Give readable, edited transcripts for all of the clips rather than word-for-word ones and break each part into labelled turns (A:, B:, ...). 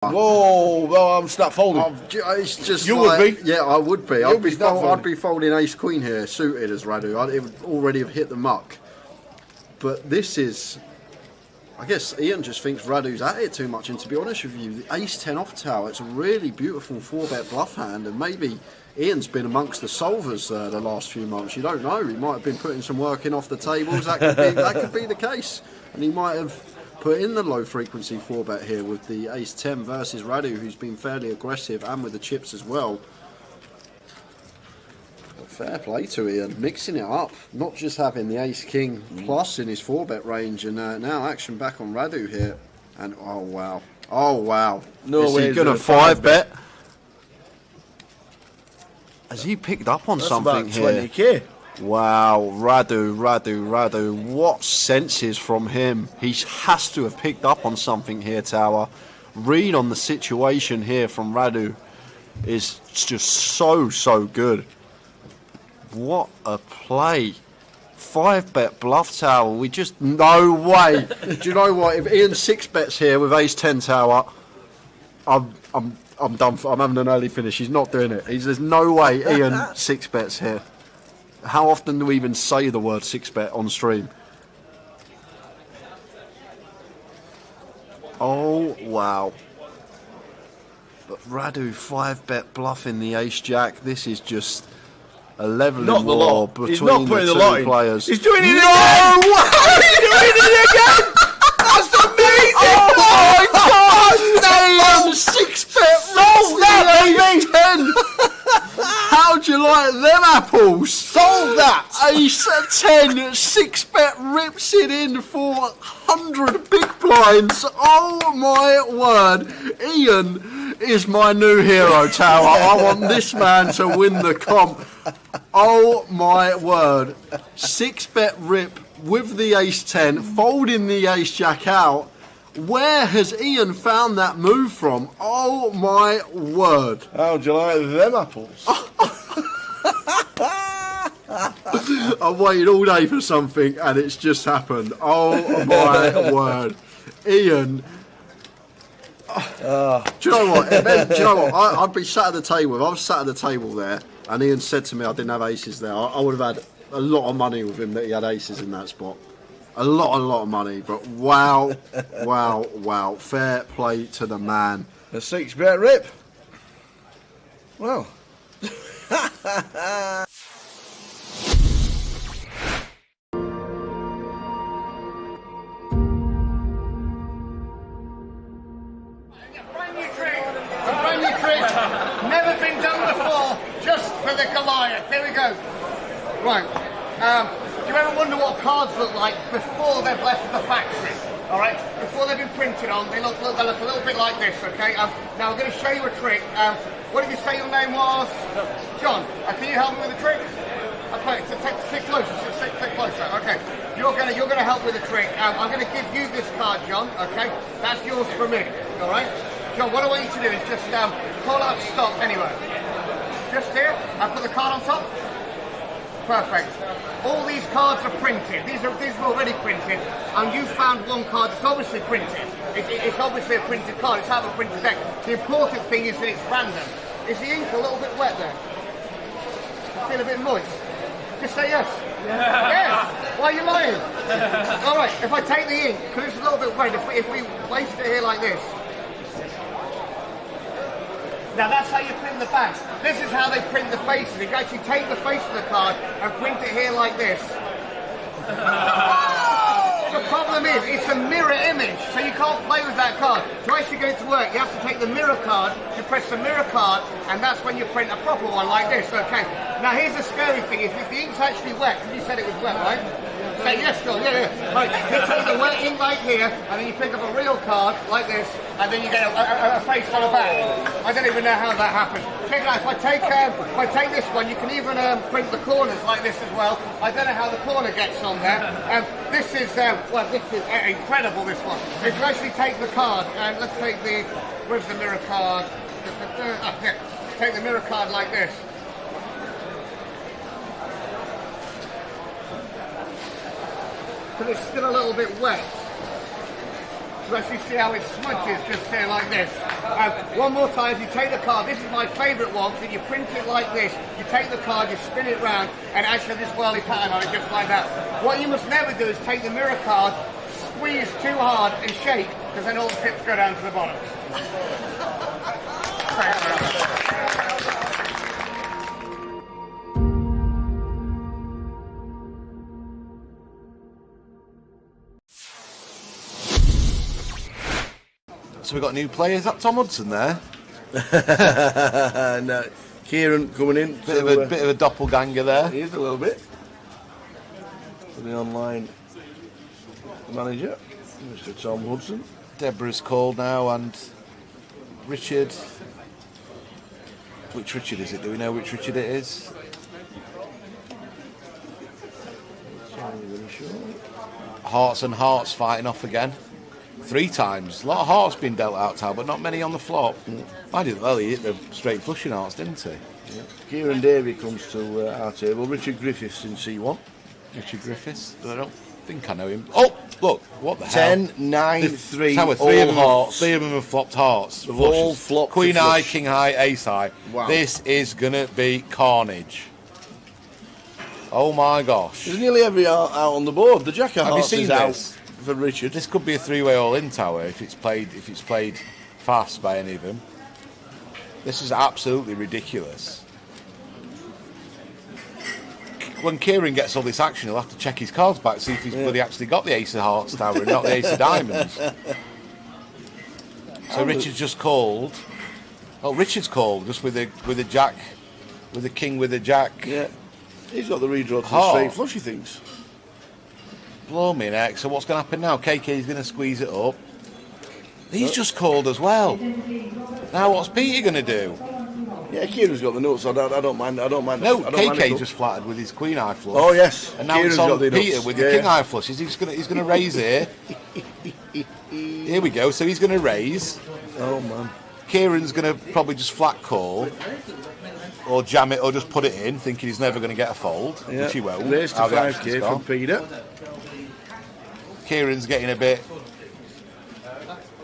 A: Whoa, well, I'm snap folding.
B: It's just
A: you
B: like,
A: would be?
B: Yeah, I would be.
A: You'd be
B: I'd be folding ace queen here, suited as Radu. It would already have hit the muck. But this is, I guess Ian just thinks Radu's at it too much. And to be honest with you, the ace 10 off tower, it's a really beautiful 4-bet bluff hand. And maybe Ian's been amongst the solvers the last few months. You don't know. He might have been putting some work in off the tables. That could be the case. And he might have put in the low frequency 4-bet here with the ace 10 versus Radu, who's been fairly aggressive, and with the chips as well. But fair play to Ian, mixing it up, not just having the ace king plus in his 4-bet range, and now action back on Radu here. And oh wow,
A: No way.
B: Is he gonna 5-bet? Has he picked up on something
A: about
B: here?
A: 20k.
B: Wow, Radu, what senses from him. He has to have picked up on something here, Tower. Read on the situation here from Radu is just so good. What a play. 5-bet bluff, Tower. We just, no way. Do you know what? If Ian 6-bets here with ace 10, Tower, I'm done. I'm having an early finish. He's not doing it. There's no way Ian 6-bets here. How often do we even say the word 6-bet on stream? Oh, wow. But Radu 5-bet bluffing the ace-jack. This is just a levelling war between the two players.
A: He's doing it again!
B: No way!
A: He's doing it again! That's amazing!
B: Oh my God! Ian 6-bet roll that ace 10! How'd you like them apples?
A: Solve that!
B: Ace 10, 6-bet rips it in for 100 big blinds. Oh my word. Ian is my new hero, Tower. I want this man to win the comp. Oh my word. 6-bet rip with the ace 10, folding the ace jack out. Where has Ian found that move from? Oh my word.
A: How'd you like them apples?
B: I've waited all day for something and it's just happened. Oh my word. Ian. Do you know what? I'd be sat at the table. If I was sat at the table there and Ian said to me I didn't have aces there, I would have had a lot of money with him that he had aces in that spot. A lot of money. But wow. Fair play to the man.
A: A 6-bet rip. Well.
C: Brand new trick, never been done before, just for the Goliath. Here we go. Right. Do you ever wonder what cards look like before they've left the factory? All right. Before they've been printed on, they look a little bit like this. Okay. Now I'm going to show you a trick. What did you say your name was? John. Can you help me with the trick? Okay. So take closer. Take closer. Okay. You're gonna help with the trick. I'm going to give you this card, John. Okay. That's yours for me. All right. John, what I want you to do is just call out stop anywhere. Just here. I put the card on top. Perfect. All these cards are printed. These are already printed, and you found one card that's obviously printed. It's obviously a printed card. It's out of a printed deck. The important thing is that it's random. Is the ink a little bit wet there? You feel a bit moist? Just say yes. Yeah. Yes. Why are you lying? All right. If I take the ink, because it's a little bit wet, if we place it here like this. Now that's how you print the backs. This is how they print the faces. You actually take the face of the card and print it here like this. The problem is, it's a mirror image, so you can't play with that card. To actually get it to work, you have to take the mirror card, you press the mirror card, and that's when you print a proper one like this, okay? Now here's the scary thing, is if the ink's actually wet, because you said it was wet, right? Say yes, John, yeah. Right, you take the wet ink right here, and then you pick up a real card, like this, and then you get a face on the back. I don't even know how that happens. Check it out, if I take this one, you can even print the corners like this as well. I don't know how the corner gets on there. This is incredible, this one. If you actually take the card, and let's take where's the mirror card? Here. Take the mirror card like this. But it's still a little bit wet. You actually see how it smudges just here like this. One more time, you take the card. This is my favourite one, so you print it like this. You take the card, you spin it round, and actually this whirly pattern on it, just like that. What you must never do is take the mirror card, squeeze too hard, and shake, because then all the pips go down to the bottom. Thanks very much.
D: So we've got new players. Is that Tom Hudson there?
A: No, Kieran coming in.
D: Bit of a doppelganger there.
A: He is a little bit. For the online manager, Mr. Tom Hudson.
D: Deborah's called now, and Richard. Which Richard is it? Do we know which Richard it is? Hearts and Hearts fighting off again. 3 times. A lot of hearts been dealt out, Tal, but not many on the flop. I did well. He hit the straight flushing hearts, didn't he?
A: Yeah. Kieran Davey comes to our table. Richard Griffiths in C1.
D: Richard Griffiths. I don't think I know him. Oh, look, what the
A: 10,
D: hell?
A: 9, 3,
D: Tower,
A: all
D: three of them
A: hearts.
D: 3 of them have flopped hearts.
A: They've all flopped
D: Queen
A: to
D: High,
A: flush.
D: King High, Ace High.
A: Wow.
D: This is going to be carnage. Oh my gosh.
A: There's nearly every out on the board. The Jack of
D: Have you
A: Hearts
D: seen
A: is out
D: this?
A: for Richard.
D: This could be a 3-way all-in, Tower, if it's played fast by any of them. This is absolutely ridiculous. When Kieran gets all this action, he'll have to check his cards back, see if he's bloody actually got the Ace of Hearts, Tower, and not the Ace of Diamonds. So Richard's just called. Oh, Richard's called just with a Jack, with a King, with a Jack.
A: Yeah. He's got the redraw to the
D: Heart.
A: straight flush, he thinks.
D: Blow me neck. So what's going to happen now? KK's going to squeeze it up. He's just called as well. Now what's Peter going to do?
A: Yeah, Kieran's got the notes. I don't mind. I don't mind.
D: No,
A: I don't mind
D: KK
A: it.
D: just flattered with his Queen High flush.
A: Oh yes.
D: And now
A: Kieran's
D: it's on
A: got the
D: Peter
A: nuts.
D: with the King High flush. He's going to raise here. Here we go. So he's going to raise.
A: Oh man.
D: Kieran's going to probably just flat call, or jam it, or just put it in, thinking he's never going to get a fold,
A: Yeah.
D: which he won't.
A: Raise to
D: How the action's
A: 5k
D: gone.
A: from Peter.
D: Kieran's getting a bit.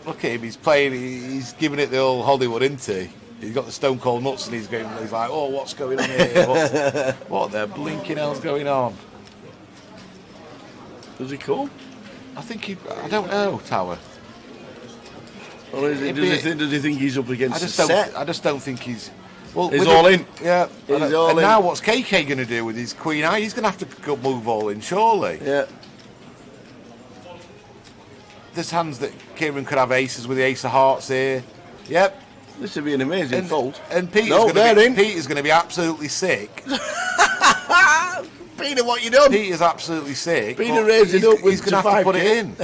D: Look at him. He's playing. He's giving it the old Hollywood, isn't he? He's got the stone cold nuts, and he's going. He's like, oh, what's going on here? What the blinking hell's going on?
A: Does he call?
D: I think he. I don't know, Tower.
A: Or is it, does he think he's up against the set?
D: I just don't think he's. Well,
A: He's
D: with
A: all
D: it-
A: in.
D: Yeah.
A: He's
D: and
A: all in.
D: Now what's KK going to do with his Queen Eye? He's going to have to go move all in, surely.
A: Yeah.
D: There's hands that Kieran could have aces with the Ace of Hearts here. Yep.
A: This would be an amazing fold.
D: And Peter's
A: No, they're in.
D: Peter's going to be absolutely sick.
A: Peter, what you done?
D: Peter's absolutely sick.
A: Peter
D: but
A: raised it up
D: He's
A: with
D: going to have to put it
A: 5k.
D: in.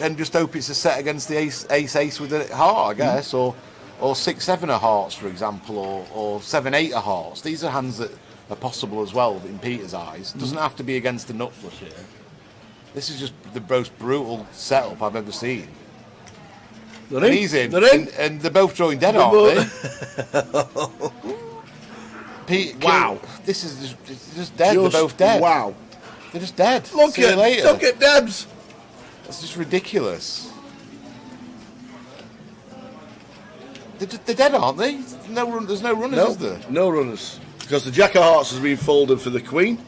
D: And just hope it's a set against the ace with a heart, I guess, or 6-7 of hearts, for example, or 7-8 of hearts. These are hands that are possible as well in Peter's eyes. It doesn't have to be against the nut flush here. This is just the most brutal setup I've ever seen.
A: They're
D: And
A: in.
D: he's in,
A: They're in.
D: and they're both drawing dead, aren't they? Pete,
A: Wow.
D: This is just dead. They're both dead.
A: Wow.
D: They're just dead.
A: Look
D: See you
A: at
D: later.
A: Debs.
D: It's just ridiculous. They're dead, aren't they? There's no runners,
A: No,
D: is there?
A: no runners. Because the Jack of Hearts has been folded for the Queen.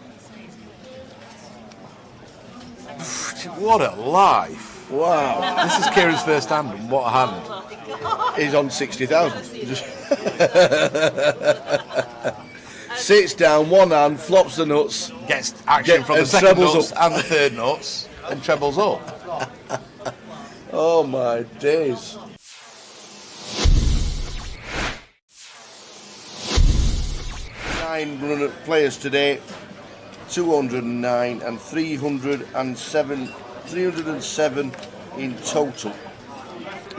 D: What a life.
A: Wow.
D: This is Kieran's first hand, and what a hand.
A: He's on 60,000. Sits down, one hand, flops the nuts.
D: Gets action from the
A: and
D: second
A: trebles
D: nuts
A: up.
D: and the third nuts, and trebles up.
A: Oh my days. Nine players today, 209 and 307 in total.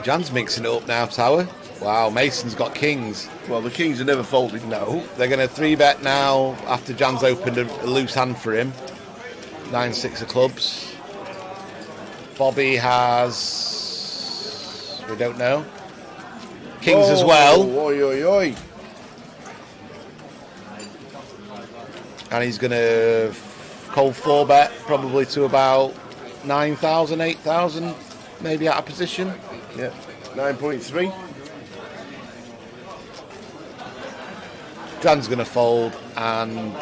D: Jan's mixing it up now, Tower. Wow, Mason's got kings.
A: Well, the Kings are never folded now.
D: Oh, they're going to 3-bet now after Jan's opened a loose hand for him. 9-6 of clubs. Bobby has... we don't know. Kings as well.
A: Oi, oi, oi.
D: And he's going to cold 4-bet probably to about 9,000, 8,000, maybe out of position.
A: Yeah. 9.3.
D: Dan's going to fold and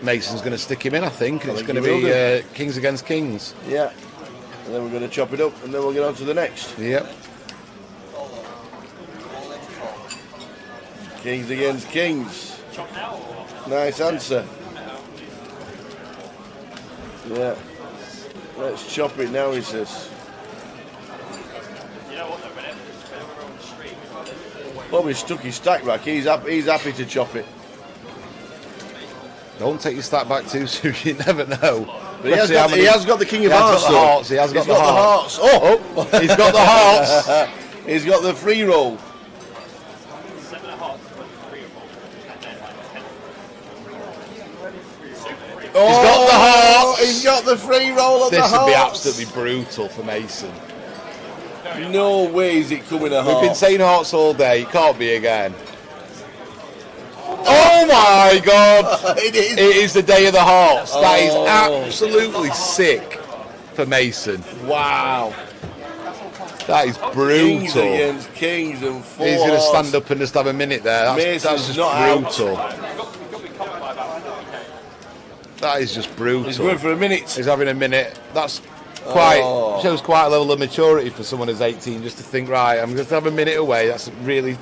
D: Mason's going to stick him in, I think. And it's going to
A: he will
D: be kings against kings.
A: Yeah. And then we're going to chop it up and then we'll get on to the next.
D: Yep.
A: Kings against kings. Nice answer. Yeah. Let's chop it now, he says. Bobby stuck his stack back. He's happy to chop it.
D: Don't take your stack back too soon, you never know.
A: But he has got the king of hearts.
D: He has got the hearts.
A: Oh,
D: he's got the hearts.
A: He's got the free roll.
D: He's got the hearts.
A: He's got the free roll of the hearts.
D: This would be absolutely brutal for Mason.
A: No way is it coming a heart.
D: We've been saying hearts all day. It can't be again. Oh my God!
A: It is.
D: It is the day of the hearts. That is absolutely sick for Mason.
A: Wow.
D: That is brutal.
A: Kings against kings and four.
D: He's going to stand up and just have a minute there. That's just brutal. That is just brutal.
A: He's going for a minute.
D: He's having a minute. That's quite shows quite a level of maturity for someone who's 18 just to think, right, I'm going to have a minute away. That's a really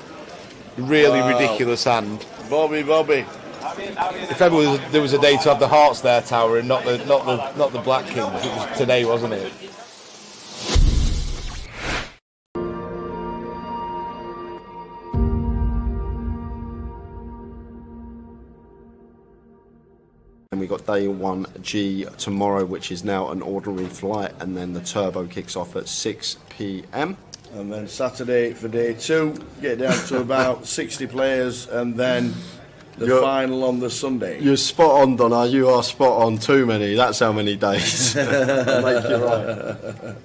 D: ridiculous hand.
A: Bobby.
D: If ever there was a day to have the hearts there, Tower, and not the black kings, it was today, wasn't it?
B: And we got day 1G tomorrow, which is now an ordinary flight, and then the turbo kicks off at 6 p.m.
A: And then Saturday for day 2, get down to about 60 players, and then the final on the Sunday.
B: You're spot on, Donna. You are spot on. Too many. That's how many days. I'll make you right.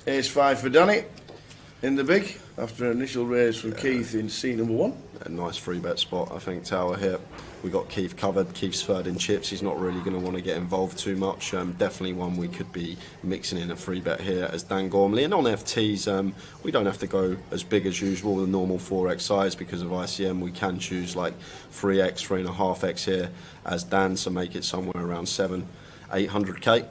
A: Ace 5 for Danny in the big after an initial raise from Keith in seat number 1.
B: A nice 3-bet spot, I think, Tower here. We got Keith covered. Keith's third in chips. He's not really going to want to get involved too much. Definitely one we could be mixing in a 3-bet here as Dan Gormley. And on FTs, we don't have to go as big as usual, the normal 4x size, because of ICM. We can choose like 3x, 3.5x here as Dan, so make it somewhere around 700-800k.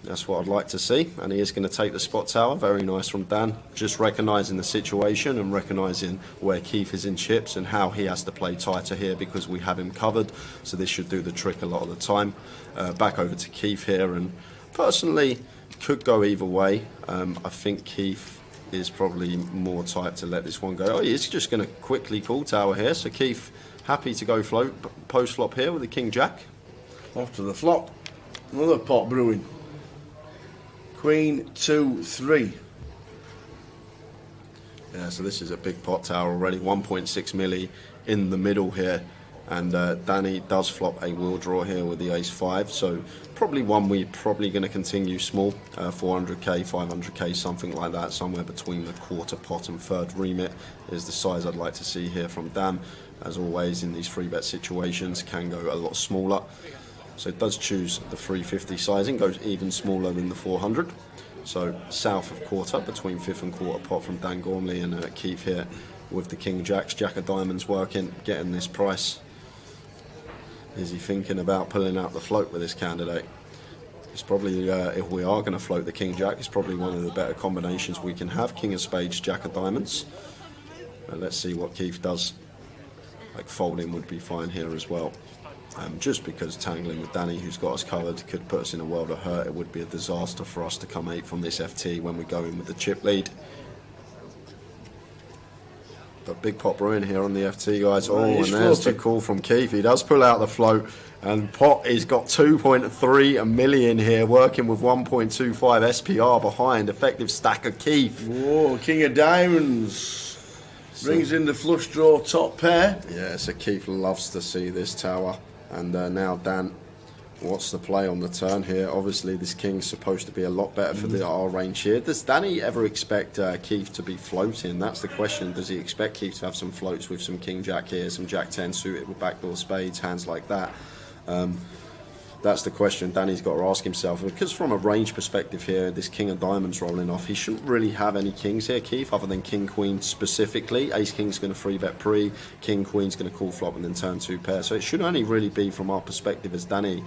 B: That's what I'd like to see, and he is going to take the spot, Tower. Very nice from Dan. Just recognising the situation and recognising where Keith is in chips and how he has to play tighter here because we have him covered. So this should do the trick a lot of the time. Back over to Keith here, and personally could go either way. I think Keith is probably more tight to let this one go. Oh, he's just going to quickly call, Tower here. So Keith happy to go float post flop here with the King Jack.
A: Off to the flop. Another pot brewing. Queen 2 3.
B: Yeah, so this is a big pot, Tower, already 1.6 milli in the middle here, and Danny does flop a wheel draw here with the ace 5, so probably one we're probably going to continue small, 400k, 500k, something like that. Somewhere between the quarter pot and third remit is the size I'd like to see here from Dan. As always in these 3-bet situations, can go a lot smaller. So it does choose the 350 sizing, goes even smaller than the 400. So south of quarter, between fifth and quarter pot from Dan Gormley and Keith here with the King Jacks. Jack of diamonds working, getting this price. Is he thinking about pulling out the float with this candidate? It's probably, if we are going to float the King Jack, it's probably one of the better combinations we can have. King of spades, Jack of diamonds. Let's see what Keith does. Like folding would be fine here as well. Just because tangling with Danny, who's got us covered, could put us in a world of hurt. It would be a disaster for us to come 8th from this FT when we go in with the chip lead. But big pot brewing here on the FT, guys. Oh, and there's the call from Keith. He does pull out the float, and pot has got 2.3 million here, working with 1.25 SPR behind. Effective stack of Keith.
A: Whoa, King of diamonds. Brings in the flush draw top pair.
B: Yeah, so Keith loves to see this, Tower. And now Dan, what's the play on the turn here? Obviously this King's supposed to be a lot better for the R range here. Does Danny ever expect Keith to be floating? That's the question. Does he expect Keith to have some floats with some King Jack here, some Jack 10 suited with backdoor spades, hands like that? that's the question Danny's got to ask himself. Because from a range perspective here, this king of diamonds rolling off, he shouldn't really have any kings here, Keith, other than king queen specifically. Ace king's going to 3-bet pre, king queen's going to call flop and then turn 2 pair. So it should only really be from our perspective as Danny,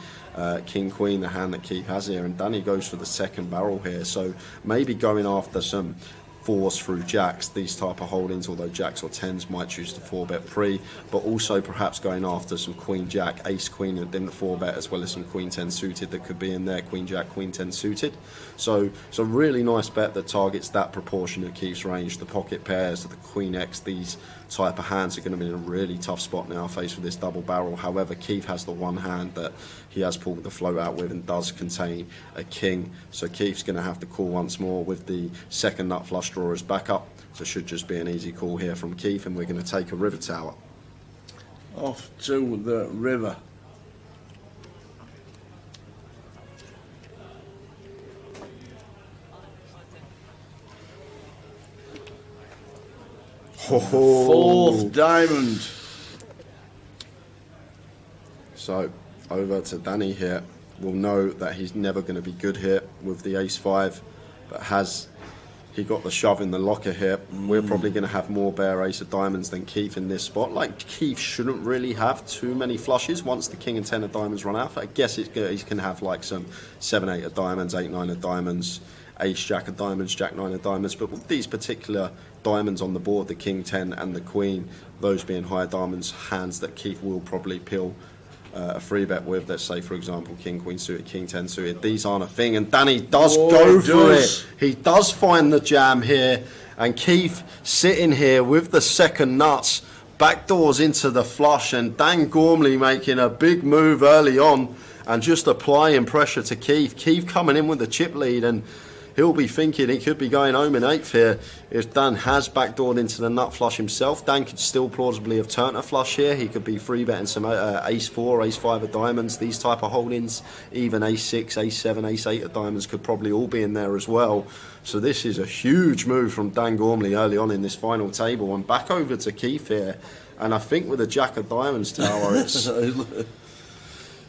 B: king queen, the hand that Keith has here, and Danny goes for the second barrel here. So maybe going after some 4s through jacks, these type of holdings, although jacks or 10s might choose to 4-bet pre, but also perhaps going after some queen jack, ace queen that didn't 4-bet, as well as some queen 10 suited that could be in there, queen jack, queen 10 suited. So it's a really nice bet that targets that proportion of Keith's range. The pocket pairs, the queen x, these type of hands are going to be in a really tough spot now faced with this double barrel. However, Keith has the one hand that he has pulled the float out with and does contain a king, so Keith's going to have to call once more with the second nut flush draw as backup. So it should just be an easy call here from Keith, and we're going to take a river tower.
A: Off to the river. Fourth diamond.
B: So over to Danny here. We'll know that he's never going to be good here with the ace-5, but has he got the shove in the locker here? We're probably going to have more bare ace of diamonds than Keith in this spot. Like, Keith shouldn't really have too many flushes once the king and 10 of diamonds run out. I guess he's can have like some 7-8 of diamonds, 8-9 of diamonds, ace jack of diamonds, jack 9 of diamonds, but with these particular diamonds on the board, the king 10 and the queen, those being higher diamonds, hands that Keith will probably peel a 3-bet with, let's say for example king queen suited, king 10 suited, these aren't a thing, and Danny does go for it. He does find the jam here, and Keith sitting here with the second nuts, backdoors into the flush, and Dan Gormley making a big move early on and just applying pressure to Keith. Keith coming in with the chip lead, and he'll be thinking he could be going home in 8th here if Dan has backdoored into the nut flush himself. Dan could still plausibly have turned a flush here. He could be 3-betting some ace-4, ace-5 of diamonds, these type of holdings. Even ace-6, ace-7, ace-8 of diamonds could probably all be in there as well. So this is a huge move from Dan Gormley early on in this final table. And back over to Keith here. And I think with a jack of diamonds tower,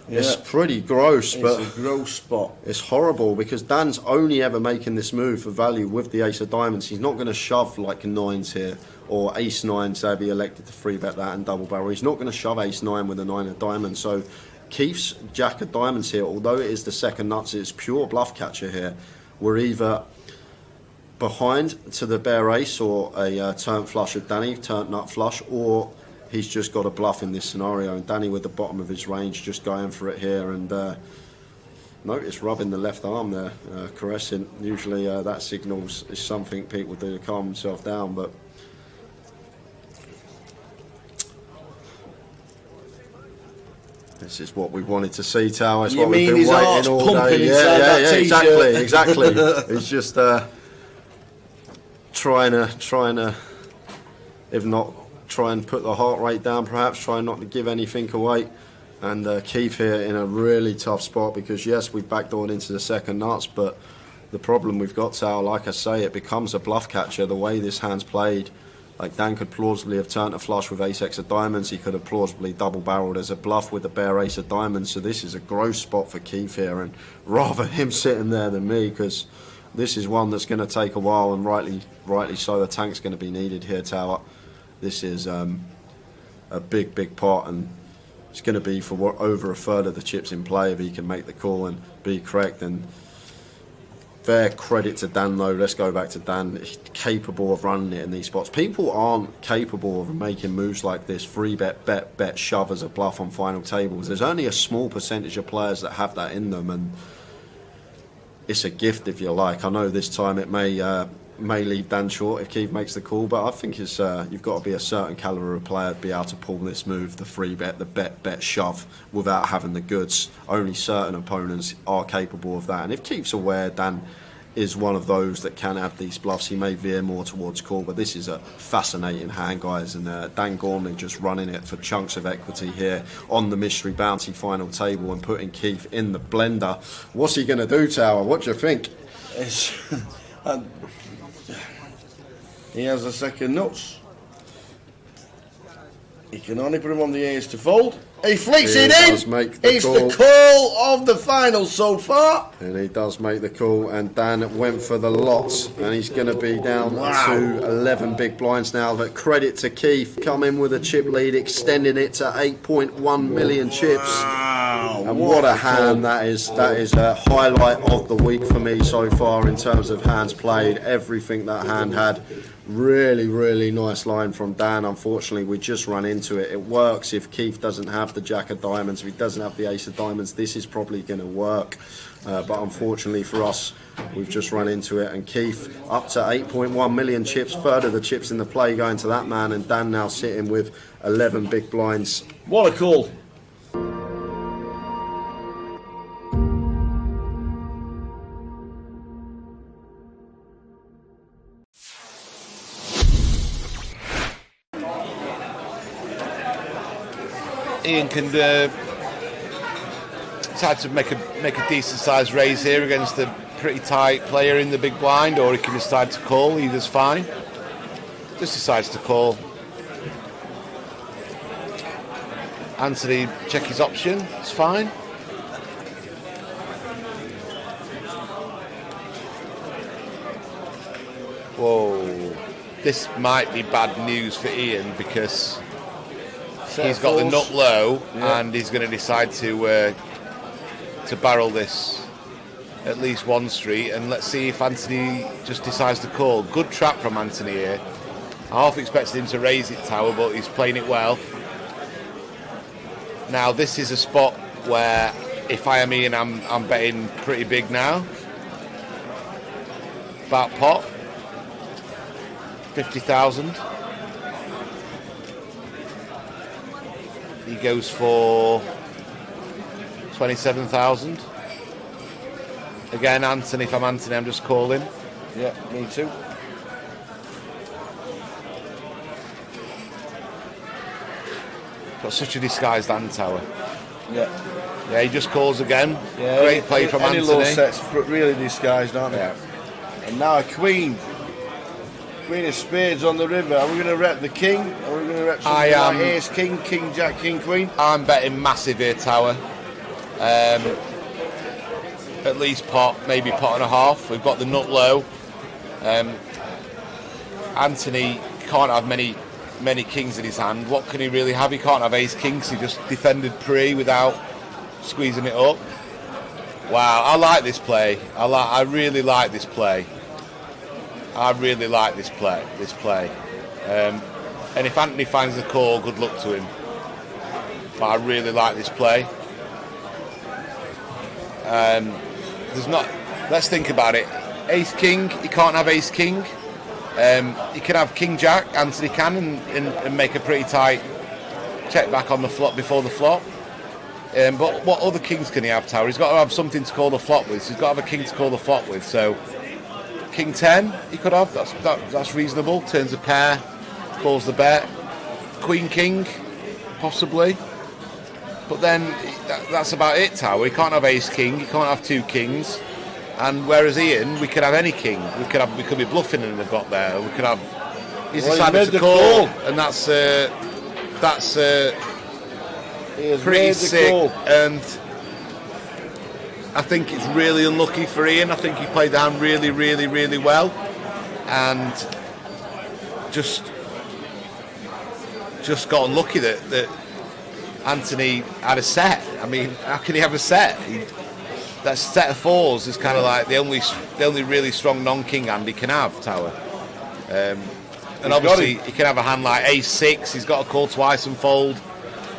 B: it's pretty gross, but
A: it's a gross spot.
B: It's horrible because Dan's only ever making this move for value with the ace of diamonds. He's not going to shove like 9s here, or ace 9, say if he elected to 3-bet that and double barrel. He's not going to shove ace 9 with a 9 of diamonds. So Keith's jack of diamonds here, although it is the second nuts, it's pure bluff catcher here. We're either behind to the bare ace or a turn flush of Danny, turn nut flush, or he's just got a bluff in this scenario, and Danny with the bottom of his range just going for it here, and notice rubbing the left arm there, caressing. Usually that signals is something people do to calm themselves down, but this is what we wanted to see, Tower. It's what we've been waiting all day. Yeah, exactly. He's just trying to, if not, try and put the heart rate down, perhaps try not to give anything away. And Keith here in a really tough spot because yes, we've backdoored into the second nuts, but the problem we've got, Sal, like I say, it becomes a bluff catcher the way this hand's played. Like, Dan could plausibly have turned a flush with ace-x of diamonds. He could have plausibly double-barreled as a bluff with a bare ace of diamonds. So this is a gross spot for Keith here, and rather him sitting there than me, because this is one that's going to take a while, and rightly so. The tank's going to be needed here, Tower. This is a big pot, and it's going to be for over a third of the chips in play if he can make the call and be correct. And fair credit to Dan, though. Let's go back to Dan. He's capable of running it in these spots. People aren't capable of making moves like this, 3-bet, bet, shove as a bluff on final tables. There's only a small percentage of players that have that in them, and it's a gift, if you like. I know this time it may leave Dan short if Keith makes the call, but I think it's you've got to be a certain calibre of player to be able to pull this move, the 3-bet, the bet, shove, without having the goods. Only certain opponents are capable of that, and if Keith's aware Dan is one of those that can have these bluffs, he may veer more towards call. But this is a fascinating hand, guys, and Dan Gormley just running it for chunks of equity here on the mystery bounty final table and putting Keith in the blender. What's he going to do, Tower? What do you think?
A: He has a second nuts. He can only put him on the ace to fold, He flicks
B: He
A: it
B: does
A: in.
B: make the
A: It's
B: call.
A: the call of the final so far.
B: And he does make the call, and Dan went for the lots, and he's going to be down to 11 big blinds now. But credit to Keith, coming with a chip lead, extending it to 8.1 million chips.
A: Wow.
B: And what a hand that is. That is a highlight of the week for me so far in terms of hands played. Everything that hand had. Really, really nice line from Dan. Unfortunately, we just run into it. It works if Keith doesn't have the Jack of Diamonds, if he doesn't have the Ace of Diamonds. This is probably going to work. But unfortunately for us, we've just run into it. And Keith up to 8.1 million chips, third of the chips in the play going to that man. And Dan now sitting with 11 big blinds.
A: What a call.
D: Ian can decide to make a decent sized raise here against a pretty tight player in the big blind, or he can decide to call. Either's fine. Just decides to call. Anthony check his option. It's fine. Whoa, this might be bad news for Ian because he's got the nut low, and he's going to decide to barrel this at least one street. And let's see if Anthony just decides to call. Good trap from Anthony here. I half expected him to raise it, Tower, but he's playing it well. Now this is a spot where if I am Ian, I'm betting pretty big now. About pot 50,000. He goes for 27,000. Again, Anthony, if I'm Anthony, I'm just calling.
A: Yeah, me too.
D: Got such a disguised hand, Tower.
A: Yeah.
D: Yeah, he just calls again.
A: Yeah,
D: Great play from
A: any
D: Anthony.
A: low sets really disguised, aren't they?
D: Yeah.
A: And now a queen. Queen of spades on the river. Are we going to rep the king? Or are we going to rep something like ace, king, king, jack, king, queen?
D: I'm betting massive here, Tower. At least pot, maybe pot and a half. We've got the nut low. Anthony can't have many kings in his hand. What can he really have? He can't have ace king because he just defended pre without squeezing it up. Wow, I like this play. I really like this play. I really like this play. And if Anthony finds the call, good luck to him. But I really like this play. Let's think about it. Ace king, he can't have ace king. He can have king jack, Anthony can, and make a pretty tight check back on the flop before the flop. But what other kings can he have, Tower? He's got to have something to call the flop with. So he's got to have a king to call the flop with. So king 10 he could have. That's reasonable. Turns a pair, calls the bet. Queen king, possibly. But then that's about it, Tower. He can't have ace king. He can't have two kings. And whereas Ian, we could have any king. We could be bluffing and have got there. We could have. He's decided to call, and that's pretty sick. And I think it's really unlucky for Ian. I think he played the hand really, really, really well, and just got unlucky that Anthony had a set. I mean, how can he have a set? That set of fours is kind of like the only really strong non-king hand he can have, Tower. And obviously he can have a hand like ace six. He's got to call twice and fold.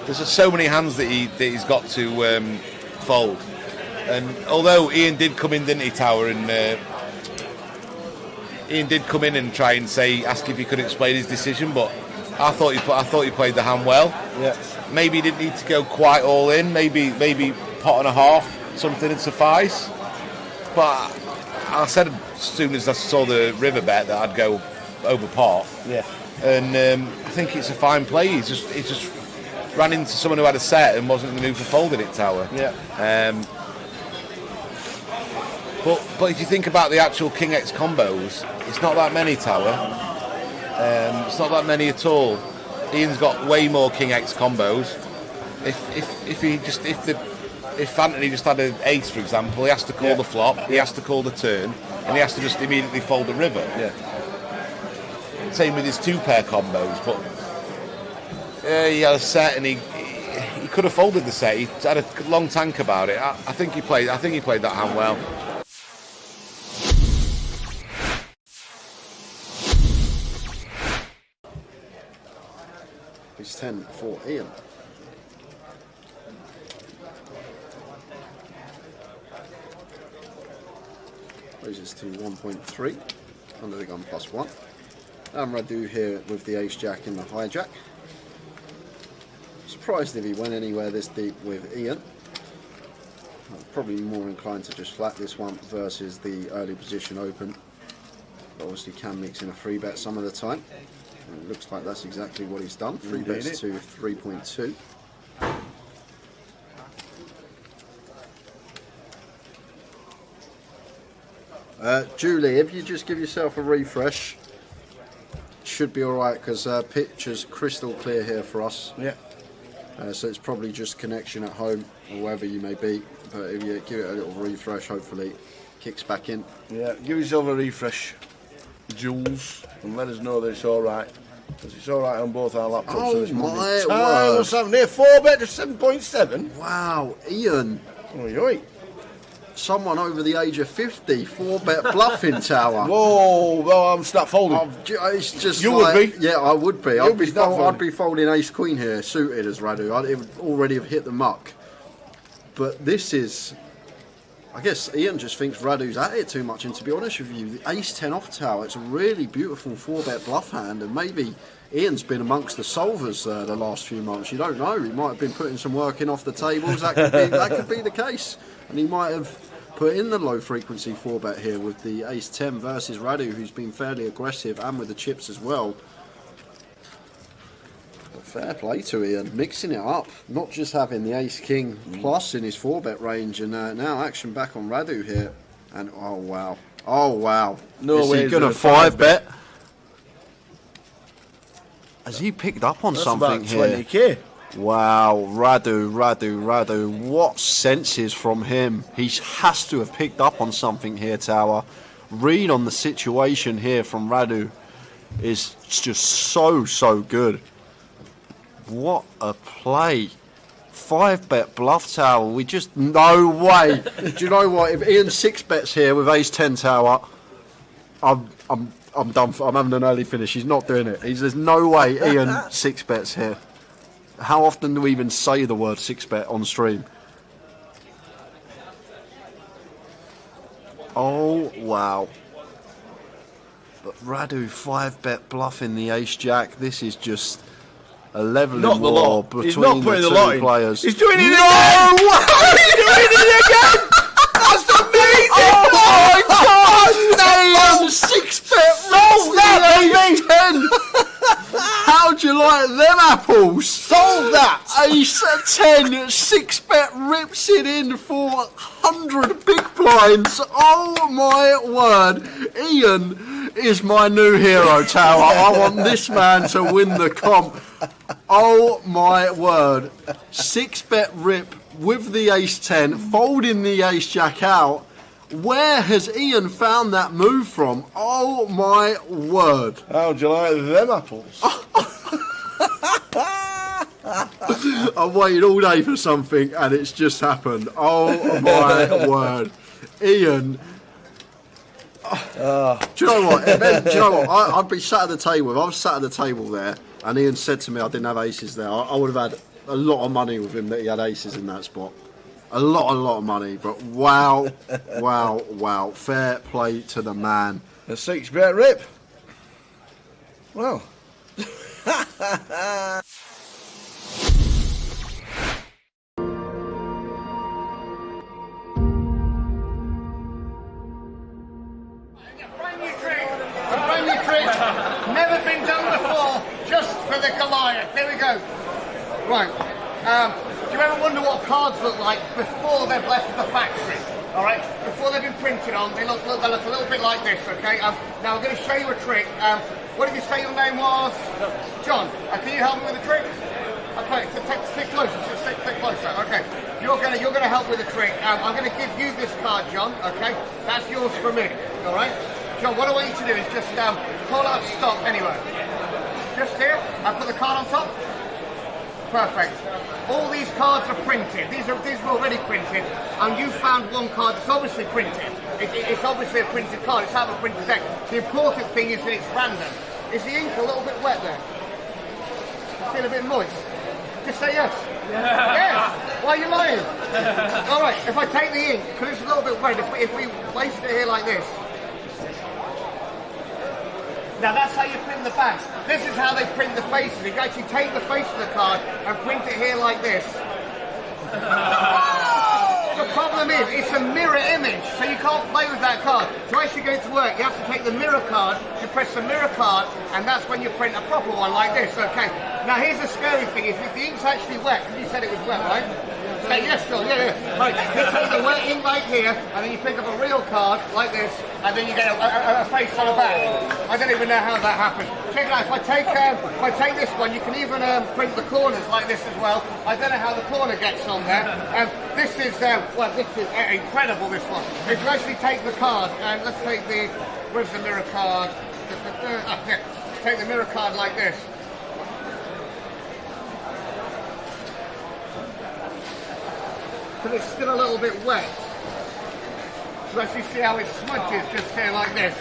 D: There's just so many hands that he's got to fold. And although Ian did come in, didn't he, Tower? And Ian did come in and try and ask if he could explain his decision, but I thought he played the hand well.
A: Yeah.
D: Maybe he didn't need to go quite all in. Maybe pot and a half, something would suffice. But I said as soon as I saw the river bet that I'd go over pot. Yeah. And I think it's a fine play. He just ran into someone who had a set and wasn't in the mood for folding it, Tower.
A: Yeah.
D: But if you think about the actual King X combos, it's not that many, Tower. It's not that many at all. Ian's got way more King X combos. If Anthony just had an ace, for example, he has to call the flop, he has to call the turn, and he has to just immediately fold the river.
A: Yeah.
D: Same with his 2-pair combos, but he had a set and he could have folded the set. He had a long tank about it. I think he played that hand well.
B: It's 10 for Ian. Raises to 1.3 under the gun +1. And Radu here with the ace-jack in the hijack. Surprised if he went anywhere this deep with Ian. Probably more inclined to just flat this one versus the early position open. But obviously can mix in a 3-bet some of the time. And it looks like that's exactly what he's done. 3-bets to 3.2. Julie, if you just give yourself a refresh, should be alright, because picture's crystal clear here for us.
A: Yeah.
B: So it's probably just connection at home or wherever you may be. But if you give it a little refresh, hopefully it kicks back in.
A: Yeah, give yourself a refresh, Jules, and let us know that it's alright. Because it's alright on both our laptops.
B: Oh
A: this
B: my
A: word! What's happening here? 4-bet to 7.7.
B: Wow, Ian.
A: Oi, oi.
B: Someone over the age of 50, 4-bet bluffing tower.
A: Whoa, well, I'm start folding.
B: It's just
A: You
B: like,
A: would be.
B: Yeah, I would be.
A: You'd be
B: I'd be folding ace-queen here, suited as Radu. It would already have hit the muck. But this is... I guess Ian just thinks Radu's at it too much, and to be honest with you, the ace-10 off tower, it's a really beautiful 4-bet bluff hand, and maybe Ian's been amongst the solvers the last few months. You don't know. He might have been putting some work in off the tables. That could be the case. And he might have put in the low frequency 4-bet here with the ace-10 versus Radu, who's been fairly aggressive, and with the chips as well. But fair play to Ian, mixing it up, not just having the ace-king plus in his 4-bet range, and now action back on Radu here. And oh wow.
A: No way.
B: Is he going to 5-bet? Has he picked up on something here?
A: 20k.
B: Wow, Radu, what senses from him. He has to have picked up on something here, Tower. Read on the situation here from Radu is just so good. What a play. 5-bet bluff Tower, we just, no way. Do you know what, if Ian 6-bets here with ace-10 Tower, I'm done. I'm having an early finish. He's not doing it. There's no way Ian 6-bets here. How often do we even say the word 6-bet on stream? Oh, wow. But Radu 5-bet bluffing the ace-jack. This is just a leveling war between the two players.
A: He's doing it again!
B: No way!
A: He's doing it again! That's amazing!
B: Oh my God! Ian 6-bet roll that ace-10! How'd you like them apples?
A: Solve that!
B: Ace-10, 6-bet rips it in for 100 big blinds. Oh my word. Ian is my new hero, Tower. I want this man to win the comp. Oh my word. 6-bet rip with the ace-10, folding the ace-jack out. Where has Ian found that move from? Oh my word.
A: How'd you like them apples?
B: I've waited all day for something and it's just happened. Oh my word. Ian. Do you know what? I'd be sat at the table. If I was sat at the table there and Ian said to me I didn't have aces there, I would have had a lot of money with him that he had aces in that spot. A lot of money, but wow. Fair play to the man.
A: A 6-bet rip. Well.
C: Brand new trick. Never been done before, just for the Goliath. Here we go. Right. Do you ever wonder what cards look like before they've left the factory? All right, before they've been printed on, they look a little bit like this. Okay. Now I'm going to show you a trick. What did you say your name was? John. Can you help me with the trick? Okay, so stick closer. Stick closer. Okay, you're gonna help with the trick. I'm gonna give you this card, John. Okay, that's yours for me. All right, John. What I want you to do is just call out stop anywhere. Just here. I put the card on top. Perfect. All these cards are printed. These are already printed, and you found one card that's obviously printed. It's obviously a printed card. It's out of a printed deck. The important thing is that it's random. Is the ink a little bit wet there? You feel a bit moist? Just say yes. Yeah. Yes. Why are you lying? All right. If I take the ink, because it's a little bit wet, if we place it here like this. Now that's how you print the backs. This is how they print the faces. You actually take the face of the card and print it here like this. The problem is, it's a mirror image, so you can't play with that card. To actually go to work, you have to take the mirror card, you press the mirror card, and that's when you print a proper one like this, okay? Now here's the scary thing, is if the ink's actually wet, because you said it was wet, right? Say yes, John, yeah. Right, you take the wet ink like here, and then you pick up a real card, like this, and then you get a face on the back. I don't even know how that happens. Check it out, if I take this one, you can even print the corners like this as well. I don't know how the corner gets on there. This is incredible, this one. If you actually take the card, and let's take where's the mirror card? Take the mirror card like this. But it's still a little bit wet. You actually see how it smudges just here like this.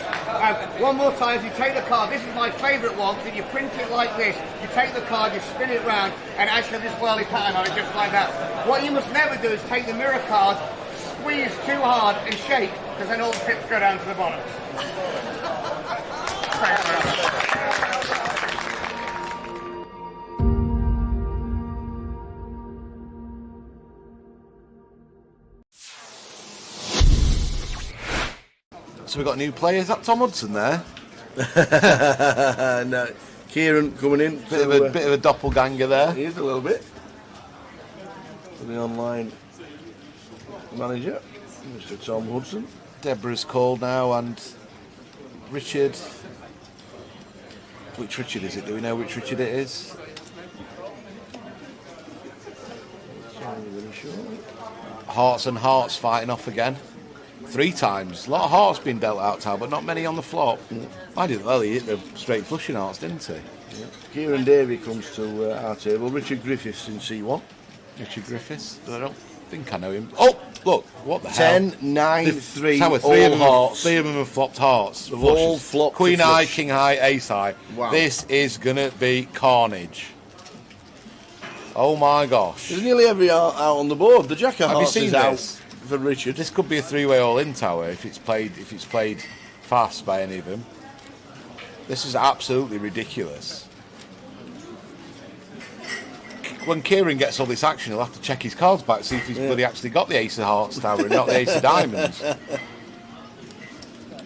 C: One more time, if you take the card, this is my favourite one, because you print it like this, you take the card, you spin it round, and actually this whirly pattern on it just like that. What you must never do is take the mirror card, squeeze too hard and shake, because then all the tips go down to the bottom. Thanks very much.
D: So we've got new players. Is that Tom Hudson there?
A: No, Kieran coming in.
D: Bit of a doppelganger there.
A: He is a little bit. For the online manager, Mr. Tom Hudson.
D: Deborah's called now, and Richard. Which Richard is it? Do we know which Richard it is? Hearts and Hearts fighting off again. 3 times. A lot of hearts been dealt out, Tal, but not many on the flop. I didn't. Well, he hit the straight flushing hearts, didn't he?
A: Yeah. Kieran Davey comes to our table. Richard Griffiths in C1.
D: Richard Griffiths. I don't think I know him. Oh, look! What the
A: 10,
D: hell?
A: 9, 3.
D: Tower,
A: all hearts.
D: 3 of them have flopped hearts.
A: All flopped.
D: Queen High, King High, Ace High.
A: Wow.
D: This is gonna be carnage. Oh my gosh!
A: There's nearly every out on the board. The Jack of
D: Have you
A: Hearts
D: seen
A: is
D: this?
A: out for Richard.
D: This could be a 3-way all-in, Tower, if it's played fast by any of them. This is absolutely ridiculous. When Kieran gets all this action, he'll have to check his cards back, see if he's bloody actually got the Ace of Hearts, Tower, and not the Ace of Diamonds.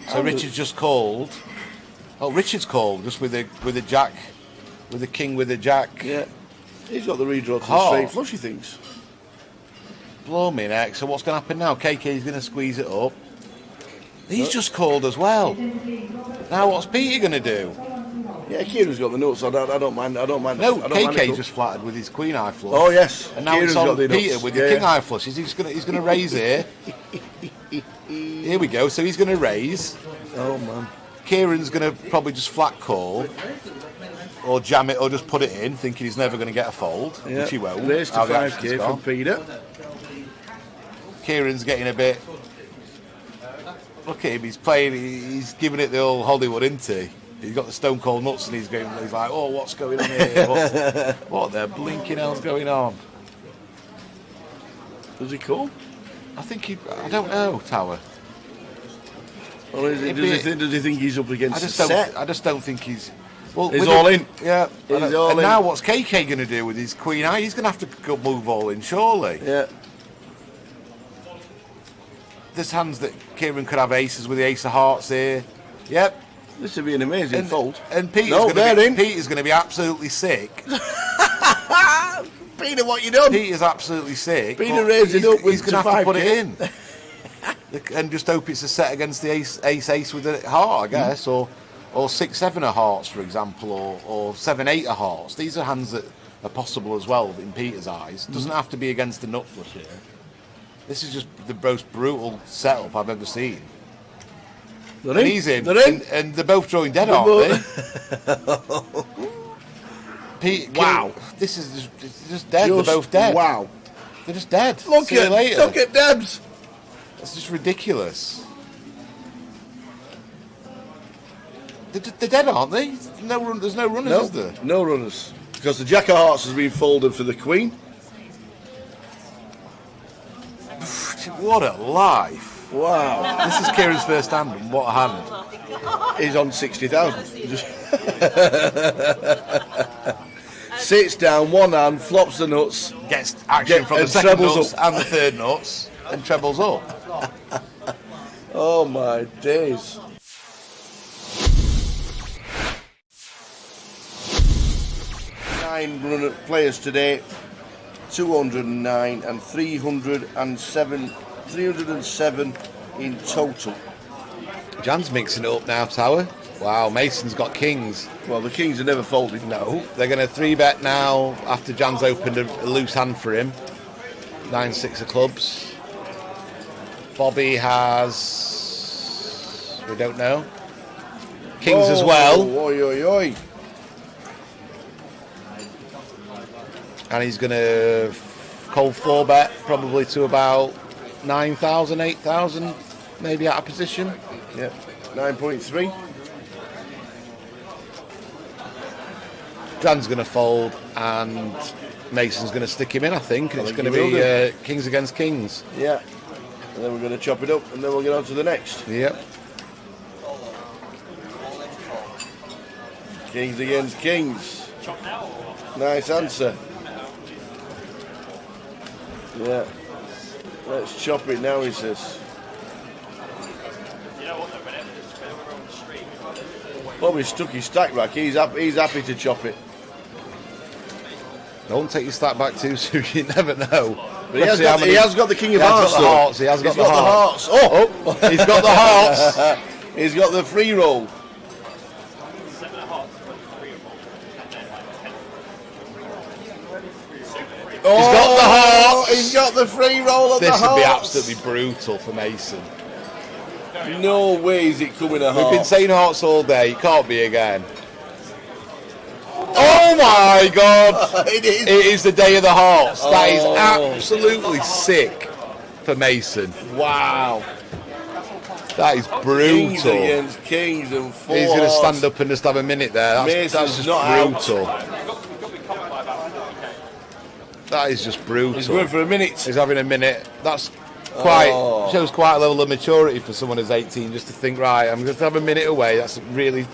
D: So Richard's just called. Oh, Richard's called just with a Jack, with a King, with a Jack.
A: Yeah, he's got the redraw to the straight flush, he thinks.
D: Blow me neck. So what's going to happen now? KK's going to squeeze it up. He's just called as well. Now what's Peter going to do?
A: Yeah, Kieran's got the notes. I don't mind. No,
D: KK just flattered with his Queen High flush.
A: Oh yes,
D: and now
A: Kieran's
D: it's on
A: got the
D: Peter
A: nuts.
D: with the King High flush. He's going to raise here. Here we go. So he's going to raise.
A: Oh man.
D: Kieran's going to probably just flat call, or jam it, or just put it in, thinking he's never going to get a fold, which he won't.
A: Raise to 5k from Peter.
D: Kieran's getting a bit. Look at him. He's playing. He's giving it the old Hollywood, isn't he? He's got the stone cold nuts, and he's like, "Oh, what's going on here? What the blinking hell's going on?"
A: Does he call?
D: I think I don't know, Tower.
A: Or does he think he's up against
D: I just don't think he's. Well,
A: he's all in.
D: Yeah.
A: He's all in.
D: Now what's KK going to do with his Queen High? He's going to have to move all in, surely.
A: Yeah.
D: There's hands that Kieran could have aces with the Ace of Hearts here. Yep.
A: This would be an amazing fold.
D: And Peter's going to be absolutely sick.
A: Peter, what you done?
D: Peter's absolutely sick.
A: Peter raised it up.
D: He's going to have to put it in. And just hope it's a set against the ace with a heart, I guess, or 6-7 of hearts, for example, or 7-8 of hearts. These are hands that are possible as well in Peter's eyes. It doesn't have to be against the nut flush here. This is just the most brutal setup I've ever seen.
A: They're
D: and
A: in.
D: he's in,
A: They're in.
D: and they're both drawing dead, aren't they? Pete,
A: wow.
D: This is just dead. They're both dead.
A: Wow.
D: They're just dead.
A: Look at Debs.
D: It's just ridiculous. They're dead, aren't they? There's no runners, is there?
A: No runners. Because the Jack of Hearts has been folded for the Queen.
D: What a life.
A: Wow.
D: This is Kieran's first hand, and what a hand.
A: He's on 60,000. Sits down, one hand, flops the nuts.
D: Gets action from the second nuts
A: up.
D: and the third nuts, and trebles up.
A: Oh my days. Nine players today, 209 and 307 in total.
D: Jan's mixing it up now, Tower. Wow, Mason's got kings.
A: Well, the kings are never folded.
D: No, they're going to 3-bet now after Jan's opened a loose hand for him. 9-6 of clubs. Bobby has... we don't know. Kings as well.
A: Oi, oi, oi.
D: And he's going to cold 4-bet probably to about 9,000, 8,000, maybe out of position.
A: Yep, 9.3.
D: Jan's going to fold and Mason's going to stick him in, I think. And it's going to be kings against kings.
A: Yeah. And then we're going to chop it up and then we'll get on to the next.
D: Yep.
A: Kings against kings. Nice answer. Yeah. Let's chop it now, he says. Bobby's stuck his stack back. He's happy to chop it.
D: Don't take your stack back too soon. You never know.
A: But he has got the king of
D: hearts. He has got the hearts.
A: Oh,
D: he's got the hearts.
A: He's got the free roll.
D: He's got the hearts.
A: He's got the free roll of the hearts.
D: This would be absolutely brutal for Mason.
A: No way is it coming a heart.
D: We've been saying hearts all day. It can't be again. Oh my God!
A: It is.
D: It is the day of the hearts. That is absolutely sick for Mason.
A: Wow.
D: That is brutal.
A: Kings against kings and four.
D: He's going to stand up and just have a minute there. That's just brutal. That is just brutal.
A: He's going for a minute.
D: He's having a minute. That's shows quite a level of maturity for someone who's 18 just to think, right, I'm going to have a minute away. That's a really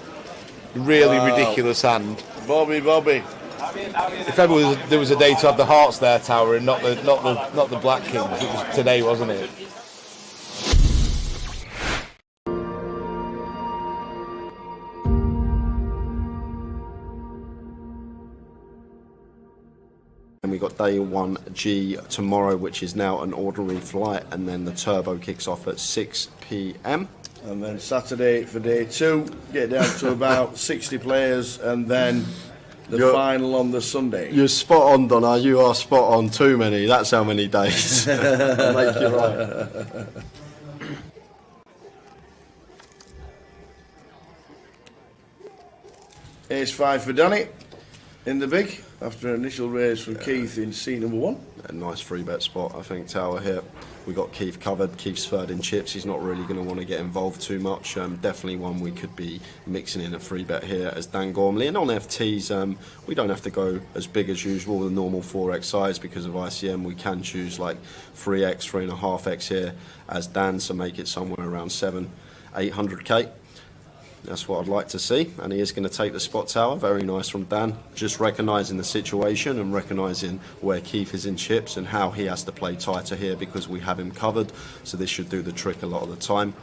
D: ridiculous hand.
A: Bobby.
D: If ever there was a day to have the hearts there, Tower, and not the black kings, it was today, wasn't it?
B: And we got day 1G tomorrow, which is now an ordinary flight, and then the turbo kicks off at 6 p.m.
A: And then Saturday for day 2, get down to about 60 players, and then the final on the Sunday.
B: You're spot on, Donna. You are spot on. Too many. That's how many days. I'll make you right.
A: Ace 5 for Danny in the big after an initial raise from Keith in seat number 1.
B: A nice 3-bet spot, I think, Tower here. We got Keith covered. Keith's third in chips. He's not really going to want to get involved too much. Definitely one we could be mixing in a 3-bet here as Dan Gormley. And on FTs, we don't have to go as big as usual, the normal 4x size because of ICM. We can choose like 3x, 3.5x here as Dan, so make it somewhere around 800k. That's what I'd like to see, and he is going to take the spot, Tower. Very nice from Dan. Just recognising the situation and recognising where Keith is in chips and how he has to play tighter here because we have him covered. So this should do the trick a lot of the time.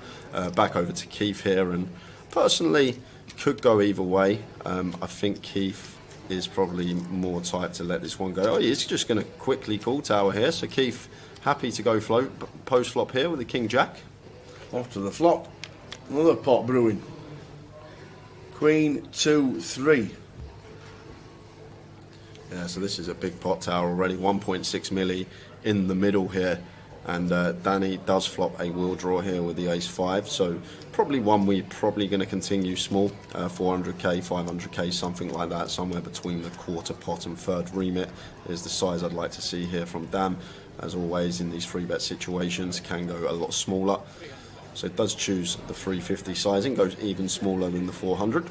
B: Back over to Keith here, and personally could go either way. I think Keith is probably more tight to let this one go. Oh, he's just going to quickly call Tower here. So Keith happy to go post flop here with the King Jack.
A: Off to the flop. Another pot brewing. Queen 2 3.
B: Yeah, so this is a big pot tower already, 1.6 milli in the middle here. And Danny does flop a wheel draw here with the ace-5, so probably one we're probably going to continue small, 400k, 500k, something like that, somewhere between the quarter pot and third remit is the size I'd like to see here from Dan. As always in these 3-bet situations, can go a lot smaller. So it does choose the 350 sizing, goes even smaller than the 400.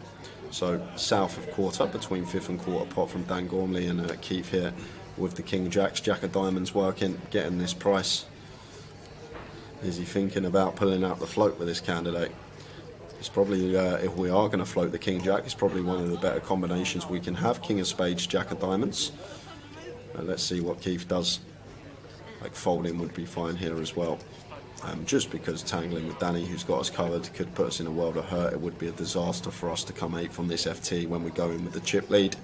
B: So south of quarter, between fifth and quarter pot from Dan Gormley and Keith here with the King Jacks, Jack of Diamonds working, getting this price. Is he thinking about pulling out the float with this candidate? It's probably, if we are going to float the King Jack, it's probably one of the better combinations we can have. King of Spades, Jack of Diamonds. Let's see what Keith does. Like folding would be fine here as well. Just because tangling with Danny, who's got us covered, could put us in a world of hurt. It would be a disaster for us to come 8 from this FT when we go in with the chip lead.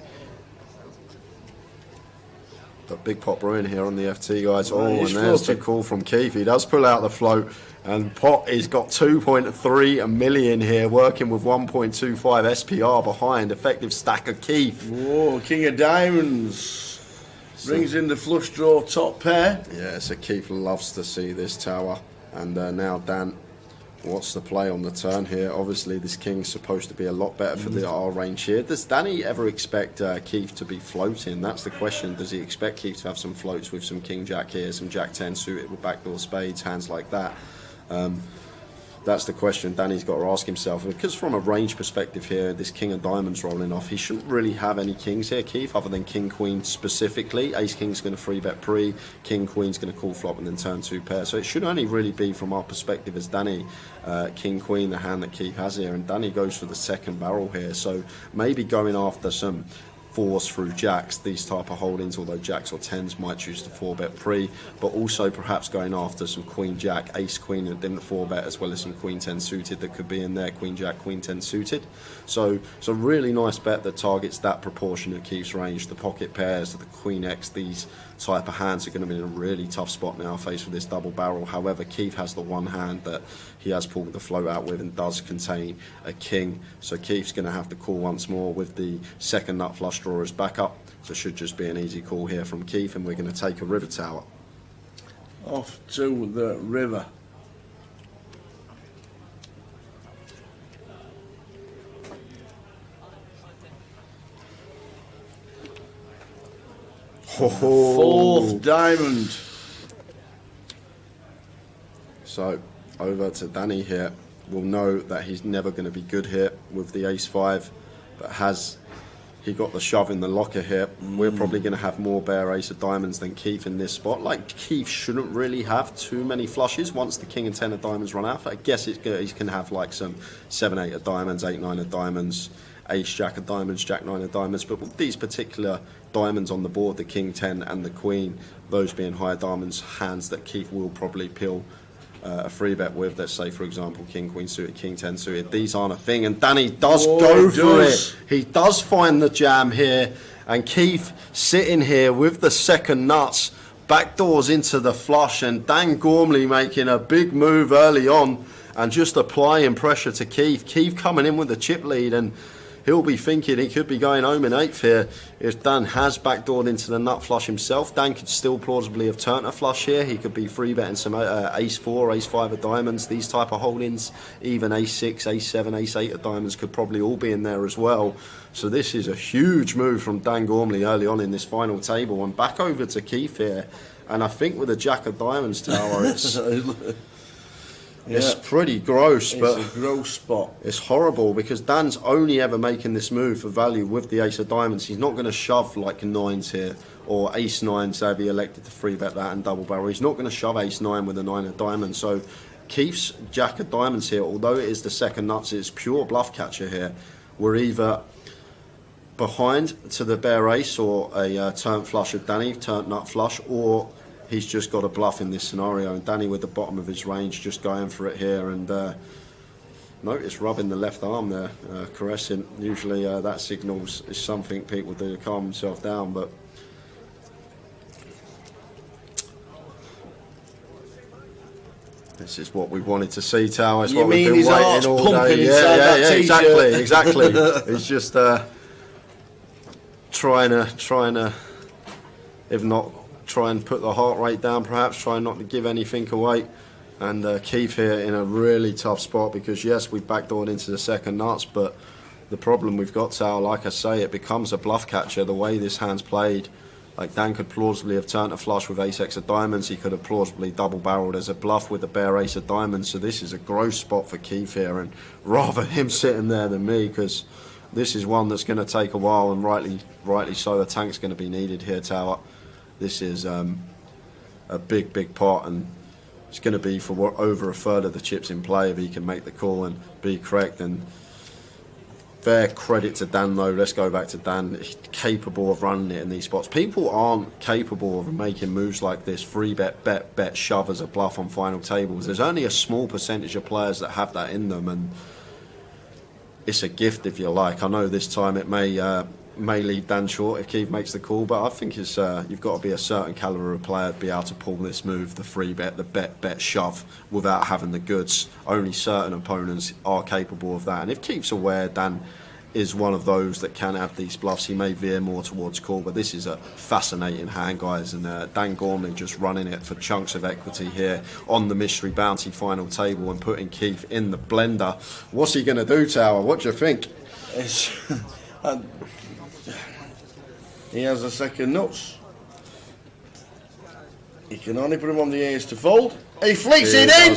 B: But big pot brewing here on the FT, guys. Oh, and there's the call from Keith. He does pull out the float. And pot has got 2.3 million here, working with 1.25 SPR behind. Effective stack of Keith.
A: Whoa, King of Diamonds. Brings in the flush draw top pair.
B: Yeah, so Keith loves to see this tower. And now Dan, what's the play on the turn here? Obviously, this king's supposed to be a lot better for the R range here. Does Danny ever expect Keith to be floating? That's the question. Does he expect Keith to have some floats with some King Jack here, some Jack 10 suited with backdoor spades, hands like that? That's the question Danny's got to ask himself. Because from a range perspective here, this King of Diamonds rolling off, he shouldn't really have any kings here, Keith, other than King Queen specifically. Ace King's going to 3-bet pre, King Queen's going to call flop and then turn 2 pair. So it should only really be from our perspective as Danny, King Queen, the hand that Keith has here. And Danny goes for the second barrel here. So maybe going after some 4s through jacks, these type of holdings, although jacks or 10s might choose to 4-bet pre, but also perhaps going after some queen jack, ace queen and then the 4-bet, as well as some queen 10 suited that could be in there, queen jack, queen 10 suited. So it's a really nice bet that targets that proportion of Keith's range. The pocket pairs, the queen X, these type of hands are going to be in a really tough spot now faced with this double barrel. However, Keith has the one hand that he has pulled the float out with and does contain a king. So Keith's going to have to call once more with the second nut flush draw as backup. So it should just be an easy call here from Keith, and we're going to take a river tower.
A: Off to the river. Fourth diamond.
B: So over to Danny here. We'll know that he's never going to be good here with the ace-5, but has he got the shove in the locker here? We're probably going to have more bare ace of diamonds than Keith in this spot. Like, Keith shouldn't really have too many flushes once the king and 10 of diamonds run out. I guess it's good. He can have like some 7-8 of diamonds, 8-9 of diamonds, ace jack of diamonds, jack 9 of diamonds. But with these particular diamonds on the board, the king 10 and the queen, those being higher diamonds, hands that Keith will probably peel a 3-bet with, let's say for example king queen suited, king 10 suited, these aren't a thing, and Danny does go for it. He does find the jam here, and Keith sitting here with the second nuts, backdoors into the flush, and Dan Gormley making a big move early on and just applying pressure to Keith. Keith coming in with the chip lead, and he'll be thinking he could be going home in 8th here if Dan has backdoored into the nut flush himself. Dan could still plausibly have turned a flush here. He could be 3-betting some ace-4, ace-5 of diamonds, these type of holdings. Even ace-6, ace-7, ace-8 of diamonds could probably all be in there as well. So this is a huge move from Dan Gormley early on in this final table. And back over to Keith here. And I think with the jack of diamonds tower, it's... It's pretty gross, but
A: it's a gross spot.
B: It's horrible because Dan's only ever making this move for value with the ace of diamonds. He's not going to shove like 9s here or ace-9, say if he elected to 3-bet that and double barrel. He's not going to shove ace-9 with a 9 of diamonds. So Keith's jack of diamonds here, although it is the second nuts, it's pure bluff catcher here. We're either behind to the bare ace or a turn flush of Danny, turn nut flush, or he's just got a bluff in this scenario, and Danny with the bottom of his range just going for it here, and notice rubbing the left arm there, caressing. Usually that signals is something people do to calm themselves down, but this is what we wanted to see, Tower. It's what we've been waiting all day. Yeah, exactly. It's just trying to, if not, try and put the heart rate down, perhaps trying not to give anything away. And Keith here in a really tough spot because, yes, we've backdoored into the second nuts, but the problem we've got, Sal, like I say, it becomes a bluff catcher the way this hand's played. Like, Dan could plausibly have turned a flush with ace-x of diamonds. He could have plausibly double-barreled as a bluff with the bare ace of diamonds. So this is a gross spot for Keith here, and rather him sitting there than me, because this is one that's going to take a while, and rightly so. The tank's going to be needed here, Tower. This is a big pot, and it's going to be for over a third of the chips in play if he can make the call and be correct. And fair credit to Dan, though. Let's go back to Dan. He's capable of running it in these spots. People aren't capable of making moves like this. Free bet, shove as a bluff on final tables. There's only a small percentage of players that have that in them, and it's a gift, if you like. I know this time it may leave Dan short if Keith makes the call, but I think it's you've got to be a certain calibre of player to be able to pull this move, the free bet, the bet shove, without having the goods. Only certain opponents are capable of that, and if Keith's aware Dan is one of those that can have these bluffs, he may veer more towards call. But this is a fascinating hand, guys, and Dan Gormley just running it for chunks of equity here on the mystery bounty final table and putting Keith in the blender. What's he going to do, Tower? What do you think?
A: He has a second nuts. He can only put him on the ace to fold. He flicks it in.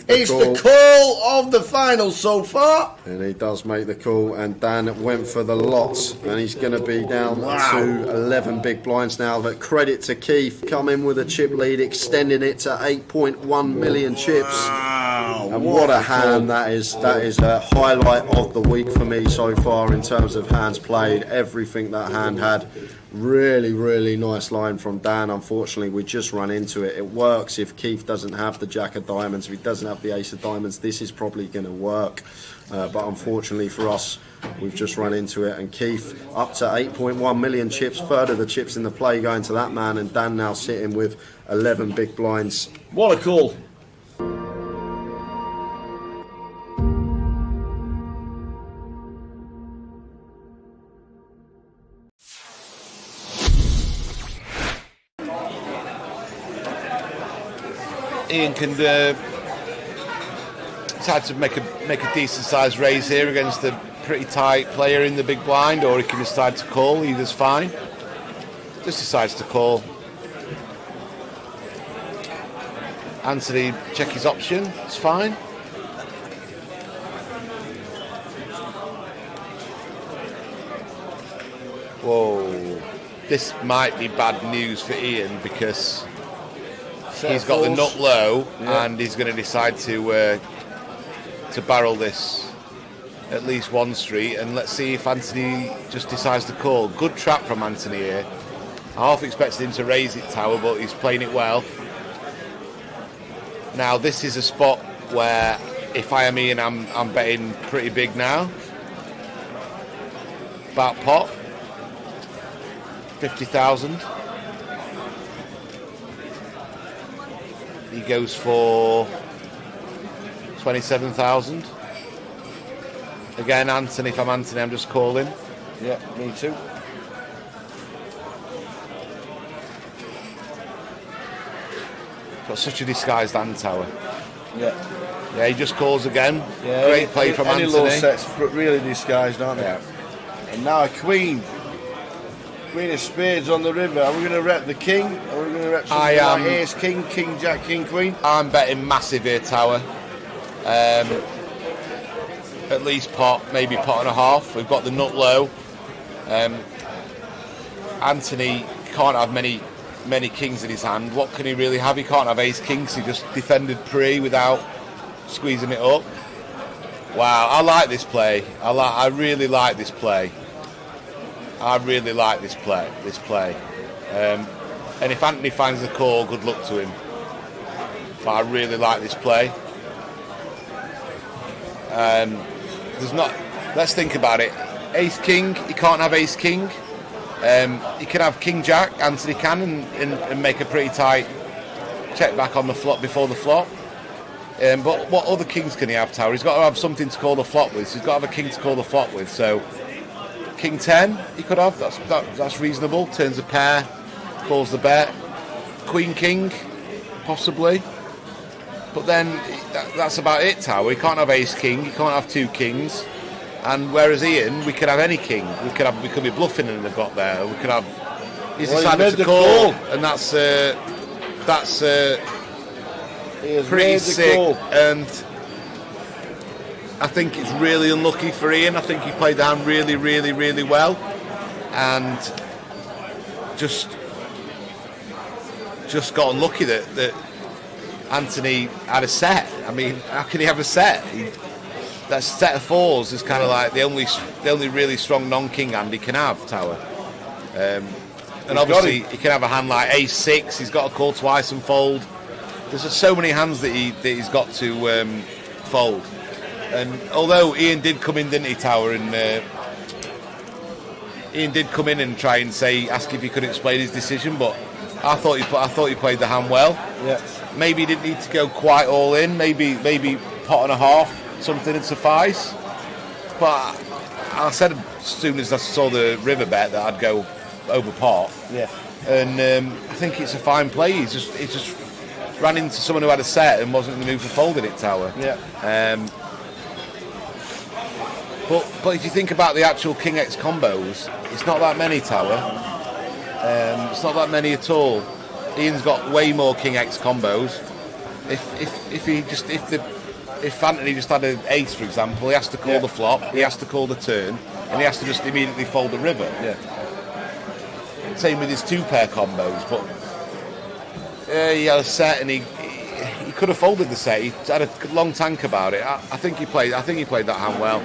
A: It's the call of the final so far.
B: And he does make the call, and Dan went for the lots, and he's going to be down to 11 big blinds now. But credit to Keith, coming with a chip lead, extending it to 8.1 million chips.
A: Wow,
B: and what a hand that is. That is a highlight of the week for me so far in terms of hands played. Everything that hand had. Really nice line from Dan. Unfortunately, we just run into it. It works if Keith doesn't have the jack of diamonds, if he doesn't have the ace of diamonds. This is probably going to work, but unfortunately for us, we've just run into it. And Keith up to 8.1 million chips, third of the chips in the play going to that man, and Dan now sitting with 11 big blinds.
A: What a call.
D: Ian can decide to make a decent sized raise here against a pretty tight player in the big blind, or he can decide to call. Either's fine. Just decides to call. Anthony check his option. It's fine. Whoa, this might be bad news for Ian because he's got the nut low, and he's going to decide to barrel this at least one street. And let's see if Anthony just decides to call. Good trap from Anthony here. I half expected him to raise it, Tower, but he's playing it well. Now this is a spot where if I am Ian, I'm betting pretty big now. About pot, 50,000. He goes for 27,000. Again, Anthony, if I'm Anthony, I'm just calling.
A: Yeah, me too.
D: Got such a disguised hand, Tower.
A: Yeah,
D: he just calls again.
A: Yeah,
D: great play from
A: any
D: Anthony.
A: Low sets really disguised, aren't they?
D: Yeah.
A: And now a queen. Queen of spades on the river. Are we going to rep the king? Are we going to rep something like ace, king, king, jack, king, queen?
D: I'm betting massive here, Tower. At least pot, maybe pot and a half. We've got the nut low. Anthony can't have many kings in his hand. What can he really have? He can't have ace kings. He just defended pre without squeezing it up. Wow, I like this play. I really like this play. I really like this play. And if Anthony finds the call, good luck to him. But I really like this play. Let's think about it. Ace king, he can't have ace king. He can have king jack, Anthony can, and make a pretty tight check back on the flop before the flop. But what other kings can he have, Tower? He's got to have something to call the flop with. So he's got to have a king to call the flop with. So King 10, he could have. That's reasonable. Turns a pair, calls the bet. Queen King, possibly. But then that's about it, Tower. He can't have Ace King. He can't have 2 kings. And whereas Ian, we could have any king. We could be bluffing and they've got there. We could have. He's decided to call, and that's pretty sick. And I think it's really unlucky for Ian. I think he played the hand really, really, really well, and just got unlucky that Anthony had a set. I mean, how can he have a set? That set of 4s is kind of like the only really strong non-king hand he can have, Tower. And obviously he can have a hand like Ace 6. He's got to call twice and fold. There's just so many hands that he's got to fold. And although Ian did come in, didn't he, Tower? And Ian did come in and try and ask if he could explain his decision, but I thought he played the hand well.
A: Yeah.
D: Maybe he didn't need to go quite all in. Maybe pot and a half, something would suffice. But I said as soon as I saw the river bet that I'd go over pot.
A: Yeah. And
D: I think it's a fine play. He just ran into someone who had a set and wasn't in the mood for folding it, Tower.
A: Yeah.
D: But if you think about the actual King X combos, it's not that many, Tower. It's not that many at all. Ian's got way more King X combos. If Anthony just had an ace, for example, he has to call the flop, he has to call the turn, and he has to just immediately fold the river.
A: Yeah.
D: Same with his 2-pair combos, but he had a set and he could have folded the set. He had a long tank about it. I think he played that hand well.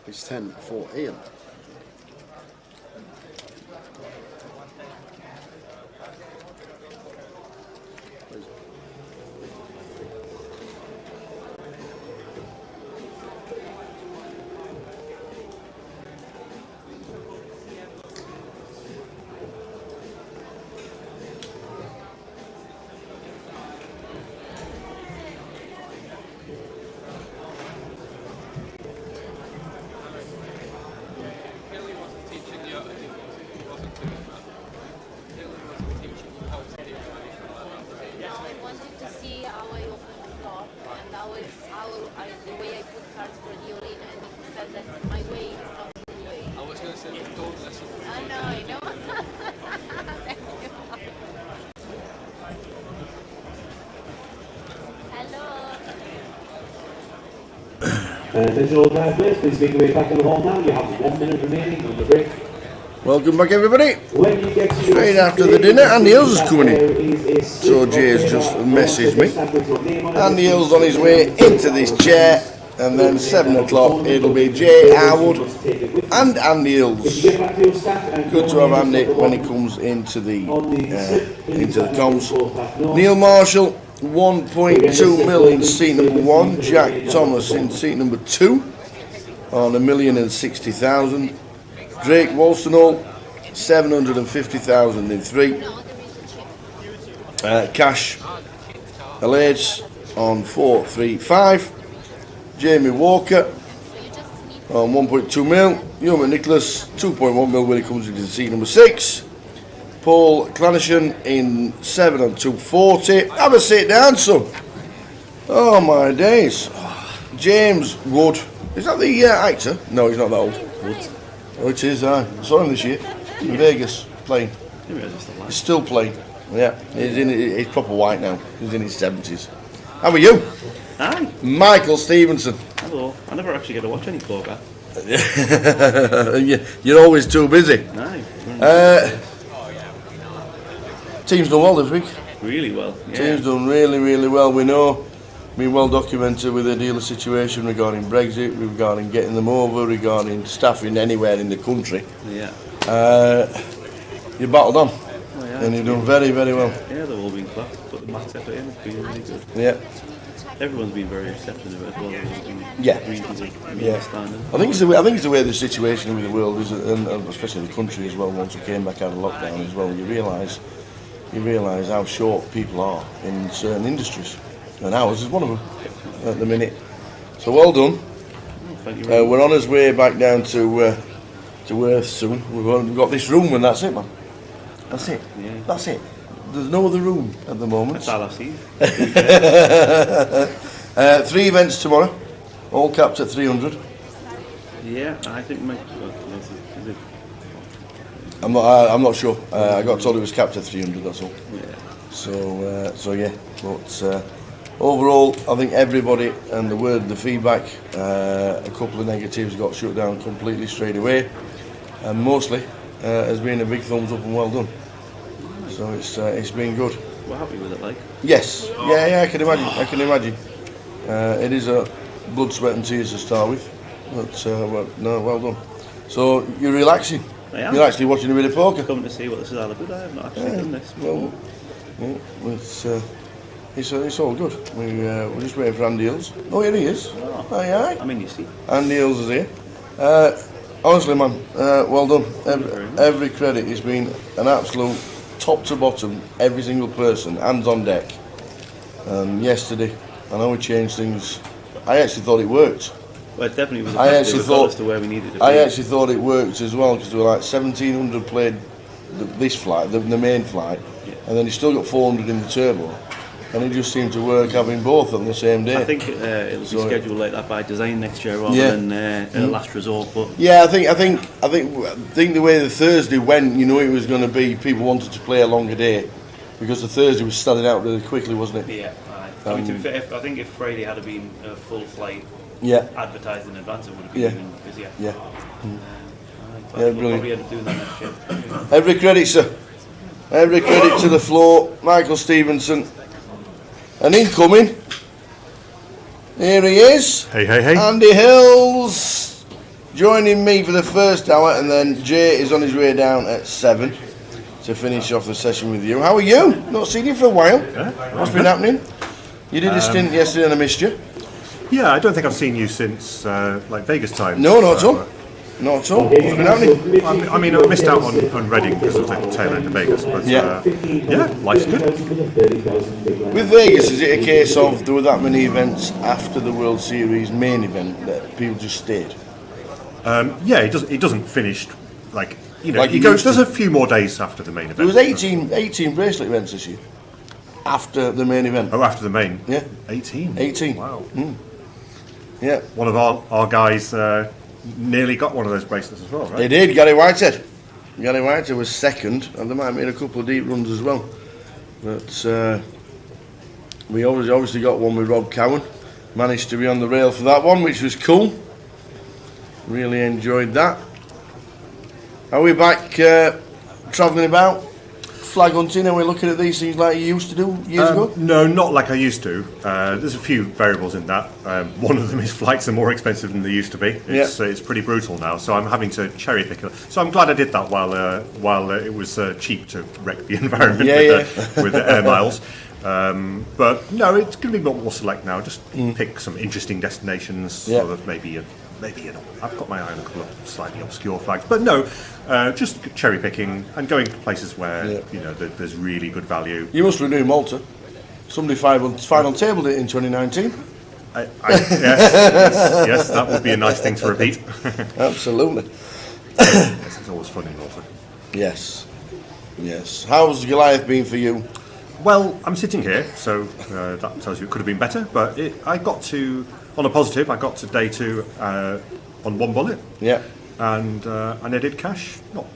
B: It's 10 for Ian.
E: Attention all drive players, please make your way back in the hall now. You have 1 minute remaining on the break.
A: Welcome back, everybody.
E: When you get to
A: Straight after the dinner, Andy Hills is coming in. So Jay's just messaged me. Andy Hills on his way into this chair, and then 7 o'clock it'll be Jay Harwood and Andy Hills. Good to have Andy when he comes into the comms. Neil Marshall, 1.2 mil in seat number 1. Jack Thomas in seat number 2 on 1,060,000. Drake Wolstenhall, 750,000 in 3. Cash Alades on 435. Jamie Walker on 1.2 mil. Youma Nicholas, 2.1 mil when he comes into seat number 6. Paul Clanishan in 7 on 240. Have a sit down, son. Oh my days. James Wood. Is that the actor? No, he's not that old. Wood. Oh, it is. I saw him this year in Vegas playing. He's still playing. Yeah, he's proper white now. He's in his 70s. How are you?
F: Hi.
A: Michael Stevenson.
F: Hello. I never actually get to watch any poker.
A: You're always too busy.
F: No.
A: Team's done well this week.
F: Really well. Yeah.
A: Team's done really, really well. We know. Been well documented with the dealer situation regarding Brexit, regarding getting them over, regarding staffing anywhere in the country.
F: Yeah.
A: You battled on.
F: Oh, yeah.
A: And you've done very, very well.
F: Yeah, they've all been class, but the match effort in has been really good.
A: Yeah.
F: Everyone's been very receptive of it as well.
A: Yeah.
F: Reasonably
A: Yeah.
F: understanding.
A: I think it's the way the situation with the world is, and especially the country as well. Once we came back out of lockdown as well, you realise how short people are in certain industries. and ours is one of them at the minute. So well done.
F: Thank you very much.
A: We're on his way back down to Earth soon. We've got this room, and that's it, man. That's it.
F: Yeah.
A: That's it. There's no other room at the moment.
F: That's all I've seen.
A: 3 events tomorrow, all capped at 300.
F: Yeah, I think my. Is it?
A: I'm not sure. I got told it was capped at 300. That's all.
F: Yeah.
A: So yeah. But overall, I think everybody and the feedback. A couple of negatives got shut down completely straight away, and mostly has been a big thumbs up and well done. So it's been good.
F: We're happy with it, like.
A: Yes. Yeah. I can imagine. It is a blood, sweat, and tears to start with. But well done. So you're relaxing.
F: I am.
A: You're actually watching a bit of poker.
F: Come to see what this is all about. I have not actually done this.
A: Well, it's all good. We're just waiting for Andy Hills. Oh, here he is. Aye.
F: I mean, you see.
A: Andy Hills is here. Honestly, man, well done. Every credit has been an absolute top to bottom. Every single person, hands on deck. Yesterday, I know we changed things. I actually thought it worked.
F: Well, it definitely was.
A: I actually thought
F: to where we needed to be.
A: I actually thought it worked as well because there were like 1,700 played this flight, the main flight, and then you still got 400 in the turbo, and it just seemed to work having both on the same day.
F: I think it'll be scheduled like that by design next year rather than a last resort. But
A: yeah, I think the way the Thursday went, you know, it was going to be people wanted to play a longer day because the Thursday was starting out really quickly, wasn't it?
F: yeah, I mean, to be fair, I think if Friday had been a full flight.
A: Yeah.
F: Advertised in advance, it would have been even busier.
A: Yeah.
F: But
A: Yeah,
F: we'll
A: brilliant.
F: probably end up doing that next year.
A: Every credit, sir. Every credit to the floor. Michael Stevenson. And incoming. Here he is.
G: Hey.
A: Andy Hills. Joining me for the first hour, and then Jay is on his way down at 7 to finish off the session with you. How are you? Not seen you for a while. What's been happening? You did a stint yesterday and I missed you.
G: Yeah, I don't think I've seen you since like Vegas time.
A: No, not at all. Not at all. What's been happening?
G: I mean, I missed out on Reading because of the tail end of Vegas, but
A: Yeah.
G: life's good.
A: With Vegas, is it a case of there were that many events after the World Series main event that people just stayed?
G: Yeah, it doesn't finish like
A: Like
G: he
A: it
G: goes.
A: used
G: There's
A: to.
G: a few more days after the main event.
A: There was 18 bracelet events this year. After the main event.
G: Oh, after the main.
A: Yeah.
G: 18.
A: 18.
G: Wow.
A: Yeah.
G: One of our guys nearly got one of those bracelets as well, right?
A: They did, Gary Whitehead. Gary Whitehead was second, and they might have made a couple of deep runs as well. But we obviously got one with Rob Cowan. Managed to be on the rail for that one, which was cool. Really enjoyed that. Are we back travelling about? Flag hunting? Are we looking at these things like you used to do years ago?
G: No, not like I used to. There's a few variables in that. One of them is flights are more expensive than they used to be. It's pretty brutal now, so I'm having to cherry pick. So I'm glad I did that while it was cheap to wreck the environment with the air miles. But no, it's going to be more select now. Just pick some interesting destinations, sort of maybe I've got my eye on a couple of slightly obscure flags, but no, just cherry picking and going to places where there's really good value.
A: You must renew Malta. Somebody final tabled it in 2019.
G: Yes, that would be a nice thing to repeat.
A: Absolutely.
G: Yes, it's always fun in Malta.
A: Yes. How's Goliath been for you?
G: Well, I'm sitting here, so that tells you it could have been better. But I got to, on a positive, I got to day 2 on 1 bullet.
A: Yeah.
G: And I did cash, not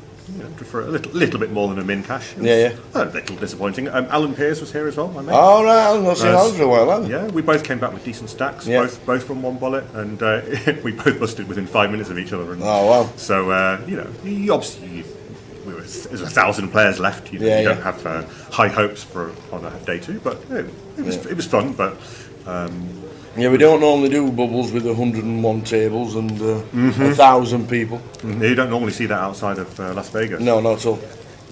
G: for a little bit more than a min cash.
A: Yeah.
G: A little disappointing. Alan Pearce was here as well, my mate.
A: Oh, right, I've not seen Alan for a while, have
G: Yeah, we both came back with decent stacks, both from 1 bullet, and we both busted within 5 minutes of each other. And
A: oh, wow.
G: So, you obviously... There's 1,000 players left. You don't have high hopes on a day 2, but it was fun. But
A: we don't normally do bubbles with 101 tables and 1,000 people.
G: You don't normally see that outside of Las Vegas.
A: No, not at all.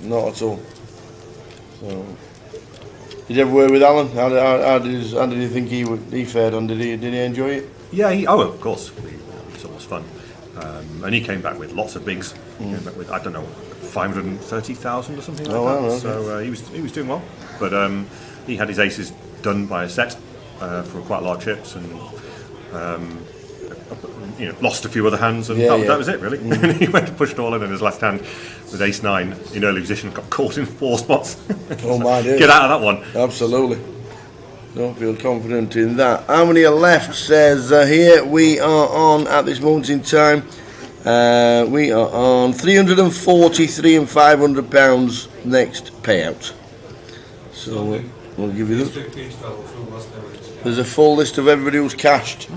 A: Not at all. So, did you ever work with Alan? How did you think he fared on? Did he enjoy it?
G: Yeah. Of course. It's always fun. And he came back with lots of bigs. He came back with, I don't know, 530,000 or something like that.
A: Wow, okay.
G: So he was doing well, but he had his aces done by a set. for quite large chips, and lost a few other hands, and that was it really. And he went to push it all in his left hand with ace-9 in early position, got caught in 4 spots.
A: Oh my dear.
G: Get out of that one.
A: Absolutely. Don't feel confident in that. How many are left? Says here we are on at this moment in time. We are on £343 and £500 next payout. So we'll give you that. There's a full list of everybody who's cashed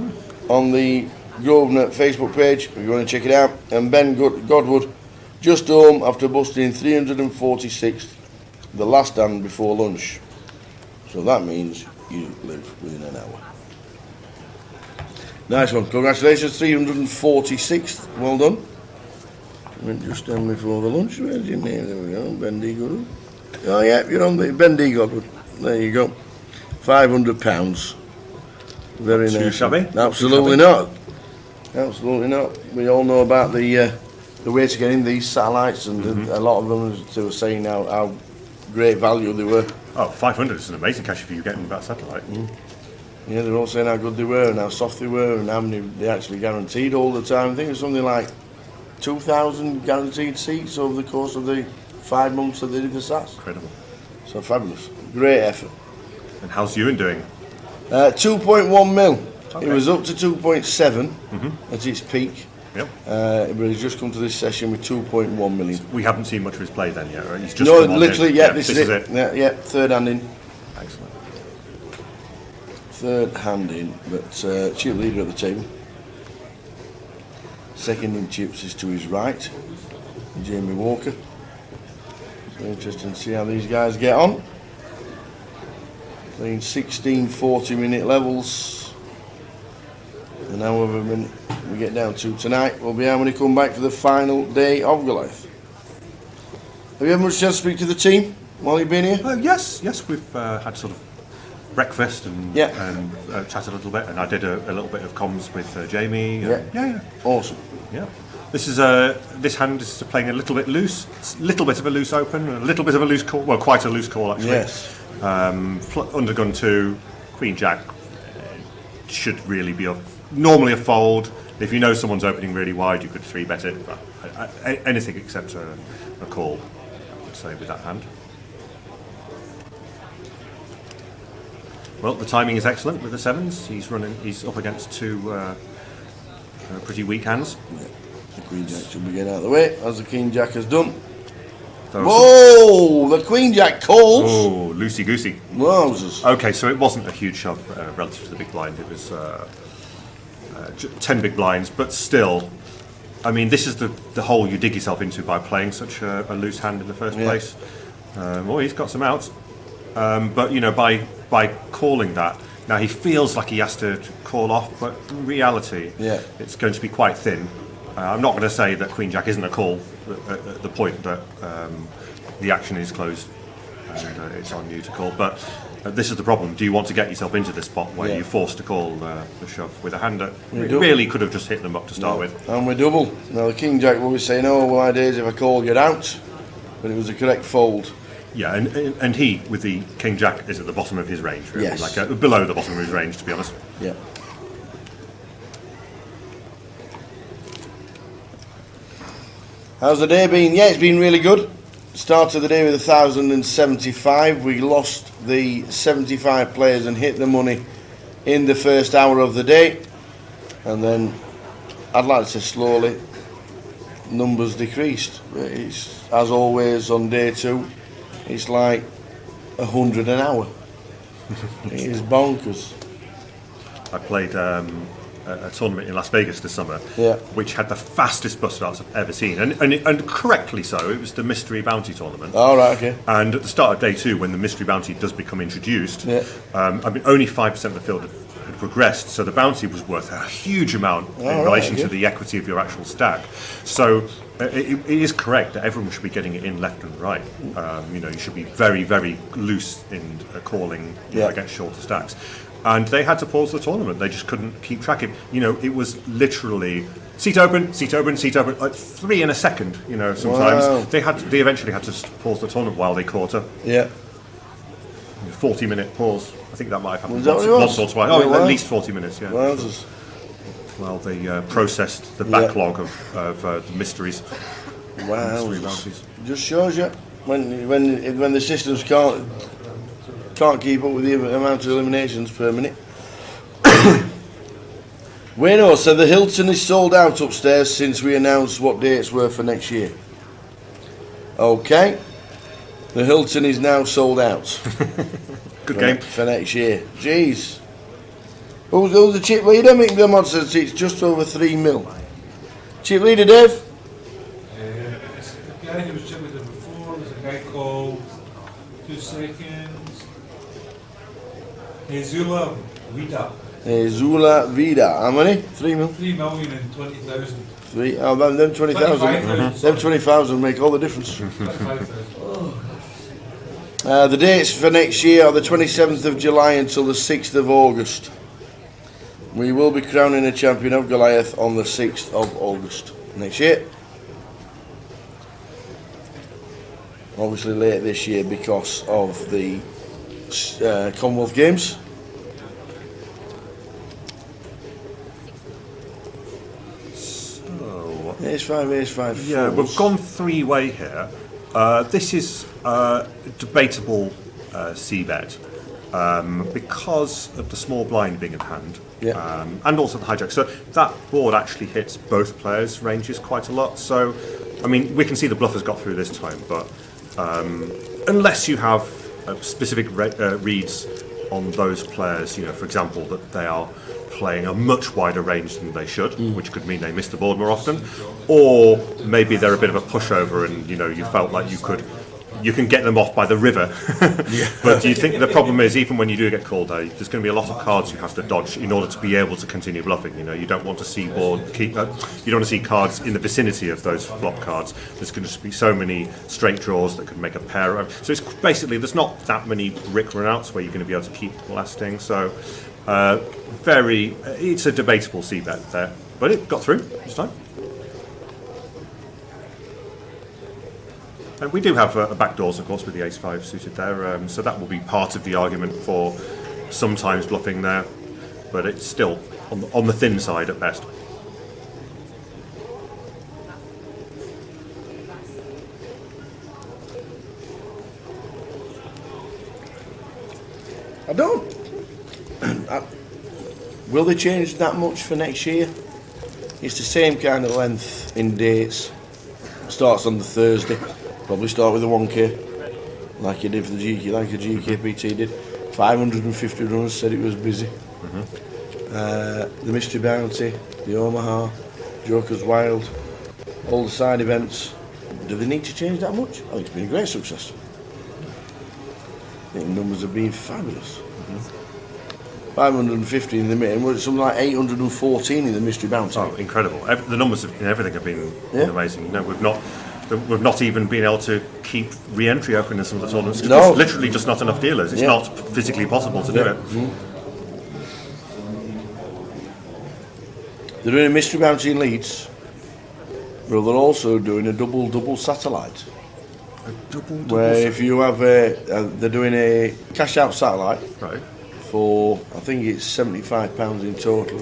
A: on the Grosvenor Facebook page if you want to check it out. And Ben Godwood just home after busting 346th, the last hand before lunch. So that means you live within an hour. Nice one, congratulations, 346th, well done. Went just down before the lunch. Where's your name? There we go, Ben D. Godwood. Oh yeah, you're on the Ben D. Godwood. There you go. £500. Very nice.
G: Shabby?
A: Absolutely not. Absolutely not. We all know about the way to get in these satellites, and a lot of them were saying how great value they were.
G: Oh, 500 is an amazing cash if you get in that satellite.
A: Yeah, they're all saying how good they were and how soft they were and how many they actually guaranteed all the time. I think it was something like 2,000 guaranteed seats over the course of the 5 months that they did the SATs.
G: Incredible.
A: So fabulous. Great effort.
G: And how's Ewan doing?
A: 2.1 mil.
G: Okay.
A: It was up to 2.7 at its peak.
G: Yep.
A: But he's just come to this session with 2.1 million.
G: We haven't seen much of his play then yet, right? He's just
A: No,
G: come on
A: literally,
G: in.
A: yeah, this is it. Yeah, third hand in.
G: Excellent.
A: Third hand in, but chip leader at the table. Second in chips is to his right, Jamie Walker. So interesting to see how these guys get on. Playing 16 40-minute levels. And however minute we get down to tonight will be how many come back for the final day of Goliath. Have you had much chance to speak to the team while you've been here?
G: Yes, we've had sort of breakfast and chatted a little bit, and I did a little bit of comms with Jamie. Yeah.
A: Awesome.
G: Yeah. This hand is playing a little bit loose, little bit of a loose open, a little bit of a loose call, well, quite a loose call actually.
A: Yes.
G: Undergun 2, Queen Jack should really be normally a fold. If you know someone's opening really wide, you could 3-bet it, but anything except a call, I would say, with that hand. Well, the timing is excellent with the 7s. He's up against 2 pretty weak hands.
A: Yeah. The Queen Jack should be getting out of the way, as the King Jack has done.
G: Whoa!
A: The Queen Jack calls.
G: Oh, loosey-goosey.
A: Wowzers.
G: Okay, so it wasn't a huge shove relative to the big blind. It was 10 big blinds, but still, I mean, this is the hole you dig yourself into by playing such a loose hand in the first place. Well, he's got some outs, but you know, by calling that, now he feels like he has to call off, but in reality, it's going to be quite thin. I'm not going to say that Queen Jack isn't a call at the point that the action is closed and it's on you to call, but this is the problem. Do you want to get yourself into this spot where you're forced to call the shove with a hand that really could have just hit them up to start with?
A: And we're double. Now the King Jack will be saying, oh, well, my days if I call, get out. But it was a correct fold.
G: Yeah, and he, with the King Jack, is at the bottom of his range, really.
A: Yes.
G: Like below the bottom of his range, to be honest.
A: Yeah. How's the day been? Yeah, it's been really good. Start of the day with 1,075. We lost the 75 players and hit the money in the first hour of the day. And then, I'd like to say slowly, numbers decreased. It's, as always on day 2, it's like 100 an hour. It is bonkers.
G: I played a tournament in Las Vegas this summer, which had the fastest bus starts I've ever seen, and correctly so. It was the Mystery Bounty tournament.
A: Oh, right, okay.
G: And at the start of day 2, when the Mystery Bounty does become introduced, I mean, only 5% of the field had progressed, so the bounty was worth a huge amount in relation to the equity of your actual stack. So it is correct that everyone should be getting it in left and right. You know, you should be very, very loose in calling against shorter stacks. And they had to pause the tournament. They just couldn't keep track of. You know, it was literally seat open, seat open, seat open, like 3 in a second. You know, sometimes they eventually had to pause the tournament while they caught up.
A: Yeah.
G: 40-minute pause. I think that might have happened
A: Was that what it was?
G: once or twice.
A: Yeah,
G: Oh,
A: well.
G: at least 40 minutes, yeah.
A: Wowzers.
G: Well, they processed the backlog of the mysteries.
A: Wow.
G: Mystery bounties.
A: Just shows you when the systems can't keep up with the amount of eliminations per minute. Wayno said the Hilton is sold out upstairs since we announced what dates were for next year. Okay. The Hilton is now sold out.
G: Good game.
A: For next year. Jeez. Who's the chip leader? Mick Dermott says it's just over 3 mil. Chip leader, Dave?
H: It's the guy who was chip leader before. There's a guy called 2 seconds. Zula Vida.
A: Zula Vida. How many? 3 mil?
H: 3,020,000.
A: Them 20,000. Them 20,000 make all the difference.
H: 25,000.
A: The dates for next year are the 27th of July until the 6th of August. We will be crowning a champion of Goliath on the 6th of August next year. Obviously late this year because of the Commonwealth Games. Ace 5,
G: Yeah,
A: fours.
G: we've gone 3-way here. This is a debatable c-bet because of the small blind being in hand, and also the hijack. So that board actually hits both players' ranges quite a lot. So, I mean, we can see the bluffers got through this time, but unless you have specific reads on those players, you know, for example, that they are playing a much wider range than they should, which could mean they miss the board more often, or maybe they're a bit of a pushover and you felt like you can get them off by the river. But do you think the problem is, even when you do get called out, there's going to be a lot of cards you have to dodge in order to be able to continue bluffing. You don't want to see you don't want to see cards in the vicinity of those flop cards. There's going to be so many straight draws that could make a pair. So it's basically, there's not that many brick runouts where you're going to be able to keep lasting. So it's a debatable c-bet there, but it got through this time. And we do have backdoors, of course, with the ace-5 suited there, so that will be part of the argument for sometimes bluffing there, but it's still on the thin side at best.
A: I don't. Will they change that much for next year? It's the same kind of length in dates. Starts on the Thursday. Probably start with a 1K, like you did for the GK, like a GKPT did. 550 runners said it was busy. The Mystery Bounty, the Omaha, Joker's Wild, all the side events. Do they need to change that much? Oh, it's been a great success. I think the numbers have been fabulous. 550 in the main, something like 814 in the Mystery Bounty.
G: Oh, incredible! The numbers in everything have been amazing. We've not even been able to keep re-entry open in some of the tournaments. There's literally just not enough dealers. It's not physically possible to do it.
A: They're doing a Mystery Bounty in Leeds, but they're also doing a double satellite. Where if you have they're doing a cash out satellite,
G: right,
A: for I think it's £75 in total,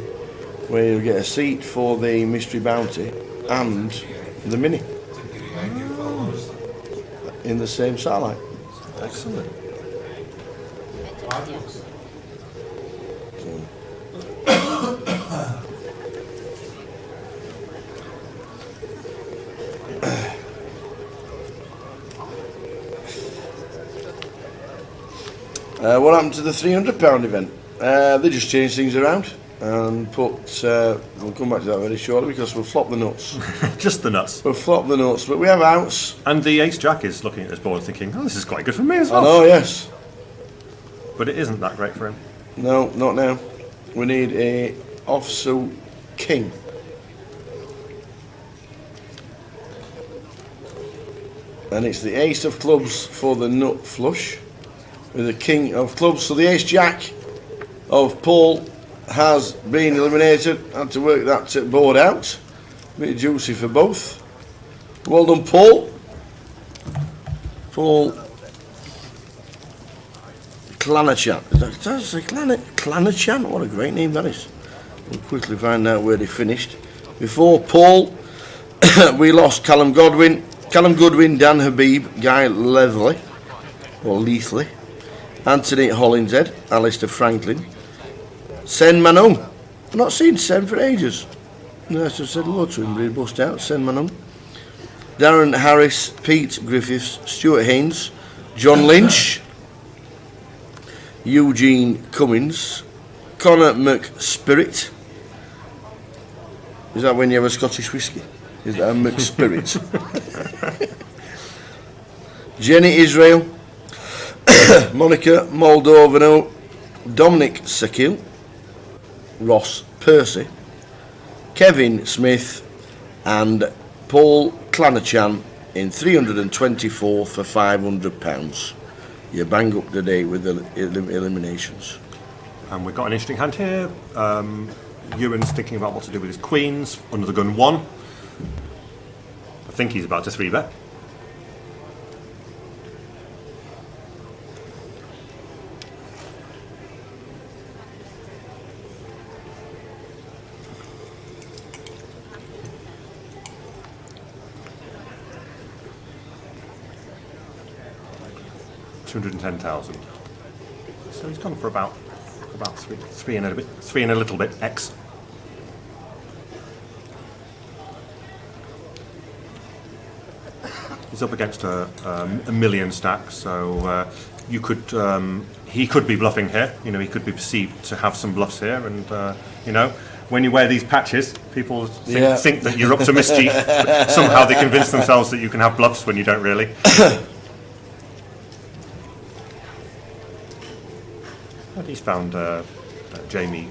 A: where you get a seat for the Mystery Bounty and the mini in the same satellite.
G: Excellent.
A: What happened to the £300 event? They just changed things around and put. We'll come back to that very shortly because we'll flop the nuts.
G: Just the nuts.
A: We'll flop the nuts, but we have outs.
G: And the Ace Jack is looking at this board thinking, "Oh, this is quite good for me as well."
A: I know, yes.
G: But it isn't that great for him.
A: No, not now. We need a offsuit king. And it's the ace of clubs for the nut flush with the king of clubs. So the ace jack of Paul has been eliminated. Had to work that board out. Bit juicy for both. Well done, Paul. Paul Clanachan. That's a Clanachan. What a great name that is. We'll quickly find out where they finished. Before Paul, we lost Callum Goodwin, Dan Habib, Guy Leatherley, or Leathley, Anthony Hollinshead, Alistair Franklin, Sen Manon. I've not seen Sen for ages. Nice to have said hello to him, but he bust out. Sen Manon. Darren Harris, Pete Griffiths, Stuart Haynes, John Lynch, Eugene Cummins, Connor McSpirit. Is that when you have a Scottish whiskey? Is that a McSpirit? Jenny Israel, Monica Moldovano, Dominic Sekil, Ross Percy, Kevin Smith, and Paul Clanachan in 324 for £500. You bang up the day with the eliminations.
G: And we've got an interesting hand here. Ewan's thinking about what to do with his queens. Under the gun 1. I think he's about to 3-bet. $210,000. So he's gone for about three and a little bit X. He's up against a million stack, so you could he could be bluffing here. You know, he could be perceived to have some bluffs here, and you know, when you wear these patches, people think that you're up to mischief. But somehow they convince themselves that you can have bluffs when you don't really. He's found Jamie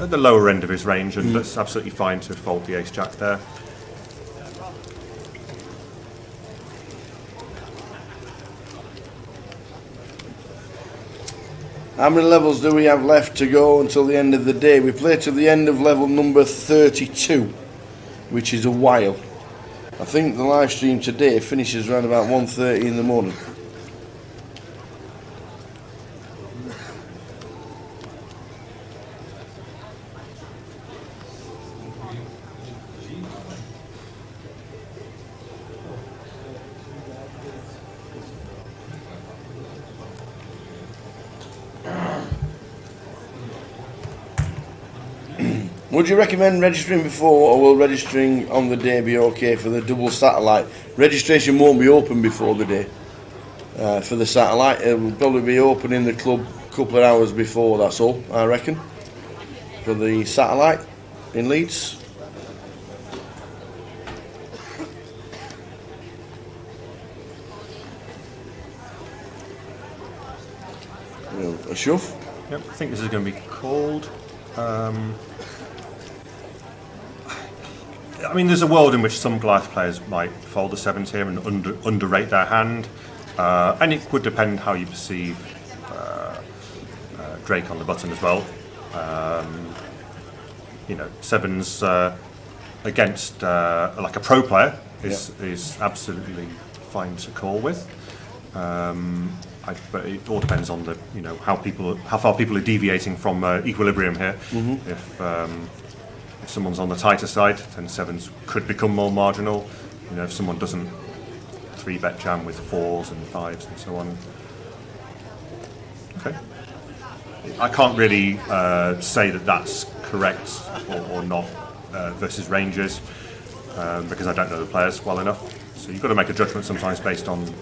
G: at the lower end of his range, and that's absolutely fine to fold the ace-jack there.
A: How many levels do we have left to go until the end of the day? We play to the end of level number 32, which is a while. I think the live stream today finishes around about 1:30 in the morning. Would you recommend registering before, or will registering on the day be okay for the double satellite? Registration won't be open before the day. For the satellite, it will probably be open in the club a couple of hours before, that's all, I reckon. For the satellite in Leeds. A shove?
G: Yep, I think this is going to be called. I mean, there's a world in which some Goliath players might fold the sevens here and underrate their hand, and it would depend how you perceive Drake on the button as well. You know, sevens against like a pro player is absolutely fine to call with. But it all depends on the how far people are deviating from equilibrium here. If someone's on the tighter side, then sevens could become more marginal. You know, if someone doesn't 3-bet jam with 4s and 5s and so on. Okay. I can't really say that that's correct or not versus ranges because I don't know the players well enough. So you've got to make a judgment sometimes based on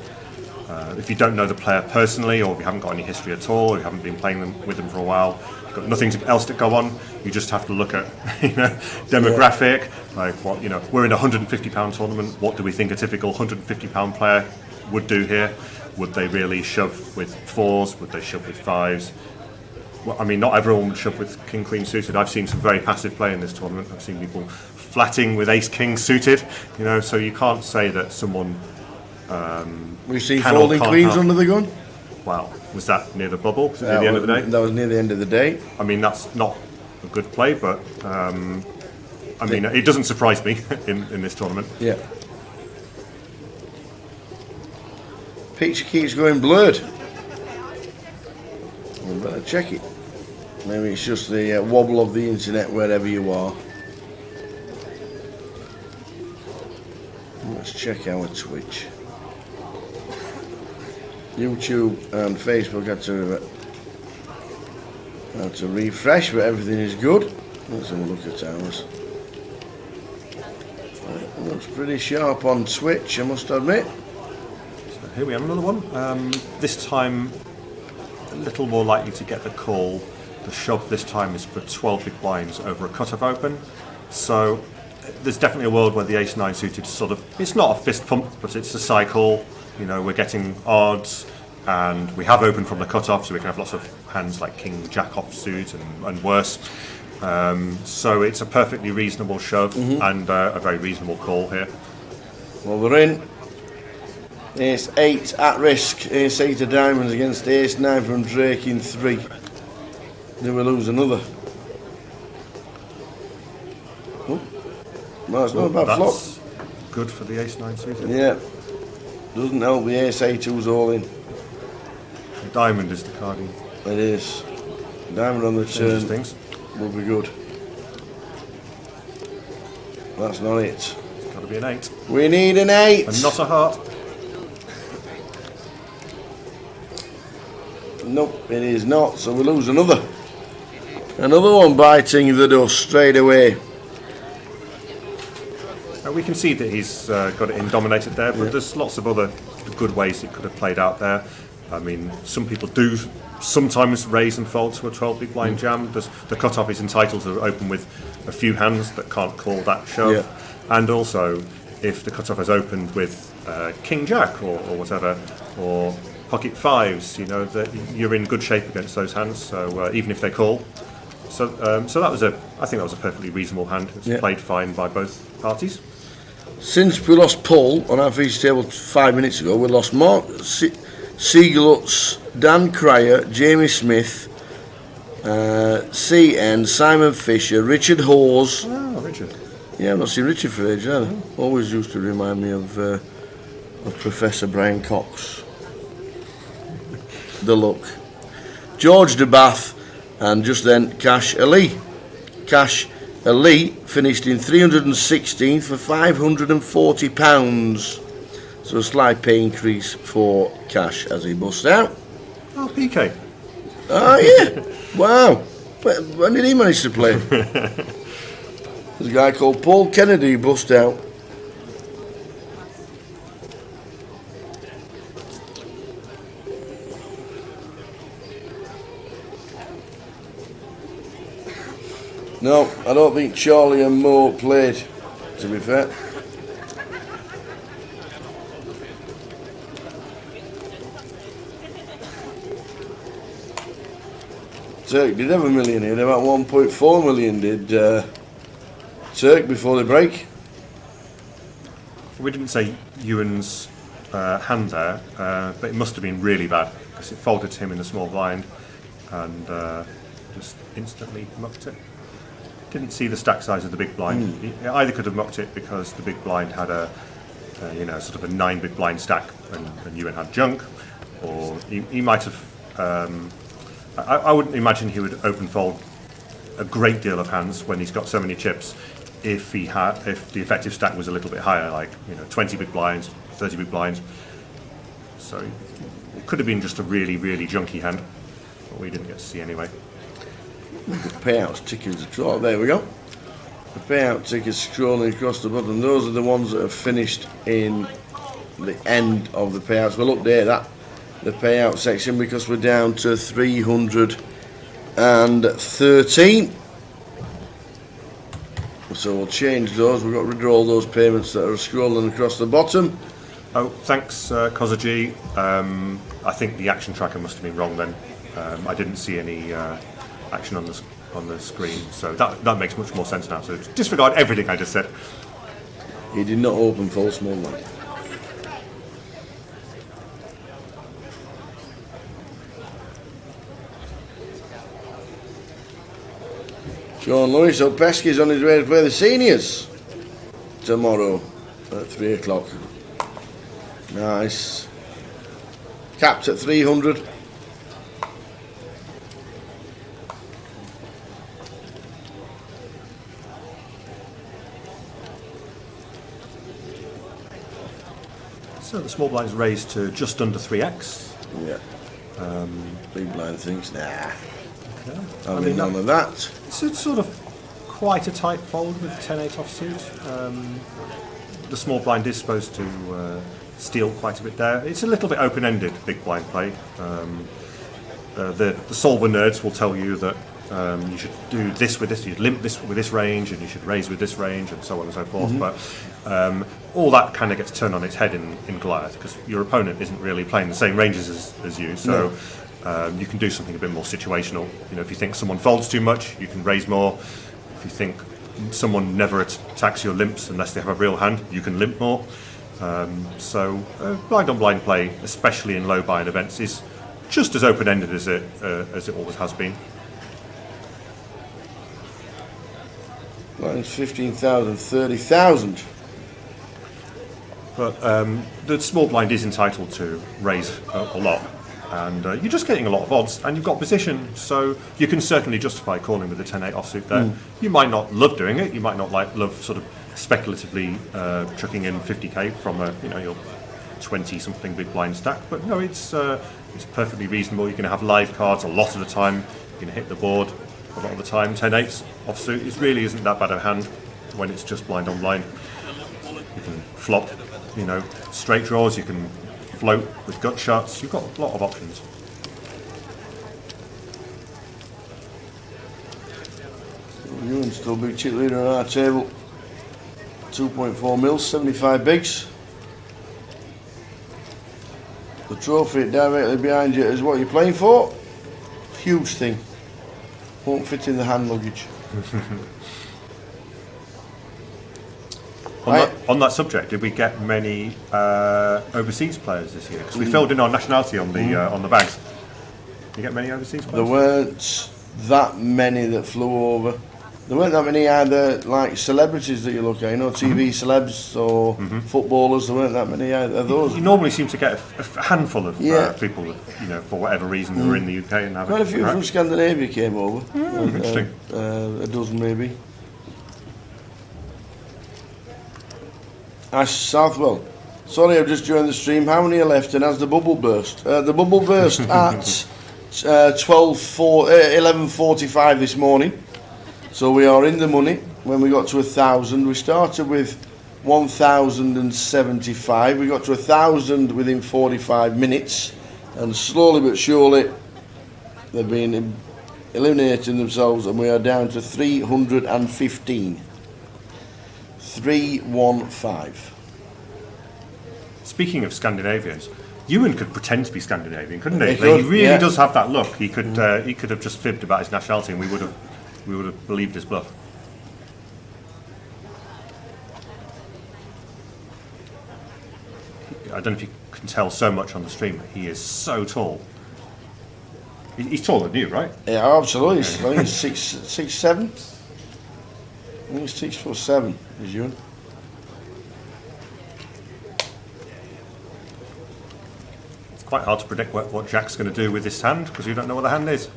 G: if you don't know the player personally, or if you haven't got any history at all, or you haven't been playing with them for a while, you've got nothing else to go on. You just have to look at demographic, like what we're in a £150 tournament. What do we think a typical £150 player would do here? Would they really shove with 4s? Would they shove with 5s? Well, I mean, not everyone would shove with king queen suited. I've seen some very passive play in this tournament. I've seen people flatting with ace king suited. So you can't say that someone.
A: We see folding queens under the gun.
G: Wow, was that near the bubble? Was it near the end of the day?
A: That was near the end of the day.
G: I mean, that's not a good play, but I mean, it doesn't surprise me in this tournament.
A: Yeah. Picture keeps going blurred. We better check it. Maybe it's just the wobble of the internet wherever you are. Let's check our Twitch. YouTube and Facebook had to refresh, but everything is good. Let's have a look at ours. Right, it looks pretty sharp on Twitch, I must admit.
G: So here we have another one. This time a little more likely to get the call. The shove this time is for 12 big blinds over a cut-off open. So there's definitely a world where the ace-9 suited sort of, it's not a fist pump, but it's a cycle. You know, we're getting odds, and we have opened from the cut-off, so we can have lots of hands like king, jack offsuit and worse. So it's a perfectly reasonable shove and a very reasonable call here.
A: Well, we're in. Ace-8 at risk. Ace-8 of diamonds against ace-9 from Drake in 3. Then we lose another. Oh. No, it's not a bad flop.
G: Good for the ace-9 suited.
A: Yeah. Doesn't help the ace-8 who's all in.
G: Diamond is the card.
A: It is. Diamond on the turn
G: Things.
A: will be good. That's not it.
G: It's got to be an 8.
A: We need an 8.
G: And not a heart.
A: Nope, it is not. So we lose another. Another one biting the dust straight away.
G: We can see that he's got it in dominated there, but there's lots of other good ways it could have played out there. I mean, some people do sometimes raise and fold to a 12 big blind jam. The cut-off is entitled to open with a few hands that can't call that shove.
A: Yeah.
G: And also, if the cut-off has opened with king jack or whatever, or pocket fives, you know, that you're in good shape against those hands. So even if they call, so that was I think that was a perfectly reasonable hand. It's played fine by both parties.
A: Since we lost Paul on our feature table 5 minutes ago, we lost Mark Siegelutz, Dan Cryer, Jamie Smith, CN, Simon Fisher, Richard Hawes.
G: Oh, Richard.
A: Yeah, I've not seen Richard for ages, have I? Always used to remind me of Professor Brian Cox. The look. George de Bath, and just then Cash Ali. Cash Ali finished in 316 for £540. So a slight pay increase for Cash as he busts out.
G: Oh, PK.
A: Oh, yeah. Wow. When did he manage to play? There's a guy called Paul Kennedy who bust out. No, I don't think Charlie and Mo played, to be fair. Turk did have a million here, about 1.4 million did Turk before the break.
G: We didn't say Ewan's hand there, but it must have been really bad because it folded to him in the small blind and just instantly mucked it. Didn't see the stack size of the big blind. He either could have mucked it because the big blind had a sort of a 9 big blind stack and Ewan had junk, or he might have. I wouldn't imagine he would open fold a great deal of hands when he's got so many chips. If the effective stack was a little bit higher, like 20 big blinds, 30 big blinds. So it could have been just a really, really junky hand, but we didn't get to see anyway.
A: The payouts tickers are there we go. The payout tickers scrolling across the bottom. Those are the ones that have finished in the end of the payouts. We'll update that, the payout section, because we're down to 313. So we'll change those. We've got rid of all those payments that are scrolling across the bottom.
G: Oh, thanks, Kozaji. I think the action tracker must have been wrong then. I didn't see any action on the screen, so that makes much more sense now. So disregard everything I just said.
A: He did not open full small line. Sean Lewis, so Pesky's on his way to play the seniors tomorrow at 3 o'clock. Nice. Capped at 300.
G: So the small blind's raised to just under 3x.
A: Yeah. Big blind thinks, nah.
G: Okay.
A: I mean, none of that.
G: It's sort of quite a tight fold with 10-8 offsuit. The small blind is supposed to steal quite a bit there. It's a little bit open-ended, big blind play. The solver nerds will tell you that you should do this with this, you'd limp this with this range, and you should raise with this range, and so on and so forth. But all that kind of gets turned on its head in Goliath, because your opponent isn't really playing the same ranges as you, so you can do something a bit more situational. You know, if you think someone folds too much, you can raise more. If you think someone never attacks your limps unless they have a real hand, you can limp more. So blind on blind play, especially in low buy-in events, is just as open-ended as it always has been.
A: Mine's 15,000, 30,000.
G: But the small blind is entitled to raise a lot, and you're just getting a lot of odds, and you've got position, so you can certainly justify calling with the 10-8 offsuit there. You might not love doing it, you might not love sort of speculatively chucking in 50k from your 20-something big blind stack, but no, it's perfectly reasonable. You're going to have live cards a lot of the time, you're going to hit the board a lot of the time. 10-8 offsuit really isn't that bad a hand when it's just blind on blind. You can flop, straight draws, you can float with gut shots, you've got a lot of options.
A: Ewan's still big chip leader on our table. 2.4 mils, 75 bigs. The trophy directly behind you is what you're playing for. Huge thing. Won't fit in the hand luggage.
G: On that subject, did we get many overseas players this year? Because we filled in our nationality on the bags. Did you get many overseas players?
A: There weren't that many that flew over. There weren't that many either, like celebrities that you look at, TV celebs or footballers. There weren't that many either of those.
G: You normally seem to get a handful of people that, for whatever reason, who are in the UK and have
A: quite a few from Scandinavia came over.
G: Interesting.
A: A dozen maybe. Ash Southwell. Sorry, I've just joined the stream. How many are left, and has the bubble burst? The bubble burst at 11:45 this morning. So we are in the money. When we got to 1,000, we started with 1,075. We got to 1,000 within 45 minutes, and slowly but surely they've been eliminating themselves, and we are down to 315. 315.
G: Speaking of Scandinavians, Ewan could pretend to be Scandinavian, couldn't he?
A: He
G: really does have that look. He could have just fibbed about his nationality, and we would have believed his bluff. I don't know if you can tell so much on the stream, but he is so tall. He's taller than you, right?
A: Yeah, absolutely. I think he's 6'7". I think he's 6'7", is Ewan.
G: It's quite hard to predict what Jack's going to do with this hand, because you don't know what the hand is.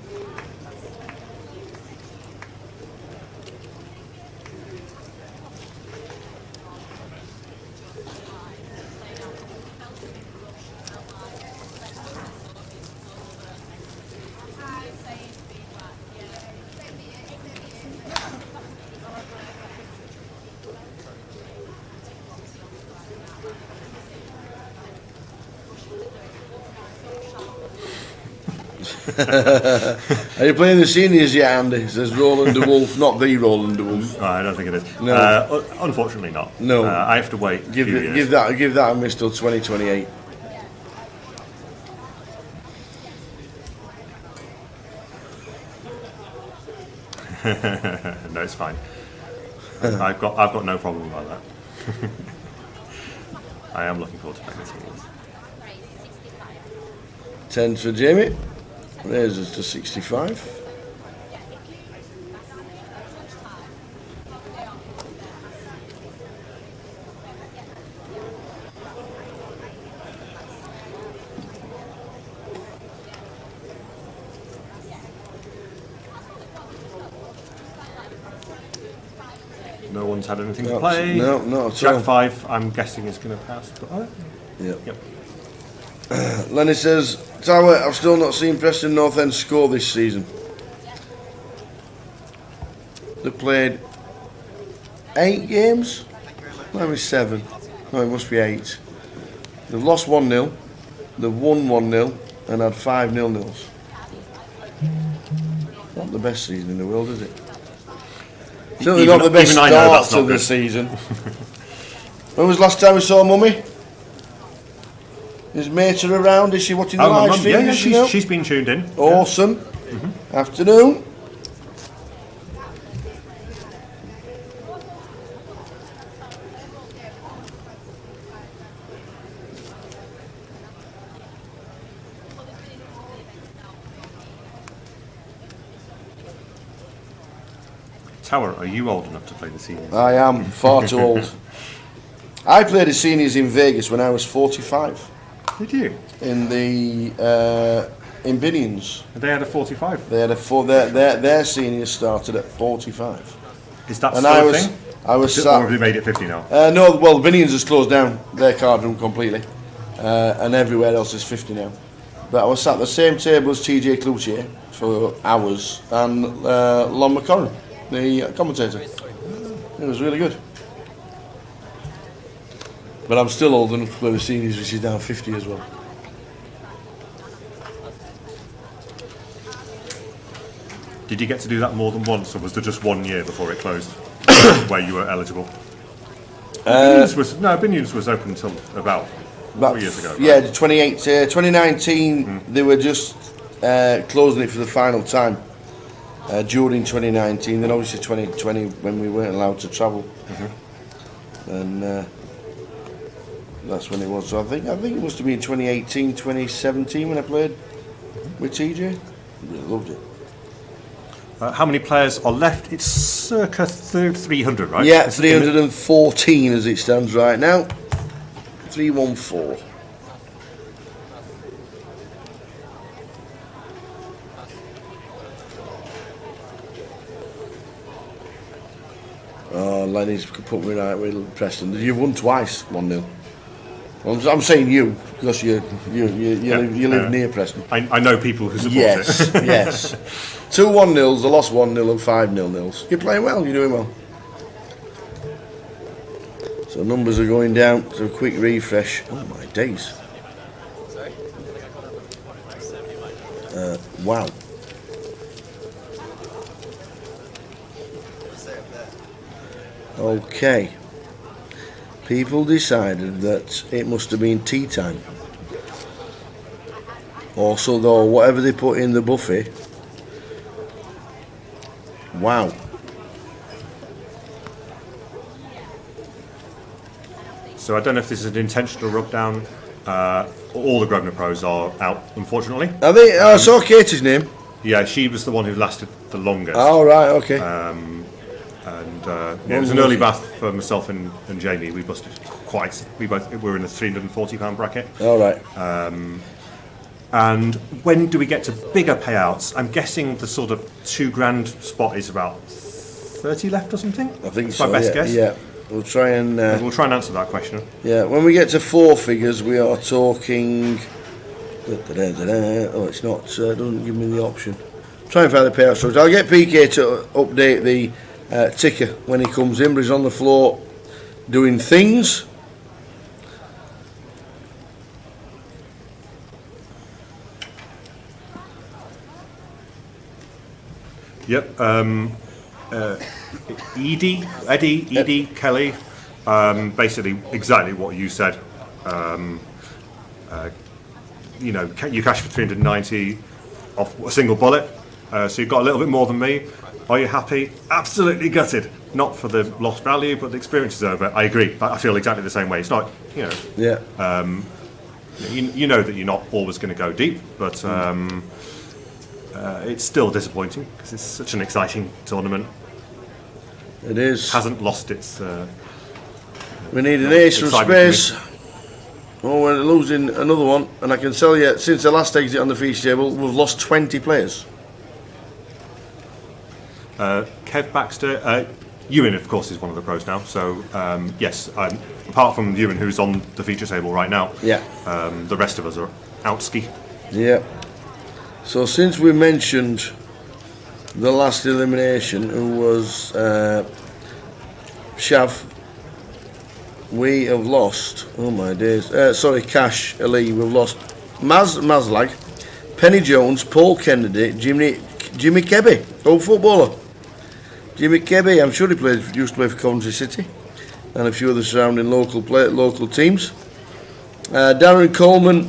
A: Are you playing the seniors yet, Andy? Says Roland de Wolf, not the Roland de Wolf.
G: I don't think it is.
A: No.
G: Unfortunately not.
A: No.
G: I have to wait.
A: Give that a miss till 2028.
G: No, it's fine. I've got no problem about that. I am looking forward to playing the seniors.
A: 10 for Jamie. Raises to 65.
G: No one's had anything to play.
A: No, not at all.
G: Jack 5, I'm guessing is going to pass. But
A: Yep.
G: Yep.
A: Lenny says, Tower, I've still not seen Preston North End score this season. They've played 8 games? Maybe 7. No, it must be 8. They've lost 1-0, they've won 1-0 and had 5 0-0s. Not the best season in the world, is it? Certainly not the best start to the season. When was the last time we saw Mummy? Is Mater around? Is she watching the live stream?
G: Yeah, she's been tuned in.
A: Awesome. Afternoon.
G: Tower, are you old enough to play the seniors?
A: I am far too old. I played the seniors in Vegas when I was 45.
G: Did you?
A: In the in Binions.
G: They had a 45.
A: They had their seniors started at 45.
G: Is that
A: and
G: still a thing?
A: I was
G: Or
A: sat.
G: have they made it 50 now?
A: No, well, Binions has closed down their card room completely, and everywhere else is 50 now. But I was sat at the same table as TJ Cloutier for hours and Lon McCorran, the commentator. It was really good. But I'm still old enough to play the seniors, which is now 50 as well.
G: Did you get to do that more than once, or was there just 1 year before it closed, where you were eligible? Binions was open until about 4 years ago. Right?
A: Yeah, 2019, they were just closing it for the final time during 2019. Then obviously 2020 when we weren't allowed to travel, and that's when it was. So I think it must have been 2018, 2017 when I played with TJ. Really loved it.
G: How many players are left? It's circa 300, right?
A: Yeah, 314 as it stands right now. 314. Oh, Lenny's put me right with Preston. You've won twice, 1-0. I'm saying you because you live near Preston.
G: I know people who support it.
A: Yes. 2 1-0s, a lost 1-0 and 5 0-0s. You're playing well, you're doing well. So numbers are going down, so a quick refresh. Oh my days. Wow. Okay. People decided that it must have been tea time. Also, though, whatever they put in the buffet. Wow.
G: So I don't know if this is an intentional rub down. All the Grosvenor pros are out, unfortunately.
A: Are they? I saw Katie's name.
G: Yeah, she was the one who lasted the longest.
A: Oh, right, okay.
G: It was an early bath for myself and Jamie. We busted quite. We were in the £340 bracket.
A: All right.
G: And when do we get to bigger payouts? I'm guessing the sort of £2,000 spot is about 30 left or something.
A: I think
G: That's
A: so.
G: my best guess.
A: Yeah. We'll try and
G: answer that question.
A: Yeah, when we get to 4 figures, we are talking. Oh, it's not. Doesn't give me the option. Try and find the payout structure. I'll get PK to update the ticker when he comes in, but he's on the floor doing things.
G: Yep. Edie, Kelly, basically exactly what you said. You cash for 390 off a single bullet, so you've got a little bit more than me. Are you happy? Absolutely gutted. Not for the lost value, but the experience is over. I agree. I feel exactly the same way. It's not,
A: Yeah.
G: You know that you're not always going to go deep, but it's still disappointing because it's such an exciting tournament.
A: It is.
G: Hasn't lost its.
A: We need an ace from space. Oh, we're losing another one, and I can tell you, since the last exit on the feast table, we've lost 20 players.
G: Kev Baxter, Ewan, of course, is one of the pros now. So yes, apart from Ewan, who's on the feature table right now, the rest of us are outski.
A: Yeah. So since we mentioned the last elimination, who was Shav, we have lost. Oh my days! Sorry, Cash Ali. We've lost Maslag, Penny Jones, Paul Kennedy, Jimmy Kebby, old footballer. Jimmy Kebby, I'm sure he used to play for Coventry City, and a few other surrounding local teams. Darren Coleman,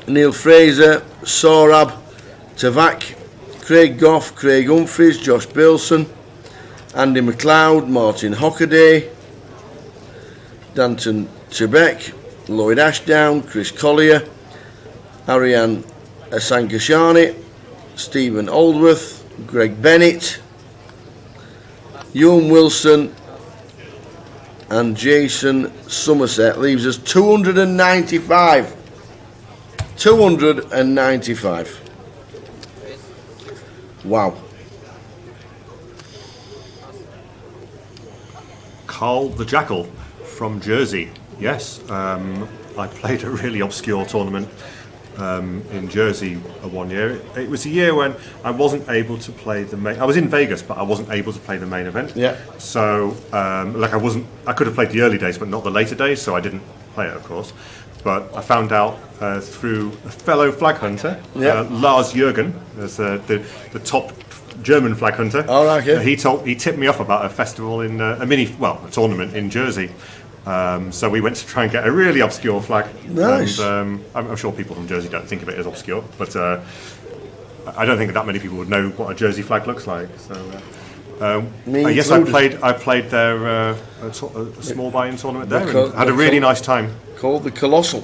A: Neil Fraser, Sorab, Tavak, Craig Goff, Craig Humphreys, Josh Bilson, Andy McLeod, Martin Hockaday, Danton Trebek, Lloyd Ashdown, Chris Collier, Ariane Sankashani, Stephen Aldworth, Greg Bennett, Ewan Wilson and Jason Somerset. Leaves us 295. 295. Wow.
G: Carl the Jackal from Jersey. Yes, I played a really obscure tournament in Jersey one year. It was a year when I wasn't able to play the main. I was in Vegas, but I wasn't able to play the main event.
A: Yeah.
G: So, I could have played the early days, but not the later days. So I didn't play it, of course. But I found out through a fellow flag hunter, Lars Jürgen, as the top German flag hunter.
A: Oh, right, yeah.
G: He tipped me off about a festival in a tournament in Jersey. So we went to try and get a really obscure flag.
A: Nice.
G: And I'm sure people from Jersey don't think of it as obscure, but I don't think that many people would know what a Jersey flag looks like. So yes, I played their a small buy-in tournament there and had a really nice time.
A: Called the Colossal.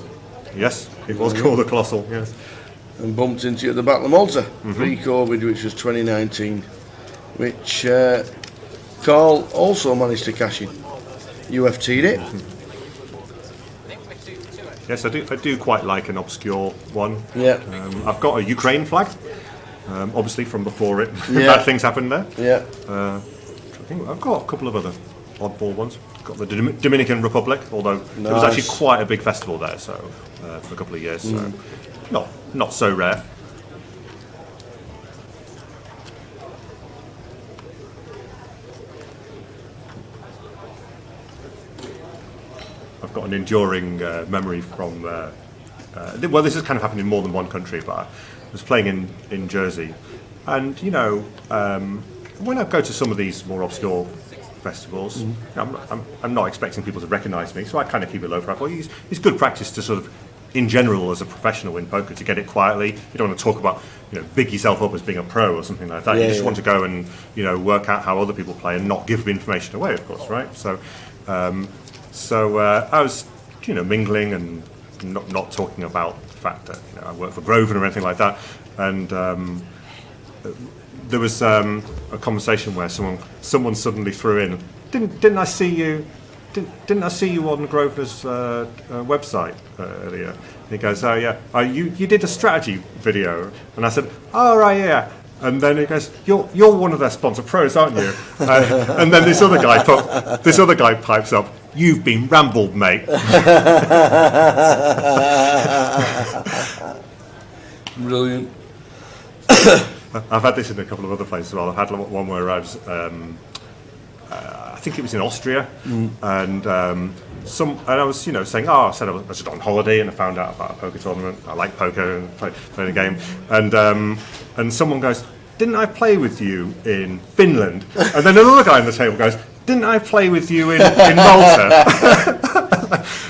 G: Yes, it was called the Colossal. Yes.
A: And bumped into you at the Battle of Malta pre-COVID, which was 2019, which Carl also managed to cash in. UFT'd it.
G: Yes, I do quite like an obscure one.
A: Yeah.
G: I've got a Ukraine flag, obviously from before it. Bad things happened there.
A: Yeah.
G: I think I've got a couple of other oddball ones. Got the Dominican Republic, although there was actually quite a big festival there, so for a couple of years, so not so rare. I've got an enduring memory from. Well, this has kind of happened in more than one country, but I was playing in Jersey, and when I go to some of these more obscure festivals, I'm not expecting people to recognise me, so I kind of keep it low profile. It's good practice to sort of, in general, as a professional in poker, to get it quietly. You don't want to talk about, big yourself up as being a pro or something like that. You just want to go and work out how other people play and not give information away, of course, right? So I was, mingling and not talking about the fact that I work for Grosvenor or anything like that, and there was a conversation where someone suddenly threw in, didn't I see you? Didn't I see you on Grosvenor's website earlier? And he goes, oh yeah, you did a strategy video, and I said, oh right, yeah. And then he goes, you're one of their sponsor pros, aren't you? And then this other guy pipes up, you've been rambled, mate.
A: Brilliant.
G: I've had this in a couple of other places as well. I've had one where I was, I think it was in Austria, and I was, saying, I said I was just on holiday and I found out about a poker tournament. I like poker and playing a game, and someone goes, didn't I play with you in Finland? And then another guy on the table goes, didn't I play with you in Malta?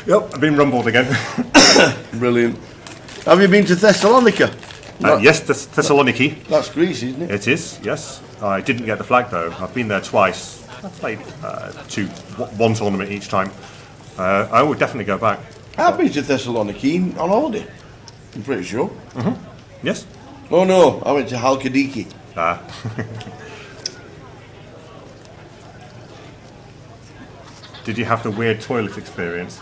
G: Yep, I've been rumbled again.
A: Brilliant. Have you been to Thessalonica?
G: Yes, Thessaloniki.
A: That's Greece, isn't it?
G: It is, yes. I didn't get the flag though. I've been there twice. I played one tournament each time. I would definitely go back.
A: I've been to Thessaloniki on holiday. I'm pretty sure.
G: Yes.
A: Oh no, I went to Halkidiki.
G: Did you have the weird toilet experience?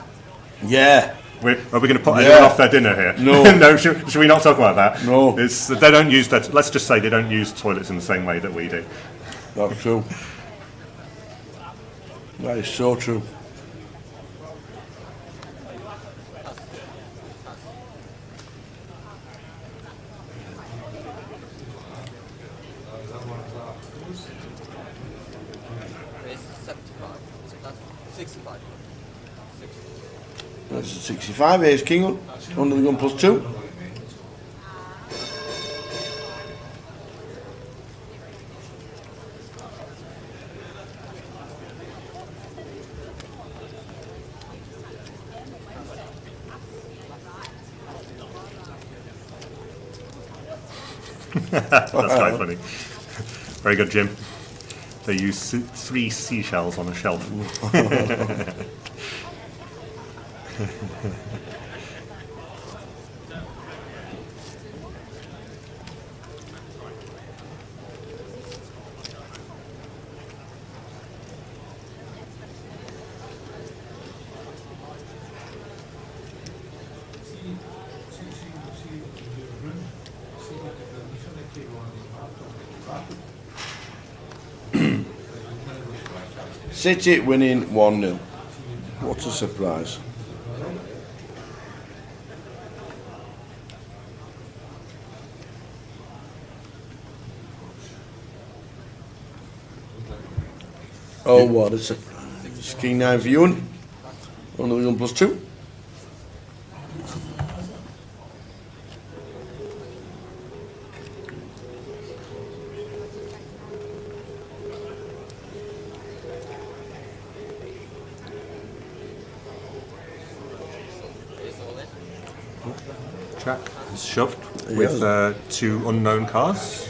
A: Yeah.
G: Are we going to put anyone off their dinner here?
A: No.
G: No. Should we not talk about that?
A: No.
G: They don't use that. Let's just say they don't use toilets in the same way that we do.
A: That's true. That is so true. That's a 65, ace king under the gun +2.
G: That's quite funny. Very good, Jim. They use 3 seashells on a shelf.
A: City winning 1-0. What a surprise. Oh, what a surprise. King 9 for Ewan. Under the gun +2.
G: Jack is shoved with 2 unknown cards.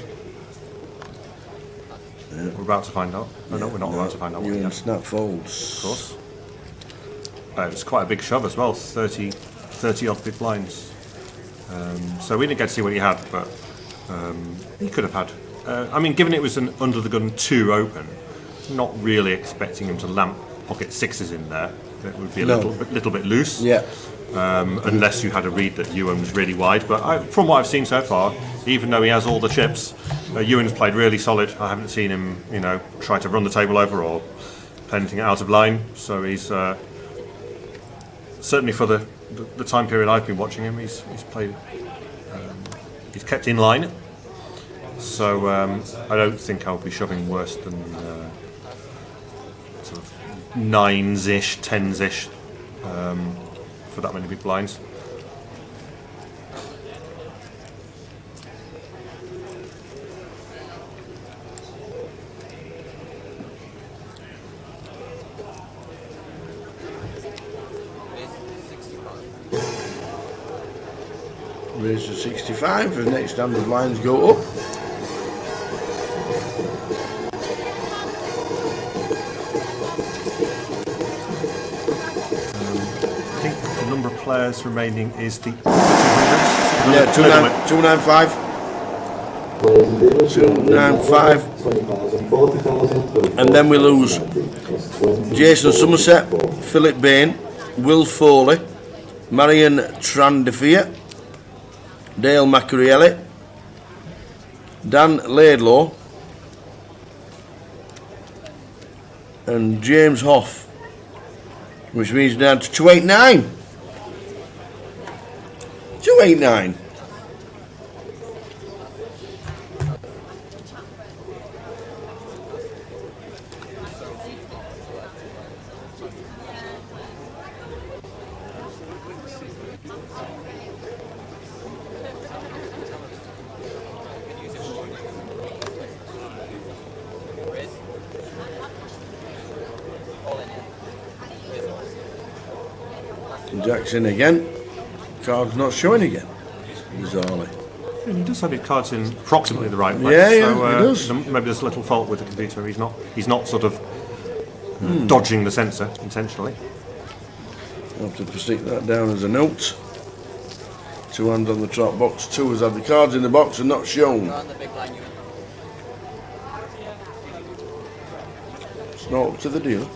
G: Yeah. We're about to find out. Oh, no, we're not about to find out.
A: You and snap folds.
G: Of course. It's quite a big shove as well, 30 odd big blinds. So we didn't get to see what he had, but he could have had. I mean, given it was an under the gun 2 open, not really expecting him to lamp pocket 6s in there. It would be a little bit loose.
A: Yeah.
G: Unless you had a read that Ewan was really wide. But from what I've seen so far, even though he has all the chips, Ewan's played really solid. I haven't seen him, try to run the table over or play anything out of line. So he's certainly for the time period I've been watching him, he's played. He's kept in line. So I don't think I'll be shoving worse than sort of 9s-ish, 10s-ish. For that many big blinds.
A: Raise to 65 as next time the blinds go up.
G: Players remaining is the 200.
A: Yeah, 295. 295. And then we lose Jason Somerset, Philip Bain, Will Foley, Marion Trandafia, Dale Macarielli, Dan Laidlaw, and James Hoff, which means down to 289. 289. Jackson again. Card's not showing again. Bizarrely.
G: Yeah, he does have his cards in approximately the right place.
A: Yeah,
G: so,
A: he does.
G: Maybe there's a little fault with the computer. He's not sort of dodging the sensor intentionally.
A: I'll have to stick that down as a note. 2 hands on the top box. 2 has had the cards in the box and not shown. It's not up to the dealer.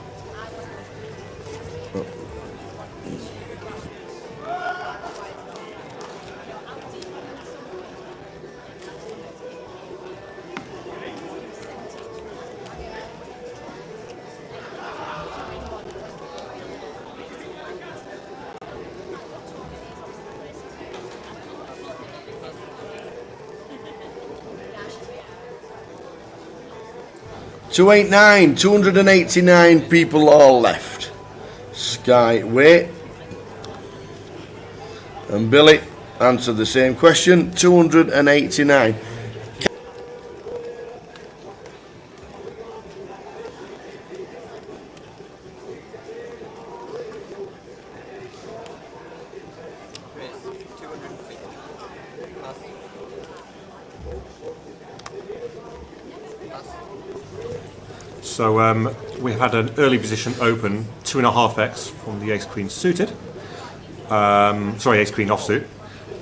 A: 289, 289 people all left. Skyway. And Billy answered the same question, 289.
G: So we had an early position open, 2.5x from the ace-queen suited. Sorry, ace-queen offsuit.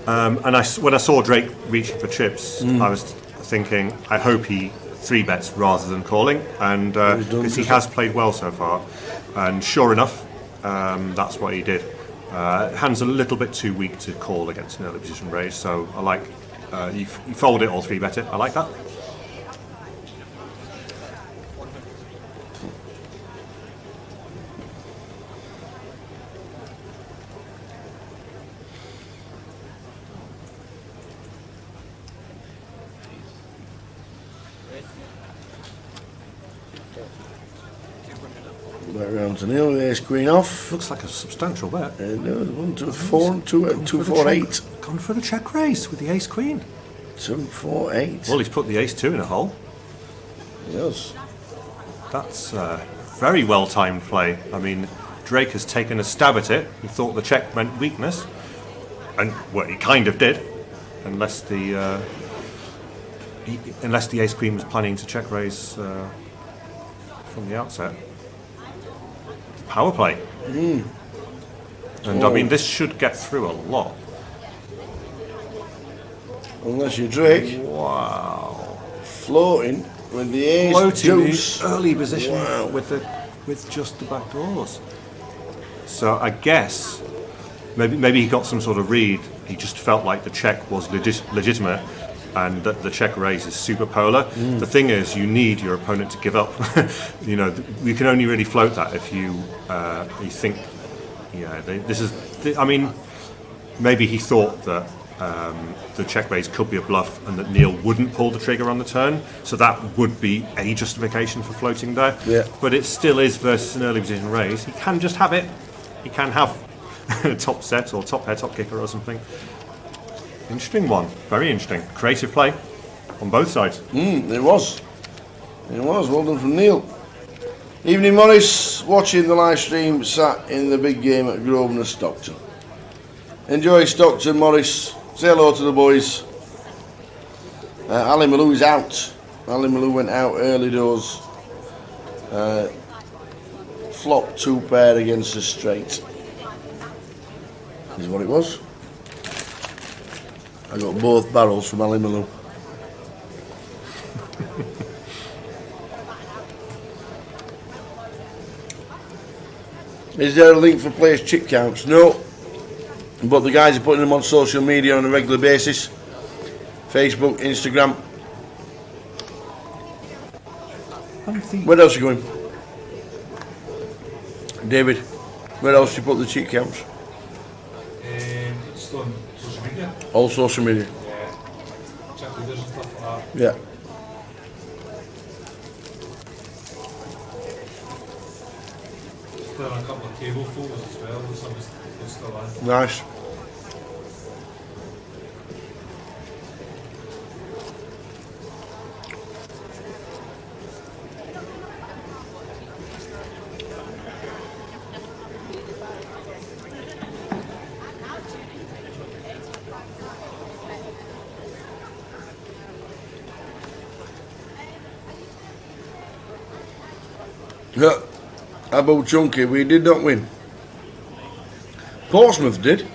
G: And when I saw Drake reaching for chips, I was thinking, I hope he 3-bets rather than calling, and because he has played well so far. And sure enough, that's what he did. Hand's a little bit too weak to call against an early position raise, so I like, you fold it or 3-bet it, I like that.
A: Back round to nil, the ace queen off.
G: Looks like a substantial bet.
A: It does. 1, 2, 4, and 2, 4, 8.
G: Gone for the check raise with the ace queen.
A: 2, 4, 8.
G: Well, he's put the ace 2 in a hole.
A: Yes.
G: That's very well timed play. I mean, Drake has taken a stab at it. He thought the check meant weakness, and well, he kind of did, unless the ace queen was planning to check raise from the outset. Power play. And I mean, this should get through a lot.
A: Unless you're Drake.
G: Wow.
A: Floating with the ace
G: Floating
A: deuce.
G: in early position
A: Wow.
G: with just the back doors. So I guess maybe he got some sort of read. He just felt like the check was legitimate, and that the check raise is super polar. The thing is, you need your opponent to give up. You know, you can only really float that if you think, yeah, this is. I mean, maybe he thought that the check raise could be a bluff, and that Neil wouldn't pull the trigger on the turn, so that would be a justification for floating there.
A: Yeah.
G: But it still is versus an early position raise. He can just have it. He can have top set or top pair, top kicker or something. Interesting one, very interesting. Creative play on both sides.
A: It was. It was. Well done from Neil. Evening, Morris. Watching the live stream, sat in the big game at Grosvenor, Stockton. Enjoy Stockton, Morris. Say hello to the boys. Ali Malou is out. Ali Malou went out early doors. Flop 2 pair against the straight. Is what it was. I got both barrels from Ali Malou. Is there a link for players' chip counts? No. But the guys are putting them on social media on a regular basis. Facebook, Instagram. Where else are you going? David, where else do you put the cheat counts?
H: It's on social media.
A: All social media.
H: Yeah. Check leaders and stuff like that.
A: Yeah.
H: There are a couple of table photos as well. There's some still on.
A: Nice. Yeah. About Chunky, we did not win. Portsmouth did.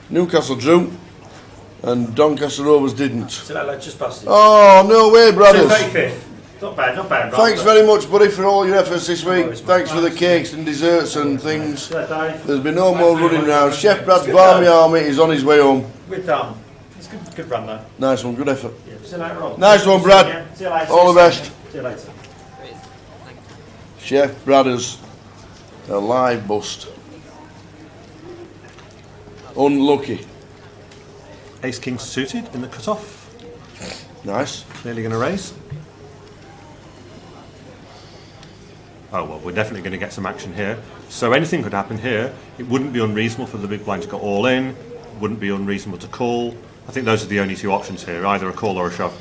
A: Newcastle drew, and Doncaster Rovers didn't.
I: So that just busted.
A: Oh, no way, brothers.
I: 35th. Not bad.
A: Thanks very much, buddy, for all your efforts this week. Thanks for the cakes and desserts and things. There's been no more running round. Chef Brad's Barmy Army is on his way home.
I: We're done. It's a good run, though.
A: Nice one, good effort.
I: Yeah, see you later on.
A: Nice one, Brad.
I: See you later.
A: All the best.
I: See you later.
A: Chef Bradders, a live bust. Unlucky.
G: Ace King suited in the cutoff.
A: Nice.
G: Clearly going to raise. oh well, we're definitely going to get some action here. So anything could happen here. It wouldn't be unreasonable for the big blind to go all in. Wouldn't be unreasonable to call. I think those are the only two options here, either a call or a shove.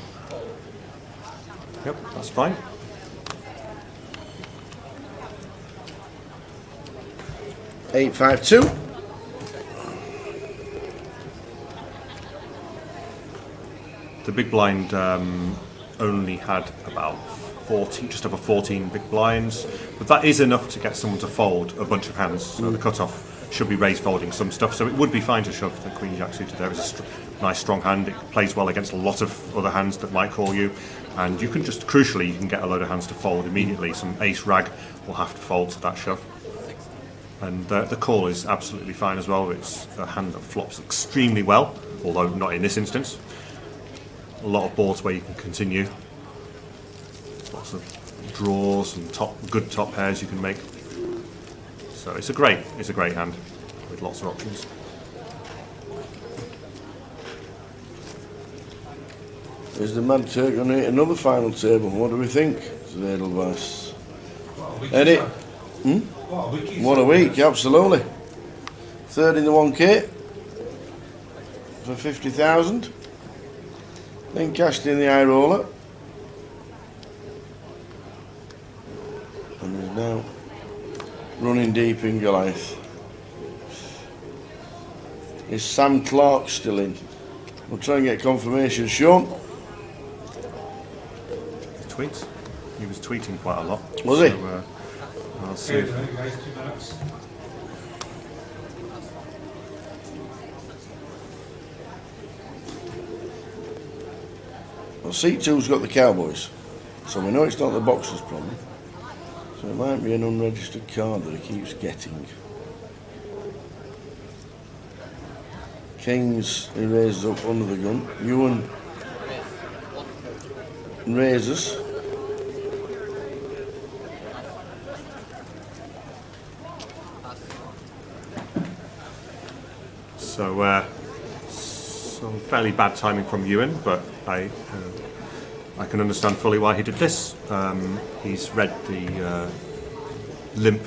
G: Yep, that's fine.
A: $8.52.
G: The big blind only had about 14, just over 14 big blinds, but that is enough to get someone to fold a bunch of hands. So the cutoff should be raised folding some stuff. So it would be fine to shove the Queen Jack suited. There is a nice strong hand. It plays well against a lot of other hands that might call you, and you can just crucially you can get a load of hands to fold immediately. Some ace rag will have to fold to that shove. And the call is absolutely fine as well. It's a hand that flops extremely well, although not in this instance. A lot of boards where you can continue. Lots of draws and good top pairs you can make. So it's a great hand with lots of options.
A: Is the Mad Turk going to hit another final table? What do we think? Edelweiss. Eddie? What a week, absolutely. Third in the 1K for 50,000. Then cashed in the eye roller. And is now running deep in Goliath. Is Sam Clark still in? We'll try and get confirmation. Sean?
G: Tweets. He was tweeting quite a lot.
A: Was he?
G: So, I'll see.
H: Okay, thank you guys, 2 minutes.
A: Well, C2's got the Cowboys, so we know it's not the Boxers' problem. So it might be an unregistered card that he keeps getting. Kings, he raises up under the gun. Ewan raises.
G: So, some fairly bad timing from Ewan, but I can understand fully why he did this. He's read the limp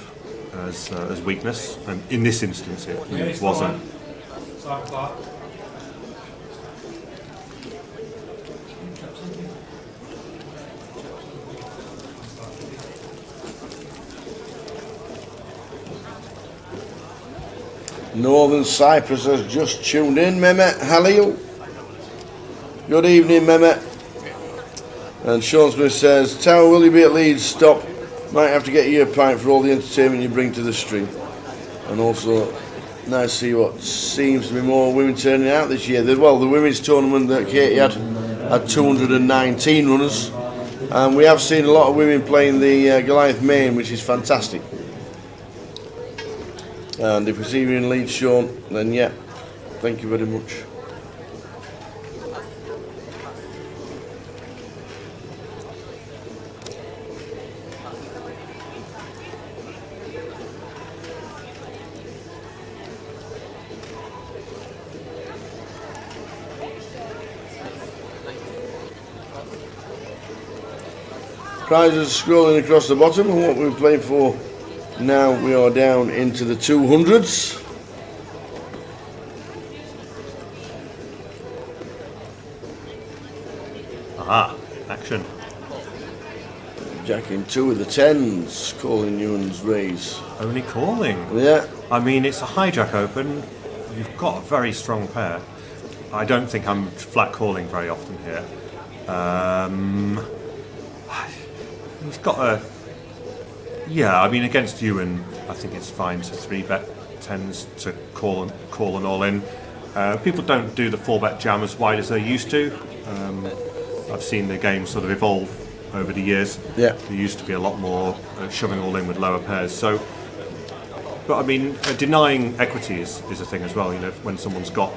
G: as weakness, and in this instance it wasn't.
H: Sam Clark.
A: Northern Cyprus has just tuned in. Mehmet Halil. Good evening, Mehmet. And Sean Smith says, Tower, will you be at Leeds? Stop. Might have to get you a pint for all the entertainment you bring to the stream. And also, nice to see what seems to be more women turning out this year. Well, the women's tournament that Katie had 219 runners. And we have seen a lot of women playing the Goliath main, which is fantastic. And if we see you in Leeds, Sean, then yeah, thank you very much. Prizes scrolling across the bottom, and what we're playing for now, we are down into the 200s.
G: Aha, action.
A: Jacking 2 of the 10s, calling Ewan's raise.
G: Only calling?
A: Yeah.
G: I mean, it's a hijack open. You've got a very strong pair. I don't think I'm flat calling very often here. He's got a... Yeah, I mean, against Ewan, I think it's fine to 3-bet 10s to call an all-in. People don't do the 4-bet jam as wide as they used to. I've seen the game sort of evolve over the years.
A: Yeah.
G: There used to be a lot more shoving all in with lower pairs. So, but I mean, denying equity is a thing as well. You know, when someone's got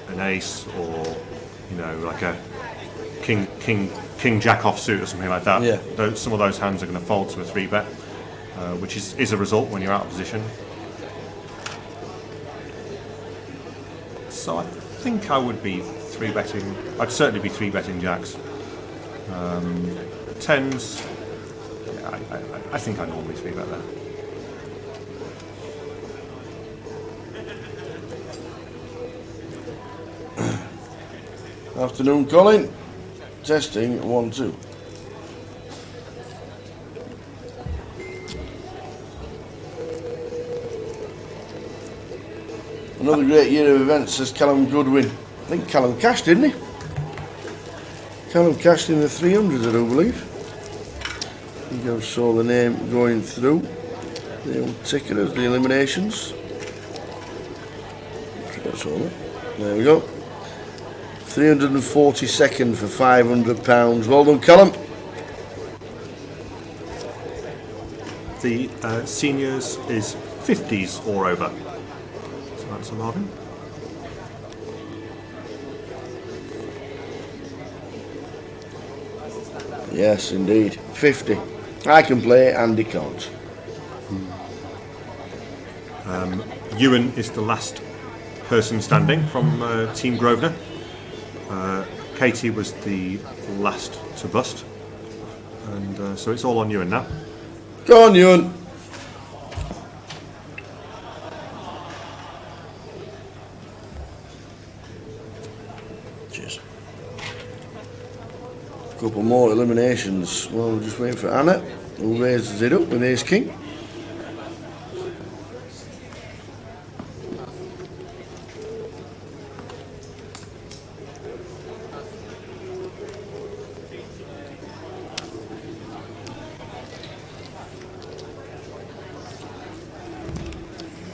G: an ace or, you know, like a king jack off suit or something like that.
A: Yeah.
G: Some of those hands are going to fold to a 3-bet, which is a result when you're out of position. So I think I would be 3-betting. I'd certainly be 3-betting jacks. 10s. I think I normally speak about that.
A: Afternoon, Colin. Testing 1, 2. Another great year of events, says Callum Goodwin. I think Callum cashed, didn't he? Callum cashed in the 300s, I do believe. I think I saw the name going through. The old ticker of the eliminations. There we go. 342nd for £500. Well done, Callum.
G: The seniors is 50s or over. So that's a Marvin.
A: Yes, indeed. 50. I can play, Andy can't.
G: Ewan is the last person standing from Team Grosvenor. Katie was the last to bust. And so it's all on Ewan now.
A: Go on, Ewan. Cheers. Couple more eliminations. Well, we're just waiting for Anna, who raises it up with Ace King.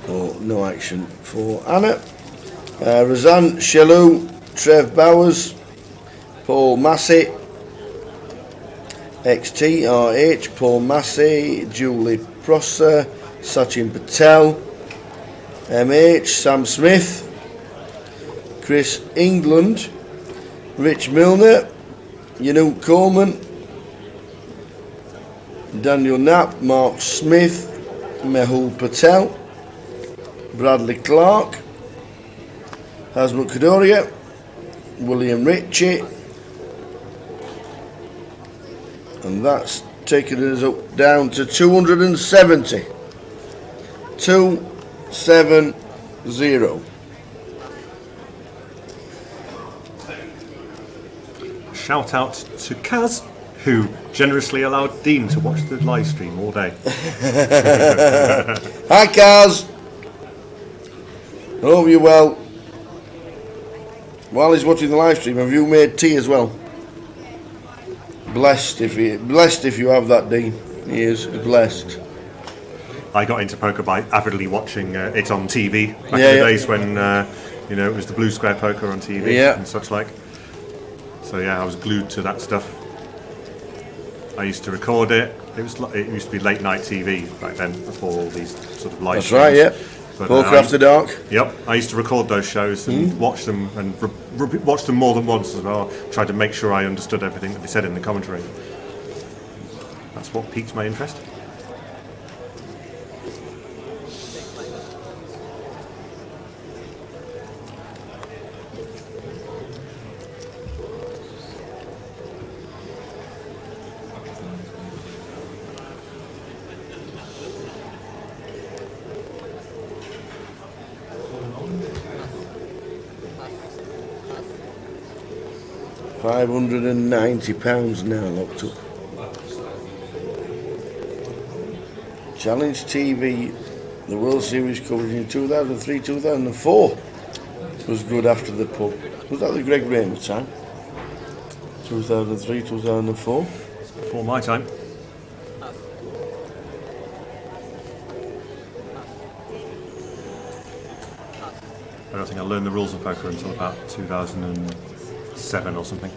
A: Oh, no action for Anna. Razan Shelou, Trev Bowers, Paul Massey, XTRH, Paul Massey, Julie Prosser, Sachin Patel, MH, Sam Smith, Chris England, Rich Milner, Yanuk Coleman, Daniel Knapp, Mark Smith, Mehul Patel, Bradley Clark, Hasmut Kadoria, William Ritchie, and that's taking us up down to 270. 270.
G: Shout out to Kaz, who generously allowed Dean to watch the live stream all day.
A: Hi Kaz. Hope you're well. While he's watching the live stream, have you made tea as well? Blessed if you have that, Dean. He is blessed.
G: I got into poker by avidly watching it on TV back in the days when it was the Blue Square Poker on TV and such like. So yeah, I was glued to that stuff. I used to record it. It used to be late night TV back then, before all these sort of live streams.
A: That's right, yeah. But, Poker After Dark.
G: Yep, I used to record those shows and watch them, and watch them more than once as well. Tried to make sure I understood everything that they said in the commentary. That's what piqued my interest.
A: £590 now locked up. Challenge TV, the World Series coverage in 2003, 2004 was good after the pub. Was that the Greg Raymer time? 2003, 2004?
G: Before my time. I don't think I learned the rules of poker until about 2007 or something.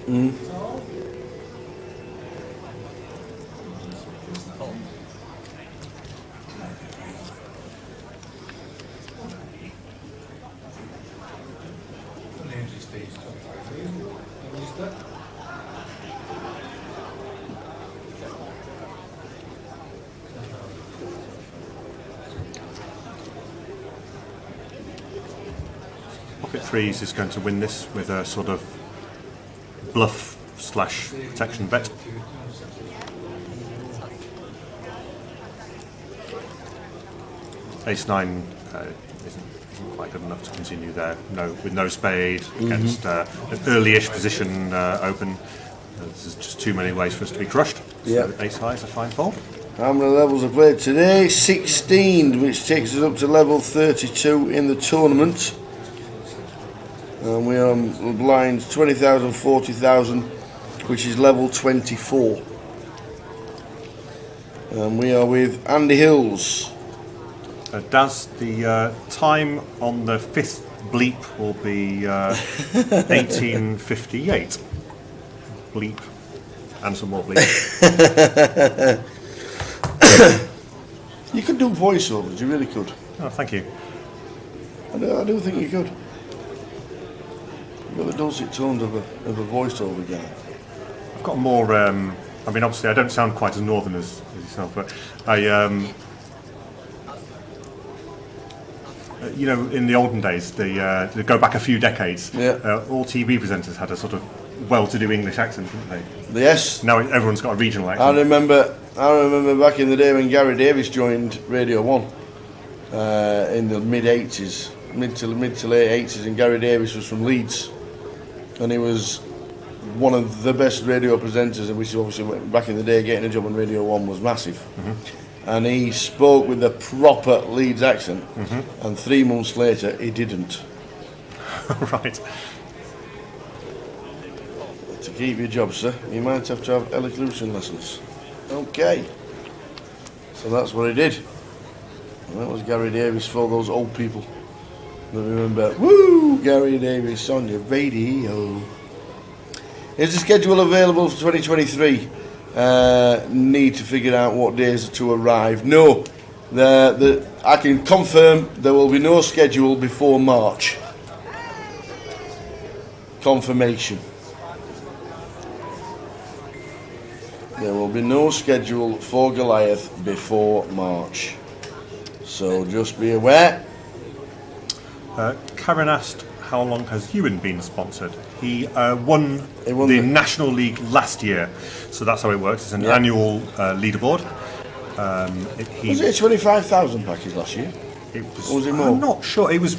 G: Pocket Threes is going to win this with a sort of bluff / protection bet. Ace-9 isn't quite good enough to continue there. No, with no spade against an early-ish position open. There's just too many ways for us to be crushed. So Ace-High is a fine fold.
A: How many levels are played today? 16, which takes us up to level 32 in the tournament. And we are on blinds 20,000, 40,000, which is level 24. And we are with Andy Hills.
G: Daz, the time on the 5th bleep will be 1858. Bleep. And some more bleep.
A: You could do voiceovers, you really could.
G: Oh, thank you.
A: I do think you could. You've got the dulcet tones of a voiceover guy.
G: I've got more, I mean, obviously I don't sound quite as northern as yourself, but I, you know, in the olden days, they go back a few decades, all TV presenters had a sort of well-to-do English accent, didn't they?
A: Yes.
G: Now everyone's got a regional accent.
A: I remember back in the day when Gary Davis joined Radio 1 in the mid-80s, mid to late 80s, and Gary Davis was from Leeds, and he was one of the best radio presenters, and which is obviously back in the day getting a job on Radio 1 was massive. And he spoke with a proper Leeds accent, and 3 months later he didn't.
G: Right.
A: To keep your job, sir, you might have to have elocution lessons. Okay. So that's what he did. And that was Gary Davis for those old people that remember, woo, Gary Davis on your radio. Is the schedule available for 2023? Need to figure out what days to arrive. No, I can confirm there will be no schedule before March. Confirmation. There will be no schedule for Goliath before March. So just be aware.
G: Karen asked, how long has Ewan been sponsored? He won the National League last year, so that's how it works. It's an annual leaderboard.
A: Was it a 25,000 package last year?
G: It was,
A: or was it more?
G: I'm not sure. It was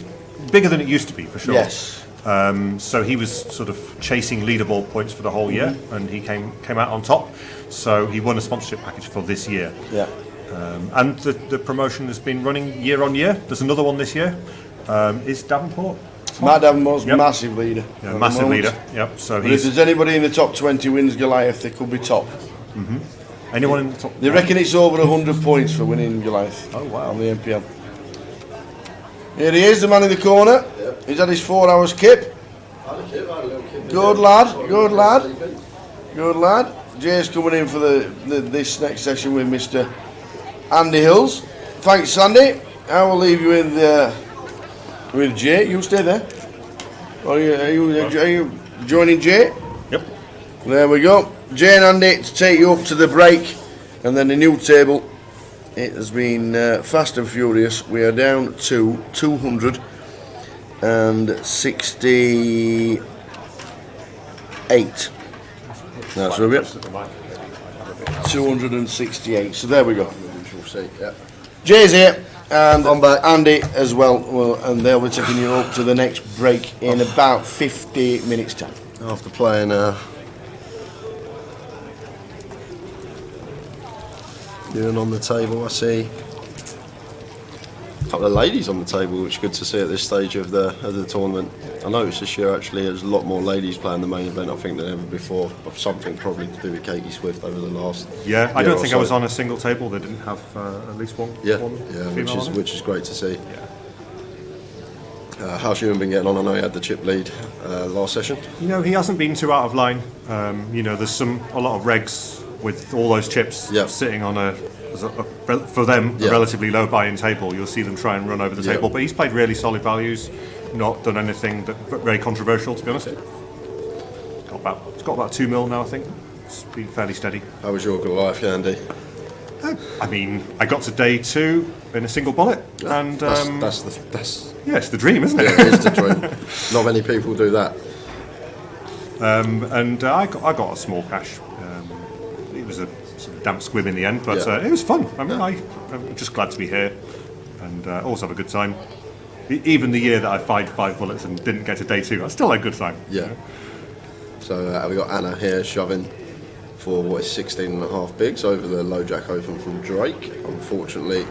G: bigger than it used to be, for sure.
A: Yes.
G: So he was sort of chasing leaderboard points for the whole year, and he came out on top. So he won a sponsorship package for this year.
A: Yeah.
G: And the promotion has been running year on year. There's another one this year. Is Davenport?
A: Matt Davenport's massive leader.
G: Yeah, massive leader. Yep. So
A: but if there's anybody in the top 20 wins Goliath, they could be top.
G: Anyone in the top?
A: They reckon it's over 100 points for winning Goliath.
G: Oh wow!
A: On the NPL. Here he is, the man in the corner. Yep. He's had his 4 hours kip. Good lad. Good lad. Good lad. Jay's coming in for this next session with Mr. Andy Hills. Thanks, Sandy. I will leave you in with Jay. You stay there. Are you joining Jay?
G: Yep.
A: There we go. Jay and Andy to take you up to the break, and then the new table. It has been fast and furious. We are down to 268. That's where we are. 268. So there we go. Jay's here, and I'm back. Andy as well, and they'll be taking you up to the next break in about 50 minutes time.
J: After playing Ewan on the table, I see a couple of ladies on the table, which is good to see at this stage of the tournament. I noticed this year actually there's a lot more ladies playing the main event, I think, than ever before. Something probably to do with Katie Swift over the last
G: year. I don't think
J: so.
G: I was on a single table that didn't have at least one.
J: Which is great to see. How's Ewan been getting on? I know he had the chip lead last session.
G: You know, he hasn't been too out of line. You know, there's a lot of regs with all those chips sitting on for them a relatively low buy-in table. You'll see them try and run over the table, but he's played really solid values, not done anything very controversial, to be honest. It's got about 2 mil now, I think. It's been fairly steady.
J: How was your Goliath, Andy?
G: I mean, I got to day 2 in a single bullet, and
J: that's
G: it's the dream, isn't it?
J: Yeah, it is the dream. Not many people do that.
G: And I got a small cash. It was a sort of damp squib in the end, but it was fun. I mean, I'm just glad to be here, and and also have a good time. Even the year that I fired 5 bullets and didn't get to day 2, I still had a good time.
J: Yeah. So we got Anna here shoving for what is 16.5 bigs over the low jack open from Drake. Unfortunately,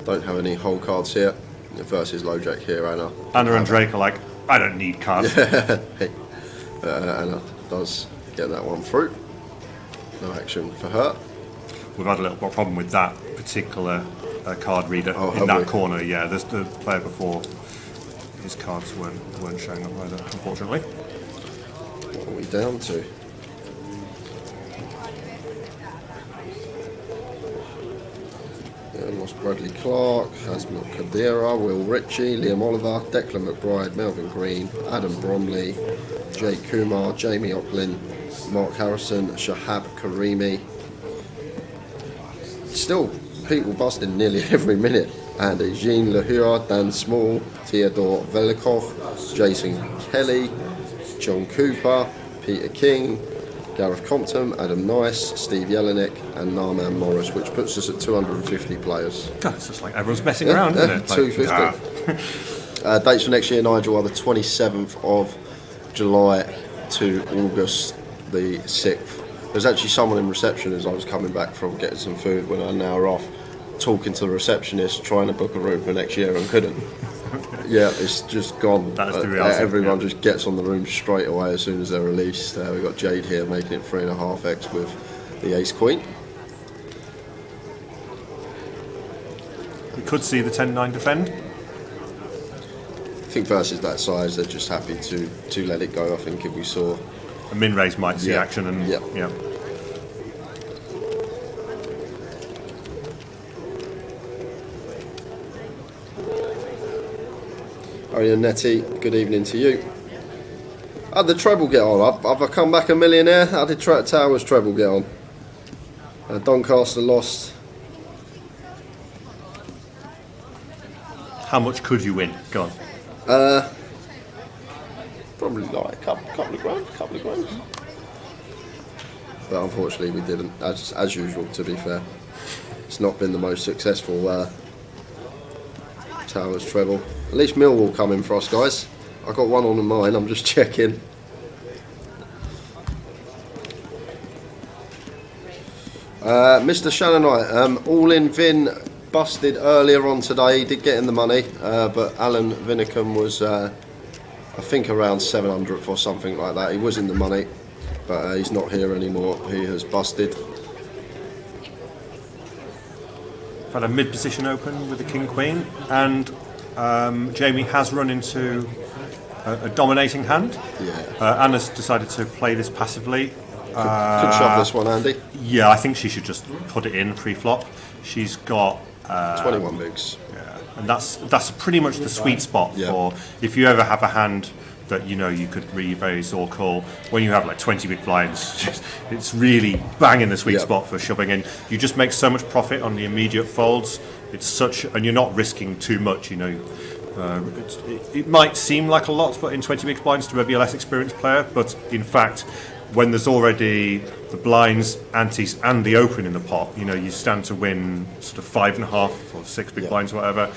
J: don't have any whole cards here. Versus low jack here, Anna.
G: Anna and Drake are like, I don't need cards.
J: Anna does get that one through. No action for her.
G: We've had a little problem with that particular card reader in that corner. Yeah, there's the player before. His cards weren't showing up either, unfortunately.
J: What are we down to? Lost Bradley Clark, Hasmut Kadira, Will Ritchie, Liam Oliver, Declan McBride, Melvin Green, Adam Bromley, Jake Kumar, Jamie Ocklin, Mark Harrison, Shahab Karimi. Still people busting nearly every minute. Andy Jean Lahua, Dan Small, Theodore Velikov, Jason Kelly, John Cooper, Peter King, Gareth Compton, Adam Nice, Steve Jelinek and Narman Morris, which puts us at 250 players.
G: God, it's just like everyone's messing around, isn't it?
J: 250. Dates for next year, Nigel, are the 27th of July to August the 6th. There's actually someone in reception as I was coming back from getting some food when I had an hour off, talking to the receptionist, trying to book a room for next year and couldn't. Yeah, it's just gone.
G: That's the reality.
J: Everyone just gets on the room straight away as soon as they're released. We've got Jade here making it 3.5x with the Ace Queen.
G: We could see the 10-9 defend.
J: I think versus that size, they're just happy to let it go. I think if we saw
G: a min raise might see action and yeah.
J: Arian Netty, good evening to you. How'd the treble get on? Have I come back a millionaire? How did Towers treble get on? Doncaster lost.
G: How much could you win? Go on.
J: Probably like a couple of grand. But unfortunately we didn't, as usual, to be fair. It's not been the most successful Towers treble. At least Millwall come in for us, guys. I got one on in mine, I'm just checking. Mr. Shannonite, all in Vin busted earlier on today. He did get in the money, but Alan Vinicum was, I think, around 700th or something like that. He was in the money, but he's not here anymore. He has busted.
G: Had a mid-position open with the King Queen, and Jamie has run into a dominating hand.
J: Yeah.
G: Anna's decided to play this passively.
J: Could shove this one, Andy.
G: Yeah, I think she should just put it in pre-flop. She's got
J: 21 bigs.
G: Yeah, and that's pretty much the sweet spot for if you ever have a hand that you know you could re-raise or call. When you have like 20 big blinds, it's really banging the sweet spot for shoving in. You just make so much profit on the immediate folds. It's such, and you're not risking too much. You know, it might seem like a lot, but in 20 big blinds to maybe a less experienced player, but in fact, when there's already the blinds, antes, and the open in the pot, you know, you stand to win sort of 5.5 or 6 big blinds, whatever.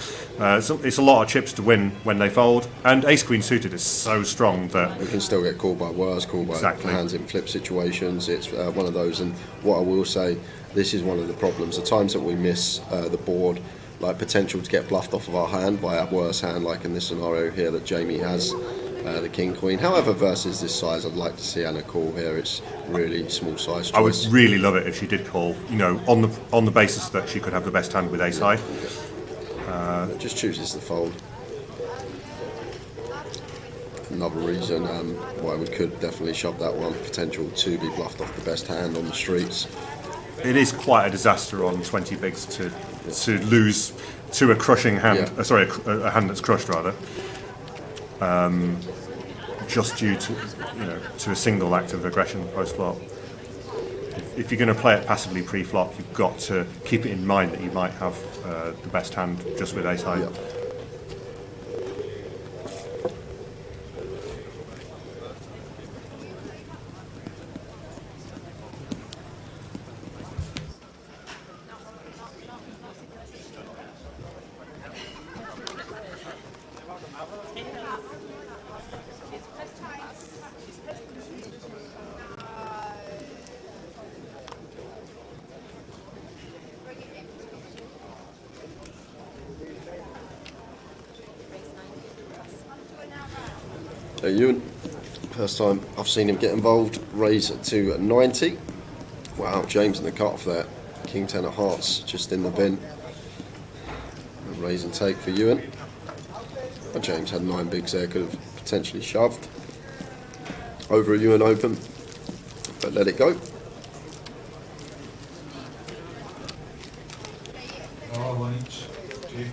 G: So it's a lot of chips to win when they fold. And Ace Queen suited is so strong that
J: we can still get called by worse, called by hands in flip situations. It's one of those. And what I will say, this is one of the problems. The times that we miss the board, like potential to get bluffed off of our hand by a worse hand, like in this scenario here that Jamie has. The King Queen. However, versus this size, I'd like to see Anna call here. It's really small size choice.
G: I would really love it if she did call. You know, on the basis that she could have the best hand with ace high.
J: Just chooses the fold. Another reason why we could definitely shove that one. Potential to be bluffed off the best hand on the streets.
G: It is quite a disaster on 20 bigs to lose to a crushing hand. Sorry, a hand that's crushed rather. Just due to a single act of aggression post-flop. If you're going to play it passively pre-flop, you've got to keep it in mind that you might have the best hand just with ace high.
J: Ewan, first time I've seen him get involved. Raise to 90. Wow, James in the cut-off there. King 10 of hearts just in the bin. A raise and take for Ewan. Oh, James had 9 bigs there, could have potentially shoved over a Ewan open, but let it go.
H: Oh, 1 each. Jay.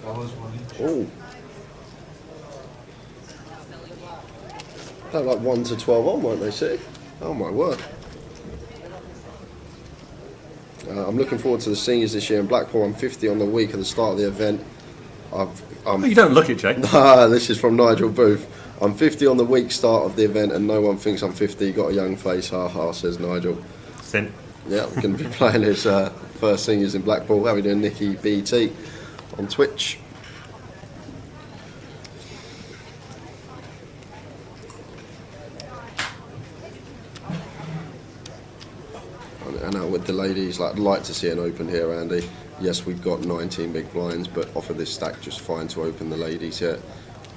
H: Fellas, 1 each.
J: Oh. They're like 1 to 12 on, weren't they, see? Oh my word. I'm looking forward to the seniors this year in Blackpool. I'm 50 on the week at the start of the event.
G: You don't look it, Jake.
J: This is from Nigel Booth. I'm 50 on the week start of the event and no one thinks I'm 50. Got a young face, ha ha, says Nigel.
G: Sin.
J: Yeah, we're going to be playing his first seniors in Blackpool. How are we doing, Nicky BT on Twitch? And out with the ladies, I'd like to see an open here, Andy. Yes, we've got 19 big blinds, but off of this stack, just fine to open the ladies here.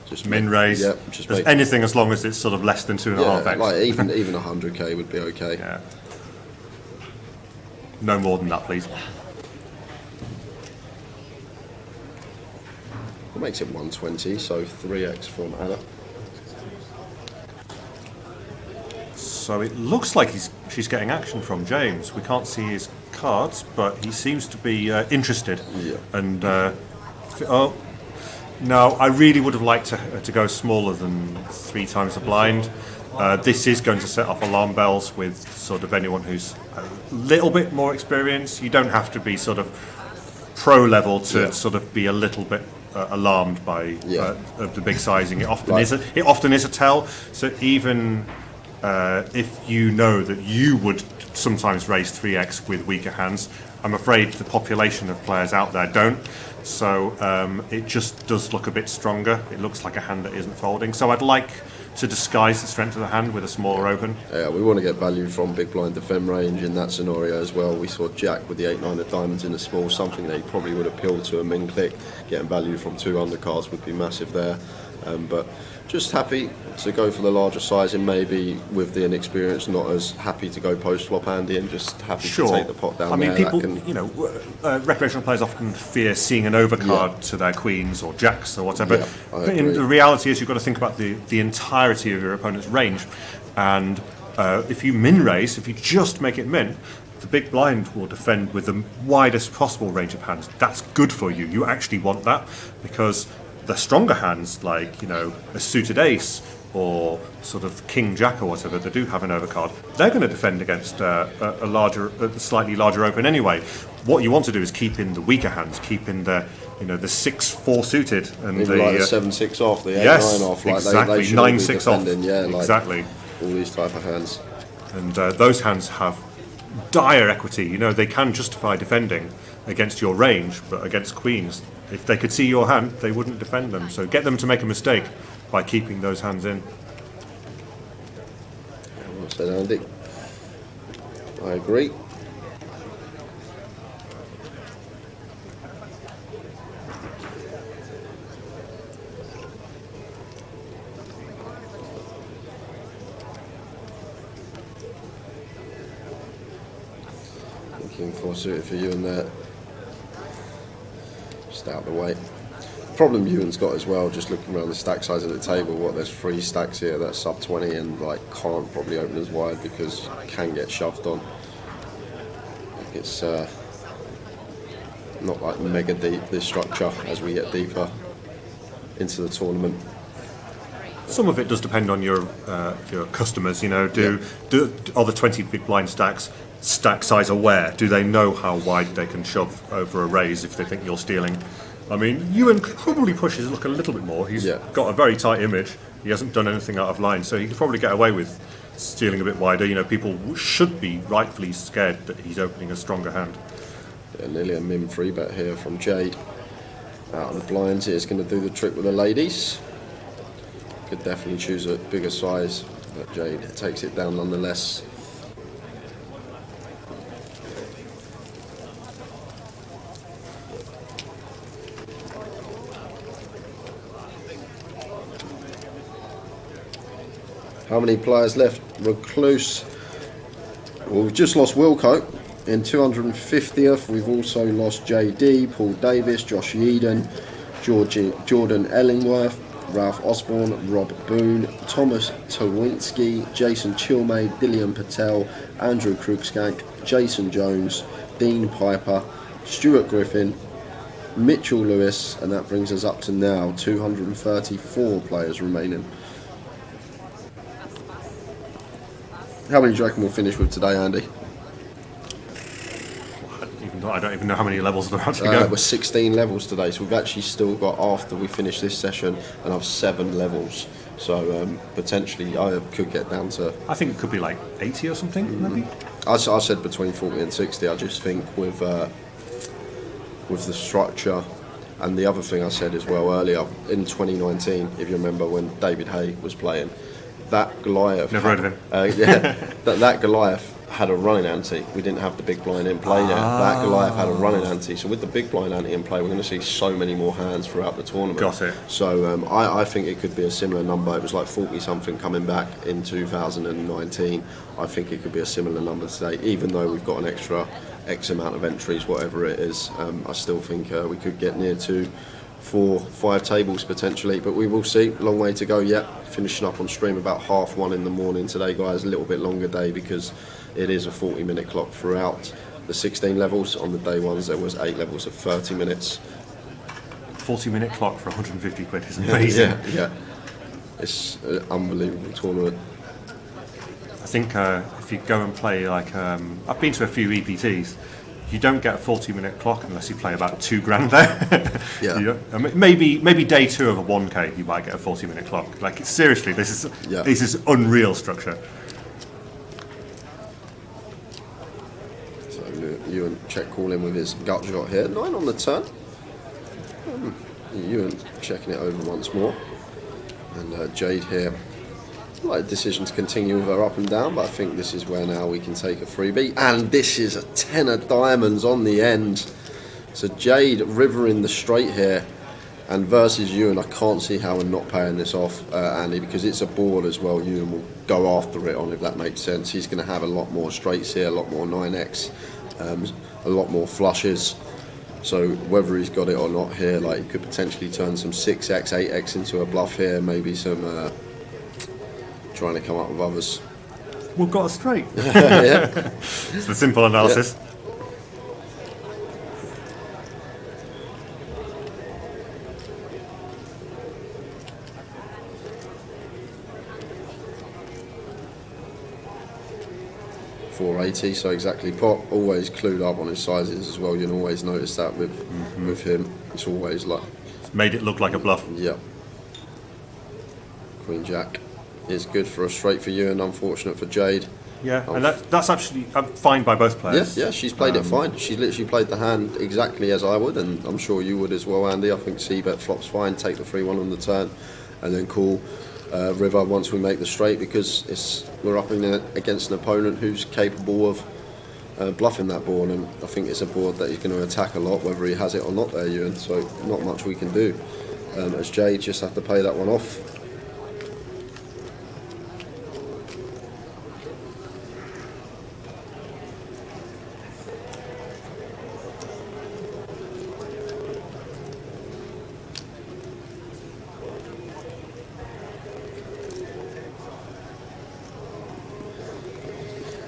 J: Just
G: min raise.
J: Yeah, just make
G: anything as long as it's sort of less than 2.5x.
J: Like even 100k would be okay.
G: Yeah. No more than that, please.
J: It makes it 120, so 3x from Anna.
G: So it looks like she's getting action from James. We can't see his cards, but he seems to be interested.
J: Yeah.
G: And oh no, I really would have liked to go smaller than 3 times the blind. This is going to set off alarm bells with sort of anyone who's a little bit more experienced. You don't have to be sort of pro level to sort of be a little bit alarmed by the big sizing. It often is a tell. So even if you know that you would sometimes raise 3x with weaker hands, I'm afraid the population of players out there don't. So it just does look a bit stronger. It looks like a hand that isn't folding. So I'd like to disguise the strength of the hand with a smaller open.
J: Yeah, we want to get value from big blind defend range in that scenario as well. We saw Jack with the 8-9 of diamonds in the small, something that he probably would appeal to a min click. Getting value from 2 undercards would be massive there. But just happy to go for the larger size, and maybe with the inexperience, not as happy to go post flop handy, and just happy to take the pot down.
G: I mean,
J: there.
G: people, recreational players often fear seeing an overcard to their queens or jacks or whatever.
J: Yeah,
G: but the reality is, you've got to think about the entirety of your opponent's range, and if you min raise, if you just make it min, the big blind will defend with the widest possible range of hands. That's good for you. You actually want that, because the stronger hands, like a suited ace or sort of king jack or whatever, that do have an overcard, they're going to defend against a slightly larger open anyway. What you want to do is keep in the weaker hands, keep in the the 6-4 suited, and
J: even like the 7-6 off, the 8-9 off, like
G: exactly,
J: they should
G: 9-6 off,
J: like
G: exactly.
J: All these type of hands,
G: and those hands have dire equity. They can justify defending against your range, but against queens, if they could see your hand, they wouldn't defend them. So get them to make a mistake by keeping those hands in.
J: Well said, Andy. I agree. Looking for suited for you in there. Just out the way. Problem Ewan's got as well, just looking around the stack size of the table, there's 3 stacks here that's sub 20 and can't probably open as wide because can get shoved on. It's not like mega deep, this structure, as we get deeper into the tournament.
G: Some of it does depend on your customers. Are the 20 big blind stacks stack size aware? Do they know how wide they can shove over a raise if they think you're stealing? I mean, Ewan could probably push his luck a little bit more. He's got a very tight image. He hasn't done anything out of line, so he could probably get away with stealing a bit wider. People should be rightfully scared that he's opening a stronger hand.
J: Yeah, nearly a min free bet here from Jade. Out of the blinds, here's going to do the trick with the ladies. Could definitely choose a bigger size, but Jade takes it down nonetheless. How many players left? Recluse. Well, we've just lost Wilco in 250th. We've also lost JD, Paul Davis, Josh Eden, Jordan Ellingworth, Ralph Osborne, Rob Boone, Thomas Towinski, Jason Chilmay, Dillian Patel, Andrew Krugskank, Jason Jones, Dean Piper, Stuart Griffin, Mitchell Lewis, and that brings us up to now 234 players remaining. How many do you reckon we'll finish with today, Andy?
G: I don't even know how many levels there are to go.
J: We're 16 levels today, so we've actually still got, after we finish this session, another 7 levels. So potentially I could get down to...
G: I think it could be like 80 or something, maybe?
J: I said between 40 and 60. I just think with the structure, and the other thing I said as well earlier, in 2019, if you remember when David Hay was playing, that Goliath...
G: Never heard of him.
J: that Goliath had a running ante. We didn't have the big blind in play yet. That Goliath had a running ante. So with the big blind ante in play, we're going to see so many more hands throughout the tournament.
G: Got it.
J: So I think it could be a similar number. It was like 40-something coming back in 2019. I think it could be a similar number today, even though we've got an extra X amount of entries, whatever it is. I still think we could get near to 4, 5 tables potentially, but we will see. Long way to go yet. Finishing up on stream about 1:30 in the morning today, guys. A little bit longer day because it is a 40-minute clock throughout the 16 levels. On the day ones there was 8 levels of 30 minutes.
G: 40-minute clock for 150 quid is amazing.
J: Yeah. It's an unbelievable tournament.
G: I think if you go and play like I've been to a few EPTs, you don't get a 40-minute clock unless you play about $2,000 there.
J: Yeah.
G: I mean, maybe day 2 of a 1K you might get a 40-minute clock. Like seriously, this is unreal structure.
J: So Ewan check call in with his gut shot here. 9 on the turn. Ewan checking it over once more, and Jade here. Like a decision to continue with her up and down, but I think this is where now we can take a freebie, and this is a 10 of diamonds on the end. So Jade rivering the straight here, and versus Ewan, I can't see how we're not paying this off, Andy, because it's a board as well. Ewan will go after it on, if that makes sense. He's going to have a lot more straights here, a lot more 9x, a lot more flushes. So whether he's got it or not here, like he could potentially turn some 6x, 8x into a bluff here, maybe some trying to come up with others.
G: We've got a straight.
J: Yeah.
G: It's the simple analysis.
J: Yeah. .480, so exactly pot. Always clued up on his sizes as well. You can always notice that with him. It's always like
G: it's made it look like a bluff.
J: Yeah. Queen Jack is good for a straight for you, and unfortunate for Jade.
G: Yeah, and that's actually fine by both players.
J: Yeah, she's played it fine. She's literally played the hand exactly as I would, and I'm sure you would as well, Andy. I think C-bet flops fine, take the 3-1 on the turn, and then call river once we make the straight, because we're up against an opponent who's capable of bluffing that board, and I think it's a board that he's going to attack a lot, whether he has it or not there, Ewan, so not much we can do. As Jade just have to pay that one off.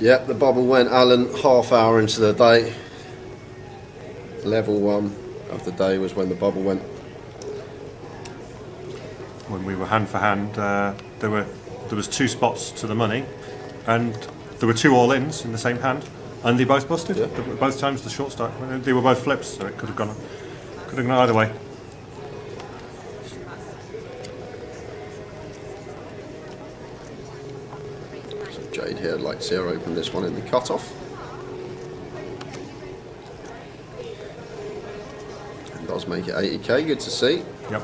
J: Yep, the bubble went, Alan, half hour into the day. Level 1 of the day was when the bubble went.
G: When we were hand for hand, there was 2 spots to the money, and there were 2 all-ins in the same hand, and they both busted.
J: Yeah.
G: Both times the short stack. They were both flips, so it could have gone either way.
J: Jade here, like to open this one in the cut-off. And does make it 80k, good to see.
G: Yep,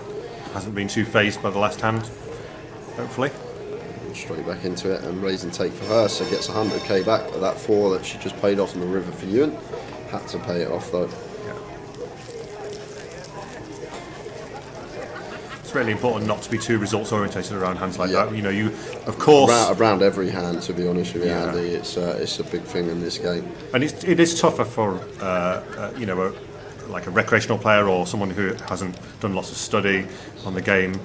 G: hasn't been too phased by the last hand, hopefully.
J: Straight back into it, and raise and take for her, so gets 100k back for that 4 that she just paid off in the river for Ewan. Had to pay it off though.
G: Yeah. really important not to be too results orientated around hands like that. You know, you of course
J: around every hand. To be honest with you, Andy, it's a big thing in this game.
G: And it is tougher for you know, like a recreational player or someone who hasn't done lots of study on the game.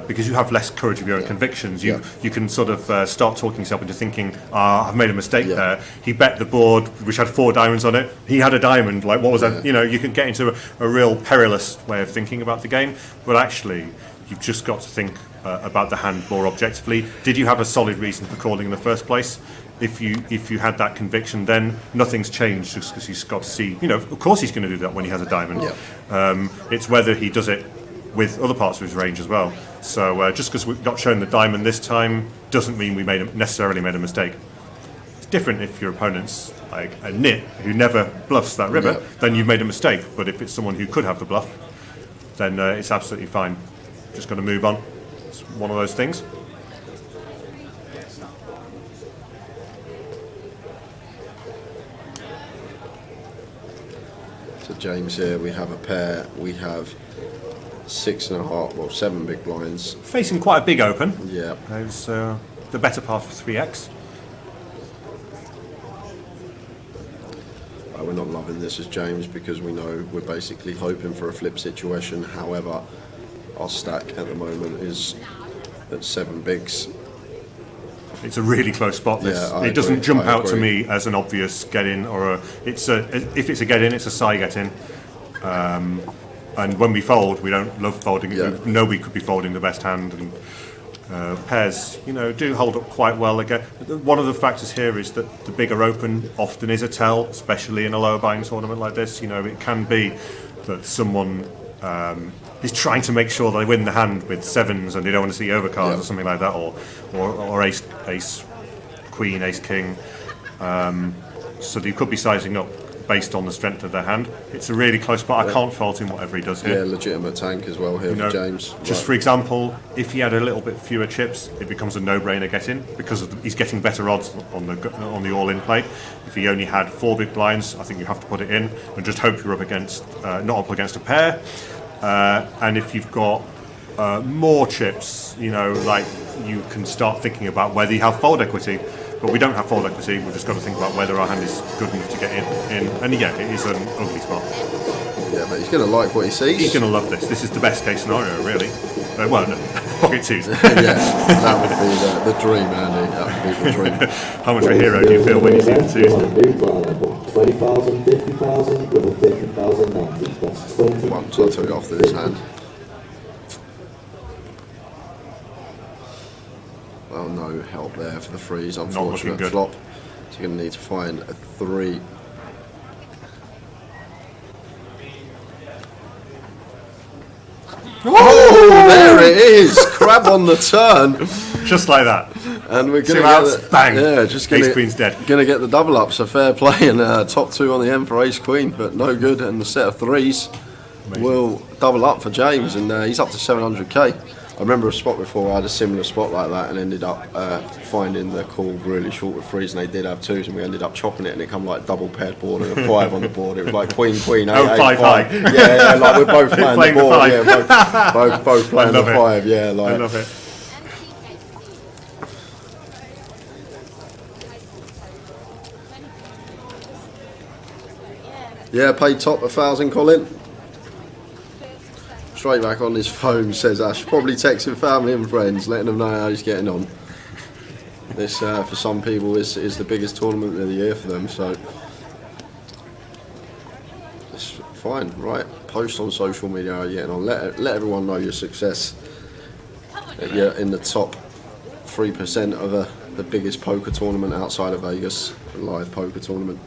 G: Because you have less courage of your own convictions, you can sort of start talking yourself into thinking, I've made a mistake there. He bet the board which had 4 diamonds on it. He had a diamond. Like, what was that? You know, you can get into a real perilous way of thinking about the game. But actually, you've just got to think about the hand more objectively. Did you have a solid reason for calling in the first place? If you had that conviction, then nothing's changed just because he's got to see. You know, of course he's going to do that when he has a diamond. It's whether he does it with other parts of his range as well. So just because we've not shown the diamond this time doesn't mean we necessarily made a mistake. It's different if your opponent's like a nit who never bluffs that river, then you've made a mistake. But if it's someone who could have the bluff, then it's absolutely fine. Just got to move on. It's one of those things.
J: So James here, we have a pair, we have 6.5, well 7 big blinds.
G: Facing quite a big open.
J: Yeah.
G: There's the better part of 3x.
J: We're not loving this as James because we know we're basically hoping for a flip situation. However, our stack at the moment is at 7 bigs.
G: It's a really close spot. This it doesn't jump out to me as an obvious get in or if it's a get in, it's a side get in. And when we fold, we don't love folding. We know we could be folding the best hand, and pairs, you know, do hold up quite well. Again, one of the factors here is that the bigger open often is a tell, especially in a lower buying tournament like this. You know, it can be that someone is trying to make sure they win the hand with 7s, and they don't want to see overcards or something like that, or ace queen, ace king. So they could be sizing up based on the strength of their hand. It's a really close spot. I can't fault him whatever he does here.
J: Yeah, legitimate tank as well here for James.
G: Just for example, if he had a little bit fewer chips, it becomes a no-brainer get in because he's getting better odds on the all-in play. If he only had 4 big blinds, I think you have to put it in and just hope you're up against not up against a pair. And if you've got more chips, you know, like you can start thinking about whether you have fold equity. But we don't have fold equity, we've just got to think about whether our hand is good enough to get in. And yeah, it is an ugly spot.
J: Yeah, but he's going to like what he sees.
G: He's going to love this. This is the best case scenario, really. Well, no, pocket 2s.
J: Yeah, that would be the dream, Andy. That would be the dream.
G: How much of a hero do you feel when you see the 2s?
E: 20,000, 50,000 with a 50,000 now. That's 20.
J: Once I took it off to this hand. Well, no help there for the threes, unfortunate flop. So you're going to need to find a 3. Oh, there it is! Crab on the turn.
G: Just like that.
J: And we're going
G: to get bang.
J: Yeah, just
G: Ace Queen's dead.
J: Going to get the double up, so fair play. And top 2 on the end for Ace Queen, but no good. And the set of 3s will double up for James, and he's up to 700k. I remember a spot before I had a similar spot like that and ended up finding the call really short with 3s, and they did have 2s, and we ended up chopping it, and it come like double paired board and a 5 on the board. It was like queen, 8,
G: 5
J: 5. Yeah, like we're both playing the board. Yeah, both playing the 5. Yeah, like.
G: I love it.
J: Yeah, paid top 1,000, Colin. Straight back on his phone, says Ash, probably texting family and friends, letting them know how he's getting on. This, for some people, is the biggest tournament of the year for them, so it's fine, right? Post on social media how you're getting on. Let everyone know your success. You're in the top 3% of the biggest poker tournament outside of Vegas, a live poker tournament.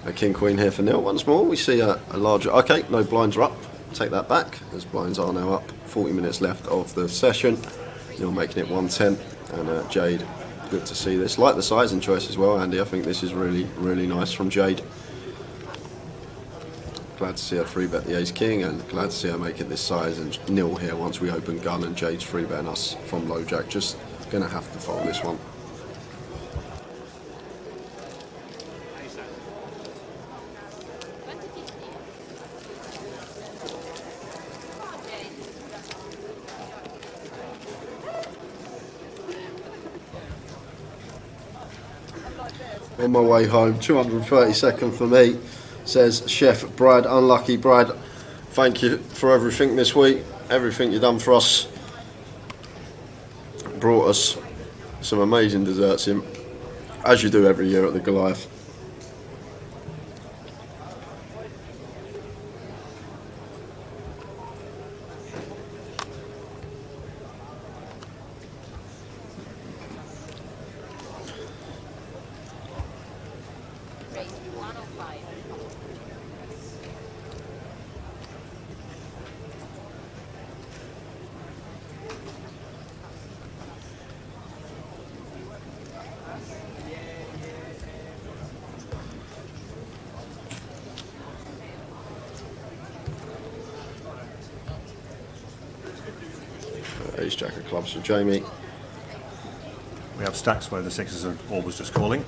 J: A king queen here for nil once more. We see a larger. Okay, no blinds are up. take that back, as blinds are now up. 40 minutes left of the session. You're making it 110, and Jade, good to see this. Like the sizing choice as well, Andy. I think this is really, really nice from Jade. Glad to see her free bet the ace king, and glad to see her make it this size and nil here once we open gun, and Jade's free betting us from low jack. Just gonna have to fold this one. On my way home, 232nd for me, says Chef Brad. Unlucky Brad, thank you for everything this week, everything you've done for us. Brought us some amazing desserts in, as you do every year at the Goliath. Ace jack of clubs for Jamie.
G: We have stacks where the sixes are always just calling.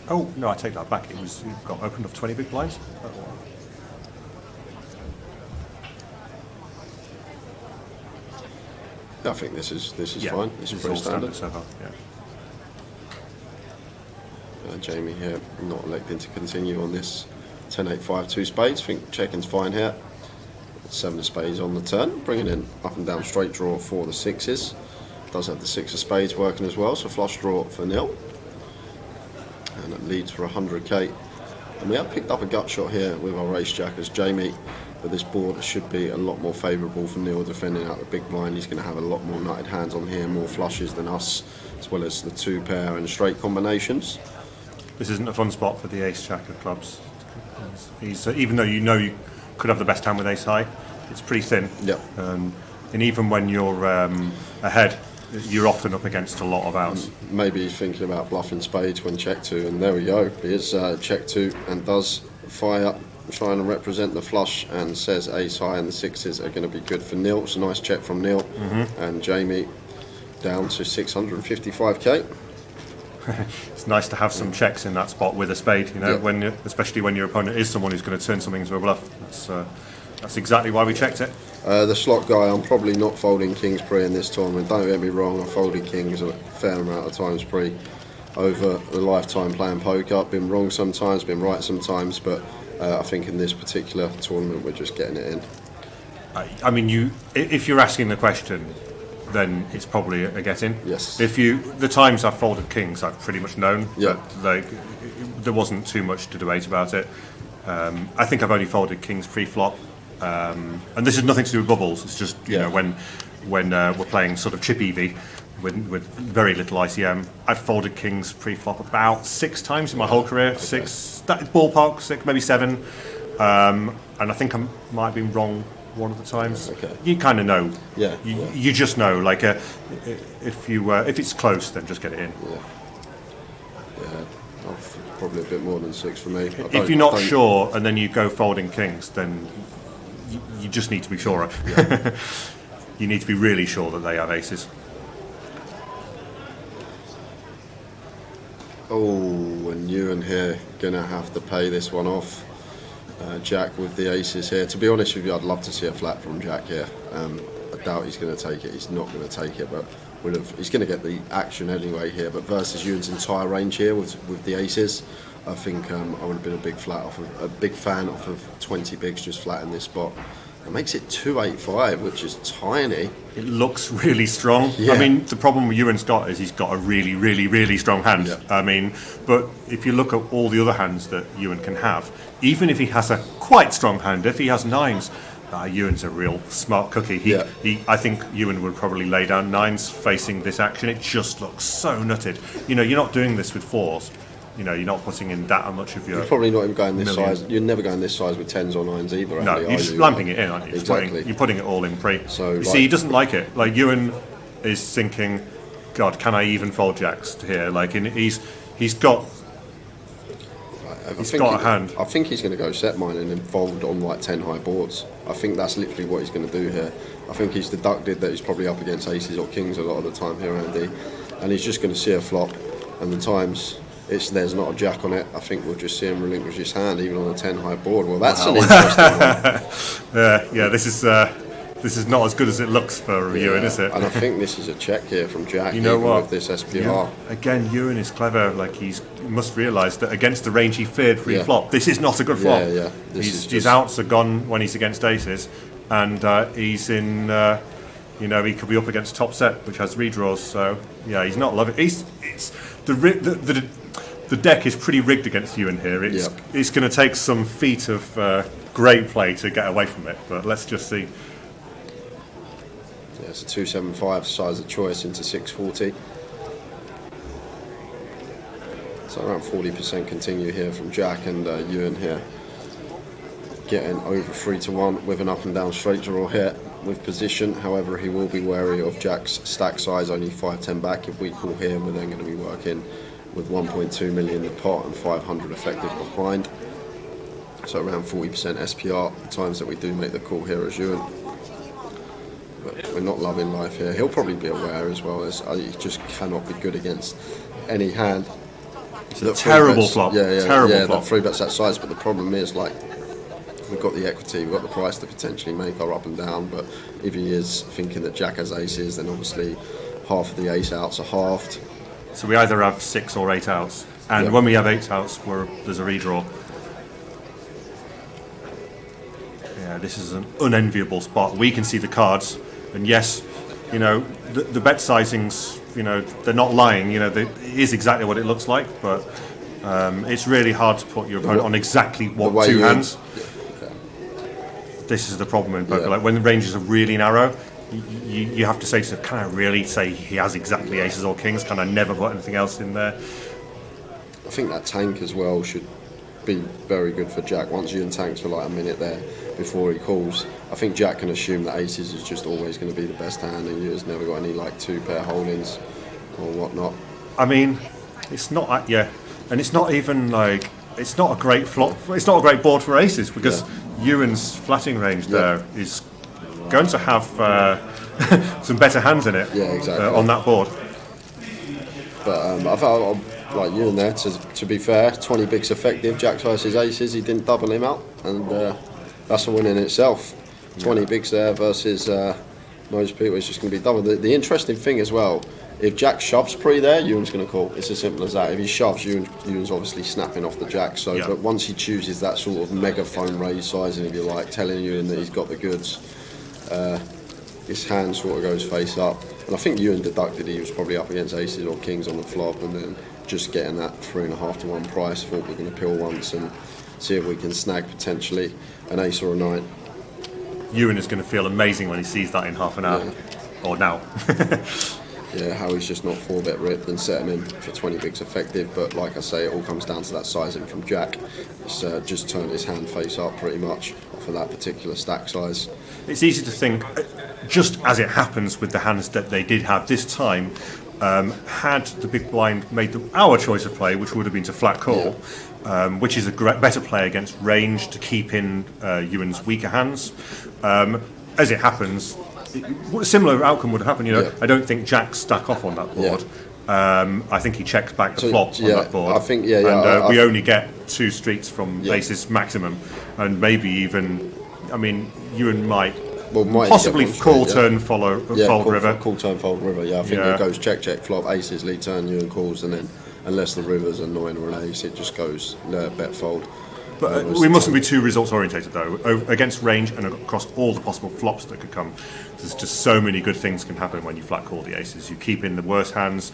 G: Oh no, I take that back. It got opened off 20 big blinds.
J: I think this is
G: Yeah,
J: fine. This is pretty standard.
G: So far, yeah.
J: Jamie here not electing to continue on this 10-8-5 2 spades. Think checking's fine here. 7 of spades on the turn, bringing in up and down straight draw for the sixes. Does have the 6 of spades working as well, so flush draw for nil. And it leads for 100k. And we have picked up a gut shot here with our ace jack as Jamie, but this board should be a lot more favourable for Neil defending out the big blind. He's going to have a lot more nutted hands on here, more flushes than us, as well as the 2 pair and straight combinations.
G: This isn't a fun spot for the ace jack of clubs. He's even though you could have the best hand with ace high, it's pretty thin.
J: Yep.
G: And even when you're ahead, you're often up against a lot of outs.
J: Maybe he's thinking about bluffing spades when check 2, and there we go. He is check 2 and does fire, trying to represent the flush, and says ace high and the sixes are going to be good for Neil. It's a nice check from Neil. And Jamie down to 655k.
G: It's nice to have some checks in that spot with a spade, you know, especially when your opponent is someone who's going to turn something into a bluff. That's exactly why we checked it.
J: The slot guy, I'm probably not folding kings pre in this tournament. Don't get me wrong, I folded kings a fair amount of times pre over the lifetime playing poker. I've been wrong sometimes, been right sometimes, but I think in this particular tournament we're just getting it in.
G: I mean, if you're asking the question, then it's probably a get in.
J: Yes.
G: The times I've folded kings, I've pretty much known.
J: Yeah.
G: That, there wasn't too much to debate about it. I think I've only folded kings pre-flop, and this has nothing to do with bubbles. It's just you know when we're playing sort of chip EV with very little ICM. I've folded kings pre-flop about 6 times in my whole career. 6, ballpark 6, maybe 7, and I think I might have been wrong one of the times.
J: Okay.
G: You kind of know.
J: Yeah.
G: You just know. Like if it's close, then just get it in.
J: Yeah. Probably a bit more than 6 for me.
G: If you're not sure and then you go folding kings, then you just need to be sure.
J: Yeah.
G: You need to be really sure that they have aces.
J: Oh, and Ewan here gonna have to pay this one off. Jack with the aces here. To be honest with you, I'd love to see a flat from Jack here. I doubt he's going to take it. He's not going to take it, but he's going to get the action anyway here. But versus Ewan's entire range here with the aces, I think I would have been a big fan off of 20 bigs just flat in this spot. It makes it 285, which is tiny.
G: It looks really strong.
J: Yeah.
G: I mean, the problem with Ewan's got is he's got a really, really, really strong hand.
J: Yeah.
G: I mean, but if you look at all the other hands that Ewan can have, even if he has a quite strong hand, if he has 9s, Ewan's a real smart cookie. I think Ewan would probably lay down 9s facing this action. It just looks so nutted. You know, you're not doing this with 4s. you know, you're not putting in that much of your.
J: You're probably not even going this
G: million.
J: size. You're never going this size with 10s or 9s either.
G: No,
J: Andy,
G: you're just
J: you?
G: lamping it in, aren't you?
J: Exactly.
G: You're putting it all in pre.
J: So,
G: you see, he doesn't like it. Like Ewan is thinking, God, can I even fold jacks to here? Like, he's got. He's got a hand.
J: I think he's going to go set mine and then fold on like 10 high boards. I think that's literally what he's going to do here. I think he's deducted that he's probably up against aces or kings a lot of the time here, Andy, and he's just going to see a flop. And the times there's not a jack on it, I think we'll just see him relinquish his hand even on a 10 high board. Well, that's an interesting one.
G: Yeah, this is not as good as it looks for Ewan, is it?
J: And I think this is a check here from Jack.
G: You know
J: even
G: what?
J: With this SPR.
G: Yeah. Again, Ewan is clever. Like he must realise that against the range he feared pre-flop, this is not a good flop. His outs are gone when he's against aces, and he's in. You know, he could be up against top set, which has redraws. So yeah, he's not loving. The deck is pretty rigged against Ewan here. It's going to take some feat of great play to get away from it. But let's just see.
J: Yeah, it's a 275 size of choice into 640. So around 40% continue here from Jack, and Ewan here getting over 3-1 with an up and down straight draw here with position. However, he will be wary of Jack's stack size, only 5-10 back. If we call here, we're then going to be working with 1.2 million the pot and 500 effective behind. So around 40% SPR the times that we do make the call here as Ewan. But we're not loving life here. He'll probably be aware as well, as he just cannot be good against any hand.
G: It's a terrible flop. Terrible flop.
J: That 3-bets that size, but the problem is, like, we've got the equity, we've got the price to potentially make our up and down, but if he is thinking that Jack has aces, then obviously half of the ace outs are halved.
G: So we either have 6 or 8 outs, and when we have 8 outs, there's a redraw. Yeah, this is an unenviable spot. We can see the cards, and yes, you know, the bet sizings, you know, they're not lying. You know, it is exactly what it looks like, but it's really hard to put your opponent on exactly what two hands. This is the problem in poker. Like when the ranges are really narrow, you have to say to yourself, can I really say he has exactly aces or kings? Can I never put anything else in there?
J: I think that tank as well should be very good for Jack. Once Ewan tanks for like a minute there before he calls, I think Jack can assume that aces is just always going to be the best hand, and Ewan's never got any like 2-pair holdings or whatnot.
G: I mean, it's not and it's not even like, it's not a great flop. It's not a great board for aces, because Ewan's flatting range there is going to have some better hands in it.
J: Yeah, exactly.
G: On that board.
J: But I felt like Ewan there, to be fair, 20 bigs effective, Jacks versus aces, he didn't double him out, and that's a win in itself. 20 bigs there versus most people, it's just going to be double. The interesting thing as well, if Jack shoves pre there, Ewan's going to call. It's as simple as that. If he shoves, Ewan's obviously snapping off the Jack. So, but once he chooses that sort of megaphone raise sizing, if you like, telling Ewan that he's got the goods, his hand sort of goes face up. And I think Ewan deducted he was probably up against aces or kings on the flop, and then just getting that 3.5-1 price. Thought we're going to pill once and see if we can snag potentially an ace or a 9.
G: Ewan is going to feel amazing when he sees that in half an hour, or now.
J: Yeah, how he's just not 4-bet ripped and set him in for 20 bigs effective. But like I say, it all comes down to that sizing from Jack. It's just turned his hand face up pretty much for that particular stack size.
G: It's easy to think, just as it happens with the hands that they did have this time, had the big blind made our choice of play, which would have been to flat call, which is a better play against range to keep in Ewan's weaker hands. As it happens, a similar outcome would happen. You know, I don't think Jack stack off on that board. I think he checks back the flop on that board.
J: I think,
G: and we only get 2 streets from aces maximum, and maybe even, I mean, Ewan might possibly call turn fold river.
J: Call turn fold river. Yeah, I think it goes check flop aces lead turn, Ewan calls, and then unless the river's a 9 or an ace, it just goes bet fold.
G: But we mustn't be too results orientated though. Against range and across all the possible flops that could come, there's just so many good things can happen when you flat call the aces. You keep in the worst hands.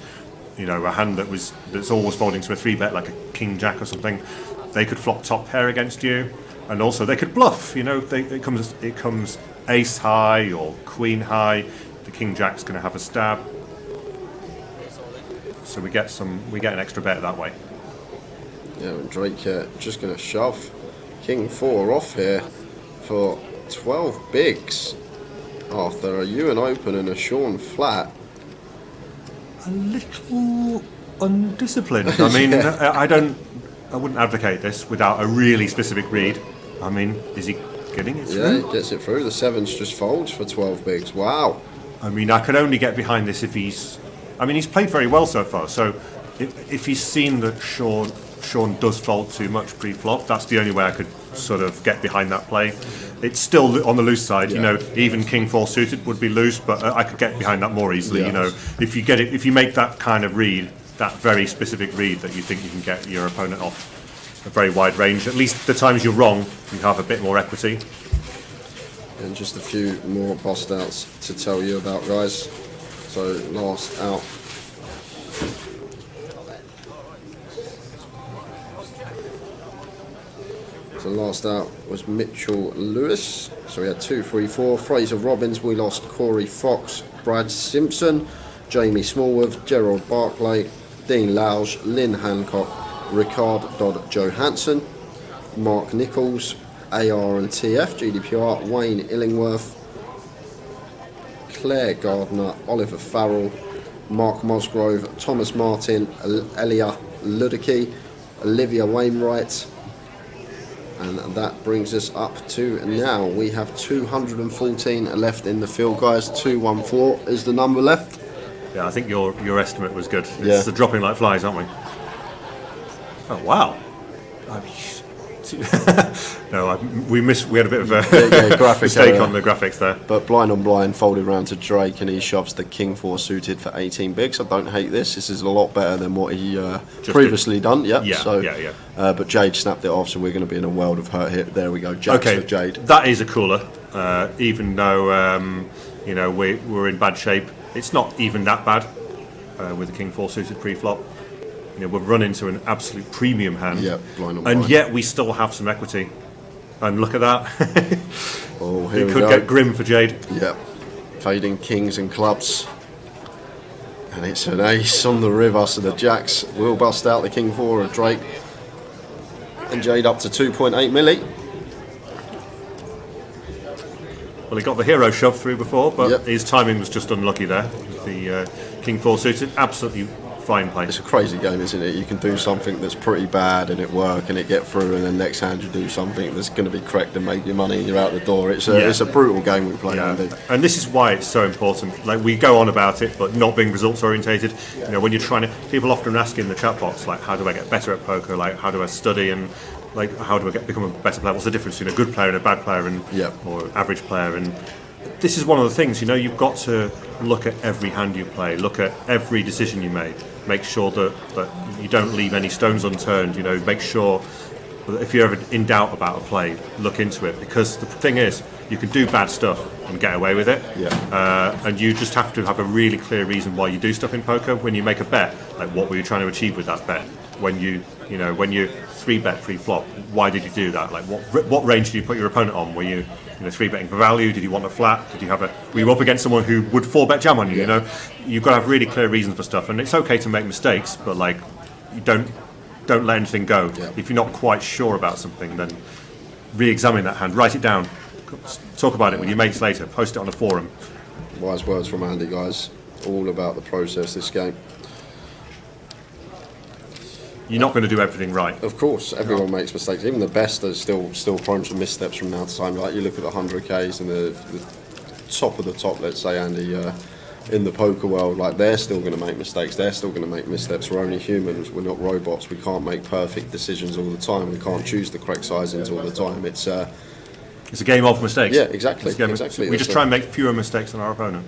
G: You know, a hand that's always folding to a 3-bet, like a king jack or something. They could flop top pair against you, and also they could bluff. You know, it comes ace high or queen high. The king jack's going to have a stab, so we get an extra bet that way.
J: Yeah, and Drake just going to shove King 4 off here for 12 bigs after a Ewan Open and a Sean flat.
G: A little undisciplined. I mean, I wouldn't advocate this without a really specific read. I mean, is he getting it through?
J: Yeah, he gets it through. The 7s just folds for 12 bigs. Wow.
G: I mean, I can only get behind this if he's... I mean, he's played very well so far, so if he's seen that Sean does fold too much pre-flop, that's the only way I could sort of get behind that play. It's still on the loose side, you know, even King 4 suited would be loose, but I could get behind that more easily, you know. If you make that kind of read, that very specific read that you think you can get your opponent off a very wide range, at least the times you're wrong, you have a bit more equity.
J: And just a few more bust outs to tell you about, guys. So last out. So last out was Mitchell Lewis. So we had 2, 3, 4. Fraser Robbins. We lost Corey Fox, Brad Simpson, Jamie Smallworth, Gerald Barclay, Dean Lauge, Lynn Hancock, Ricard Dodd Johansson, Mark Nichols, AR and TF, GDPR, Wayne Illingworth, Claire Gardner, Oliver Farrell, Mark Musgrove, Thomas Martin, Elia Ludicky, Olivia Wainwright, and that brings us up to now. We have 214 left in the field, guys. 214 is the number left.
G: Yeah, I think your estimate was good. It's the dropping like flies, aren't we? Oh wow! No, we had a bit of a mistake on the graphics there.
J: But blind on blind folded round to Drake, and he shoves the King 4 suited for 18 bigs. I don't hate this. This is a lot better than what he previously done. But Jade snapped it off, so we're going to be in a world of hurt here. There we go. Jacks for Jade.
G: That is a cooler. Even though you know we're in bad shape, it's not even that bad with the King 4 suited pre-flop. You know, we've run into an absolute premium hand,
J: blind on blind.
G: And yet we still have some equity. And look at that.
J: Oh, here
G: it could get grim for Jade.
J: Yep. Fading kings and clubs. And it's an ace on the river, so the jacks will bust out the King 4 of Drake. And Jade up to 2.8 milli.
G: Well, he got the hero shove through before, but his timing was just unlucky there. The King 4 suited, absolutely fine play.
J: It's a crazy game, isn't it? You can do something that's pretty bad and it work and it get through, and then next hand you do something that's going to be correct and make your money and you're out the door. It's a brutal game we play, Andy.
G: And this is why it's so important. Like, we go on about it, but not being results orientated. You know, when you're trying to, people often ask in the chat box, like, how do I get better at poker? Like, how do I study? And like, how do I become a better player? What's the difference between a good player and a bad player, and or an average player? And this is one of the things. You know, you've got to look at every hand you play, look at every decision you make sure that you don't leave any stones unturned. You know, make sure that if you're ever in doubt about a play, look into it, because the thing is, you can do bad stuff and get away with it. And you just have to have a really clear reason why you do stuff in poker. When you make a bet, like, what were you trying to achieve with that bet? When you 3-bet pre-flop, why did you do that? Like, what range did you put your opponent on? Were you 3-betting for value? Did you want a flat? Were you up against someone who would 4-bet jam on you? You know, you've got to have really clear reasons for stuff, and it's okay to make mistakes, but like, you don't let anything go. If you're not quite sure about something, then re-examine that hand, write it down, talk about it with your mates later, post it on a forum.
J: Wise words from Andy, guys. All about the process, this game.
G: You're not going to do everything right.
J: Of course, everyone makes mistakes. Even the best are still prone to missteps from now to time. Like, you look at the 100Ks and the top of the top, let's say, Andy, in the poker world, like, they're still going to make mistakes. They're still going to make missteps. We're only humans. We're not robots. We can't make perfect decisions all the time. We can't choose the correct sizings all the time. It's a
G: game of mistakes.
J: Yeah, exactly.
G: We just try and make fewer mistakes than our opponent.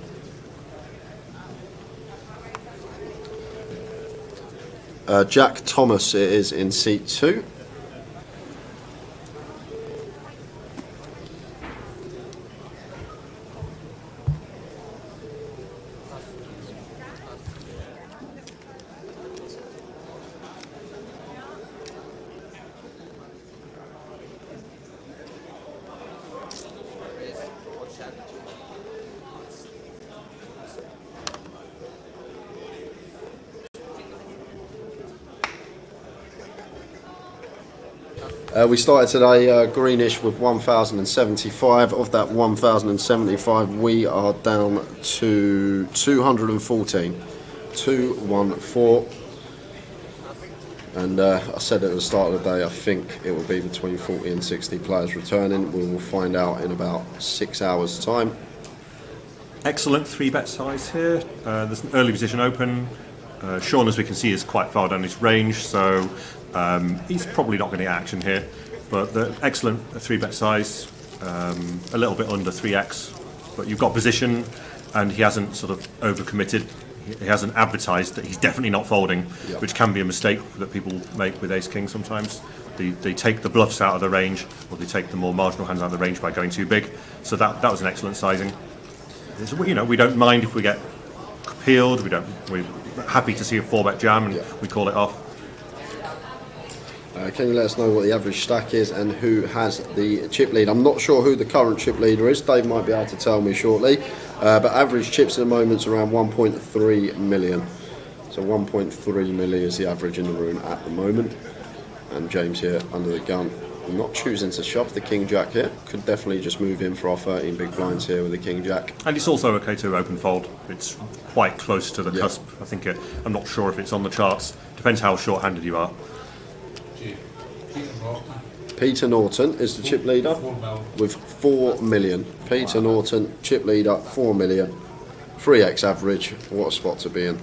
J: Jack Thomas is in seat 2. We started today greenish with 1,075. Of that 1,075, we are down to 214. 214. And I said at the start of the day, I think it will be between 40 and 60 players returning. We will find out in about 6 hours' time.
G: Excellent 3-bet size here. There's an early position open. Sean, as we can see, is quite far down his range, so he's probably not going to get action here. But the excellent 3-bet size, a little bit under 3x. But you've got position, and he hasn't sort of overcommitted. He hasn't advertised that he's definitely not folding, which can be a mistake that people make with ace-king sometimes. They take the bluffs out of the range, or they take the more marginal hands out of the range by going too big. So that was an excellent sizing. You know, we don't mind if we get peeled. We're happy to see a 4-bet jam, and we call it off.
J: Can you let us know what the average stack is and who has the chip lead? I'm not sure who the current chip leader is. Dave might be able to tell me shortly. But average chips at the moment is around 1.3 million. So 1.3 million is the average in the room at the moment. And James here under the gun, not choosing to shove the king jack here. Could definitely just move in for our 13 big blinds here with the king jack.
G: And it's also okay to open fold. It's quite close to the cusp. I think I'm not sure if it's on the charts. Depends how short-handed you are.
J: Peter Norton is the chip leader with 4 million. Peter Norton, chip leader, 4 million. 3x average. What a spot to be in.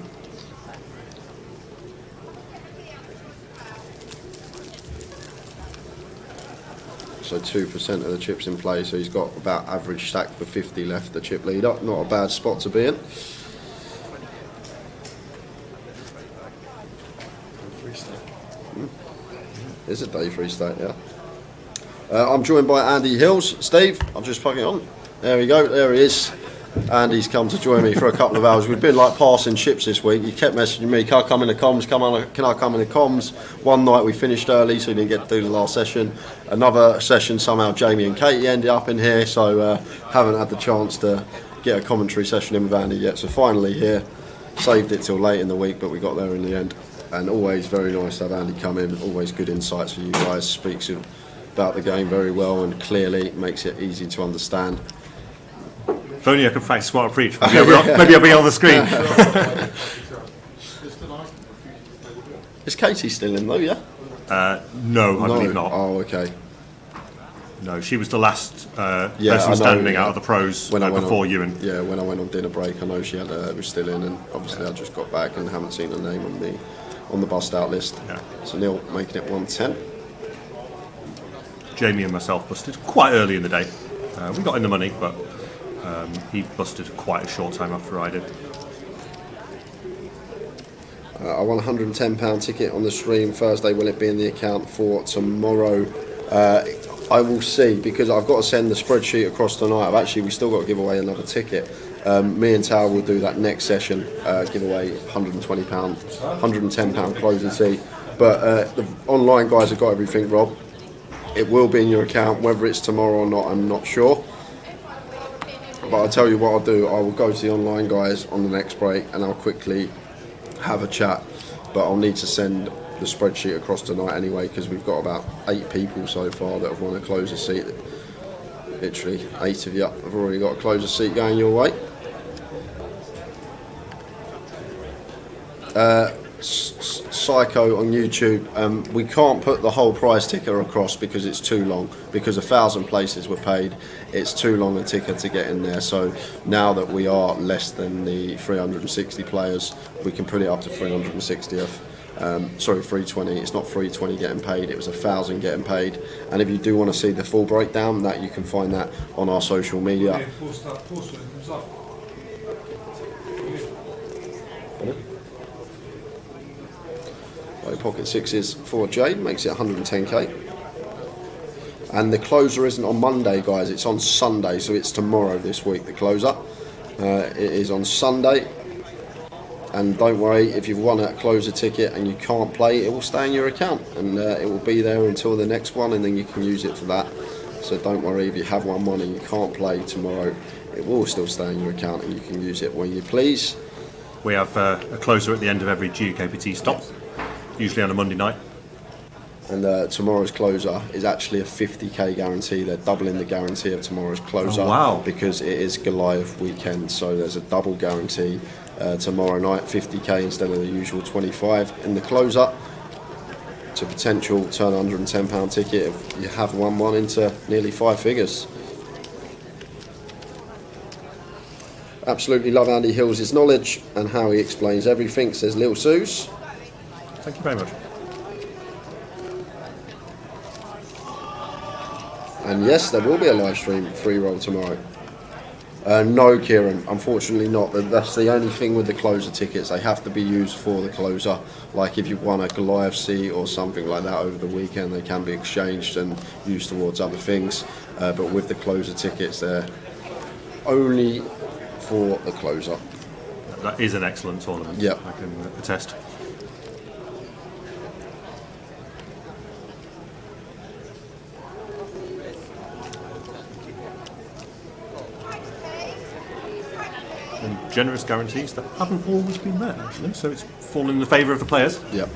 J: So 2% of the chips in play, so he's got about average stack for 50 left, the chip leader. Not a bad spot to be in. Is it day 3 stack, yeah. I'm joined by Andy Hills. Steve, I'll just plug it on. There we go, there he is. Andy's come to join me for a couple of hours. We've been like passing ships this week. He kept messaging me, can I come in the comms, can I come in the comms? One night we finished early, so we didn't get to do the last session. Another session, somehow Jamie and Katie ended up in here, so haven't had the chance to get a commentary session in with Andy yet. So finally here, saved it till late in the week, but we got there in the end. And always very nice to have Andy come in, always good insights for you guys, speaks about the game very well and clearly, makes it easy to understand.
G: If only I could practice what I preach, maybe I'll be on the screen.
J: Is Katie still in though, yeah?
G: No, I believe not.
J: Oh, okay.
G: No, she was the last person standing out of the pros before you. And
J: yeah, when I went on dinner break, I know she was still in, and obviously I just got back and haven't seen her name on the bust out list.
G: Yeah.
J: So Neil making it 110.
G: Jamie and myself busted quite early in the day. We got in the money, but he busted quite a short time after I did.
J: I won a £110 ticket on the stream Thursday. Will it be in the account for tomorrow? I will see, because I've got to send the spreadsheet across tonight. We still got to give away another ticket. Me and Tao will do that next session, give away £120, £110 closing seat. But the online guys have got everything, Rob. It will be in your account, whether it's tomorrow or not, I'm not sure. But I'll tell you what I'll do, I will go to the online guys on the next break and I'll quickly have a chat. But I'll need to send the spreadsheet across tonight anyway, because we've got about 8 people so far that have won a closer seat. Literally 8 of you have already got a closer seat going your way. Psycho on YouTube, we can't put the whole prize ticker across because it's too long, because 1,000 places were paid. It's too long a ticker to get in there, so now that we are less than the 360 players, we can put it up to 360th. Sorry, 320. It's not 320 getting paid, it was 1,000 getting paid. And if you do want to see the full breakdown, that you can find that on our social media.
H: Yeah, post when it comes up.
J: Pocket sixes for Jade makes it 110k. And the closer isn't on Monday, guys, it's on Sunday, so it's tomorrow this week, the closer. It is on Sunday. And don't worry, if you've won a closer ticket and you can't play, it will stay in your account, and it will be there until the next one, and then you can use it for that. So don't worry, if you have won one and you can't play tomorrow, it will still stay in your account and you can use it when you please.
G: We have a closer at the end of every GKPT stop, usually on a Monday night.
J: And tomorrow's closer is actually a 50k guarantee. They're doubling the guarantee of tomorrow's closer.
G: Oh, wow.
J: Because it is Goliath weekend, so there's a double guarantee tomorrow night, 50k instead of the usual 25 in the closer. It's a potential turn £110 ticket if you have won one into nearly 5 figures. Absolutely love Andy Hills' knowledge and how he explains everything, says Lil Suze.
G: Thank you very much.
J: And yes, there will be a live stream free roll tomorrow. No, Kieran, unfortunately not. That's the only thing with the closer tickets. They have to be used for the closer. Like if you won a Goliath seat or something like that over the weekend, they can be exchanged and used towards other things. But with the closer tickets, they're only for the closer.
G: That is an excellent tournament.
J: Yep.
G: I can attest. And generous guarantees that haven't always been there, actually, so it's fallen in the favour of the players.
J: Yep.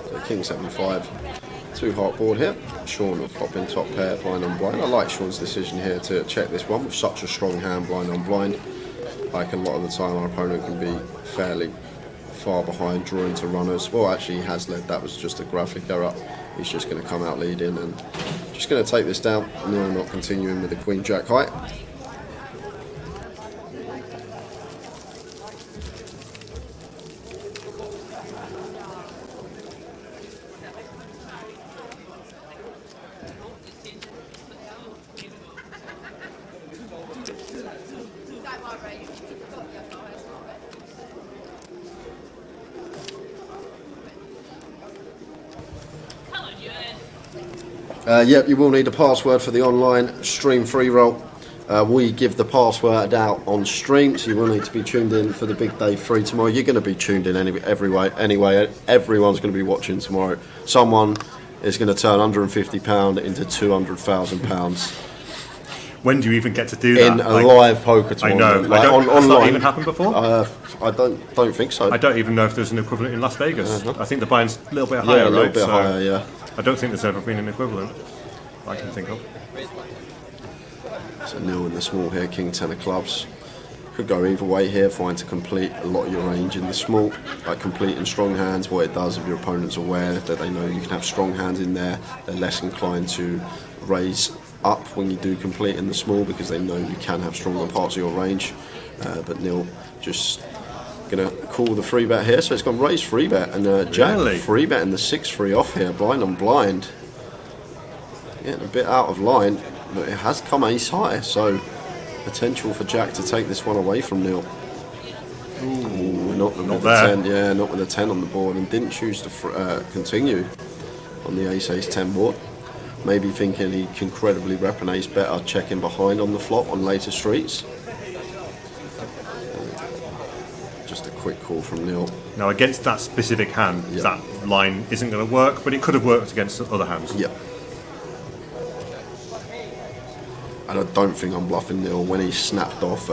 J: So King 75, 2-heart board here. Sean will flop in top pair, blind on blind. I like Sean's decision here to check this one with such a strong hand, blind on blind. Like a lot of the time, our opponent can be fairly far behind, drawing to runners. Well, actually, he has led. That was just a graphic error. He's just going to come out leading and just going to take this down. No, not continuing with the Queen Jack height. Yep, you will need a password for the online stream free roll. We give the password out on stream, so you will need to be tuned in for the big day free tomorrow. You're going to be tuned in anyway. Everyone's going to be watching tomorrow. Someone is going to turn £150 into £200,000.
G: When do you even get to do that?
J: In a live poker tournament.
G: I know. Has
J: online.
G: that even happened before?
J: I don't think so.
G: I don't even know if there's an equivalent in Las Vegas. I think the buy-in's a little bit higher,
J: Yeah, a little
G: right?
J: bit higher, yeah.
G: I don't think there's ever been an equivalent I can think of.
J: So nil in the small here, King 10 of clubs. Could go either way here, fine to complete a lot of your range in the small. Like completing strong hands, what it does if your opponent's aware that they know you can have strong hands in there, they're less inclined to raise up when you do complete in the small because they know you can have stronger parts of your range. But nil just going to call the free bet here, so it's gone raise free bet and Jack
G: Really?
J: free bet in the 6-3 off here, blind on blind. Getting a bit out of line, but it has come ace high, so potential for Jack to take this one away from Neil. Ooh, not with the 10, yeah, not with the 10 on the board, and didn't choose to continue on the ace 10 board. Maybe thinking he can credibly rep an ace better, checking behind on the flop on later streets. Just a quick call from Neil.
G: Now, against that specific hand, that line isn't going to work, but it could have worked against other hands.
J: Yep. And I don't think I'm bluffing Neil when he snapped off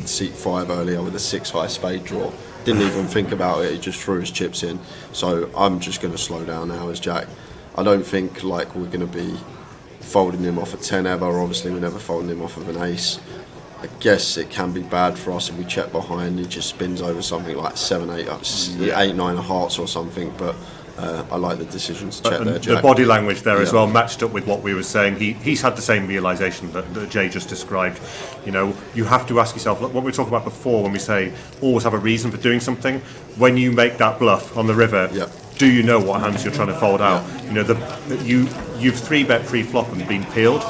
J: seat 5 earlier with a 6-high spade draw. Didn't even think about it, he just threw his chips in. So I'm just going to slow down now as Jack. I don't think like we're going to be folding him off a 10 ever. Obviously, we're never folding him off of an ace. I guess it can be bad for us if we check behind. He just spins over something like 7, 8, 9 of hearts or something. But I like the decision to check there, Jack.
G: The body language there as well matched up with what we were saying. He's had the same realisation that Jay just described. You know, you have to ask yourself, what we were talking about before when we say always have a reason for doing something. When you make that bluff on the river, do you know what hands you're trying to fold out? You know, you've 3-bet pre-flop and been peeled.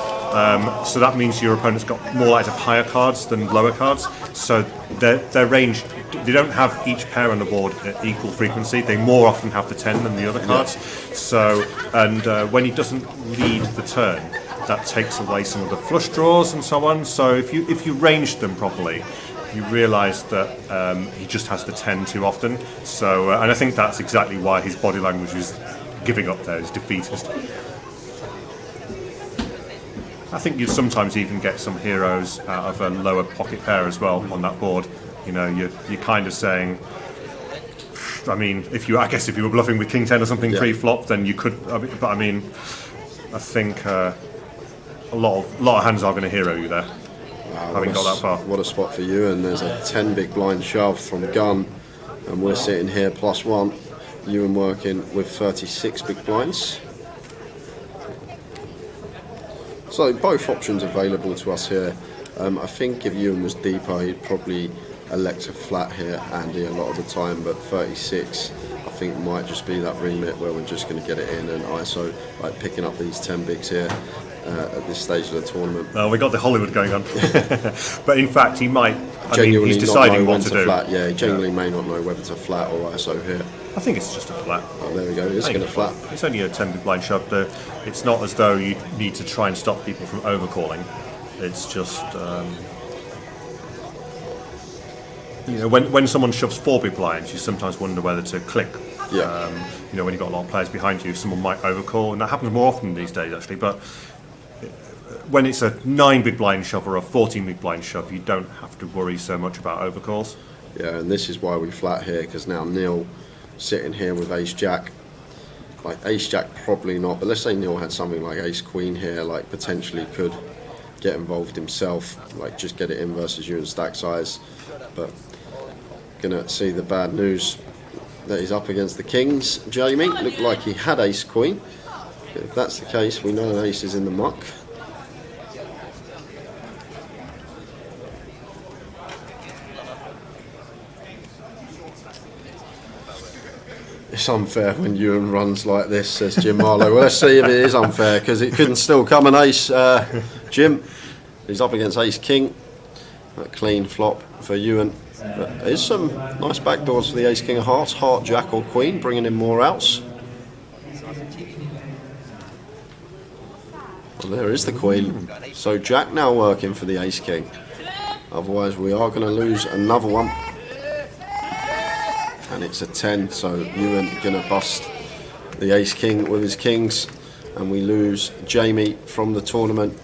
G: So that means your opponent's got more likes of higher cards than lower cards. So their range, they don't have each pair on the board at equal frequency. They more often have the 10 than the other cards. So, and when he doesn't lead the turn, that takes away some of the flush draws and so on. So if you range them properly, you realise that he just has the 10 too often. So, and I think that's exactly why his body language is giving up there, is defeatist. I think you'd sometimes even get some heroes out of a lower pocket pair as well on that board. You know, you're kind of saying, I mean, I guess if you were bluffing with King 10 or something pre-flop, then you could. But I mean, I think a lot of hands are going to hero you there.
J: Wow,
G: having got that far.
J: What a spot for you, and there's a 10 big blind shove from gun, and we're sitting here +1. Ewan working with 36 big blinds. So both options available to us here. I think if Ewan was deeper, he'd probably elect a flat here, Andy, a lot of the time, but 36 I think might just be that remit where we're just going to get it in and ISO, like picking up these 10 bigs here at this stage of the tournament.
G: Well, we got the Hollywood going on. But in fact, he might.
J: Genuinely
G: he's deciding what to do.
J: Flat. Yeah, he genuinely may not know whether to flat or ISO here.
G: I think it's just a flat.
J: Oh, there we go. It's going to flat.
G: It's only a 10 big blind shove. It's not as though you need to try and stop people from overcalling. It's just. When someone shoves 4 big blinds, you sometimes wonder whether to click.
J: Yeah.
G: When you've got a lot of players behind you, someone might overcall, and that happens more often these days, actually. But when it's a 9 big blind shove or a 14 big blind shove, you don't have to worry so much about overcalls.
J: Yeah, and this is why we flat here, because now Neil sitting here with Ace Jack. Like Ace Jack, probably not, but let's say Neil had something like Ace Queen here, like potentially could get involved himself, like just get it in versus you in stack size. But gonna see the bad news that he's up against the Kings. Jamie looked like he had Ace Queen. If that's the case, we know Ace is in the muck. It's unfair when Ewan runs like this, says Jim Marlowe. Well, let's see if it is unfair, because it couldn't still come an ace. Jim, he's up against Ace King. A clean flop for Ewan. But there's some nice backdoors for the Ace King of Hearts. Heart, Jack or Queen, bringing in more outs. Well, there is the Queen. So Jack now working for the Ace King. Otherwise we are going to lose another one. And it's a 10, so Ewan going to bust the Ace King with his Kings. And we lose Jamie from the tournament.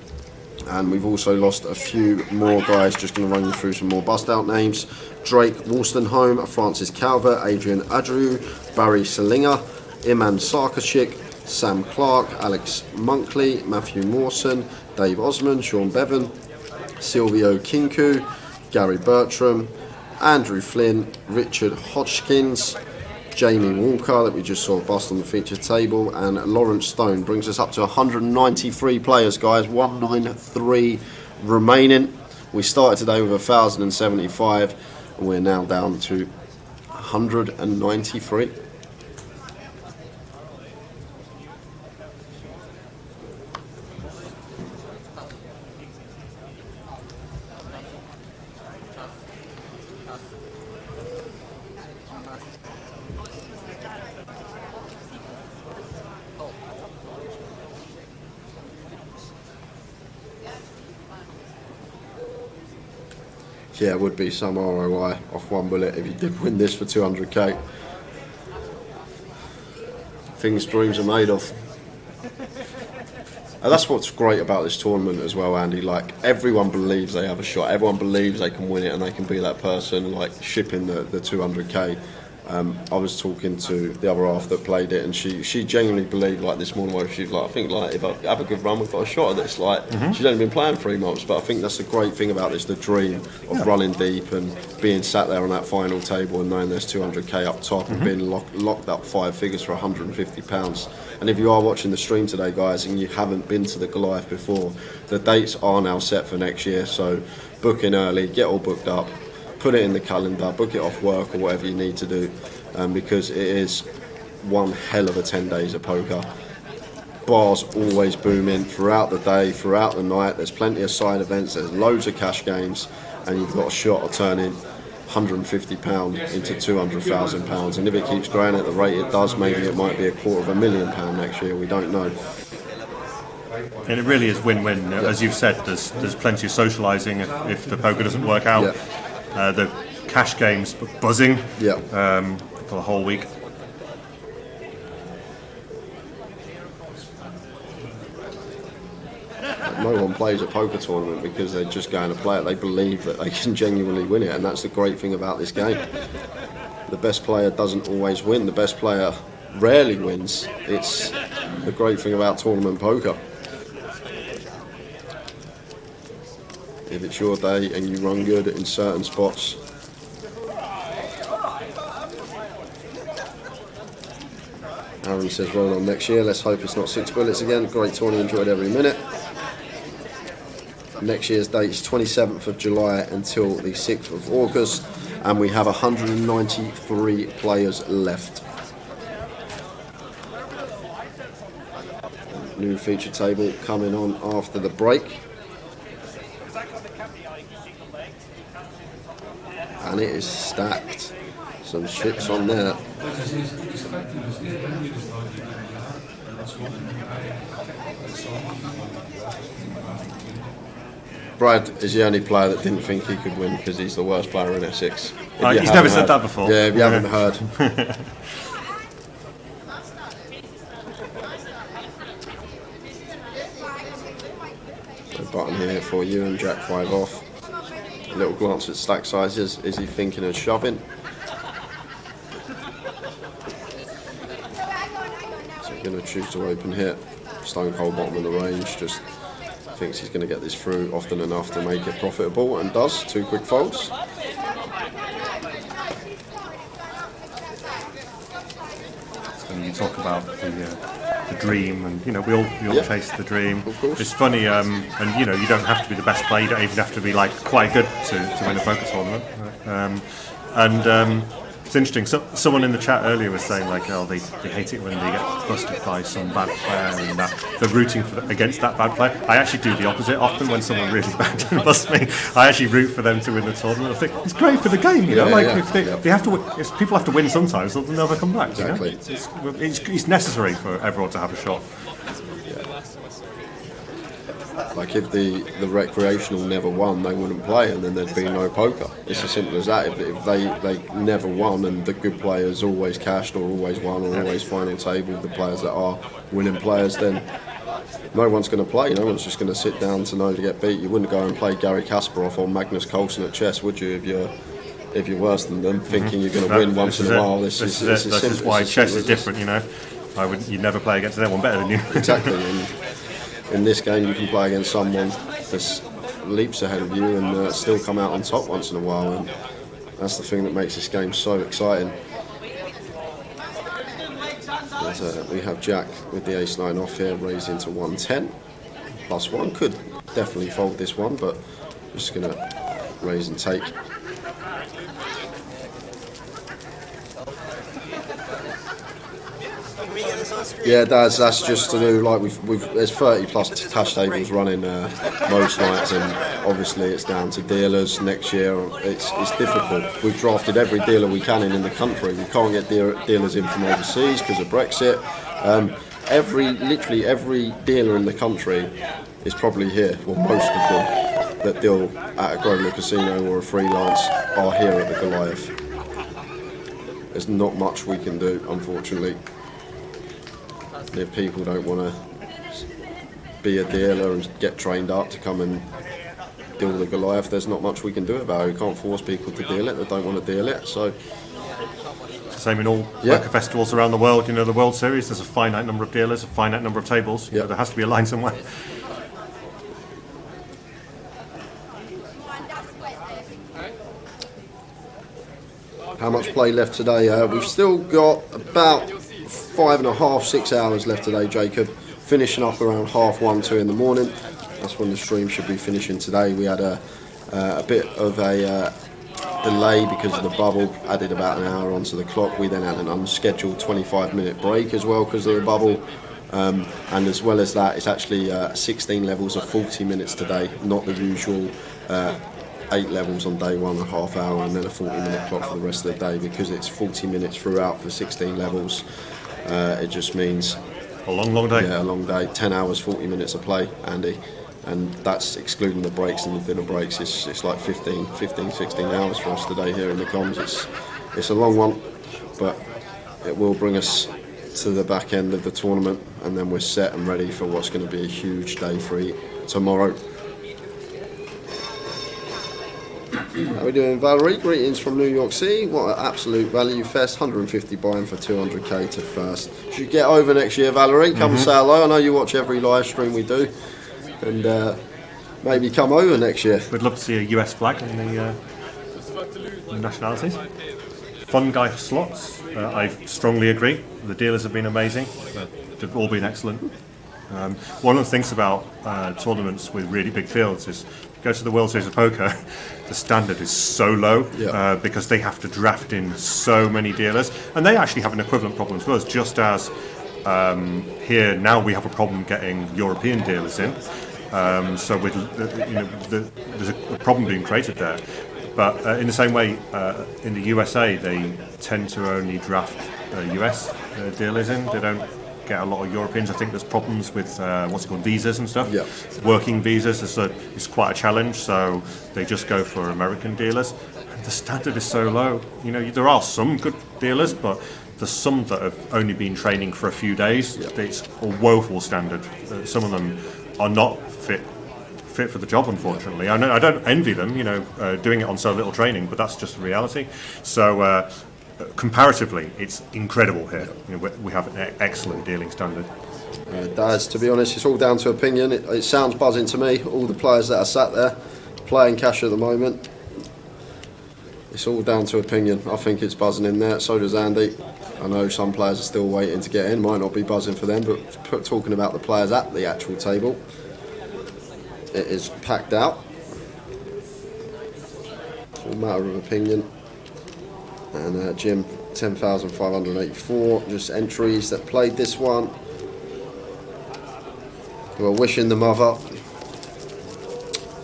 J: And we've also lost a few more guys. Just going to run you through some more bust out names. Drake Wolstenholme, Francis Calvert, Adrian Adru, Barry Salinger, Iman Sarkachik, Sam Clark, Alex Monkley, Matthew Mawson, Dave Osmond, Sean Bevan, Silvio Kinku, Gary Bertram, Andrew Flynn, Richard Hodgkins, Jamie Walker that we just saw bust on the feature table, and Lawrence Stone. Brings us up to 193 players, guys. 193 remaining. We started today with 1,075 and we're now down to 193. Yeah, it would be some ROI off one bullet if you did win this for 200k. Things dreams are made of. And that's what's great about this tournament as well, Andy. Like, everyone believes they have a shot. Everyone believes they can win it and they can be that person, like shipping the 200k. I was talking to the other half that played it, and she genuinely believed, like this morning, where she's like, I think like if I have a good run, we've got a shot at this. Like, she's only been playing 3 months, but I think that's the great thing about this, the dream of running deep and being sat there on that final table and knowing there's 200k up top and being locked up 5 figures for £150. And if you are watching the stream today, guys, and you haven't been to the Goliath before, the dates are now set for next year, so book in early, get all booked up. Put it in the calendar, book it off work or whatever you need to do, because it is one hell of a 10 days of poker. Bars always booming throughout the day, throughout the night. There's plenty of side events, there's loads of cash games, and you've got a shot of turning £150 into £200,000. And if it keeps growing at the rate it does, maybe it might be £250,000 next year, we don't know.
G: And it really is win-win. As you've said, there's plenty of socialising if the poker doesn't work out. The cash games buzzing for the whole week.
J: No one plays a poker tournament because they're just going to play it. They believe that they can genuinely win it, and that's the great thing about this game. the best player doesn't always win. The best player rarely wins. It's the great thing about tournament poker. If it's your day and you run good in certain spots, Aaron says roll on next year. Let's hope it's not 6 bullets again. Great tourney, enjoyed every minute. Next year's date is 27th of July until the 6th of August, and we have 193 players left. New feature table coming on after the break. And it is stacked. Some chips on there. Brad is the only player that didn't think he could win because he's the worst player in F6.
G: He's never said that before.
J: Yeah, if you haven't heard. A button here for you and Jack 5 off. A little glance at stack sizes. Is he thinking of shoving? So we're going to choose to open here. Stone cold bottom of the range. Just thinks he's going to get this through often enough to make it profitable, and does. 2 quick folds.
G: And you talk about the dream, and we all chase the dream. It's funny, and you don't have to be the best player. You don't even have to be like quite good to win a poker tournament. It's interesting. Someone in the chat earlier was saying like, oh, they hate it when they get busted by some bad player, and that they're rooting against that bad player. I actually do the opposite often. When someone really bad busts me, I actually root for them to win the tournament. I think it's great for the game, If they have to, if people have to win sometimes, they'll never come back.
J: Exactly.
G: It's necessary for everyone to have a shot.
J: Like if the recreational never won, they wouldn't play, and then there'd be no poker. It's as simple as that. If they never won, and the good players always cashed or always won or always final table, the players that are winning players, then no one's going to play. No one's just going to sit down to know to get beat. You wouldn't go and play Gary Kasparov or Magnus Carlsen at chess, would you? If you're worse than them, thinking you're going to win once in a while. This is
G: why chess is different. You'd never play against anyone better than you.
J: Exactly. In this game, you can play against someone that's leaps ahead of you and still come out on top once in a while, and that's the thing that makes this game so exciting. We have Jack with the ace-9 off here, raising to 110. +1 could definitely fold this one, but just going to raise and take. Yeah, that's just to do, like there's 30 plus cash tables running most nights, and obviously it's down to dealers next year. It's difficult. We've drafted every dealer we can in the country. We can't get dealers in from overseas because of Brexit. Literally every dealer in the country is probably here, well most of them that deal at a Grosvenor casino or a freelance are here at the Goliath. There's not much we can do, unfortunately. If people don't want to be a dealer and get trained up to come and deal the Goliath, there's not much we can do about it. We can't force people to deal it that don't want to deal it. So
G: it's the same in all poker festivals around the world. The World Series, there's a finite number of dealers, a finite number of tables. There has to be a line somewhere.
J: How much play left today? We've still got about 5.5, 6 hours left today, Jacob. Finishing up around 1:30, 2 in the morning. That's when the stream should be finishing today. We had a bit of a delay because of the bubble, added about an hour onto the clock. We then had an unscheduled 25-minute break as well because of the bubble. And as well as that, it's actually 16 levels of 40 minutes today, not the usual 8 levels on day one, a half hour, and then a 40-minute clock for the rest of the day. Because it's 40 minutes throughout for 16 levels, it just means
G: a long day.
J: Yeah, a long day. 10 hours, 40 minutes of play, Andy, and that's excluding the breaks and the dinner breaks. It's like 15, 16 hours for us today here in the comms. It's a long one, but it will bring us to the back end of the tournament, and then we're set and ready for what's going to be a huge day 3 tomorrow. How are we doing, Valerie? Greetings from New York City. What an absolute value fest. 150 buying for 200k to first. Should get over next year, Valerie. Come and say hello. I know you watch every live stream we do. And maybe come over next year.
G: We'd love to see a US flag in the nationalities. Fun guy for slots. I strongly agree. The dealers have been amazing. They've all been excellent. One of the things about tournaments with really big fields is go to the World Series of Poker, the standard is so low because they have to draft in so many dealers, and they actually have an equivalent problem to us, just as here now we have a problem getting European dealers in. So with there's a problem being created there. But in the same way, in the USA, they tend to only draft US dealers in. They don't get a lot of Europeans. I think there's problems with what's it called, visas and stuff. Working visas is quite a challenge, so they just go for American dealers. And the standard is so low. You know, there are some good dealers, but there's some that have only been training for a few days. It's a woeful standard. Some of them are not fit for the job, unfortunately. I know I don't envy them, doing it on so little training, but that's just the reality. So comparatively, it's incredible here. We have an excellent dealing standard.
J: It does. To be honest, it's all down to opinion. It sounds buzzing to me. All the players that are sat there playing cash at the moment, it's all down to opinion. I think it's buzzing in there. So does Andy. I know some players are still waiting to get in. Might not be buzzing for them, but talking about the players at the actual table, it is packed out. It's all a matter of opinion. And Jim, 10,584, just entries that played this one. We're wishing the mother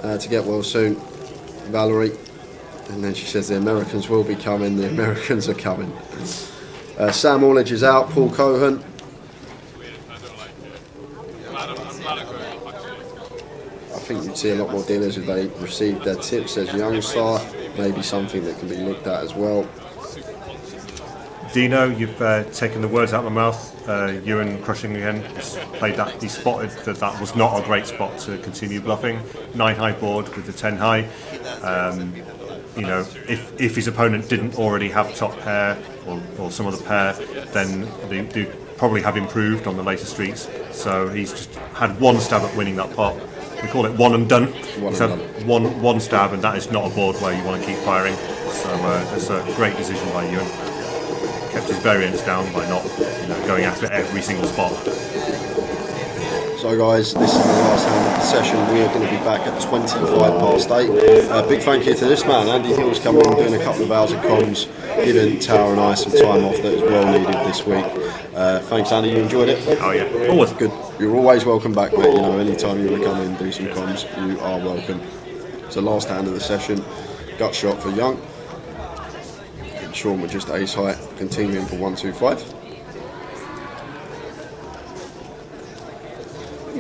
J: to get well soon, Valerie. And then she says the Americans will be coming, the Americans are coming. Sam Orledge is out, Paul Cohen. I think you'd see a lot more dealers if they received their tips as young star. Maybe something that can be looked at as well.
G: Dino, you've taken the words out of my mouth. Ewan crushing again. He's played that. He spotted that was not a great spot to continue bluffing. 9 high board with the 10 high. If his opponent didn't already have top pair or some other pair, then they probably have improved on the later streets. So he's just had one stab at winning that pot. We call it one and done. He's had one stab, and that is not a board where you want to keep firing. So it's a great decision by Ewan. Kept his variance down by not going after every single spot.
J: So guys, this is the last hand of the session. We are going to be back at 8:25. Big thank you to this man, Andy Hill's coming in, doing a couple of hours of comms, giving Tower and I some time off that is well needed this week. Thanks, Andy, you enjoyed it?
G: Oh yeah, always.
J: Good. You're always welcome back, mate. Anytime you want to come in and do some comms, you are welcome. It's the last hand of the session. Gut shot for Young. Sean with just ace high, continuing for 125.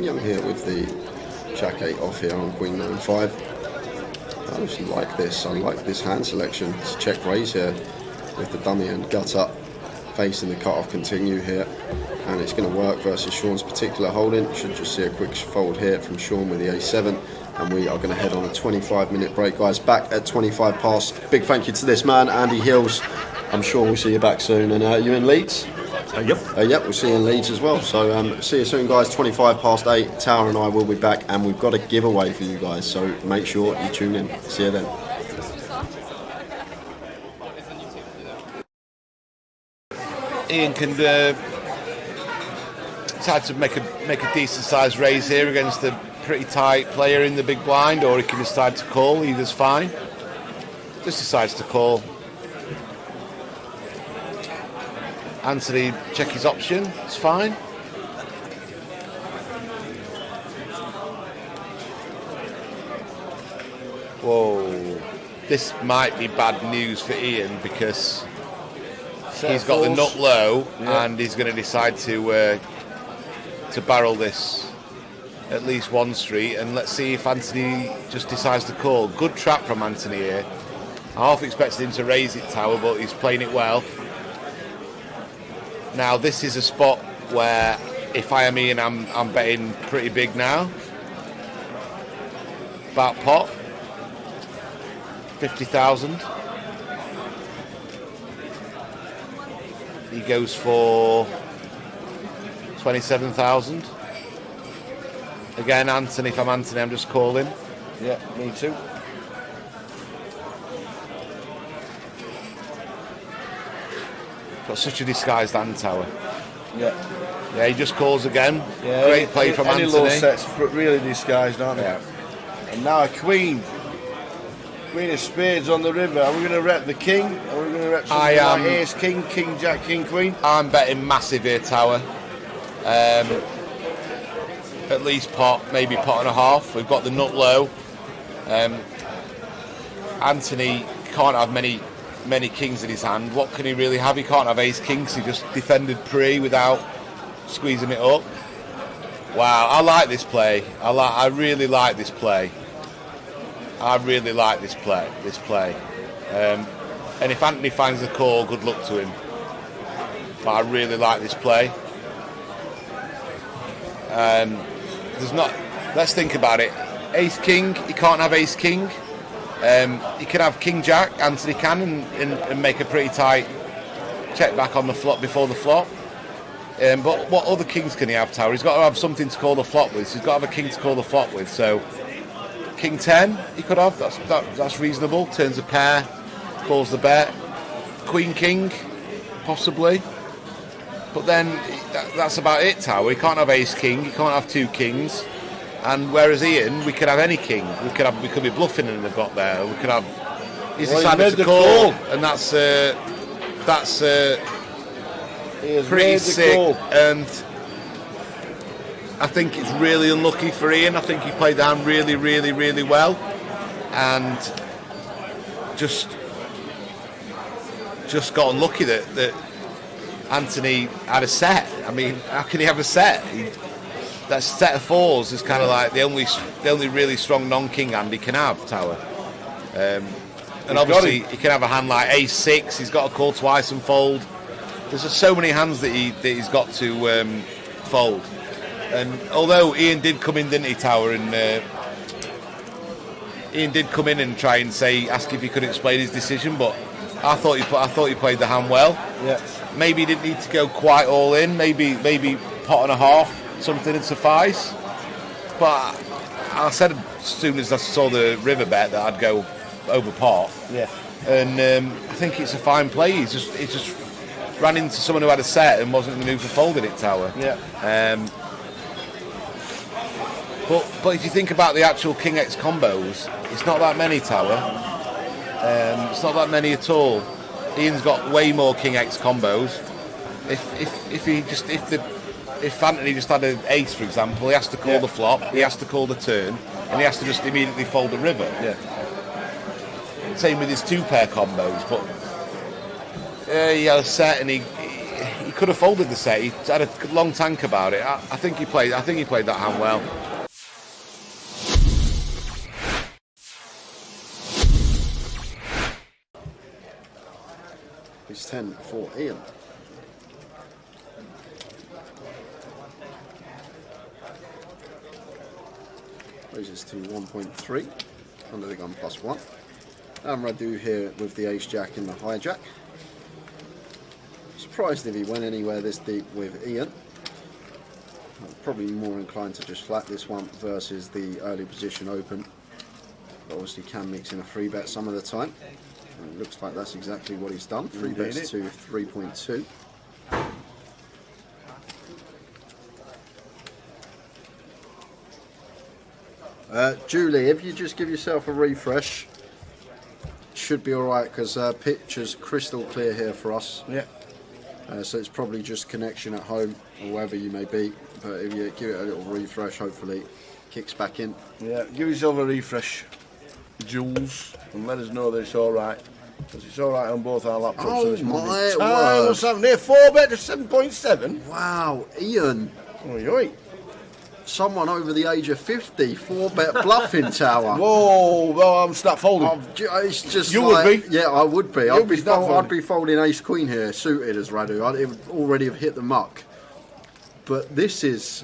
J: Young here with the Jack 8 off here on Queen 9-5. I just like this. I like this hand selection. It's a check raise here with the dummy and gut up, facing the cut off continue here, and it's going to work versus Sean's particular holding. Should just see a quick fold here from Sean with the A7. And we are going to head on a 25-minute break, guys. Back at 25 past. Big thank you to this man, Andy Hills. I'm sure we'll see you back soon. And you in Leeds?
G: Yep.
J: Yep, we'll see you in Leeds as well. So see you soon, guys. 25 past 8. Tower and I will be back, and we've got a giveaway for you guys. So make sure you tune in. See you then.
D: Ian can decide to make a decent sized raise here against the pretty tight player in the big blind, or he can decide to call. Either's fine. Just decides to call. Anthony, check his option. It's fine. Whoa. This might be bad news for Ian because he's got the nut low, and he's going to decide to barrel this at least one street, and let's see if Anthony just decides to call. Good trap from Anthony here. I half expected him to raise it, Tower, but he's playing it well. Now this is a spot where if I am Ian, I'm betting pretty big now. About pot. 50,000. He goes for 27,000. Again, Anthony, if I'm Anthony, I'm just calling.
A: Yeah, me too.
D: Got such a disguised hand, Tower.
A: Yeah.
D: Yeah, he just calls again.
A: Yeah,
D: great play from
A: any
D: Anthony.
A: low sets, but really disguised, aren't they?
D: Yeah.
A: And now a queen. Queen of spades on the river. Are we going to rep the king? Or are we going to rep something like ace, king, king, jack, king, queen?
D: I'm betting massive here, Tower. At least pot, maybe pot and a half. We've got the nut low. Anthony can't have many kings in his hand. What can he really have? He can't have ace king because he just defended pre without squeezing it up. Wow, I like this play. I really like this play. I really like this play. And if Anthony finds the call, good luck to him. But I really like this play. There's not. Let's think about it. Ace king. He can't have ace king. He can have king jack. Anthony can and make a pretty tight check back on the flop before the flop. But what other kings can he have, Tower? He's got to have something to call the flop with. So he's got to have a king to call the flop with. So king 10 he could have. That's reasonable. Turns a pair, calls the bet. Queen king, possibly. But then that's about it, Tower. He can't have ace king. He can't have two kings. And whereas Ian, we could have any king. We could be bluffing and they've got there. We could have. He's decided to call, and that's pretty sick. And I think it's really unlucky for Ian. I think he played the hand really, really, really well, and just got unlucky that Anthony had a set. I mean, how can he have a set? That set of fours is kind of like the only really strong non-king hand he can have, Tower. And obviously he can have a hand like ace six. He's got to call twice and fold. There's just so many hands that he's got to fold. And although Ian did come in, didn't he, Tower? And Ian did come in and try and ask if he could explain his decision, but I thought he played the hand well.
A: Yeah.
D: Maybe he didn't need to go quite all in. Maybe pot and a half, something would suffice. But I said as soon as I saw the river bet that I'd go over pot.
A: Yeah. And
D: I think it's a fine play. He just ran into someone who had a set and wasn't in the mood for folding it, Tower.
A: Yeah.
D: But if you think about the actual King X combos, it's not that many, Tower. It's not that many at all. Ian's got way more King X combos. If Anthony just had an ace, for example, he has to call the flop, he has to call the turn, and he has to just immediately fold the river.
A: Yeah.
D: Same with his two pair combos, but he had a set and he could have folded the set. He had a long tank about it. I think he played that hand well.
J: It's 10 for Ian. Raises to 1.3 under the gun +1. And Radu here with the ace jack in the hijack. Surprised if he went anywhere this deep with Ian. Probably more inclined to just flat this one versus the early position open. But obviously can mix in a free bet some of the time. And it looks like that's exactly what he's done. Free bets to 3.2. Julie, if you just give yourself a refresh, should be alright because picture's crystal clear here for us.
A: Yeah.
J: So it's probably just connection at home or wherever you may be. But if you give it a little refresh, hopefully it kicks back in.
A: Yeah, give yourself a refresh, Jules, and let us know that it's alright. Because it's alright on both our laptops.
J: Oh,
A: so it's
J: my
A: word. What's happening here? 4-bet to 7.7.
J: Wow, Ian.
A: Oi, oi.
J: Someone over the age of 50, 4-bet bluffing, Tower.
A: Whoa, well, I'm snap folding.
J: It's just
A: you
J: like,
A: would be.
J: Yeah, I would be.
A: I'd
J: be folding ace queen here, suited as Radu. I'd already have hit the muck. But this is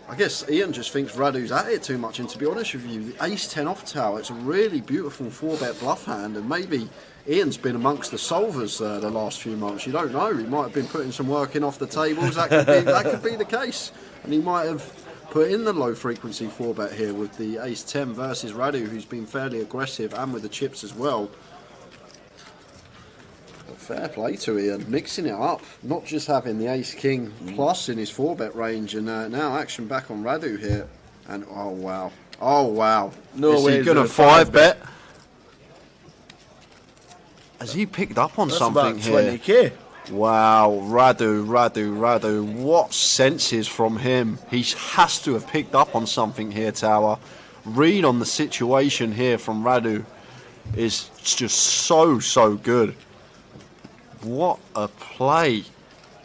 B: I guess Ian just thinks Radu's at it too much, and to be honest with you, the ace-10 off tower, it's a really beautiful 4-bet bluff hand, and maybe Ian's been amongst the solvers the last few months. You don't know, he might have been putting some work in off the tables, that could be the case, and he might have put in the low-frequency 4-bet here with the ace-10 versus Radu, who's been fairly aggressive, and with the chips as well. Fair play to Ian, mixing it up, not just having the ace-king plus in his 4-bet range, and now action back on Radu here, and oh wow,
J: No way,
B: is he going to 5-bet? Has he picked up on something here?
A: 20k.
B: Wow, Radu, what senses from him. He has to have picked up on something here, Tower. Read on the situation here from Radu is just so good. What a play.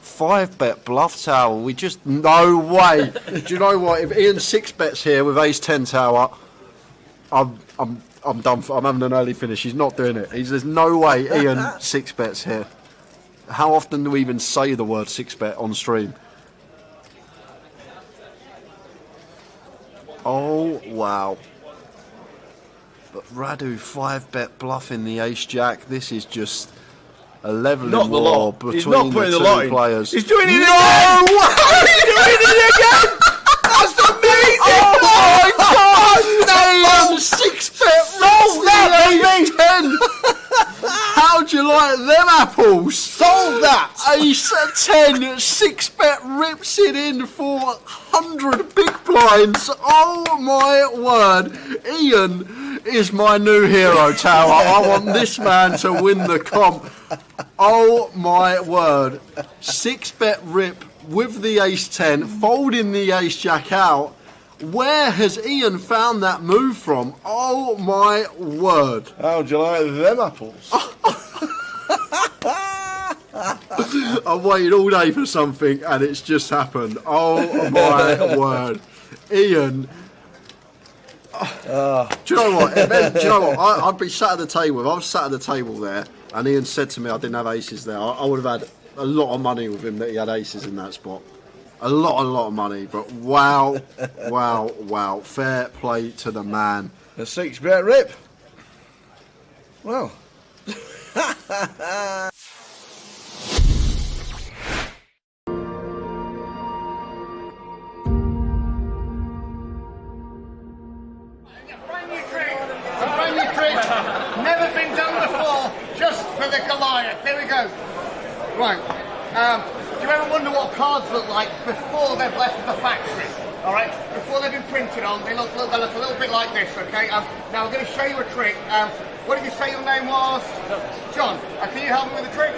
B: 5-bet bluff, Tower. We just, no way. Do you know what? If Ian 6-bets here with ace-10 Tower, I'm done. I'm having an early finish. He's not doing it. There's no way Ian 6-bets here. How often do we even say the word 6-bet on stream? Oh, wow. But Radu 5-bet bluffing the ace-jack. This is just a leveling war between the two players.
A: He's doing it
B: again!
A: He's doing it again! That's amazing!
B: Oh my God! Ian 6-bet roll that 10. How'd you like them apples?
A: Solve that!
B: Ace-10, 6-bet rips it in for 100 big blinds. Oh my word. Ian is my new hero, Tower. I want this man to win the comp. Oh my word. 6-bet rip with the ace-10, folding the ace-jack out. Where has Ian found that move from? Oh my word.
A: How'd you like them apples?
B: I've waited all day for something and it's just happened. Oh my word. Ian. Do you know what? I'd be sat at the table. If I was sat at the table there and Ian said to me I didn't have aces there, I would have had a lot of money with him that he had aces in that spot. A lot of money. But wow. Fair play to the man.
A: A 6-bet rip. Well.
C: Brand new trick, never been done before, just for the Goliath. Here we go. Right. Do you ever wonder what cards look like before they've left the factory? All right. Before they've been printed on, they look a little bit like this. Okay. Now I'm going to show you a trick. What did you say your name was? John. Can you help me with the trick?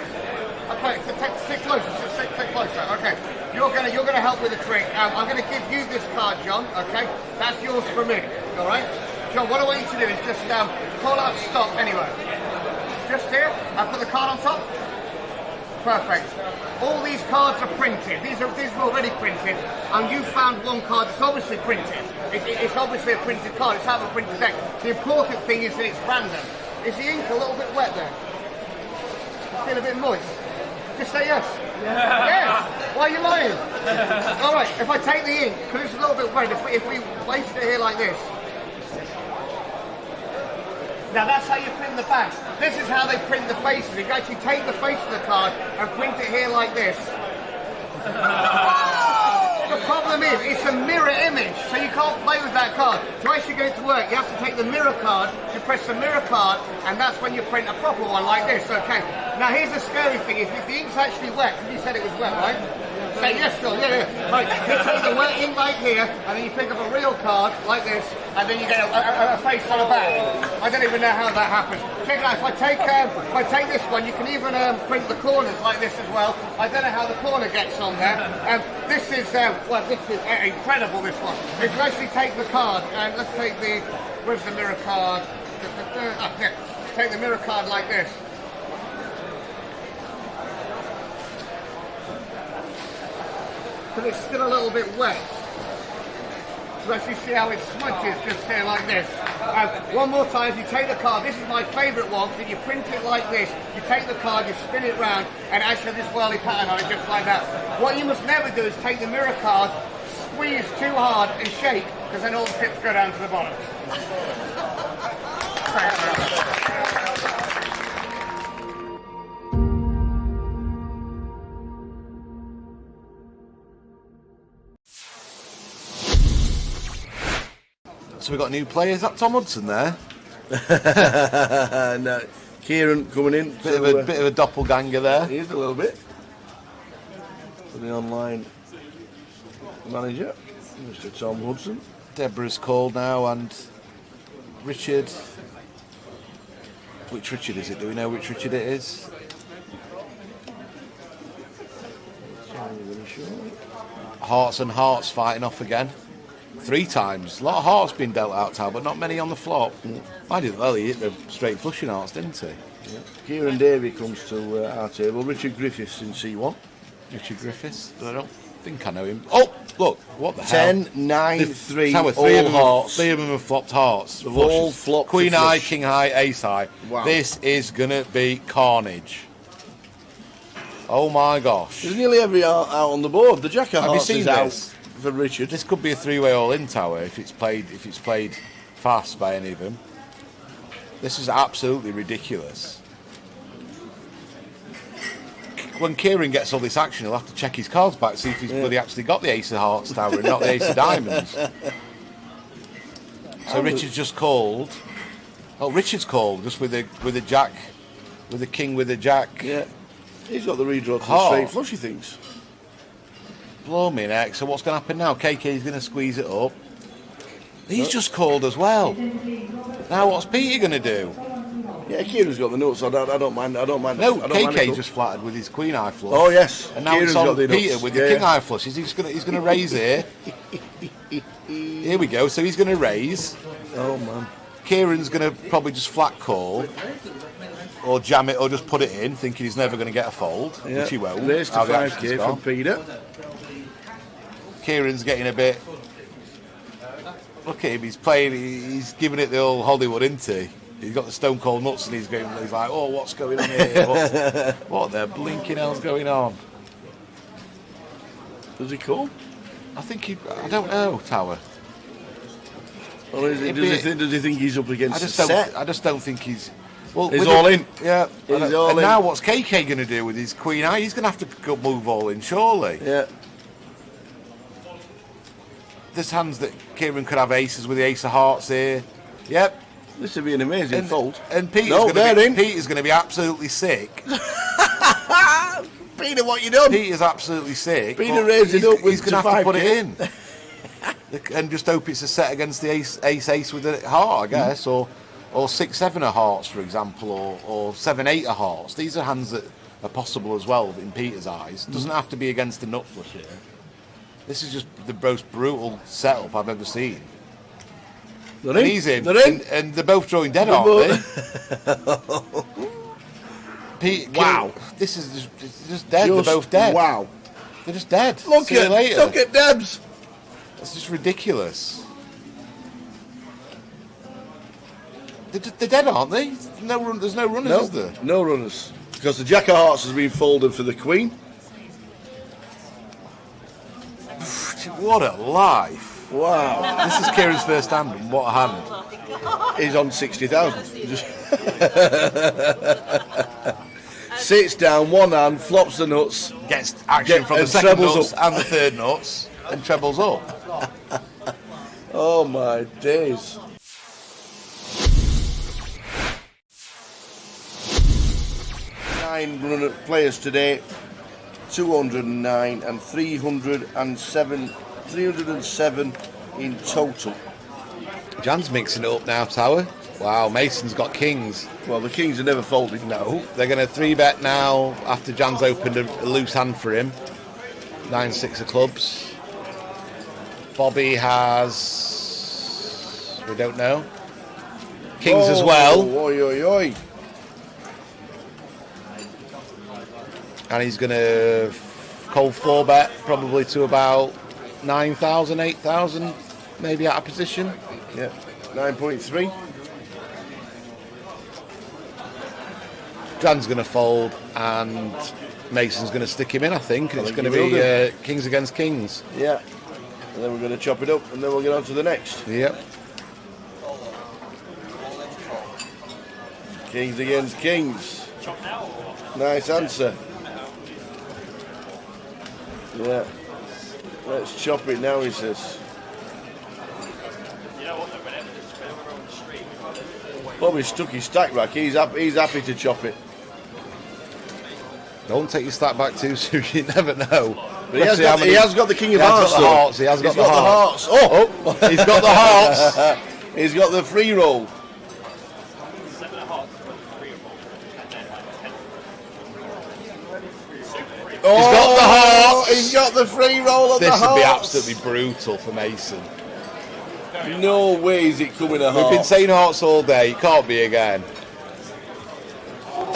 C: Okay. So stick closer. Stick closer. Okay. You're gonna help with the trick. I'm going to give you this card, John. Okay. That's yours for me. All right. John, what I want you to do is just call out stop anywhere. Just here. Put the card on top. Perfect. All these cards are printed. These are already printed, and you found one card that's obviously printed. It's obviously a printed card. It's out of a printed deck. The important thing is that it's random. Is the ink a little bit wet there? You feel a bit moist? Just say yes. Yes. Why are you lying? All right. If I take the ink, because it's a little bit wet, if we placed it here like this. Now that's how you print the backs. This is how they print the faces. You actually take the face of the card and print it here like this. The problem is, it's a mirror image, so you can't play with that card. To actually go to work, you have to take the mirror card, you press the mirror card, and that's when you print a proper one like this, okay? Now here's the scary thing, is if the ink's actually wet, because you said it was wet, right? Say yes, John, yeah. Right, you take the wet ink like here, and then you pick up a real card, like this, and then you get a face on the back. I don't even know how that happens. Check it out, if I take this one, you can even print the corners like this as well. I don't know how the corner gets on there. This is incredible, this one. If you actually take the card, and let's take where's the mirror card? Here. Take the mirror card like this. But it's still a little bit wet. You actually see how it smudges just here like this. One more time, if you take the card, this is my favourite one, because you print it like this, you take the card, you spin it round, and actually this whirly pattern on it just like that. What you must never do is take the mirror card, squeeze too hard and shake, because then all the pips go down to the bottom.
D: So we've got new players. Is that Tom Hudson there?
A: No, Kieran coming in.
D: Bit of a doppelganger there.
A: He is a little bit. For the online manager, Mr. Tom Hudson.
D: Deborah's called now, and Richard. Which Richard is it? Do we know which Richard it is? Hearts and Hearts fighting off again. 3 times. A lot of hearts been dealt out, Tal, but not many on the flop. I did well. He hit the straight flushing hearts, didn't he?
A: Yeah. Kieran Davey comes to our table. Richard Griffiths in C1.
D: Richard Griffiths. I don't think I know him. Oh, look. What the
A: 10,
D: hell?
A: 9, 3,
D: Tower,
A: all hearts.
D: 3 of them have flopped hearts.
A: All flopped.
D: Queen high, king high, ace high.
A: Wow.
D: This is going to be carnage. Oh my gosh.
A: There's nearly every heart out on the board. The jack of
D: Have you
A: hearts
D: seen
A: is
D: this?
A: out for Richard.
D: This could be a 3-way all-in, Tower, if it's played fast by any of them. This is absolutely ridiculous. When Kieran gets all this action, he'll have to check his cards back, see if he's bloody actually got the ace of hearts, Tower, and not the ace of diamonds. So Richard's just called. Oh, Richard's called just with a jack, with a king with a jack.
A: Yeah, he's got the redraw to the
D: Heart.
A: straight flush, he thinks.
D: Blow me neck. So what's going to happen now? KK's going to squeeze it up. He's just called as well. Now what's Peter going to do?
A: Yeah, Kieran's got the nuts. I don't mind.
D: No, KK just flattered with his queen eye flush.
A: Oh yes,
D: and now
A: Kieran's
D: it's on
A: got the
D: Peter
A: nuts.
D: with the king eye flush. He's going to raise here. Here we go. So he's going to raise.
A: Oh man.
D: Kieran's going to probably just flat call, or jam it, or just put it in, thinking he's never going to get a fold,
A: Yeah.
D: which he won't.
A: Raise to
D: How the
A: 5k
D: action's
A: from
D: gone.
A: Peter.
D: Kieran's getting a bit. Look at him. He's playing. He's giving it the old Hollywood, isn't he? He's got the stone cold nuts, and he's going. He's like, "Oh, what's going on here? What the blinking hell's going on?"
A: Does he call?
D: I think he. I don't know, Tower.
A: Or is it, does he think he's up against
D: I just don't think he's. Well,
A: he's
D: with
A: all
D: it-
A: in.
D: Yeah.
A: He's
D: and
A: all in.
D: now what's KK going to do with his queen eye? He's going to have to move all in, surely.
A: Yeah.
D: There's hands that Kieran could have aces with the ace of hearts here. Yep.
A: This would be an amazing fold.
D: And Peter's
A: No, they're in.
D: Peter's going to be absolutely sick.
A: Peter, what you done?
D: Peter's absolutely sick.
A: Peter
D: but
A: raised it up
D: He's
A: with
D: going to have to put it
A: 5k.
D: in. And just hope it's a set against the ace with a heart, I guess, or 6-7 of hearts, for example, or 7-8 of hearts. These are hands that are possible as well in Peter's eyes. Doesn't have to be against the nut flush here. This is just the most brutal setup I've ever seen.
A: They're
D: And
A: in.
D: he's in,
A: They're in.
D: and they're both drawing dead, aren't they? Pete,
A: Wow.
D: This is just dead. They're both dead.
A: Wow.
D: They're just dead.
A: Look
D: See you
A: at
D: later.
A: Debs.
D: It's just ridiculous. They're dead, aren't they? There's no runners, is there?
A: No runners. Because the jack of hearts has been folded for the queen.
D: What a life.
A: Wow.
D: This is Kieran's first hand, and what a hand.
A: He's on 60,000. Sits down, one hand, flops the nuts.
D: Gets action from the
A: and
D: second
A: trebles
D: nuts
A: up.
D: and the third nuts, and trebles up.
A: Oh my days. Nine players today, 209 and 307 in total.
D: Jan's mixing it up now, Tower. Wow, Mason's got kings.
A: Well, the kings are never folded.
D: No, they're going to 3-bet now after Jan's opened a loose hand for him. 9-6 of clubs. Bobby has... we don't know. Kings as well.
A: Oi, oi, oi.
D: And he's going to cold 4-bet probably to about 9,000, 8,000, maybe out of position.
A: Yeah, 9.3.
D: Jan's going to fold and Mason's going to stick him in, I think. And it's
A: think
D: going to
A: he will
D: be kings against kings.
A: Yeah. And then we're going to chop it up, and then we'll get on to the next.
D: Yep.
A: Kings against kings. Nice answer. Yeah. Let's chop it now, he says. Bobby's stuck his stack back. He's happy to chop it.
D: Don't take your stack back too soon. You never know.
A: But he has got the king of hearts.
D: He has got
A: the hearts.
D: Oh, he's got the hearts.
A: He's got the free roll.
D: He's got the hearts.
A: He's got the free roll of the hearts.
D: This would be absolutely brutal for Mason.
A: No way is it coming a heart.
D: We've been saying hearts all day. It can't be again.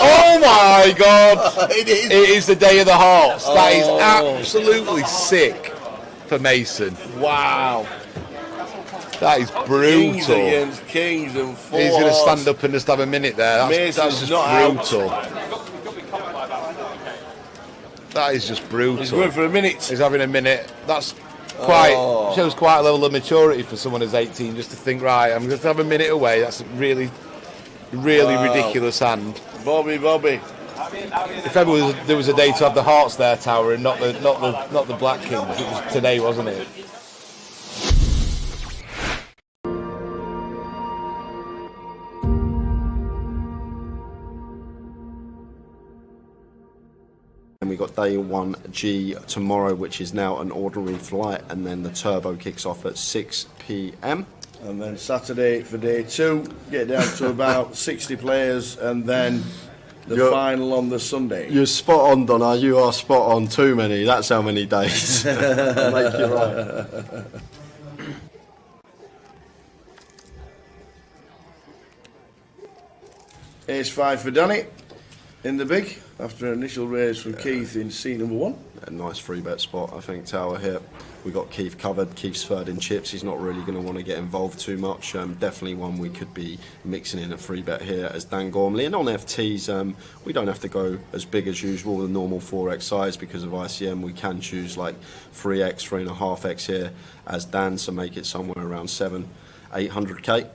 D: Oh my God!
A: It is.
D: It is the day of the hearts. That is absolutely sick for Mason.
A: Wow.
D: That is brutal.
A: Kings against kings and four.
D: He's going to stand up and just have a minute there. That's just brutal. That is just brutal.
A: He's going for a minute.
D: He's having a minute. That's shows quite a level of maturity for someone who's 18 just to think, right, I'm going to have a minute away. That's a really ridiculous hand.
A: Bobby.
D: If ever there was a day to have the hearts there, Tower, and not the Black Kings, it was today, wasn't it?
J: And we got day 1G tomorrow, which is now an ordinary flight, and then the turbo kicks off at 6 p.m.
A: And then Saturday for day 2, get down to about 60 players, and then the final on the Sunday.
J: You're spot on, Donna. You are spot on. Too many. That's how many days. I'll make you right.
A: Ace 5 for Danny in the big after an initial raise from Keith in seat number 1.
J: A nice 3-bet spot, I think, Tower here. We got Keith covered. Keith's third in chips. He's not really going to want to get involved too much. Definitely one we could be mixing in a 3-bet here as Dan Gormley. And on FTs, we don't have to go as big as usual, the normal 4x size because of ICM. We can choose like 3x, 3.5x here as Dan, so make it somewhere around 700-800k.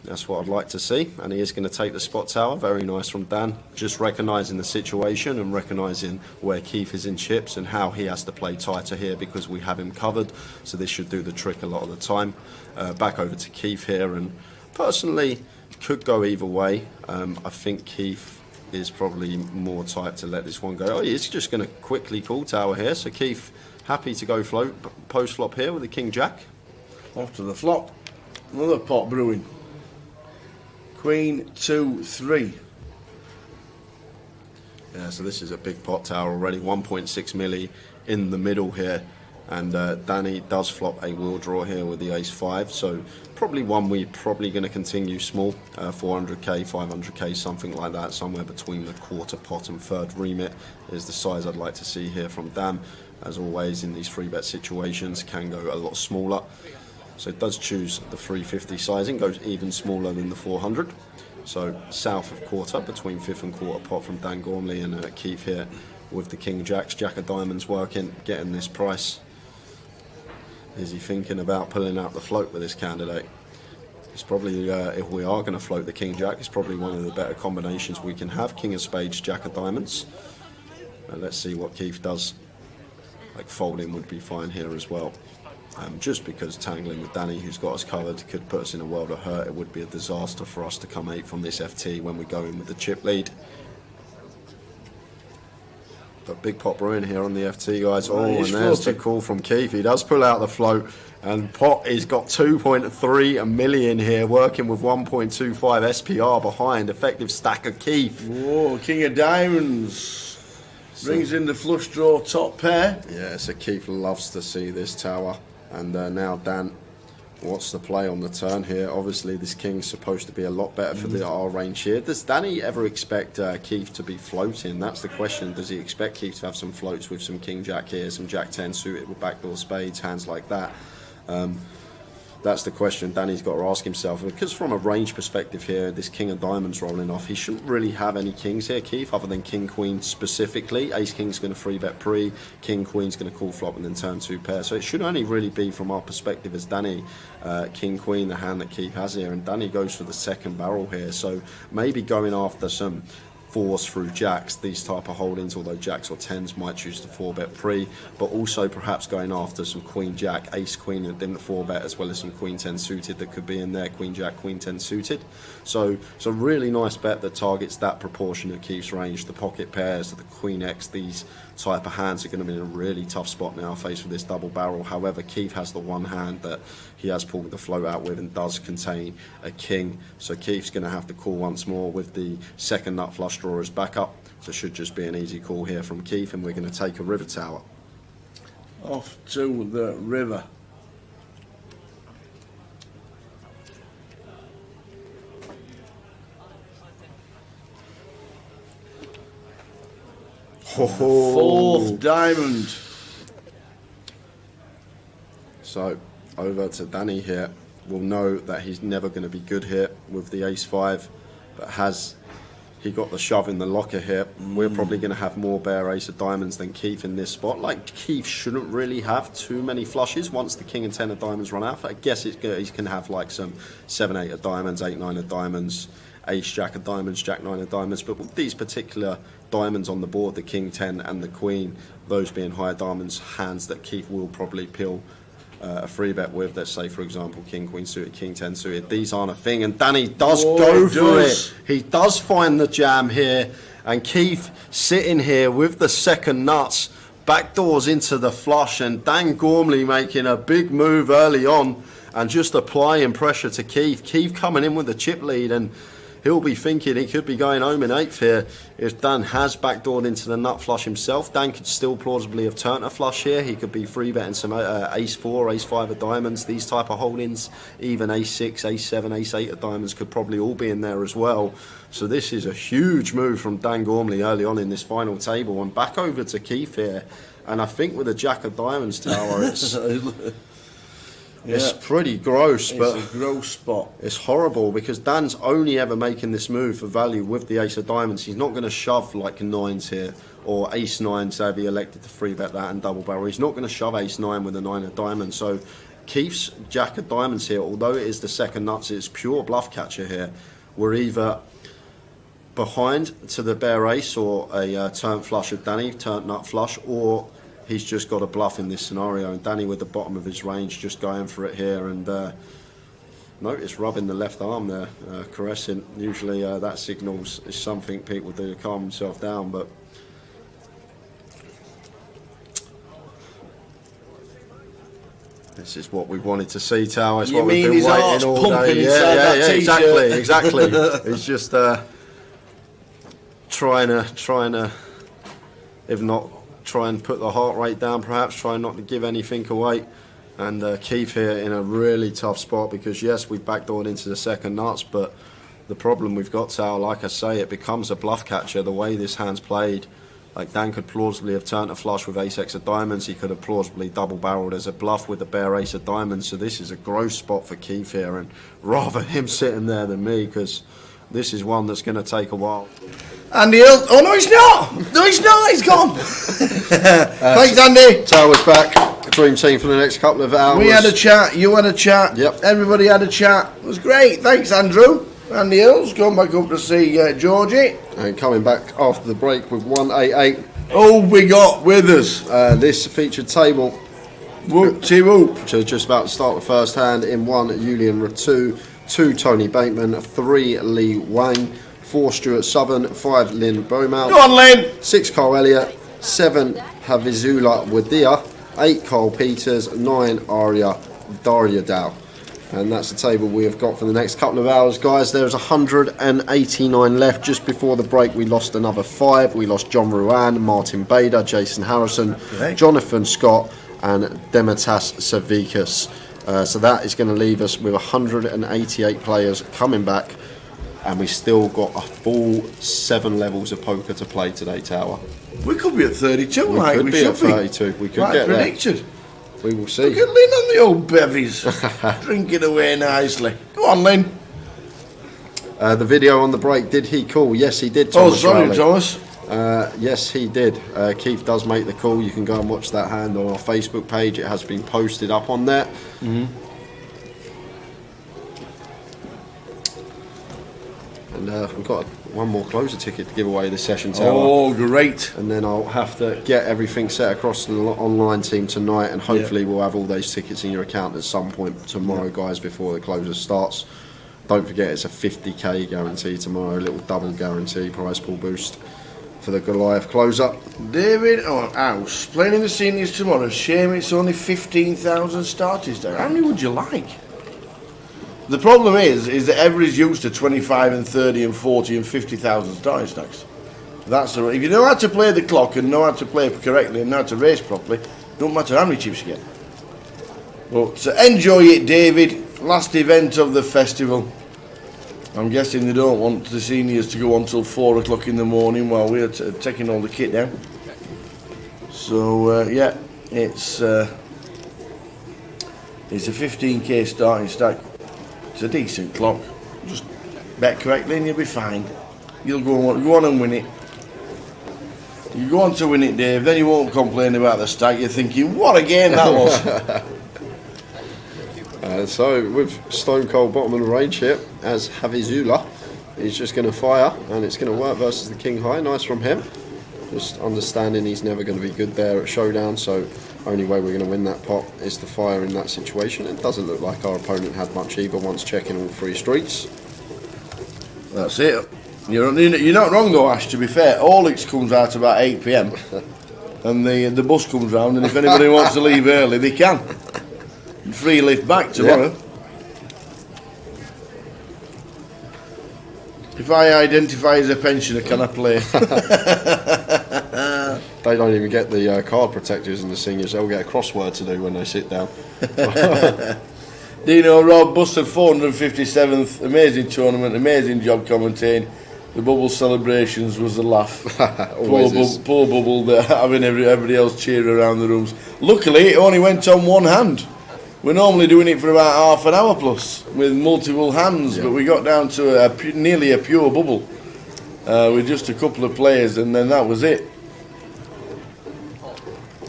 J: That's what I'd like to see, and he is going to take the spot, Tower. Very nice from Dan. Just recognising the situation and recognising where Keith is in chips and how he has to play tighter here because we have him covered. So this should do the trick a lot of the time. Back over to Keith here, and personally could go either way. I think Keith is probably more type to let this one go. Oh, he's just going to quickly call Tower here. So Keith happy to go float post flop here with the King Jack.
A: Off to the flop. Another pot brewing. Queen 2 3.
J: Yeah, so this is a big pot, Tower, already 1.6 milli in the middle here, and Danny does flop a wheel draw here with the ace 5, so probably one we're probably going to continue small, 400k, 500k, something like that, somewhere between the quarter pot and third remit is the size I'd like to see here from Dan. As always in these 3-bet situations, can go a lot smaller. So it does choose the 350 sizing, goes even smaller than the 400. So south of quarter, between fifth and quarter pot from Dan Gormley and Keith here with the King Jacks. Jack of diamonds working, getting this price. Is he thinking about pulling out the float with this candidate? It's probably, if we are going to float the King Jack, it's probably one of the better combinations we can have. King of spades, Jack of diamonds. Let's see what Keith does. Like folding would be fine here as well. Just because tangling with Danny, who's got us covered, could put us in a world of hurt. It would be a disaster for us to come 8 from this FT when we go in with the chip lead. But big pot brewing here on the FT, guys. Oh, and there's the call from Keith. He does pull out the float, and pot has got 2.3 million here, working with 1.25 SPR behind. Effective stack of Keith.
A: Whoa, King of diamonds. Brings in the flush draw top pair.
J: Yeah, so Keith loves to see this, Tower. And now Dan, what's the play on the turn here? Obviously this King's supposed to be a lot better for the R range here. Does Danny ever expect Keith to be floating? That's the question. Does he expect Keith to have some floats with some King Jack here, some Jack 10 suited with backdoor spades, hands like that? that's the question Danny's got to ask himself. Because from a range perspective here, this king of diamonds rolling off, he shouldn't really have any kings here, Keith, other than king queen specifically. Ace king's going to 3-bet pre, king queen's going to call flop and then turn 2 pair. So it should only really be from our perspective as Danny, king queen, the hand that Keith has here, and Danny goes for the second barrel here. So maybe going after some 4s through jacks, these type of holdings, although jacks or 10s might choose to 4-bet pre, but also perhaps going after some queen jack, ace queen and then the 4-bet, as well as some queen 10 suited that could be in there, queen jack, queen 10 suited. So really nice bet that targets that proportion of Keith's range. The pocket pairs, the queen x, these type of hands are going to be in a really tough spot now faced with this double barrel. However, Keith has the one hand that he has pulled the float out with and does contain a king, so Keith's going to have to call once more with the second nut flush draw as backup. So it should just be an easy call here from Keith, and we're going to take a river tower.
A: Off to the river. Fourth diamond.
J: So over to Danny here. We'll know that he's never going to be good here with the ace-5, but has he got the shove in the locker here? We're probably going to have more bare ace of diamonds than Keith in this spot. Like, Keith shouldn't really have too many flushes once the king and 10 of diamonds run out. I guess he's can have like some 7-8 of diamonds, 8-9 of diamonds, ace jack of diamonds, jack 9 of diamonds, but with these particular diamonds on the board, the king 10 and the queen, those being higher diamonds, hands that Keith will probably peel a 3-bet with, let's say for example king queen suited, king 10 suited, these aren't a thing, and Danny does go for it. He does find the jam here, and Keith sitting here with the second nuts, backdoors into the flush, and Dan Gormley making a big move early on and just applying pressure to Keith. Keith coming in with the chip lead, and he'll be thinking he could be going home in 8th here if Dan has backdoored into the nut flush himself. Dan could still plausibly have turned a flush here. He could be 3-betting some ace-4, ace-5 of diamonds, these type of holdings. Even ace-6, ace-7, ace-8 of diamonds could probably all be in there as well. So this is a huge move from Dan Gormley early on in this final table. And back over to Keith here. And I think with a jack of diamonds tower, it's... It's pretty gross, but
A: it's a gross spot.
J: It's horrible because Dan's only ever making this move for value with the ace of diamonds. He's not going to shove like 9s here or ace 9, say if he elected to 3-bet that and double barrel. He's not going to shove ace 9 with a 9 of diamonds. So Keith's jack of diamonds here, although it is the second nuts, it's pure bluff catcher here. We're either behind to the bare ace or a turn flush of Danny, turn nut flush, or he's just got a bluff in this scenario, and Danny with the bottom of his range just going for it here, and notice rubbing the left arm there, caressing. Usually that signals is something people do to calm themselves down, but this is what we wanted to see, Tower. It's what we've been waiting all day. Yeah, exactly. He's just trying to, if not, try and put the heart rate down, perhaps trying not to give anything away. And Keith here in a really tough spot because yes, we've backdoored into the second nuts, but the problem we've got, Sal, like I say, it becomes a bluff catcher the way this hand's played. Like, Dan could plausibly have turned a flush with ace-x of diamonds. He could have plausibly double-barreled as a bluff with a bare ace of diamonds. So this is a gross spot for Keith here, and rather him sitting there than me, because this is one that's going to take a while.
A: Andy Hill. Oh, no, he's not. No, he's not. He's gone. Thanks, Andy.
J: Tower's back. Dream team for the next couple of hours.
A: We had a chat. You had a chat.
J: Yep.
A: Everybody had a chat. It was great. Thanks, Andrew. Andy Hill's going back up to see Georgie.
J: And coming back after the break with 188.
A: Oh, we got with us.
J: This featured table.
A: Whoop-de-whoop.
J: Which is just about to start the first hand in 1 Julian Ratu, 2 Tony Bateman, 3 Lee Wang, 4 Stuart Southern, 5 Lynn Beaumont.
A: Go on, Lynn.
J: 6 Carl Elliott, 7 Havizula Wadia, 8 Carl Peters, 9 Arya Daria Dow. And that's the table we have got for the next couple of hours, guys. There's 189 left. Just before the break, we lost another 5. We lost John Ruan, Martin Bader, Jason Harrison, Jonathan Scott, and Demitas Savikas. So that is going to leave us with 188 players coming back, and we still got a full 7 levels of poker to play today, Tower.
A: We could be at 32,
J: we could be at 32. We could get
A: predicted.
J: there. We will see.
A: Look at Lynn on the old bevies. Drinking away nicely. Go on, Lynn.
J: The video on the break, did he call? Yes, he did, Thomas.
A: Oh, sorry,
J: Rowley.
A: Thomas.
J: Yes, he did. Keith does make the call. You can go and watch that hand on our Facebook page. It has been posted up on there. And we've got one more closer ticket to give away this session, Tower.
A: Oh, great.
J: And then I'll have to get everything set across the online team tonight, and hopefully we'll have all those tickets in your account at some point tomorrow, guys, before the closer starts. Don't forget, it's a 50k guarantee tomorrow, a little double guarantee prize pool boost for the Goliath closer.
A: David on House, playing in the seniors tomorrow. Shame it's only 15,000 starters there. How many would you like? The problem is that everybody's used to 25 and 30 and 40 and 50,000 starting stacks. That's the, if you know how to play the clock and know how to play correctly and know how to race properly, don't matter how many chips you get. But so enjoy it, David. Last event of the festival. I'm guessing they don't want the seniors to go on till 4 o'clock in the morning while we're taking all the kit down. So yeah, it's a 15k starting stack. It's a decent clock. Just bet correctly and you'll be fine. You'll go on and win it. You go on to win it, Dave, then you won't complain about the stack. You're thinking, what a game that was.
J: So with Stone Cold bottom of the range here, as Havizula, he's just going to fire, and it's going to work versus the King High. Nice from him. Just understanding he's never going to be good there at Showdown, so only way we're going to win that pot is to fire in that situation. It doesn't look like our opponent had much either once checking all 3 streets.
A: That's it. You're not wrong though, Ash, to be fair. Olix comes out about 8 PM and the bus comes round, and if anybody wants to leave early, they can. Free lift back tomorrow. Yep. If I identify as a pensioner, can I play?
J: They don't even get the card protectors in the seniors. They'll get a crossword to do when they sit down.
A: Dino Rob busted 457th. Amazing tournament, amazing job commentating. The bubble celebrations was a laugh. poor bubble there, having everybody else cheer around the rooms. Luckily, it only went on one hand. We're normally doing it for about half an hour plus with multiple hands, but we got down to nearly a pure bubble with just a couple of players, and then that was it.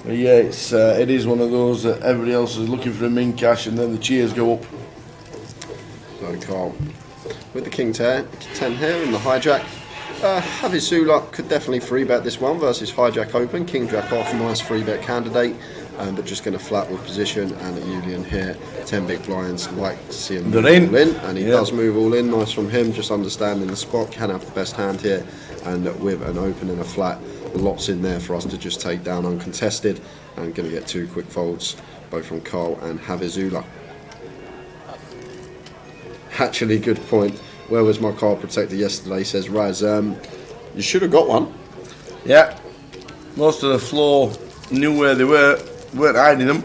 A: But yeah, it is one of those that everybody else is looking for a min cash, and then the cheers go up.
J: So Carl, with the King 10 here and the hijack, Havizula could definitely free bet this one versus hijack open. King Jack off, nice free bet candidate. But just going to flat with position, and Julian here, 10 big blinds, like to see him move all in, and he does move all in, nice from him, just understanding the spot, can have the best hand here, and with an open and a flat, lots in there for us to just take down uncontested, and going to get 2 quick folds, both from Carl and Havizula. Actually, good point. Where was my card protector yesterday, says Raz. You should have got one.
A: Yeah, most of the floor knew where they were. Weren't hiding them.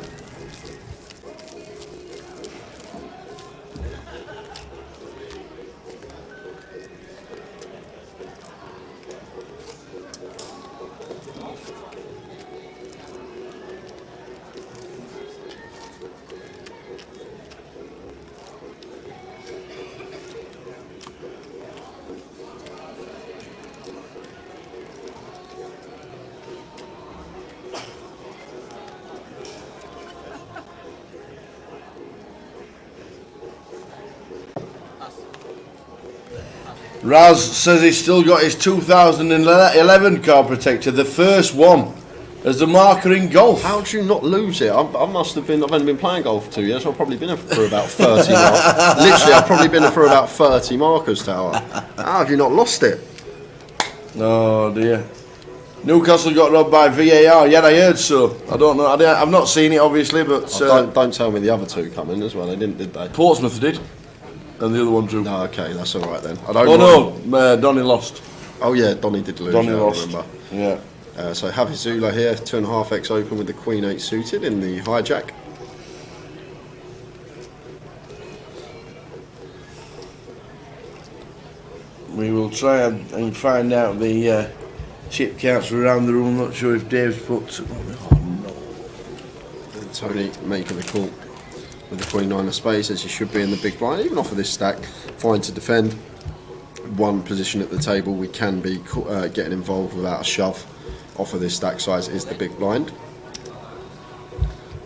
A: Raz says he's still got his 2011 card protector, the first one, as a marker in golf.
J: How do you not lose it? I must have been, I've only been playing golf for 2 years, so I've probably been here for about 30 markers. Literally, I've probably been here for about 30 markers, Tower. How have you not lost it?
A: Oh dear. Newcastle got robbed by VAR, yeah, I heard so. I don't know, I've not seen it obviously, but...
J: don't tell me the other 2 come in as well, they didn't, did they?
A: Portsmouth did. And the other one drew.
J: No, okay, that's all right then.
A: Donny lost.
J: Oh yeah, Donny did lose.
A: Donny lost.
J: I remember.
A: Yeah.
J: So Havizula here, 2.5x open with the Queen 8 suited in the hijack.
A: We will try and find out the chip counts around the room. I'm not sure if Dave's put. Oh no.
J: Tony making the call with the Queen 9 of spades, as he should be in the big blind. Even off of this stack, fine to defend. One position at the table, we can be getting involved without a shove. Off of this stack size is the big blind.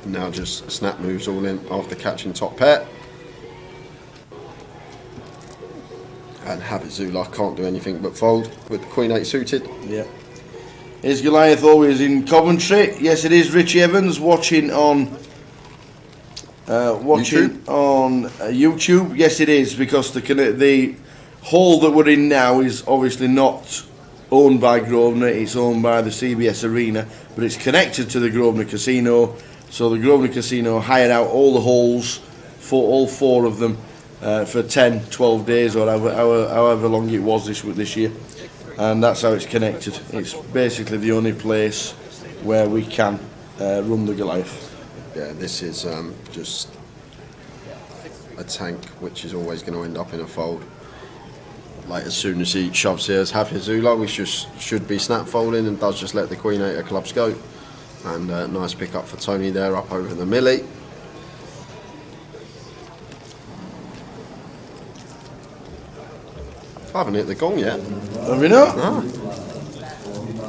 J: Now just snap moves all in after catching top pair. And Havizula can't do anything but fold with the Queen 8 suited.
A: Yeah. Is Goliath always in Coventry? Yes, it is. Richie Evans watching on YouTube. Yes, it is, because the hall that we're in now is obviously not owned by Grosvenor. It's owned by the CBS Arena, but it's connected to the Grosvenor Casino. So the Grosvenor Casino hired out all the halls for all 4 of them for 10, 12 days or however long it was this year. And that's how it's connected. It's basically the only place where we can run the Goliath.
J: Yeah, this is just a tank which is always going to end up in a fold. Like, as soon as he shoves here as Havizula, we should be snap folding, and does just let the Queen 8 of clubs go. And nice pick up for Tony there, up over the millie. I haven't hit the gong yet.
A: Have you not?
J: No.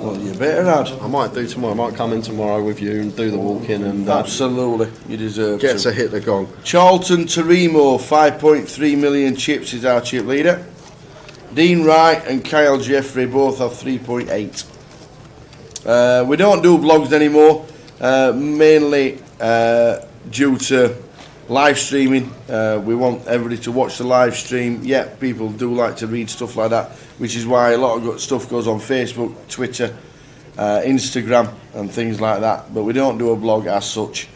A: Well, you better add.
J: I might do tomorrow. I might come in tomorrow with you and do the walk-in and
A: absolutely, you deserve
J: get to hit the gong.
A: Charlton Tarimo, 5.3 million chips is our chip leader. Dean Wright and Kyle Jeffrey both have 3.8. We don't do blogs anymore, mainly due to live streaming. We want everybody to watch the live stream. Yeah, people do like to read stuff like that, which is why a lot of stuff goes on Facebook, Twitter, Instagram and things like that. But we don't do a blog as such.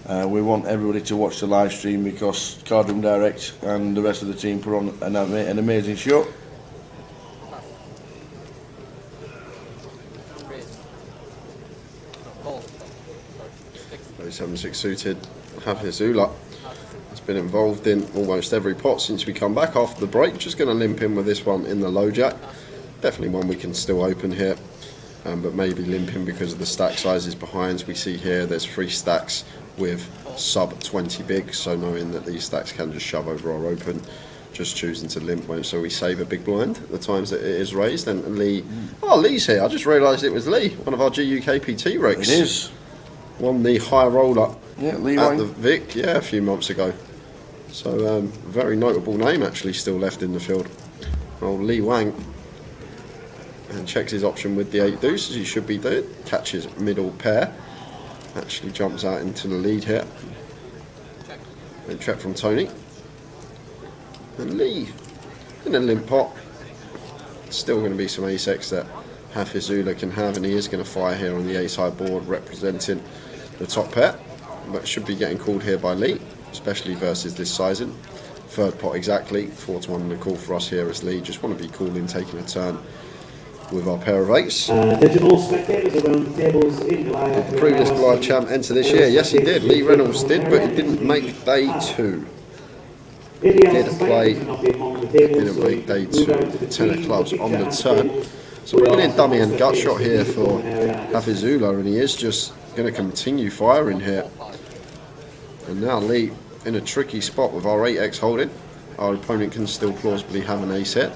A: We want everybody to watch the live stream, because Cardroom Direct and the rest of the team put on an amazing show.
J: 7-6 suited. Havizula has been involved in almost every pot since we come back after the break. Just going to limp in with this one in the low jack. Definitely one we can still open here, but maybe limping because of the stack sizes behind. We see here there's 3 stacks with sub 20 big, so knowing that these stacks can just shove over our open, just choosing to limp when, so we save a big blind at the times that it is raised. And Lee, Lee's here. I just realised it was Lee, one of our GUKPT regs.
A: It is.
J: Won the high roller
A: Lee
J: at
A: Wang.
J: the Vic, a few months ago. So very notable name actually still left in the field. Old Lee Wang. And checks his option with the 8 deuce, as he should be doing. Catches middle pair. Actually jumps out into the lead here. And check from Tony. And Lee in a limp pot. Still going to be some ace-X that Havizula can have, and he is going to fire here on the ace-high board, representing the top pair. But should be getting called here by Lee, especially versus this sizing. 3rd pot exactly, 4-1 and a call for us here as Lee. Just want to be calling, taking a turn with our pair of 8s.
E: Digital spectators around the tables in Goliath.
J: Previous Goliath champ enter this year. Yes, he did. Lee Reynolds did, but he didn't make day 2. Did play, didn't make day 2. 10 of clubs on the turn. So bringing in dummy and gut shot here for Havizula, and he is just going to continue firing here. And now Lee in a tricky spot with our 8x holding. Our opponent can still plausibly have an ace hit.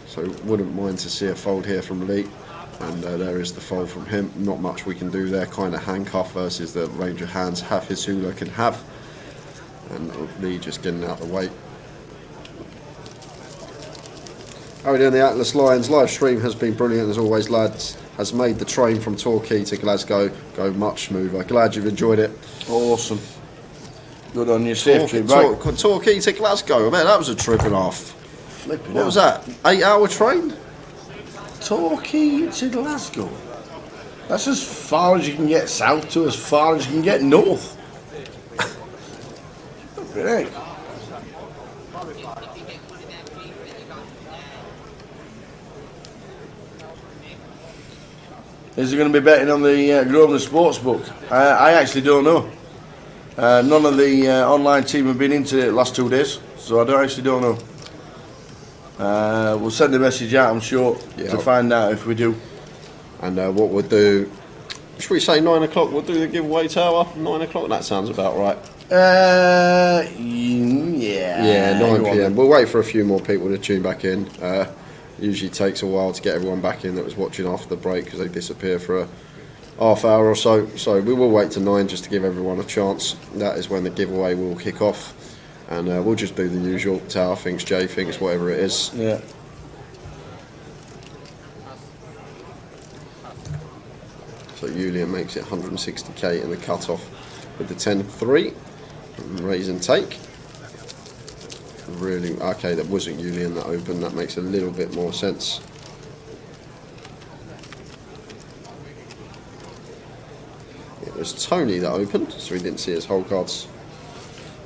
J: So wouldn't mind to see a fold here from Lee. And there is the fold from him. Not much we can do there. Kind of handcuff versus the range of hands Havizula can have. And Lee just getting out of the way. How are we doing? The Atlas Lions live stream has been brilliant as always, lads. Has made the train from Torquay to Glasgow go much smoother. Glad you've enjoyed it.
A: Awesome. Good on your safe trip back.
J: Torquay to Glasgow. Man, that was a trip and a half.
A: Flipping
J: What was that? 8-hour train?
A: Torquay to Glasgow. That's as far as you can get south to as far as you can get north. Right. Is he going to be betting on the Grosvenor Sportsbook? I actually don't know. None of the online team have been into it the last 2 days, so I don't know. We'll send a message out, I'm sure, to find out if we do.
J: And what we'll do Should we say 9 o'clock? We'll do the giveaway, Tower. 9 o'clock. That sounds about right.
A: Yeah.
J: Yeah, 9 p.m. We'll wait for a few more people to tune back in. Usually takes a while to get everyone back in that was watching after the break because they disappear for a half hour or so. So we will wait to 9 just to give everyone a chance. That is when the giveaway will kick off. And we'll just do the usual. Tower thinks, Jay thinks, whatever it is.
A: Yeah.
J: So Julian makes it 160k in the cut-off with the 10-3. Raise and take. Really, okay, that wasn't Julian that opened. That makes a little bit more sense. It was Tony that opened, so we didn't see his whole cards.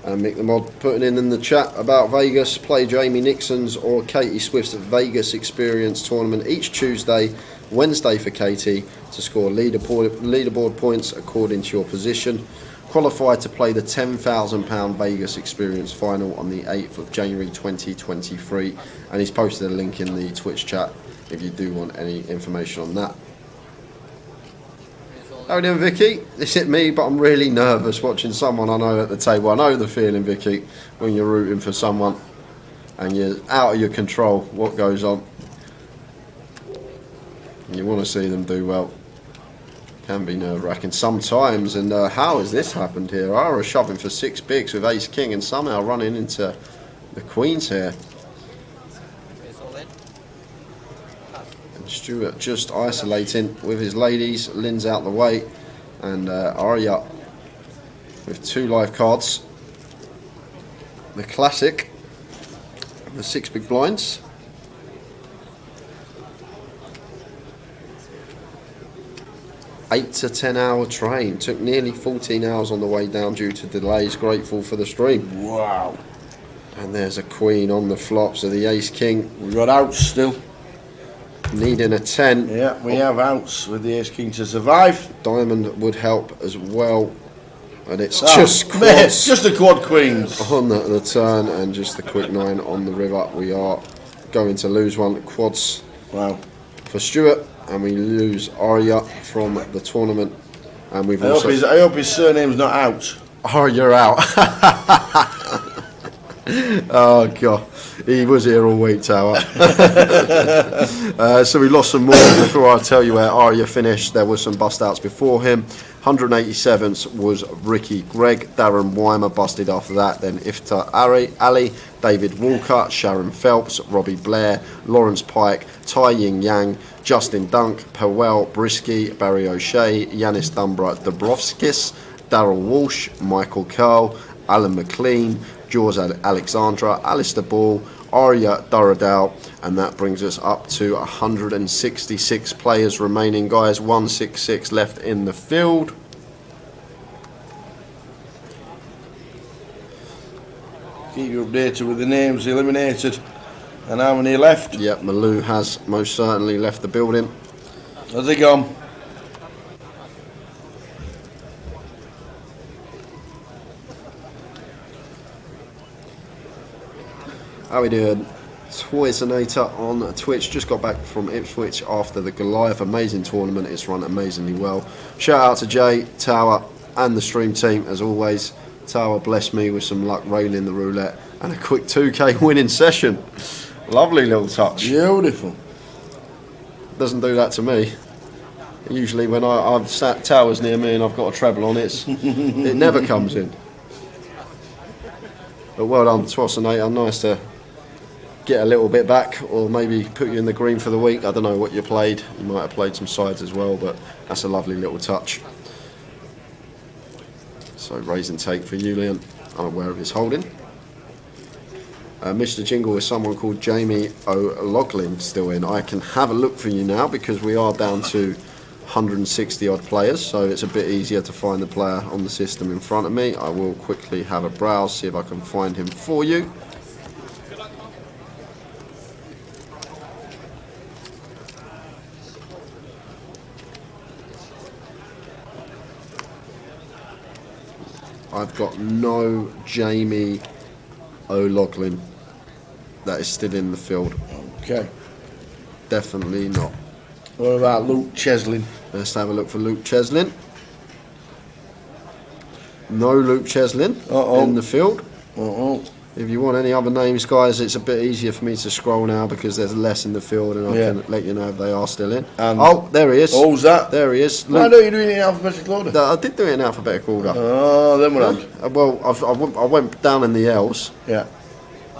J: And Mick the Mod putting in the chat about Vegas. Play Jamie Nixon's or Katie Swift's Vegas Experience tournament each Tuesday, Wednesday for Katie to score leaderboard points according to your position. Qualified to play the £10,000 Vegas Experience final on the 8th of January 2023. And he's posted a link in the Twitch chat if you do want any information on that. How are you doing, Vicky? It's hit me, but I'm really nervous watching someone I know at the table. I know the feeling, Vicky, when you're rooting for someone and you're out of your control what goes on. You want to see them do well. Can be nerve-wracking sometimes. And how has this happened here? Ira shoving for 6 bigs with ace-king and somehow running into the queens here. And Stuart just isolating with his ladies. Lynn's out the way. And Arya with 2 live cards. The classic. The 6 big blinds. 8 to 10 hour train. Took nearly 14 hours on the way down due to delays. Grateful for the stream.
A: Wow.
J: And there's a queen on the flop, so the ace king.
A: We've got outs still.
J: Needing a 10.
A: Yeah, we have outs with the ace king to survive.
J: Diamond would help as well. And it's just quads.
A: Just the quad queens.
J: On the turn and just the quick 9 on the river. We are going to lose one. Quads.
A: Wow.
J: For Stuart. And we lose Arya from the tournament. And we've also...
A: I hope his surname's not out.
J: Arya out. Oh God, he was here all week, Tower. So we lost some more. Before I tell you where Arya finished, there were some bust outs before him. 187th was Ricky Gregg. Darren Weimer busted after that. Then Iftar Ali, David Walcott, Sharon Phelps, Robbie Blair, Lawrence Pike, Tai Ying Yang, Justin Dunk, Powell Brisky, Barry O'Shea, Yanis Dumbrovskis, Darryl Walsh, Michael Curl, Alan McLean, Jaws Alexandra, Alistair Ball, Arya Durradell, and that brings us up to 166 players remaining, guys. 166 left in the field.
A: Keep you updated with the names eliminated and how many left.
J: Yep, Malou has most certainly left the building.
A: How's he gone?
J: How we doing? Toysonator on Twitch. Just got back from Ipswich after the Goliath. Amazing tournament. It's run amazingly well. Shout out to Jay, Tower, and the stream team as always. Tower blessed me with some luck railing the roulette and a quick 2k winning session. Lovely little touch.
A: Beautiful.
J: Doesn't do that to me. Usually when I've sat Towers near me and I've got a treble on, it never comes in. But well done, Toysonator. Nice to get a little bit back, or maybe put you in the green for the week. I don't know what you played. You might have played some sides as well, but that's a lovely little touch. So raise and take for Julian, unaware of his holding. Mr. Jingle is someone called Jamie O'Loughlin still in. I can have a look for you now because we are down to 160 odd players, so it's a bit easier to find the player on the system in front of me. I will quickly have a browse, see if I can find him for you. I've got no Jamie O'Loughlin that is still in the field.
A: Okay.
J: Definitely not.
A: What about Luke Cheslin?
J: Let's have a look for Luke Cheslin. No Luke Cheslin in the field. If you want any other names, guys, it's a bit easier for me to scroll now because there's less in the field, and I can let you know if they are still in. Oh, there he is.
A: Oh, who's that?
J: There he is.
A: Why don't you do it in alphabetical order?
J: I did do it in alphabetical order.
A: Oh, then what happened?
J: Well, I went down in the L's.
A: Yeah.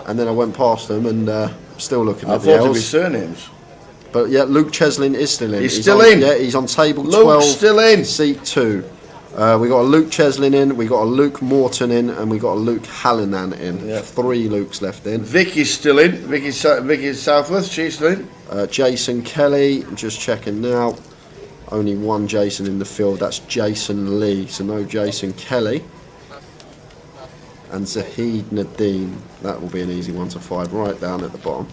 J: And then I went past them and still looking at the
A: I thought
J: L's.
A: it was surnames.
J: But yeah, Luke Cheslin is still in.
A: He's still in?
J: Yeah, he's on table
A: Luke's
J: 12.
A: still in.
J: Seat 2. We got a Luke Cheslin in, we got a Luke Morton in, and we got a Luke Hallinan in.
A: Yeah. 3
J: Lukes left in.
A: Vicky's still in. Vicky's Southworth, she's still in.
J: Jason Kelly, just checking now. Only 1 Jason in the field, that's Jason Lee, so no Jason Kelly. And Zahid Nadeem, that will be an easy one to find right down at the bottom.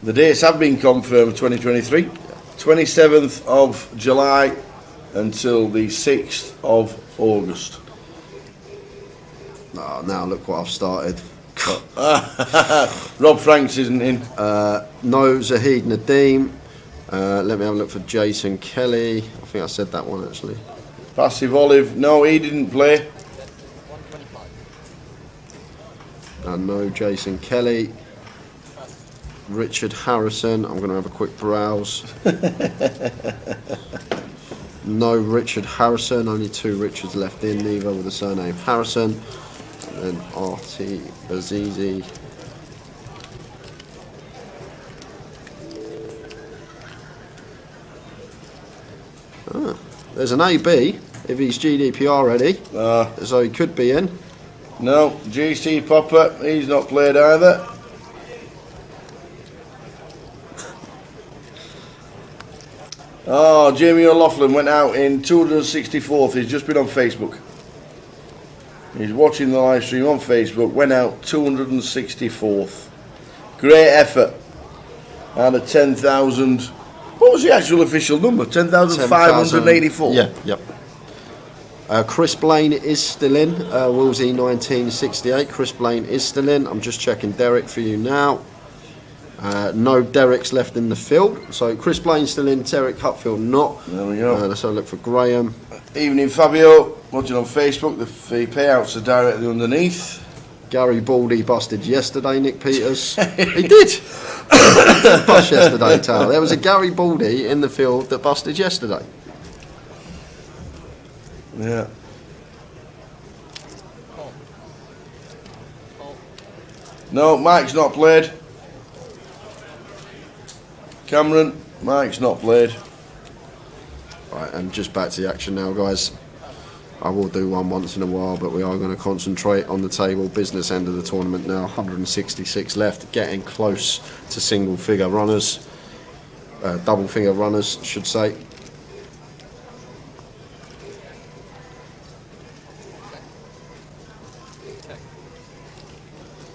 A: The dates have been confirmed, 2023. 27th of July until the 6th of August.
J: Oh, now look what I've started.
A: Rob Franks isn't in.
J: No Zahid Nadeem. Let me have a look for Jason Kelly. I think I said that one actually.
A: Passive Olive, no, he didn't play.
J: No Jason Kelly. Richard Harrison, I'm going to have a quick browse. No Richard Harrison, only 2 Richards left in, neither with the surname Harrison. And then R.T. Azizi. There's an AB, if he's GDPR ready, so he could be in.
A: No, GC Popper, he's not played either. Oh, Jamie O'Loughlin went out in 264th. He's just been on Facebook. He's watching the live stream on Facebook. Went out 264th. Great effort. And a 10,000. What was the actual official number? 10,584.
J: Yeah, yep. Chris Blaine is still in. Wolsey 1968. Chris Blaine is still in. I'm just checking Derek for you now. No Derek's left in the field. So Chris Blaine's still in, Derek Hupfield not.
A: There we go.
J: Let's have a look for Graham.
A: Evening Fabio, watching on Facebook. The payouts are directly underneath.
J: Gary Baldy busted yesterday, Nick Peters. He did! Bust yesterday, Tal. There was a Gary Baldy in the field that busted yesterday.
A: Yeah. No, Mike's not played. Cameron, Mike's not played.
J: Right, and just back to the action now, guys. I will do one once in a while, but we are going to concentrate on the table. Business end of the tournament now, 166 left, getting close to single figure runners. Double figure runners, should say.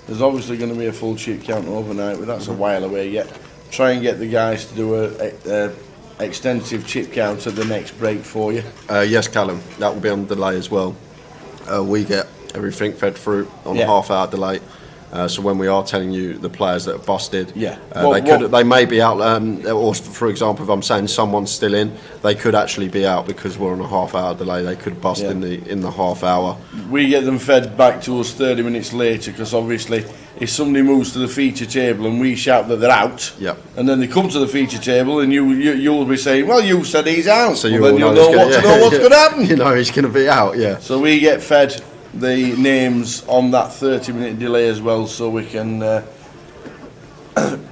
A: There's obviously going to be a full chip count overnight, but that's a while away yet. Try and get the guys to do a extensive chip count at the next break for you.
J: Yes, Callum, that will be on delay as well. We get everything fed through on a half-hour delay. So when we are telling you the players that are busted, they may be out. Or for example, if I'm saying someone's still in, they could actually be out because we're on a half-hour delay. They could bust in the half hour.
A: We get them fed back to us 30 minutes later because obviously if somebody moves to the feature table and we shout that they're out, and then they come to the feature table and you'll be saying, well, you said he's out.
J: So
A: then you'll know what's going to happen.
J: You know he's going to be out. Yeah.
A: So we get fed the names on that 30-minute delay as well, so we can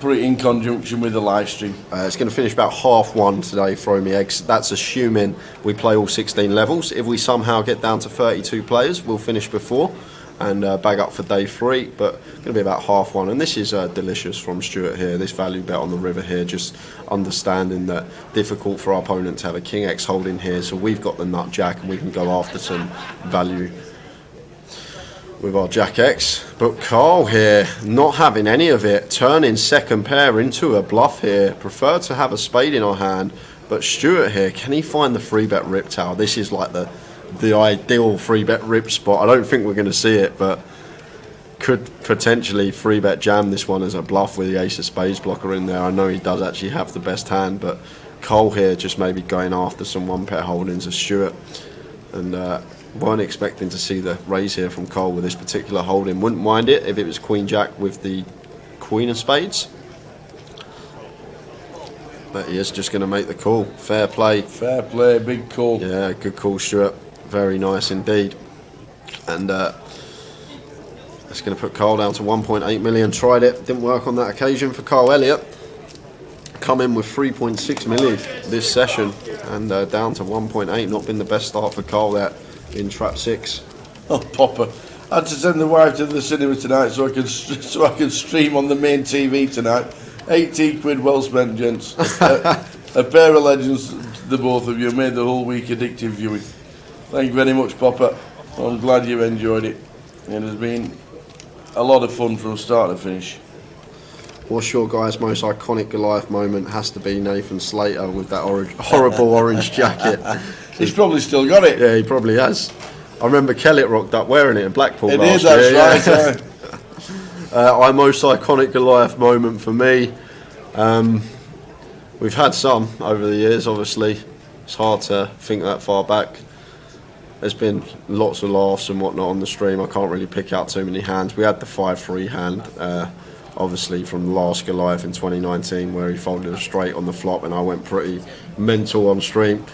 A: put it in conjunction with the live stream.
J: It's going to finish about 1:30 today, throw me eggs. That's assuming we play all 16 levels. If we somehow get down to 32 players, we'll finish before and bag up for day 3, but it's going to be about 1:30. And this is delicious from Stuart here, this value bet on the river here, just understanding that difficult for our opponent to have a King X holding here, so we've got the nut jack and we can go after some value with our Jack X. But Carl here, not having any of it, turning second pair into a bluff here. Prefer to have a spade in our hand, but Stuart here, can he find the 3-bet rip tower? This is like the ideal 3-bet rip spot. I don't think we're going to see it, but could potentially 3-bet jam this one as a bluff with the ace of spades blocker in there. I know he does actually have the best hand, but Cole here just maybe going after some one pair holdings of Stewart, and weren't expecting to see the raise here from Cole with this particular holding. Wouldn't mind it if it was Queen Jack with the Queen of Spades, but he is just going to make the call. Fair play.
A: Fair play, big call.
J: Yeah, good call, Stewart. Very nice indeed. And that's going to put Cole down to 1.8 million. Tried it, didn't work on that occasion for Carl Elliott. Come in with 3.6 million this session, and down to 1.8. Not been the best start for Cole there in trap 6.
A: Oh, Popper. I had to send the wife to the cinema tonight so I can stream on the main TV tonight. 80 quid well spent, gents. A pair of legends, the both of you. Made the whole week addictive viewing. Thank you very much, Popper. I'm glad you enjoyed it. It has been a lot of fun from start to finish.
J: What's your guys' most iconic Goliath moment? Has to be Nathan Slater with that horrible orange jacket.
A: He's probably still got it.
J: Yeah, he probably has. I remember Kellett rocked up wearing it in Blackpool
A: It
J: last
A: is,
J: year.
A: that's
J: Yeah.
A: right.
J: Our most iconic Goliath moment for me. We've had some over the years, obviously. It's hard to think that far back. There's been lots of laughs and whatnot on the stream. I can't really pick out too many hands. We had the 5-3 hand, obviously from the last Goliath in 2019, where he folded a straight on the flop, and I went pretty mental on stream.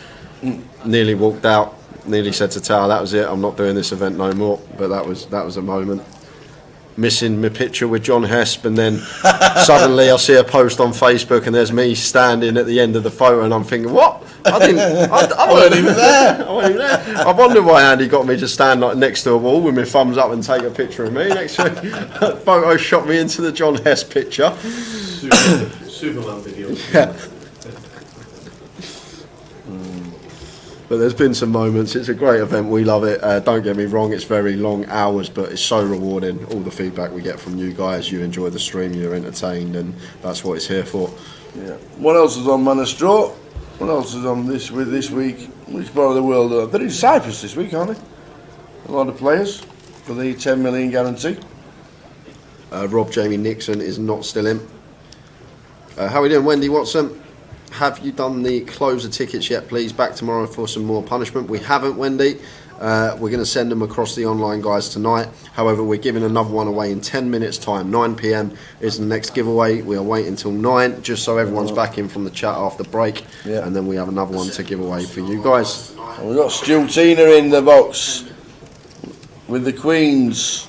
J: Nearly walked out. Nearly said to Tower, that was it. I'm not doing this event no more. But that was a moment. Missing my picture with John Hesp, and then suddenly I see a post on Facebook and there's me standing at the end of the photo, and I'm thinking, what? I wasn't even there. I wasn't even there. I wonder why Andy got me to stand like next to a wall with my thumbs up and take a picture of me next to it. Photo shot me into the John Hesp picture.
I: Superman video.
J: Yeah. But there's been some moments. It's a great event. We love it. Don't get me wrong, it's very long hours, but it's so rewarding. All the feedback we get from you guys, you enjoy the stream, you're entertained, and that's what it's here for.
A: Yeah. What else is on Man of Straw? What else is on this week? Which part of the world are they're in Cyprus this week, aren't they? A lot of players for the 10 million guarantee.
J: Rob Jamie Nixon is not still in. How are we doing, Wendy Watson? Have you done the closer tickets yet, please? Back tomorrow for some more punishment. We haven't, Wendy. We're going to send them across the online guys tonight. However, we're giving another one away in 10 minutes time. 9 p.m. is the next giveaway. We are waiting until 9, just so everyone's back in from the chat after break.
A: Yeah.
J: And then we have another one to give away for you guys.
A: And we've got Stu Tina in the box with the Queens.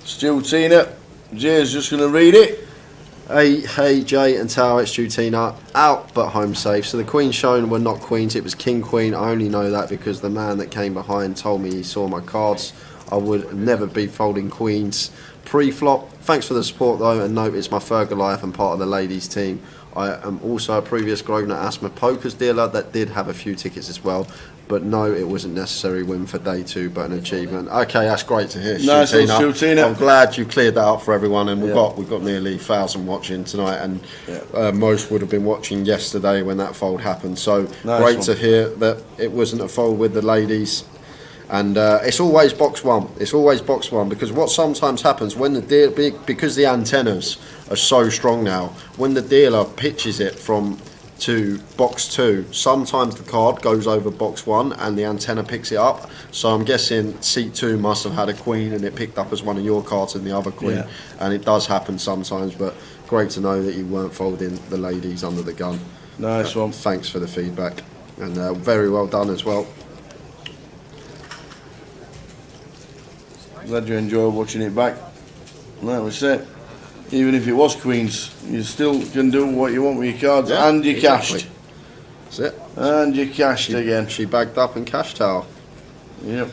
A: Stu Tina. Jay's just going to read it.
J: Hey, Jay and Tower, it's Jutina, out but home safe. So the queens shown were not queens, it was king queen. I only know that because the man that came behind told me he saw my cards. I would never be folding queens pre-flop. Thanks for the support though, and note it's my third Goliath and part of the ladies team. I am also a previous Grosvenor Asthma Pokers dealer that did have a few tickets as well. But no, it wasn't necessary win for day 2, but an achievement. Okay, that's great to hear.
A: Nice, Stu-Tina.
J: I'm glad you cleared that up for everyone, and we've got nearly 1,000 watching tonight, and most would have been watching yesterday when that fold happened. So great to hear that it wasn't a fold with the ladies. And it's always box one. It's always box one, because what sometimes happens when because the antennas are so strong now, when the dealer pitches it from to box 2, sometimes the card goes over box 1 and the antenna picks it up. So I'm guessing seat 2 must have had a queen and it picked up as one of your cards and the other queen. And it does happen sometimes, but great to know that you weren't folding the ladies under the gun.
A: Nice one.
J: Thanks for the feedback, and very well done as well.
A: Glad you enjoyed watching it back. That was it. Even if it was queens, you still can do what you want with your cards, and you cashed.
J: That's it.
A: And you cashed again.
J: She bagged up and cashed out.
A: Yep.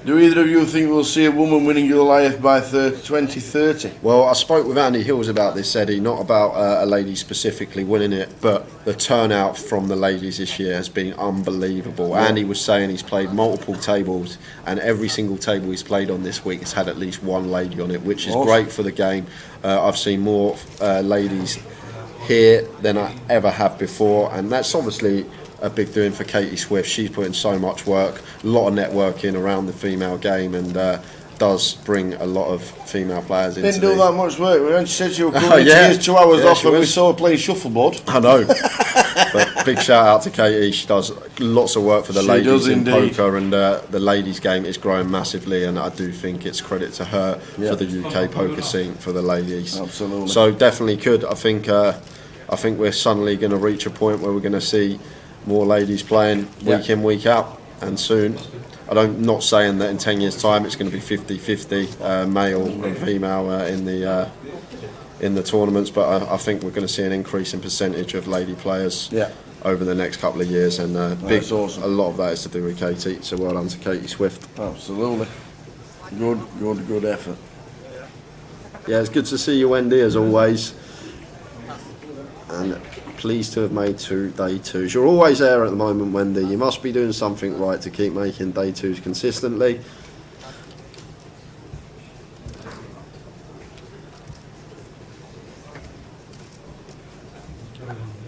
A: Do either of you think we'll see a woman winning Goliath by 2030?
J: Well, I spoke with Andy Hills about this, Eddie, not about a lady specifically winning it, but the turnout from the ladies this year has been unbelievable. Yeah. Andy was saying he's played multiple tables, and every single table he's played on this week has had at least one lady on it, which is great for the game. I've seen more ladies here than I ever have before, and that's obviously a big doing for Katie Swift. She's put in so much work, a lot of networking around the female game, and does bring a lot of female players into
A: Didn't do that much work. We said you were coming in.
J: Yeah.
A: Here's 2 hours
J: Yeah,
A: off
J: she
A: and we
J: was.
A: saw her playing shuffleboard.
J: I know. But big shout out to Katie. She does lots of work for the
A: She
J: ladies
A: does
J: in
A: indeed.
J: poker, and the ladies game is growing massively, and I do think it's credit to her for the UK poker scene for the ladies.
A: Absolutely.
J: So definitely could. I think we're suddenly going to reach a point where we're going to see more ladies playing week in, week out, and soon. I'm not saying that in 10 years' time it's going to be 50-50 male and female in the tournaments, but I think we're going to see an increase in percentage of lady players over the next couple of years, and
A: awesome.
J: a lot of that is to do with Katie. So well done to Katie Swift.
A: Absolutely. Good effort.
J: Yeah, it's good to see you, Wendy, as always. And pleased to have made 2 day 2s. You're always there at the moment, Wendy. You must be doing something right to keep making day 2s consistently.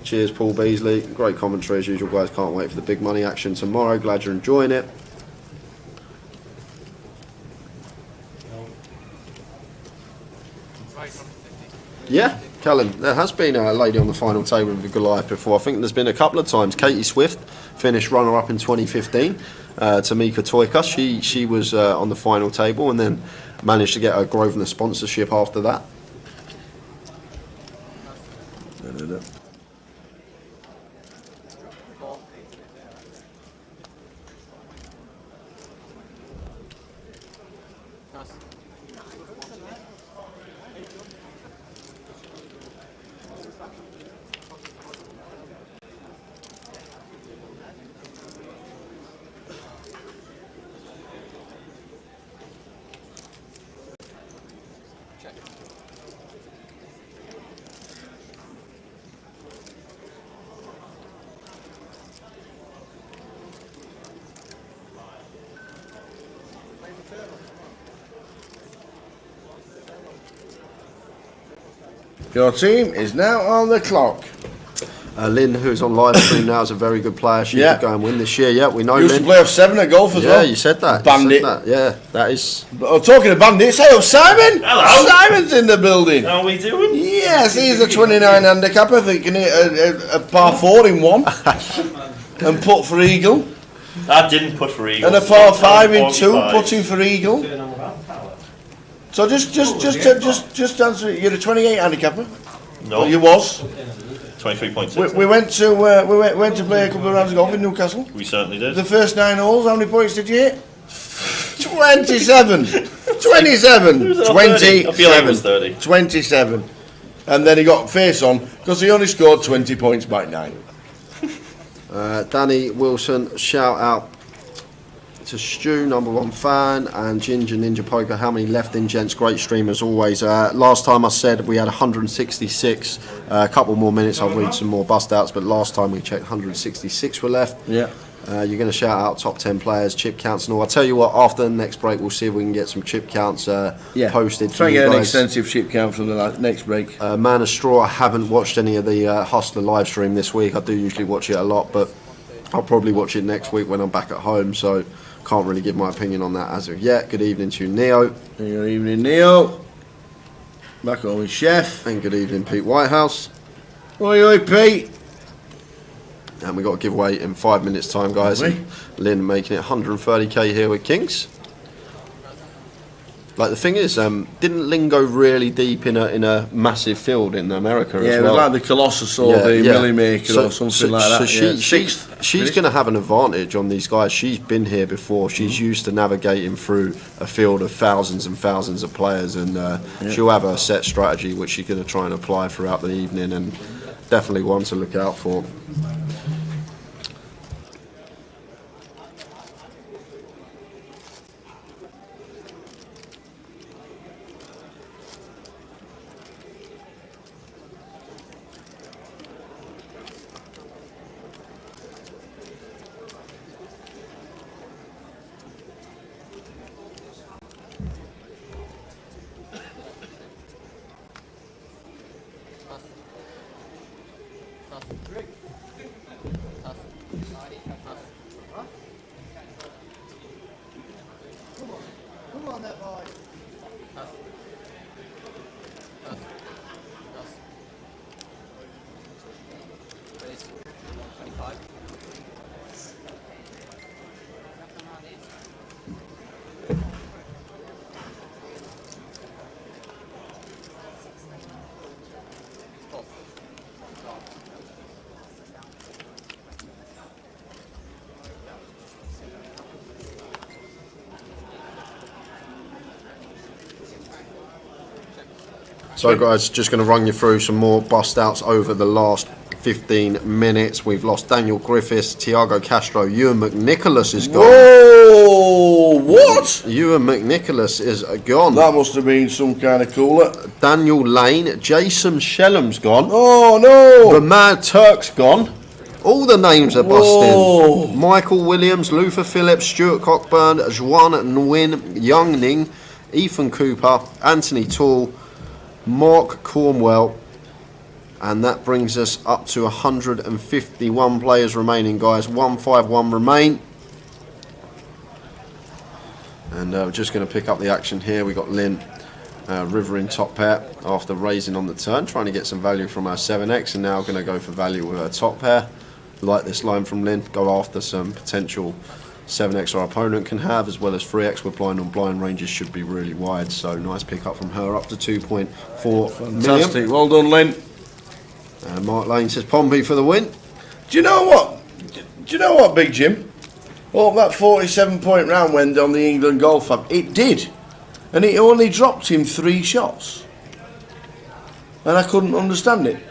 J: Cheers, Paul Beasley. Great commentary as usual, guys. Can't wait for the big money action tomorrow. Glad you're enjoying it. Yeah, Callum, there has been a lady on the final table of the Goliath before. I think there's been a couple of times. Katie Swift finished runner-up in 2015. Tamika Toyka, she was on the final table and then managed to get a Grosvenor sponsorship after that.
A: Your team is now on the clock.
J: Lynn, who's on live stream now, is a very good player. She could go and win this year. Yeah, we know
A: Used
J: Lynn.
A: to play off 7 at golf as well.
J: Yeah, you said that.
A: Bandit.
J: You said that. Yeah, that is.
A: Oh, talking of bandits, hey, Simon!
K: Hello.
A: Simon's in the building.
K: How are we doing?
A: Yes, he's a 29 handicapper. I think he can hit a par 4 in one. And putt for eagle.
K: I didn't put for eagle.
A: And a par 5 in 2, putting for eagle. So just answer it. You're a 28 handicapper.
K: No.
A: Well, you was.
K: 23.6.
A: We went to play a couple of rounds of golf in Newcastle.
K: We certainly did.
A: The first 9 holes, how many points did you hit? 27. 27.
K: I feel like it was 30.
A: 27. And then he got face on because he only scored 20 points by 9.
J: Danny Wilson, shout out to Stu, #1 fan, and Ginger Ninja Poker. How many left in, gents? Great stream as always. Last time I said we had 166. A couple more minutes, I'll read some more bust outs, but last time we checked 166 were left.
A: Yeah.
J: You're going to shout out top 10 players, chip counts and all. I'll tell you what, after the next break we'll see if we can get some chip counts posted.
A: Try and
J: you
A: get an
J: guys.
A: extensive chip count from the next break.
J: Man of Straw, I haven't watched any of the Hustler live stream this week. I do usually watch it a lot, but I'll probably watch it next week when I'm back at home, so can't really give my opinion on that as of yet. Good evening to you, Neo.
A: Good evening, Neo. Back home with Chef.
J: And good evening, Pete Whitehouse.
A: Oi, oi, Pete.
J: And we got a giveaway in 5 minutes' time, guys. And Lynn making it 130k here with Kings. Like, the thing is, didn't Lynn go really deep in a massive field in America as well?
A: Yeah, it was like the Colossus or the Millie Maker or something like that.
J: So she's going to have an advantage on these guys. She's been here before. She's used to navigating through a field of thousands and thousands of players, and she'll have a set strategy which she's going to try and apply throughout the evening, and definitely one to look out for.
C: Come on, that boy.
B: So guys, just going to run you through some more bust outs over the last 15 minutes. We've lost Daniel Griffiths, Tiago Castro, Ewan McNicholas is gone.
A: Whoa! What?
B: Ewan McNicholas is gone.
A: That must have been some kind of cooler.
B: Daniel Lane, Jason Shellham's gone.
A: Oh no!
B: The Mad Turk's gone. All the names are busting. Michael Williams, Luther Phillips, Stuart Cockburn, Juan Nguyen, Young Ning, Ethan Cooper, Anthony Toole, Mark Cornwell, and that brings us up to 151 players remaining, guys. 151 remain. And we're just going to pick up the action here. We got Lynn River in top pair after raising on the turn, trying to get some value from our 7x, and now going to go for value with our top pair. Like this line from Lynn, go after some potential 7x our opponent can have, as well as 3x. We're blind on blind, ranges should be really wide, so nice pick up from her, up to 2.4
A: Fantastic,
B: million.
A: well done, Lynn.
B: And Mark Lane says Pompey for the win.
A: Do you know what? Big Jim? Oh, that 47-point round went on the England Golf app. It did, and it only dropped him 3 shots, and I couldn't understand it.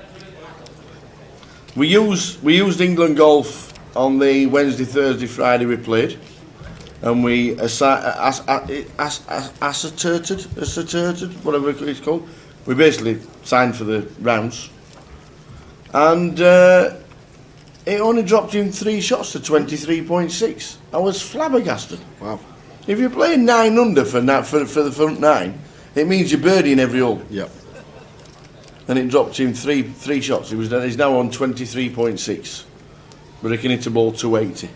A: We used England Golf on the Wednesday, Thursday, Friday we played, and we ascertained, whatever it's called. We basically signed for the rounds, and it only dropped him 3 shots to 23.6. I was flabbergasted.
B: Wow!
A: If you're playing 9 under for the front 9, it means you're birdieing every hole.
B: Yep.
A: And it dropped him three shots. He's now on 23.6. But he can hit a ball 280.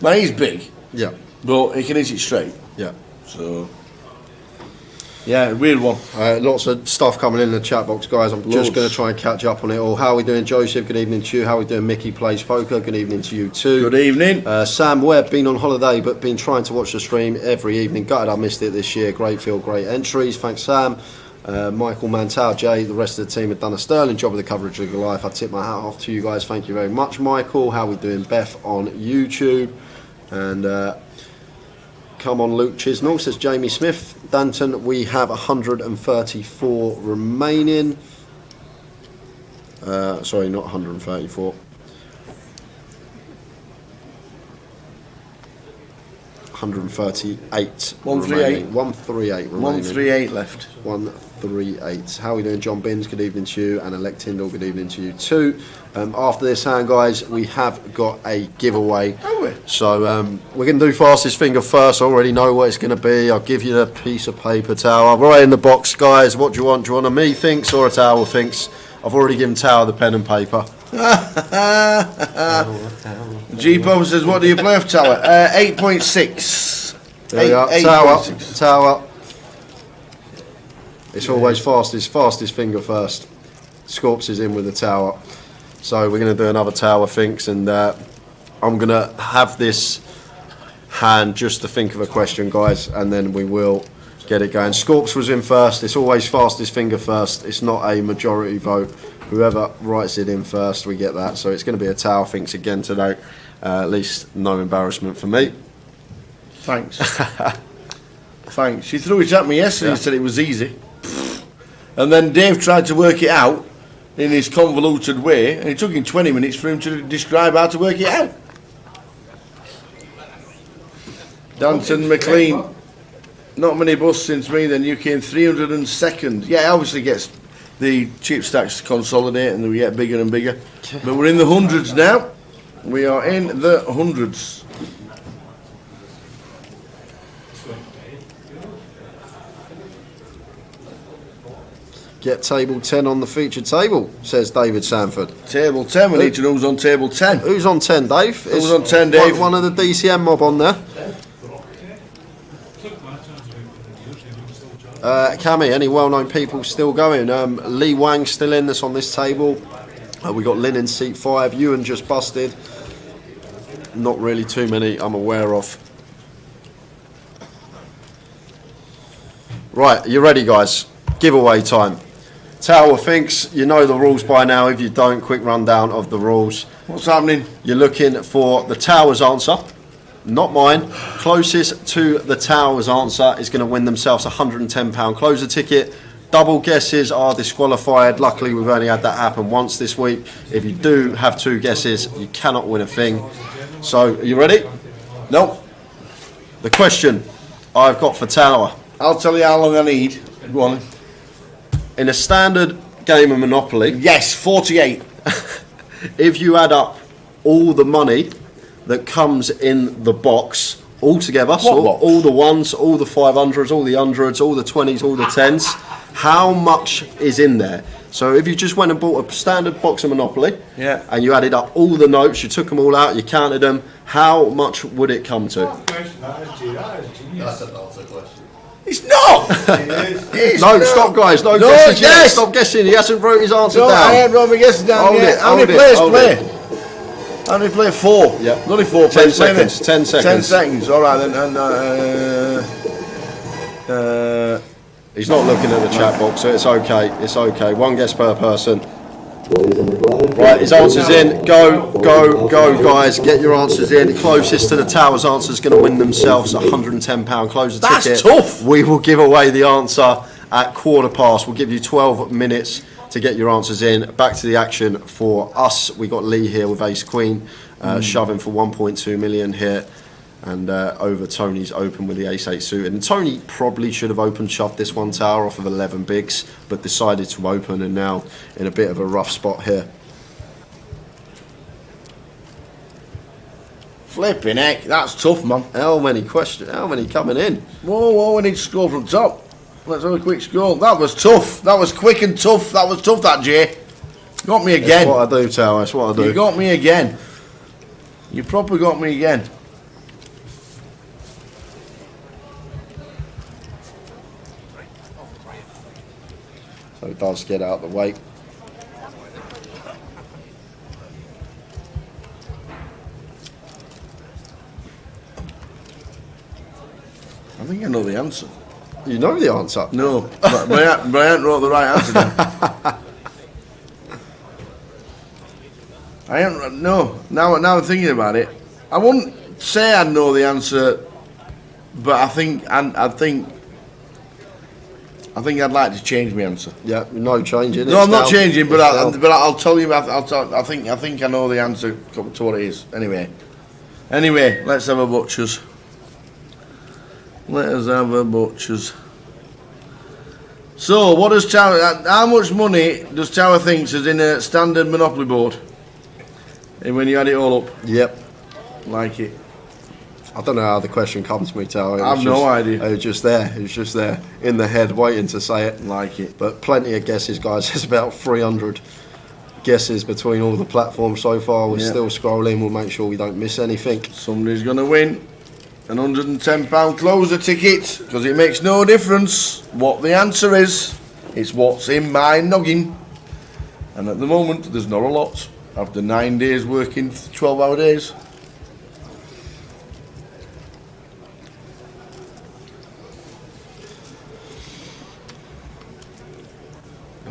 A: Now he's big.
B: Yeah.
A: But he can hit it straight.
B: Yeah.
A: So, yeah, weird one.
B: Lots of stuff coming in the chat box, guys. I'm just going to try and catch up on it all. How are we doing, Joseph? Good evening to you. How are we doing, Mickey Plays Poker? Good evening to you too.
A: Good evening.
B: Sam Webb, been on holiday but been trying to watch the stream every evening. Gutted I missed it this year. Great field, great entries. Thanks, Sam. Michael Mantel, Jay, the rest of the team have done a sterling job of the coverage of Goliath. I tip my hat off to you guys. Thank you very much, Michael. How are we doing, Beth, on YouTube? And come on, Luke Chisnell, says Jamie Smith. Danton, we have 134 remaining. Sorry, not 134. 138.
A: 138.
B: 138 remaining.
A: 138 left.
B: 138. How are we doing, John Binns? Good evening to you. And Elect Tyndall, good evening to you too. After this hand, guys, we have got a giveaway.
A: Oh, we?
B: So we're going to do fastest finger first. I already know what it's going to be. I'll give you a piece of paper, Tower. Right in the box, guys. What do you want? Do you want a me thinks or a Tower thinks? I've already given Tower the pen and paper.
A: G-Pop says, what do you play off, Tower? 8.6.
B: There we are. Tower. It's always fastest finger first. Scorps is in with the Tower. So we're going to do another Tower thinks, and I'm going to have this hand just to think of a question, guys, and then we will get it going. Scorps was in first. It's always fastest finger first. It's not a majority vote. Whoever writes it in first, we get that. So it's going to be a Tower thinks again today. At least no embarrassment for me.
A: Thanks. Thanks. She threw it at me yesterday and said it was easy. And then Dave tried to work it out in his convoluted way, and it took him 20 minutes for him to describe how to work it out. Danton McLean, not many busts since me, then you came 302nd. Yeah, it obviously gets the chip stacks consolidate and we get bigger and bigger. But we're in the hundreds now. We are in the hundreds.
B: Get table 10 on the featured table, says David Sanford.
A: Table 10, we need to know who's on table 10.
B: Who's on 10, Dave?
A: Who's on 10, Dave?
B: One of the DCM mob on there. Cammy, any well-known people still going? Lee Wang still in, that's on this table. We got Lynn in seat 5. Ewan just busted. Not really too many I'm aware of. Right, you ready, guys? Giveaway time. Tower thinks you know the rules by now. If you don't, quick rundown of the rules.
A: What's happening?
B: You're looking for the Tower's answer, not mine. Closest to the Tower's answer is going to win themselves a £110 closer ticket. Double guesses are disqualified. Luckily, we've only had that happen once this week. If you do have 2 guesses, you cannot win a thing. So, are you ready?
A: No.
B: The question I've got for Tower.
A: I'll tell you how long I need. Go on.
B: In a standard game of Monopoly.
A: Yes, 48.
B: If you add up all the money that comes in the box all together, so
A: box?
B: all the ones, all the 500s, all the 100s, all the 20s, all the 10s, how much is in there? So if you just went and bought a standard box of Monopoly,
A: yeah,
B: and you added up all the notes, you took them all out, you counted them, how much would it come to?
J: That's an answer question.
A: It's not!
B: No, stop, guys. No guesses yet. Stop guessing. He hasn't wrote his answer down.
A: I haven't wrote my guesses down yet. How many players play? How many play? 4.
B: Yeah.
A: Only 4 players.
B: 10 seconds. 10 seconds.
A: 10 seconds. All right then. And
B: he's not looking at the chat box, so it's okay. It's okay. 1 guess per person. Right, his answer's in. Go, guys. Get your answers in. Closest to the Tower's answer is going to win themselves a £110 closer ticket.
A: That's tough.
B: We will give away the answer at 15:15. We'll give you 12 minutes to get your answers in. Back to the action for us. We got Lee here with Ace Queen, shoving for 1.2 million here. And over Tony's open with the ace-8 suited. And Tony probably should have shoved this one, Tower, off of 11 bigs, but decided to open and now in a bit of a rough spot here.
A: flipping heck, that's tough, man.
B: How many questions? How many coming in?
A: Whoa, we need to score from top. Let's have a quick score. That was tough. That was quick and tough. That was tough, that, Jay. Got me again.
B: That's what I do, Tower. That's what I do.
A: You got me again. You proper got me again.
B: So it does get out of the way.
A: I think I know the answer.
B: You know the answer?
A: No, but Brian wrote the right answer down. I ain't, no, now I'm thinking about it. I wouldn't say I know the answer, but I think I'd like to change my answer.
B: Yeah, no changing.
A: No, I'm not changing, but I'll tell you. I think I know the answer to what it is. Anyway, let's have a butchers. Let us have a butchers. So, what does Tower? How much money does Tower thinks is in a standard Monopoly board? And when you add it all up?
B: Yep.
A: Like it.
B: I don't know how the question comes to me, Tower.
A: I have no idea.
B: It was just there. It was just there in the head, waiting to say it.
A: Like it.
B: But plenty of guesses, guys. There's about 300 guesses between all the platforms so far. We're still scrolling. We'll make sure we don't miss anything.
A: Somebody's going to win an £110 closer ticket, because it makes no difference what the answer is. It's what's in my noggin. And at the moment, there's not a lot. After 9 days working 12-hour days.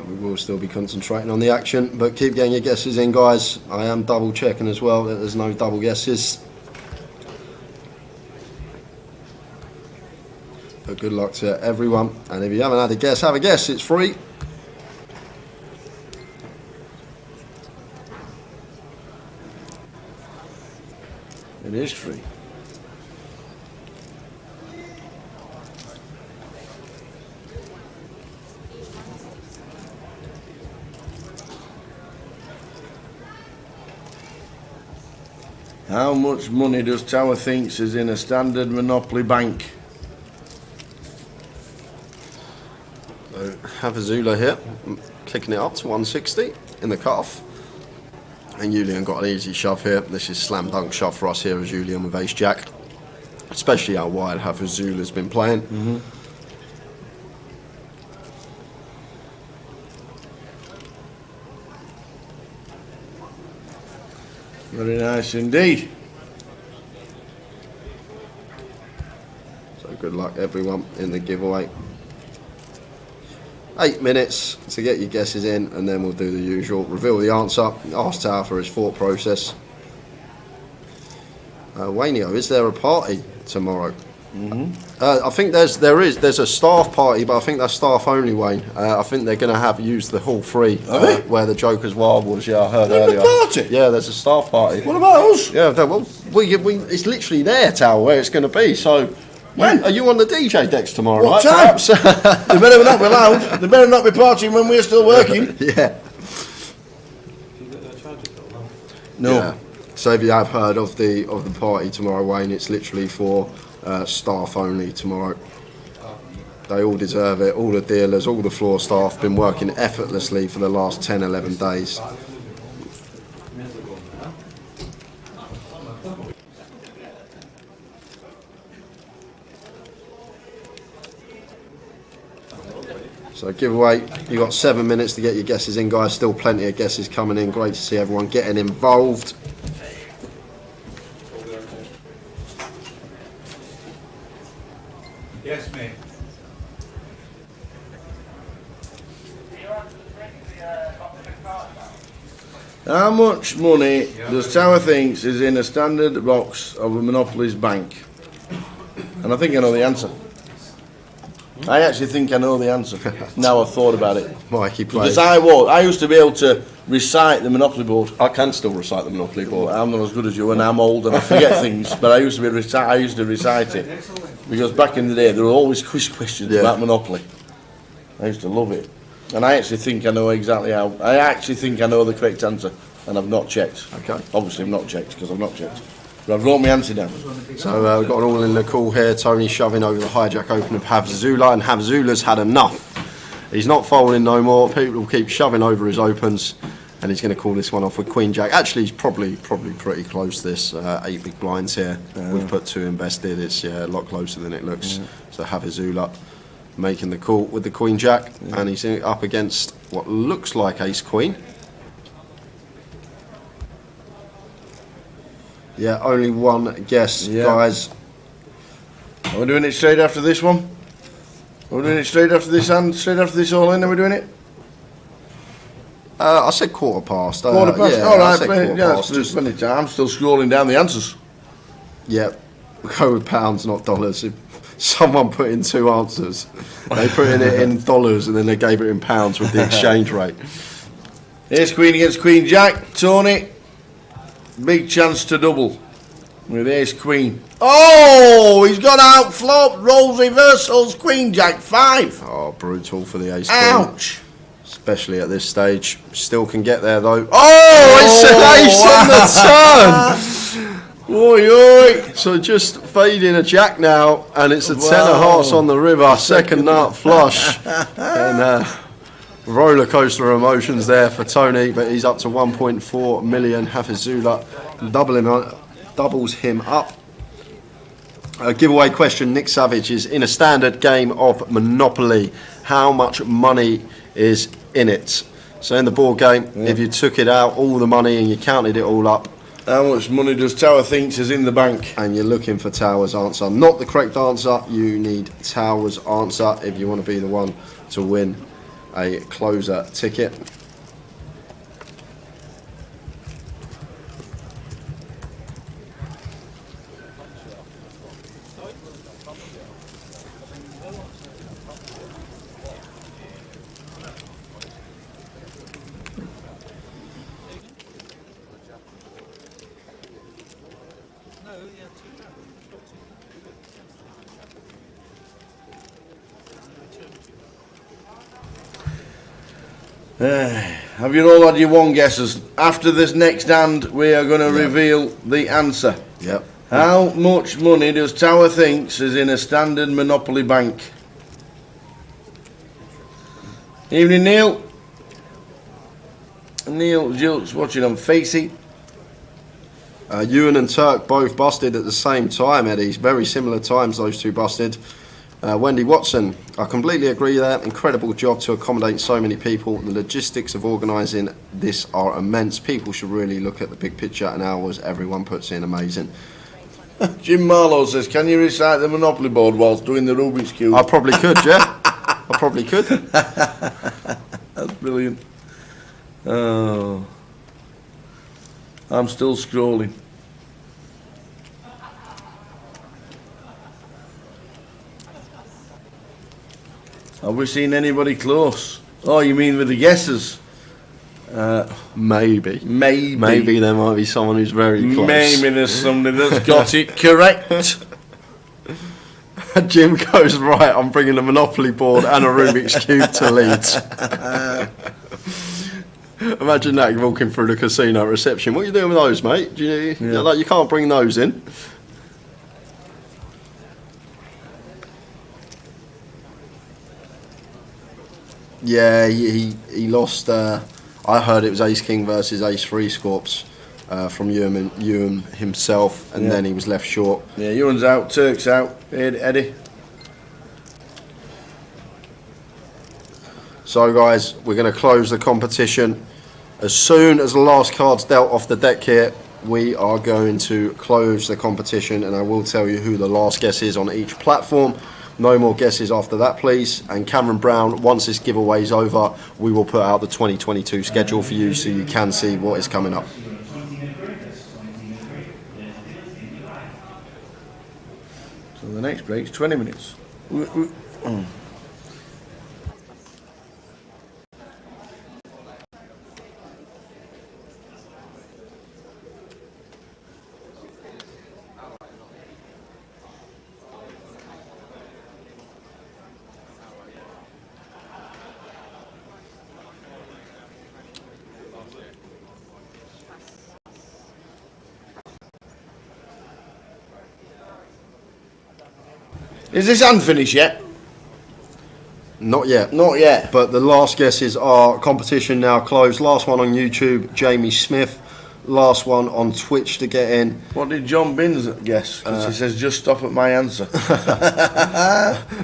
B: We will still be concentrating on the action, but keep getting your guesses in, guys. I am double checking as well that there's no double guesses. But good luck to everyone, and if you haven't had a guess, have a guess. It's free.
A: It is free. How much money does Tower thinks is in a standard Monopoly bank?
B: So, Havazula here, kicking it up to 160 in the cutoff. And Julian got an easy shove here. This is slam dunk shove for us here as Julian with ace jack. Especially how wide Havazula's been playing.
A: Mm-hmm. Very nice indeed.
J: So good luck everyone in the giveaway. 8 minutes to get your guesses in, and then we'll do the usual. Reveal the answer, ask Tower for his thought process. Waynio, is there a party tomorrow? I think there's a staff party, but I think that's staff only, Wayne. I think they're going to use the hall 3 where the Joker's Wild was. Yeah, I heard earlier.
A: A party?
J: Yeah, there's a staff party.
A: What about us?
J: Yeah, well, it's literally there, Tower, where it's going to be. So, when are you on the DJ decks tomorrow?
A: What
J: night,
A: time? They better not be loud. They better not be partying when we're still working.
J: Yeah.
A: No.
J: Yeah. So if you have heard of the party tomorrow, Wayne, it's literally for staff only tomorrow. They all deserve it. All the dealers, all the floor staff, been working effortlessly for the last 10, 11 days. So giveaway, you got 7 minutes to get your guesses in, guys. Still plenty of guesses coming in. Great to see everyone getting involved.
H: Yes, mate.
A: How much money does Tower thinks is in a standard box of a Monopoly's bank? And I think I know the answer. I actually think I know the answer. Now I've thought about it.
J: Mikey plays.
A: Because I used to be able to recite the Monopoly board.
J: I can still recite the Monopoly board.
A: I'm not as good as you, and I'm old and I forget things. But I used to recite it because back in the day there were always quiz questions about Monopoly. I used to love it, and I actually think I know exactly how. I actually think I know the correct answer, and I've not checked.
J: Okay.
A: Obviously, I've not checked because I've not checked. But I've wrote my answer down.
J: So we've got an all in the call here. Tony shoving over the hijack open of Havzula, and Havzula's had enough. He's not folding no more. People keep shoving over his opens, and he's going to call this one off with Queen Jack. Actually, he's probably pretty close. This 8 big blinds here. We've put 2 invested. It's a lot closer than it looks. So Havzula making the call with the Queen Jack, and he's up against what looks like Ace Queen. Yeah, only one guess, guys.
A: Are we doing it straight after this one? Are we doing it straight after this and straight after this all in? Are we doing it?
J: I said quarter past.
A: Quarter past?
J: Yeah,
A: all right,
J: just
A: plenty of time. I'm still scrolling down the answers.
J: Yeah, we'll go with pounds, not dollars. If someone put in 2 answers, they put it in dollars and then they gave it in pounds with the exchange rate.
A: Ace Queen against Queen Jack. Tony, big chance to double with Ace Queen. Oh, he's gone out flop, rolls reversals, Queen Jack 5.
J: Oh, brutal for the Ace
A: Ouch.
J: Queen. Especially at this stage. Still can get there though. Oh, it's an ace on the turn.
A: Oi, oi.
J: So just fading a jack now, and it's a 10 of hearts on the river. Second nut flush. And roller coaster emotions there for Tony, but he's up to 1.4 million. Hafizula doubles him up. Giveaway question: Nick Savage is in a standard game of Monopoly. How much money is in it? So in the board game, if you took it out, all the money, and you counted it all up,
A: how much money does Tower thinks is in the bank?
J: And you're looking for Tower's answer. Not the correct answer. You need Tower's answer if you want to be the one to win a closer ticket.
A: Have you all had your one guesses? After this next hand, we are going to reveal the answer.
J: Yep.
A: How much money does Tower thinks is in a standard Monopoly bank? Evening, Neil. Neil Jilt's watching on Facey.
J: Ewan and Turk both busted at the same time, Eddie. Very similar times, those two busted. Wendy Watson, I completely agree there. Incredible job to accommodate so many people. The logistics of organising this are immense. People should really look at the big picture and hours everyone puts in. Amazing.
A: Jim Marlowe says, can you recite the Monopoly board whilst doing the Rubik's Cube?
J: I probably could, yeah. I probably could.
A: That's brilliant. Oh. I'm still scrolling. Have we seen anybody close? Oh, you mean with the guesses?
J: Maybe. Maybe there might be someone who's very close.
A: Maybe there's somebody that's got it correct.
J: Jim goes, right, I'm bringing a Monopoly board and a Rubik's Cube to Leeds. Imagine that, you're walking through the casino reception. What are you doing with those, mate? You can't bring those in. Yeah, he lost. I heard it was Ace King versus Ace 3 Scorps from Ewan himself, and then he was left short.
A: Yeah, Ewan's out, Turk's out. Eddie.
J: So, guys, we're going to close the competition. As soon as the last card's dealt off the deck here, we are going to close the competition, and I will tell you who the last guess is on each platform. No more guesses after that, please. And Cameron Brown, once this giveaway is over, we will put out the 2022 schedule for you so you can see what is coming up.
A: So the next break's 20 minutes. Is this unfinished yet?
J: Not yet.
A: Not yet.
J: But the last guesses are competition now closed. Last one on YouTube, Jamie Smith. Last one on Twitch to get in.
A: What did John Binns guess? Because he says, just stop at my answer.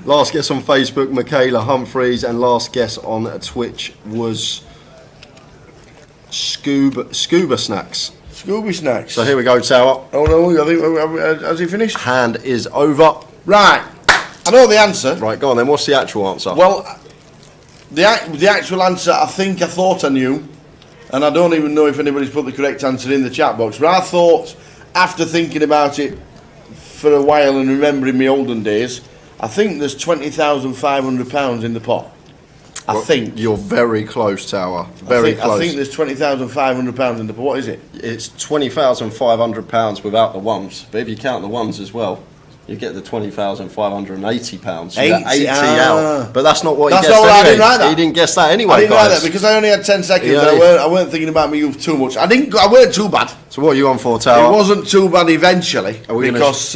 J: Last guess on Facebook, Michaela Humphreys. And last guess on Twitch was Scuba Snacks.
A: Scooby Snacks.
J: So here we go, Tower.
A: Oh no, I think, has he finished?
J: Hand is over.
A: Right. I know the answer.
J: Right, go on then. What's the actual answer?
A: Well, the actual answer, I thought I knew, and I don't even know if anybody's put the correct answer in the chat box, but I thought, after thinking about it for a while and remembering my olden days, I think there's £20,500 in the pot. I think.
J: You're very close, Tower. Very close.
A: I think there's £20,500 in the pot. What is it?
J: It's £20,500 without the ones, but if you count the ones as well, you get the £20,580. 80 out. But that's not what he guessed anyway.
A: I didn't write that.
J: He didn't guess that anyway,
A: I didn't write that because I only had 10 seconds. I weren't thinking about my youth too much. I weren't too bad.
J: So what are you on for, Tower?
A: It wasn't too bad eventually because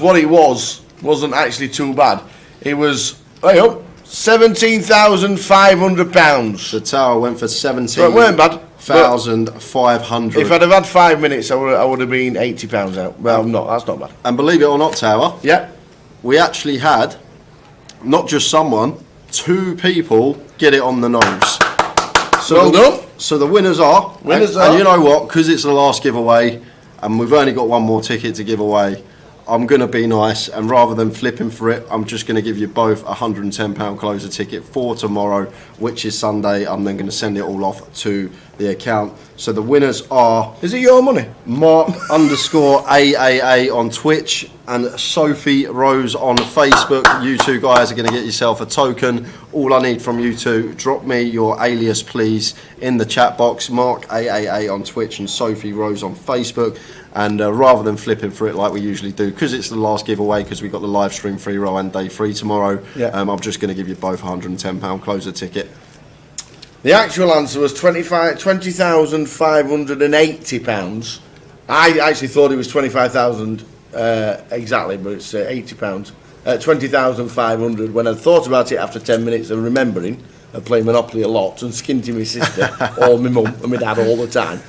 A: what it wasn't actually too bad. It was £17,500.
J: The Tower went for 17.
A: So it weren't bad.
J: 1,500.
A: If I'd have had 5 minutes, I would have been £80 out. Well, that's not bad.
J: And believe it or not, Tower,
A: yeah,
J: we actually had not just someone, 2 people get it on the nose. So
A: well done.
J: So the winners are. And you know what? Because it's the last giveaway, and we've only got one more ticket to give away, I'm going to be nice, and rather than flipping for it, I'm just going to give you both a £110 closer ticket for tomorrow, which is Sunday. I'm then going to send it all off to the account. So the winners are...
A: Is it your money?
J: Mark_AAA on Twitch and Sophie Rose on Facebook. You two guys are going to get yourself a token. All I need from you two, drop me your alias, please, in the chat box. Mark AAA on Twitch and Sophie Rose on Facebook. And rather than flipping for it like we usually do, because it's the last giveaway, because we've got the live stream free roll and day 3 tomorrow, I'm just going to give you both a £110 closer ticket.
A: The actual answer was £20,580. I actually thought it was 25,000 exactly, but it's £80. 20,500. When I thought about it after 10 minutes of remembering, I play Monopoly a lot and skinting my sister or my mum and my dad all the time.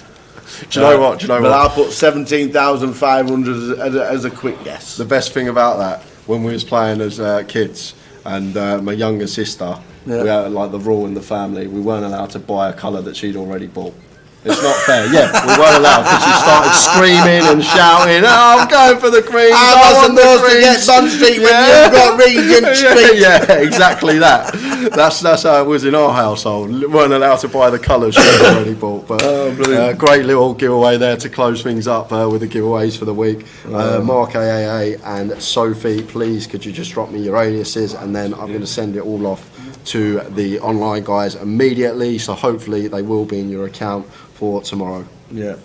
J: Do you know what?
A: But I'll put 17,500 as a quick guess.
J: The best thing about that when we was playing as kids, and my younger sister, we had like the rule in the family, we weren't allowed to buy a colour that she'd already bought. It's not fair. Yeah, we weren't allowed because she started screaming and shouting, "Oh, I'm going for the cream!
A: I wasn't supposed to get Sun Street when you've got Regent Street."
J: Yeah, exactly that. That's how it was in our household. We weren't allowed to buy the colours she'd already bought. But great little giveaway there to close things up with the giveaways for the week. Mark AAA and Sophie, please could you just drop me your aliases, and then I'm going to send it all off to the online guys immediately. So hopefully they will be in your account for tomorrow.
A: Yeah.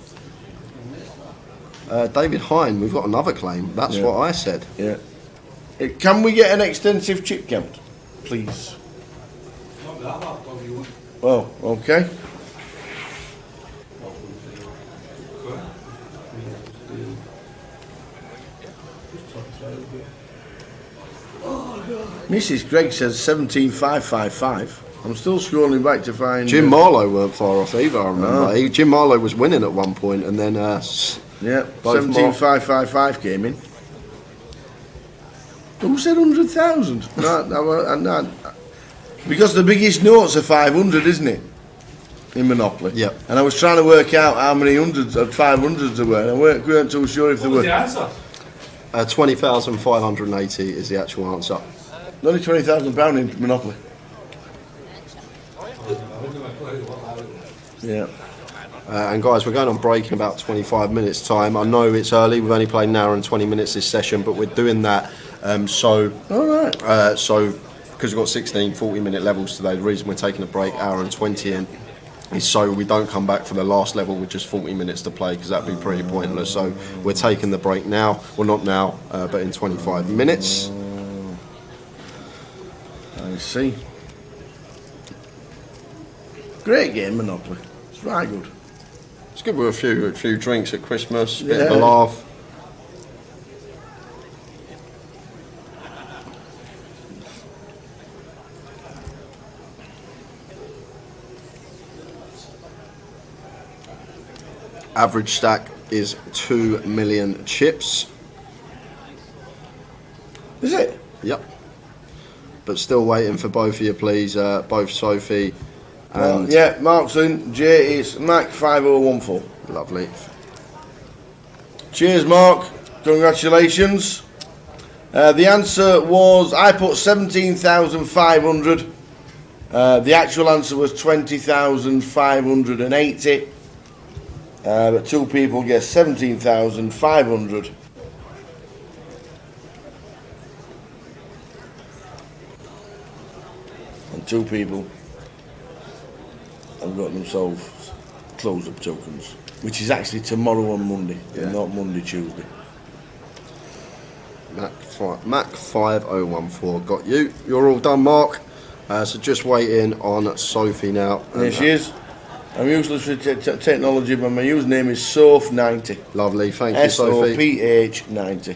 J: David Hine, we've got another claim. That's what I said.
A: Yeah. Can we get an extensive chip count, please? Oh, okay. Mrs. Gregg says 17,555. I'm still scrolling back to find...
J: Jim Marlowe weren't far off either, I remember. Jim Marlowe was winning at one point, and then...
A: yeah, 17,555 came in. Who said 100,000? No, because the biggest notes are 500, isn't it? In Monopoly.
J: Yeah.
A: And I was trying to work out how many hundreds of 500s there were, and I weren't too sure if there were...
H: What was the answer?
J: 20,580 is the actual answer.
A: Only £20,000 in Monopoly. Yeah.
J: And guys, we're going on break in about 25 minutes time. I know it's early, we've only played an hour and 20 minutes this session, but we're doing that so because we've got 16 40-minute levels today. The reason we're taking a break, hour and 20 in, is so we don't come back for the last level with just 40 minutes to play, because that'd be pretty pointless. So we're taking the break now, well not now, but in 25 minutes.
A: I see. Great game, Monopoly. It's right good.
J: It's good with a few drinks at Christmas, bit of a laugh. Average stack is 2 million chips.
A: Is it?
J: Yep. But still waiting for both of you, please. Both Sophie and...
A: yeah, Mark's in. Jay is Mac 5014.
J: Lovely.
A: Cheers, Mark. Congratulations. The answer was, I put 17,500. The actual answer was 20,580. But two people guessed 17,500. And two people have got themselves close-up tokens, which is actually tomorrow on Monday, and not Monday, Tuesday.
J: Mac 5014 got you. You're all done, Mark. So just waiting on Sophie now.
A: There she is. I'm useless with technology, but my username is Soph90.
J: Lovely, thank you, Sophie.
A: SOPH90.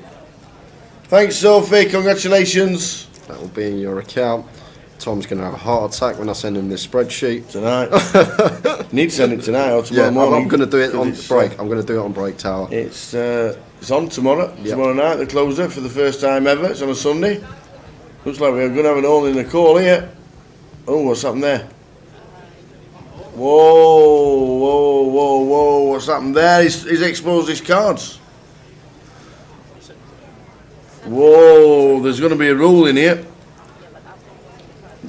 A: Thanks, Sophie. Congratulations.
J: That will be in your account. Tom's going to have a heart attack when I send him this spreadsheet.
A: Tonight. Need to send it tonight or tomorrow morning.
J: I'm going to do it on break. I'm going to do it on break, Tower.
A: It's on tomorrow. Yep. Tomorrow night, the closer for the first time ever. It's on a Sunday. Looks like we're going to have an all in the call here. Oh, what's happened there? Whoa, what's happened there? He's exposed his cards. Whoa, there's going to be a rule in here.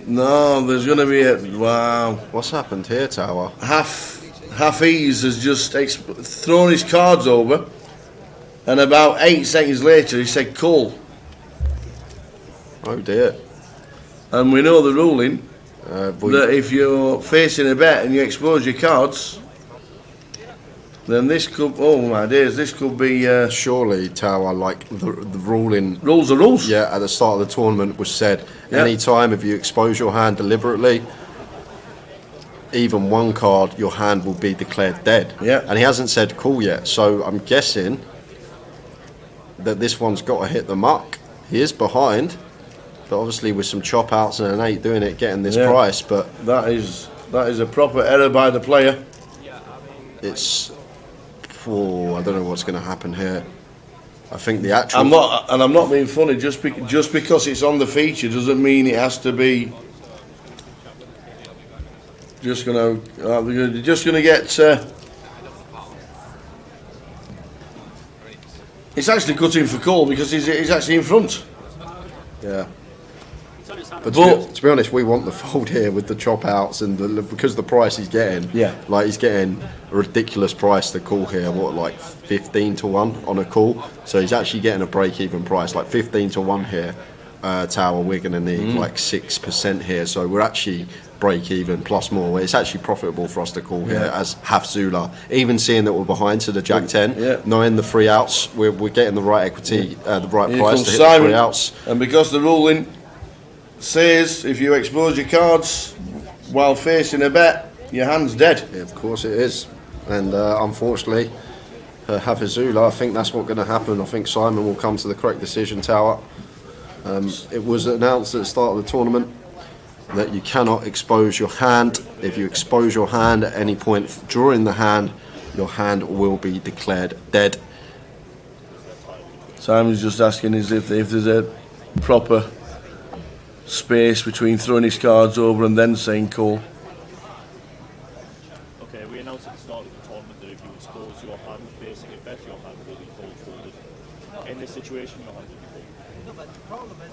A: No, there's going to be a... Wow.
J: What's happened here, Tower?
A: Hafiz has just thrown his cards over, and about 8 seconds later he said call.
J: Oh dear.
A: And we know the ruling. That if you're facing a bet and you expose your cards, then this could, oh my days, this could be...
J: surely, Tower, like the ruling...
A: Rules are rules.
J: Yeah, at the start of the tournament was said, any time if you expose your hand deliberately, even one card, your hand will be declared dead.
A: Yeah.
J: And he hasn't said call yet, so I'm guessing that this one's got to hit the muck. He is behind. But obviously with some chop outs and an 8 doing it, getting this price, but
A: that is a proper error by the player.
J: It's I don't know what's going to happen here. I think the actual.
A: I'm not being funny. Just because it's on the feature doesn't mean it has to be. Just gonna get. It's actually cutting for call because he's actually in front.
J: Yeah. But to be honest, we want the fold here with the chop outs and because the price he's getting.
A: Yeah.
J: Like he's getting a ridiculous price to call here. What, like 15 to 1 on a call? So he's actually getting a break even price, like 15 to 1 here. Tower, we're going to need like 6% here. So we're actually break even plus more. It's actually profitable for us to call here as half Zula. Even seeing that we're behind to the Jack 10, knowing the 3 outs, we're getting the right equity, the right
A: Here
J: price to
A: comes
J: hit
A: Simon,
J: the 3 outs.
A: And because the ruling says if you expose your cards while facing a bet, your hand's dead.
J: Yeah, of course it is. And unfortunately, Hafizula, I think that's what's going to happen. I think Simon will come to the correct decision, Tower. It was announced at the start of the tournament that you cannot expose your hand. If you expose your hand at any point during the hand, your hand will be declared dead.
A: Simon's just asking is if there's a proper space between throwing his cards over and then saying call.
L: Okay, we announced at the start of the tournament that if you expose your hand facing a bet, your hand will be cold folded. In this situation, your hand will be cold.
M: No, but the problem is,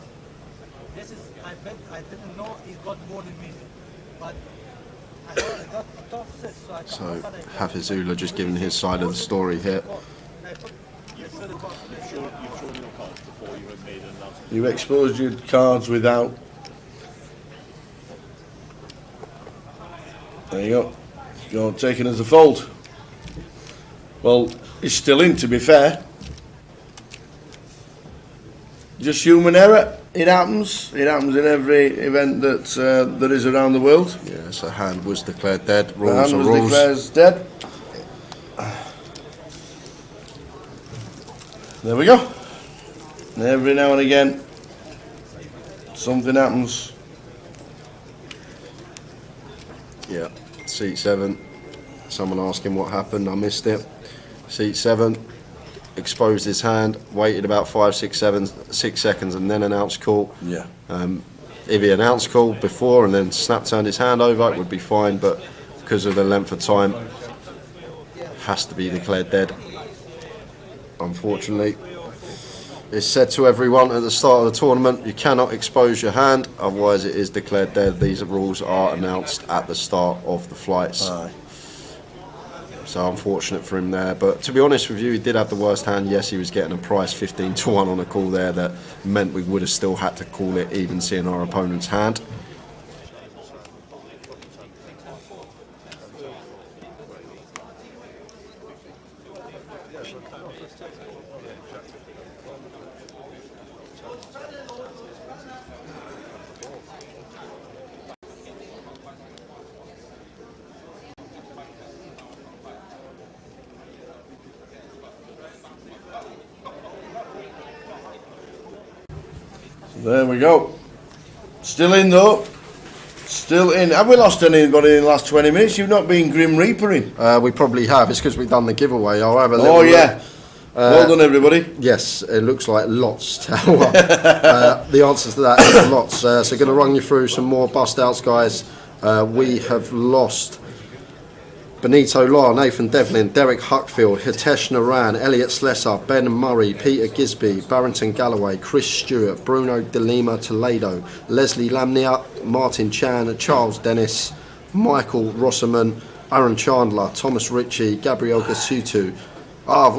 M: this is, I didn't know he got more than me, but I thought I got the top 6,
J: So Hafizula just giving his side of the story here.
A: You exposed your cards without. There you go. You're taken as a fold. Well, it's still in, to be fair. Just human error. It happens. It happens in every event that there is around the world.
J: Yeah, so hand was declared dead.
A: The hand was declared dead. There we go. Every now and again, something happens.
J: Yeah, seat 7. Someone asking what happened. I missed it. Seat 7. Exposed his hand, waited about 6 seconds, and then announced call.
A: Yeah.
J: If he announced call before and then turned his hand over, it would be fine. But because of the length of time, has to be declared dead. Unfortunately, it's said to everyone at the start of the tournament, you cannot expose your hand, otherwise it is declared dead. These rules are announced at the start of the flights. So unfortunate for him there, but to be honest with you, he did have the worst hand. Yes, he was getting a price 15 to 1 on a call there that meant we would have still had to call it even seeing our opponent's hand.
A: There we go. Still in though. Still in. Have we lost anybody in the last 20 minutes? You've not been Grim Reapering.
J: We probably have. It's because we've done the giveaway. I'll have a
A: Oh yeah. Well done, everybody.
J: Yes, it looks like lots. The answer to that is lots. So going to run you through some more bust outs, guys. We have lost Benito Lar, Nathan Devlin, Derek Huckfield, Hitesh Naran, Elliot Slessor, Ben Murray, Peter Gisby, Barrington Galloway, Chris Stewart, Bruno De Lima Toledo, Leslie Lamnia, Martin Chan, Charles Dennis, Michael Rosserman, Aaron Chandler, Thomas Ritchie, Gabriel Gasutu. I've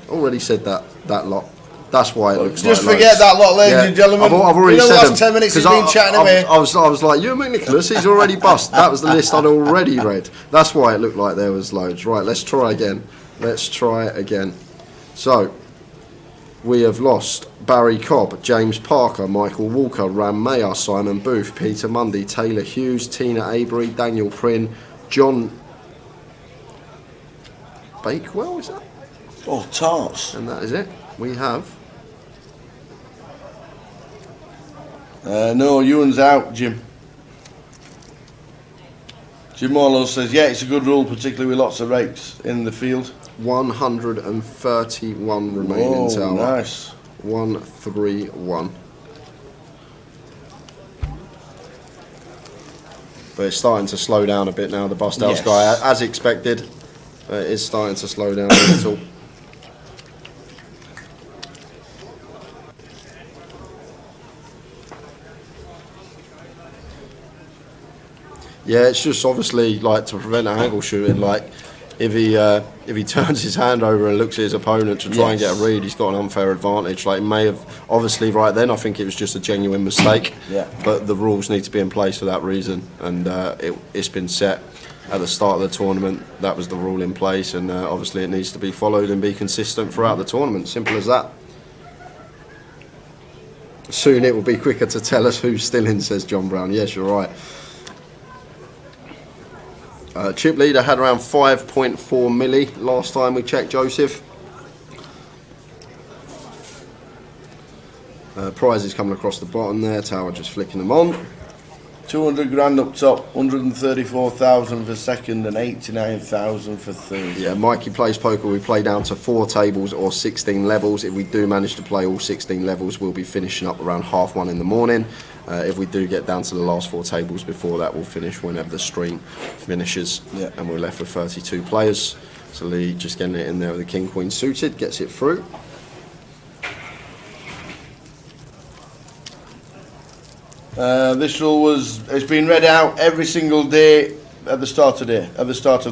J: already said that lot. That's why it looks
A: Just
J: like
A: forget that lot, ladies and gentlemen.
J: I've already said
A: the last 10 minutes he's been chatting away.
J: I was like, you McNicholas, he's already bust. That was the list I'd already read. That's why it looked like there was loads. Right, let's try again. So, we have lost Barry Cobb, James Parker, Michael Walker, Ram Mayer, Simon Booth, Peter Mundy, Taylor Hughes, Tina Avery, Daniel Prynne, John Bakewell, is that?
A: Oh, tarts.
J: And that is it. We have...
A: no, Ewan's out, Jim. Jim Morlow says, yeah, it's a good rule, particularly with lots of rakes in the field.
J: 131 remaining, Tower.
A: Nice.
J: 131. But it's starting to slow down a bit now, the bust out sky, as expected. It is starting to slow down a little. Yeah, it's just obviously like to prevent angle shooting. Like if he turns his hand over and looks at his opponent to try and get a read, he's got an unfair advantage. Like, may have obviously right then, I think it was just a genuine mistake.
A: Yeah.
J: But the rules need to be in place for that reason, and it's been set at the start of the tournament. That was the rule in place, and obviously it needs to be followed and be consistent throughout the tournament. Simple as that. Soon it will be quicker to tell us who's still in, says John Brown. Yes, you're right. Chip leader had around 5.4 milli last time we checked, Joseph. Prizes coming across the bottom there. Tower just flicking them on.
A: 200 grand up top, 134,000 for second and 89,000 for third.
J: Yeah, Mikey plays poker. We play down to 4 tables or 16 levels. If we do manage to play all 16 levels, we'll be finishing up around 1:30 in the morning. If we do get down to the last 4 tables before that, we'll finish whenever the stream finishes.
A: Yeah.
J: And we're left with 32 players. So Lee just getting it in there with the King Queen suited, gets it through.
A: This rule it's been read out every single day at the start of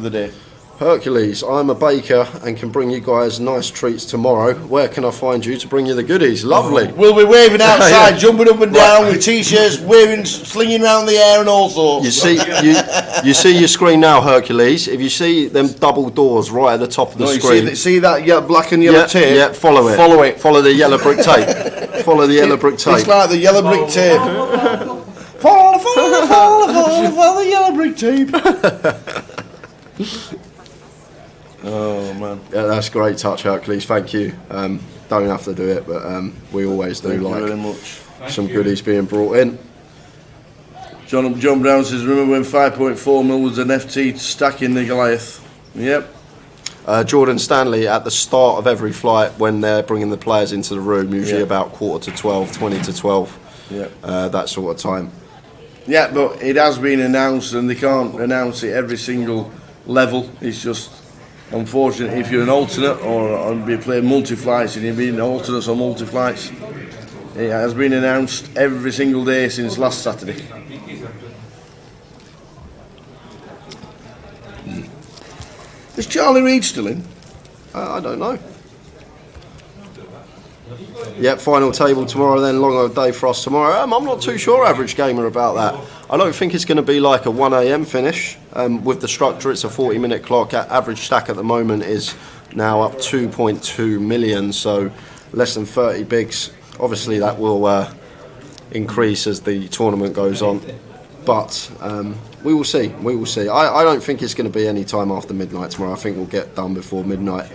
A: the day.
J: Hercules, I'm a baker and can bring you guys nice treats tomorrow. Where can I find you to bring you the goodies? Lovely.
A: We'll be waving outside, jumping up and down with t-shirts, waving, slinging around the air and all sorts.
J: You see your screen now, Hercules. If you see them double doors right at the top of the screen.
A: See that black and yellow tape?
J: Yeah, follow it.
A: Follow it.
J: Follow the yellow brick tape. Follow the yellow brick tape.
A: It's like the yellow brick tape. Follow the yellow brick tape. Oh man,
J: yeah, that's a great touch, Hercules. Thank you. Don't have to do it, but we always do.
A: Thank you
J: like
A: very much.
J: Some goodies being brought in.
A: John Brown says, remember when 5.4 mil was an FT stacking the Goliath? Yep.
J: Jordan Stanley, at the start of every flight when they're bringing the players into the room, usually about 11:45, 20 to 12.
A: Yeah.
J: That sort of time.
A: Yeah, but it has been announced, and they can't announce it every single level. It's just unfortunate if you're an alternate or be playing multi-flights and you're being alternates or multi-flights. It has been announced every single day since last Saturday. Is Charlie Reid still in?
J: I don't know. Yep, final table tomorrow then, long old day for us tomorrow. I'm not too sure, Average Gamer, about that. I don't think it's going to be like a 1 AM finish. With the structure, it's a 40-minute clock. Average stack at the moment is now up 2.2 million, so less than 30 bigs. Obviously that will increase as the tournament goes on, but we will see. I don't think it's going to be any time after midnight tomorrow. I think we'll get done before midnight.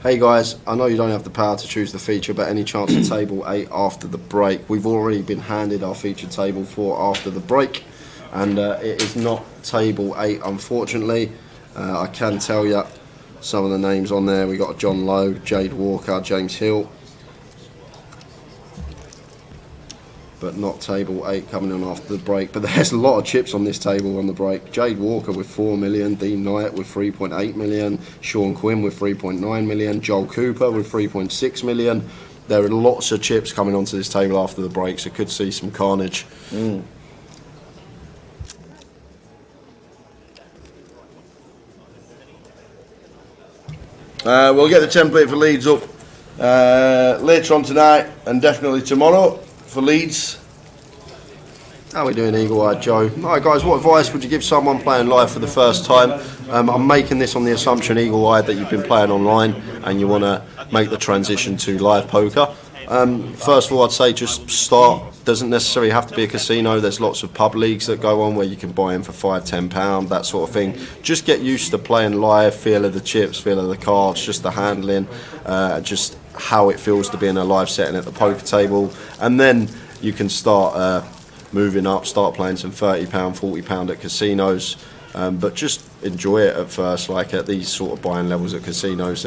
J: Hey guys, I know you don't have the power to choose the feature, but any chance of table 8 after the break? We've already been handed our feature table 4 after the break, and it is not table 8, unfortunately. I can tell you some of the names on there. We got John Lowe, Jade Walker, James Hill, but not table 8 coming on after the break. But there's a lot of chips on this table on the break. Jade Walker with 4 million, Dean Knight with 3.8 million, Sean Quinn with 3.9 million, Joel Cooper with 3.6 million. There are lots of chips coming onto this table after the break, so could see some carnage.
A: We'll get the template for Leeds up later on tonight and definitely tomorrow for Leeds.
J: How are we doing, Eagle Eye Joe? Alright guys, what advice would you give someone playing live for the first time? I'm making this on the assumption, Eagle Eye, that you've been playing online and you want to make the transition to live poker. First of all, I'd say just start. Doesn't necessarily have to be a casino. There's lots of pub leagues that go on where you can buy in for £5–10, that sort of thing. Just get used to playing live, feel of the chips, feel of the cards, just the handling, just how it feels to be in a live setting at the poker table, and then you can start moving up, start playing some £30, £40 at casinos. But just enjoy it at first, like at these sort of buying levels at casinos.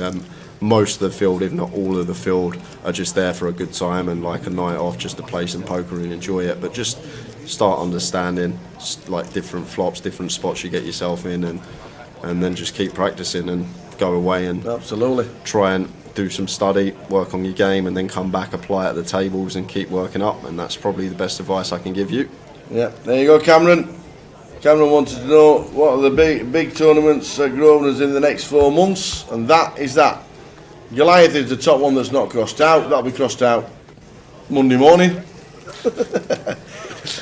J: Most of the field, if not all of the field, are just there for a good time and like a night off just to play some poker and enjoy it. But just start understanding like different flops, different spots you get yourself in, and then just keep practicing and go away and
A: absolutely
J: try and do some study, work on your game, and then come back, apply at the tables and keep working up. And that's probably the best advice I can give you.
A: Yeah, there you go, Cameron. Cameron wanted to know what are the big tournaments at Grosvenor's in the next 4 months, and that is that. Goliath is the top one that's not crossed out. That'll be crossed out Monday morning.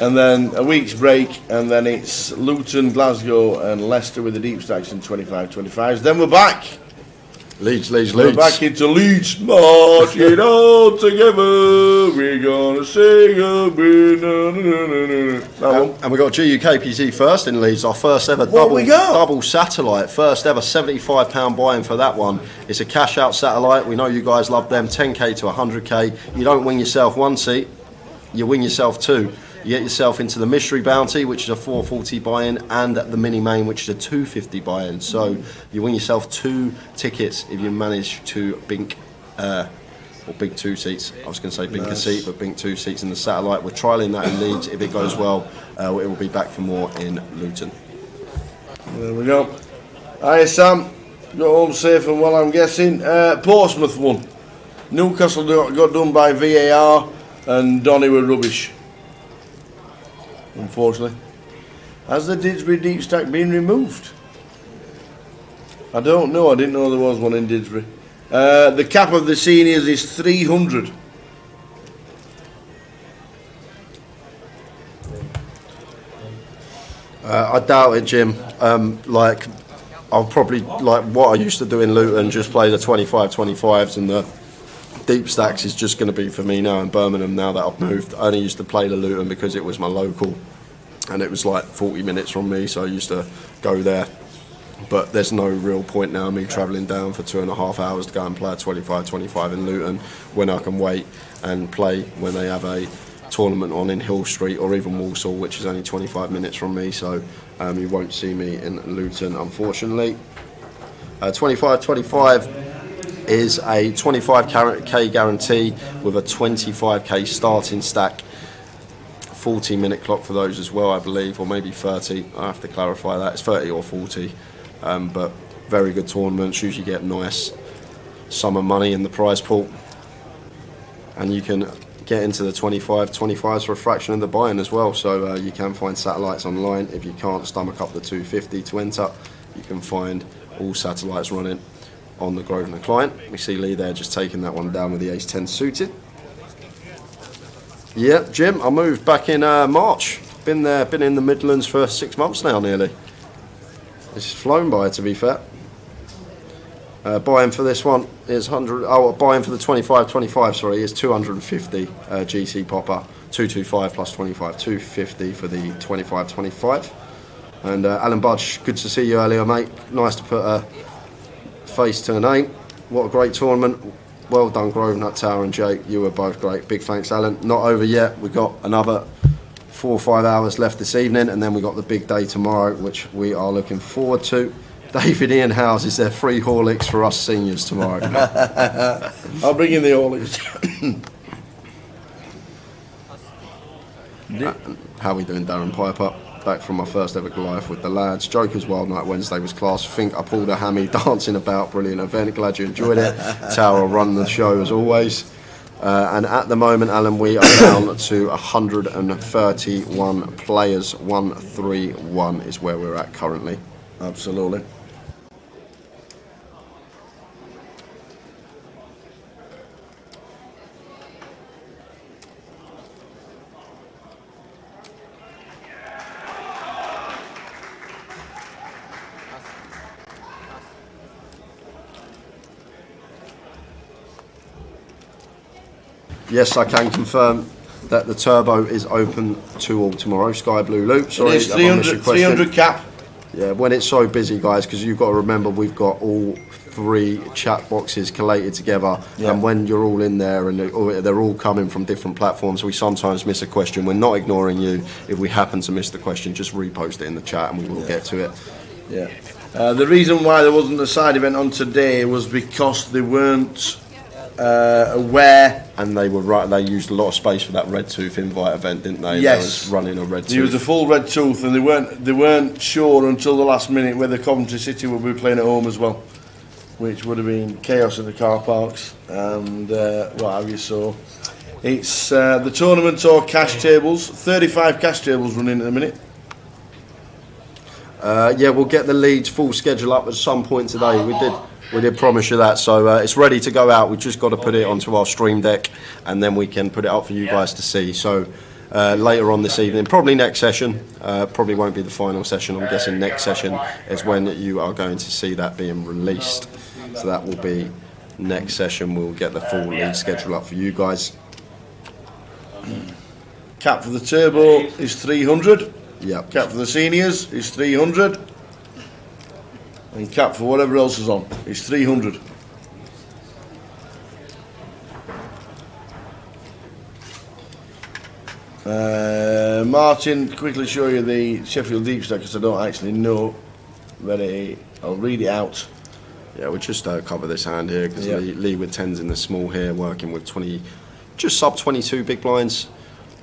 A: And then a week's break, and then it's Luton, Glasgow and Leicester with the deep stacks and 25-25s. Then we're back.
J: Leeds.
A: We're back into Leeds, marching all together. We're gonna sing a
J: and we got GUKPT first in Leeds, our first ever double satellite, first ever £75 buy-in for that one. It's a cash out satellite. We know you guys love them. 10k to 100k. You don't win yourself 1 seat, you win yourself 2. You get yourself into the mystery bounty, which is a 440 buy-in, and the mini main, which is a 250 buy-in. So you win yourself 2 tickets if you manage to bink, or bink 2 seats. I was going to say bink a seat, but bink 2 seats in the satellite. We're trialling that in Leeds. If it goes well, it will be back for more in Luton.
A: There we go. Hi Sam, got home safe and well, I'm guessing. Portsmouth won. Newcastle got done by VAR, and Donny were rubbish. Unfortunately. Has the Didsbury deep stack been removed? I don't know. I didn't know there was one in Didsbury. The cap of the seniors is 300.
J: I doubt it, Jim. Like, I'll probably, like what I used to do in Luton, just play the 25-25s, and the deep stacks is just going to be for me now in Birmingham now that I've moved. I only used to play the Luton because it was my local and it was like 40 minutes from me, so I used to go there. But there's no real point now me travelling down for 2.5 hours to go and play a 25-25 in Luton when I can wait and play when they have a tournament on in Hill Street or even Walsall, which is only 25 minutes from me, so you won't see me in Luton, unfortunately. 25-25 is a 25k guarantee with a 25k starting stack. 40-minute clock for those as well, I believe, or maybe 30. I have to clarify that. It's 30 or 40, but very good tournaments. Usually get nice summer money in the prize pool, and you can get into the 25-25s for a fraction of the buy-in as well. So you can find satellites online. If you can't stomach up the 250 to enter, you can find all satellites running on the Grosvenor client. We see Lee there just taking that one down with the ace-10 suited. Yeah, Jim, I moved back in March. Been in the Midlands for 6 months now, nearly. It's flown by, to be fair. Buy-in for this one is 100. Oh, buy-in for the 25-25, sorry, is 250 GC popper. 225 plus 25, 250 for the 25-25. And Alan Budge, good to see you earlier, mate. Nice to put a face to a name. What a great tournament. Well done, Grosvenor, Tower and Jake. You were both great. Big thanks, Alan. Not over yet. We've got another 4 or 5 hours left this evening, and then we've got the big day tomorrow, which we are looking forward to. David Ian Howes is there free Horlicks for us seniors tomorrow.
A: I'll bring in the Horlicks.
J: How are we doing, Darren Piper? Back from my first ever Goliath with the lads. Joker's Wild Night Wednesday was class. Think I pulled a hammy dancing about. Brilliant event. Glad you enjoyed it. Tower run the show as always. And at the moment, Alan, we are down to 131 players. 131 is where we're at currently.
A: Absolutely.
J: Yes, I can confirm that the turbo is open to all tomorrow. Sky Blue Loop. Sorry,
A: it is 300 cap.
J: Yeah, when it's so busy, guys, because you've got to remember we've got all 3 chat boxes collated together, and when you're all in there and they're all coming from different platforms, we sometimes miss a question. We're not ignoring you. If we happen to miss the question, just repost it in the chat and we will get to it.
A: Yeah. The reason why there wasn't a side event on today was because they weren't aware,
J: and they were right. They used a lot of space for that Red Tooth invite event, didn't they?
A: Yes,
J: they was running a Red Tooth.
A: There was a full Red Tooth, and they weren't sure until the last minute whether Coventry City would be playing at home as well, which would have been chaos in the car parks and what have you. So it's the tournament or cash tables. 35 cash tables running at the minute.
J: Yeah, we'll get the Leeds full schedule up at some point today. We did promise you that, so it's ready to go out. We've just got to put it onto our stream deck, and then we can put it up for you guys to see. So later on this evening, probably next session, probably won't be the final session. I'm guessing next session is when you are going to see that being released. So that will be next session. We'll get the full Leeds schedule up for you guys.
A: Cap for the turbo is 300.
J: Yeah.
A: Cap for the seniors is 300. And cap for whatever else is on is 300. Martin, quickly show you the Sheffield Deep Stack because I don't actually know. I'll read it out.
J: Yeah, we'll just cover this hand here because Lee with 10s in the small here, working with 20, just sub 22 big blinds.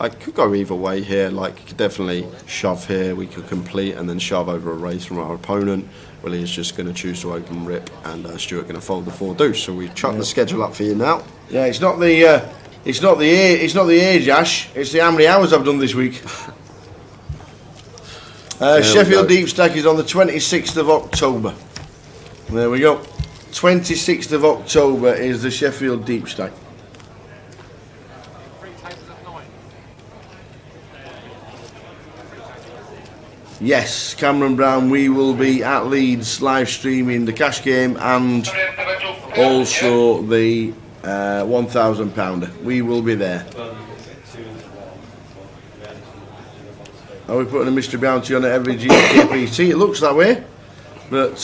J: I could go either way here. Like, could definitely shove here. We could complete and then shove over a raise from our opponent. Willie is just going to choose to open rip, and Stuart going to fold the 4 deuce. So we've chucked the schedule up for you now.
A: Yeah, it's not the age, Ash. It's the how many hours I've done this week. Sheffield Deep Stack is on the 26th of October. There we go. 26th of October is the Sheffield Deep Stack. Yes, Cameron Brown, we will be at Leeds live streaming the cash game and also the £1,000. We will be there. Are we putting a mystery bounty on every GKPT? It looks that way, but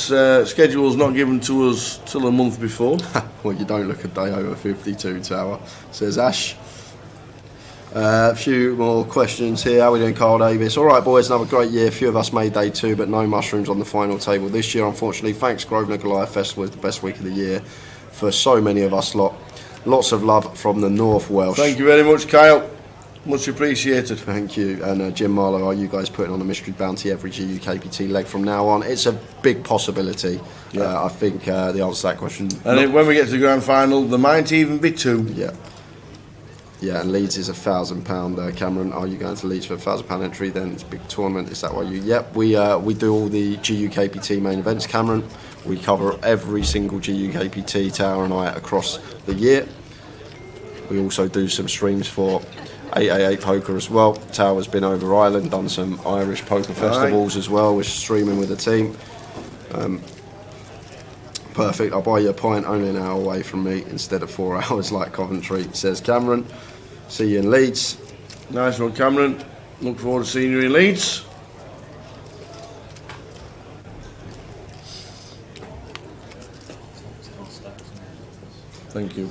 A: schedule's not given to us till a month before.
J: Well, you don't look a day over 52, Tower, says Ash. A few more questions here. How are we doing, Carl Davis? All right, boys, another great year. A few of us made day 2, but no mushrooms on the final table this year, unfortunately. Thanks, Grosvenor Goliath Festival is the best week of the year for so many of us lot. Lots of love from the North Welsh.
A: Thank you very much, Kyle. Much appreciated.
J: Thank you. And Jim Marlowe, are you guys putting on a mystery bounty every GUKPT leg from now on? It's a big possibility. Yeah. I think the answer to that question.
A: And when we get to the grand final, there might even be 2.
J: Yeah. Yeah, and Leeds is £1,000. Cameron, are you going to Leeds for a £1,000 entry? Then it's a big tournament. Is that why you? Yep. We do all the GUKPT main events, Cameron. We cover every single GUKPT, Tower and I, across the year. We also do some streams for 888 Poker as well. Tower's been over Ireland, done some Irish poker festivals as well. We're streaming with the team. Perfect. I'll buy you a pint only an hour away from me instead of 4 hours like Coventry, says Cameron. See you in Leeds.
A: Nice one, Cameron. Look forward to seeing you in Leeds. Thank you.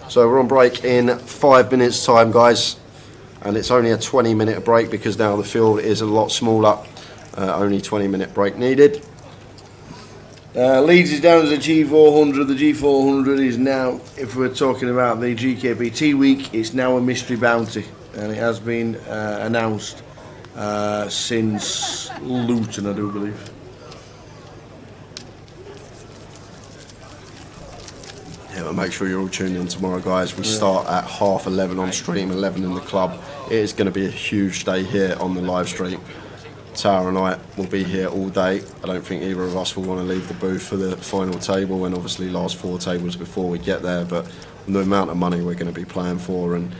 J: So we're on break in 5 minutes time, guys, and it's only a 20-minute break because now the field is a lot smaller. Only 20-minute break needed.
A: Leeds is down as a G400. The G400 is now, if we're talking about the GKPT week, it's now a mystery bounty, and it has been announced since Luton, I do believe.
J: Yeah, but make sure you're all tuned in tomorrow, guys. We start at 11:30 on stream, 11 in the club. It is going to be a huge day here on the live stream. Tower and I will be here all day. I don't think either of us will want to leave the booth for the final table and obviously last 4 tables before we get there, but the amount of money we're going to be playing for and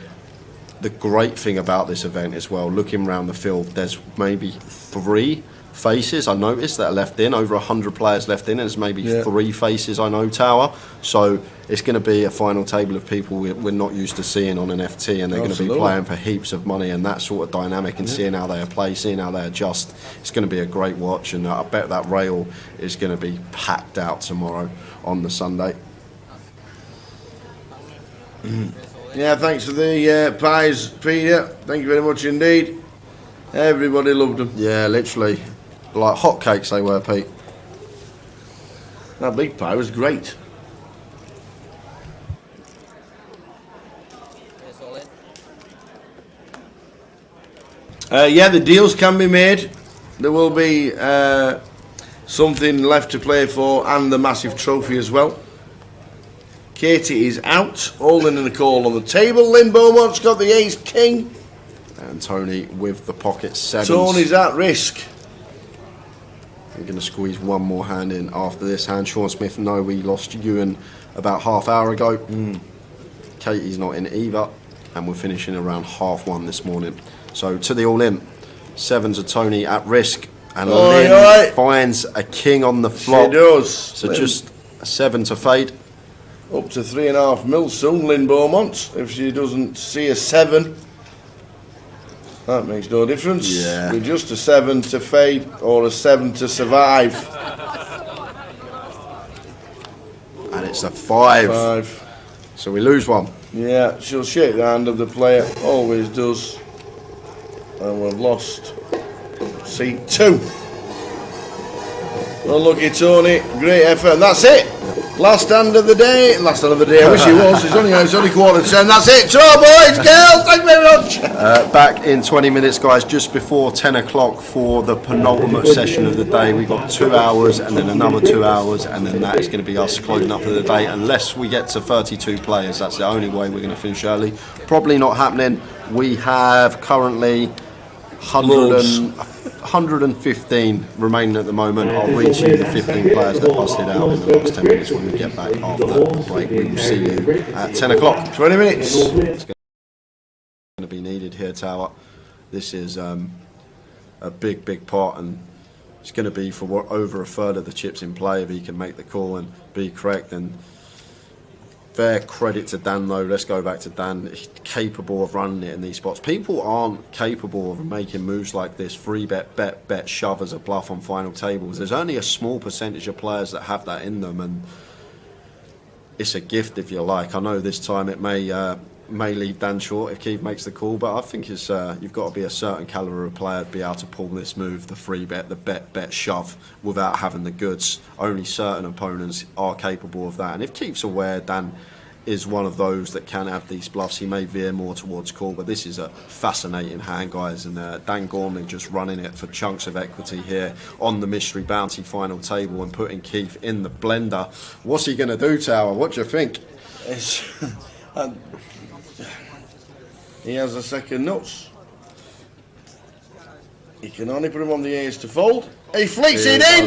J: the great thing about this event as well, looking around the field, there's maybe 3 faces I noticed that are left in, over 100 players left in, and there's maybe 3 faces I know, Tower. So it's going to be a final table of people we're not used to seeing on an FT, and they're going to be playing for heaps of money, and that sort of dynamic, and seeing how they play, seeing how they adjust. It's going to be a great watch, and I bet that rail is going to be packed out tomorrow on the Sunday.
A: Yeah, thanks for the pies, Peter. Thank you very much indeed. Everybody loved them.
J: Yeah, literally. Like hotcakes they were, Pete.
A: That big pie was great. Yeah, the deals can be made. There will be something left to play for, and the massive trophy as well. Katie is out, holding in the call on the table. Lynn Beaumont's got the ace king.
J: And Tony with the pocket 7s.
A: Tony's at risk.
J: We're going to squeeze one more hand in after this hand. Sean Smith, no, we lost Ewan about half hour ago. Katie's not in either. And we're finishing around 1:30 this morning. So to the all-in. 7s of Tony at risk. And Lynn finds a king on the flop.
A: She does.
J: So Lynn, just a 7 to fade.
A: Up to 3.5 mil soon, Lynn Beaumont. If she doesn't see a 7, that makes no difference.
J: Yeah.
A: With just a 7 to fade or a 7 to survive.
J: And it's a 5. So we lose one.
A: Yeah, she'll shake the hand of the player. Always does. And we've lost seat 2. Well, lucky Tony. Great effort. And that's it. Last hand of the day. Last hand of the day. I wish it was. It's only quarter to 10. That's it. So, boys, girls, thank you very much.
J: Back in 20 minutes, guys, just before 10 o'clock for the penultimate session of the day. We've got 2 hours and then another 2 hours, and then that is going to be us closing up for the day. Unless we get to 32 players, that's the only way we're going to finish early. Probably not happening. We have currently 115 remaining at the moment. Are reaching the 15 players that busted out in the last 10 minutes. When we get back after the break, we will see you at 10 o'clock.
A: 20 minutes.
J: It's going to be needed here, Tower. This is a big part, and it's going to be for over a third of the chips in play if he can make the call and be correct. And fair credit to Dan, though. Let's go back to Dan. He's capable of running it in these spots. People aren't capable of making moves like this. Free bet, shove as a bluff on final tables. There's only a small percentage of players that have that in them, and it's a gift, if you like. I know this time it may leave Dan short if Keith makes the call, but I think it's you've got to be a certain calibre of player to be able to pull this move, the free bet, the bet shove, without having the goods. Only certain opponents are capable of that, and if Keith's aware Dan is one of those that can have these bluffs, he may veer more towards call. But this is a fascinating hand, guys, and Dan Gormley just running it for chunks of equity here on the mystery bounty final table and putting Keith in the blender. What's he going to do, Tower? What do you think?
A: He has a second nuts. He can only put him on the ace to fold. He flicks it in.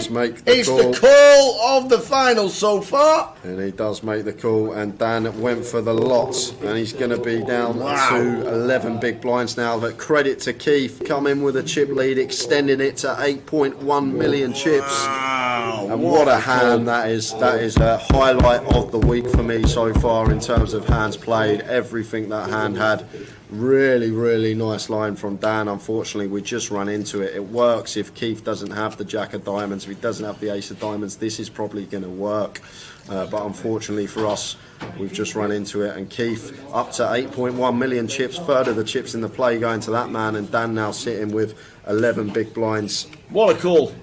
A: It's the call of the final so far.
J: And he does make the call, and Dan went for the lots, and he's going to be down to 11 big blinds now. But credit to Keith, coming with a chip lead, extending it to 8.1 million chips. And what a hand that is. That is a highlight of the week for me so far in terms of hands played. Everything that hand had. Really nice line from Dan. Unfortunately, we just run into it. It works if Keith doesn't have the jack of diamonds, if he doesn't have the ace of diamonds. This is probably going to work, but unfortunately for us, we've just run into it. And Keith up to 8.1 million chips, third of the chips in the play going to that man, and Dan now sitting with 11 big blinds.
A: What a call.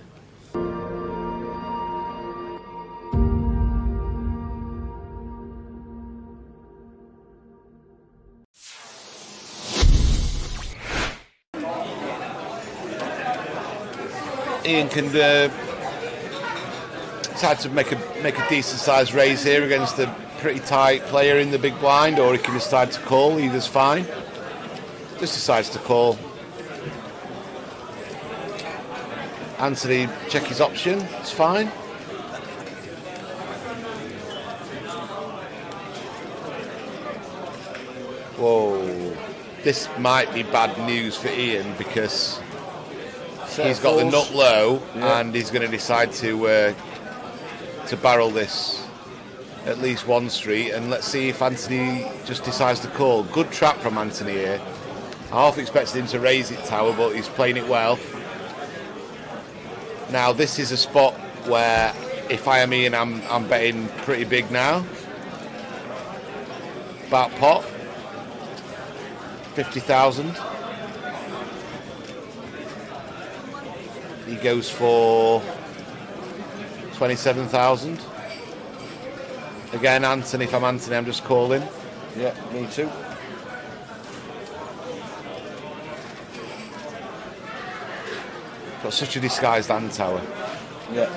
D: Ian can decide to make a decent sized raise here against a pretty tight player in the big blind, or he can decide to call. Either's fine. Just decides to call. Anthony check his option. It's fine. Whoa. this might be bad news for Ian because
A: Set
D: he's got the
A: force.
D: nut low
A: Yeah.
D: and he's going to decide to barrel this at least one street, and let's see if Anthony just decides to call. Good trap from Anthony here. I half expected him to raise it, Tower, but he's playing it well. Now this is a spot where if I am Ian, I'm betting pretty big now. About pot. 50,000. He goes for 27,000. Again, Anthony, if I'm Anthony, I'm just calling.
A: Yeah, me too.
D: Got such a disguised hand, Tower.
A: Yeah.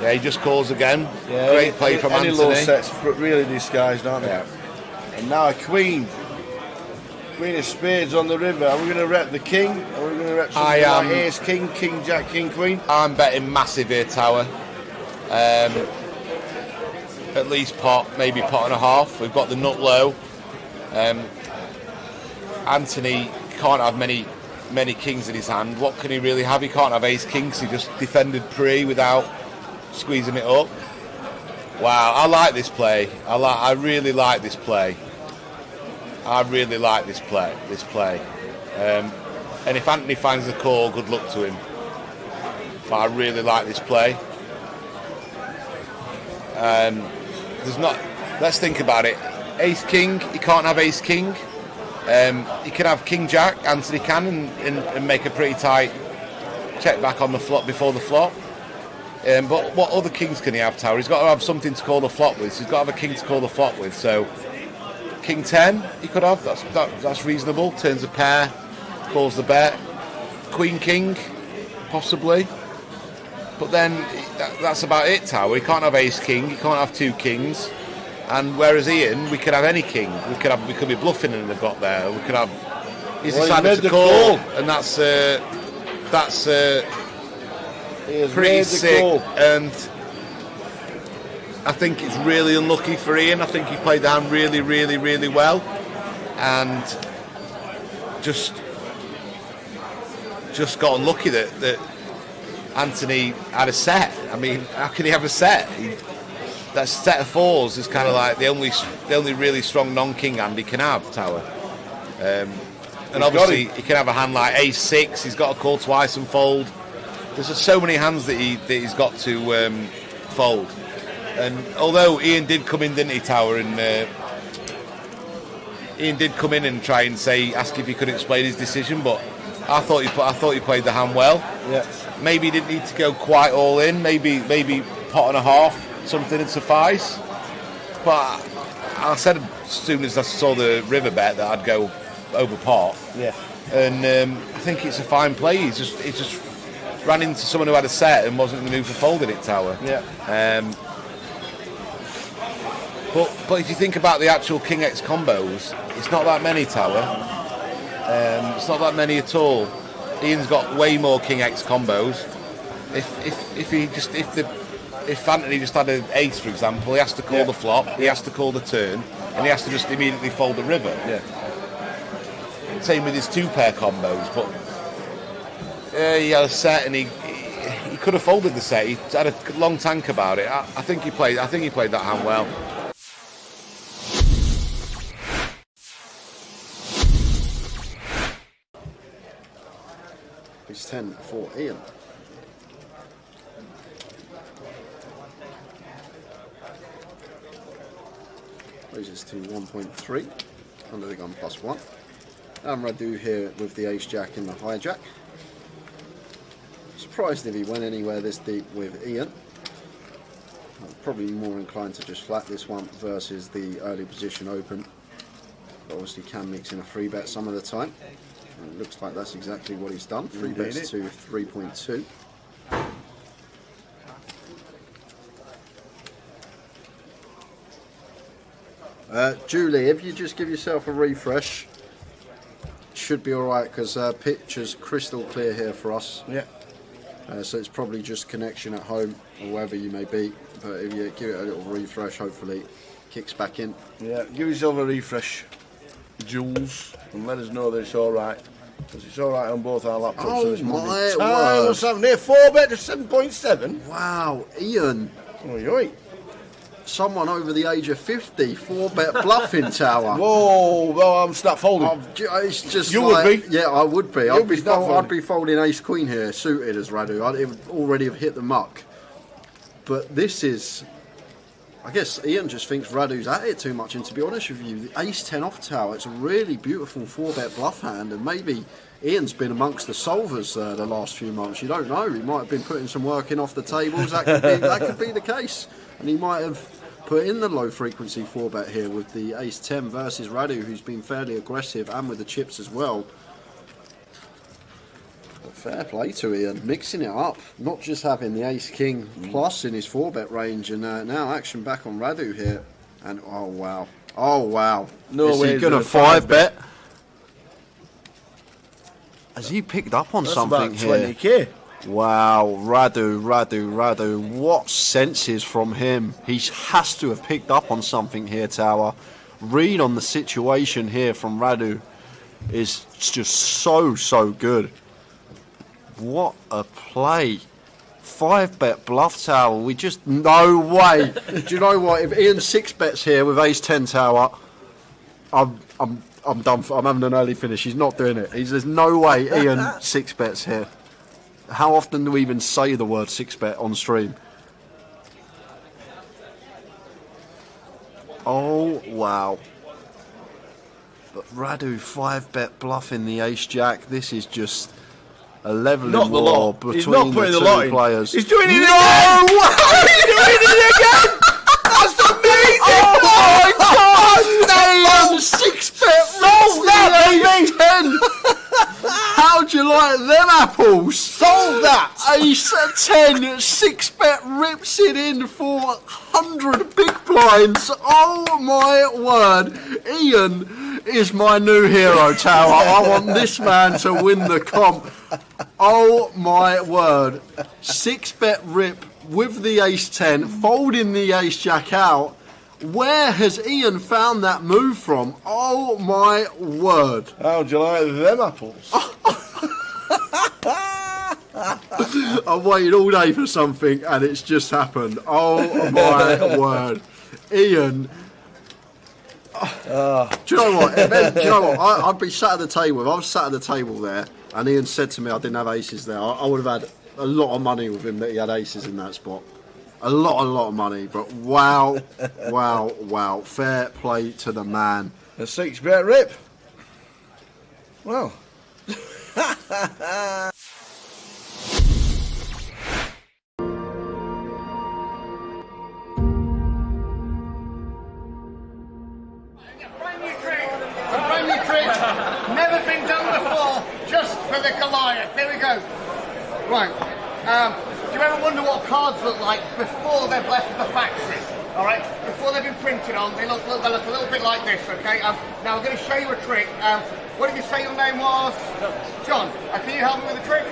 D: Yeah, he just calls again.
A: Yeah,
D: Great play from
A: any
D: Anthony.
A: low sets really disguised, aren't they?
D: Yeah.
A: And now a queen. Queen of spades on the river. Are we going to rep the king? Are we going to rep something like ace, king, king, jack, king, queen?
D: I'm betting massive here, Tower. At least pot, maybe pot and a half. We've got the nut low. Anthony can't have many kings in his hand. What can he really have? He can't have ace king because he just defended pre without squeezing it up. Wow, I like this play. I really like this play. I really like this play. And if Anthony finds the call, good luck to him. But I really like this play. There's not. Let's think about it. Ace king. He can't have ace king. He can have king jack. Anthony can and make a pretty tight check back on the flop before the flop. But what other kings can he have, Tower? He's got to have something to call the flop with. So he's got to have a king to call the flop with. So king 10 he could have. That's reasonable. Turns a pair, calls the bet. Queen king, possibly. But then that's about it, Tower. He can't have ace king. He can't have two kings. And whereas Ian, we could have any king. We could be bluffing and they've got there. We could have. He's decided to call, and that's pretty sick. And I think it's really unlucky for Ian. I think he played the hand really, really, really well, and just got unlucky that Anthony had a set. I mean, how can he have a set? That set of fours is kind of like the only really strong non-king hand he can have, Tower. And obviously he can have a hand like ace six. He's got to call twice and fold. There's just so many hands that he's got to fold. And although Ian did come in, didn't he, Tower? And Ian did come in and try and ask if he could explain his decision, but I thought he played the hand well.
A: Yeah.
D: Maybe he didn't need to go quite all in. Maybe pot and a half, something would suffice. But I said as soon as I saw the river bet that I'd go over pot.
A: Yeah. And
D: I think it's a fine play. He just ran into someone who had a set and wasn't in the mood for folding it, Tower.
A: Yeah.
D: But if you think about the actual King X combos, it's not that many, Tower. It's not that many at all. Ian's got way more King X combos. If Anthony just had an ace, for example, he has to call the flop, he has to call the turn, and he has to just immediately fold the river.
A: Yeah.
D: Same with his two pair combos, but he had a set and he could have folded the set. He had a long tank about it. I think he played that hand well.
J: It's 10 for Ian. Raises to 1.3 under the gun +1. And Radu here with the ace jack in the hijack. Surprised if he went anywhere this deep with Ian. I'm probably more inclined to just flat this one versus the early position open. But obviously can mix in a free bet some of the time. And it looks like that's exactly what he's done. Free bets to 3.2. Julie, if you just give yourself a refresh, should be alright because picture's crystal clear here for us.
A: Yeah.
J: So it's probably just connection at home or wherever you may be. But if you give it a little refresh, hopefully it kicks back in.
A: Yeah, give yourself a refresh, Jules. and let us know that it's all right. Because it's all right on both our laptops.
B: Oh,
A: so it's
B: my
A: word. What's happening here? 4-bet to 7.7.
B: Wow, Ian.
A: Oi.
B: Someone over the age of 50, 4-bet bluffing tower.
A: Whoa, well, I'm snap folding.
B: It's just
A: you
B: like,
A: would be.
B: Yeah, I would be.
A: You'd be
B: I'd be folding ace queen here, suited as Radu. I'd already have hit the muck. But this is, I guess Ian just thinks Radu's at it too much. And to be honest with you, the ace 10 off tower, it's a really beautiful 4-bet bluff hand. And maybe Ian's been amongst the solvers the last few months. You don't know. He might have been putting some work in off the tables. That could be the case. And he might have put in the low frequency 4-bet here with the ace 10 versus Radu, who's been fairly aggressive, and with the chips as well. But fair play to Ian, mixing it up, not just having the ace king plus in his 4-bet range, and now action back on Radu here. And oh wow,
A: no way.
B: Is he gonna 5-bet? Has he picked up on something here?
A: 20k.
B: Wow, Radu, what senses from him. He has to have picked up on something here, Tower. Read on the situation here from Radu is just so good. What a play. 5-bet bluff Tower, we just, no way. Do you know what, if Ian 6-bets here with ace 10 Tower, I'm done for, I'm having an early finish. He's not doing it. There's no way Ian 6-bets here. How often do we even say the word 6-bet on stream? Oh, wow. But Radu 5-bet bluffing the ace-jack. This is just a leveling war between the two players.
A: He's doing it
B: again!
A: He's doing it again! That's amazing!
B: Oh my God! Damn! 6-bet
A: Solve that,
B: baby! 10! How'd you like them apples?
A: Solve that!
B: Ace 10, 6-bet rips it in for 100 big blinds. Oh my word. Ian is my new hero, Tower. I want this man to win the comp. Oh my word. 6-bet rip with the ace 10, folding the ace jack out. Where has Ian found that move from? Oh my word.
A: How'd you like them apples?
B: I've waited all day for something and it's just happened. Oh my word. Ian. Do you know what? I'd be sat at the table. If I was sat at the table there and Ian said to me I didn't have aces there, I would have had a lot of money with him that he had aces in that spot. A lot of money, but wow. Fair play to the man.
A: A 6-bet rip. Well.
C: Brand new trick. Never been done before, just for the Goliath. Here we go. Right. Do you ever wonder what cards look like before they've left the factory? All right, before they've been printed on, they look a little bit like this. Okay. Now I'm going to show you a trick. What did you say your name was? John. Can you help me with the trick?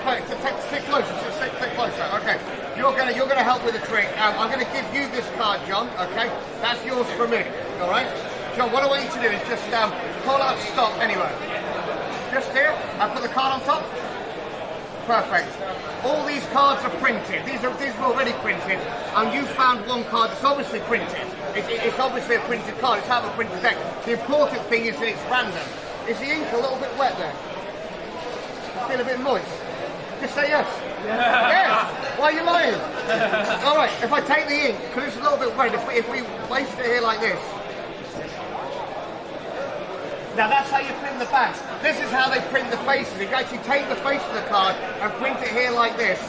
C: Okay. Stick closer. Stick closer. Okay. You're gonna help with the trick. I'm going to give you this card, John. Okay. That's yours for me. All right. John, what I want you to do is just call out stop anywhere. Just here. I put the card on top. Perfect. All these cards are printed. These are already printed, and you found one card that's obviously printed. It's obviously a printed card. It's out of a printed deck. The important thing is that it's random. Is the ink a little bit wet there? Feel a bit moist? Just say yes. Yes. Why are you lying? All right. If I take the ink, because it's a little bit wet, if we place it here like this. Now that's how you print the back. This is how they print the faces. You actually take the face of the card and print it here like this.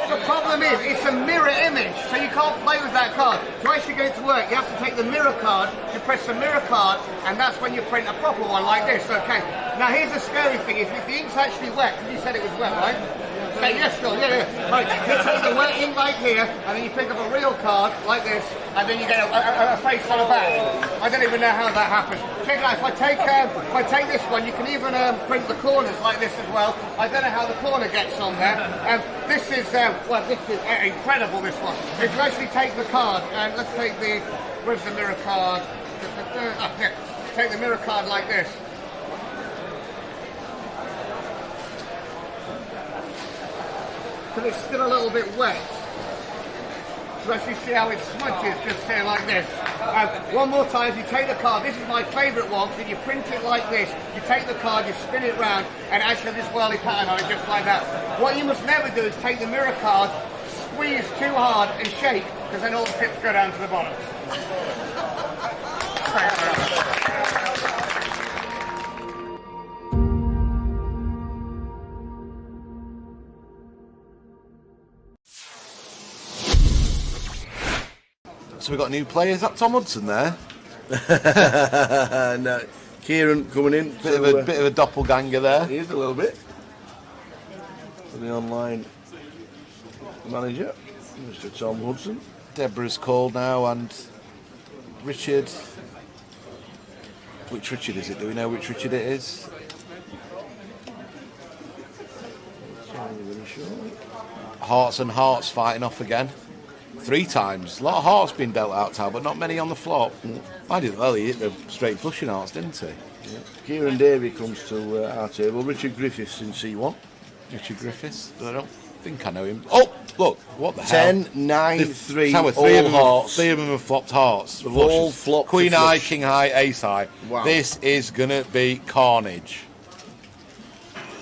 C: The problem is, it's a mirror image, so you can't play with that card. To actually get it to work, you have to take the mirror card, you press the mirror card, and that's when you print a proper one like this, okay? Now here's the scary thing, is if the ink's actually wet, because you said it was wet, right? Say yes, John, yeah. Right, you take the wet ink like here, and then you pick up a real card, like this, and then you get a face on the back. I don't even know how that happens. Check it out, if I take this one, you can even print the corners like this as well. I don't know how the corner gets on there. This is incredible, this one. If you actually take the card, and let's take where's the mirror card? Take the mirror card like this. But it's still a little bit wet. You actually see how it smudges just here like this. One more time, if you take the card, this is my favourite one, so you print it like this, you take the card, you spin it round, and actually this whirly pattern on it just like that. What you must never do is take the mirror card, squeeze too hard and shake, because then all the chips go down to the bottom.
D: So we've got new players. Is that Tom Hudson there?
A: No, Kieran coming in.
D: Bit of a doppelganger there.
A: He is a little bit. For the online manager, Mr. Tom Hudson.
D: Deborah's called now, and Richard. Which Richard is it? Do we know which Richard it is? Hearts and Hearts fighting off again. 3 times. A lot of hearts been dealt out, Tal, but not many on the flop. I did well. He hit the straight flushing hearts, didn't he?
A: Yeah. Kieran Davey comes to our table. Richard Griffiths in C1.
D: Richard Griffiths? I don't think I know him. Oh, look, what the
A: 10,
D: hell?
A: 9, 3,
D: Tower,
A: all hearts.
D: 3 of them have flopped hearts.
A: All flopped.
D: Queen High, King High, Ace High.
A: Wow.
D: This is going to be carnage.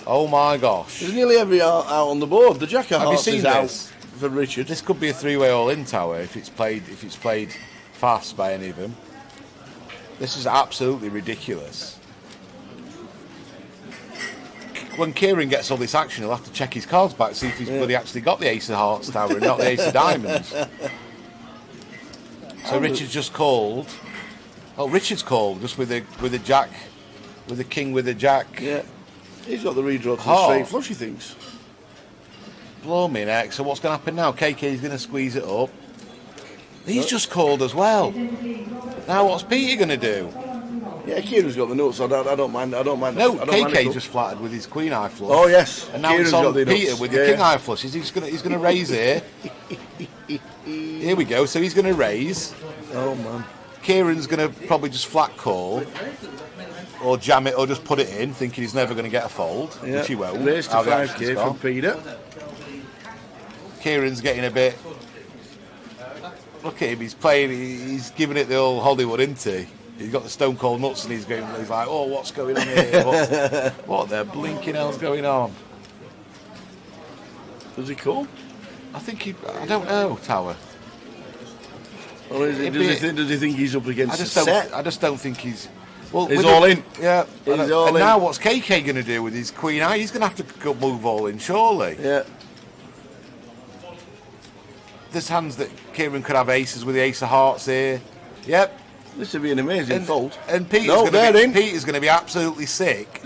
D: Oh my gosh.
A: There's nearly every out on the board. The Jack of Hearts
D: Have you
A: is
D: seen
A: out
D: this?
A: for Richard.
D: This could be a 3-way all-in, Tower, if it's played fast by any of them. This is absolutely ridiculous. When Kieran gets all this action, he'll have to check his cards back, see if he's bloody actually got the Ace of Hearts, Tower, and not the Ace of Diamonds. So Richard's just called. Oh, Richard's called just with a Jack, with a King, with a Jack.
A: Yeah, he's got the redraw to the straight flush, he thinks.
D: Blow me neck. So what's going to happen now? KK's going to squeeze it up. He's just called as well. Now what's Peter going to do?
A: Yeah, Kieran's got the nuts. I don't mind.
D: No, KK just flattered with his Queen High flush.
A: Oh yes,
D: and now
A: Kieran's
D: it's on
A: got the
D: Peter
A: nuts.
D: with the King High flush. He's going to raise here. Here we go. So he's going to raise.
A: Oh man.
D: Kieran's going to probably just flat call, or jam it, or just put it in, thinking he's never going to get a fold, which he won't.
A: Raise to 5k from Peter.
D: Kieran's getting a bit. Look at him. He's playing. He's giving it the old Hollywood, isn't he? He's got the stone cold nuts, and he's going. He's like, "Oh, what's going on here? What the blinking hell's going on?"
A: Does he call?
D: I think he. I don't know, Tower.
A: Or does he think he's up against a set?
D: I just don't think he's. Well,
A: he's all in.
D: Yeah.
A: He's all in.
D: Now what's KK going to do with his Queen High? He's going to have to move all in, surely.
A: Yeah.
D: There's hands that Kieran could have aces with the Ace of Hearts here. Yep.
A: This would be an amazing fold.
D: And Peter's going to be absolutely sick.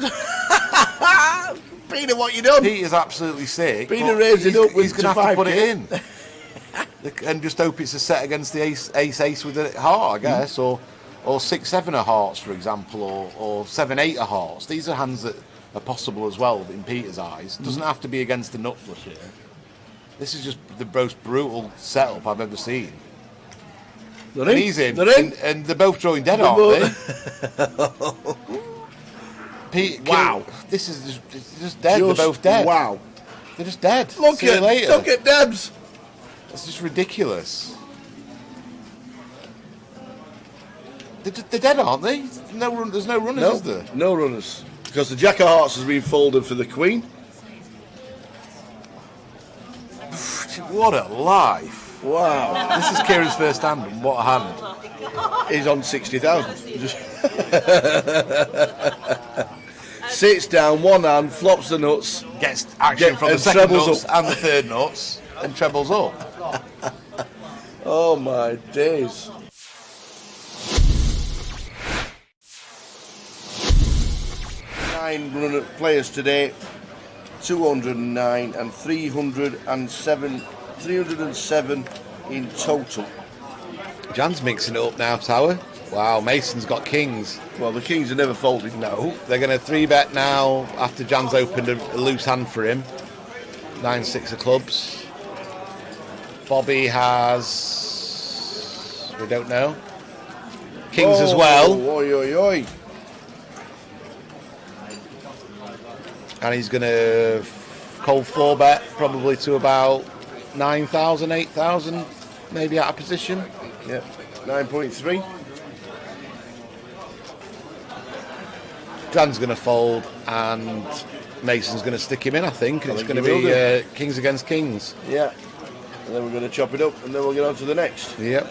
A: Peter, what you done?
D: Peter's absolutely sick.
A: Peter raised it up with
D: he's going to have to put it in. And just hope it's a set against the ace with a heart, I guess, or 6-7 of hearts, for example, or 7-8 of hearts. These are hands that are possible as well in Peter's eyes. Doesn't have to be against the nut flush here. This is just the most brutal setup I've ever seen.
A: They're in.
D: He's in,
A: They're in.
D: and they're both drawing dead, aren't they? Pete,
A: wow.
D: This is just dead. They're both dead.
A: Wow.
D: They're just dead.
A: Look at Debs.
D: It's just ridiculous. They're dead, aren't they? There's no runners, is there?
A: No runners. Because the Jack of Hearts has been folded for the Queen.
D: What a life.
A: Wow.
D: This is Kieran's first hand, and what a hand.
A: He's on 60,000. Sits down, one hand, flops the nuts.
D: Gets action from the second nuts and the third nuts, and trebles up.
A: Oh my days. Nine players today. 209 and 307 in total.
D: Jan's mixing it up now, Tower. Wow, Mason's got kings.
A: Well, the kings are never folded.
D: No, they're going to 3-bet now after Jan's opened a loose hand for him. 9-6 of clubs. Bobby has... we don't know. Kings as well.
A: Oi, oi, oi.
D: And he's going to cold 4-bet probably to about 9,000, 8,000, maybe out of position.
A: Yep, 9.3.
D: Dan's going to fold and Mason's going to stick him in, I think. And it's going to be Kings against Kings.
A: Yeah. And then we're going to chop it up and then we'll get on to the next.
D: Yep.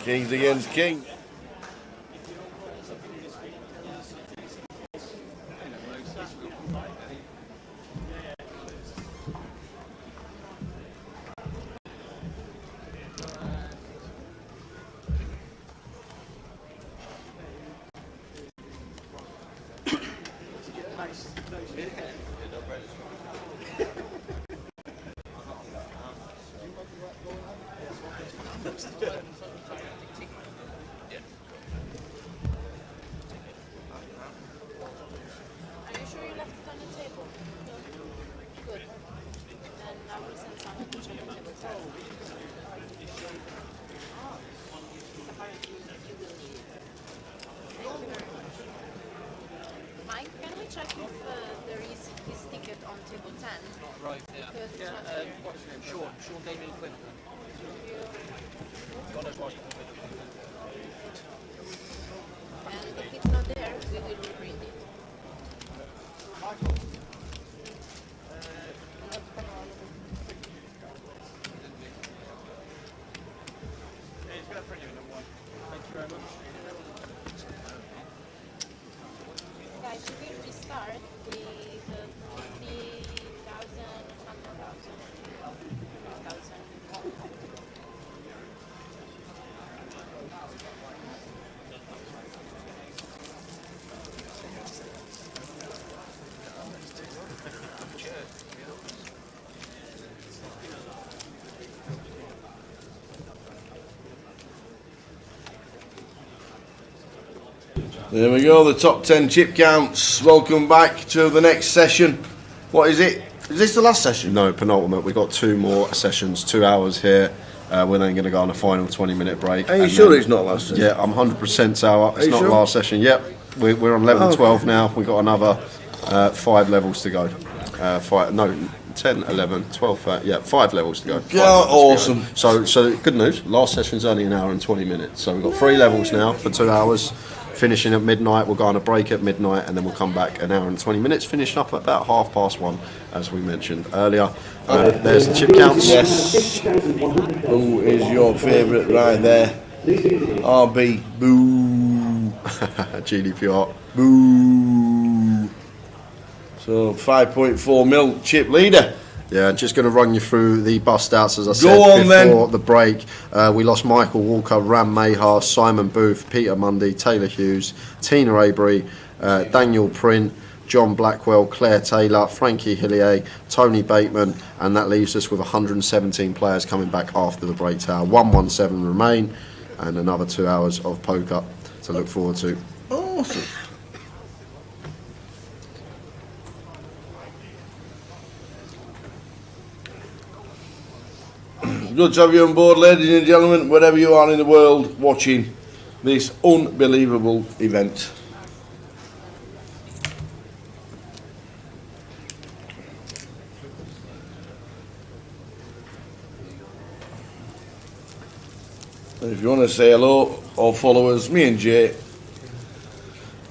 A: Kings against King. There we go, the top 10 chip counts. Welcome back to the next session. What is it? Is this the last session?
J: No, penultimate. We've got 2 more sessions, 2 hours here. We're then going to go on a final 20-minute break.
A: Are you sure it's not last session?
J: Yeah, I'm 100% Tower. It's not last session. Yep, we're on level 12 now. We've got another 5 levels to go. 10, 11, 12, 5 levels to go.
A: Yeah, awesome.
J: So good news. Last session's only an hour and 20 minutes. So we've got 3 levels now for 2 hours. Finishing at midnight, we'll go on a break at midnight, and then we'll come back an hour and 20 minutes, finishing up at about 1:30, as we mentioned earlier. There's the chip counts.
A: Yes. Who is your favourite right there? RB. Boo.
J: GDPR.
A: Boo. So 5.4 mil chip leader.
J: Yeah, just going to run you through the bust outs as I said before the break. We lost Michael Walker, Ram Mayhar, Simon Booth, Peter Mundy, Taylor Hughes, Tina Avery, Daniel Print, John Blackwell, Claire Taylor, Frankie Hillier, Tony Bateman, and that leaves us with 117 players coming back after the break tower. 117 remain, and another 2 hours of poker to look forward to.
A: Awesome. Good to have you on board, ladies and gentlemen, wherever you are in the world watching this unbelievable event. And if you want to say hello or follow us, me and Jay,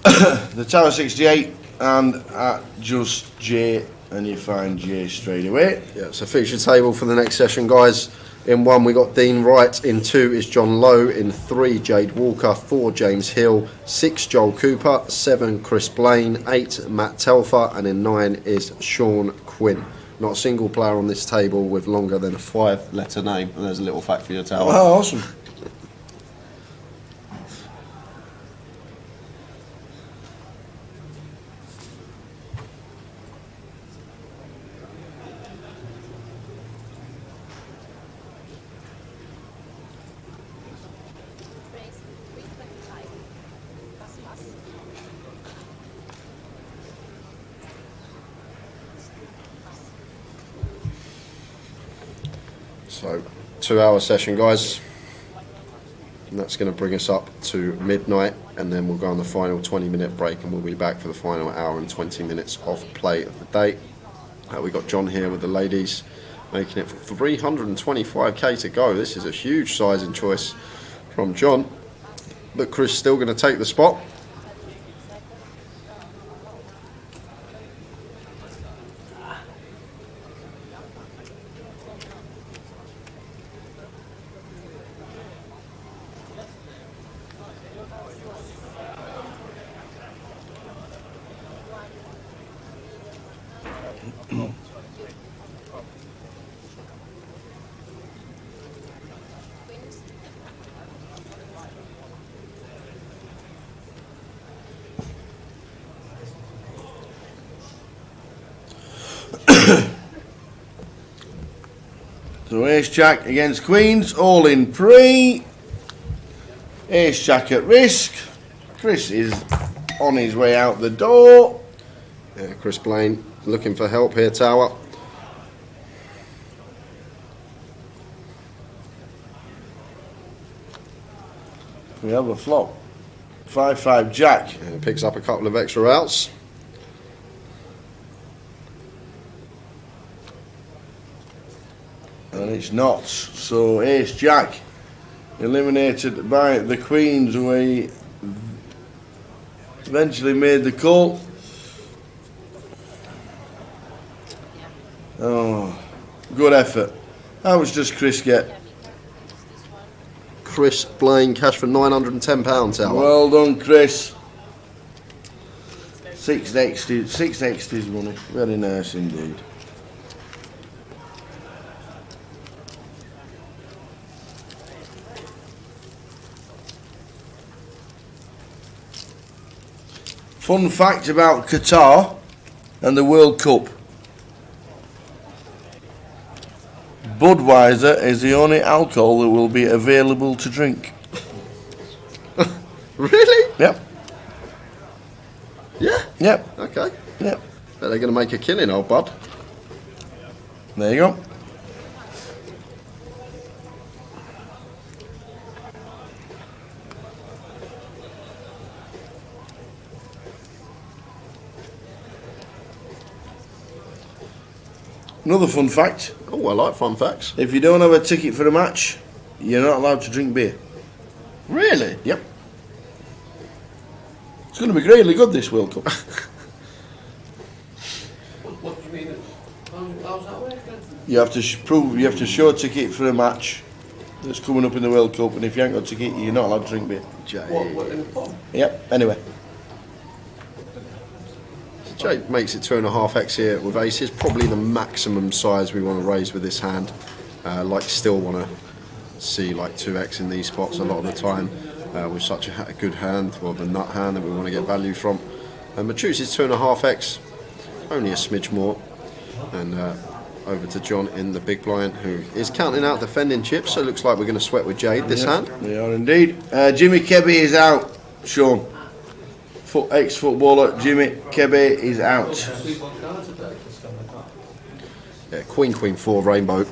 A: the Tower 68 and at Just Jay, and you find Jay straight away.
J: Yeah, so feature table for the next session, guys. In 1 we got Dean Wright, in 2 is John Lowe, in 3 Jade Walker, 4 James Hill, 6 Joel Cooper, 7 Chris Blaine, 8 Matt Telfer, and in 9 is Sean Quinn. Not a single player on this table with longer than a 5-letter name. And there's a little fact for your Tower.
A: Oh, awesome.
J: So 2-hour session, guys. And that's going to bring us up to midnight, and then we'll go on the final 20-minute break, and we'll be back for the final hour and 20 minutes of play of the day. We got John here with the ladies, making it 325k to go. This is a huge sizing choice from John, but Chris still going to take the spot.
A: So Ace Jack against Queens, all in pre. Ace Jack at risk. Chris is on his way out the door.
J: Yeah, Chris Blaine looking for help here, Tower.
A: We have a flop. 5-5 Jack.
J: And picks up a couple of extra outs.
A: And it's not. So Ace Jack eliminated by the Queens, who he eventually made the call. Oh, good effort. How much does Chris get?
J: Chris Blaine, cash for £910, Tower.
A: Well done, Chris. 6x his money. Very nice indeed. Fun fact about Qatar and the World Cup. Budweiser is the only alcohol that will be available to drink.
J: Really?
A: Yep.
J: Yeah?
A: Yep.
J: Okay.
A: Yep.
J: Bet they're going to make a killing, old bud.
A: There you go. Another fun fact.
J: Oh, I like fun facts.
A: If you don't have a ticket for a match, you're not allowed to drink beer.
J: Really?
A: Yep. It's going to be really good, this World Cup.
I: What do you mean? How's that working?
A: You have to prove, you have to show a ticket for a match that's coming up in the World Cup, and if you ain't got a ticket, you're not allowed to drink beer.
I: What in the pub?
A: Yep. Anyway.
J: Jake makes it 2.5x here with aces, probably the maximum size we want to raise with this hand. Still want to see like 2x in these spots a lot of the time with such a good hand, well, the nut hand that we want to get value from. But chooses 2.5x, only a smidge more. And over to John in the big blind, who is counting out defending chips, so it looks like we're going to sweat with Jade this hand.
A: We are indeed. Jimmy Kebby is out, Sean. Ex-footballer Jimmy Kebby is out.
J: Yeah, Queen 4 rainbow.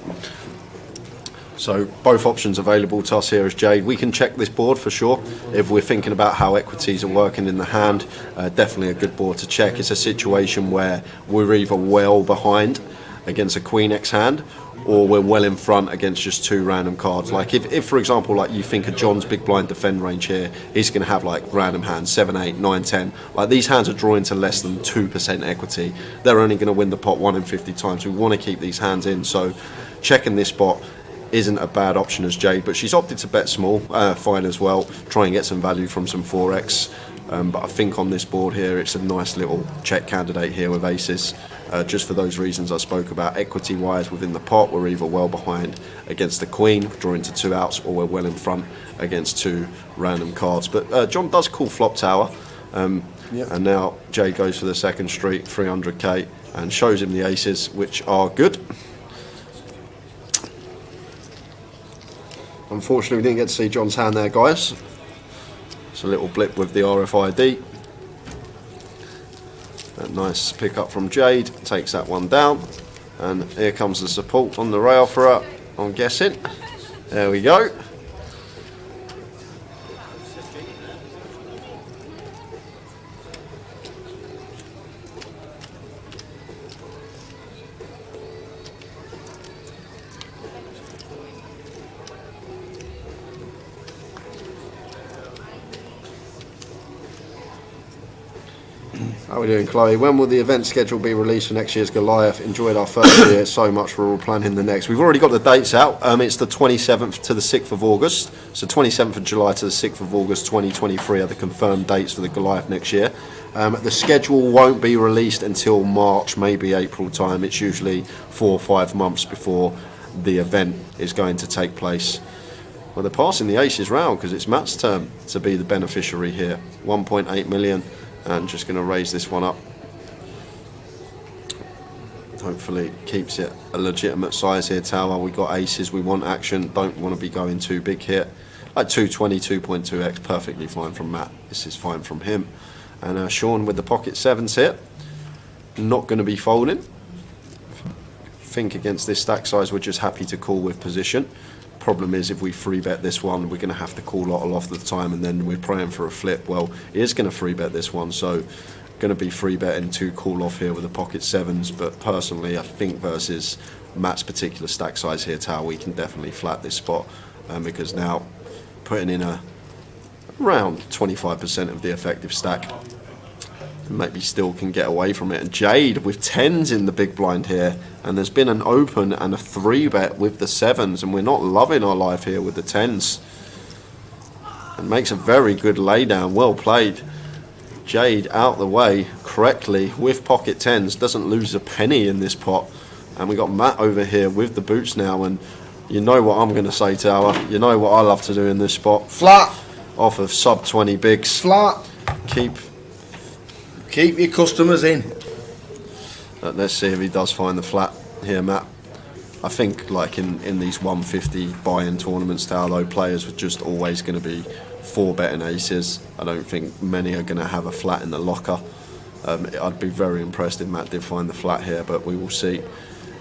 J: So both options available to us here as Jade. We can check this board for sure if we're thinking about how equities are working in the hand. Definitely a good board to check. It's a situation where we're either well behind against a Queen X hand, or we're well in front against just two random cards. Like if for example, like you think of John's big blind defend range here, he's going to have like random hands 7, 8, 9, 10. Like these hands are drawing to less than 2% equity. They're only going to win the pot 1 in 50 times. We want to keep these hands in, so checking this spot isn't a bad option as Jade, but she's opted to bet small, fine as well, try and get some value from some 4x. But I think on this board here, it's a nice little check candidate here with aces. Just for those reasons I spoke about, equity-wise within the pot, we're either well behind against the Queen, drawing to 2 outs, or we're well in front against 2 random cards. But John does call flop tower, and now Jay goes for the second street, 300k, and shows him the aces, which are good. Unfortunately, we didn't get to see John's hand there, guys. It's a little blip with the RFID. A nice pick up from Jade, takes that one down, and here comes the support on the rail for her, I'm guessing. There we go. How are we doing, Chloe? When will the event schedule be released for next year's Goliath? Enjoyed our first year so much, we're all planning the next. We've already got the dates out. It's the 27th to the 6th of August. So 27th of July to the 6th of August 2023 are the confirmed dates for the Goliath next year. The schedule won't be released until March, maybe April time. It's usually 4 or 5 months before the event is going to take place. Well, they're passing the aces round because it's Matt's turn to be the beneficiary here. 1.8 million. And just going to raise this one up. Hopefully keeps it a legitimate size here, Tower. We got aces, we want action, don't want to be going too big here. Like 220, 2.2x, perfectly fine from Matt. This is fine from him. And Sean with the pocket sevens here. Not going to be folding. Think against this stack size, we're just happy to call with position. Problem is, if we free bet this one, we're going to have to call a lot of the time, and then we're praying for a flip. Well, he is going to free bet this one, so going to be free betting 2 call off here with the pocket sevens. But personally, I think versus Matt's particular stack size here, Tower, we can definitely flat this spot, because now putting in around 25% of the effective stack, maybe still can get away from it. And Jade with 10s in the big blind here, and there's been an open and a 3-bet with the 7s, and we're not loving our life here with the 10s. And makes a very good laydown. Well played. Jade out the way correctly with pocket 10s, doesn't lose a penny in this pot. And we got Matt over here with the boots now, and you know what I'm going to say, Tower, you know what I love to do in this spot.
A: Flat
J: off of sub 20 bigs.
A: Flat.
J: Keep
A: your customers in.
J: Let's see if he does find the flat here, Matt. I think like in these 150 buy-in tournaments, though, players are just always going to be 4-betting aces. I don't think many are going to have a flat in the locker. I'd be very impressed if Matt did find the flat here, but we will see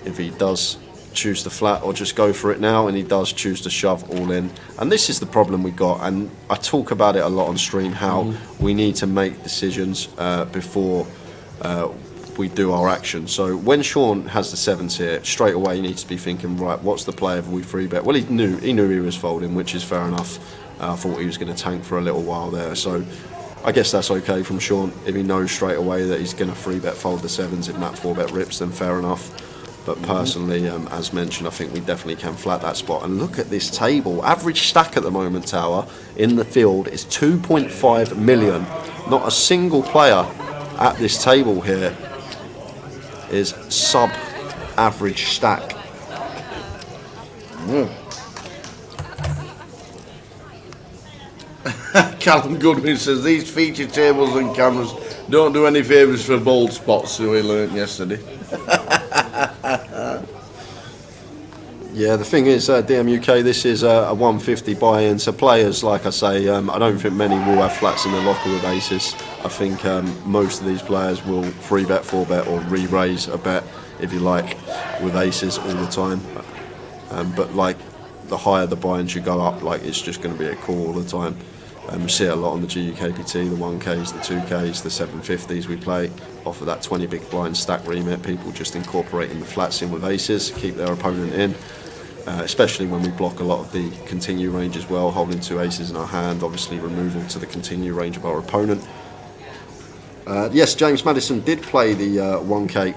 J: if he does choose the flat or just go for it now, and he does choose to shove all in. And this is the problem we got, and I talk about it a lot on stream, how we need to make decisions before we do our action. So when Sean has the 7s here, straight away he needs to be thinking, right, what's the play if we free bet? Well, he knew he was folding, which is fair enough. I thought he was going to tank for a little while there, so I guess that's okay from Sean. If he knows straight away that he's going to free bet fold the 7s, if Matt 4-bet rips, then fair enough. But personally, as mentioned, I think we definitely can flat that spot. And look at this table. Average stack at the moment, Tower, in the field is 2.5 million. Not a single player at this table here is sub-average stack.
A: Callum Goodwin says, these feature tables and cameras don't do any favours for bold spots, so we learnt yesterday.
J: Yeah, the thing is, DMUK, this is a 150 buy-in, so players, like I say, I don't think many will have flats in the locker with aces. I think most of these players will 3-bet, 4-bet, or re-raise a bet, if you like, with aces all the time. But like, the higher the buy-ins you go up, like, it's just going to be a call all the time. We see it a lot on the GUKPT, the 1Ks, the 2Ks, the 750s we play. Off of that 20 big blind stack remit, people just incorporating the flats in with aces, keep their opponent in. Especially when we block a lot of the continue range as well, holding 2 aces in our hand, obviously removal to the continue range of our opponent. Yes, James Madison did play the 1K.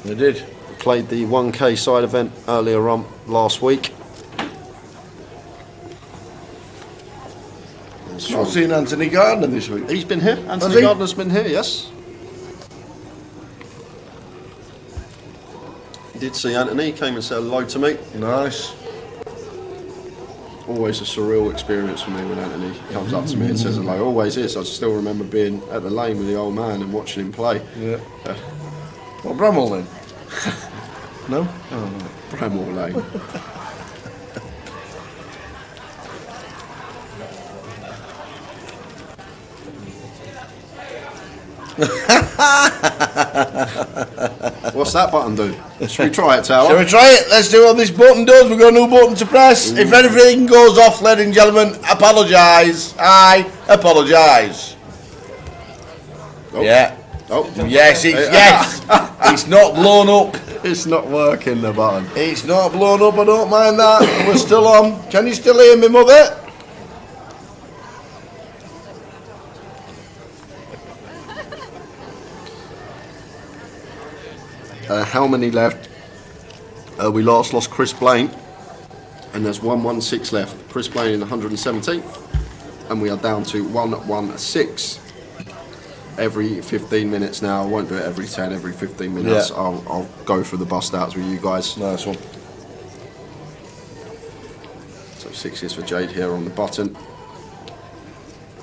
A: He did.
J: Played the 1K side event earlier on last week.
A: Not seen Anthony Gardner this week.
J: He's been here. Anthony Gardner's been here, yes. Did see Anthony, came and said hello to me.
A: Nice.
J: Always a surreal experience for me when Anthony comes up to me and says hello. Always is. I still remember being at the lane with the old man and watching him play.
A: Yeah. What, Bramall then?
J: No? Oh, no. Bramall Lane. What's that button do? Should we try it, Tower?
A: Shall we try it? Let's see what this button does. We've got a new button to press. If anything goes off, ladies and gentlemen, apologise. I apologise.
J: Oh.
A: Yeah. Oh, yes, yes. It's not blown up.
J: It's not working, the button.
A: It's not blown up, I don't mind that. We're still on. Can you still hear me, mother?
J: How many left? We last lost Chris Blaine, and there's 116 left. Chris Blaine in 117th, and we are down to 116. Every 15 minutes now. I won't do it every 10, every 15 minutes.
A: Yeah.
J: I'll go through the bust outs with you guys.
A: Nice one.
J: So 6 for Jade here on the button.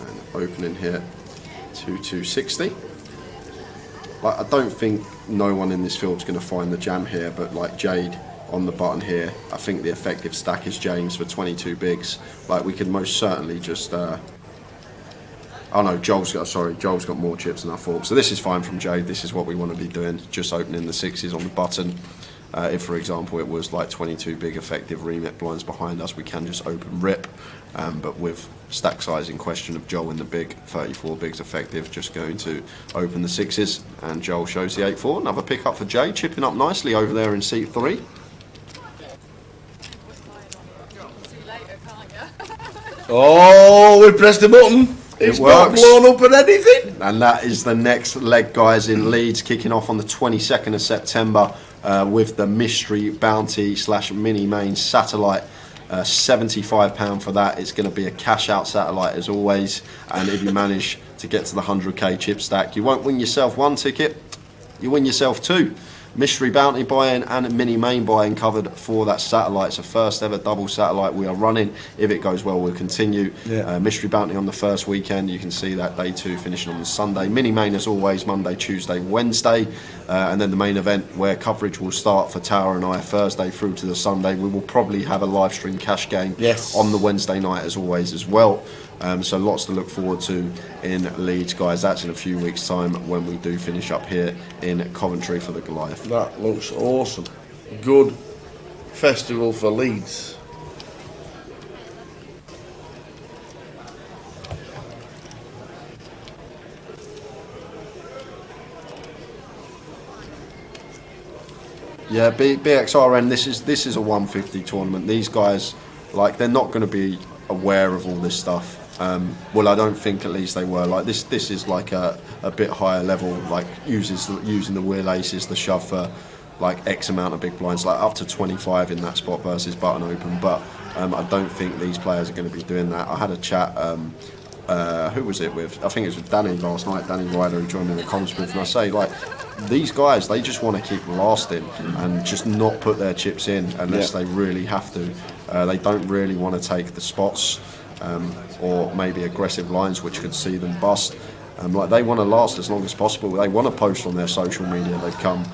J: And opening here to 260. Like, I don't think no one in this field's going to find the jam here, but like Jade on the button here, I think the effective stack is James for 22 bigs. Like, we could most certainly just... Oh no, Joel's got more chips than I thought. So this is fine from Jade. This is what we want to be doing, just opening the 6s on the button. If, for example, it was like 22 big effective remit blinds behind us, we can just open rip. But with stack size in question of Joel in the big, 34 bigs effective, just going to open the 6s. And Joel shows the 8-4. Another pick up for Jade, chipping up nicely over there in seat 3.
A: Oh, we pressed the button. It's not
J: works.
A: blown up or anything.
J: And that is the next leg, guys, in Leeds, kicking off on the 22nd of September with the mystery bounty / mini main satellite. £75 for that. It's going to be a cash out satellite as always. And if you manage to get to the 100k chip stack, you won't win yourself 1 ticket, you win yourself 2. Mystery bounty buy-in and mini main buy-in covered for that satellite. It's a first ever double satellite we are running. If it goes well, we'll continue.
A: Yeah.
J: Mystery bounty on the first weekend. You can see that day 2 finishing on the Sunday. Mini main as always, Monday, Tuesday, Wednesday. And then the main event where coverage will start for Tower and I Thursday through to the Sunday. We will probably have a live stream cash game on the Wednesday night as always as well. So lots to look forward to in Leeds, guys. That's in a few weeks' time when we do finish up here in Coventry for the Goliath.
A: That looks awesome. Good festival for Leeds.
J: Yeah, BXRN. This is a 150 tournament. These guys, like, they're not going to be aware of all this stuff. Well, I don't think at least they were. Like this is like a bit higher level, like using the wheel aces, the shove for like X amount of big blinds, like up to 25 in that spot versus button open. But I don't think these players are going to be doing that. I had a chat, who was it with? I think it was with Danny last night, Danny Ryder, who joined me in the comms booth, and I say, like, these guys, they just want to keep lasting and just not put their chips in unless they really have to. They don't really want to take the spots or maybe aggressive lines which could see them bust. Like, they want to last as long as possible. They want to post on their social media they've come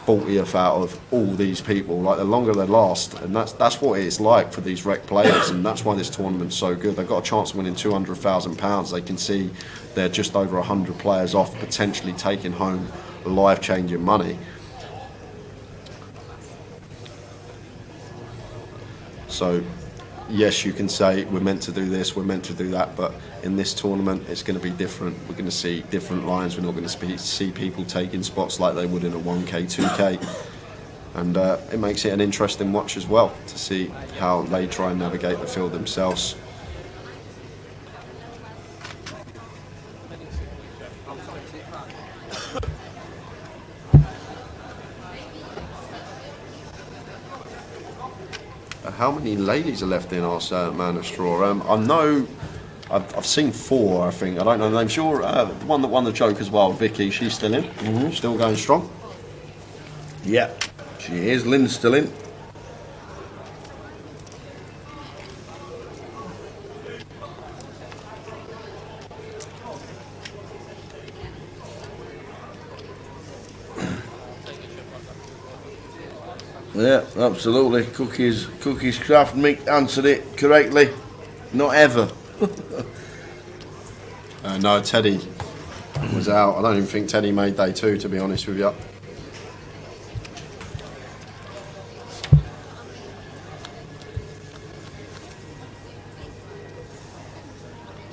J: 40th out of all these people. Like, the longer they last, and that's what it's like for these rec players, and that's why this tournament's so good. They've got a chance of winning £200,000. They can see they're just over 100 players off potentially taking home life-changing money. So yes, you can say we're meant to do this, we're meant to do that, but in this tournament it's going to be different. We're going to see different lines. We're not going to see people taking spots like they would in a 1k, 2k, and it makes it an interesting watch as well to see how they try and navigate the field themselves. How many ladies are left in our Man of Straw? I know I've seen 4, I think. I don't know the name. Sure, the one that won the joke as well, Vicky, she's still in. Still going strong.
A: Yeah, she is. Lynn's still in. Yeah, absolutely. Cookies Craft Mick answered it correctly. Not ever.
J: No, Teddy was out. I don't even think Teddy made day 2, to be honest with you.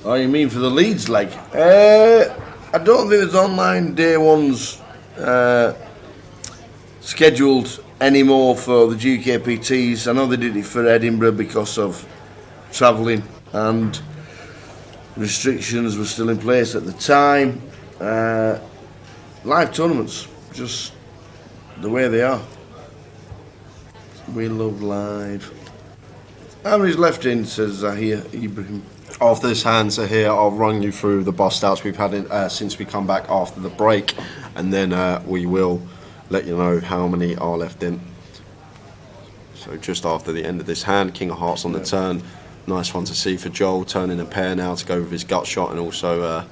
A: Oh, you mean for the Leeds leg? I don't think there's online day ones scheduled anymore for the GKPTs. I know they did it for Edinburgh because of travelling and restrictions were still in place at the time. Live tournaments, just the way they are. We love live. How many's left in, says Zahir Ibrahim.
B: After this hand, so here I'll run you through the bust outs we've had in, since we come back after the break, and then we will let you know how many are left in. So just after the end of this hand, King of Hearts on the turn. Nice one to see for Joel, turning a pair now to go with his gut shot, and also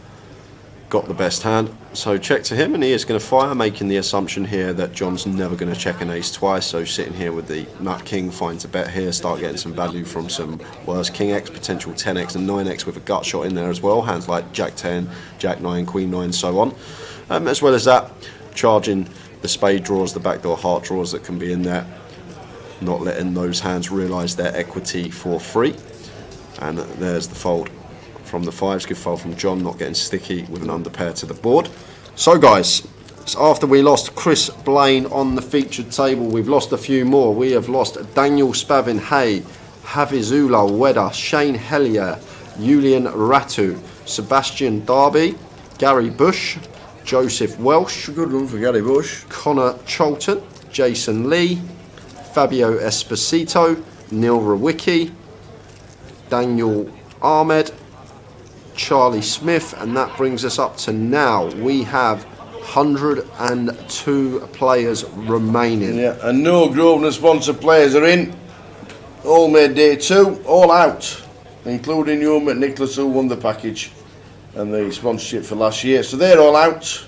B: got the best hand. So check to him, and he is going to fire, making the assumption here that John's never going to check an ace twice. So sitting here with the nut king, finds a bet here, start getting some value from some worse king x, potential 10x and 9x with a gut shot in there as well. Hands like Jack 10, Jack 9, Queen 9, so on. As well as that, charging the spade draws, the backdoor heart draws that can be in there, not letting those hands realise their equity for free. And there's the fold from the fives. Good fold from John, not getting sticky with an underpair to the board. So guys, it's after we lost Chris Blaine on the featured table, we've lost a few more. We have lost Daniel Spavin Hay, Havizula Wedder, Shane Hellier, Julian Ratu, Sebastian Darby, Gary Bush, Joseph Welsh,
A: good one for Gary Bush,
B: Connor Cholton, Jason Lee, Fabio Esposito, Neil Rawicki, Daniel Ahmed, Charlie Smith, and that brings us up to now. We have 102 players remaining.
A: Yeah, and no Grosvenor sponsored players are in. All made day 2, all out, including you, Nicholas, who won the package and the sponsorship for last year. So they're all out.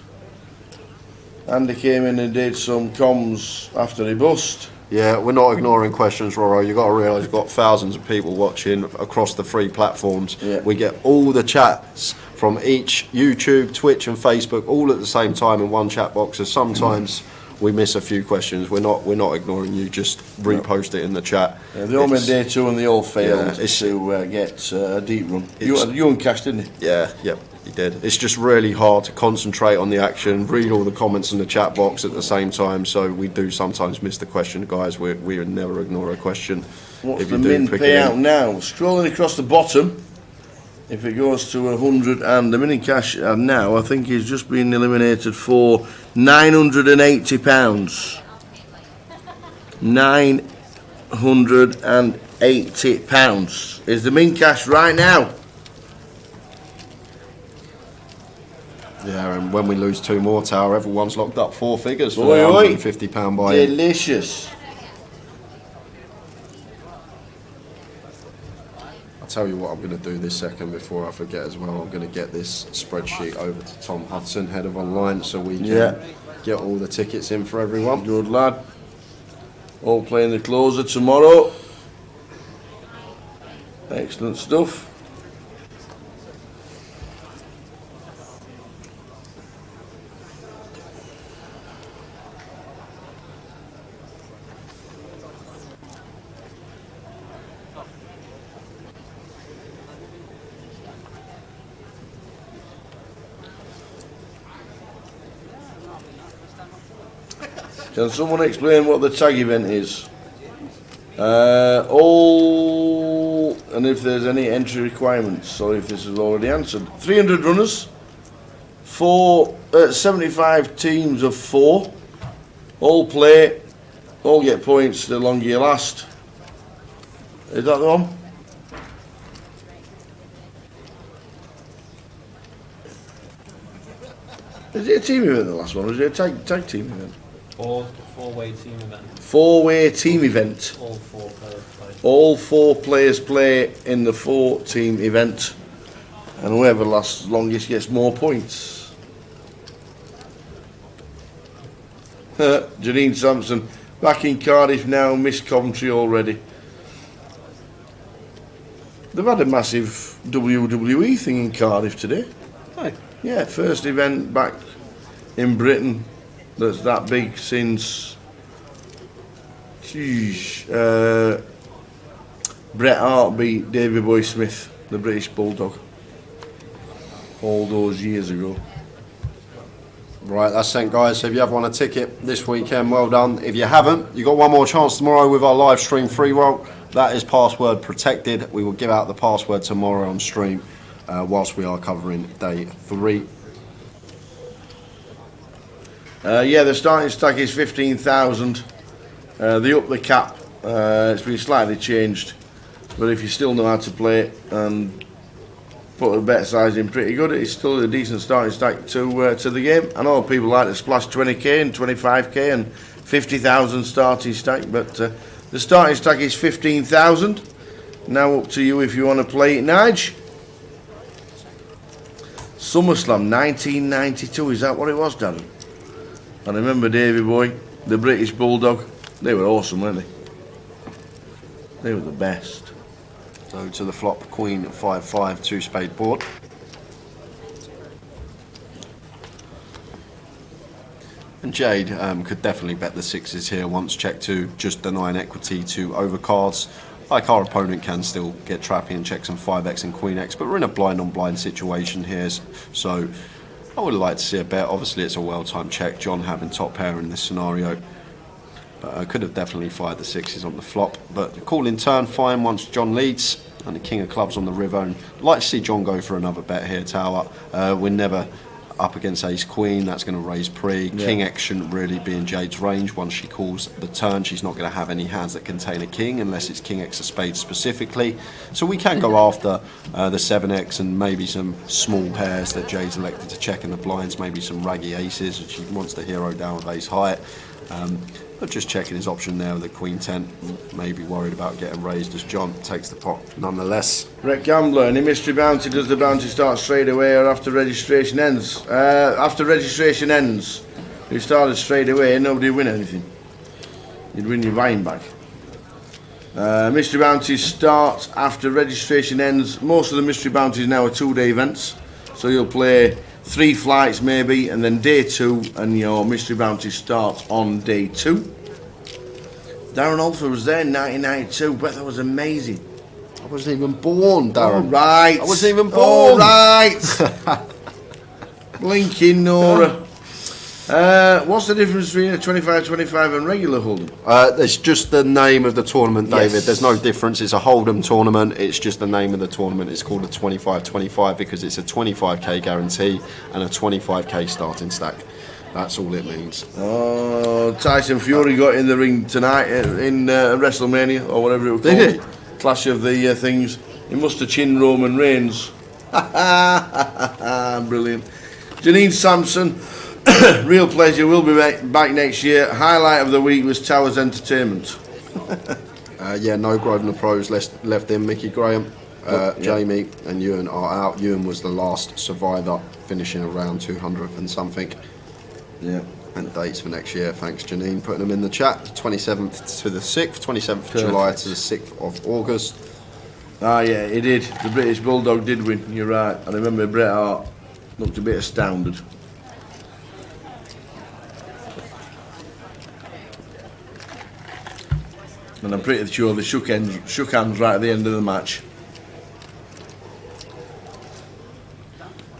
A: Andy came in and did some comms after he bust.
B: Yeah, we're not ignoring questions, Roro. You've got to realise you've got thousands of people watching across the three platforms.
A: Yeah.
B: We get all the chats from each YouTube, Twitch and Facebook all at the same time in one chat box. So sometimes we miss a few questions. We're not ignoring you, just repost it in the chat.
A: Yeah, they all made day 2 and they all failed to get a deep run. You uncashed, didn't you?
B: Yeah, yep. He did. It's just really hard to concentrate on the action, read all the comments in the chat box at the same time, so we do sometimes miss the question, guys. We would never ignore a question.
A: What's
B: if
A: the
B: you do
A: min
B: pick
A: payout
B: it in.
A: now? Scrolling across the bottom, if it goes to 100, and the min in cash now, I think he's just been eliminated for £980. £980 is the min cash right now.
B: Yeah, and when we lose 2 more, Tower, everyone's locked up 4 figures for
A: Oi, oi.
B: £150 buy-in.
A: Delicious.
B: I'll tell you what I'm going to do this second before I forget as well. I'm going to get this spreadsheet over to Tom Hudson, head of online, so we can get all the tickets in for everyone.
A: Good lad. All playing the closer tomorrow. Excellent stuff. Can someone explain what the tag event is? All, and if there's any entry requirements. Sorry if this is already answered. 300 runners, 75 teams of 4, all play, all get points the longer you last. Is that the one? Is it a team event, the last one, or is it a tag team event?
I: Four-way team event.
A: 4-way team event.
I: All 4 players play.
A: All 4 players play in the 4-team event, and whoever lasts longest gets more points. Janine Sampson, back in Cardiff now, missed Coventry already. They've had a massive WWE thing in Cardiff today.
F: Aye.
A: Yeah, first event back in Britain that's that big since Bret Hart beat Davey Boy Smith, the British Bulldog. all those years ago.
J: Right, that's sent, guys. So if you have won a ticket this weekend, well done. If you haven't, you've got one more chance tomorrow with our live stream free roll. That is password protected. We will give out the password tomorrow on stream whilst we are covering day 3.
A: Yeah, the starting stack is 15,000. They up the cap. It's been slightly changed, but if you still know how to play it and put a bet size in pretty good, it's still a decent starting stack to the game. I know people like to splash 20k and 25k and 50,000 starting stack, but the starting stack is 15,000. Now up to you if you want to play it, Nige. SummerSlam 1992, is that what it was, Darren? I remember Davey Boy, the British Bulldog. They were awesome, weren't they? They were the best.
J: So to the flop, Queen 5-5, 2-spade board. And Jade could definitely bet the 6s here once check to just deny an equity to overcards. Like our opponent can still get trapping and check some 5x and Queen X, but we're in a blind on blind situation here, so I would like to see a bet. Obviously it's a well-timed check, John having top pair in this scenario. But I could have definitely fired the 6s on the flop. But the call in turn, fine once John leads. And the king of clubs on the river. And I'd like to see John go for another bet here, Tower. We're never up against ace queen. That's going to raise pre. Yeah. King X shouldn't really be in Jade's range. Once she calls the turn, she's not going to have any hands that contain a king unless it's king X of spades specifically. So we can go after the 7x and maybe some small pairs that Jade's elected to check in the blinds. Maybe some raggy aces. And she wants the hero down with ace high. But just checking his option there with the Queen 10, maybe worried about getting raised as John takes the pot nonetheless.
A: Rec Gambler, any mystery bounty, does the bounty start straight away or after registration ends? After registration ends, if you started straight away, nobody would win anything. You'd win your buying back. Mystery bounties start after registration ends. Most of the mystery bounties now are 2-day events, so you'll play 3 flights maybe, and then day 2, and your mystery bounty starts on day 2. Darren Alford was there in 1992, but that was amazing.
J: I wasn't even born, Darren.
A: All right.
J: I wasn't even born.
A: All right. Blinking Nora. What's the difference between a 25-25 and regular Hold'em?
J: It's just the name of the tournament, David.
A: Yes.
J: There's no difference. It's a Hold'em tournament. It's just the name of the tournament. It's called a 25-25 because it's a 25k guarantee and a 25k starting stack. That's all it means.
A: Oh, Tyson Fury got in the ring tonight in WrestleMania or whatever it was called.
J: Did he?
A: Clash of the things. He must have chinned Roman Reigns. Brilliant. Janine Sampson. Real pleasure, we'll be back next year. Highlight of the week was Towers Entertainment.
J: Yeah, no Grosvenor pros left in. Mickey Graham, Jamie and Ewan are out. Ewan was the last survivor, finishing around 200th and something.
A: Yeah.
J: And dates for next year, thanks Janine, putting them in the chat. 27th to the 6th, 27th of July to the 6th of August.
A: Ah yeah, he did. The British Bulldog did win, you're right. I remember Bret Hart looked a bit astounded. And I'm pretty sure they shook hands right at the end of the match.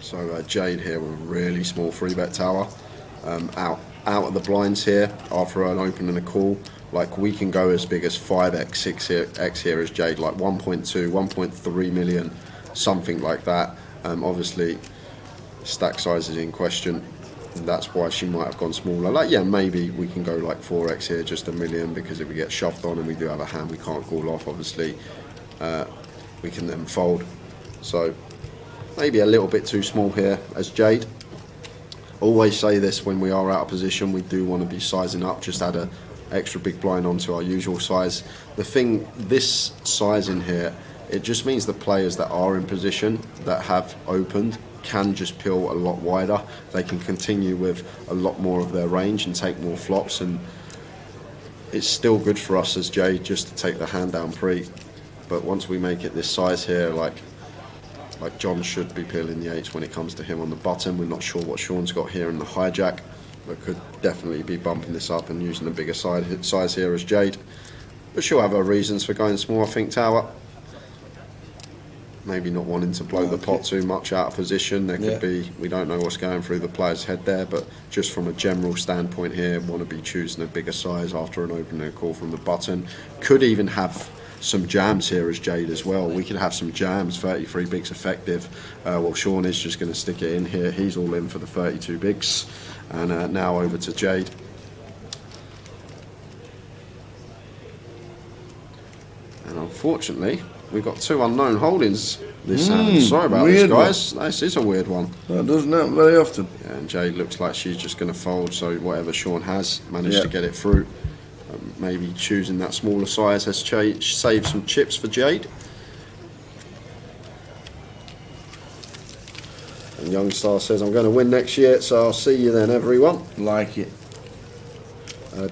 J: So Jade here with a really small 3-bet tower. Out of the blinds here after an open and a call. Like we can go as big as 5x, 6x here as Jade, like 1.2, 1.3 million, something like that. Obviously, stack size is in question. And that's why she might have gone smaller. Like, yeah, maybe we can go like 4x here, just a million, because if we get shoved on and we do have a hand we can't call off, obviously, we can then fold. So, maybe a little bit too small here as Jade. Always say this when we are out of position, we do want to be sizing up, just add a extra big blind onto our usual size. The thing, this size in here, it just means the players that are in position, that have opened, can just peel a lot wider. They can continue with a lot more of their range and take more flops, and it's still good for us as Jade just to take the hand down pre. But once we make it this size here, like John should be peeling the 8s when it comes to him on the button. We're not sure what Sean's got here in the hijack, but could definitely be bumping this up and using a bigger size here as Jade. But she'll have her reasons for going small, I think, Tower. maybe not wanting to blow the pot too much out of position. There could be, we don't know what's going through the player's head there, but just from a general standpoint here, want to be choosing a bigger size after an opening call from the button. Could even have some jams here as Jade as well. We could have some jams, 33 bigs effective. Well, Sean is just going to stick it in here. He's all in for the 32 bigs. And now over to Jade. And unfortunately, we've got 2 unknown holdings this hand. Sorry about this, guys. This is a weird one.
A: That doesn't happen very often.
J: Yeah, and Jade looks like she's just going to fold, so whatever Sean has managed to get it through. Maybe choosing that smaller size has saved some chips for Jade. And Youngstar says, I'm going to win next year, so I'll see you then, everyone.
A: Like it.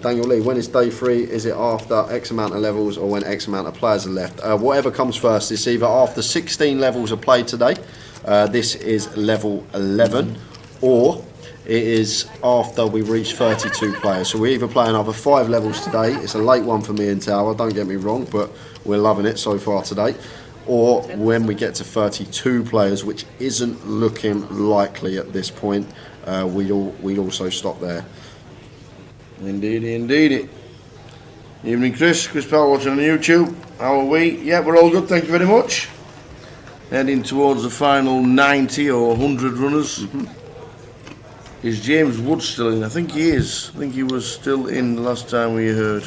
J: Daniel Lee, when is day 3? Is it after X amount of levels or when X amount of players are left? Whatever comes first. It's either after 16 levels are played today, this is level 11, or it is after we reach 32 players. So we either play another 5 levels today. It's a late one for me and Tower, don't get me wrong, but we're loving it so far today. Or when we get to 32 players, which isn't looking likely at this point, we'd also stop there.
A: Indeedy, indeedy. Evening, Chris. Chris Powell watching on YouTube. How are we? Yeah, we're all good, thank you very much. Heading towards the final 90 or 100 runners. Is James Wood still in? I think he is. I think he was still in the last time we heard.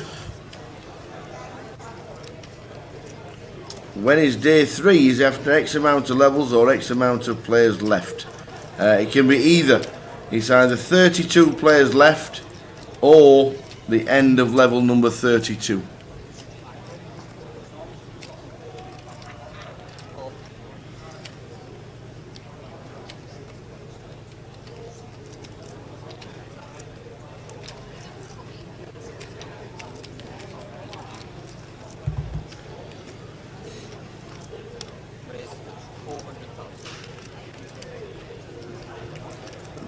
A: When is day 3? Is after X amount of levels or X amount of players left? It can be either. It's either 32 players left or the end of level number 32.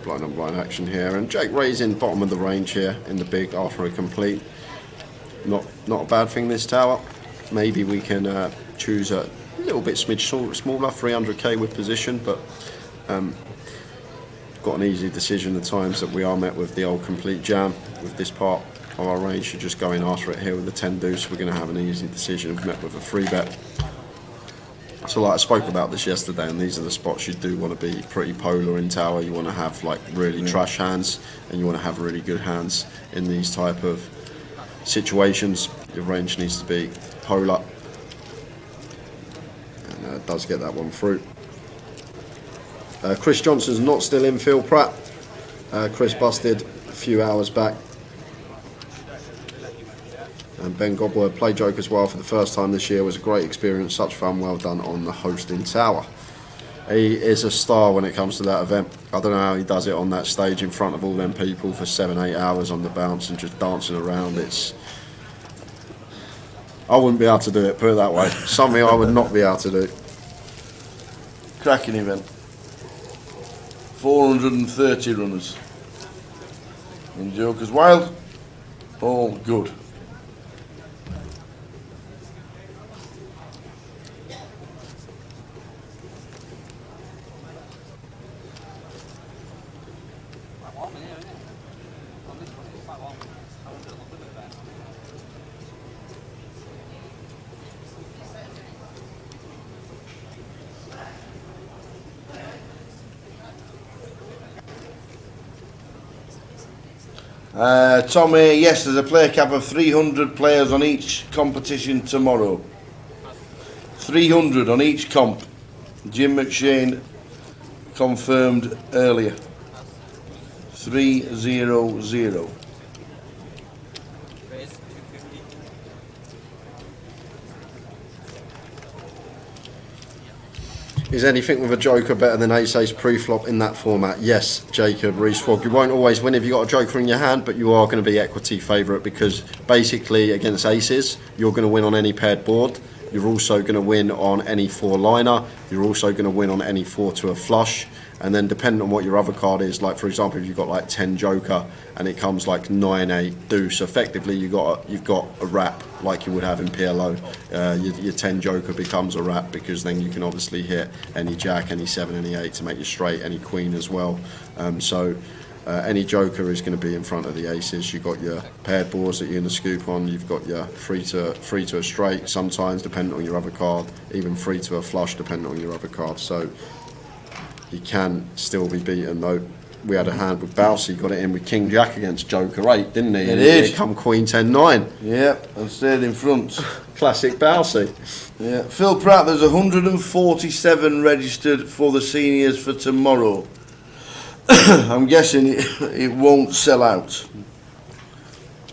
J: Blind on blind action here, and Jake raising bottom of the range here in the big after a complete. Not a bad thing this Tower. Maybe we can choose a little bit smidge smaller, 300k with position, but got an easy decision the times that we are met with the old complete jam with this part of our range. Should just go in after it here with the 10 deuce. We're going to have an easy decision met with a 3-bet. So like I spoke about this yesterday, and these are the spots you do want to be pretty polar in Tower. You want to have like really trash hands, and you want to have really good hands in these type of situations. Your range needs to be polar, and it does get that one through. Chris Johnson's not still in, Phil Pratt. Chris busted a few hours back. And Ben Godward played Joke as well for the first time this year. It was a great experience, such fun, well done on the hosting Tower. He is a star when it comes to that event. I don't know how he does it on that stage in front of all them people for 7-8 hours on the bounce and just dancing around. I wouldn't be able to do it, put it that way. Something I would not be able to do.
A: Cracking event. 430 runners. In Joker's Wild, all good. Tommy, yes, there's a player cap of 300 players on each competition tomorrow. 300 on each comp. Jim McShane confirmed earlier. 300.
J: Is anything with a Joker better than ace-ace pre-flop in that format? Yes, Jacob Rees-Fogg. You won't always win if you've got a Joker in your hand, but you are going to be equity favourite because basically against aces, you're going to win on any paired board. You're also going to win on any 4-liner. You're also going to win on any 4 to a flush. and then depending on what your other card is, like for example, if you've got like 10 joker and it comes like 9-8 deuce, effectively you've got a wrap like you would have in PLO. Your 10 joker becomes a wrap, because then you can obviously hit any jack, any 7, any 8 to make you straight, any queen as well. Any joker is going to be in front of the aces. You've got your paired boards that you're going to scoop on. You've got your free to a straight sometimes, depending on your other card. Even free to a flush, depending on your other card. So you can still be beaten, though. We had a hand with Bousey, got it in with King Jack against Joker 8, didn't he?
A: It is.
J: Come Queen 10-9.
A: Yeah, and stayed in front.
J: Classic Bousey.
A: Yeah, Phil Pratt, there's 147 registered for the seniors for tomorrow. I'm guessing it won't sell out.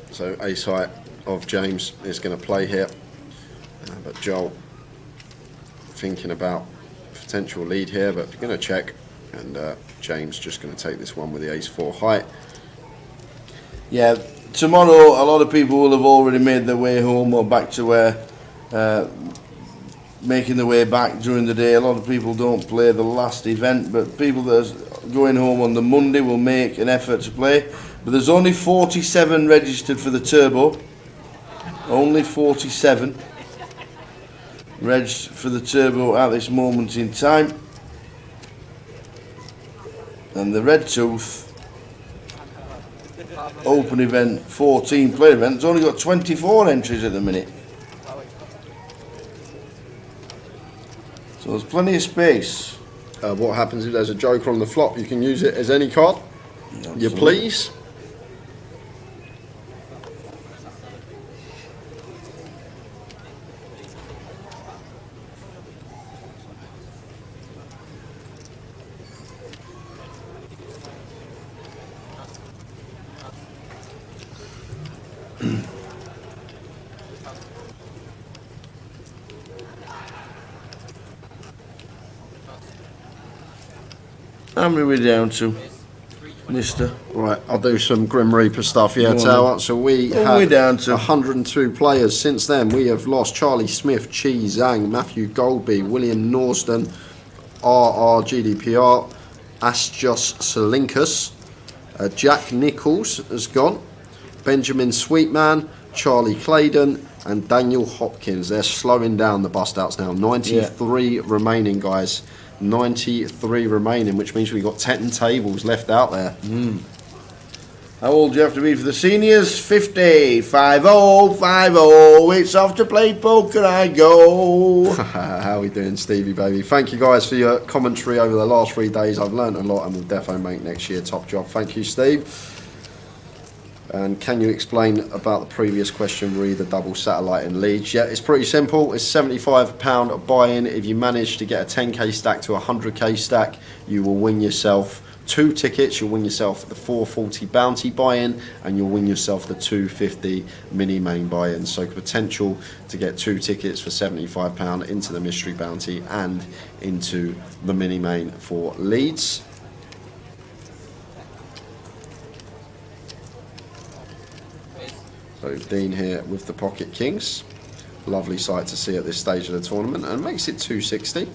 J: So ace high of James is going to play here, but Joel thinking about potential lead here, but we're going to check, and James just going to take this one with the ace 4 high.
A: Yeah, tomorrow a lot of people will have already made their way home or back to where making their way back during the day. A lot of people don't play the last event, but people that are going home on the Monday will make an effort to play. But there's only 47 registered for the turbo. Only 47 registered for the turbo at this moment in time. And the Red Tooth open event 14 player event, it's only got 24 entries at the minute. So there's plenty of space.
J: What happens if there's a joker on the flop? You can use it as any card you please.
A: How many are we down to, Mister?
J: Right, I'll do some Grim Reaper stuff, yeah, Tower. So we
A: have
J: down to 102 players. Since then, we have lost Charlie Smith, Chi Zhang, Matthew Goldby, William Norsden, RR GDPR, Asjus Salinkus, Jack Nichols has gone, Benjamin Sweetman, Charlie Claydon, and Daniel Hopkins. They're slowing down the bust outs now. 93 remaining, guys. 93 remaining, which means we've got 10 tables left out there.
A: How old do you have to be for the seniors? 50, 50, 50. It's off to play poker I go.
J: How are we doing, Stevie baby? Thank you guys for your commentary over the last 3 days. I've learnt a lot, and we'll definitely make next year top job. Thank you, Steve. And can you explain about the previous where the double satellite in Leeds? Yeah, it's pretty simple. It's £75 buy-in. If you manage to get a 10k stack to a 100k stack, you will win yourself 2 tickets. You'll win yourself the 440 bounty buy-in, and you'll win yourself the 250 mini main buy-in. So potential to get 2 tickets for £75 into the mystery bounty and into the mini main for Leeds. So Dean here with the pocket kings. Lovely sight to see at this stage of the tournament, and makes it 260.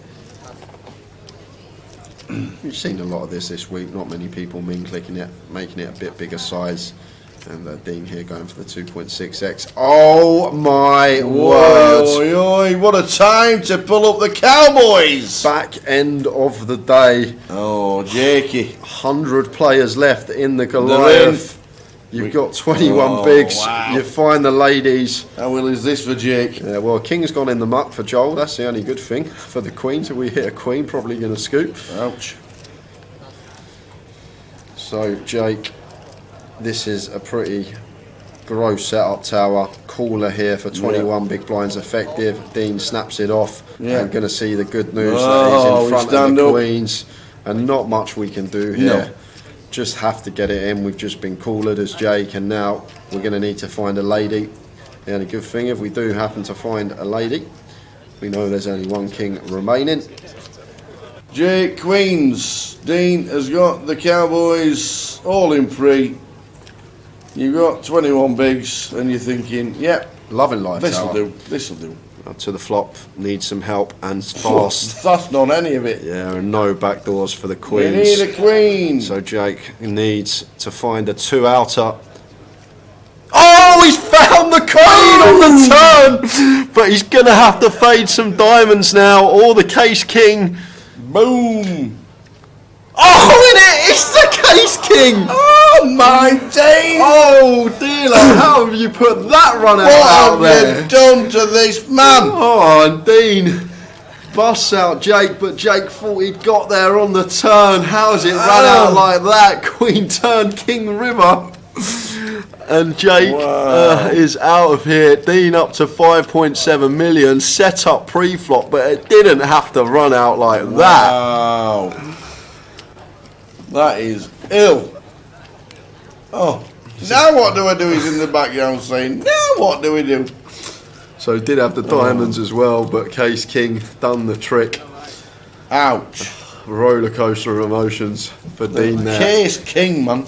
J: We've seen a lot of this week. Not many people mean clicking it, making it a bit bigger size. And Dean here going for the 2.6x. Oh my word!
A: Oi, oi, what a time to pull up the Cowboys!
J: Back end of the day.
A: Oh, Jakey.
J: 100 players left in the Goliath. You've got 21 bigs.
A: Wow.
J: You find the ladies.
A: How well is this for Jake?
J: Yeah, well, King's gone in the muck for Joel. That's the only good thing for the Queen. So we hit a Queen, probably going to scoop.
A: Ouch.
J: So Jake, this is a pretty gross setup, Tower. Caller here for 21 big blinds effective. Dean snaps it off.
A: Yeah.
J: I'm going to see the good news that he's in front of the Queens, and not much we can do here.
A: No.
J: Just have to get it in. We've just been collared as Jake, and now we're going to need to find a lady. The only good thing, if we do happen to find a lady, we know there's only one king remaining.
A: Jake Queens. Dean has got the Cowboys all in pre. You've got 21 bigs, and you're thinking, yep,
J: loving life.
A: This'll do. This'll do.
J: to the flop, needs some help and fast.
A: That's not any of it.
J: Yeah, and no backdoors for the queens.
A: We need a queen.
J: So Jake needs to find a 2-outer. Oh, he's found the queen on the turn, but he's going to have to fade some diamonds now, or the case king.
A: Boom.
J: Oh, and it is the case king.
A: Oh, my days.
J: Oh, dealer, how have you put that runner out there?
A: What have you done to this man?
J: Oh, and Dean busts out Jake, but Jake thought he'd got there on the turn. How's it run out like that? Queen turn, king river. And Jake is out of here. Dean up to 5.7 million. Set up pre-flop, but it didn't have to run out like that.
A: Wow. That is ill. Oh, now what do I do? He's in the background saying, now what do we do?
J: So did have the diamonds as well, but Case King done the trick.
A: Ouch.
J: Roller coaster of emotions for Dean there.
A: Case King, man.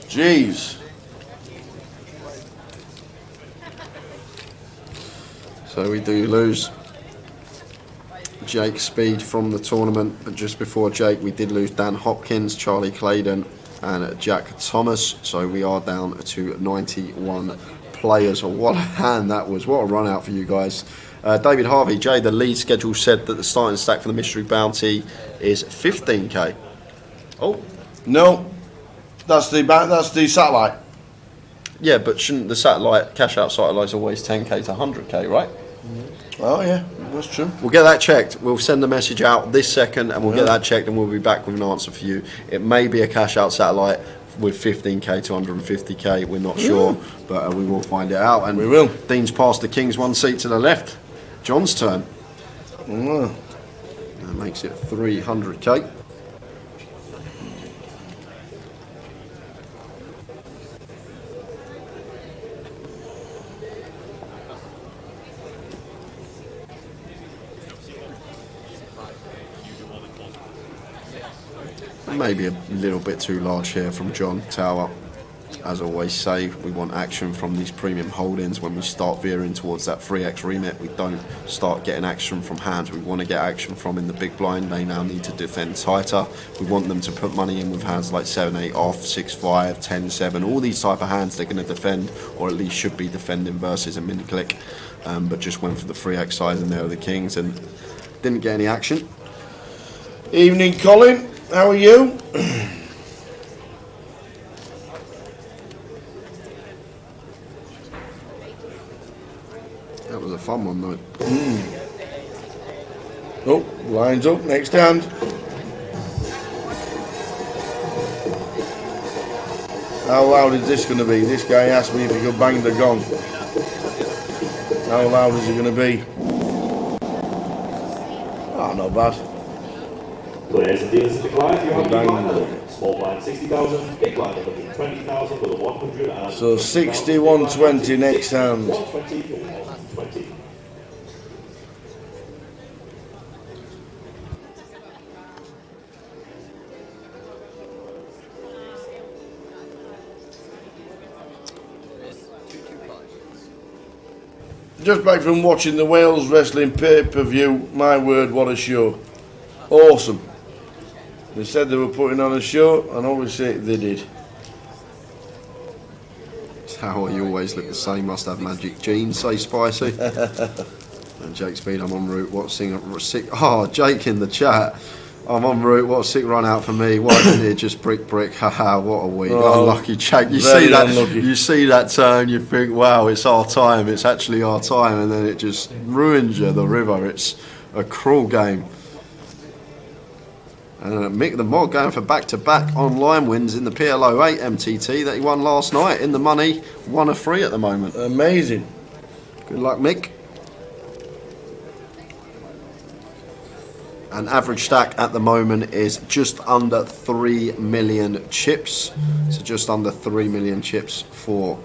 A: Jeez.
J: So we do lose Jake Speed from the tournament, but just before Jake we did lose Dan Hopkins, Charlie Claydon and Jack Thomas, so we are down to 91 players. What a hand that was, what a run out for you guys. David Harvey, Jay, the lead schedule said that the starting stack for the mystery bounty is 15k. Oh
A: no, that's the satellite.
J: Yeah, but shouldn't the satellite cash out satellites always 10k to 100k, right?
A: Oh yeah, that's true.
J: We'll get that checked. We'll send the message out this second and we'll get that checked and we'll be back with an answer for you. It may be a cash out satellite with 15k to 150k, we're not sure, but we will find it out. And
A: we will.
J: Dean's passed the kings, one seat to the left. John's turn. That makes it 300k. Maybe a little bit too large here from John Tower. As I always say, we want action from these premium holdings. When we start veering towards that 3x remit, we don't start getting action from hands we want to get action from in the big blind. They now need to defend tighter. We want them to put money in with hands like 7-8 off, 6-5, 10-7, all these type of hands they're going to defend, or at least should be defending versus a mini click. But just went for the 3x size and there were the kings and didn't get any action.
A: Evening, Colin. How are you?
J: That was a fun one, though.
A: Oh, lines up, next hand. How loud is this going to be? This guy asked me if he could bang the gong. How loud is it going to be? Oh, not bad.
E: Players and dealers in the client, you have blind, small blind 60,000, big blind 120,000 with a 100.
A: So 60-120 next hand.
E: 120.
A: Just back from watching the Wales wrestling pay-per-view. My word, what a show. Awesome. They said they were putting on a show, and obviously they did.
J: Tower, you always look the same, must have magic genes, say Spicy. And Jake Speed, I'm en route, what sick, Jake in the chat. I'm en route, what a sick run out for me. Why didn't it just brick? Haha, what a week. Unlucky Jake. You see that unlucky. You see that turn, you think, wow, it's our time, it's actually our time, and then it just ruins you, the river. It's a cruel game. And Mick the Mod going for back-to-back online wins in the PLO 8 MTT that he won last night in the money. 1 of 3 at the moment.
A: Amazing.
J: Good luck, Mick. And average stack at the moment is just under 3 million chips. So just under 3 million chips for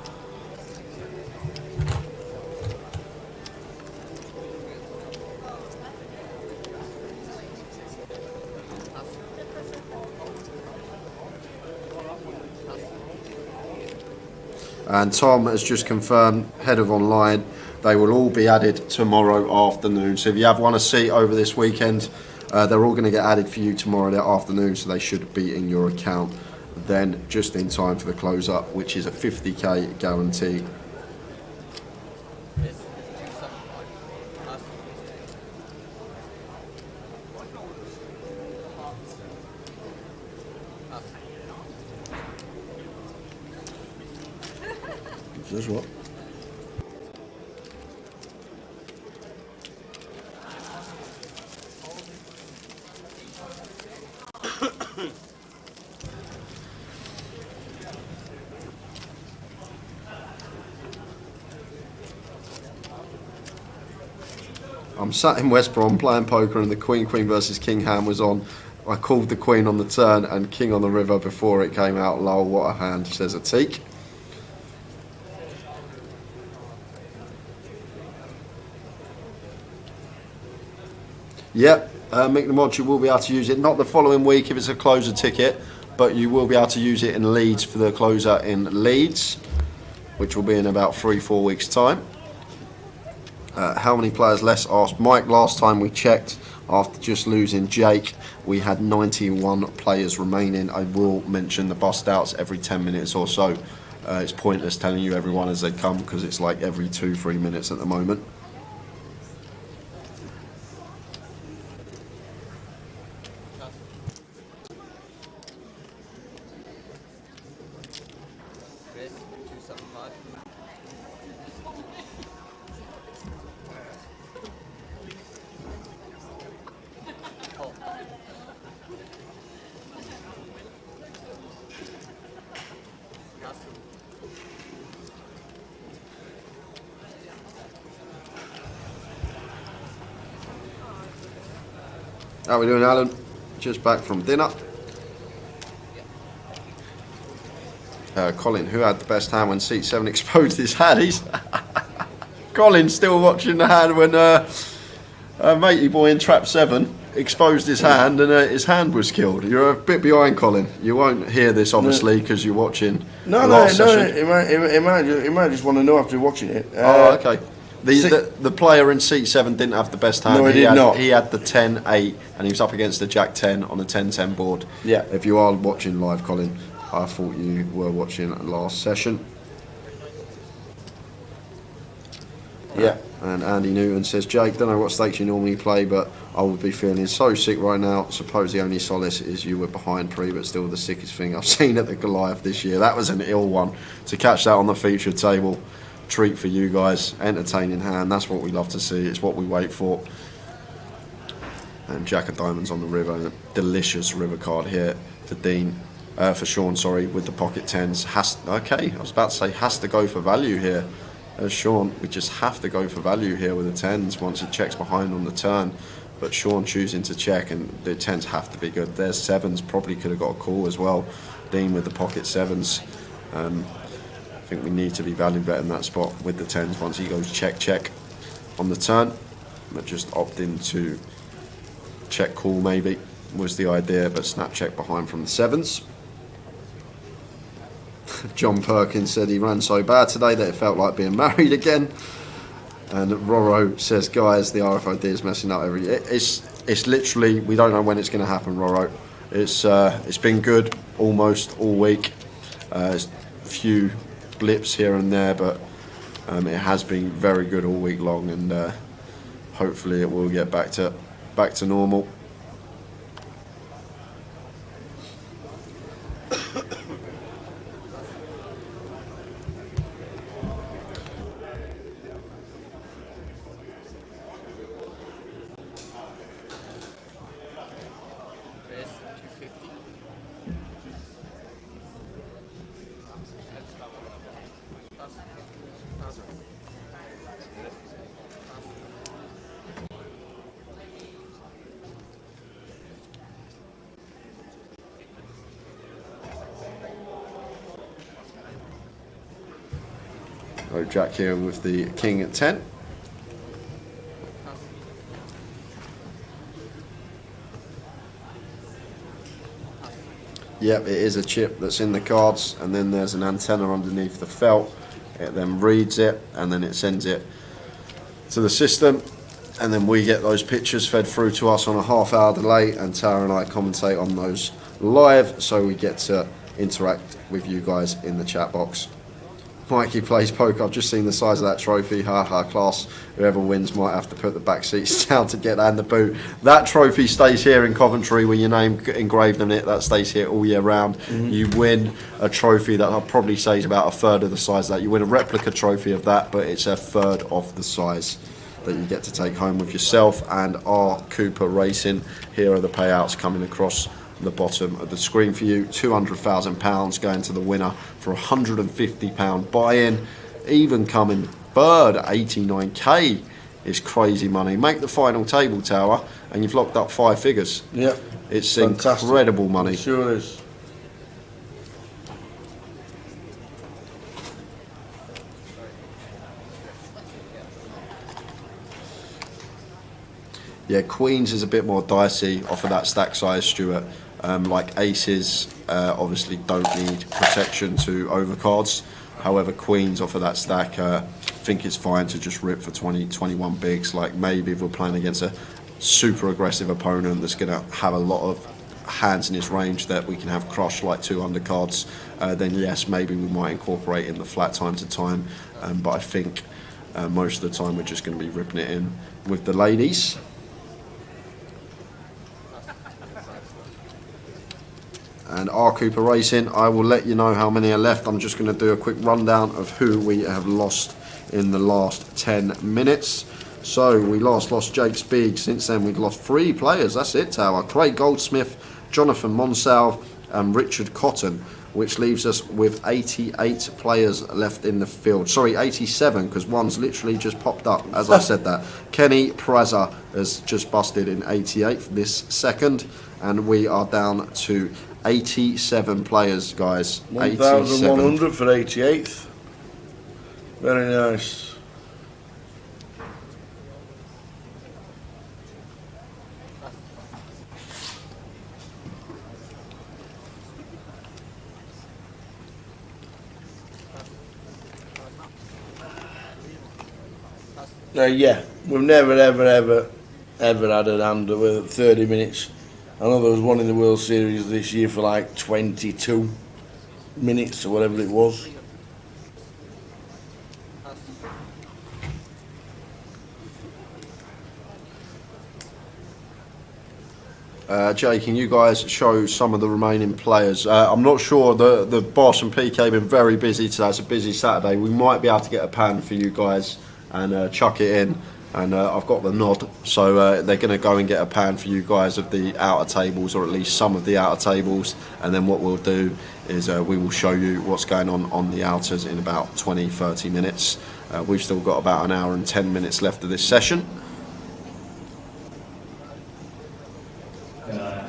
J: And Tom has just confirmed, head of online, they will all be added tomorrow afternoon. So if you have won a seat over this weekend, they're all going to get added for you tomorrow afternoon, so they should be in your account then, just in time for the close-up, which is a 50k guarantee.
A: Says what?
J: I'm sat in West Brom playing poker and the Queen versus King hand was on. I called the Queen on the turn and King on the river before it came out. Lol, what a hand, says a teak. Yep, Mick the Mod, you will be able to use it, not the following week if it's a closer ticket, but you will be able to use it in Leeds for the closer in Leeds, which will be in about 3-4 weeks' time. How many players less, asked Mike. Last time we checked, after just losing Jake, we had 91 players remaining. I will mention the bust outs every 10 minutes or so. It's pointless telling you everyone as they come because it's like every 2-3 minutes at the moment. How are we doing, Alan? Just back from dinner. Colin, who had the best hand when seat 7 exposed his hand? He's Colin's still watching the hand when matey boy in trap 7 exposed his hand and his hand was killed. You're a bit behind, Colin. You won't hear this obviously because you're watching. He
A: might just want to know after watching it.
J: Oh, okay. The player in seat 7 didn't have the best hand.
A: No, he did not.
J: He had the 10-8 and he was up against the Jack 10 on the 10-10 board.
A: Yeah.
J: If you are watching live, Colin, I thought you were watching last session.
A: Yeah.
J: And Andy Newton says, Jake, don't know what stakes you normally play, but I would be feeling so sick right now. Suppose the only solace is you were behind pre, but still the sickest thing I've seen at the Goliath this year. That was an ill one. To catch that on the featured table, treat for you guys. Entertaining hand, that's what we love to see. It's what we wait for. And Jack of Diamonds on the river. Delicious river card here for Dean. For Sean, sorry, with the pocket 10s. Okay, I was about to say has to go for value here. Sean, we just have to go for value here with the 10s once he checks behind on the turn. But Sean choosing to check, and the 10s have to be good. There's 7s, probably could have got a call as well. Dean with the pocket 7s. I think we need to be value betting that spot with the 10s once he goes check on the turn. But just opt into check call maybe was the idea, but snap check behind from the 7s. John Perkins said he ran so bad today that it felt like being married again. And Roro says, guys, the RFID is messing up every year. It's literally, we don't know when it's going to happen, Roro. It's been good almost all week. There's a few blips here and there, but it has been very good all week long, and hopefully it will get back to normal. Jack here with the king at 10. Yep, it is a chip that's in the cards, and then there's an antenna underneath the felt. It then reads it, and then it sends it to the system, and then we get those pictures fed through to us on a half-hour delay, and Tara and I commentate on those live, so we get to interact with you guys in the chat box. Mikey plays poker. I've just seen the size of that trophy. Ha class. Whoever wins might have to put the back seats down to get that in the boot. That trophy stays here in Coventry with your name engraved on it. That stays here all year round. You win a trophy that I'll probably say is about a third of the size of that. You win a replica trophy of that, but it's a third of the size that you get to take home with yourself. And R Cooper Racing. Here are the payouts coming across the bottom of the screen for you. £200,000 going to the winner for £150 buy-in. Even coming third at 89k is crazy money. Make the final table, Tower, and you've locked up 5 figures.
A: Yep,
J: it's
A: fantastic.
J: Incredible money.
A: It sure is.
J: Yeah, Queens is a bit more dicey off of that stack size, Stuart. Like aces obviously don't need protection to overcards. However, Queens off of that stack, I think it's fine to just rip for 20, 21 bigs. Like maybe if we're playing against a super aggressive opponent that's going to have a lot of hands in his range that we can have crushed like 2 undercards, then yes, maybe we might incorporate in the flat time to time. But I think most of the time we're just going to be ripping it in with the ladies. And R Cooper Racing, I will let you know how many are left. I'm just going to do a quick rundown of who we have lost in the last 10 minutes. So we last lost Jake Speig. Since then we've lost 3 players. That's it, Tower. Craig Goldsmith, Jonathan Monsalve and Richard Cotton, which leaves us with 88 players left in the field. Sorry, 87, because one's literally just popped up as I said that. Kenny Praza has just busted in 88th this second, and we are down to 87 players, guys.
A: 1,100 for 88th. Very nice. Yeah, we've never ever had an hand with 30 minutes. I know there was one in the World Series this year for like 22 minutes or whatever it was.
J: Jay, can you guys show some of the remaining players? I'm not sure. The boss and PK have been very busy today. It's a busy Saturday. We might be able to get a pan for you guys and chuck it in. And I've got the nod, so they're going to go and get a pan for you guys of the outer tables, or at least some of the outer tables. And then what we'll do is we will show you what's going on the outers in about 20-30 minutes. We've still got about an hour and 10 minutes left of this session.
A: I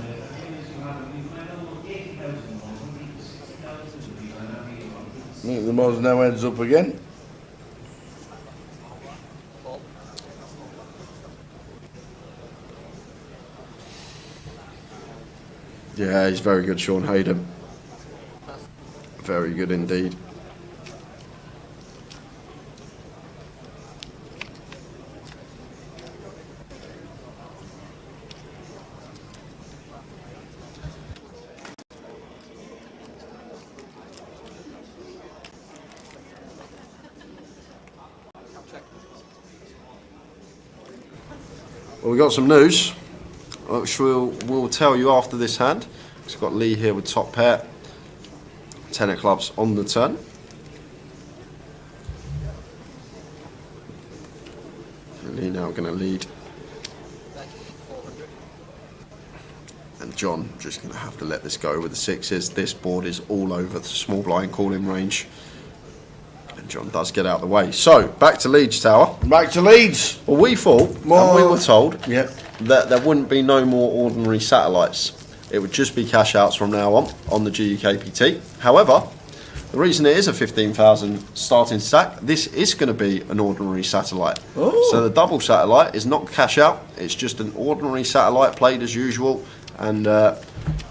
A: think the Moz now heads up again.
J: Yeah, he's very good, Sean Hayden. Very good indeed. Well, we got some news, which we'll tell you after this hand. It's got Lee here with top pair, 10 of clubs on the turn. Lee now going to lead. And John just going to have to let this go with the sixes. This board is all over the small blind calling range. And John does get out of the way. So, back to Leeds, Tower.
A: Back to Leeds.
J: Well, we thought, and we were told,
A: that
J: there wouldn't be no more ordinary satellites. It would just be cash outs from now on the GUKPT. However, the reason it is a 15,000 starting stack, this is going to be an ordinary satellite.
A: Oh.
J: So the double satellite is not cash out, it's just an ordinary satellite played as usual. And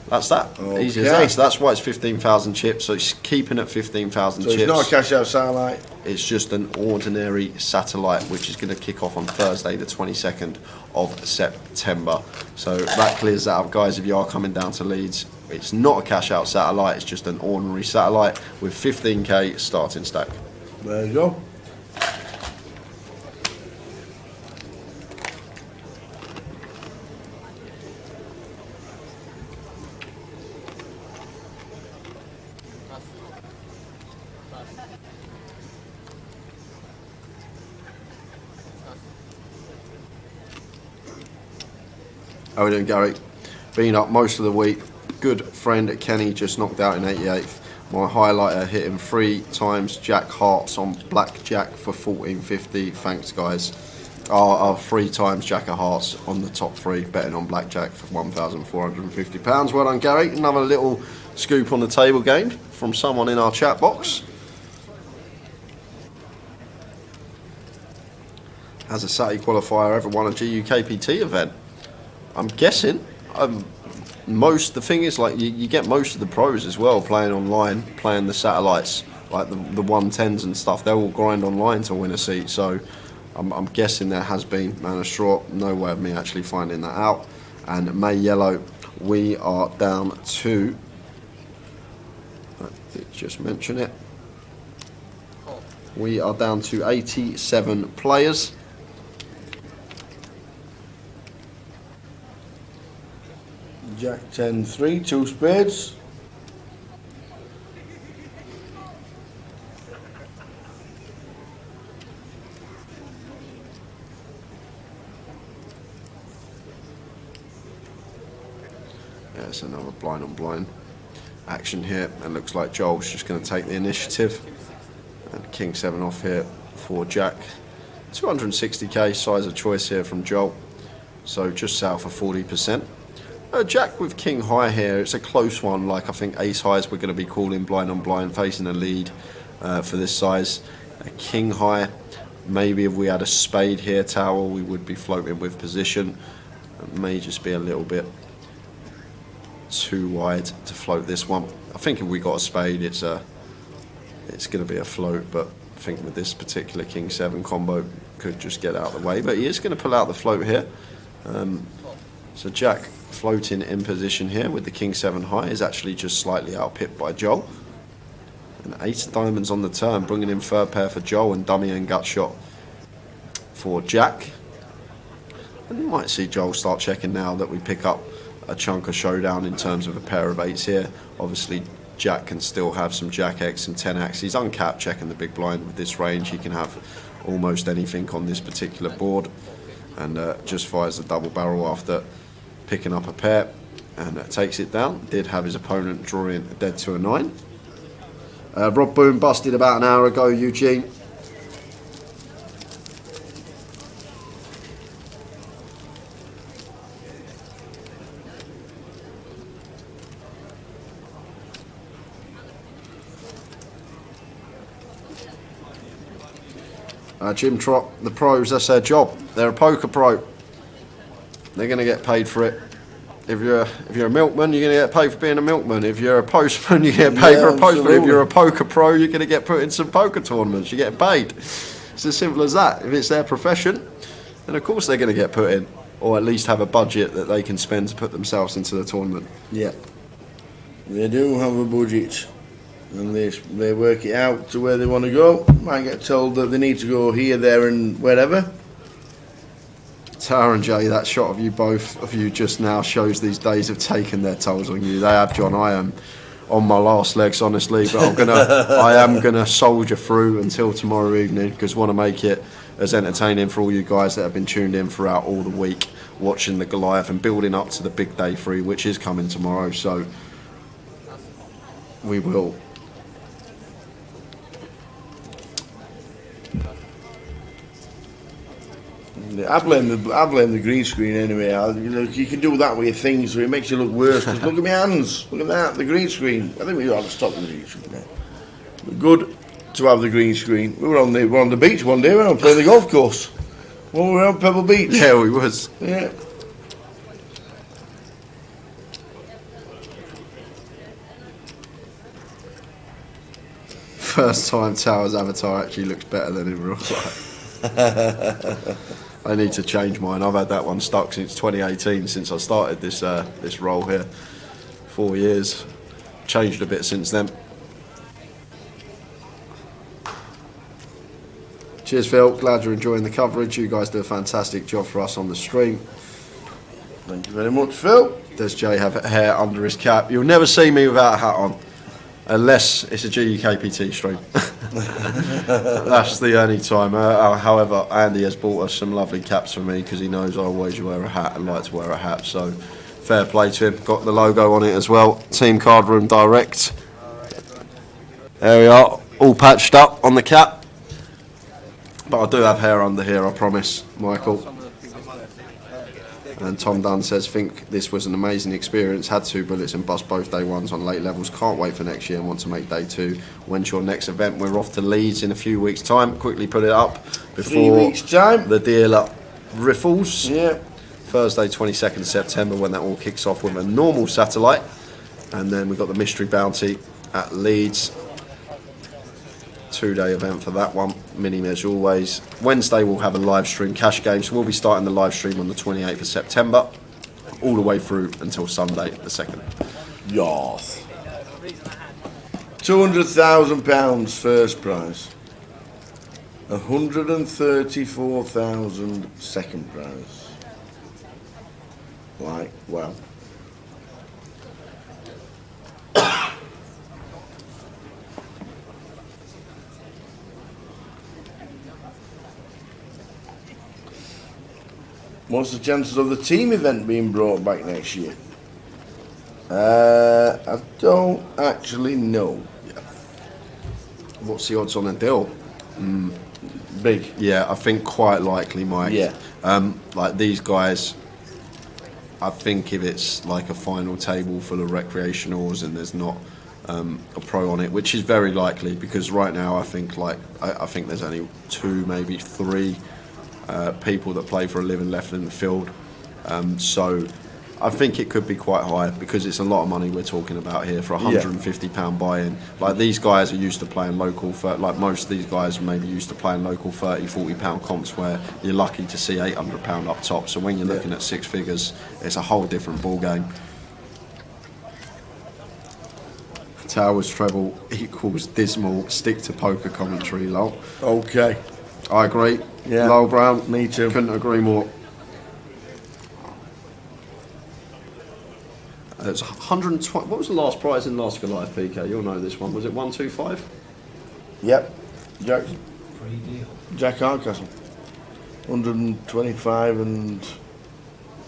B: That's that. Easy as that. So that's why it's 15,000 chips. So it's keeping at 15,000 chips.
A: So it's not a cash out satellite.
B: It's just an ordinary satellite, which is going to kick off on Thursday, the 22nd of September. So that clears that up, guys. If you are coming down to Leeds, it's not a cash out satellite. It's just an ordinary satellite with 15k starting stack.
A: There you go.
B: How are we doing, Gary? Been up most of the week. Good friend Kenny just knocked out in 88th. My highlighter hit him 3 times Jack Hearts on blackjack for 14.50. Thanks, guys. 3 times Jack of Hearts on the top 3, betting on blackjack for £1,450. Well done, Gary. Another little scoop on the table game from someone in our chat box. Has a Saturday qualifier ever won a GUKPT event? I'm guessing. The thing is, like, you get most of the pros as well playing online, playing the satellites, like the 110s and stuff. They all grind online to win a seat. So I'm guessing there has been. Man of straw, no way of me actually finding that out. And May Yellow, we are down to. Just mention it. We are down to 87 players.
A: Jack 10-3, 2 spades.
B: Yeah, it's another blind on blind action here. It looks like Joel's just going to take the initiative. And King 7 off here for Jack. 260k size of choice here from Joel. So just south of 40%. Jack with King High here. It's a close one. Like, I think Ace Highs we're going to be calling blind on blind, facing a lead for this size. King High, maybe if we had a spade here, Tower, we would be floating with position. It may just be a little bit too wide to float this one. I think if we got a spade, it's going to be a float, but I think with this particular King 7 combo, could just get out of the way. But he is going to pull out the float here. So Jack floating in position here with the King 7 high is actually just slightly outpipped by Joel. And 8 of diamonds on the turn, bringing in third pair for Joel and dummy and gut shot for Jack. And you might see Joel start checking now that we pick up a chunk of showdown in terms of a pair of 8s here. Obviously Jack can still have some Jack X and 10X. He's uncapped checking the big blind with this range. He can have almost anything on this particular board. And just fires the double barrel after picking up a pair, and takes it down. Did have his opponent drawing dead to a 9. Rob Boone busted about an hour ago, Eugene. Jim Trott, the pros, that's their job. They're a poker pro. They're going to get paid for it. If you're a milkman, you're going to get paid for being a milkman. If you're a postman, you get paid for a postman. If you're a poker pro, you're going to get put in some poker tournaments. You get paid. It's as simple as that. If it's their profession, then of course they're going to get put in, or at least have a budget that they can spend to put themselves into the tournament.
A: Yeah, they do have a budget, and they work it out to where they want to go. Might get told that they need to go here, there, and wherever.
B: Tower and Jay, that shot of you both of you just now shows these days have taken their tolls on you. They have, John. I am on my last legs, honestly, but I am gonna soldier through until tomorrow evening, because I want to make it as entertaining for all you guys that have been tuned in throughout all the week, watching the Goliath and building up to the big day 3, which is coming tomorrow. So we will.
A: I blame the green screen anyway. You can do that with your things, so it makes you look worse. Just look at my hands. Look at that, the green screen. I think we ought to stop the green screen. We're good to have the green screen. We were on the beach one day. We were playing the golf course. Well, we were on Pebble Beach.
B: Yeah, we was.
A: Yeah.
J: first time Tower's avatar actually looks better than in real life. I need to change mine. I've had that one stuck since 2018, since I started this this role here. 4 years. Changed a bit since then. Cheers, Phil. Glad you're enjoying the coverage. You guys do a fantastic job for us on the stream.
A: Thank you very much, Phil.
J: Does Jay have hair under his cap? You'll never see me without a hat on. Unless it's a GUKPT stream. That's the only time. However, Andy has bought us some lovely caps for me because he knows I always wear a hat and like to wear a hat. So fair play to him. Got the logo on it as well. Team Card Room Direct. There we are. All patched up on the cap. But I do have hair under here, I promise, Michael. And Tom Dunn says, think this was an amazing experience. Had 2 bullets and bust both day ones on late levels. Can't wait for next year and want to make day 2. When's your next event? We're off to Leeds in a few weeks' time. Quickly put it up before
A: 3 weeks' time.
J: The deal up riffles.
A: Yeah.
J: Thursday, 22nd September, when that all kicks off with a normal satellite. And then we've got the Mystery Bounty at Leeds. 2-day event for that one, mini as always. Wednesday we'll have a live stream cash game, so we'll be starting the live stream on the 28th of September, all the way through until Sunday the 2nd.
A: Yes. £200,000 first prize. 134,000 second prize. Like, well. What's the chances of the team event being brought back next year? I don't actually know.
J: Yeah. What's the odds on a deal?
A: Big.
J: Yeah, I think quite likely, Mike.
A: Yeah.
J: Like these guys, I think if it's like a final table full of recreationals and there's not a pro on it, which is very likely because right now I think I think there's only 2, maybe 3 people that play for a living left in the field, so I think it could be quite high because it's a lot of money we're talking about here for a £150 buy-in. Like these guys are used to playing local, like most of these guys are maybe used to playing local £30-40 comps where you're lucky to see £800 up top. So when you're looking at 6 figures, it's a whole different ball game. Towers treble equals dismal. Stick to poker commentary, lol.
A: Okay.
J: I agree.
A: Yeah.
J: Lowell Brown.
A: Me too.
J: Couldn't agree more. It's 120. What was the last prize in last Goliath, PK? You'll know this one. Was it 125?
A: Yep. Jack Hardcastle. 125 and.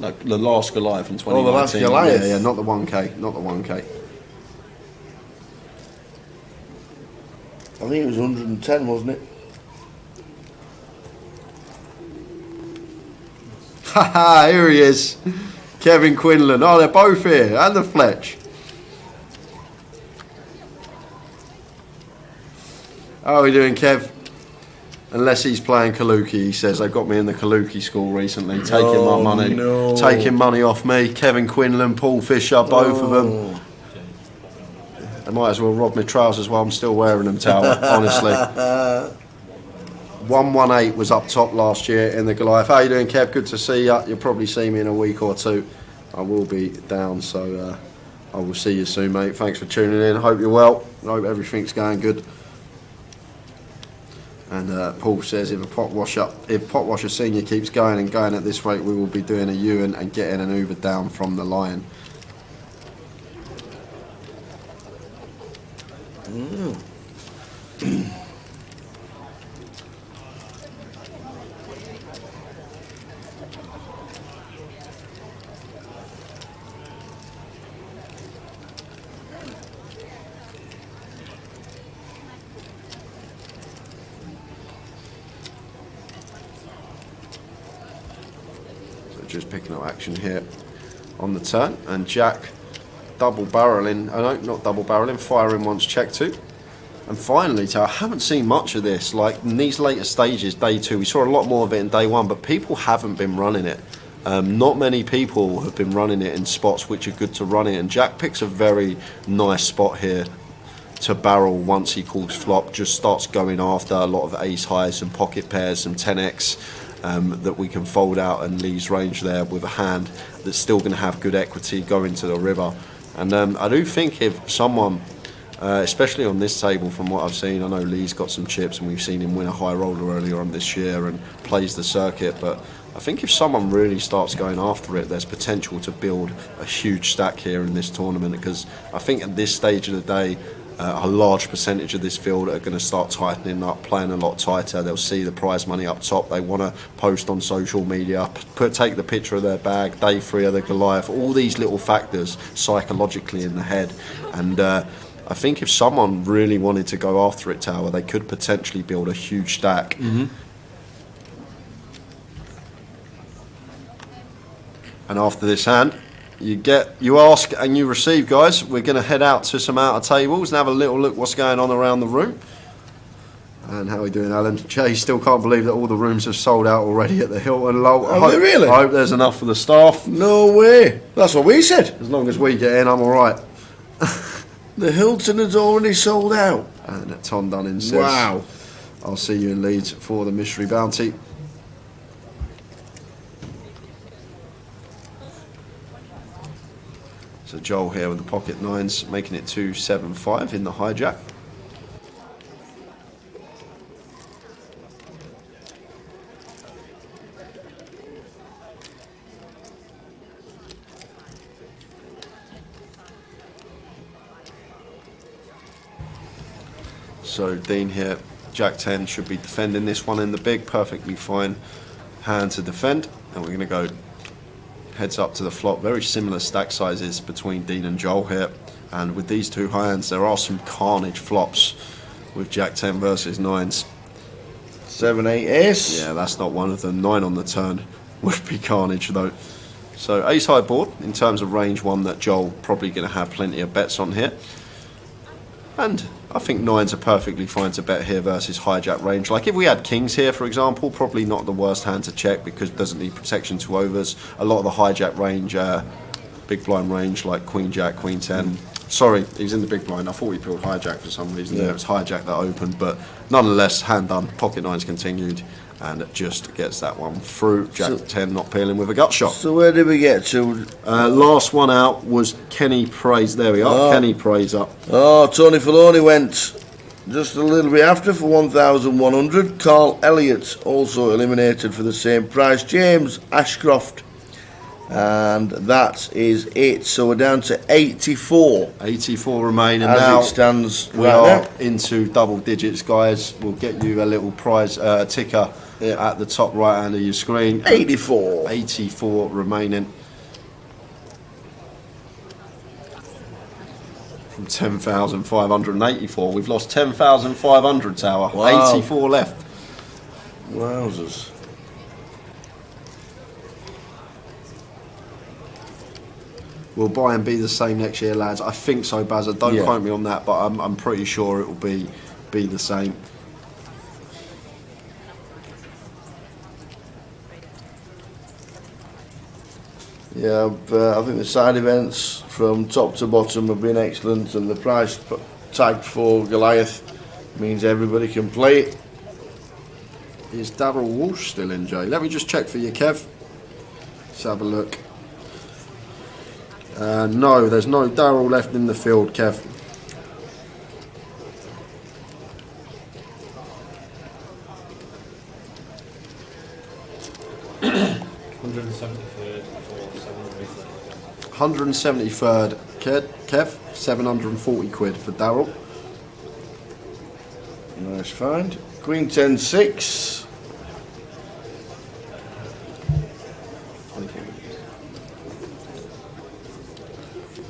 J: No, the last Goliath in 2019.
A: Oh, the last Goliath.
J: Yeah, not the 1K. Not the 1K.
A: I think it was 110, wasn't it?
J: Haha, here he is. Kevin Quinlan. Oh, they're both here. And the Fletch. How are we doing, Kev? Unless he's playing Kaluki, he says. They got me in the Kaluki school recently, taking my money.
A: No.
J: Taking money off me. Kevin Quinlan, Paul Fisher, both of them. They might as well rob my trousers while I'm still wearing them, Tower, honestly. 118 was up top last year in the Goliath. How you doing, Kev? Good to see you. You'll probably see me in a week or 2. I will be down, so I will see you soon, mate. Thanks for tuning in. Hope you're well. Hope everything's going good. And Paul says, if Potwasher Senior keeps going and going at this rate, we will be doing a Ewan and getting an Uber down from the Lion. Just picking up action here on the turn, and Jack double barreling, not double barreling, firing once check 2. And finally, I haven't seen much of this, like in these later stages, day 2, we saw a lot more of it in day 1, but people haven't been running it. Not many people have been running it in spots which are good to run it, and Jack picks a very nice spot here
B: to barrel once he calls flop, just starts going after a lot of ace highs, some pocket pairs, some 10x that we can fold out and Lee's range there with a hand that's still going to have good equity going to the river. And I do think if someone, especially on this table from what I've seen, I know Lee's got some chips and we've seen him win a high roller earlier on this year and plays the circuit, but I think if someone really starts going after it, there's potential to build a huge stack here in this tournament, because I think at this stage of the day, a large percentage of this field are going to start tightening up, playing a lot tighter. They'll see the prize money up top. They want to post on social media, take the picture of their bag, day 3 of the Goliath, all these little factors psychologically in the head. And I think if someone really wanted to go after it, Tower, they could potentially build a huge stack. And after this hand, you ask and you receive, guys. We're going to head out to some outer tables and have a little look what's going on around the room. And how are we doing, Alan? Jay still can't believe that all the rooms have sold out already at the Hilton.
A: Are they really?
B: I hope there's enough for the staff.
A: No way. That's what we said.
B: As long as we get in, I'm all right.
A: The Hilton has already sold out.
B: And Tom Dunning says,
A: wow.
B: I'll see you in Leeds for the mystery bounty. So Joel here with the pocket nines, making it 275 in the hijack. So Dean here, Jack 10 should be defending this one in the big, perfectly fine hand to defend. And we're going to go heads up to the flop. Very similar stack sizes between Dean and Joel here, and with these two high hands there are some carnage flops with Jack 10 versus 9s.
A: 7, 8 ace.
B: Yeah, that's not one of them. 9 on the turn would be carnage though. So ace high board in terms of range, one that Joel probably going to have plenty of bets on here, and I think 9s are perfectly fine to bet here versus hijack range. Like if we had kings here, for example, probably not the worst hand to check because it doesn't need protection to overs. A lot of the hijack range, big blind range, like queen jack, queen 10. Sorry, he's in the big blind. I thought he peeled hijack for some reason. Yeah, it was hijack that opened, but nonetheless, hand done. Pocket 9s continued, and it just gets that one through. Jack 10 not peeling with a gut shot.
A: So where did we get to?
B: Last one out was Kenny Praise. There we are. Kenny Praise up.
A: Oh, Tony Filoni went just a little bit after for 1,100. Carl Elliott also eliminated for the same price. James Ashcroft. And that is it. So we're down to 84.
B: 84 remain, and
A: as
B: now
A: it stands
B: we are into double digits, guys. We'll get you a little prize ticker at the top right hand of your screen.
A: 84.
B: 84 remaining. From 10,584. We've lost 10,500, Tower.
A: Wow.
B: 84 left.
A: Wowzers.
B: Will buy and be the same next year, lads? I think so, Bazza. Don't quote me on that, but I'm pretty sure it will be the same.
A: Yeah, I think the side events from top to bottom have been excellent, and the price tag for Goliath means everybody can play it.
B: Is Darryl Walsh still in, Jay? Let me just check for you, Kev. Let's have a look. No, there's no Darryl left in the field, Kev. £173rd, Kev, 740 quid for Darryl.
A: Nice find. Queen 10, 6.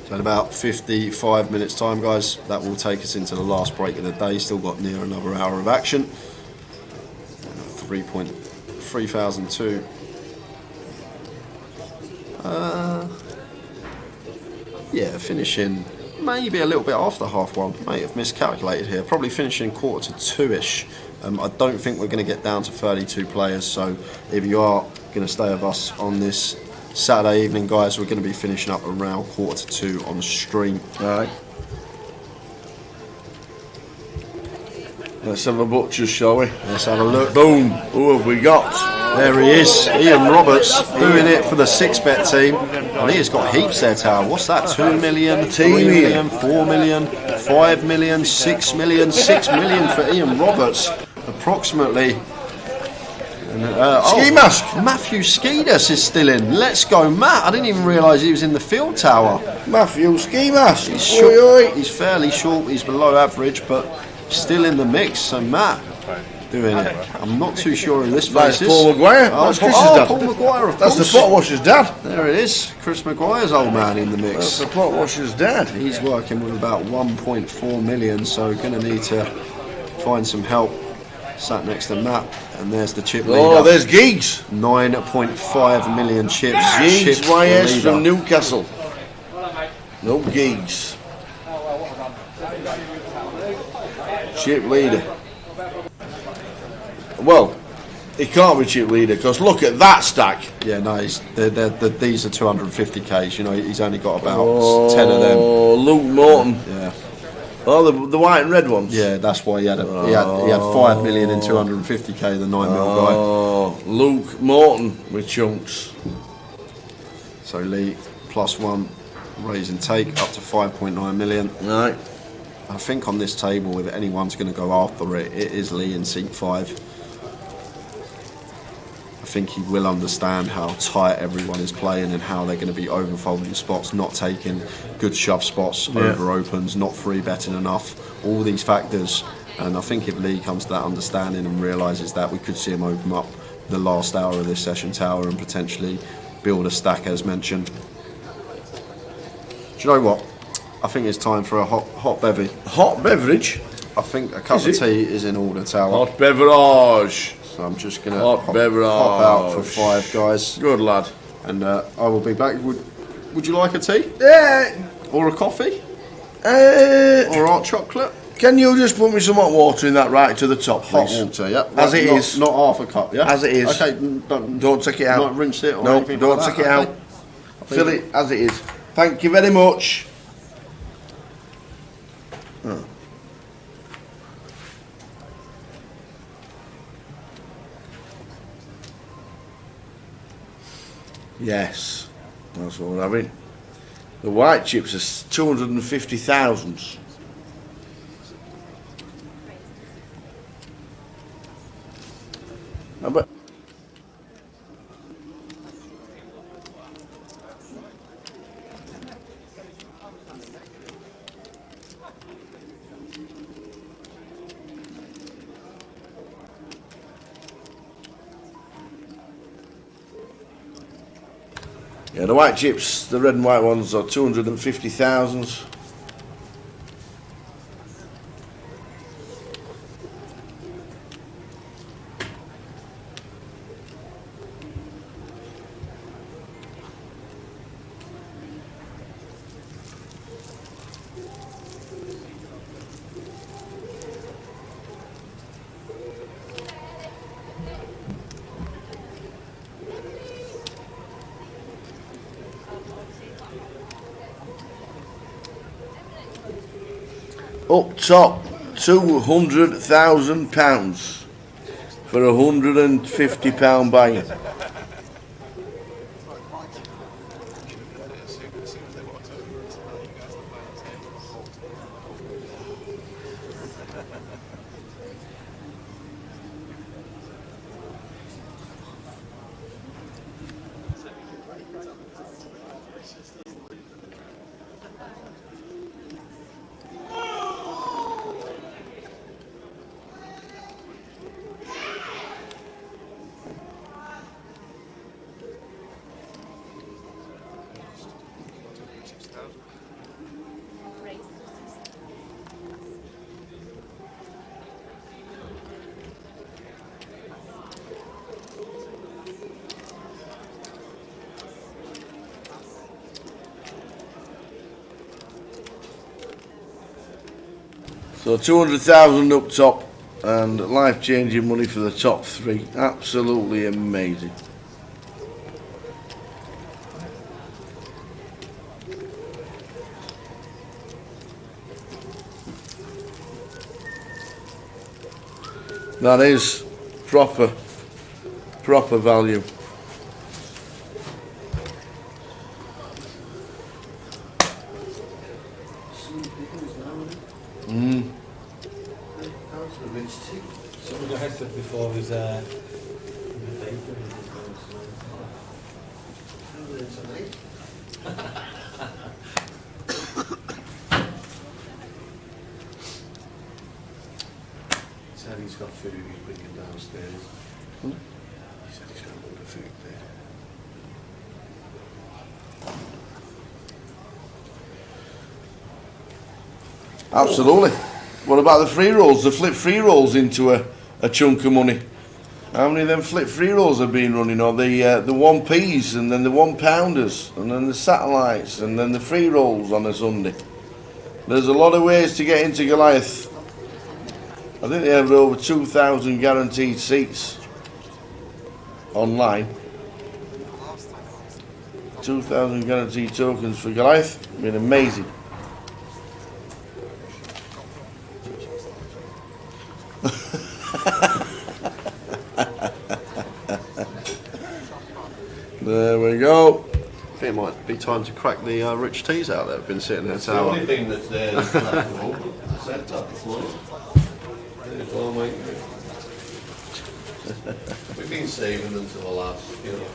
B: So in about 55 minutes time, guys, that will take us into the last break of the day. Still got near another hour of action. 3,002. Yeah, finishing maybe a little bit after half one. May have miscalculated here. Probably finishing quarter to 2-ish. I don't think we're going to get down to 32 players. So if you are going to stay with us on this Saturday evening, guys, we're going to be finishing up around quarter to 2 on the stream.
A: All right. Let's have a butchers, shall we?
J: Let's have a look.
A: Boom. Who have we got?
J: There he is, Ian Roberts, doing it for the 6-bet team. And he has got heaps there, Tower. What's that? 2 million, 3 million, 4 million, 5 million, 6 million, 6 million for Ian Roberts. Approximately.
A: Ski Mask.
J: Matthew Skeedus is still in. Let's go, Matt. I didn't even realise he was in the field, Tower.
A: Matthew Ski Mask.
J: He's short. He's fairly short. He's below average, but still in the mix. So, Matt. Doing it. I'm not too sure who this face is.
A: Paul Maguire. That's Chris's dad.
J: Paul Maguire, of
A: That's
J: course.
A: the pot washer's dad.
J: There it is. Chris Maguire's old man in the mix.
A: That's the pot washer's dad.
J: He's working with about 1.4 million, so going to need to find some help. Sat next to Matt, and there's the chip leader.
A: Oh, there's Giggs.
J: 9.5 million chips.
A: Giggs
J: Chip
A: YS
J: leader.
A: from Newcastle. No Giggs. Chip leader. Well, he can't be chip leader because look at that stack.
J: Yeah, no, these are 250Ks. You know, he's only got about 10 of them.
A: Oh, Luke Morton.
J: Yeah.
A: Oh, the white and red ones.
J: Yeah, that's why he had 5 million in 250K. The 9 mil guy.
A: Oh, Luke Morton with chunks.
J: So Lee +1 raise and take up to 5.9 million.
A: Right.
J: I think on this table, if anyone's going to go after it, it is Lee in seat 5. I think he will understand how tight everyone is playing and how they're going to be overfolding spots, not taking good shove spots, over opens, not free betting enough, all these factors. And I think if Lee comes to that understanding and realises that, we could see him open up the last hour of this session, Tower, and potentially build a stack as mentioned. Do you know what? I think it's time for a hot bevy.
A: Hot beverage?
J: I think a cup of tea is in order, Tower.
A: Hot beverage.
J: So I'm just going to
A: hot beverage.
J: Pop out for 5, guys.
A: Good lad.
J: And I will be back. Would you like a tea?
A: Yeah.
J: Or a coffee? Or hot chocolate?
A: Can you just put me some hot water in that right to the top, please?
J: Hot water, yeah.
A: As it is.
J: Not half a cup, yeah?
A: As it is.
J: Okay,
A: don't take it out.
J: Not rinse it or
A: no,
J: anything
A: don't
J: like
A: take
J: that,
A: it out. Fill it as it is. Thank you very much. Oh. Yes, that's what we're having. The white chips are 250,000. But yeah, the white chips, the red and white ones, are 250,000. Up top, £200,000 for a £150 buy. So 200,000 up top and life-changing money for the top 3. Absolutely amazing. That is proper value.
I: Someone got headset before his
J: said he's got food he's bringing downstairs. He said he's got a load of food there.
A: Absolutely. What about the free rolls? The flip free rolls into a chunk of money. How many of them flip free rolls have been running? Or the 1p's and then the £1 and then the satellites and then the free rolls on a Sunday. There's a lot of ways to get into Goliath. I think they have over 2,000 guaranteed seats online. 2,000 guaranteed tokens for Goliath. Been amazing. There we go.
J: I think it might be time to crack the rich teas out that have been sitting there.
K: That's the only thing that's there that's left at the moment. I said that before. Well, mate. We've been saving them till the last, you know.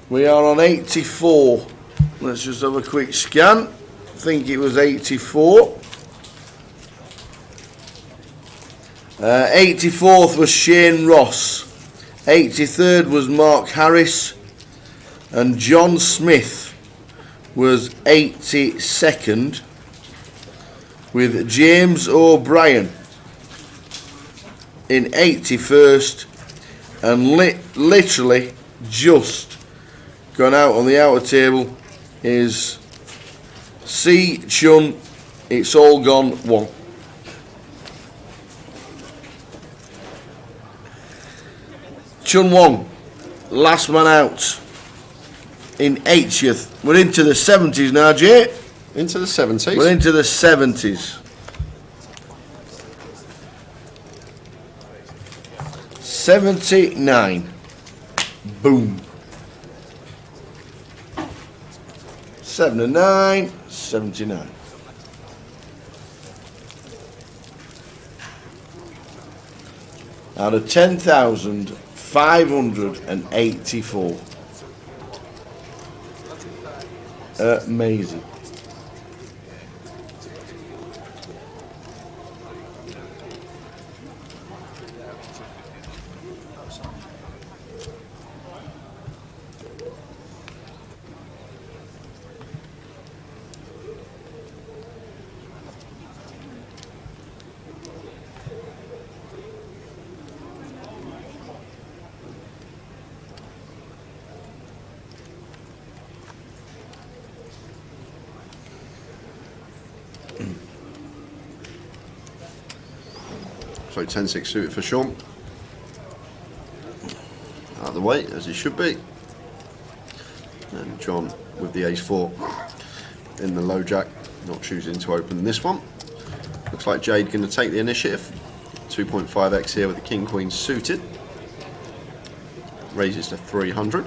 A: We are on 84. Let's just have a quick scan. I think it was 84. 84th was Shane Ross. 83rd was Mark Harris. And John Smith was 82nd, with James O'Brien in 81st, and literally just gone out on the outer table is C. Chun. It's all gone 1. Chun Wong, last man out in 80th. We're into the 70s now, Jay.
J: Into the 70s?
A: We're into the 70s. 79. Boom. 79, 79. Out of 10,584. Amazing.
J: So 10-6 suited for Sean. Out of the way, as he should be. And John with the ace-4 in the low jack, not choosing to open this one. Looks like Jade going to take the initiative. 2.5x here with the king-queen suited. Raises to 300.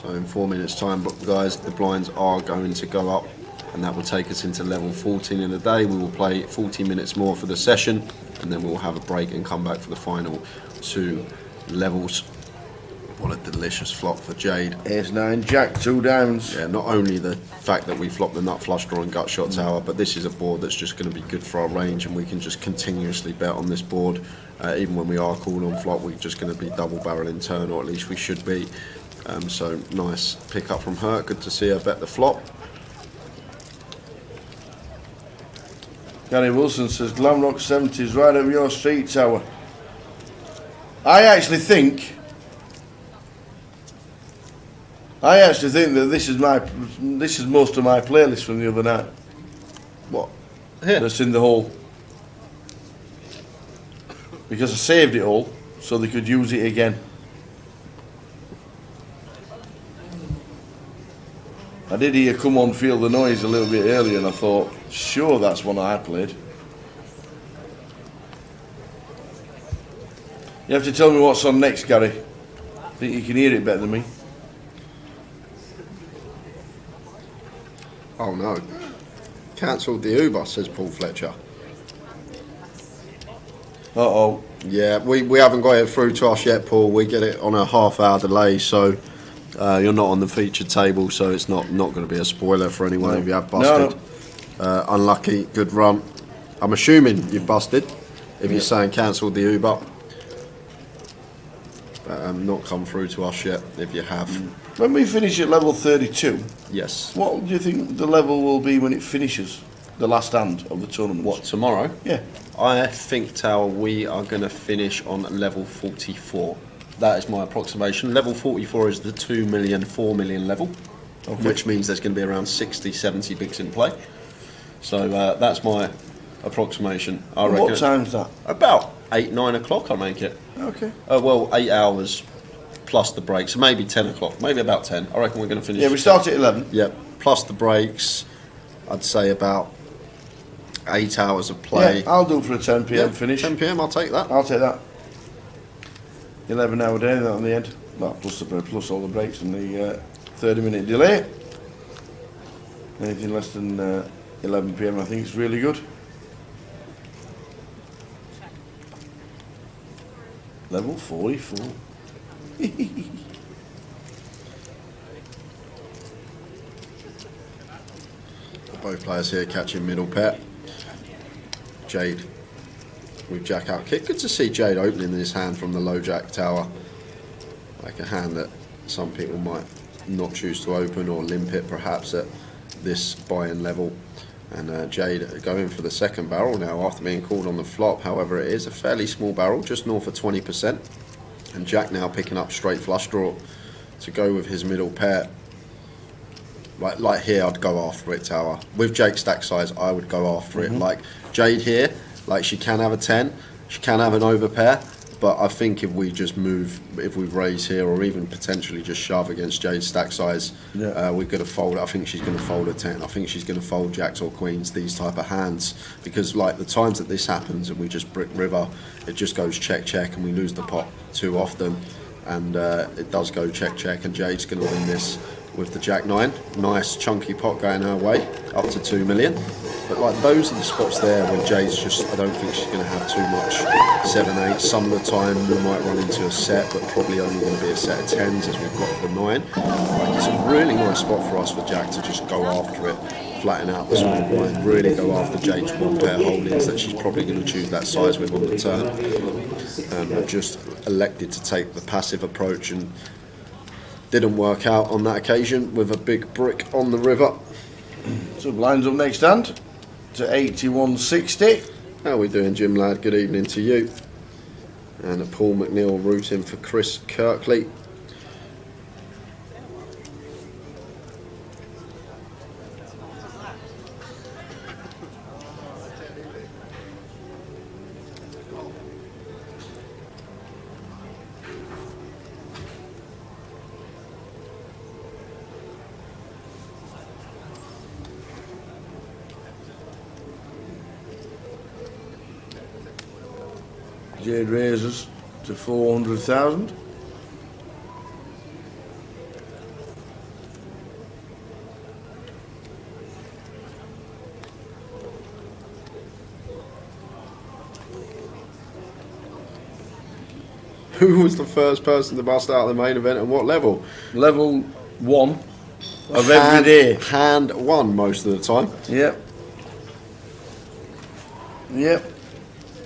J: So in 4 minutes time, guys, the blinds are going to go up, and that will take us into level 14 in the day. We will play 40 minutes more for the session, and then we'll have a break and come back for the final 2 levels. What a delicious flop for Jade.
A: Ace 9 jack, 2 diamonds.
J: Yeah, not only the fact that we flopped the nut flush draw and gut shot tower, but this is a board that's just going to be good for our range, and we can just continuously bet on this board. Even when we are called on flop, we're just going to be double barrel in turn, or at least we should be. So nice pick up from her. Good to see her bet the flop.
A: Gary Wilson says Glamrock 70s right up your street, Tower. I actually think that this is most of my playlist from the other night.
J: What? Here?
A: That's in the hole. Because I saved it all so they could use it again. I did hear Come On Feel the Noise a little bit earlier and I thought, sure that's one I played. You have to tell me what's on next, Gary. I think you can hear it better than me.
J: Oh no. Cancelled the Uber, says Paul Fletcher.
A: Uh-oh.
J: Yeah, we haven't got it through to us yet, Paul. We get it on a half-hour delay, so you're not on the featured table, so it's not going to be a spoiler for anyone if you have busted. No. Unlucky, good run. I'm assuming you've busted if you're saying cancelled the Uber. Not come through to us yet if you have.
A: When we finish at level 32,
J: yes.
A: What do you think the level will be when it finishes? The last hand of the tournament.
J: What, tomorrow?
A: Yeah.
J: I think, Tower, we are going to finish on level 44. That is my approximation. Level 44 is the 2 million, 4 million level, okay. Which means there's going to be around 60, 70 bigs in play. So that's my approximation. I reckon.
A: What time's that?
J: About 8, 9 o'clock, I'll make it.
A: Okay.
J: Well, 8 hours plus the break, so maybe 10 o'clock, maybe about 10. I reckon we're going to finish.
A: Yeah, we start at 11.
J: Yeah, plus the breaks, I'd say about 8 hours of play.
A: Yeah, I'll do for a 10 p.m. finish.
J: 10 p.m, I'll take that.
A: I'll take that. 11-hour day, that on the end. Well, plus all the breaks and the 30-minute delay. Anything less than 11 p.m. I think it's really good. Level 44.
J: Both players here catching middle pair. Jade with jack out kick. Good to see Jade opening this hand from the low jack tower. Like a hand that some people might not choose to open or limp it perhaps at this buy-in level. And Jade going for the second barrel now after being called on the flop. However, it is a fairly small barrel, just north of 20%. And Jack now picking up straight flush draw to go with his middle pair. Like here, I'd go after it, Tower. With Jake's stack size, I would go after it. Like Jade here, like she can have a 10, she can have an overpair, but I think if we just move, if we raise here or even potentially just shove against Jade's stack size, we're going to fold. I think she's going to fold a 10. I think she's going to fold jacks or queens, these type of hands, because like the times that this happens and we just brick river, it just goes check check and we lose the pot too often, and it does go check check and Jade's going to win this with the jack 9. Nice chunky pot going her way up to 2 million. But like those are the spots there when Jade's just, I don't think she's going to have too much 7-8. Some of the time we might run into a set, but probably only going to be a set of 10s as we've got the 9. Like it's a really nice spot for us for Jack to just go after it, flatten out the small blind, really go after Jade's one pair holdings that she's probably going to choose that size with on the turn. And just elected to take the passive approach and didn't work out on that occasion with a big brick on the river.
A: So blinds up next hand to 81.60.
J: How are we doing, Jim lad? Good evening to you. And Paul McNeil rooting for Chris Kirkley.
A: Jade raises to 400,000.
J: Who was the first person to bust out of the main event and what level?
A: Level 1 of every day.
J: Hand 1 most of the time.
A: Yep. Yep.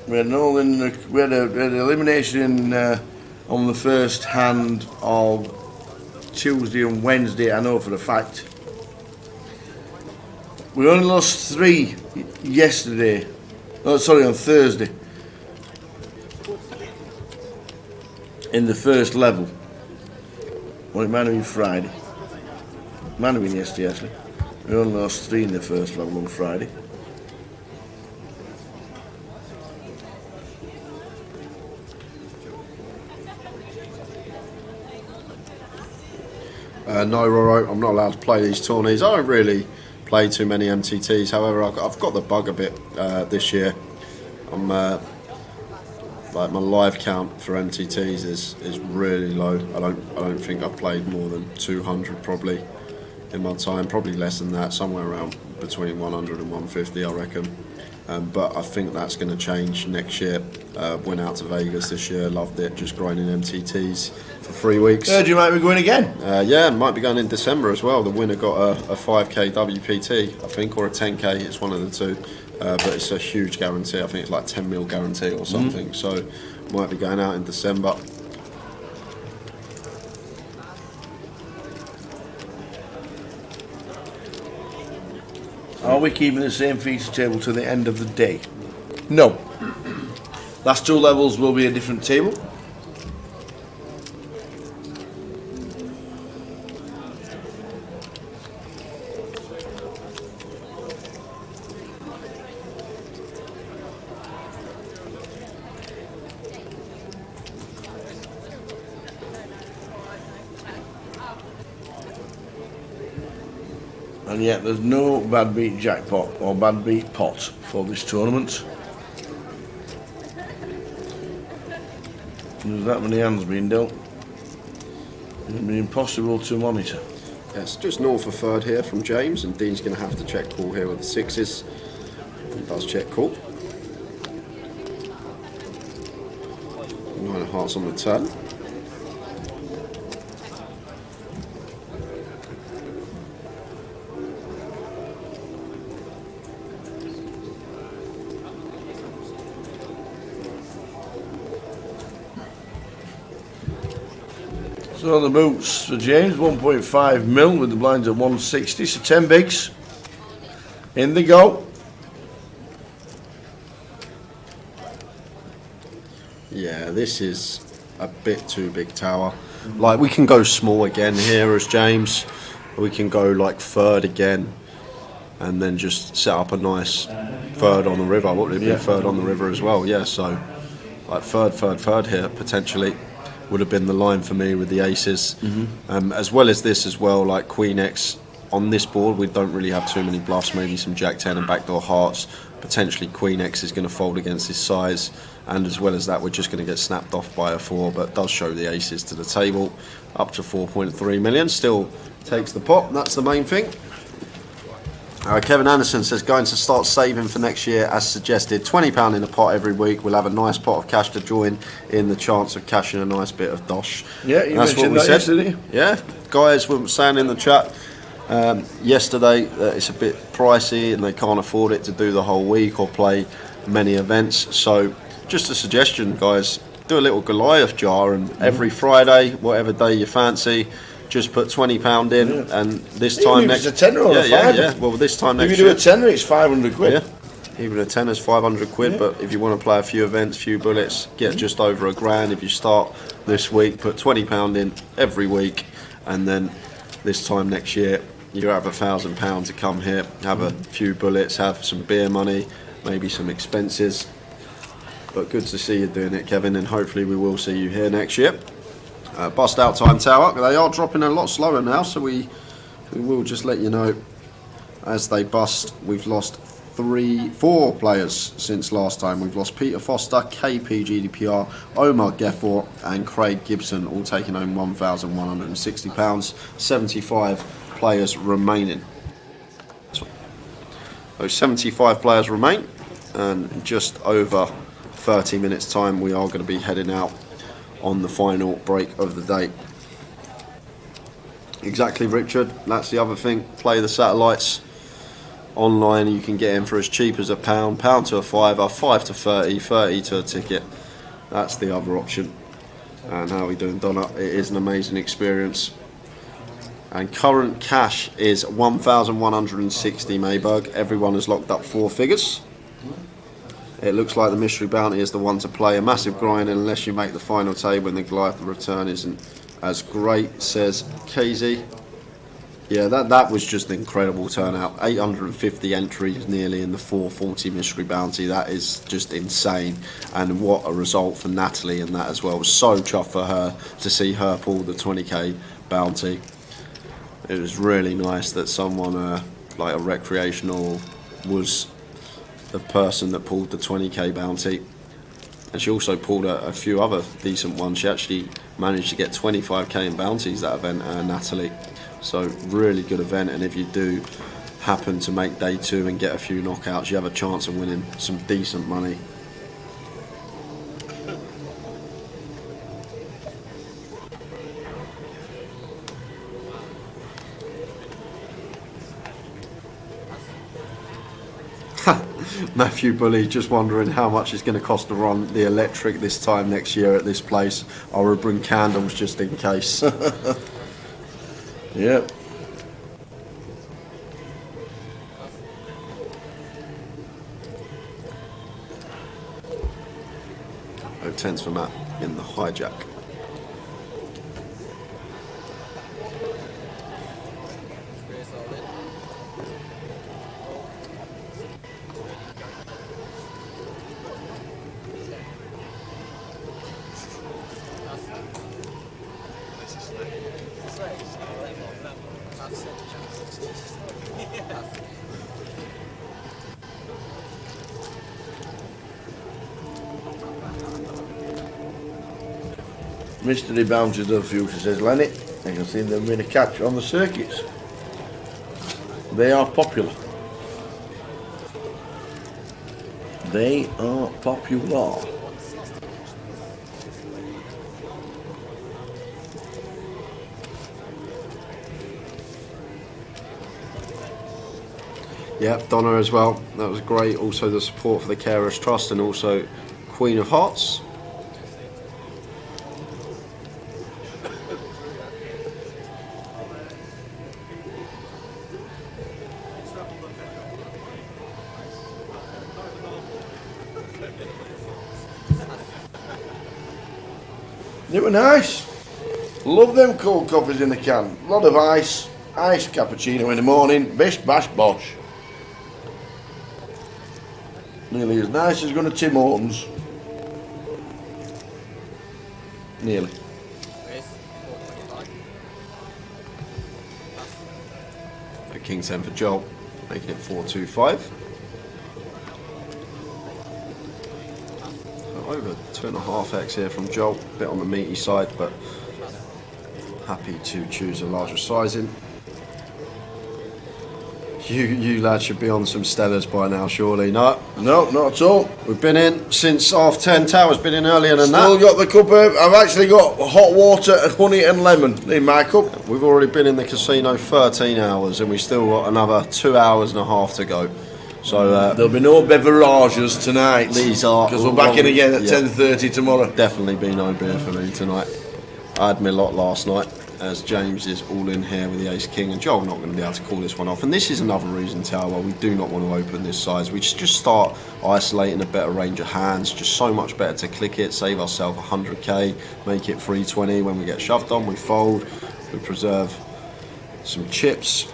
A: We had an elimination on the first hand of Tuesday and Wednesday, I know for a fact. We only lost 3 yesterday. Oh, sorry, on Thursday. in the first level. Well, it might have been Friday. Might have been yesterday, actually. We only lost 3 in the first level on Friday.
J: No, Roro, I'm not allowed to play these tourneys. I don't really play too many MTTs. However, I've got the bug a bit this year. I'm like my live count for MTTs is really low. I don't think I've played more than 200 probably in my time. Probably less than that, somewhere around between 100 and 150, I reckon. But I think that's going to change next year. Went out to Vegas this year, loved it, just grinding MTTs for 3 weeks.
A: Heard you might be going again.
J: Yeah, might be going in December as well. The winner got a 5k WPT, I think, or a 10k, it's one of the two. But it's a huge guarantee, I think it's like 10 mil guarantee or something. So might be going out in December.
A: Are we keeping the same feature table to the end of the day? No. Last 2 levels will be a different table. And yet there's no bad beat jackpot or bad beat pot for this tournament. There's that many hands being dealt. It'll be impossible to monitor.
J: Yes, just north of third here from James, and Dean's going to have to check call here with the 6s. He does check call. 9 of hearts on the turn.
A: So the boots for James, 1.5 mil with the blinds at 160, so 10 bigs. In they go.
J: Yeah, this is a bit too big, Tower. Like, we can go small again here as James. We can go like third again and then just set up a nice third on the river. What would it be? Third on the river as well, yeah. So like third here potentially would have been the line for me with the aces. As well as this as well, like Queen X on this board, we don't really have too many bluffs, maybe some Jack 10 and backdoor hearts. Potentially Queen X is going to fold against his size, and as well as that, we're just going to get snapped off by a 4, but does show the aces to the table. Up to 4.3 million, still takes the pot, that's the main thing. Kevin Anderson says going to start saving for next year as suggested. £20 in a pot every week. We'll have a nice pot of cash to join in the chance of cashing a nice bit of dosh.
A: Yeah, you mentioned that yesterday.
J: Yeah, guys were saying in the chat yesterday that it's a bit pricey and they can't afford it to do the whole week or play many events. So just a suggestion, guys, do a little Goliath jar, and every Friday, whatever day you fancy, just put £20 in, and this time next...
A: It's a tenner or a fiver.
J: Yeah. Well, this time next
A: year... If you do a tenner, it's 500 quid.
J: Yeah. Even a tenner's 500 quid, but if you want to play a few events, few bullets, get just over £1,000. If you start this week, put £20 in every week, and then this time next year, you have £1,000 to come here, have a few bullets, have some beer money, maybe some expenses. But good to see you doing it, Kevin, and hopefully we will see you here next year. Bust out time, Tower. They are dropping a lot slower now, so we will just let you know as they bust. We've lost 4 players since last time. We've lost Peter Foster, KP GDPR, Omar Geffor and Craig Gibson, all taking home £1,160. 75 players remaining. Those 75 players remain, and in just over 30 minutes time we are going to be heading out on the final break of the day. Exactly, Richard, that's the other thing. Play the satellites online, you can get in for as cheap as £1, £1 to a fiver, 5 to 30, 30 to a ticket. That's the other option. And how are we doing, Donna? It is an amazing experience. And current cash is 1,160 Mayberg. Everyone has locked up 4 figures.
B: It looks like the mystery bounty is the one to play. A massive grind unless you make the final table and the Goliath return isn't as great, says Casey. Yeah, that was just an incredible turnout. 850 entries nearly in the 440 mystery bounty. That is just insane. And what a result for Natalie in that as well. It was so chuffed for her to see her pull the 20k bounty. It was really nice that someone like a recreational was the person that pulled the 20k bounty. And she also pulled a few other decent ones. She actually managed to get 25k in bounties that event, Natalie. So really good event, and if you do happen to make day 2 and get a few knockouts, you have a chance of winning some decent money. Matthew Bully just wondering how much it's going to cost to run the electric this time next year at this place. I will bring candles just in case.
A: Yep.
B: Oh, 10s for Matt in the hijack.
A: Mystery bounties of the future, says Lenny. You can see them win a catch on the circuits. They are popular. They are popular.
B: Yep, Donna as well. That was great. Also the support for the Carers Trust and also Queen of Hearts.
A: They were nice. Love them cold coffees in the can. A lot of ice. Iced cappuccino in the morning. Bish bash bosh. Nearly as nice as going to Tim Hortons. Nearly.
B: A King 10 for Joel, making it 425. Over 2.5x here from Joel, a bit on the meaty side, but happy to choose a larger sizing. You lads should be on some Stellas by now, surely. No,
A: not at all.
B: We've been in since 10:30. Tower's been in earlier than
A: Still
B: that.
A: got the cup of, I've actually got hot water and honey and lemon in my cup.
B: We've already been in the casino 13 hours and we've still got another 2 hours and a half to go. So
A: there'll be no beverages tonight.
B: These are
A: because we're back in again at 10:30 tomorrow.
B: Definitely be no beer for me tonight. I had my lot last night, as James is all in here with the Ace King, and Joel not going to be able to call this one off. And this is another reason, Tower, why we do not want to open this size. We just start isolating a better range of hands. Just so much better to click it, save ourselves 100k, make it 320. When we get shoved on, we fold, we preserve some chips.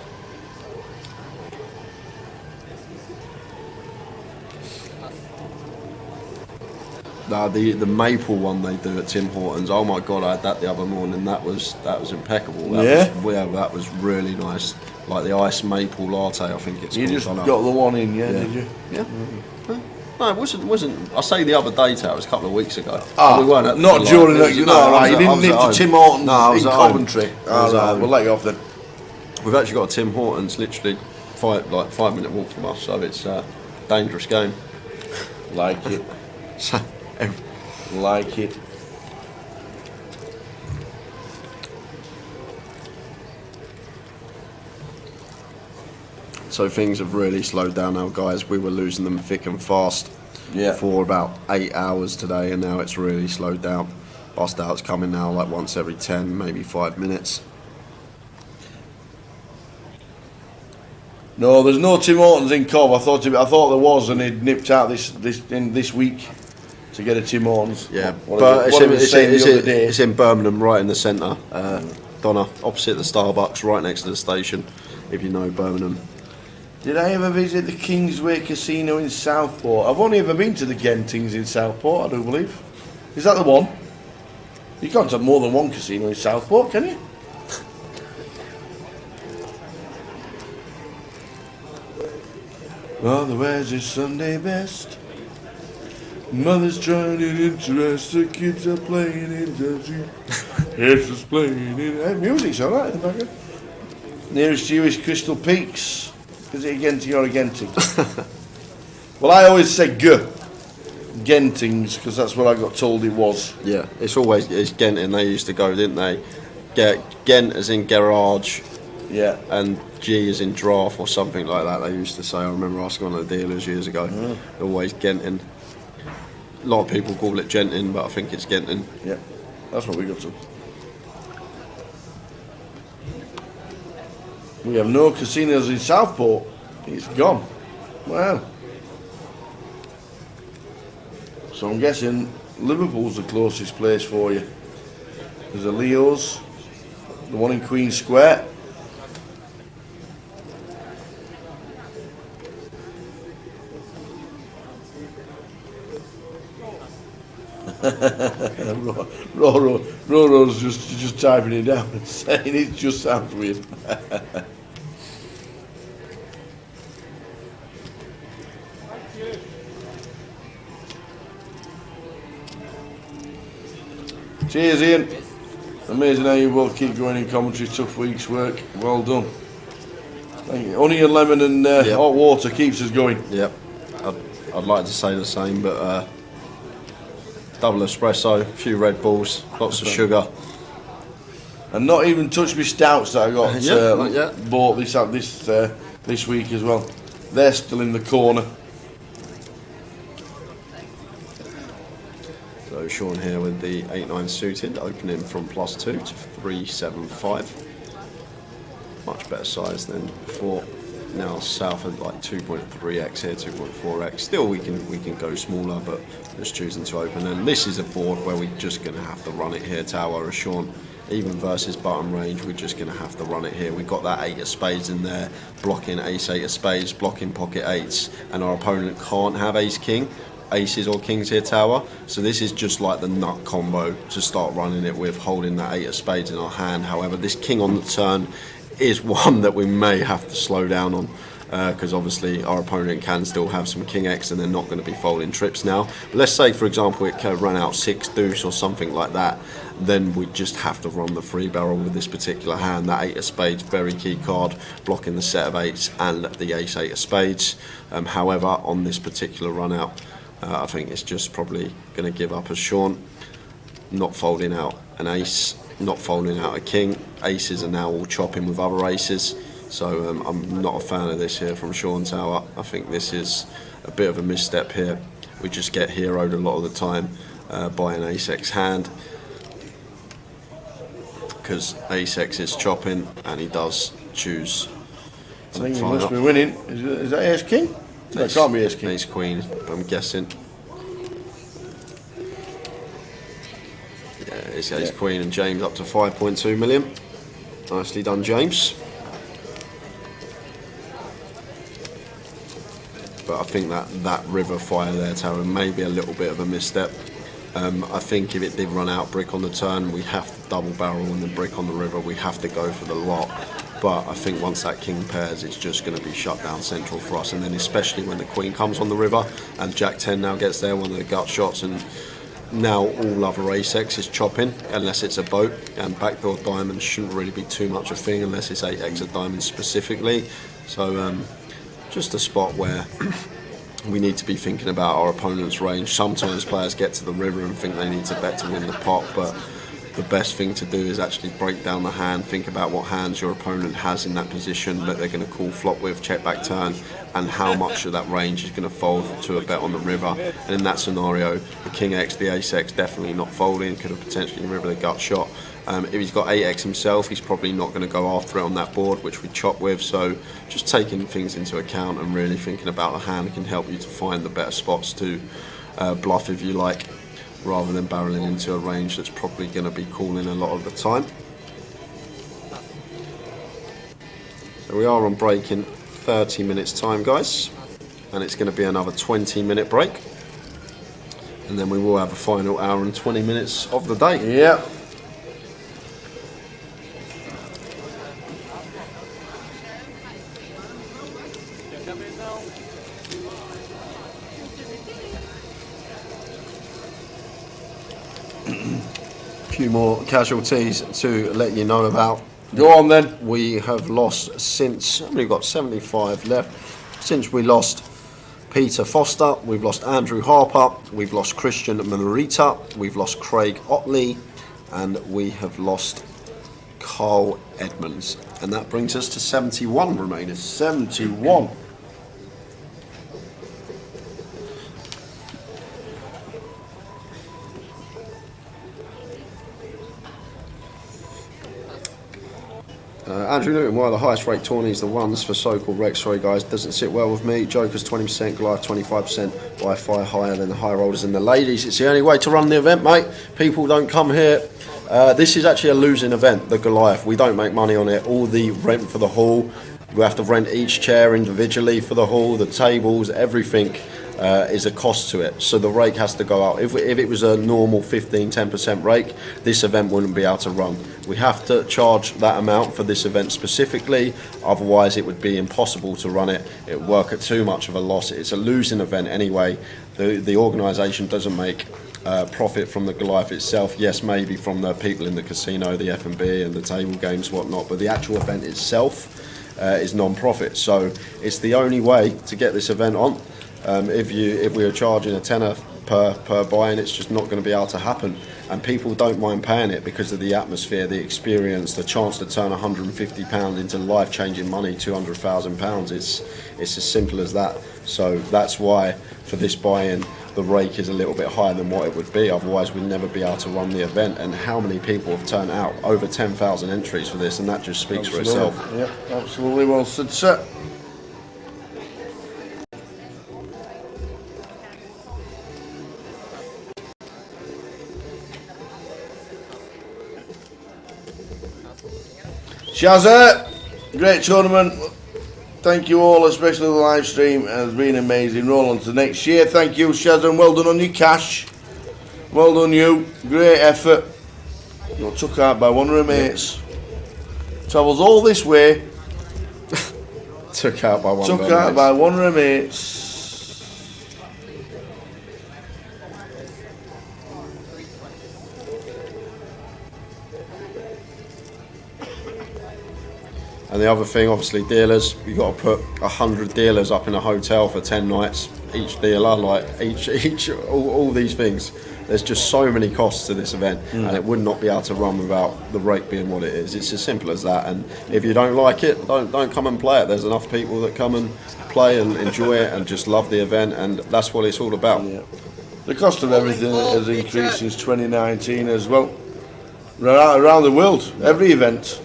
B: The maple one they do at Tim Hortons. Oh my god, I had that the other morning. That was impeccable. That was really nice. Like the iced maple latte, I think it's.
A: You
B: called.
A: just got the one in, did you?
B: Yeah. No, it wasn't. I say the other day, it was a couple of weeks ago.
A: Ah,
B: we weren't at
A: not during that. You didn't nip to Tim Hortons
B: in
A: Coventry. We'll let you off then.
B: We've actually got a Tim Hortons literally 5-minute walk from us, so it's a dangerous game.
A: Like it. Like it.
B: So things have really slowed down now, guys. We were losing them thick and fast for about 8 hours today, and now it's really slowed down. Bust out's coming now like once every 10, maybe 5 minutes.
A: No, there's no Tim Hortons in Cov. I thought there was, and he'd nipped out this week to get a Tim Hortons.
J: Yeah, but it's in Birmingham, right in the centre. Donna, opposite the Starbucks, right next to the station. If you know Birmingham.
A: Did I ever visit the Kingsway Casino in Southport? I've only ever been to the Gentings in Southport, I do believe. Is that the one? You can't have more than one casino in Southport, can you? Mother wears his Sunday best. Mother's trying to interest, the kids are playing in the street. It's just playing in... music's alright in the background. Nearest to you is Crystal Peaks. Is it a Genting or a Genting? Well, I always say Gentings, because that's what I got told it was.
J: Yeah, it's Genting. They used to go, didn't they? Gent as in garage.
A: Yeah.
J: And G as in draft or something like that, they used to say. I remember asking one of the dealers years ago. Always Genting. A lot of people call it Genting, but I think it's Genting.
A: Yeah, that's what we got to. We have no casinos in Southport. It's gone. Wow. So I'm guessing Liverpool's the closest place for you. There's a Leo's, the one in Queen Square. Roro's just typing it down and saying it just sounds weird. Cheers, Ian. Amazing how you both keep going in commentary. Tough week's work. Well done. Thank you. Honey and lemon and hot water keeps us going.
J: Yep. I'd like to say the same, but double espresso, a few Red Bulls, lots of sugar.
A: And not even touched my stouts that I got
J: not yet.
A: bought this week as well. They're still in the corner.
J: So Sean here with the 8-9 suited, opening from +2 to 375. Much better size than before. Now south of like 2.3x here, 2.4x. Still we can go smaller, but just choosing to open. And this is a board where we're just going to have to run it here. Tower as Sean, even versus button range, we're just going to have to run it here. We've got that 8 of spades in there, blocking ace 8 of spades, blocking pocket 8s, and our opponent can't have ace king, aces or kings here tower. So this is just like the nut combo to start running it with, holding that 8 of spades in our hand. However, this king on the turn is one that we may have to slow down on, because obviously our opponent can still have some king x and they're not going to be folding trips now. But let's say for example it can run out 6 deuce or something like that, then we just have to run the free barrel with this particular hand. That 8 of spades, very key card, blocking the set of 8s and the ace 8 of spades. However, on this particular run out, I think it's just probably going to give up as Sean, not folding out an ace, not folding out a king. Aces are now all chopping with other aces, so I'm not a fan of this here from Sean Tower. I think this is a bit of a misstep here. We just get heroed a lot of the time by an ace x hand, because ace x is chopping and he does choose.
A: I think he must be winning. Is that ace king? No, it can't be ace king.
J: Ace queen, I'm guessing. It's ace queen and James up to 5.2 million. Nicely done, James. But I think that river fire there, Tower, may be a little bit of a misstep. I think if it did run out brick on the turn, we have to double barrel and then brick on the river. We have to go for the lot. But I think once that king pairs, it's just going to be shut down central for us. And then especially when the queen comes on the river and Jack 10 now gets there, one of the gut shots, and now all other ace x is chopping unless it's a boat, and backdoor diamonds shouldn't really be too much a thing unless it's 8x of diamonds specifically. So just a spot where we need to be thinking about our opponent's range. Sometimes players get to the river and think they need to bet to win the pot, but the best thing to do is actually break down the hand, think about what hands your opponent has in that position that they're going to call flop with, check back turn, and how much of that range is going to fold to a bet on the river. And in that scenario, the King X, the Ace X definitely not folding, could have potentially river the gut shot. If he's got 8x himself, he's probably not going to go after it on that board, which we chop with. So just taking things into account and really thinking about the hand can help you to find the better spots to bluff, if you like, rather than barreling into a range that's probably going to be calling a lot of the time. So we are on break in 30 minutes time, guys, and it's going to be another 20-minute break, and then we will have a final hour and 20 minutes of the day.
A: Yeah.
J: Few more casualties to let you know about.
A: Go on then.
J: We have lost since, we've got 75 left. Since we lost Peter Foster, we've lost Andrew Harper, we've lost Christian Manarita, we've lost Craig Otley, and we have lost Carl Edmonds. And that brings us to 71 remaining.
A: 71.
J: Andrew Newton, one of the highest rate tourneys, the ones for so-called Rex, sorry guys, doesn't sit well with me. Joker's 20%, Goliath 25%, by far higher than the higher rollers and the ladies. It's the only way to run the event, mate. People don't come here. This is actually a losing event, the Goliath. We don't make money on it. All the rent for the hall, we have to rent each chair individually for the hall, the tables, everything is a cost to it. So the rake has to go out. If it was a normal 15-10% rake, this event wouldn't be able to run. We have to charge that amount for this event specifically, otherwise it would be impossible to run it. It would work at too much of a loss. It's a losing event anyway. The organisation doesn't make profit from the Goliath itself. Yes, maybe from the people in the casino, the F&B and the table games, whatnot, but the actual event itself is non-profit. So it's the only way to get this event on. If we are charging a tenner per buy-in, it's just not going to be able to happen. And people don't mind paying it because of the atmosphere, the experience, the chance to turn £150 into life-changing money, £200,000. It's as simple as that. So that's why for this buy-in, the rake is a little bit higher than what it would be. Otherwise, we'd never be able to run the event. And how many people have turned out? Over 10,000 entries for this, and that just speaks for itself.
A: Yep, absolutely. Well said, sir. Shazza, great tournament. Thank you all, especially the live stream. It has been amazing. Roll on to next year. Thank you, Shazza, and well done on your cash. Well done, you. Great effort. Got took out by one of her mates. Travels all this way.
J: Took out by one.
A: Took out by one of her mates.
J: And the other thing, obviously, dealers, you've got to put 100 dealers up in a hotel for 10 nights. Each dealer, like all these things. There's just so many costs to this event, and it would not be able to run without the rate being what it is. It's as simple as that. And if you don't like it, don't come and play it. There's enough people that come and play and enjoy it and just love the event, and that's what it's all about.
A: Yeah. The cost of everything has increased since 2019 as well. Around the world, every event.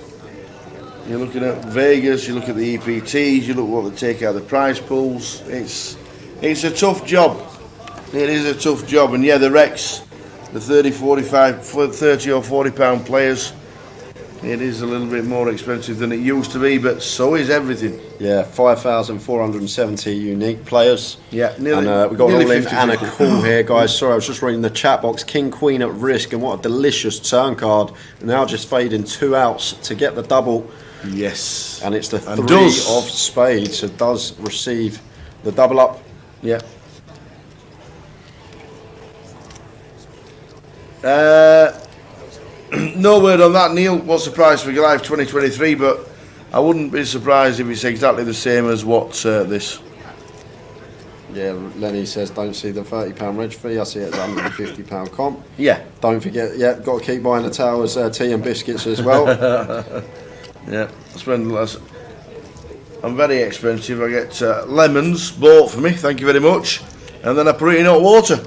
A: You're looking at Vegas, you look at the EPTs, you look at what they take out of the prize pools. It's a tough job. It is a tough job. And yeah, the Rex, the 30 or 40 pound players, it is a little bit more expensive than it used to be, but so is everything.
J: Yeah, 5,470 unique players.
A: Yeah,
J: nearly. And we've got an all-in and a call here, guys. Sorry, I was just reading the chat box. King Queen at risk, and what a delicious turn card. Now just fading 2 outs to get the double.
A: Yes.
J: And it's the 3 of spades, so does receive the double up.
A: Yeah. No word on that, Neil. What's the price for Goliath 2023? But I wouldn't be surprised if it's exactly the same as what this.
J: Yeah, Lenny says don't see the £30 reg fee. I see it as £150 comp.
A: Yeah.
J: Don't forget, got to keep buying the towers, tea and biscuits as well.
A: Yeah, I spend less. I'm very expensive. I get lemons bought for me, thank you very much, and then I put it in hot water.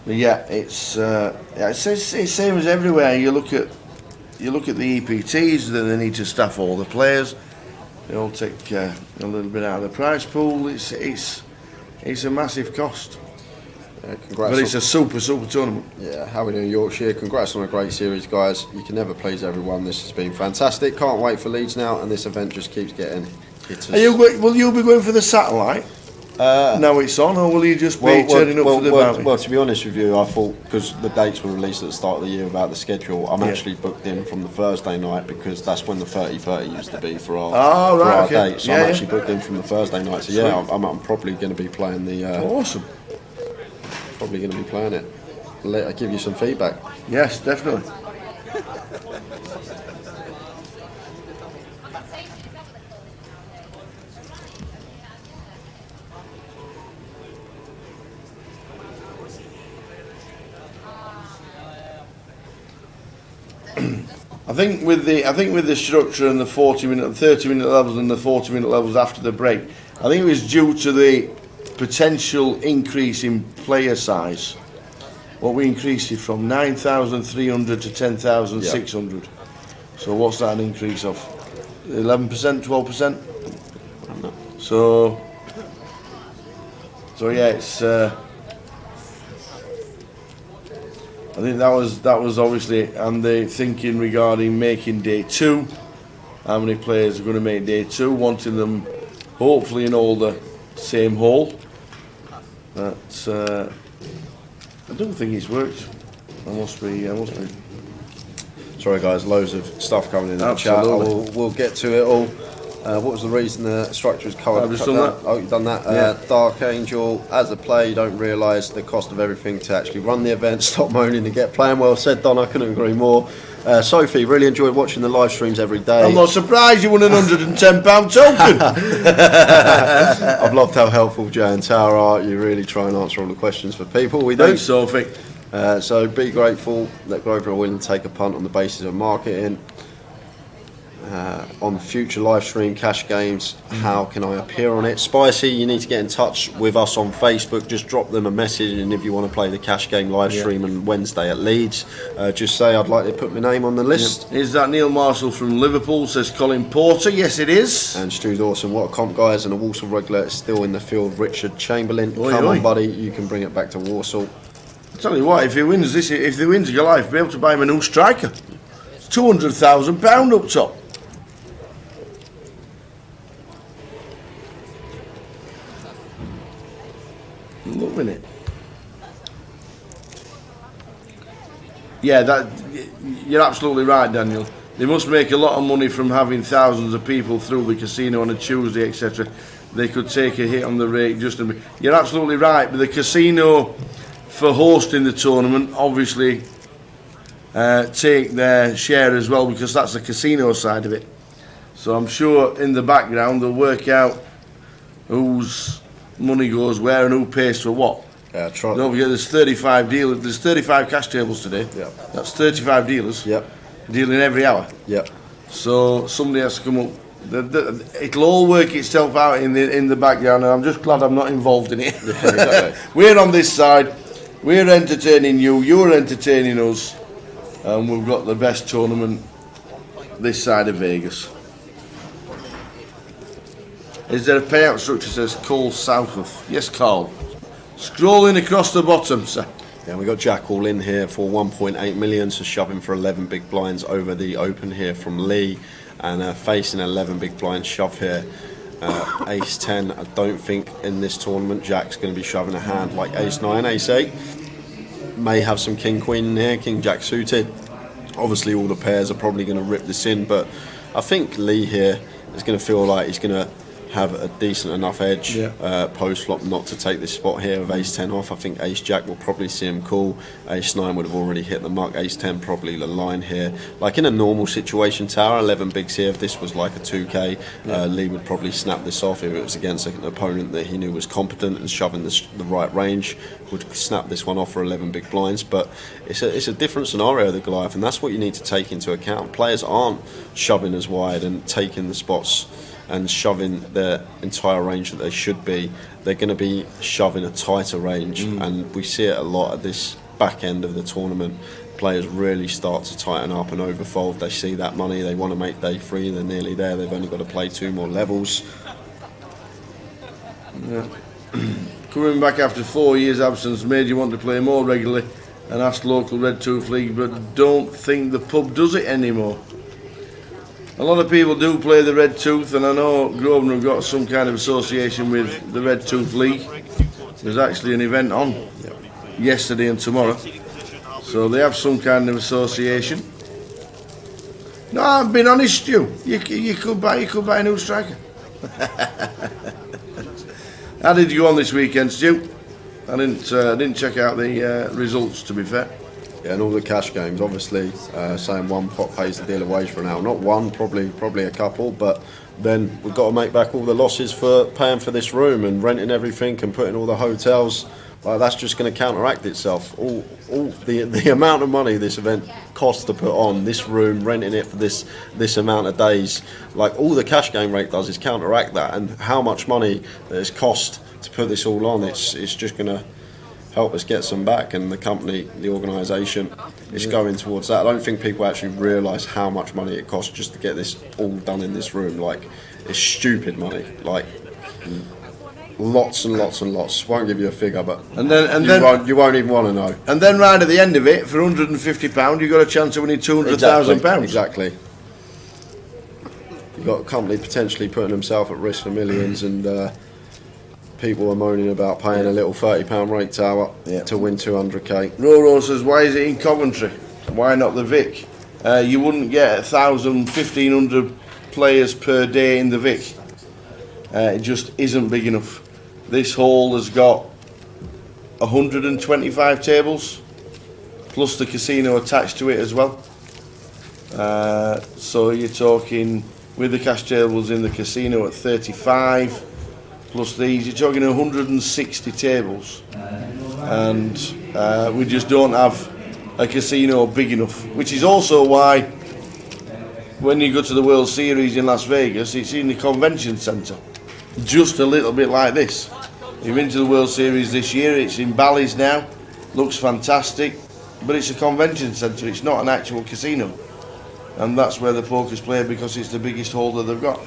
A: But yeah, it's the same as everywhere. You look at the EPTs, then they need to staff all the players. They all take a little bit out of the prize pool. It's a massive cost.
J: Congrats,
A: but it's a super tournament.
J: Yeah, how we doing, Yorkshire? Congrats on a great series, guys. You can never please everyone. This has been fantastic. Can't wait for Leeds now, and this event just keeps getting hitters.
A: Will you be going for the satellite? Now it's on, or will you just be turning up for the bounty?
J: Well, to be honest with you, I thought, because the dates were released at the start of the year without the schedule, I'm actually booked in from the Thursday night, because that's when the 30-30 used to be for our date. So I'm actually booked in from the Thursday night. So yeah, I'm probably going to be playing the.
A: Awesome.
J: Probably going to be playing it. I'll give you some feedback.
A: Yes, definitely. I think with the structure and the 40-minute, 30-minute levels and the 40-minute levels after the break, I think it was due to the potential increase in player size. What we increased it from 9,300 to 10,600. Yep. So what's that an increase of? 11%, 12%? So yeah, it's. I think that was obviously, and the thinking regarding making day 2. How many players are going to make day 2? Wanting them hopefully in all the same hall. But I don't think it's worked. I must be.
J: Sorry guys, loads of stuff coming in the chat. We'll get to it all. What was the reason the structure is covered?
A: I've just done that.
J: Oh, you've done that.
A: Yeah.
J: Dark Angel, as a player, you don't realise the cost of everything to actually run the event. Stop moaning and get playing. Well said, Don. I couldn't agree more. Sophie, really enjoyed watching the live streams every day.
A: I'm not surprised you won an £110 token.
J: I've loved how helpful Jay and Tara are. You really try and answer all the questions for people. We do.
A: Thanks, Sophie.
J: So be grateful that Grover are willing to take a punt on the basis of marketing. On future live stream cash games, how can I appear on it? Spicy, you need to get in touch with us on Facebook. Just drop them a message, and if you want to play the cash game live stream on Wednesday at Leeds, just say I'd like to put my name on the list.
A: Is that Neil Marshall from Liverpool? Says Colin Porter. Yes, it is.
J: And Stu Dawson, what a comp, guys. And a Walsall regular is still in the field. Richard Chamberlain, come on, buddy, you can bring it back to Walsall.
A: I tell you what, if he wins Goliath, be able to buy him a new striker. It's £200,000 up top. Loving it. Yeah, you're absolutely right, Daniel. They must make a lot of money from having thousands of people through the casino on a Tuesday, etc. They could take a hit on the rate just a bit. You're absolutely right, but the casino, for hosting the tournament, obviously take their share as well, because that's the casino side of it. So I'm sure in the background they'll work out whose money goes where and who pays for what.
J: Yeah,
A: don't forget there's 35 dealers. There's 35 cash tables today.
J: Yeah.
A: That's 35 dealers.
J: Yep.
A: Dealing every hour.
J: Yep.
A: So somebody has to come up. It'll all work itself out in the background, and I'm just glad I'm not involved in it.
J: Yeah, exactly.
A: We're on this side. We're entertaining you. You're entertaining us, and we've got the best tournament this side of Vegas. Is there a payout structure? Says Cole Southworth. Yes, Carl. Scrolling across the bottom, sir.
J: Yeah, we got Jack all in here for 1.8 million, so shoving for 11 big blinds over the open here from Lee, and facing 11 big blind shove here. Ace 10. I don't think in this tournament Jack's going to be shoving a hand like Ace 9, Ace 8. May have some King Queen in here, King Jack suited. Obviously, all the pairs are probably going to rip this in, but I think Lee here is going to feel like he's going to have a decent enough edge post flop not to take this spot here of ace-10 off. I think ace-jack will probably see him call. Ace-9 would have already hit the muck. Ace-10 probably the line here. Like in a normal situation, Tower 11 bigs here. If this was like a 2K, Lee would probably snap this off if it was against an opponent that he knew was competent and shoving the right range. Would snap this one off for 11 big blinds. But it's a different scenario, the Goliath, and that's what you need to take into account. Players aren't shoving as wide and taking the spots and shoving their entire range that they should be. They're going to be shoving a tighter range, and we see it a lot at this back end of the tournament. Players really start to tighten up and overfold. They see that money, they want to make day 3, they're nearly there, they've only got to play 2 more levels.
A: Coming back after 4 years absence made you want to play more regularly and ask local Red Tooth League, but don't think the pub does it anymore. A lot of people do play the Red Tooth, and I know Grosvenor have got some kind of association with the Red Tooth League. There's actually an event on yesterday and tomorrow, so they have some kind of association. No, I've been honest, Stu. You could buy a new striker. How did you go on this weekend, Stu? I didn't check out the results, to be fair.
J: Yeah, and all the cash games, obviously, saying one pot pays the deal of wage for an hour. Not one, probably a couple, but then we've got to make back all the losses for paying for this room and renting everything and putting all the hotels. That's just going to counteract itself. All the amount of money this event costs to put on, this room, renting it for this amount of days, like all the cash game rate does is counteract that, and how much money that it's cost to put this all on, it's just going to help us get some back, and the company, the organisation, is going towards that. I don't think people actually realise how much money it costs just to get this all done in this room. Like, it's stupid money. Like, lots and lots and lots. Won't give you a figure, but you won't even want to know.
A: And then right at the end of it, for £150, you've got a chance of winning £200,000.
J: Exactly. You've got a company potentially putting themselves at risk for millions, and people are moaning about paying a little £30 rate tower to win 200k.
A: Roro says, why is it in Coventry? Why not the Vic? You wouldn't get 1,000, 1,500 players per day in the Vic. It just isn't big enough. This hall has got 125 tables, plus the casino attached to it as well. So you're talking, with the cash tables in the casino at 35, plus these, you're talking 160 tables, and we just don't have a casino big enough, which is also why when you go to the World Series in Las Vegas, it's in the convention centre, just a little bit like this. You've been to the World Series this year, it's in Bally's now, looks fantastic, but it's a convention centre, it's not an actual casino, and that's where the poker's played because it's the biggest hall that they've got.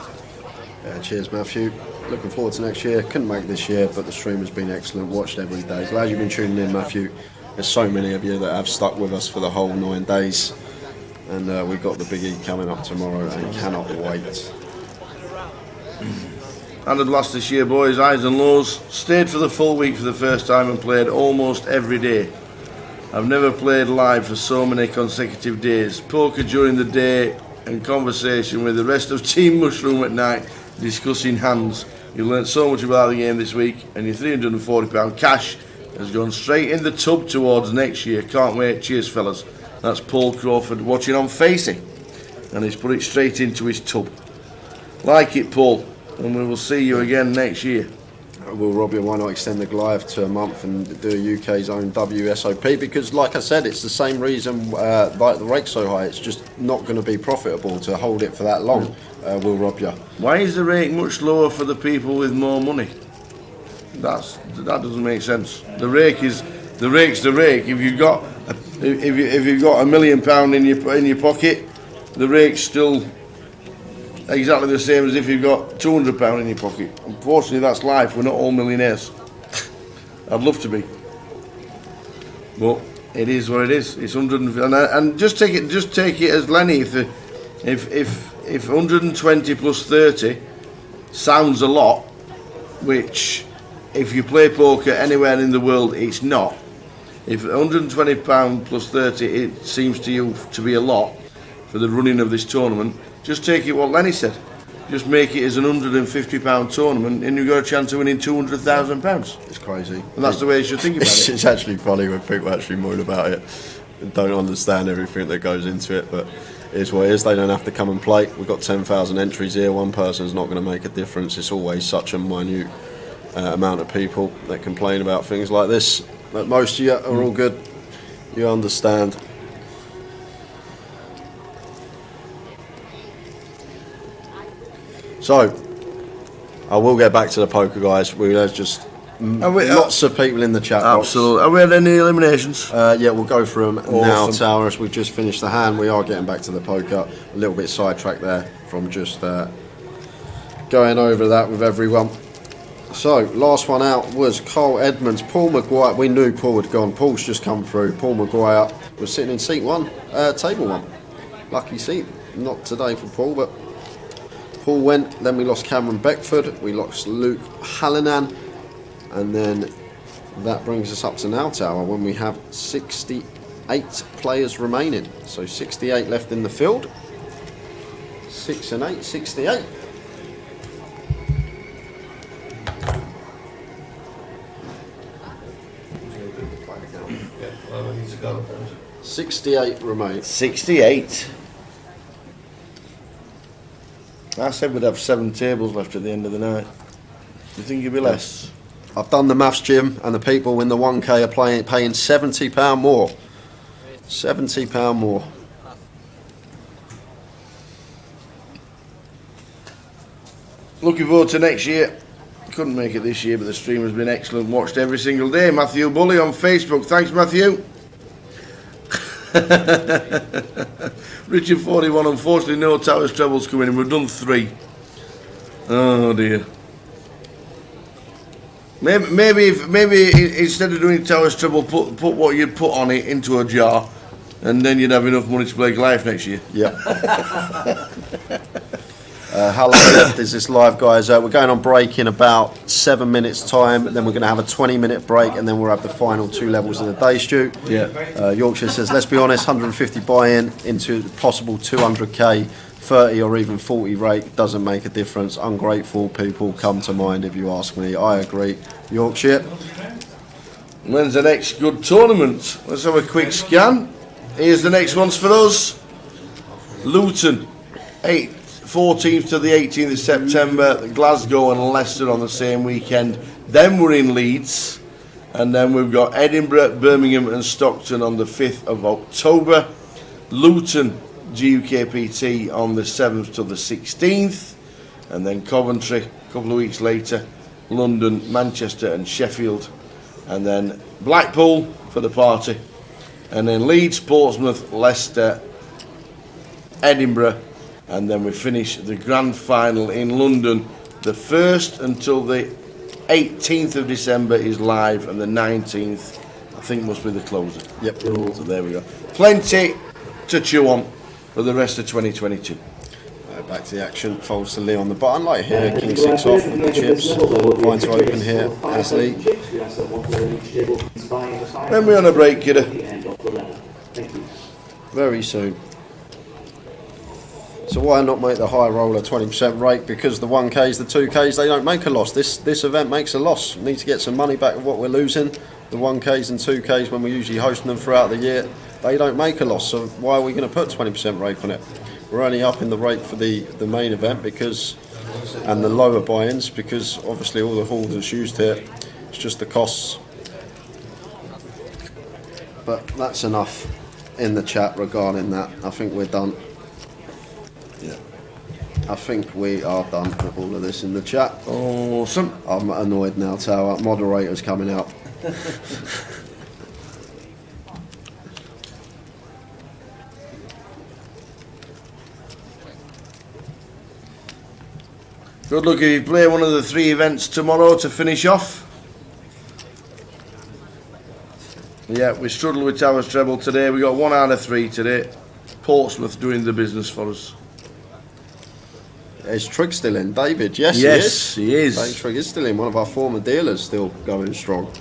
J: Cheers, Matthew. Looking forward to next year. Couldn't make this year, but the stream has been excellent. Watched every day. Glad you've been tuning in, Matthew. There's so many of you that have stuck with us for the whole 9 days, and we've got the Big E coming up tomorrow and cannot wait.
A: Had a blast this year, boys. Highs and lows. Stayed for the full week for the first time and played almost every day. I've never played live for so many consecutive days. Poker during the day and conversation with the rest of Team Mushroom at night discussing hands. You learnt so much about the game this week, and your £340 cash has gone straight in the tub towards next year. Can't wait. Cheers, fellas. That's Paul Crawford watching on Facey, and he's put it straight into his tub. Like it, Paul, and we will see you again next year.
J: Will Robbie, why not extend the Goliath to a month and do UK's own WSOP? Because, like I said, it's the same reason like the rake's so high. It's just not going to be profitable to hold it for that long. Will Robbie.
A: Why is the rake much lower for the people with more money? That doesn't make sense. The rake's the rake. If you've got £1 million in your pocket, the rake's still exactly the same as if you've got £200 in your pocket. Unfortunately, that's life. We're not all millionaires. I'd love to be, but it is what it is. It's 150, and just take it as Lenny. If 120 plus 30 sounds a lot, which if you play poker anywhere in the world, it's not. If £120 plus 30, it seems to you to be a lot for the running of this tournament. Just take it what Lenny said. just make it as an £150 tournament, and you've got a chance of winning £200,000.
J: It's crazy.
A: And that's the way you should think about it.
J: It's actually funny when people actually moan about it and don't understand everything that goes into it, but it is what it is. They don't have to come and play. We've got 10,000 entries here. One person's not going to make a difference. It's always such a minute amount of people that complain about things like this. But most of you are all good. You understand. So, I will get back to the poker, guys. There's just lots of people in the chat box.
A: Absolutely. Have we had any eliminations?
J: Yeah, we'll go through them now, Tower, as we've just finished the hand. We are getting back to the poker. A little bit sidetracked there from just going over that with everyone. So, last one out was Carl Edmonds. Paul Maguire. We knew Paul had gone. Paul's just come through. Paul Maguire was sitting in seat 1, table 1. Lucky seat. Not today for Paul, but Paul went. Then we lost Cameron Beckford. We lost Luke Hallinan. And then that brings us up to now, Tower, when we have 68 players remaining. So 68 left in the field. 6 and 8, 68.
K: Go.
J: 68 remain.
A: 68. I said we'd have 7 tables left at the end of the night. Do you think it'd be less?
J: I've done the maths, Jim, and the people in the 1K are paying £70 more. £70 more.
A: Looking forward to next year. Couldn't make it this year, but the stream has been excellent. Watched every single day. Matthew Bully on Facebook. Thanks, Matthew. Richard 41. Unfortunately, no Towers trebles coming in. We've done 3. Oh dear. Maybe instead of doing Towers treble, put what you'd put on it into a jar, and then you'd have enough money to play Goliath next year.
J: Yeah. How long left is this live, guys? We're going on break in about 7 minutes time, then we're going to have a 20-minute break, and then we'll have the final 2 levels of the day, Stu.
A: Yeah.
J: Yorkshire says, let's be honest, 150 buy-in into possible 200k, 30 or even 40 rake doesn't make a difference. Ungrateful people come to mind if you ask me. I agree. Yorkshire.
A: When's the next good tournament? Let's have a quick scan. Here's the next ones for us. Luton, 14th to the 18th of September, Glasgow and Leicester on the same weekend. Then we're in Leeds, and then we've got Edinburgh, Birmingham and Stockton on the 5th of October. Luton, GUKPT on the 7th to the 16th, and then Coventry a couple of weeks later, London, Manchester and Sheffield, and then Blackpool for the party, and then Leeds, Portsmouth, Leicester, Edinburgh. And then we finish the grand final in London. The 1st until the 18th of December is live, and the 19th, I think, must be the closer.
J: Yep.
A: So there we go. Plenty to chew on for the rest of 2022.
J: Back to the action. Folds to Lee on the button. Like here, King 6 off with the chips. Fine to open here as Lee.
A: When we're on a break, kidder.
J: Very soon. So why not make the high roller 20% rate? Because the 1Ks, the 2Ks, they don't make a loss. This event makes a loss. We need to get some money back of what we're losing. The 1Ks and 2Ks, when we're usually hosting them throughout the year, they don't make a loss. So why are we going to put 20% rate on it? We're only up in the rate for the main event and the lower buy-ins, because obviously all the halls that's used here, it's just the costs. But that's enough in the chat regarding that. I think we're done.
A: Yeah.
J: I think we are done with all of this in the chat.
A: Awesome.
J: I'm annoyed now, Tower. Moderator's coming out.
A: Good luck if you play one of the 3 events tomorrow to finish off. Yeah, we struggled with Towers treble today. We got 1 out of 3 today. Portsmouth doing the business for us.
J: Is Trigg still in? David, yes,
A: he is.
J: David Trigg is still in. One of our former dealers, still going strong.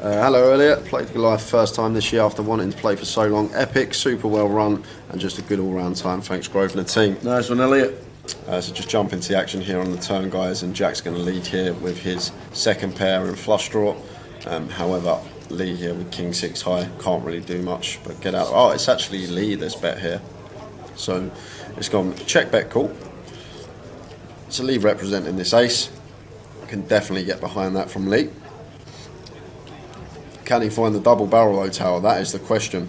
J: Hello Elliot, played Goliath first time this year after wanting to play for so long. Epic, super well run, and just a good all-round time. Thanks Grove and the team.
A: Nice one, Elliot.
J: So just jump into the action here on the turn, guys, and Jack's going to lead here with his second pair and flush draw. However, Lee here with King 6 high, can't really do much, but get out. Oh, it's actually Lee this bet here. So it's gone check bet call. So Lee representing this ace. I can definitely get behind that from Lee. Can he find the double barrel though, Tower? That is the question.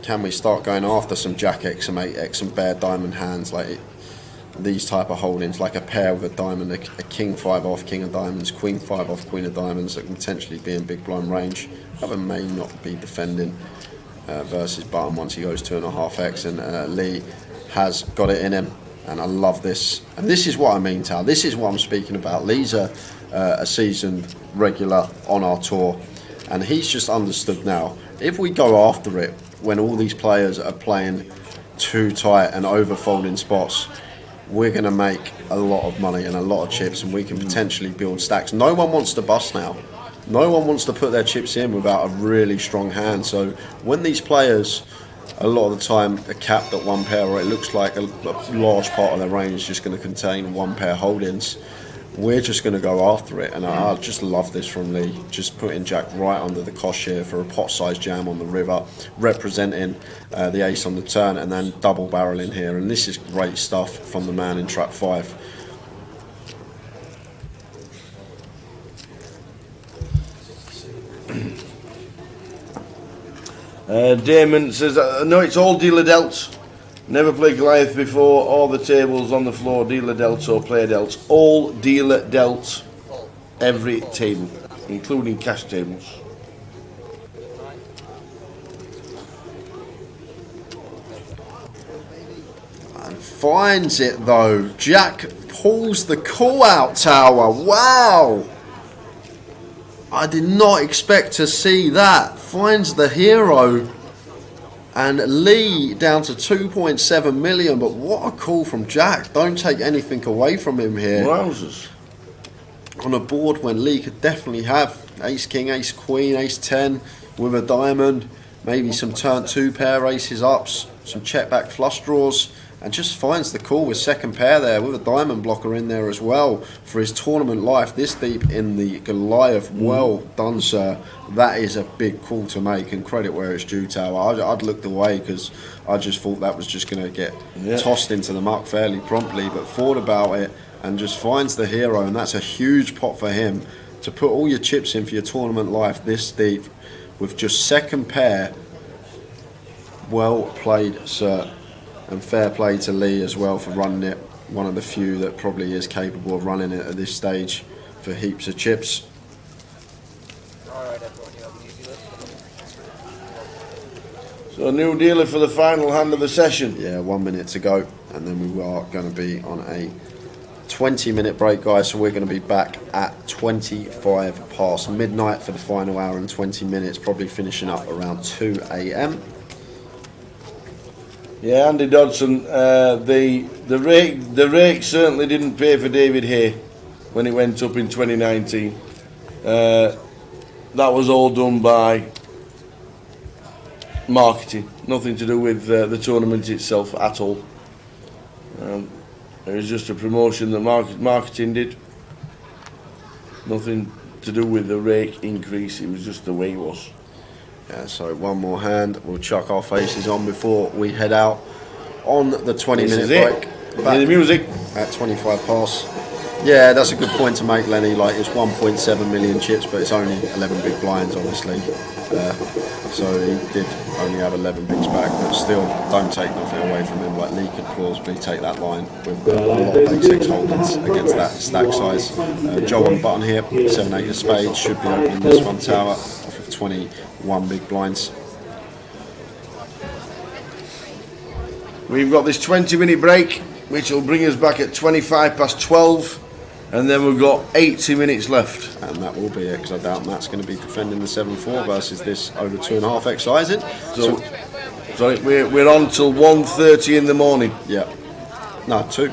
J: Can we start going after some Jack X, some 8X, some bare diamond hands, like these type of holdings, like a pair with a diamond, a King 5 off, King of Diamonds, Queen 5 off, Queen of Diamonds, that can potentially be in big blind range. Other may not be defending versus button once he goes 2.5X, and Lee has got it in him, and I love this. And this is what I mean, Tal. This is what I'm speaking about. Lee's a seasoned regular on our tour, and he's just understood now, if we go after it when all these players are playing too tight and overfolding spots, we're going to make a lot of money and a lot of chips, and we can potentially build stacks. No one wants to bust now. No one wants to put their chips in without a really strong hand. So when these players, a lot of the time, are capped at one pair, or it looks like a large part of their range is just going to contain one pair holdings, we're just going to go after it. And I just love this from Lee, just putting Jack right under the cosh here for a pot-sized jam on the river, representing the ace on the turn, and then double barreling here. And this is great stuff from the man in trap 5.
A: Damon says, no, it's all dealer delts. Never played Goliath before. All the tables on the floor, dealer delts or player delts. All dealer delts, every table, including cash tables.
J: And finds it though. Jack pulls the call out, Tower. Wow. I did not expect to see that. Finds the hero. And Lee down to 2.7 million, but what a call from Jack. Don't take anything away from him here.
A: Wowzers.
J: On a board when Lee could definitely have ace king, ace queen, ace 10 with a diamond, maybe some turn 2 pair aces ups, some check back flush draws, and just finds the call with second pair there with a diamond blocker in there as well for his tournament life this deep in the Goliath. Well done, sir. That is a big call to make, and credit where it's due, Tower. I'd looked away because I just thought that was just going to get tossed into the muck fairly promptly, but thought about it and just finds the hero, and that's a huge pot for him to put all your chips in for your tournament life this deep with just second pair. Well played, sir. And fair play to Lee as well for running it. One of the few that probably is capable of running it at this stage for heaps of chips.
A: So a new dealer for the final hand of the session.
J: Yeah, 1 minute to go, and then we are going to be on a 20-minute break, guys. So we're going to be back at 25 past midnight for the final hour and 20 minutes, probably finishing up around 2 AM.
A: Yeah, Andy Dodson, the rake certainly didn't pay for David Hay when it went up in 2019. That was all done by marketing, nothing to do with the tournament itself at all. It was just a promotion that marketing did. Nothing to do with the rake increase, it was just the way it was.
J: Yeah, so one more hand, we'll chuck our faces on before we head out on the 20-minute break.
A: Back the music
J: at 25 past. Yeah, that's a good point to make, Lenny. Like, it's 1.7 million chips, but it's only 11 big blinds, obviously. So he did only have 11 bigs back, but still, don't take nothing away from him. Like, Lee could plausibly take that line with a lot of big 6 holdings against that stack size. Joe on button here, 7-8 of spades, should be opening this one, Tower, off of 21 big blinds.
A: We've got this 20-minute break, which will bring us back at 25 past 12. And then we've got 80 minutes left.
J: And that will be it, because I doubt Matt's going to be defending the 7-4 versus this over 2.5x sizing.
A: So we're on till 1:30 in the morning.
J: Yeah. No, 2.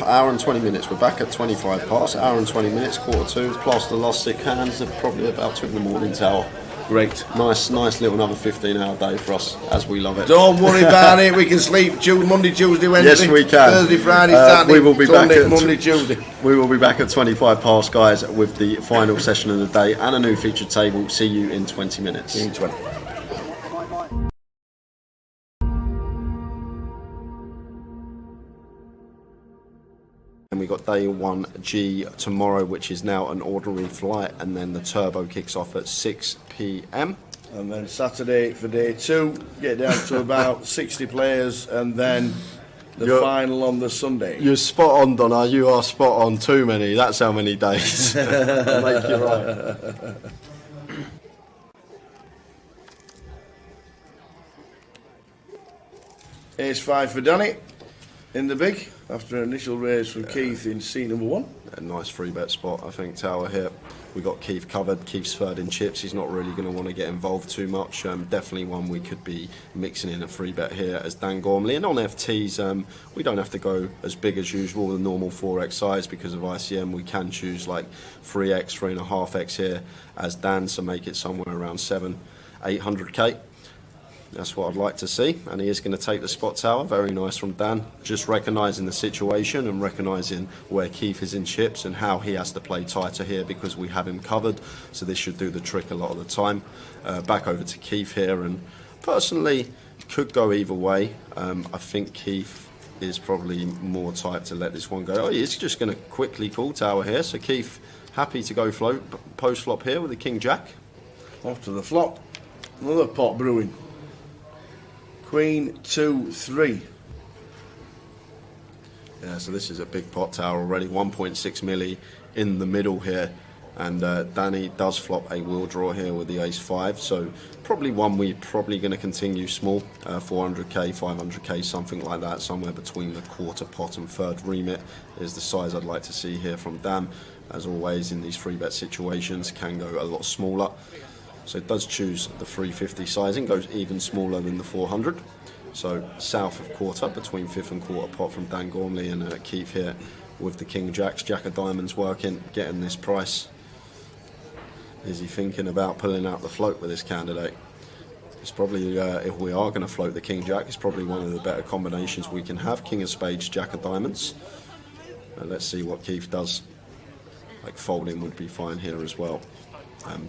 J: hour and 20 minutes. We're back at 25 past. Hour and 20 minutes, quarter two. Plus the last 6 hands are probably about 2 in the morning, Tower.
A: Great.
J: Nice little another 15-hour day for us, as we love it.
A: Don't worry about it. We can sleep Monday, Tuesday, Wednesday.
J: Yes, we can.
A: Thursday, Friday, Saturday.
J: We will be
A: Sunday,
J: back at
A: Monday, Tuesday.
J: We will be back at 25 past, guys, with the final session of the day and a new featured table. See you in 20 minutes.
A: See you in 20.
J: And we got day 1G tomorrow, which is now an ordinary flight, and then the turbo kicks off at 6 p.m.
A: And then Saturday for day 2, get down to about 60 players, and then the final on the Sunday.
J: You're spot on, Donna. You are spot on. Too many. That's how many days. I'll make you right.
A: Ace 5 for Danny in the big, after an initial raise from Keith in seat number 1.
J: A nice 3-bet spot, I think, Tower here. We got Keith covered. Keith's third in chips. He's not really going to want to get involved too much. Definitely one we could be mixing in a 3-bet here as Dan Gormley. And on FTs, we don't have to go as big as usual, the normal 4x size, because of ICM. We can choose like 3x, 3.5x here as Dan, so make it somewhere around 700-800k. That's what I'd like to see, and he is going to take the spot, Tower. Very nice from Dan, just recognising the situation and recognising where Keith is in chips and how he has to play tighter here because we have him covered, so this should do the trick a lot of the time. Back over to Keith here, and personally could go either way. I think Keith is probably more type to let this one go. Oh, he's just going to quickly call, Tower here, so Keith happy to go float post flop here with the King Jack.
A: Off to the flop, another pot brewing. Queen 2 3.
J: Yeah, so this is a big pot, Tower, already 1.6 milli in the middle here, and Danny does flop a wheel draw here with the ace 5, so probably one we're probably going to continue small, 400k, 500k, something like that, somewhere between the quarter pot and third remit is the size I'd like to see here from Dan. As always in these 3-bet situations, can go a lot smaller. So it does choose the 350 sizing, goes even smaller than the 400. So south of quarter, between fifth and quarter pot from Dan Gormley and Keith here with the King Jacks. Jack of Diamonds working, getting this price. Is he thinking about pulling out the float with this candidate? It's probably, if we are going to float the King Jack, it's probably one of the better combinations we can have. King of Spades, Jack of Diamonds. Let's see what Keith does. Like folding would be fine here as well.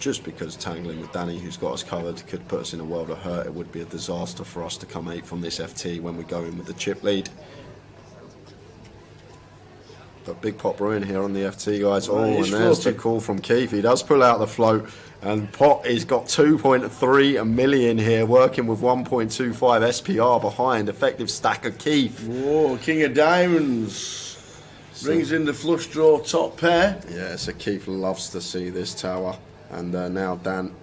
J: Just because tangling with Danny, who's got us covered, could put us in a world of hurt. It would be a disaster for us to come 8 from this FT when we go in with the chip lead. But big pot brewing here on the FT, guys. Oh, and there's the call from Keith. He does pull out the float, and pot has got 2.3 million here, working with 1.25 SPR behind. Effective stack of Keith.
A: Whoa, King of Diamonds. Brings in the flush draw top pair.
J: Yeah, so Keith loves to see this, Tower. And now Dan,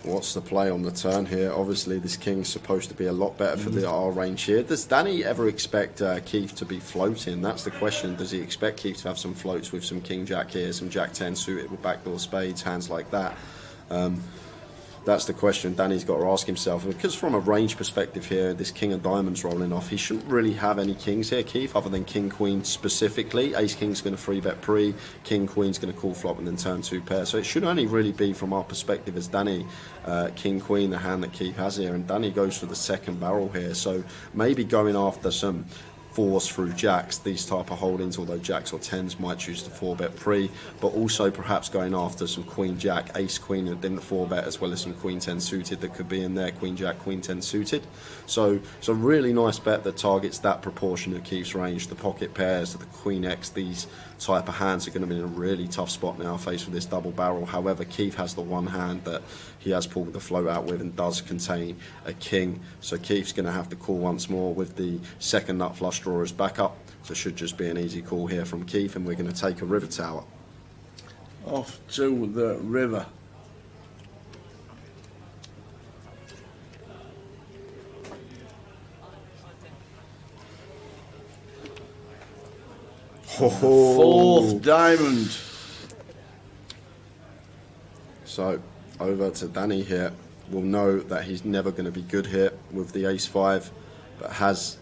J: what's the play on the turn here? Obviously this King's supposed to be a lot better for the R range here. Does Danny ever expect Keith to be floating? That's the question. Does he expect Keith to have some floats with some King Jack here, some Jack 10 suited with backdoor spades, hands like that? That's the question Danny's got to ask himself. Because from a range perspective here, this King of Diamonds rolling off, he shouldn't really have any kings here, Keith, other than King Queen specifically. Ace King's going to 3-bet pre, King Queen's going to call flop and then turn 2 pair. So it should only really be from our perspective as Danny, King Queen, the hand that Keith has here. And Danny goes for the second barrel here. So maybe going after some 4s through jacks, these type of holdings, although jacks or 10s might choose to 4-bet pre, but also perhaps going after some queen jack, ace queen in the 4-bet, as well as some queen 10 suited that could be in there, queen jack, queen 10 suited. So it's a really nice bet that targets that proportion of Keith's range. The pocket pairs, the queen x, these type of hands are going to be in a really tough spot now faced with this double barrel. However, Keith has the one hand that he has pulled the float out with and does contain a king, so Keith's going to have to call once more with the second nut flush draw as backup. So it should just be an easy call here from Keith, and we're going to take a river, Tower.
A: Off to the river. Fourth diamond.
J: So over to Danny here. We'll know that he's never going to be good here with the ace 5, but has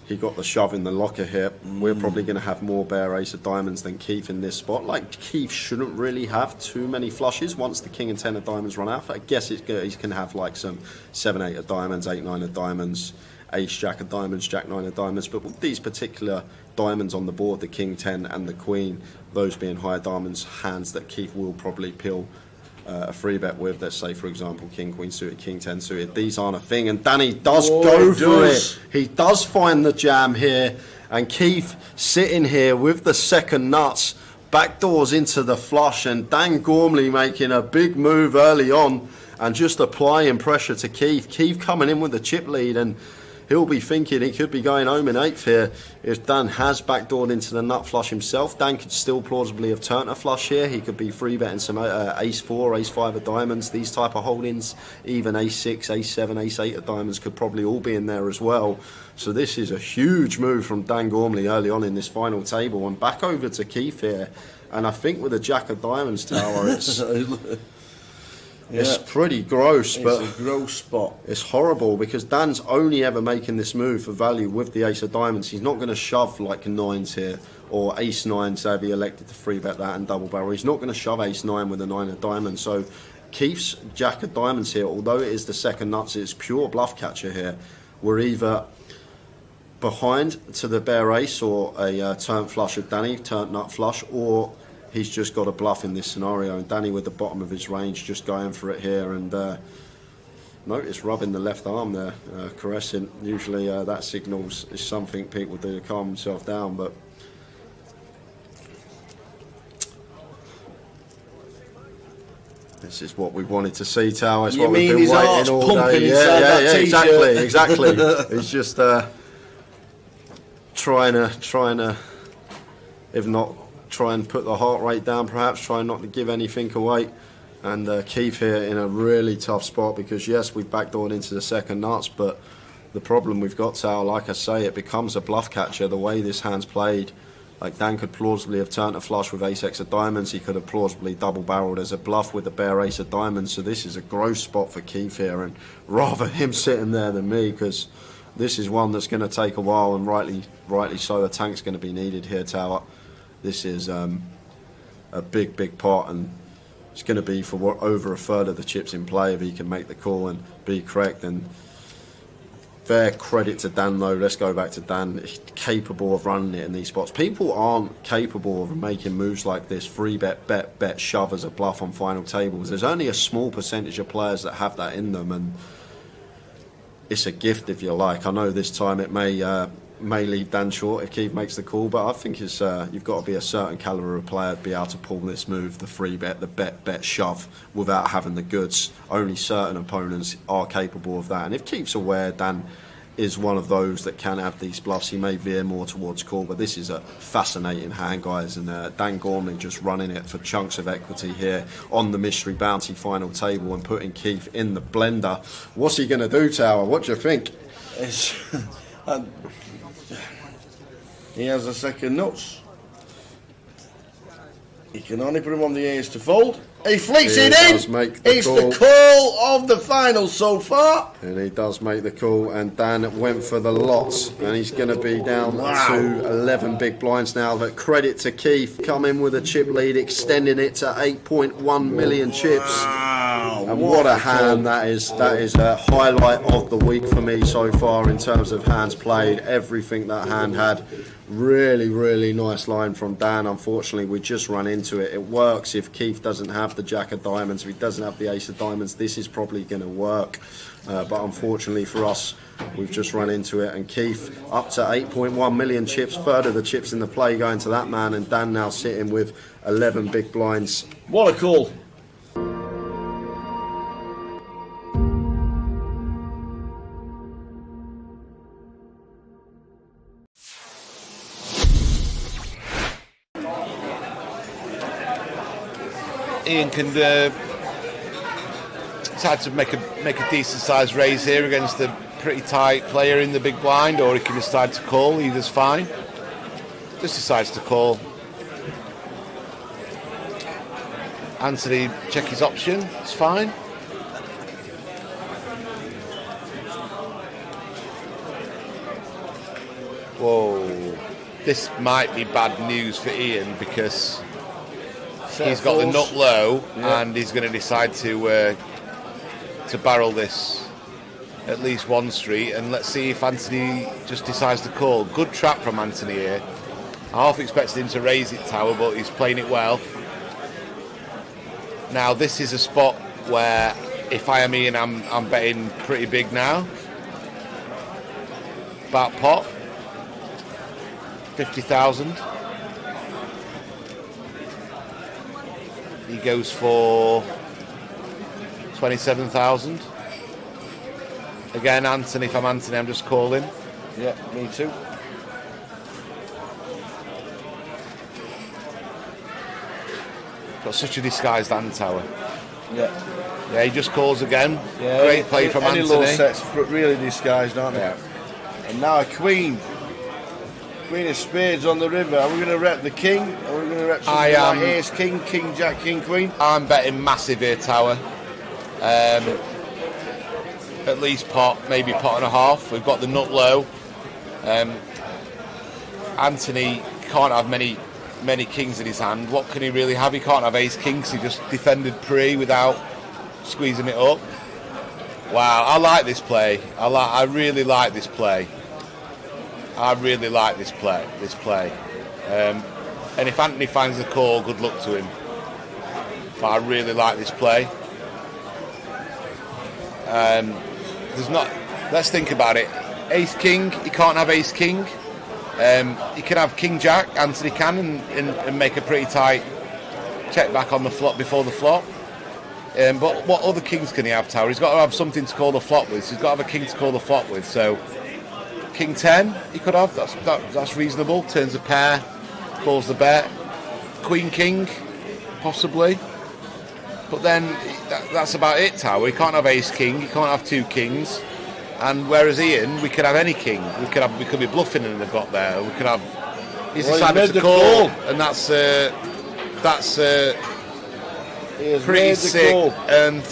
J: he got the shove in the locker here. We're probably going to have more bare ace of diamonds than Keith in this spot. Like, Keith shouldn't really have too many flushes once the king and 10 of diamonds run out. I guess he's going to have like some 7, 8 of diamonds, 8, 9 of diamonds, ace, jack of diamonds, jack 9 of diamonds. But with these particular diamonds on the board, the king 10 and the queen, those being higher diamonds, hands that Keith will probably peel a free bet with, let's say for example king queen suited, king 10 suited, these aren't a thing, and Danny does go for it. He does find the jam here, and Keith sitting here with the second nuts, backdoors into the flush, and Dan Gormley making a big move early on and just applying pressure to Keith. Keith coming in with the chip lead, and he'll be thinking he could be going home in 8th here if Dan has backdoored into the nut flush himself. Dan could still plausibly have turned a flush here. He could be free betting some ace 4, ace 5 of diamonds, these type of holdings. Even ace 6, ace 7, ace 8 of diamonds could probably all be in there as well. So this is a huge move from Dan Gormley early on in this final table. And back over to Keith here. And I think with a jack of diamonds, Tower, it's pretty gross, but
A: it's a gross spot.
J: It's horrible because Dan's only ever making this move for value with the ace of diamonds. He's not going to shove like 9s here or ace 9, say if he elected to free bet that and double barrel. He's not going to shove ace 9 with a 9 of diamonds. So Keith's jack of diamonds here, although it is the second nuts, it's pure bluff catcher here. We're either behind to the bare ace or a turn flush of Danny, turn nut flush, or he's just got a bluff in this scenario, and Danny with the bottom of his range just going for it here, and notice rubbing the left arm there, caressing. Usually that signals is something people do to calm themselves down, but this is what we wanted to see, Tower. It's what we've been waiting all day. Yeah, exactly. He's just trying to, if not, try and put the heart rate down, perhaps trying not to give anything away. And Keith here in a really tough spot because yes, we've backdoored into the second nuts, but the problem we've got, Tower, like I say, it becomes a bluff catcher the way this hand's played. Like, Dan could plausibly have turned a flush with ace x of diamonds. He could have plausibly double barreled as a bluff with the bare ace of diamonds. So this is a gross spot for Keith here, and rather him sitting there than me, because this is one that's going to take a while, and rightly so. A tank's going to be needed here, Tower. This is a big pot, and it's going to be for over a third of the chips in play if he can make the call and be correct. And fair credit to Dan, though. Let's go back to Dan. He's capable of running it in these spots. People aren't capable of making moves like this. Free bet, shove as a bluff on final tables. There's only a small percentage of players that have that in them, and it's a gift, if you like. I know this time it may leave Dan short if Keith makes the call, but I think it's you've got to be a certain calibre of player to be able to pull this move, the free bet, the bet shove, without having the goods. Only certain opponents are capable of that, and if Keith's aware Dan is one of those that can have these bluffs, he may veer more towards call. But this is a fascinating hand, guys, and Dan Gormley just running it for chunks of equity here on the mystery bounty final table and putting Keith in the blender. What's he going to do, Tower? What do you think?
A: He has a second nuts. He can only put him on the ace to fold. He flicks it in. It's the call of the final so far.
J: And he does make the call, and Dan went for the lots, and he's going to be down to 11 big blinds now. But credit to Keith, coming with a chip lead, extending it to 8.1 million chips. And what a hand that is. That is a highlight of the week for me so far in terms of hands played. Everything that hand had. Really nice line from Dan. Unfortunately, we just run into it. It works if Keith doesn't have the jack of diamonds, if he doesn't have the ace of diamonds. This is probably going to work, but unfortunately for us, we've just run into it. And Keith up to 8.1 million chips, third of the chips in the play going to that man, and Dan now sitting with 11 big blinds.
A: What a call.
D: Ian can decide to make a decent sized raise here against a pretty tight player in the big blind, or he can decide to call. Either's fine. Just decides to call. Anthony, check his option. It's fine. this might be bad news for Ian because
A: Set
D: he's got the
A: fours.
D: nut low
A: Yeah.
D: and he's going to decide to barrel this at least one street, and let's see if Anthony just decides to call. Good trap from Anthony here. I half expected him to raise it, Tower, but he's playing it well. Now this is a spot where if I am Ian, I'm betting pretty big now. About pot. 50,000. He goes for 27,000. Again, Anthony, if I'm Anthony, I'm just calling.
A: Yeah, me too.
D: Got such a disguised hand, Tower.
A: Yeah.
D: Yeah, he just calls again.
A: Yeah,
D: Great play from
A: any
D: Anthony.
A: low sets really disguised, aren't they?
D: Yeah.
A: And now a queen. Queen of spades on the river. Are we going to rep the king? Are we going to rep something like ace, king, king, jack, king, queen?
D: I'm betting massive here, Tower. At least pot, maybe pot and a half. We've got the nut low. Anthony can't have many kings in his hand. What can he really have? He can't have ace king because he just defended pre without squeezing it up. Wow, I like this play. I really like this play. I really like this play. And if Anthony finds the call, good luck to him. But I really like this play. There's not. Let's think about it. Ace king. He can't have ace king. He can have king jack. Anthony can and make a pretty tight check back on the flop before the flop. But what other kings can he have, Tower? He's got to have something to call the flop with. So he's got to have a king to call the flop with. So king 10 he could have. That's reasonable. Turns a pair, calls the bet. Queen king, possibly. But then that's about it, Tower. He can't have ace king. He can't have two kings. And whereas Ian, we could have any king. We could be bluffing and they've got there. We could have. He's decided to call, and that's pretty sick. And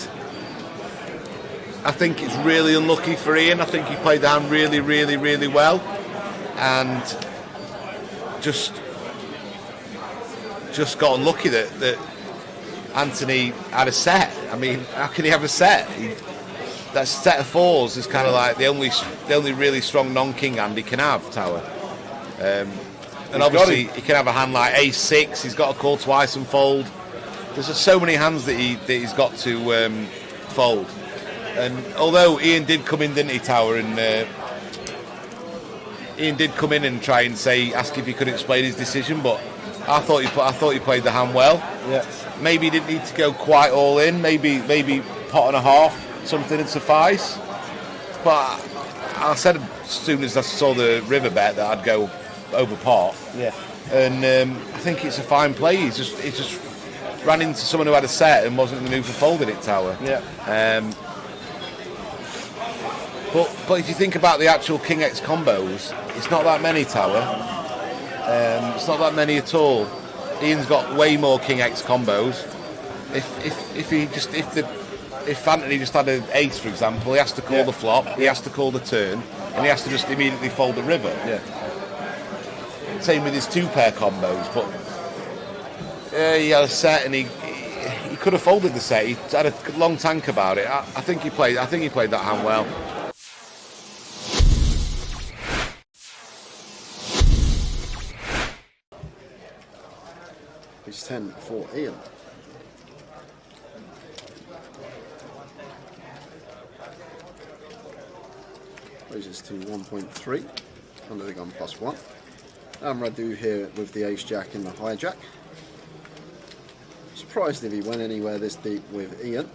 D: I think it's really unlucky for Ian. I think he played the hand really, really, really well, and just got unlucky that Anthony had a set. I mean, how can he have a set? That set of fours is kind of like the only really strong non-king hand he can have, Tower. And obviously he can have a hand like ace six. He's got to call twice and fold. There's just so many hands that he's got to fold. And although Ian did come in, didn't he, Tower? And Ian did come in and try and ask if he could explain his decision, but I thought he played the hand well.
A: Yeah.
D: Maybe he didn't need to go quite all in. Maybe pot and a half, something would suffice. But I said as soon as I saw the river bet that I'd go over pot.
A: Yeah. And
D: I think it's a fine play. He just ran into someone who had a set and wasn't in the mood for folding it, Tower.
A: Yeah.
D: But if you think about the actual King X combos, it's not that many, Tower. It's not that many at all. Ian's got way more King X combos. If Anthony just had an ace, for example, he has to call the flop, he has to call the turn, and he has to just immediately fold the river.
A: Yeah.
D: Same with his two pair combos, but he had a set and he could have folded the set. He had a long tank about it. I think he played that hand well.
J: It's 10 for Ian. Raises to 1.3 under the gun +1. And Radu here with the ace jack and the hijack. Surprised if he went anywhere this deep with Ian.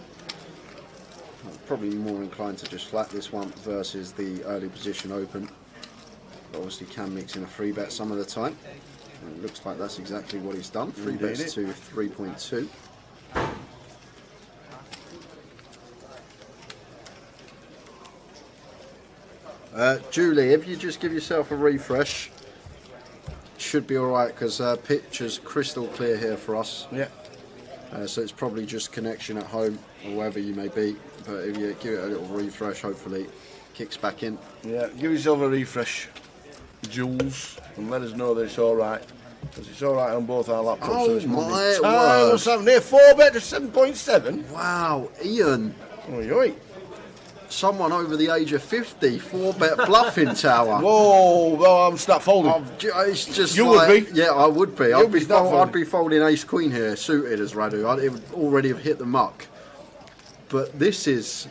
J: I'm probably more inclined to just flat this one versus the early position open. But obviously can mix in a free bet some of the time. And it looks like that's exactly what he's done. Free bets to 3.2. Julie, if you just give yourself a refresh, should be alright because picture's crystal clear here for us.
A: Yeah.
J: So it's probably just connection at home or wherever you may be. But if you give it a little refresh, hopefully it kicks back in.
A: Yeah, give yourself a refresh. Jules, and let us know that it's all right. Because it's all right on both our laptops.
B: Oh,
A: so it's
B: my
A: Monday.
B: word.
A: What's happening here? 4-bet to 7.7.
B: Wow, Ian.
A: Oi, oi.
B: Someone over the age of 50, 4-bet bluffing tower.
A: Whoa, well, I'm start folding.
B: It's just
A: You
B: like,
A: would be.
B: Yeah, I would be.
A: You'd be start
B: I'd be folding ace queen here, suited as Radu. It would already have hit the muck. But this is,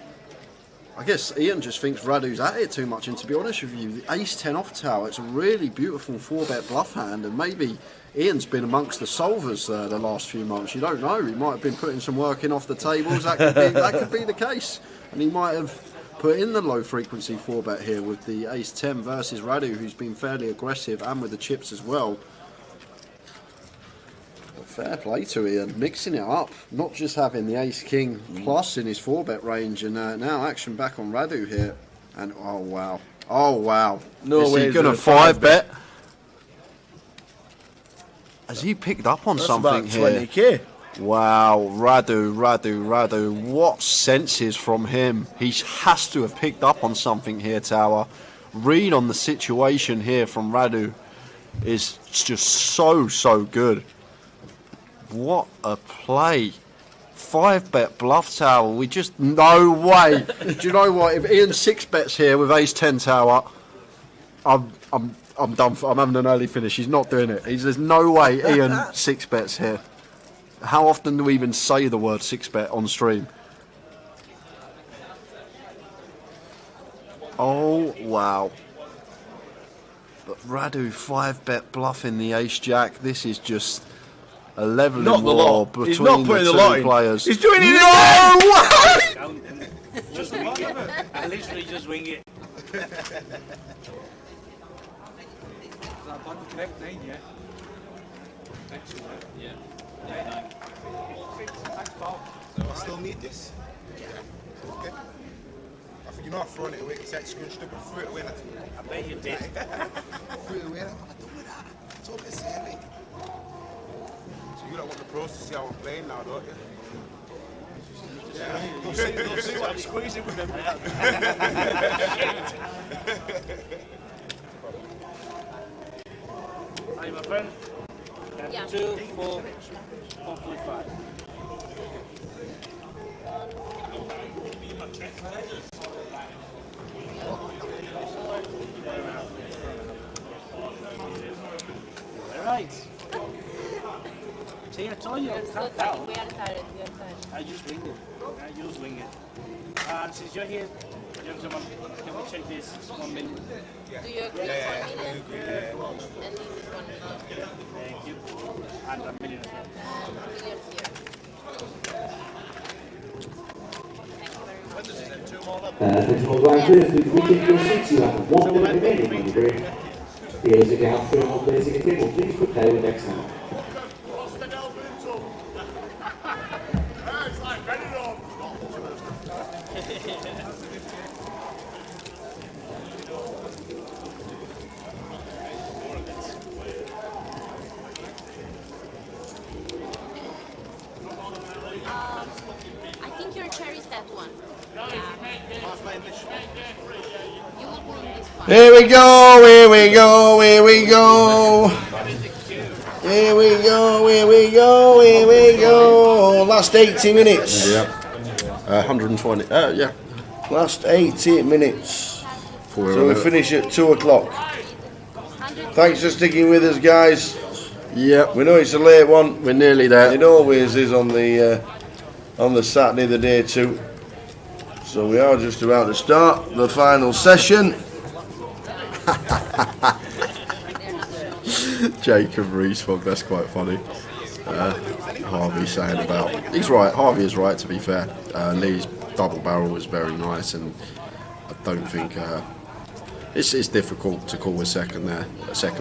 B: I guess Ian just thinks Radu's at it too much. And to be honest with you, the ace 10 off tower, it's a really beautiful 4-bet bluff hand. And maybe Ian's been amongst the solvers the last few months. You don't know. He might have been putting some work in off the tables. That could be the case. And he might have put in the low frequency 4-bet here with the ace 10 versus Radu, who's been fairly aggressive, and with the chips as well. But fair play to Ian, mixing it up, not just having the ace king plus in his 4-bet range, and now action back on Radu here. And oh wow,
A: No way.
B: Is he gonna 5-bet? Has he picked up on
A: That's
B: something
A: about
B: here?
A: 20k.
B: Wow, Radu. What senses from him. He has to have picked up on something here, Tower. Read on the situation here from Radu is just so good. What a play. 5-bet bluff Tower. We just, no way. Do you know what? If Ian 6-bets here with ace 10 Tower, I'm done. I'm having an early finish. He's not doing it. There's no way Ian 6-bets here. How often do we even say the word 6-bet on stream? Oh, wow. But Radu 5-bet bluffing the ace-jack. This is just a leveling war between
A: He's not putting
B: the
A: the lot
B: two
A: in.
B: players.
A: He's doing it
B: No way!
I: Just wing it. I literally just wing it. Correct 9, yeah? Excellent. Yeah.
N: I still need this. Yeah. Okay. I think I've thrown it away because I scrunched up and threw it away.
I: I bet you did.
N: Threw it away. I'm not doing that. It's all this heavy. So you don't want the pros to see how I'm playing now, don't you? Yeah. Go see what I'm squeezing with them.
I: Hi, my friend.
O: Yeah.
I: 2, 4, hopefully 5. Alright. See, I told you, calm down.
O: We are tired.
I: I just wing it. And since you're here, gentlemen, can we check this 1 minute?
O: Do you agree?
N: Yeah.
O: And this is 1 minute.
I: Thank you. And a million as well.
O: Million here.
E: Congratulations, we take your seats. You have 1 minute remaining on your break. Viewers, if you have 3 more players in the table, please prepare with next time.
O: I think your chair is that one. You will win this one.
A: Here we go, here we go, here we go. Here we go, here we go, here we go. Last 80 minutes.
J: Yeah. 120. Yeah.
A: Last 80 minutes.
J: For
A: So we finish at 2 o'clock. Thanks for sticking with us, guys.
J: Yeah.
A: We know it's a late one.
J: We're nearly there.
A: It always is on the Saturday, the day 2. So we are just about to start the final session.
J: Jacob Reesfog, that's quite funny. Harvey saying about, he's right, Harvey is right to be fair. Lee's double barrel was very nice, and I don't think it's difficult to call a second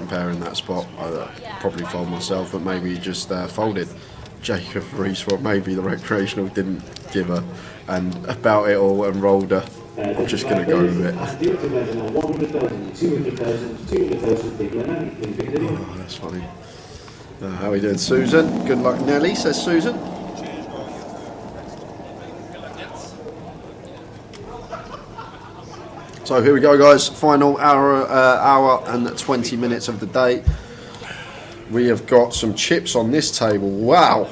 J: pair in that spot. I probably fold myself, but maybe he just folded. Jacob Reesfog, maybe the recreational didn't give a and about it all and rolled a. I'm just going to go with it. Oh, that's funny. How are we doing, Susan? Good luck, Nelly, says Susan.
B: So here we go, guys. Final hour and 20 minutes of the day. We have got some chips on this table. Wow.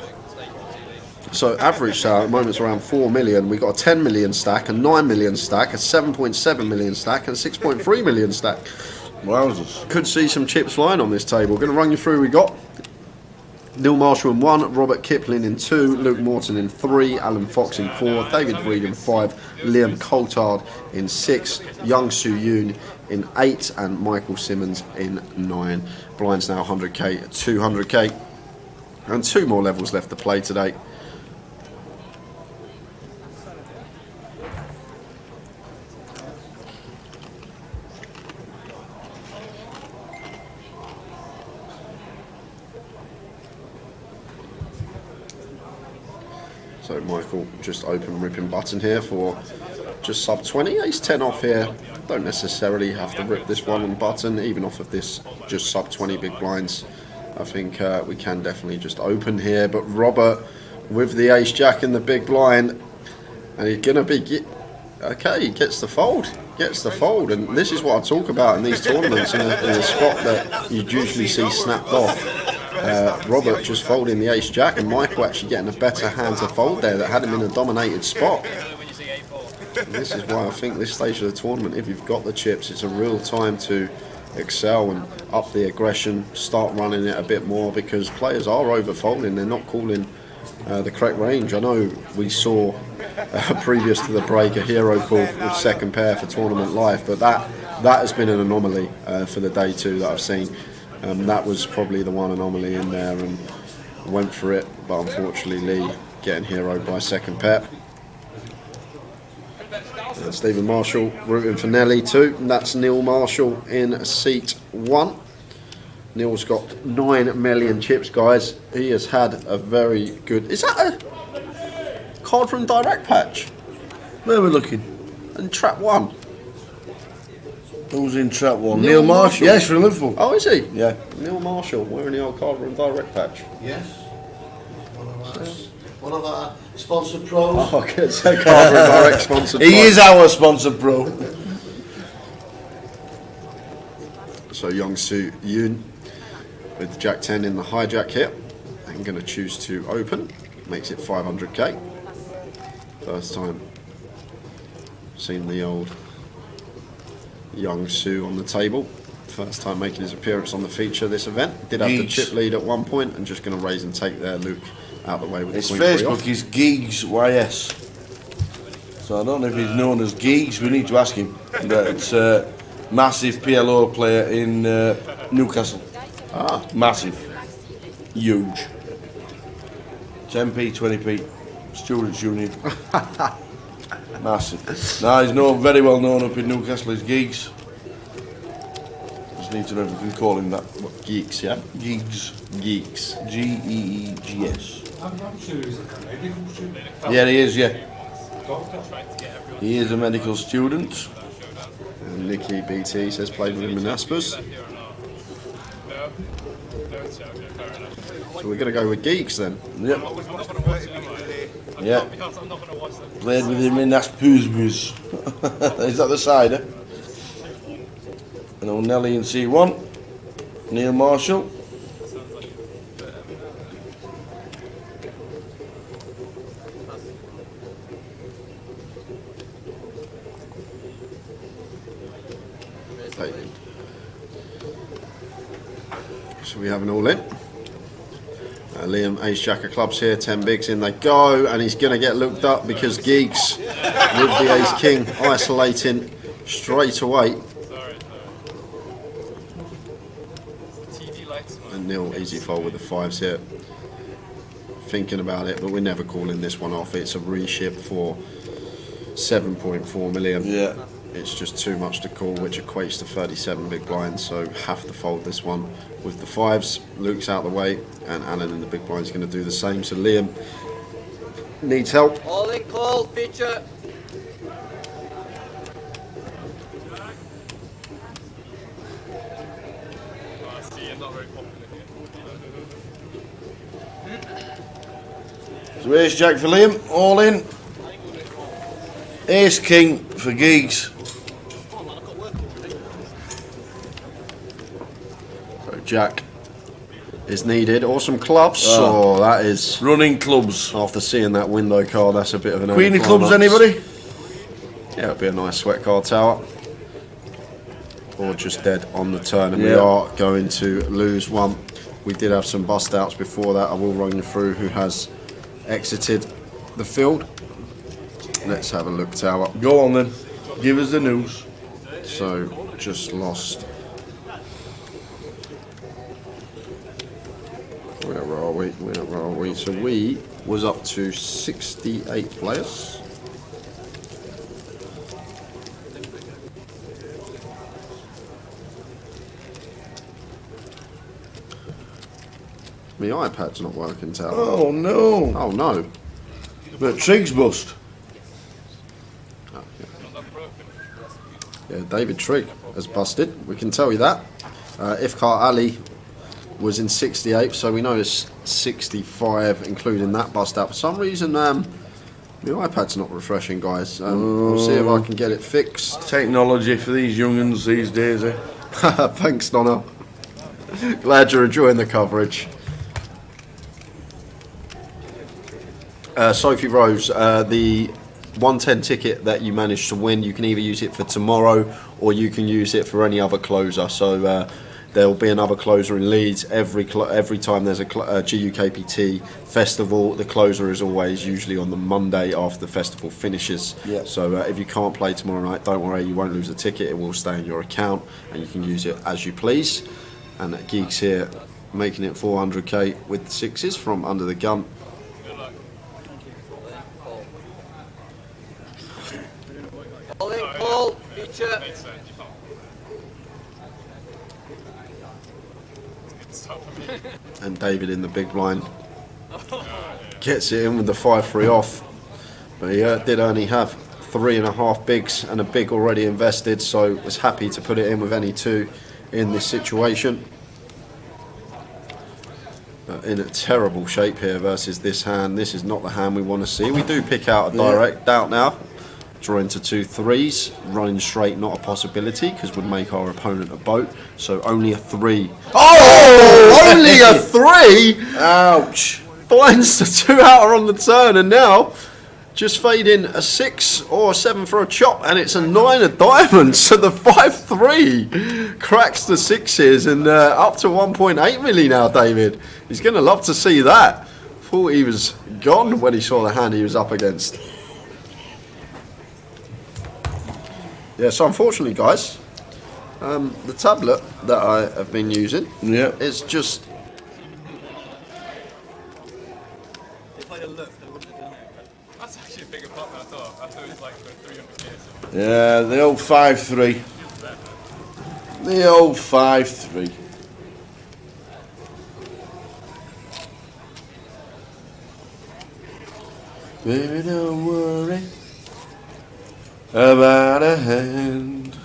B: So average sale at the moment is around 4 million. We've got a 10 million stack, a 9 million stack, a 7.7 million stack, and a 6.3 million stack.
A: Wowzers.
B: Could see some chips flying on this table. Going to run you through. We got Neil Marshall in 1, Robert Kipling in 2, Luke Morton in 3, Alan Fox in 4, David Reed in 5, Liam Coulthard in 6, Young Soo Yoon in 8, and Michael Simmons in 9. Blinds now 100k, 200k, and 2 more levels left to play today. So Michael just open ripping button here for just sub 20, ace 10 off here. Don't necessarily have to rip this one on button, even off of this just sub 20 big blinds. I think we can definitely just open here, but Robert with the ace jack in the big blind, and he's gonna be, okay, he gets the fold, and this is what I talk about in these tournaments, in a spot that you usually see snapped off. Robert just folding the ace jack, and Michael actually getting a better hand to fold there that had him in a dominated spot. And this is why I think this stage of the tournament, if you've got the chips, it's a real time to excel and up the aggression, start running it a bit more, because players are over folding, they're not calling the correct range. I know we saw previous to the break a hero call with second pair for tournament life, but that has been an anomaly for the day 2 that I've seen. That was probably the one anomaly in there, and went for it, but unfortunately Lee getting hero by second pair. And Stephen Marshall rooting for Nelly too, and that's Neil Marshall in seat 1. Neil's got 9 million chips, guys. He has had a very good... Is that a card from Direct Patch?
A: Where we're looking?
B: And trap 1.
A: Who's in trap 1? Neil Marshall? Yes, from Liverpool.
B: Oh, is he?
A: Yeah.
B: Neil Marshall, wearing the old card from Direct Patch.
K: Yes. One of our sponsored pros.
B: Oh, I could say card from Direct sponsored.
A: He is our sponsored pro.
B: So Young Soo Yoon with Jack 10 in the hijack here. I'm going to choose to open. Makes it 500k. First time seen the old Young Soo on the table. First time making his appearance on the feature this event. Did have the chip lead at one point, and just going to raise and take there. Luke out the way with
A: his
B: the queen
A: Facebook is Geeks YS. So I don't know if he's known as Geeks. We need to ask him. But it's a massive PLO player in Newcastle.
B: Ah,
A: massive, huge. 10p, 20p, Students' Union. Massive. Now he's very well known up in Newcastle as Geeks. Just need to know if we can call him that.
B: What, Geeks, yeah?
A: Geeks.
B: Geeks.
A: G-E-E-G-S.
H: I'm sure he's like a medical student.
A: Yeah, he is, yeah.
H: Doctor.
A: He is a medical student.
B: And Nicky BT says played with him in Aspers. So we're going to go with Geeks then.
A: Yep. Yeah. Played with him in Aspers. Is that the side, eh? And O'Nelly in C1. Neil Marshall.
B: So we have an all in. Liam, ace jack of clubs here, 10 bigs, in they go, and he's going to get looked up because Geeks with the ace king isolating straight away. And Neil easy fold with the 5s here. Thinking about it, but we're never calling this one off. It's a reship for 7.4 million.
A: Yeah.
B: It's just too much to call, which equates to 37 big blinds, so have to fold this one with the 5s. Luke's out the way, and Alan in the big blind is going to do the same. So Liam needs help.
P: All in call, feature.
A: So ace jack for Liam, all in. Ace king for Geeks.
J: Jack is needed, or some clubs.
A: Oh.
J: Oh, that is
A: running clubs.
J: After seeing that window card, that's a bit of an
A: Queen of clubs, anybody?
J: Yeah, it'd be a nice sweat card, Tower. Or just dead on the turn, and we
A: Yeah.
J: are going to lose one. We did have some bust outs before that. I will run you through who has exited the field. Let's have a look, Tower.
A: Go on then. Give us the news.
J: So, just lost. Where are we? Where are we? So we was up to 68 players. My iPad's not working, Tower.
A: Oh no!
J: Oh no!
A: But Triggs bust.
J: Yeah, David Trigg has busted. We can tell you that. Ifkhar Ali was in 68, so we know it's 65, including that bust out. For some reason, my iPad's not refreshing, guys. I'll see if I can get it fixed.
A: Technology for these young'uns these days, eh?
J: Thanks, Donna. Glad you're enjoying the coverage. Sophie Rose, the 110 ticket that you managed to win, you can either use it for tomorrow or you can use it for any other closer. So there will be another closer in Leeds every time there's a GUKPT festival. The closer is always usually on the Monday after the festival finishes.
A: Yeah.
J: So if you can't play tomorrow night, don't worry, you won't lose the ticket. It will stay in your account and you can use it as you please. And Geeks here making it 400k with the sixes from under the gun.
P: Paul, feature.
J: And David in the big blind gets it in with the 5-3 off, but he did only have 3.5 bigs and a big already invested, so was happy to put it in with any two in this situation. But in a terrible shape here versus this hand. This is not the hand we want to see. We do pick out a direct out now. Drawing to 2 3s, running straight not a possibility because would make our opponent a boat. So only a 3. Oh, only a 3!
A: Ouch!
J: Blinds the 2-outer on the turn, and now just fading a 6 or a 7 for a chop, and it's a 9 of diamonds. So the 5-3 cracks the 6s and up to 1.8 milli now, David. He's going to love to see that. Thought he was gone when he saw the hand he was up against. Yeah, so unfortunately, guys, the tablet that I have been using, is just.
Q: If I'd have looked, I wouldn't have done it. That's actually a bigger pot than I thought. I thought it was like for 300k.
A: Yeah, the old 5-3. The old 5-3. Baby, don't worry about a hand.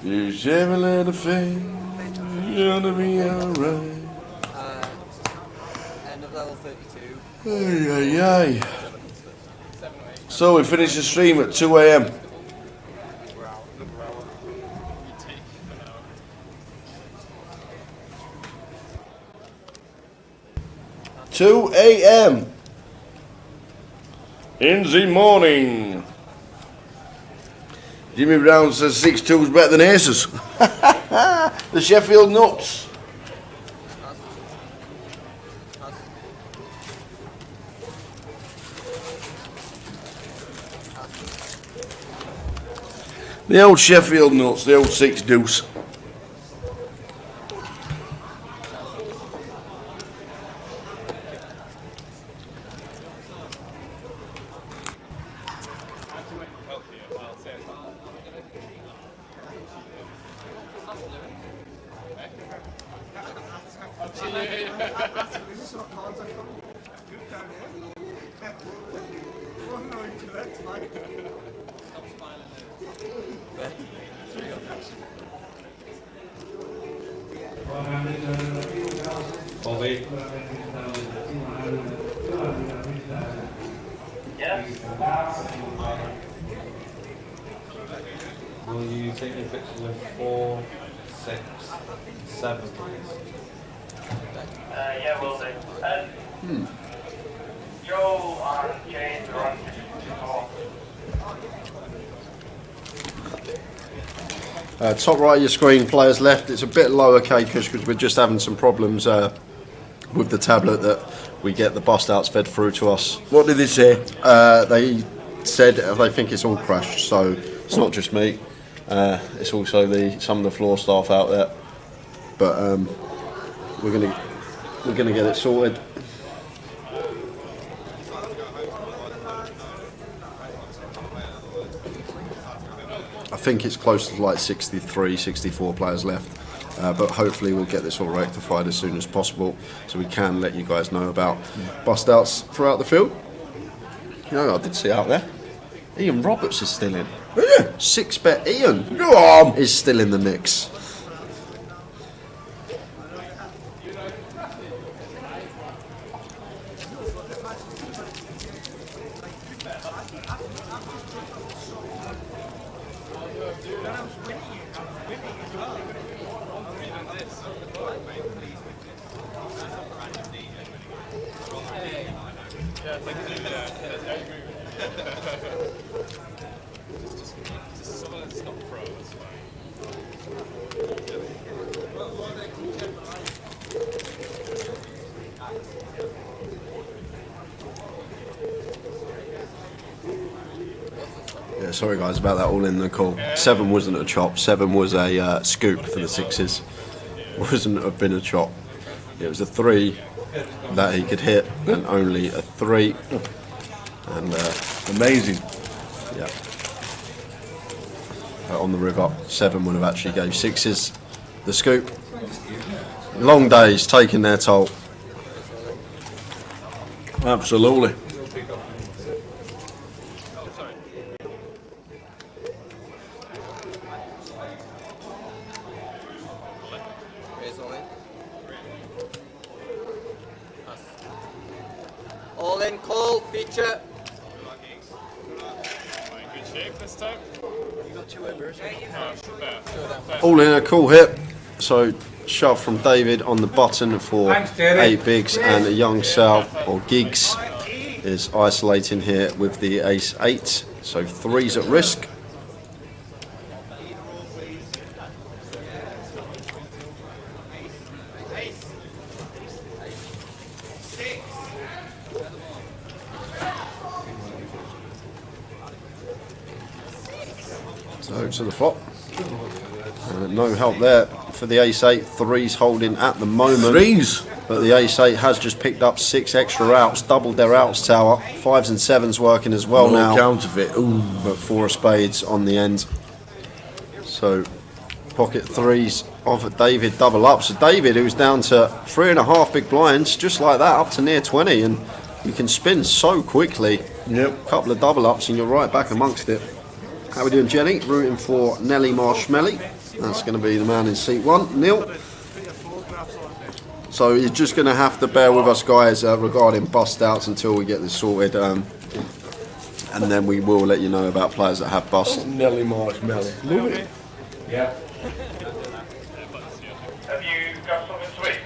A: Just have a little faith, you're gonna be alright.
Q: End of level 32.
A: Ay, ay, ay. So we finish the stream at 2 AM. (2 AM) in the morning. Jimmy Brown says 6-2 is better than aces. The Sheffield Nuts. The old Sheffield Nuts, the old 6 deuce.
H: Will you take your picture with 4, 7,
P: 6, 7.
R: Yeah, will do. Joe and James are on 54.
J: Top right of your screen, players left. It's a bit low, okay, because we're just having some problems with the tablet that we get the bust outs fed through to us.
A: What did they say?
J: They said they think it's all crashed, so it's not just me. It's also some of the floor staff out there. But we're gonna get it sorted. I think it's close to like 63, 64 players left. But hopefully we'll get this all rectified as soon as possible, so we can let you guys know about bust outs throughout the field. You know, I did see out there, Ian Roberts is still in.
A: Yeah.
J: 6-bet Ian
A: Go on.
J: is still in the mix. Yeah, sorry guys about that all in the call. 7 wasn't a chop, 7 was a scoop for the 6s. Wasn't have been a chop. It was a 3 that he could hit, and only a 3. And
A: amazing.
J: Yeah. On the river, 7 would have actually gave 6s the scoop. Long days taking their toll.
A: Absolutely.
S: All in call, feature.
Q: Good shape this time.
S: You got 2 overs.
J: All in a cool hit. So shove from David on the button for 8 bigs, and a young Sal or Gigs is isolating here with the ace 8. So 3's at risk. So to the flop. No help there for the ace 8. 3's holding at the moment.
A: 3's.
J: But the ace 8 has just picked up 6 extra outs, doubled their outs tower. 5s and 7s working as well now.
A: Counterfeit. Ooh.
J: But 4 of spades on the end. So pocket 3's off at David, double up. So David, who's down to 3.5 big blinds, just like that, up to near 20, and you can spin so quickly.
A: Yep.
J: Couple of double ups and you're right back amongst it. How we doing, Jenny? Rooting for Nelly Marshmelly. That's going to be the man in seat 1, Neil. So you're just going to have to bear with us, guys, regarding bust outs until we get this sorted, and then we will let you know about players that have bust.
A: Nelly Marshmelly. Love it.
R: Yeah. Have you got something sweet?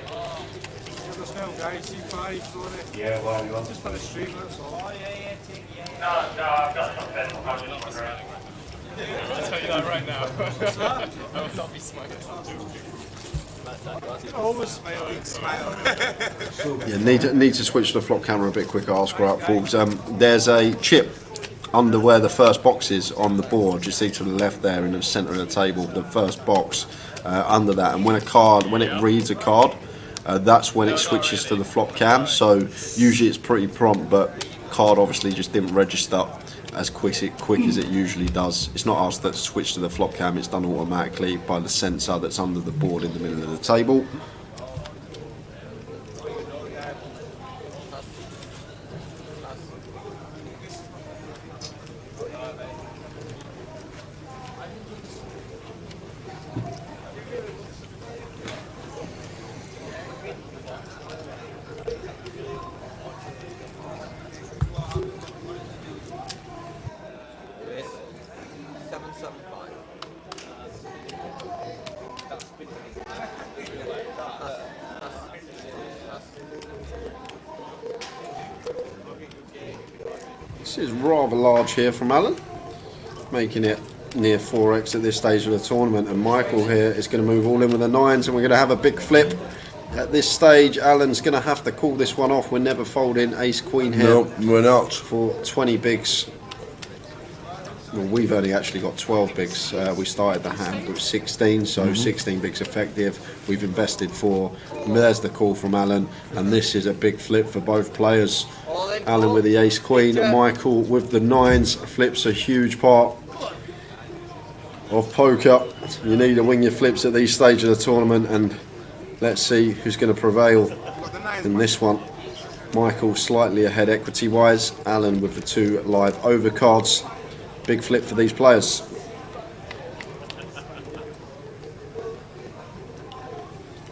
R: Yeah, well, you want
H: just for the stream, that's all.
R: No, I've got something. I was just wondering.
Q: I'll tell you that right now. I will not be smiling.
H: Always smile.
J: Yeah, need to switch the flop camera a bit quicker. I'll screw up, Paul. There's a chip under where the first box is on the board. You see to the left there in the centre of the table, the first box under that. And when it reads a card, that's when it switches to the flop cam. So usually it's pretty prompt, but card obviously just didn't register as quick as it usually does. It's not us that switch to the flop cam, it's done automatically by the sensor that's under the board in the middle of the table.
B: This is rather large here from Alan, making it near 4x at this stage of the tournament, and Michael here is going to move all in with the 9s, and we're going to have a big flip. At this stage, Alan's going to have to call this one off. We're never folding ace-queen here.
A: No, we're not.
B: For 20 bigs. Well, we've only actually got 12 bigs. We started the hand with 16, so 16 bigs effective. We've invested 4. There's the call from Alan, and this is a big flip for both players. Alan with the ace-queen, Michael with the 9s. Flips a huge part of poker. You need to win your flips at these stages of the tournament, and let's see who's going to prevail in this one. Michael slightly ahead equity-wise. Alan with the 2 live overcards. Big flip for these players.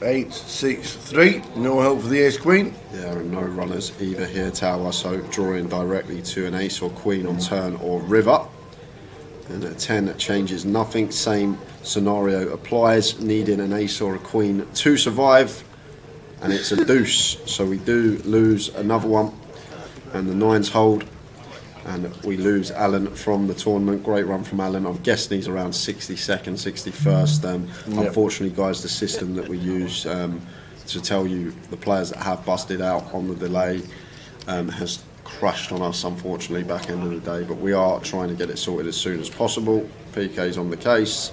A: Eight, 6, 3. No help for the ace-queen.
B: There are no runners either here, Tower, so drawing directly to an ace or queen on turn or river. And a 10 that changes nothing. Same scenario applies, needing an ace or a queen to survive, and it's a deuce, so we do lose another one, and the 9s hold, and we lose Alan from the tournament. Great run from Alan. I'm guessing he's around 62nd, 61st. Unfortunately, guys, the system that we use to tell you the players that have busted out on the delay has crashed on us, unfortunately, back end of the day, but we are trying to get it sorted as soon as possible. PK's on the case.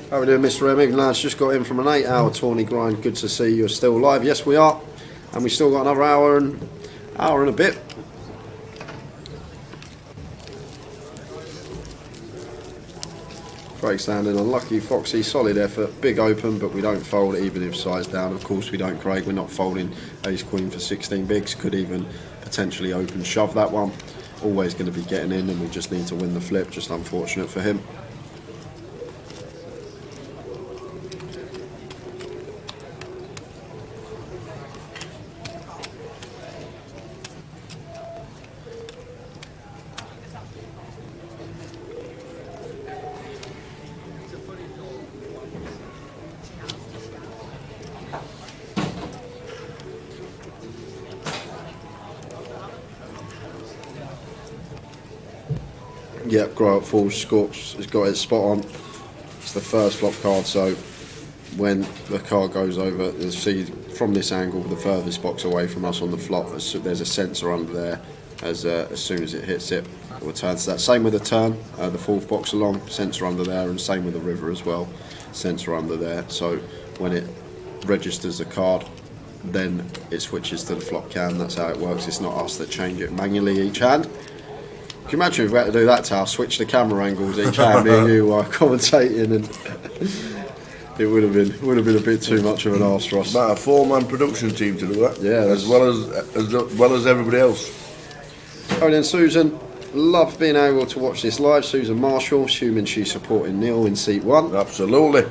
B: How are we doing, Mr. Emig? Lads, just got in from an 8-hour tourney grind. Good to see you're still live. Yes, we are, and we still got another hour and a bit. Great standing, unlucky Foxy, solid effort, big open, but we don't fold even if size down. Of course we don't, Craig. We're not folding ace queen for 16 bigs. Could even potentially open shove that one. Always going to be getting in, and we just need to win the flip. Just unfortunate for him. Yep, grow up full. Scorps has got it spot on. It's the first flop card, so when the card goes over, you'll see from this angle the furthest box away from us on the flop. There's a sensor under there. As soon as it hits it, it will turn to that. Same with the turn, the fourth box along, sensor under there, and same with the river as well, sensor under there. So when it registers the card, then it switches to the flop can. That's how it works. It's not us that change it manually each hand. Can you imagine if we had to do that, Tal? Switch the camera angles each hand, me and you are commentating, and it would have been a bit too much of an arse for us.
A: About a 4-man production team to do that.
B: Yeah,
A: as well as everybody else.
B: Oh, then Susan, love being able to watch this live. Susan Marshall, assuming she's supporting Neil in seat 1.
A: Absolutely.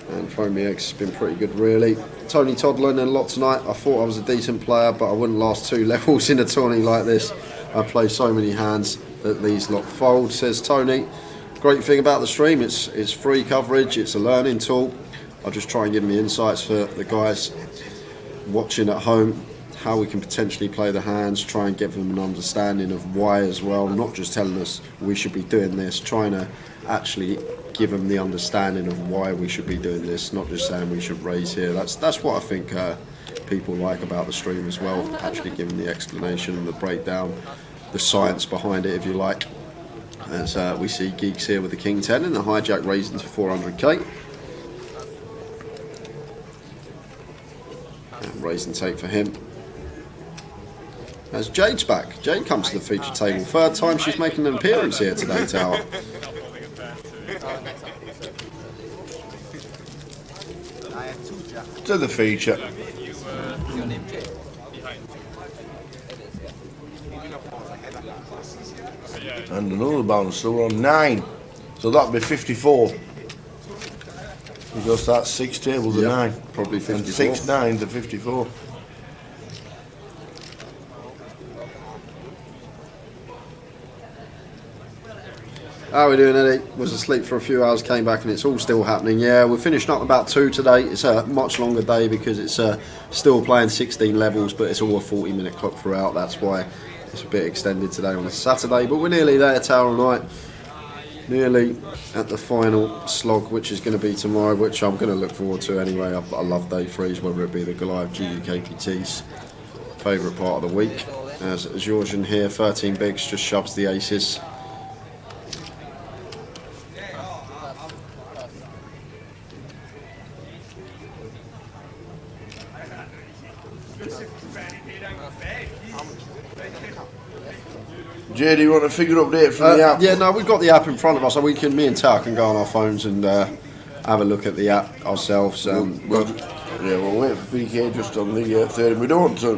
B: And Phone Me X has been pretty good, really. Tony Todd learning a lot tonight. I thought I was a decent player, but I wouldn't last 2 levels in a tourney like this. I play so many hands that these lot fold, says Tony. Great thing about the stream, it's free coverage, it's a learning tool. I'll just try and give them the insights for the guys watching at home, how we can potentially play the hands, try and give them an understanding of why as well, not just telling us we should be doing this, trying to actually give them the understanding of why we should be doing this, not just saying we should raise here. That's what I think people like about the stream as well, actually giving the explanation and the breakdown, the science behind it, if you like. As we see Geeks here with the King 10 and the hijack raising to 400k. And raise and take for him. As Jade's back. Jade comes to the feature table. 3rd time she's making an appearance here today, Tower.
A: To the feature. And another bounce, so we're on 9. So that'll be 54. Because that's 6 tables of 9.
B: Probably 54.
A: And 6 9 to 54.
J: How are we doing, Eddie? Was asleep for a few hours, came back, and it's all still happening. Yeah, we're finishing up about 2 today. It's a much longer day because it's still playing 16 levels, but it's all a 40-minute clock throughout. That's why it's a bit extended today on a Saturday. But we're nearly there, Tower Night. Nearly at the final slog, which is going to be tomorrow, which I'm going to look forward to anyway. I love day 3s, whether it be the Goliath GUKPTs. Favourite part of the week. As Georgian here, 13 bigs, just shoves the aces.
A: Jay, do you want a figure update from the app?
J: Yeah, no, we've got the app in front of us, so me and Tao can go on our phones and have a look at the app ourselves.
A: We'll wait for PK just on the third. We don't. So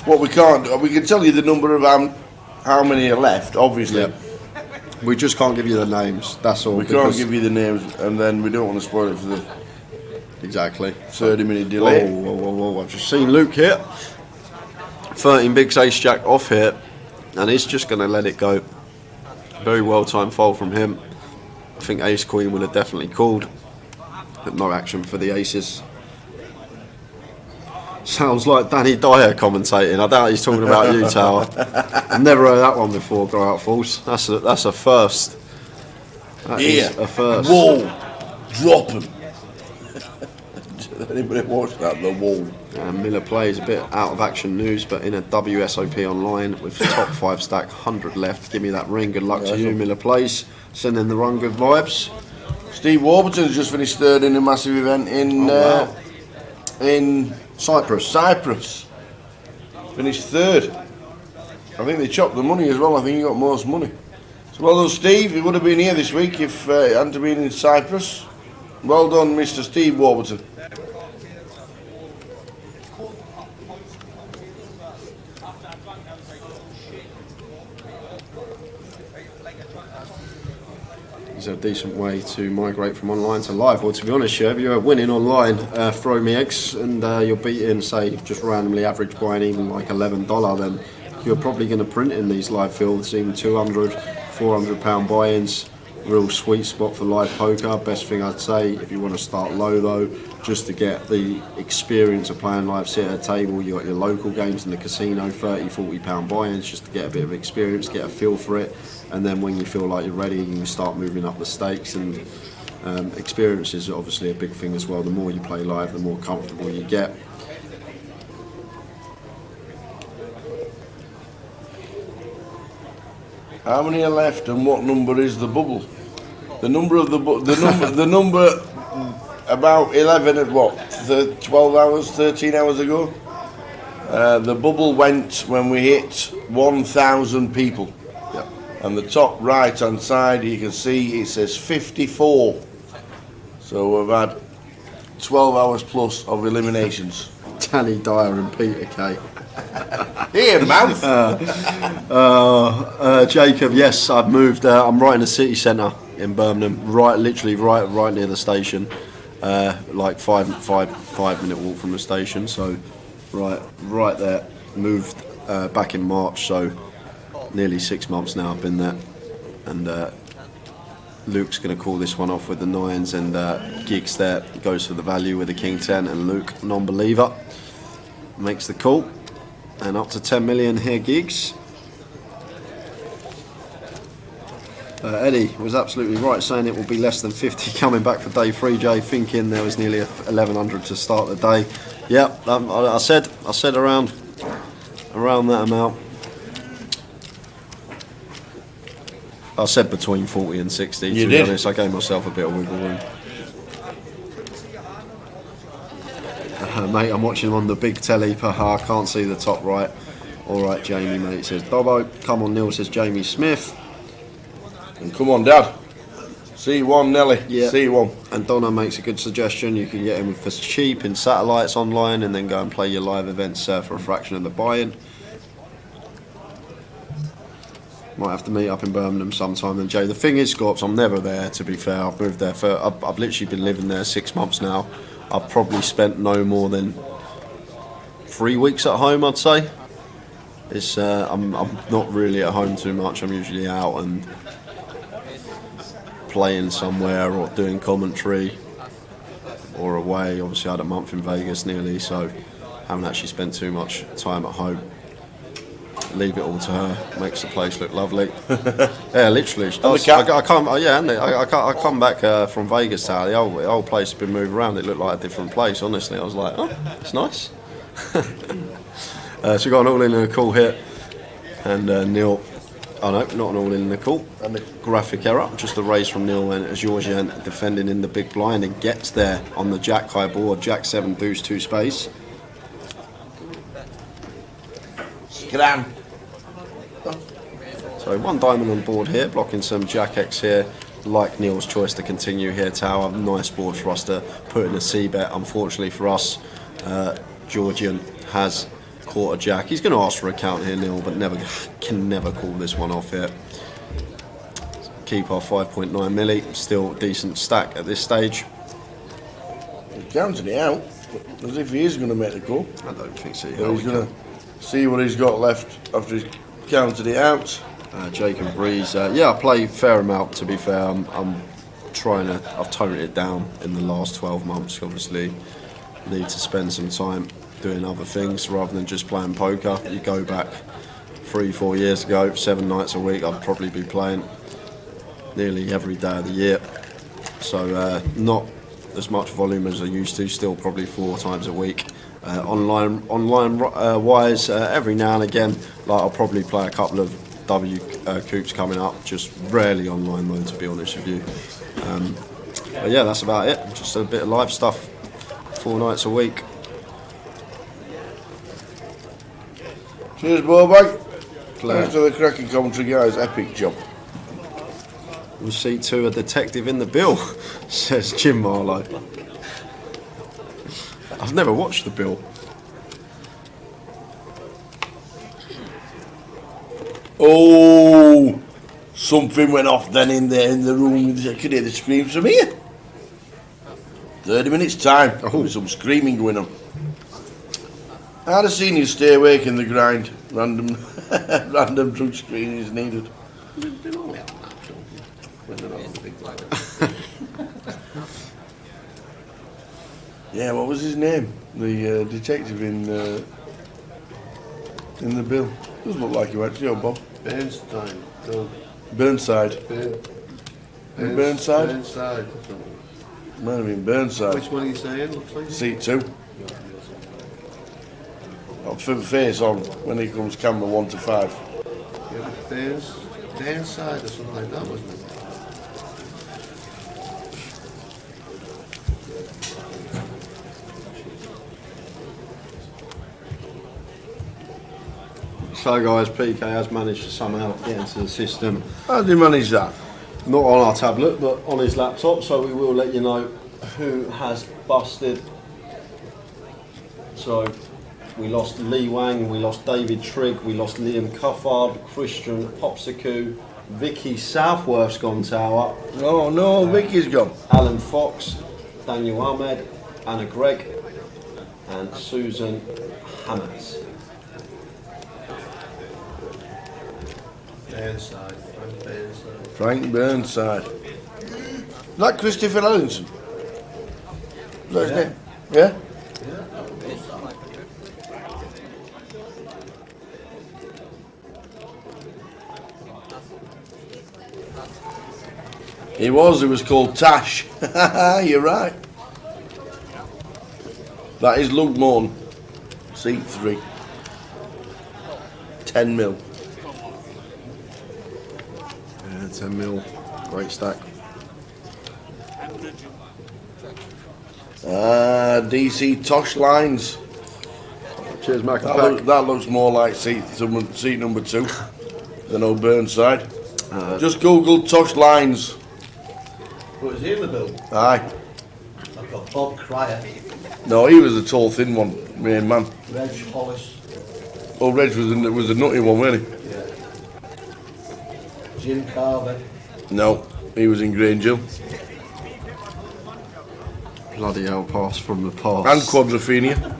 A: what we can't, we can tell you the number of how many are left. Obviously,
J: yeah. We just can't give you the names. That's all.
A: We can't give you the names, and then we don't want to spoil it for the 30-minute delay.
J: Whoa! I've just seen Luke here. 13 bigs, ace jack off here. And he's just going to let it go. Very well timed fold from him. I think ace queen would have definitely called, but no action for the aces. Sounds like Danny Dyer commentating. I doubt he's talking about you, Tower. I've never heard that one before. Go out false. That's a first. That is a first.
A: Whoa! Drop him. Anybody watch that? The wall.
J: Miller plays a bit out of action news, but in a WSOP online with top 5 stack, 100 left. Give me that ring. Good luck to you. Miller plays. Sending the run. Good vibes.
A: Steve Warburton's just finished third in a massive event in Cyprus. Finished third. I think they chopped the money as well. I think he got most money. So well done, Steve. He would have been here this week if it hadn't been in Cyprus. Well done, Mr. Steve Warburton.
J: It's a decent way to migrate from online to live. Well, to be honest, if you're winning online, throw me eggs, and you're beating, say, just randomly average buying even like $11, then you're probably going to print in these live fields, even 200, 400 pound buy-ins. Real sweet spot for live poker. Best thing I'd say, if you want to start low though, just to get the experience of playing live, sit at a table. You got your local games in the casino, 30, 40 pound buy-ins, just to get a bit of experience, get a feel for it. And then when you feel like you're ready, you can start moving up the stakes. And experience is obviously a big thing as well. The more you play live, the more comfortable you get.
A: How many are left, and what number is the bubble? The number of the number about 11 at what? 12 hours, 13 hours ago. The bubble went when we hit 1,000 people.
J: Yep.
A: And the top right hand side, you can see it says 54. So we've had 12 hours plus of eliminations.
J: Danny Dyer and Peter Kay.
A: Here, man.
J: Jacob, yes, I've moved. I'm right in the city centre in Birmingham, literally right near the station, like five minute walk from the station. So, right there. Moved back in March, so nearly 6 months now I've been there, and Luke's going to call this one off with the 9s, and Giggs there goes for the value with the King 10, and Luke, non-believer, makes the call. And up to 10 million here, Giggs. Eddie was absolutely right saying it will be less than 50 coming back for day 3. Jay thinking there was nearly 1,100 to start the day. Yep, I said around that amount. I said between 40 and 60. To be honest, I gave myself a bit of wiggle room. Mate, I'm watching him on the big telly. I can't see the top right. Alright, Jamie, mate, says Dobbo. Come on, Neil, says Jamie Smith.
A: And come on, Dad. C1, Nelly.
J: Yeah.
A: C1.
J: And Donna makes a good suggestion. You can get him for cheap in satellites online, and then go and play your live events for a fraction of the buy-in. Might have to meet up in Birmingham sometime then, Jay. The thing is, Scorps, I'm never there, to be fair. I've moved there I've literally been living there 6 months now. I've probably spent no more than 3 weeks at home, I'd say. It's I'm not really at home too much. I'm usually out, and playing somewhere or doing commentary or away. Obviously I had a month in Vegas nearly, so haven't actually spent too much time at home. Leave it all to her, makes the place look lovely. Yeah, literally. I come back from Vegas tower, the whole place has been moved around. It looked like a different place, honestly. I was like, oh, it's nice. So we got an all-in and a call hit, and Neil, oh no, not an all-in and a call, and a graphic error, just a raise from Neil, and Georgian defending in the big blind and gets there on the jack high board, jack 7 deuce 2 space.
A: Gran.
J: So 1 diamond on board here, blocking some jack X here. Like Neil's choice to continue here, tower. Nice board for us to put in a C bet. Unfortunately for us, Georgian has caught a jack. He's going to ask for a count here, Neil, but can never call this one off here. Keep our 5.9 milli, still decent stack at this stage.
A: He counted it out, as if he is going to make the call.
J: I don't think so.
A: He's going to see what he's got left after he's counted it out.
J: Jake and Breeze, yeah, I play a fair amount, to be fair. I'm trying to, I've toned it down in the last 12 months, obviously. Need to spend some time doing other things rather than just playing poker. You go back 3-4 years ago, 7 nights a week, I'd probably be playing nearly every day of the year. So not as much volume as I used to, still probably 4 times a week. Online wise, every now and again, like I'll probably play a couple of W coops coming up, just rarely online though, to be honest with you. But yeah, that's about it, just a bit of live stuff, 4 nights a week.
A: Cheers, Bowbag. Thanks to the cracking commentary guys, epic job.
J: We'll see to a detective in the bill, says Jim Marlowe. I've never watched the bill.
A: Oh, something went off then in the room. I could hear the screams from here. 30 minutes time. Oh, some screaming going on. I'd have seen you stay awake in the grind. Random drug screening is needed. Yeah, what was his name? The detective in the bill. Doesn't look like you actually, oh Bob.
K: Bernstein. No.
A: Burnside. Burnside?
K: Burnside.
A: Might have been Burnside.
K: Which one are you saying? Looks like
A: Seat 2. For the face on when he comes camera 1 to 5.
K: Yeah, Burnside or something like that, wasn't it?
J: So guys, PK has managed to somehow get into the system.
A: How did he manage that?
J: Not on our tablet, but on his laptop, so we will let you know who has busted. So we lost Lee Wang, we lost David Trigg, we lost Liam Cuffard, Christian Popsicle, Vicky Southworth's gone tower.
A: Oh no, Vicky's gone.
J: Alan Fox, Daniel Ahmed, Anna Gregg, and Susan Hammers.
K: Burnside.
A: Frank Burnside. Is that Christopher Ellinson? Is that his name? Yeah? He was called Tash. You're right. That is Lugmorn. Seat 3. 10 mil.
J: 10 mil, great stack.
A: DC Tosh Lines.
J: Cheers, Mac.
A: That looks more like seat number 2 than old Burnside. Just Google Tosh Lines.
K: Was he in the bill?
A: Aye.
K: I've got Bob Cryer.
A: No, he was a tall, thin one, main man.
K: Reg Hollis.
A: Oh, Reg was a nutty one, wasn't he?
K: Yeah. Jim Carver.
A: No, he was in Grange.
J: Bloody hell, pass from the past.
A: And Quadrophenia.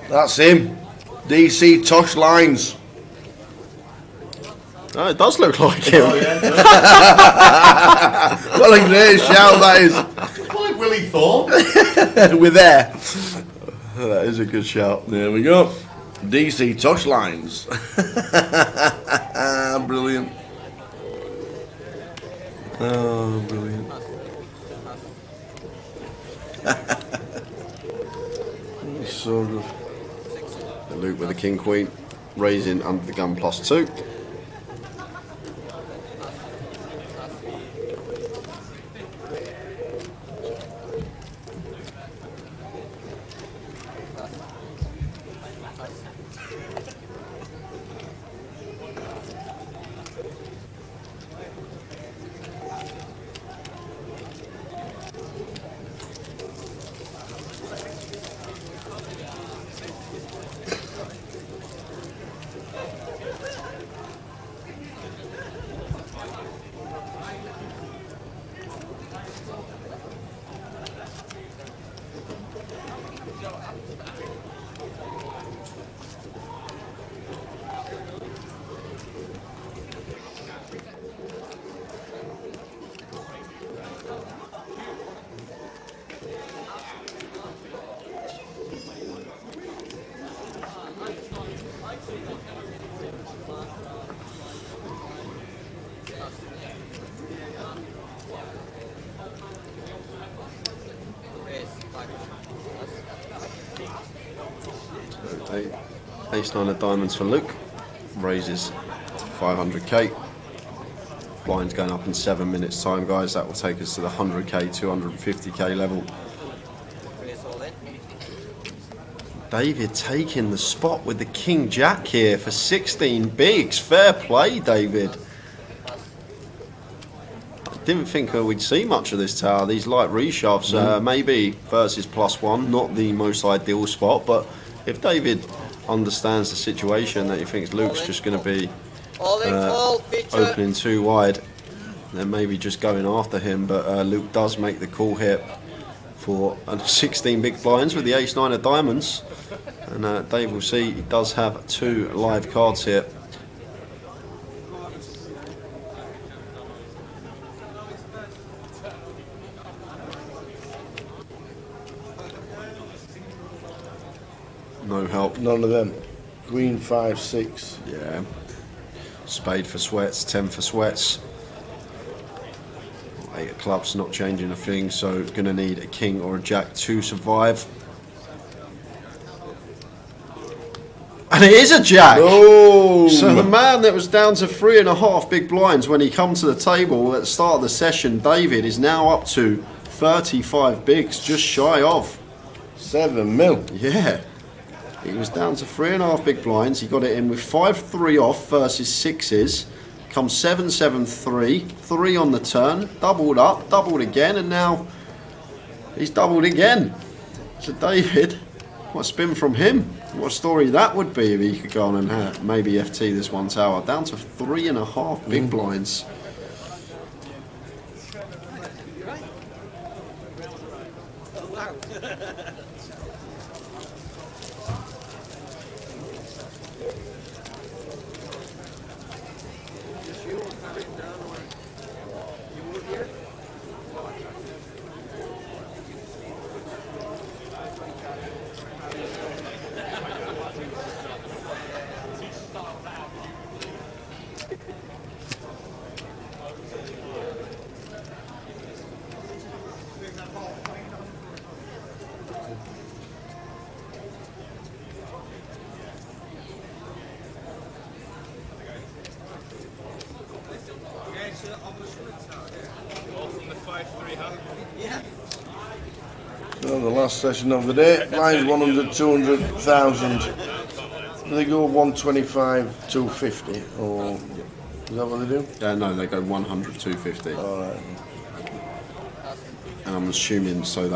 A: That's him. DC Tosh Lines.
J: Oh, it does look like him.
A: Oh, yeah. What a great shout that is.
K: Like Willie Thorne.
A: We're there.
J: That is a good shout.
A: There we go. DC touch lines. Brilliant. Oh, brilliant.
J: It's so good. Luke with the king queen, raising under the gun +2. Ace-9 of diamonds for Luke, raises to 500k. Blind's going up in 7 minutes time, guys. That will take us to the 100k, 250k level. David taking the spot with the King Jack here for 16 bigs. Fair play, David. Didn't think we'd see much of this tower. These light reshoves, maybe versus +1, not the most ideal spot, but if David understands the situation that he thinks Luke's just going to be opening too wide, then maybe just going after him, but Luke does make the call here for 16 big blinds with the Ace-9 of diamonds, and Dave will see he does have 2 live cards here. No help.
A: None of them. Queen 5, 6.
J: Yeah. Spade for sweats, 10 for sweats. 8 of clubs, not changing a thing, so going to need a king or a jack to survive. And it is a jack!
A: Oh.
J: So the man that was down to 3.5 big blinds when he come to the table at the start of the session, David, is now up to 35 bigs, just shy of
A: 7 mil.
J: Yeah. He was down to 3.5 big blinds. He got it in with 5-3 off versus 6s. Comes 7-7-3. 3 on the turn. Doubled up, doubled again, and now he's doubled again. So David, what a spin from him. What a story that would be if he could go on and maybe FT this one tower. Down to 3.5 big blinds.
A: So the last session of the day, blinds 100, 200,000. They go 125, 250, or is that what they do?
J: No, they go 100, 250.
A: All right.
J: And I'm assuming so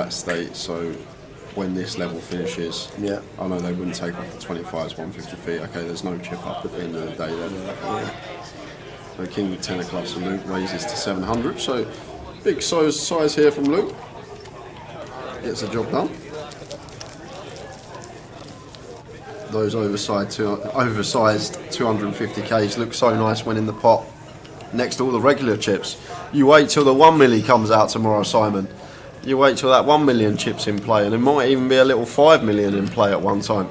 J: when this level finishes,
A: yeah.
J: I know they wouldn't take off the 25s, 150 feet. Okay, there's no chip up at the end of the day then. Yeah. So King with 10 of clubs for Luke raises to 700. So big size here from Luke. Gets the job done. Those oversized 250Ks look so nice when in the pot next to all the regular chips. You wait till the 1 milli comes out tomorrow, Simon. You wait till that 1 million chips in play, and there might even be a little 5 million in play at one time.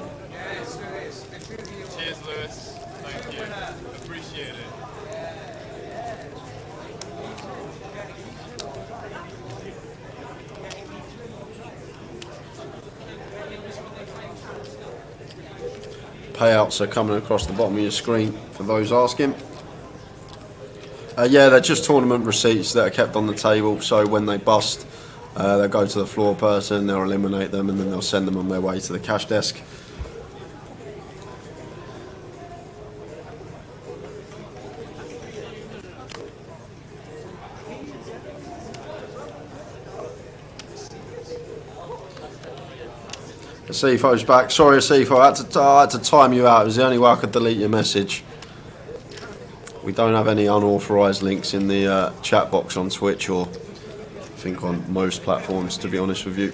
Q: Cheers, Lewis. Thank you. Appreciate it.
J: Payouts are coming across the bottom of your screen for those asking. Yeah, they're just tournament receipts that are kept on the table, so when they bust, they'll go to the floor person, they'll eliminate them, and then they'll send them on their way to the cash desk. Asifo's back. Sorry, Asifo, I had to time you out. It was the only way I could delete your message. We don't have any unauthorised links in the chat box on Twitch, or I think on most platforms, to be honest with you.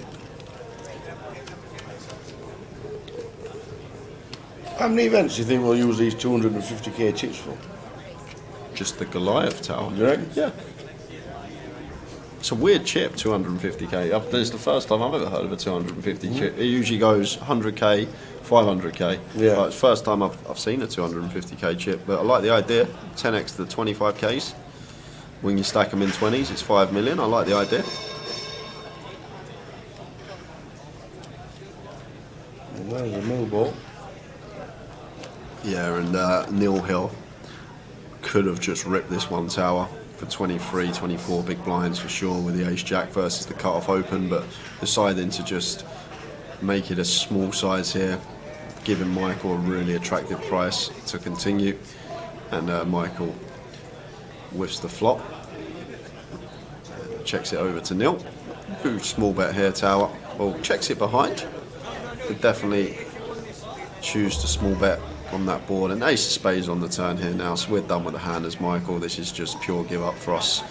A: How many events do you think we'll use these 250k chips for?
J: Just the Goliath tower.
A: You reckon?
J: Yeah. It's a weird chip, 250k. It's the first time I've ever heard of a 250 chip. It usually goes 100k, 500k.
A: Yeah.
J: But it's the first time I've seen a 250k chip. But I like the idea. 10x to the 25ks. When you stack them in 20s, it's 5 million. I like the idea.
A: There's a mill ball.
J: Yeah, and Neil Hill could have just ripped this one tower for 23, 24 big blinds for sure with the ace-jack versus the cut-off open, but deciding to just make it a small size here, giving Michael a really attractive price to continue, and Michael whiffs the flop, checks it over to Neil, who small bet here tower, well checks it behind, would definitely choose to small bet on that board, and ace of spades on the turn here now, so we're done with the hand as Michael. This is just pure give up for us.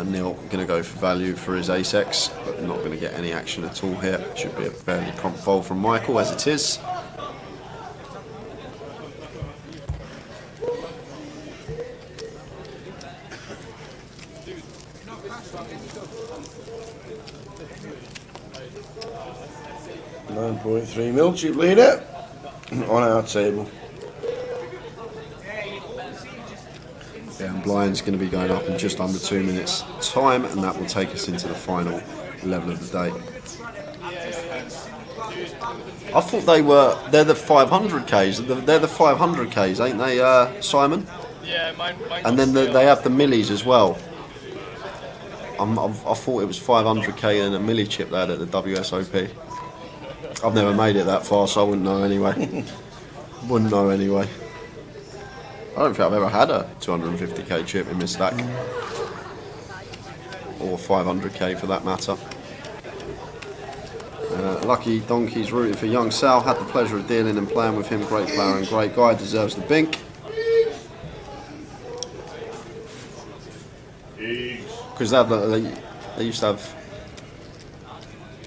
J: Neil going to go for value for his ace-x, but not going to get any action at all here. Should be a fairly prompt fold from Michael, as it is.
A: $9.3 mil chip leader on our table.
J: Yeah, and blind's going to be going up in just under 2 minutes time, and that will take us into the final level of the day. I thought they're the 500Ks, they're the 500Ks, ain't they, Simon?
Q: Yeah, mine
J: and then they have the millies as well. I thought it was 500k and a milli chip they had at the WSOP. I've never made it that far, so I wouldn't know anyway. Wouldn't know anyway. I don't think I've ever had a 250k chip in my stack. Or 500k for that matter. Lucky Donkey's rooting for young Sal. Had the pleasure of dealing and playing with him. Great player and great guy. Deserves the bink. Because they used to have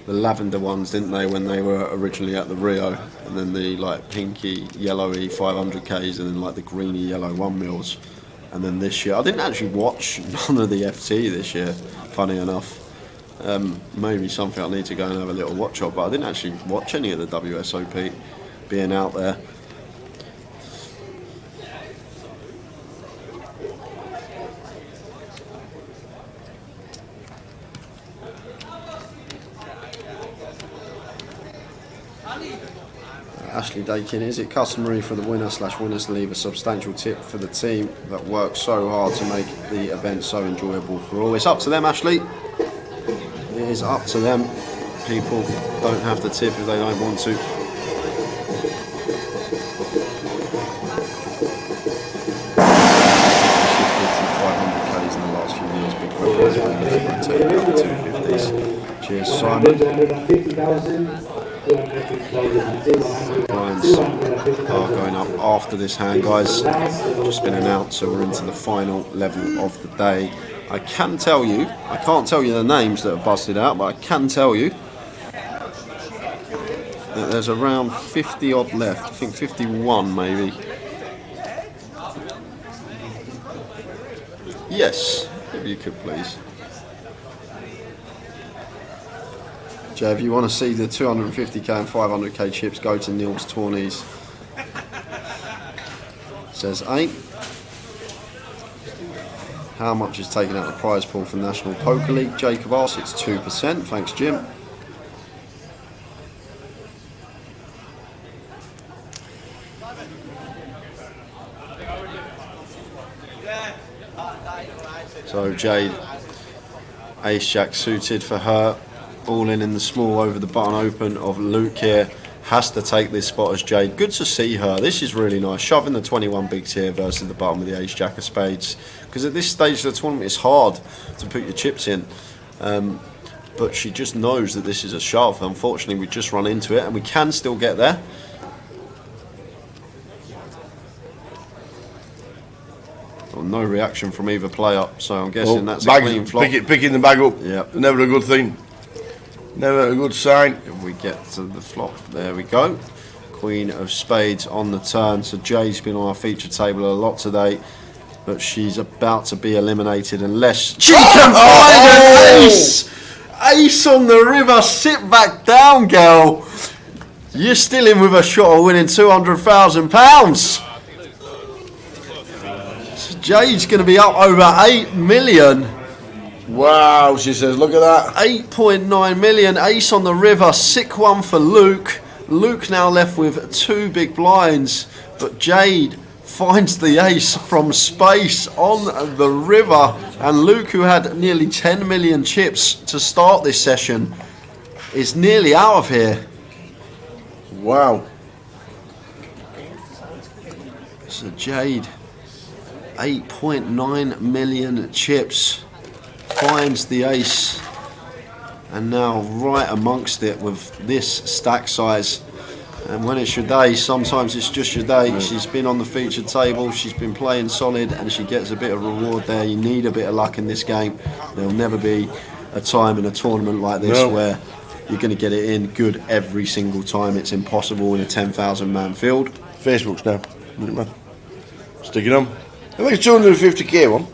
J: the lavender ones, didn't they, when they were originally at the Rio, and then the like pinky, yellowy 500Ks, and then like the greeny yellow 1 mils. And then this year, I didn't actually watch none of the FT this year, funny enough. Maybe something I need to go and have a little watch of, but I didn't actually watch any of the WSOP being out there. Ashley Dakin, is it customary for the winner/winners to leave a substantial tip for the team that works so hard to make the event so enjoyable for all? It's up to them, Ashley. It is up to them. People don't have to tip if they don't want to. $500Ks in the last few years. Big progress. 250s. Cheers, Simon. Blinds are going up after this hand, guys. Just been announced, so we're into the final level of the day. I can tell you, I can't tell you the names that have busted out, but I can tell you
B: There's around 50 odd left. I think 51 maybe. Yes, if you could please. Jay, if you want to see the 250k and 500k chips, go to Neil's Tawnies. Says 8. How much is taken out of the prize pool for National Poker League? Jacob asks, it's 2%. Thanks, Jim. So Jade, Ace Jack suited for her. All in the small over the button open of Luke here. Has to take this spot as Jade. Good to see her. This is really nice. Shoving the 21 bigs here versus the bottom of the Ace Jack of Spades. Because at this stage of the tournament it's hard to put your chips in. But she just knows that this is a shove. Unfortunately we just run into it and we can still get there. Well, no reaction from either player, so I'm guessing that's a clean flop.
A: Picking the bag up.
B: Yeah.
A: Never a good thing. Never a good sign.
B: If we get to the flop, there we go. Queen of Spades on the turn. So Jay's been on our feature table a lot today, but she's about to be eliminated unless she can find an ace. Ace on the river. Sit back down, girl. You're still in with a shot of winning £200,000. So Jay's going to be up over 8 million.
A: Wow, she says, look at that.
B: 8.9 million, ace on the river, sick one for Luke. Luke now left with 2 big blinds, but Jade finds the ace from space on the river. And Luke, who had nearly 10 million chips to start this session, is nearly out of here.
A: Wow.
B: So Jade, 8.9 million chips. Finds the ace and now right amongst it with this stack size. And when it's your day, sometimes it's just your day. She's been on the featured table, she's been playing solid, and she gets a bit of reward there. You need a bit of luck in this game. There'll never be a time in a tournament like this where you're going to get it in good every single time. It's impossible in a 10,000 man field.
A: Facebook's now. Stick it on. I think it's 250k one.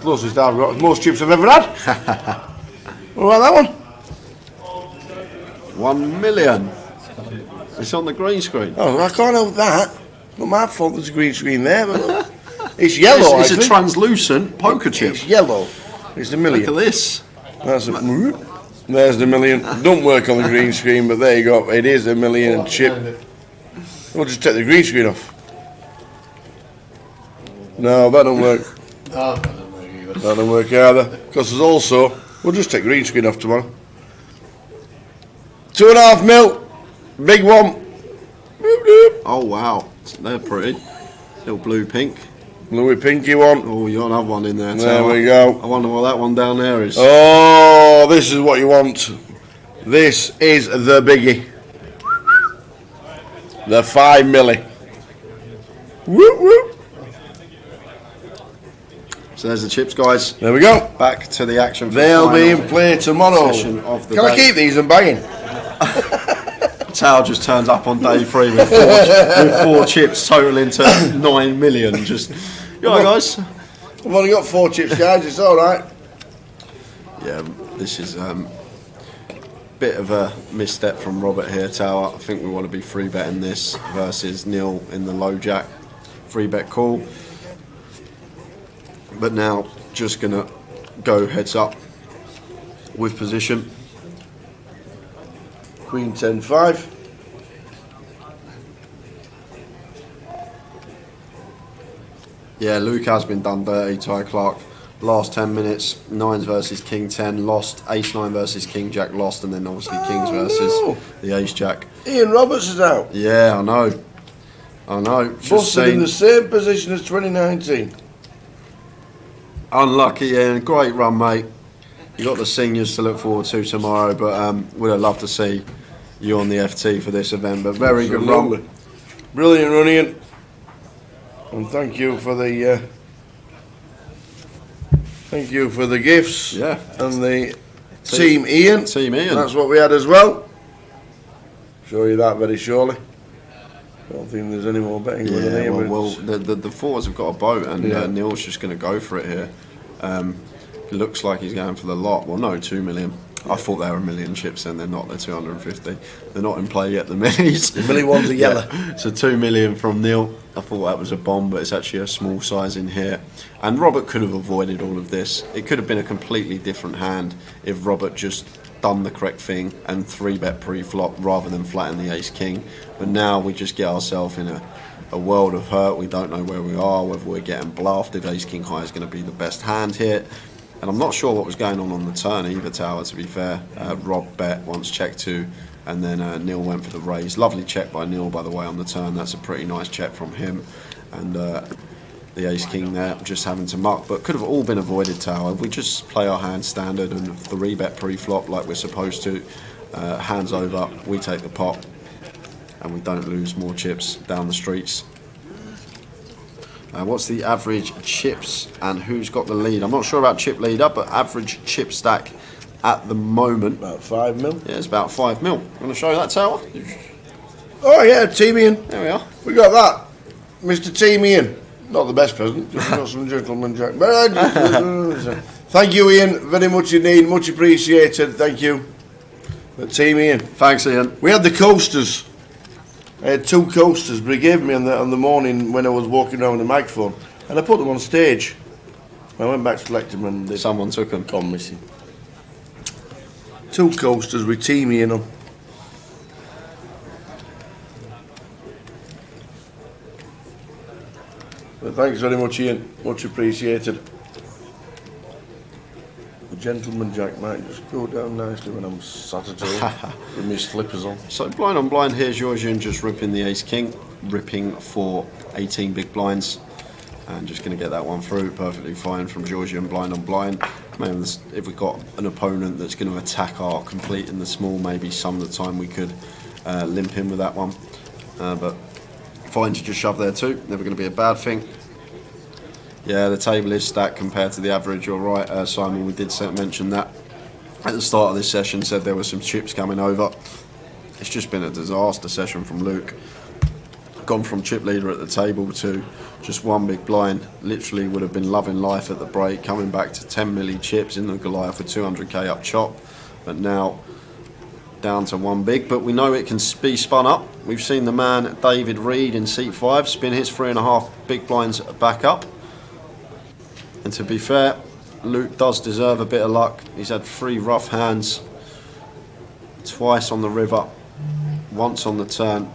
A: Closest I've got, most chips I've ever had. What about that one?
B: 1 million. It's on the green screen.
A: Oh, I can't help that. Not my fault there's a green screen there, but it's yellow.
B: It's a translucent poker chip.
A: It's yellow. It's the million.
B: Look at this.
A: There's the million. Don't work on the green screen, but there you go. It is a million chip. We'll just take the green screen off. No, that don't work. That don't work either. Because there's also, we'll just take green screen off tomorrow. 2.5 mil. Big one.
B: Oh wow, they're pretty. Little blue pink.
A: Bluey pinky one.
B: Oh, you want to have one in there.
A: There we go.
B: I wonder what that one down there is.
A: Oh, this is what you want. This is the biggie. The 5 milli. Whoop whoop.
B: So there's the chips, guys.
A: There we go.
B: Back to the action.
A: They'll be in play tomorrow. Can I keep these and banging?
B: Tao just turns up on day 3 with 4 chips totaling to 9 million. Just, you know, guys.
A: I've only got 4 chips, guys. It's all right.
B: Yeah, this is bit of a misstep from Robert here, Tower. I think we want to be free betting this versus Neil in the low jack. Free bet call. But now just gonna go heads up with position.
A: Queen 10-5.
B: Yeah, Luke has been done dirty, Ty Clark. Last 10 minutes, 9s versus King 10, lost. Ace 9 versus King Jack, lost. And then obviously Kings versus the Ace Jack.
A: Ian Roberts is out.
B: Yeah, I know. I know.
A: Busted in the same position as 2019.
B: Unlucky, yeah. Great run, mate. You got the seniors to look forward to tomorrow, but we'd have loved to see you on the FT for this event. But very good run.
A: Brilliant running. And thank you for the gifts.
B: Yeah.
A: And the Team Ian.
J: Team Ian.
A: That's what we had as well. Show you that very shortly. I don't think there's any more betting going on here.
J: Well, the fours have got a boat, and Neil's just going to go for it here. It looks like he's going for the lot. Well, no, 2 million. I thought they were a million chips, and they're not. They're 250. They're not in play yet. The millies.
A: The milli ones are yellow.
J: So 2 million from Neil. I thought that was a bomb, but it's actually a small size in here. And Robert could have avoided all of this. It could have been a completely different hand if Robert just done the correct thing and 3-bet pre-flop rather than flatten the ace-king. But now we just get ourselves in a world of hurt. We don't know where we are, whether we're getting bluffed, if ace-king high is going to be the best hand here. And I'm not sure what was going on the turn either, Tower, to be fair. Rob bet once check 2, and then Neil went for the raise. Lovely check by Neil, by the way, on the turn. That's a pretty nice check from him. And the ace-king there just having to muck, but could have all been avoided, Tower. We just play our hand standard and 3-bet pre-flop like we're supposed to. Hands over, we take the pot, and we don't lose more chips down the streets. What's the average chips and who's got the lead? I'm not sure about chip leader, but average chip stack at the moment.
A: About 5 mil.
J: Yeah, it's about 5 mil. Want to show that, Tower?
A: Oh yeah, Team Ian.
J: There we are.
A: We got that. Mr. Team Ian. Not the best present. Just got some gentleman jack. Thank you, Ian. Very much indeed. Much appreciated. Thank you. But Team Ian.
J: Thanks, Ian.
A: We had the coasters. I had 2 coasters, but he gave me on the morning when I was walking around with the microphone, and I put them on stage. I went back to collect them, and
J: someone took them.
A: Gone missing. 2 coasters with Team Ian on. But thanks very much, Ian. Much appreciated. The gentleman jack might just go down nicely when I'm sat at home with my slippers on.
J: So blind on blind here, Georgian just ripping the ace-king, ripping for 18 big blinds. And just going to get that one through perfectly fine from Georgian blind on blind. Maybe if we've got an opponent that's going to attack our complete in the small, maybe some of the time we could limp in with that one. But fine to just shove there too, never going to be a bad thing. Yeah, the table is stacked compared to the average, you're right, Simon, we did mention that at the start of this session, said there were some chips coming over. It's just been a disaster session from Luke. Gone from chip leader at the table to just 1 big blind, literally would have been loving life at the break, coming back to 10 milli chips in the Goliath for 200k up chop, but now down to 1 big, but we know it can be spun up. We've seen the man David Reed in seat 5 spin his 3.5 big blinds back up. And to be fair, Luke does deserve a bit of luck. He's had 3 rough hands, twice on the river, once on the turn.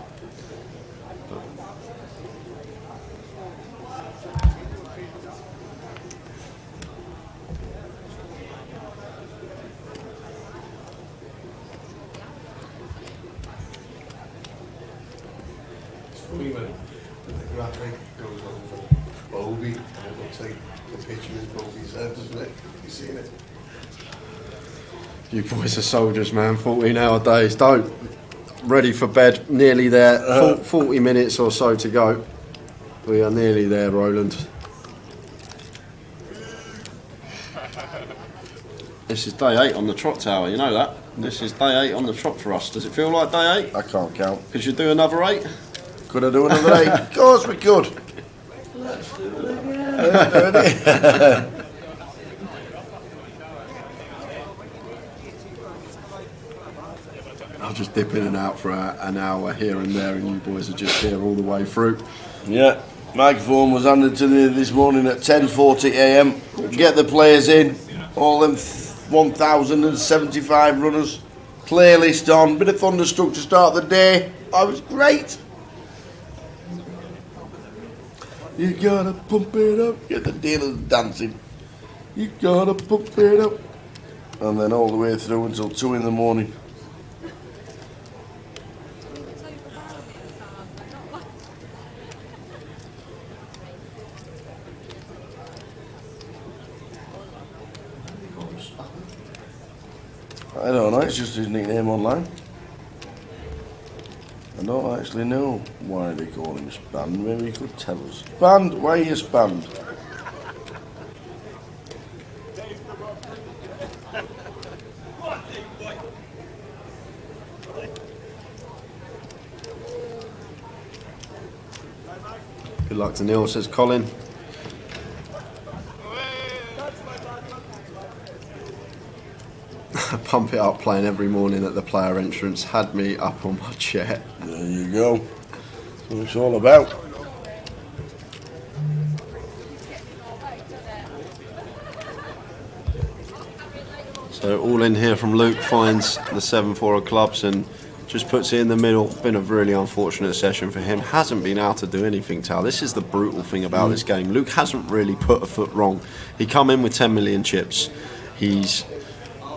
K: It's funny when the graphic goes on for Bogey, and it looks like the picture is Bogey's head, doesn't it? You seen it?
J: You boys are soldiers, man. 14 hour days. Don't. Ready for bed. Nearly there. 40 minutes or so to go. We are nearly there, Roland. This is day 8 on the trot, Tower. You know that? This is day 8 on the trot for us. Does it feel like day 8?
A: I can't count.
J: Could you do another 8?
A: Could I do another 8? Of course we could. Let's do it again.
J: I'll just dip in and out for an hour here and there, and you boys are just here all the way through.
A: Yeah, microphone was handed to me this morning at 10:40 a.m. Get the players in, all them 1,075 runners. Playlist on, bit of Thunderstruck to start the day. I was great. You gotta pump it up. Get the dealers dancing. You gotta pump it up. And then all the way through until 2 in the morning. I don't know, it's just his nickname online. I don't actually know why they call him Spanned. Maybe you could tell us. Spanned? Why are you Spanned?
J: Good luck to Neil, says Colin. Pump it up playing every morning at the player entrance had me up on my chair.
A: There you go. That's what it's all about.
J: So all in here from Luke, finds the 7-4 of clubs and just puts it in the middle. Been a really unfortunate session for him. Hasn't been able to do anything, Tal. This is the brutal thing about this game. Luke hasn't really put a foot wrong. He come in with 10 million chips. He's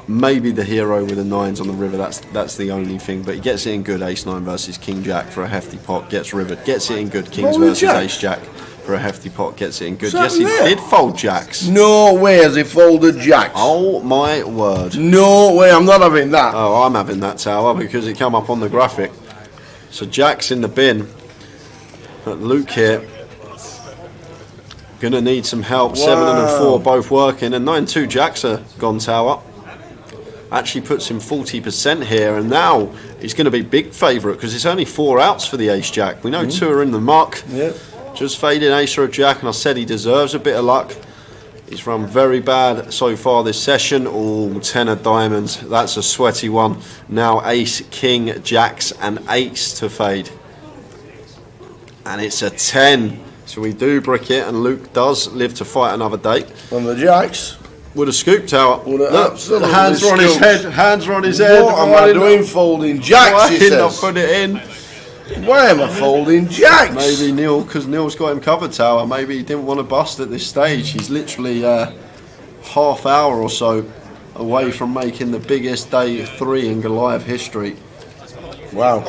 J: maybe the hero with the 9s on the river. That's the only thing. But he gets it in good. Ace-9 versus King-Jack for a hefty pot. Gets rivered. Gets it in good. Kings versus Ace-Jack for a hefty pot. Gets it in good. Yes, he did fold jacks.
A: No way has he folded jacks.
J: Oh my word.
A: No way, I'm not having that.
J: Oh, I'm having that, Tower, because it came up on the graphic. So jacks in the bin. But Luke here gonna need some help. 7 and 4 both working, and 9-2 jacks are gone, Tower. Actually puts him 40% here, and now he's going to be big favourite because it's only 4 outs for the ace jack. We know 2 are in the muck.
A: Yep.
J: Just faded ace or a jack, and I said he deserves a bit of luck. He's run very bad so far this session. Oh, 10 of diamonds. That's a sweaty one. Now ace, king, jacks, and ace to fade. And it's a 10. So we do brick it, and Luke does live to fight another day.
A: On the jacks.
J: Would have scooped out.
A: Look,
J: the hands are on his head. Hands are on his head.
A: What am I doing folding jacks?
J: Why
A: He
J: didn't I
A: says.
J: put it in?
A: Why am I folding jacks?
J: Maybe Neil, because Neil's got him covered, Tower. Maybe he didn't want to bust at this stage. He's literally half hour or so away from making the biggest day 3 in Goliath history.
A: Wow.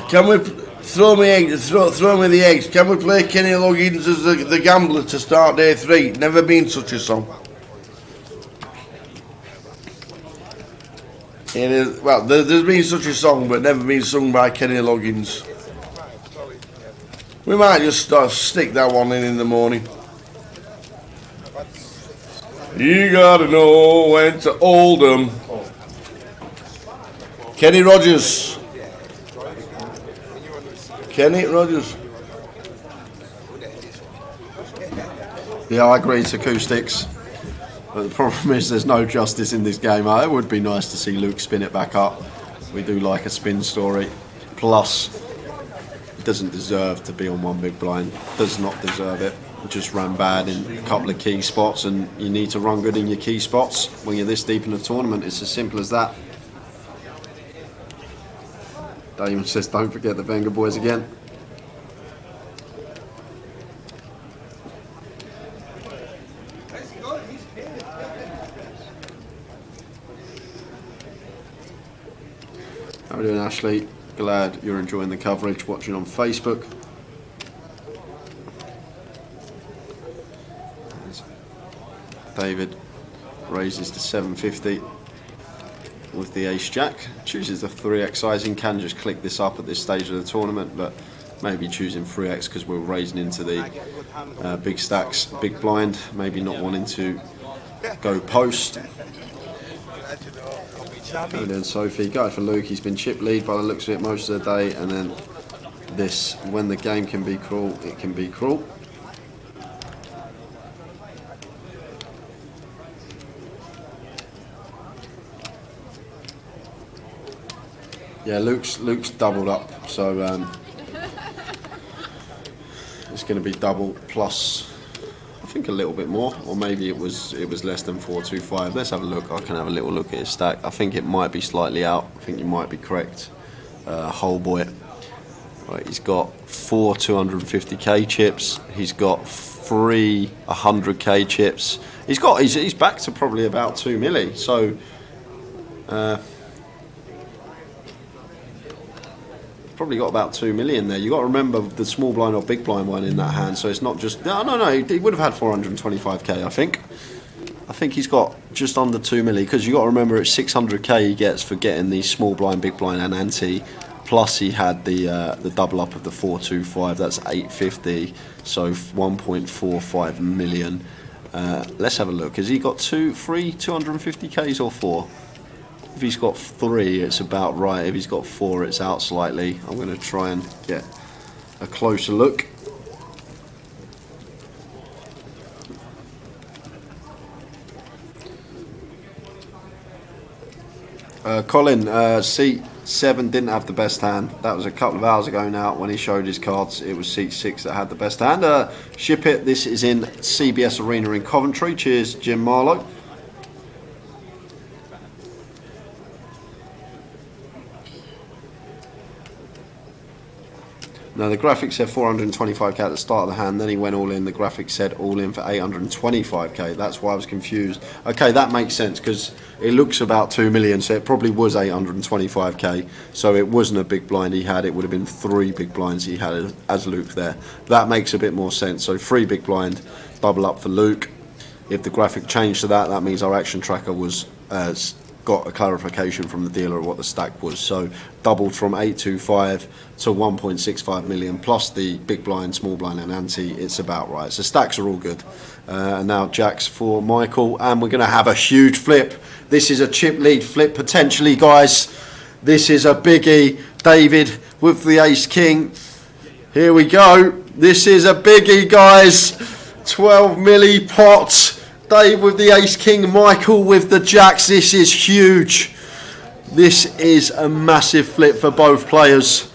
A: Can we throw me eggs? Throw me the eggs. Can we play Kenny Loggins as the gambler to start day 3? Never been such a song. It is, well, there's been such a song, but never been sung by Kenny Loggins. We might just stick that one in the morning. You gotta know when to hold 'em. Kenny Rogers. Kenny Rogers.
J: Yeah, I agree, it's acoustics. But the problem is there's no justice in this game. It would be nice to see Luke spin it back up. We do like a spin story. Plus, he doesn't deserve to be on 1 big blind. Does not deserve it. Just ran bad in a couple of key spots, and you need to run good in your key spots when you're this deep in the tournament. It's as simple as that. Damon says, don't forget the Venga boys again. How are we doing, Ashley? Glad you're enjoying the coverage, watching on Facebook. David raises to 750 with the ace jack, chooses the 3x sizing. Can just click this up at this stage of the tournament, but maybe choosing 3x because we're raising into the big stacks, big blind, maybe not wanting to go post. And then Sophie, go for Luke. He's been chip lead by the looks of it most of the day, and then this, when the game can be cruel, it can be cruel. Yeah, Luke's doubled up, so it's going to be double plus, I think, a little bit more, or maybe it was less than 425. Let's have a look. I can have a little look at his stack. I think it might be slightly out. I think you might be correct. Whole boy. Right, he's got 4 250k chips. He's got 3 100k chips. He's back to probably about 2 milli. So. Probably got about 2 million there. You got to remember the small blind or big blind one in that hand, so it's not just no. He would have had 425k. I think he's got just under 2 million, because you got to remember it's 600k he gets for getting the small blind, big blind, and ante. Plus he had the double up of the 425. That's 850. So 1.45 million. Let's have a look. Has he got 3 250ks or 4? If he's got 3, it's about right. If he's got 4, it's out slightly. I'm going to try and get a closer look. Colin, seat 7 didn't have the best hand. That was a couple of hours ago now when he showed his cards. It was seat 6 that had the best hand. Ship it. This is in CBS Arena in Coventry. Cheers, Jim Marlowe. Now the graphics said 425k at the start of the hand, then he went all in. The graphics said all in for 825k. That's why I was confused. Okay, that makes sense because it looks about 2 million, so it probably was 825k. So it wasn't a big blind he had, it would have been 3 big blinds he had as Luke there. That makes a bit more sense. So 3 big blind, double up for Luke. If the graphic changed to that, that means our action tracker was got a clarification from the dealer of what the stack was. So doubled from 825 to 1.65 million plus the big blind, small blind and ante. It's about right. So stacks are all good. And now jacks for Michael, and we're going to have a huge flip. This is a chip lead flip potentially, guys. This is a biggie. David with the ace king. Here we go. This is a biggie, guys. 12 milli pot. Dave with the ace king, Michael with the jacks. This is huge. This is a massive flip for both players.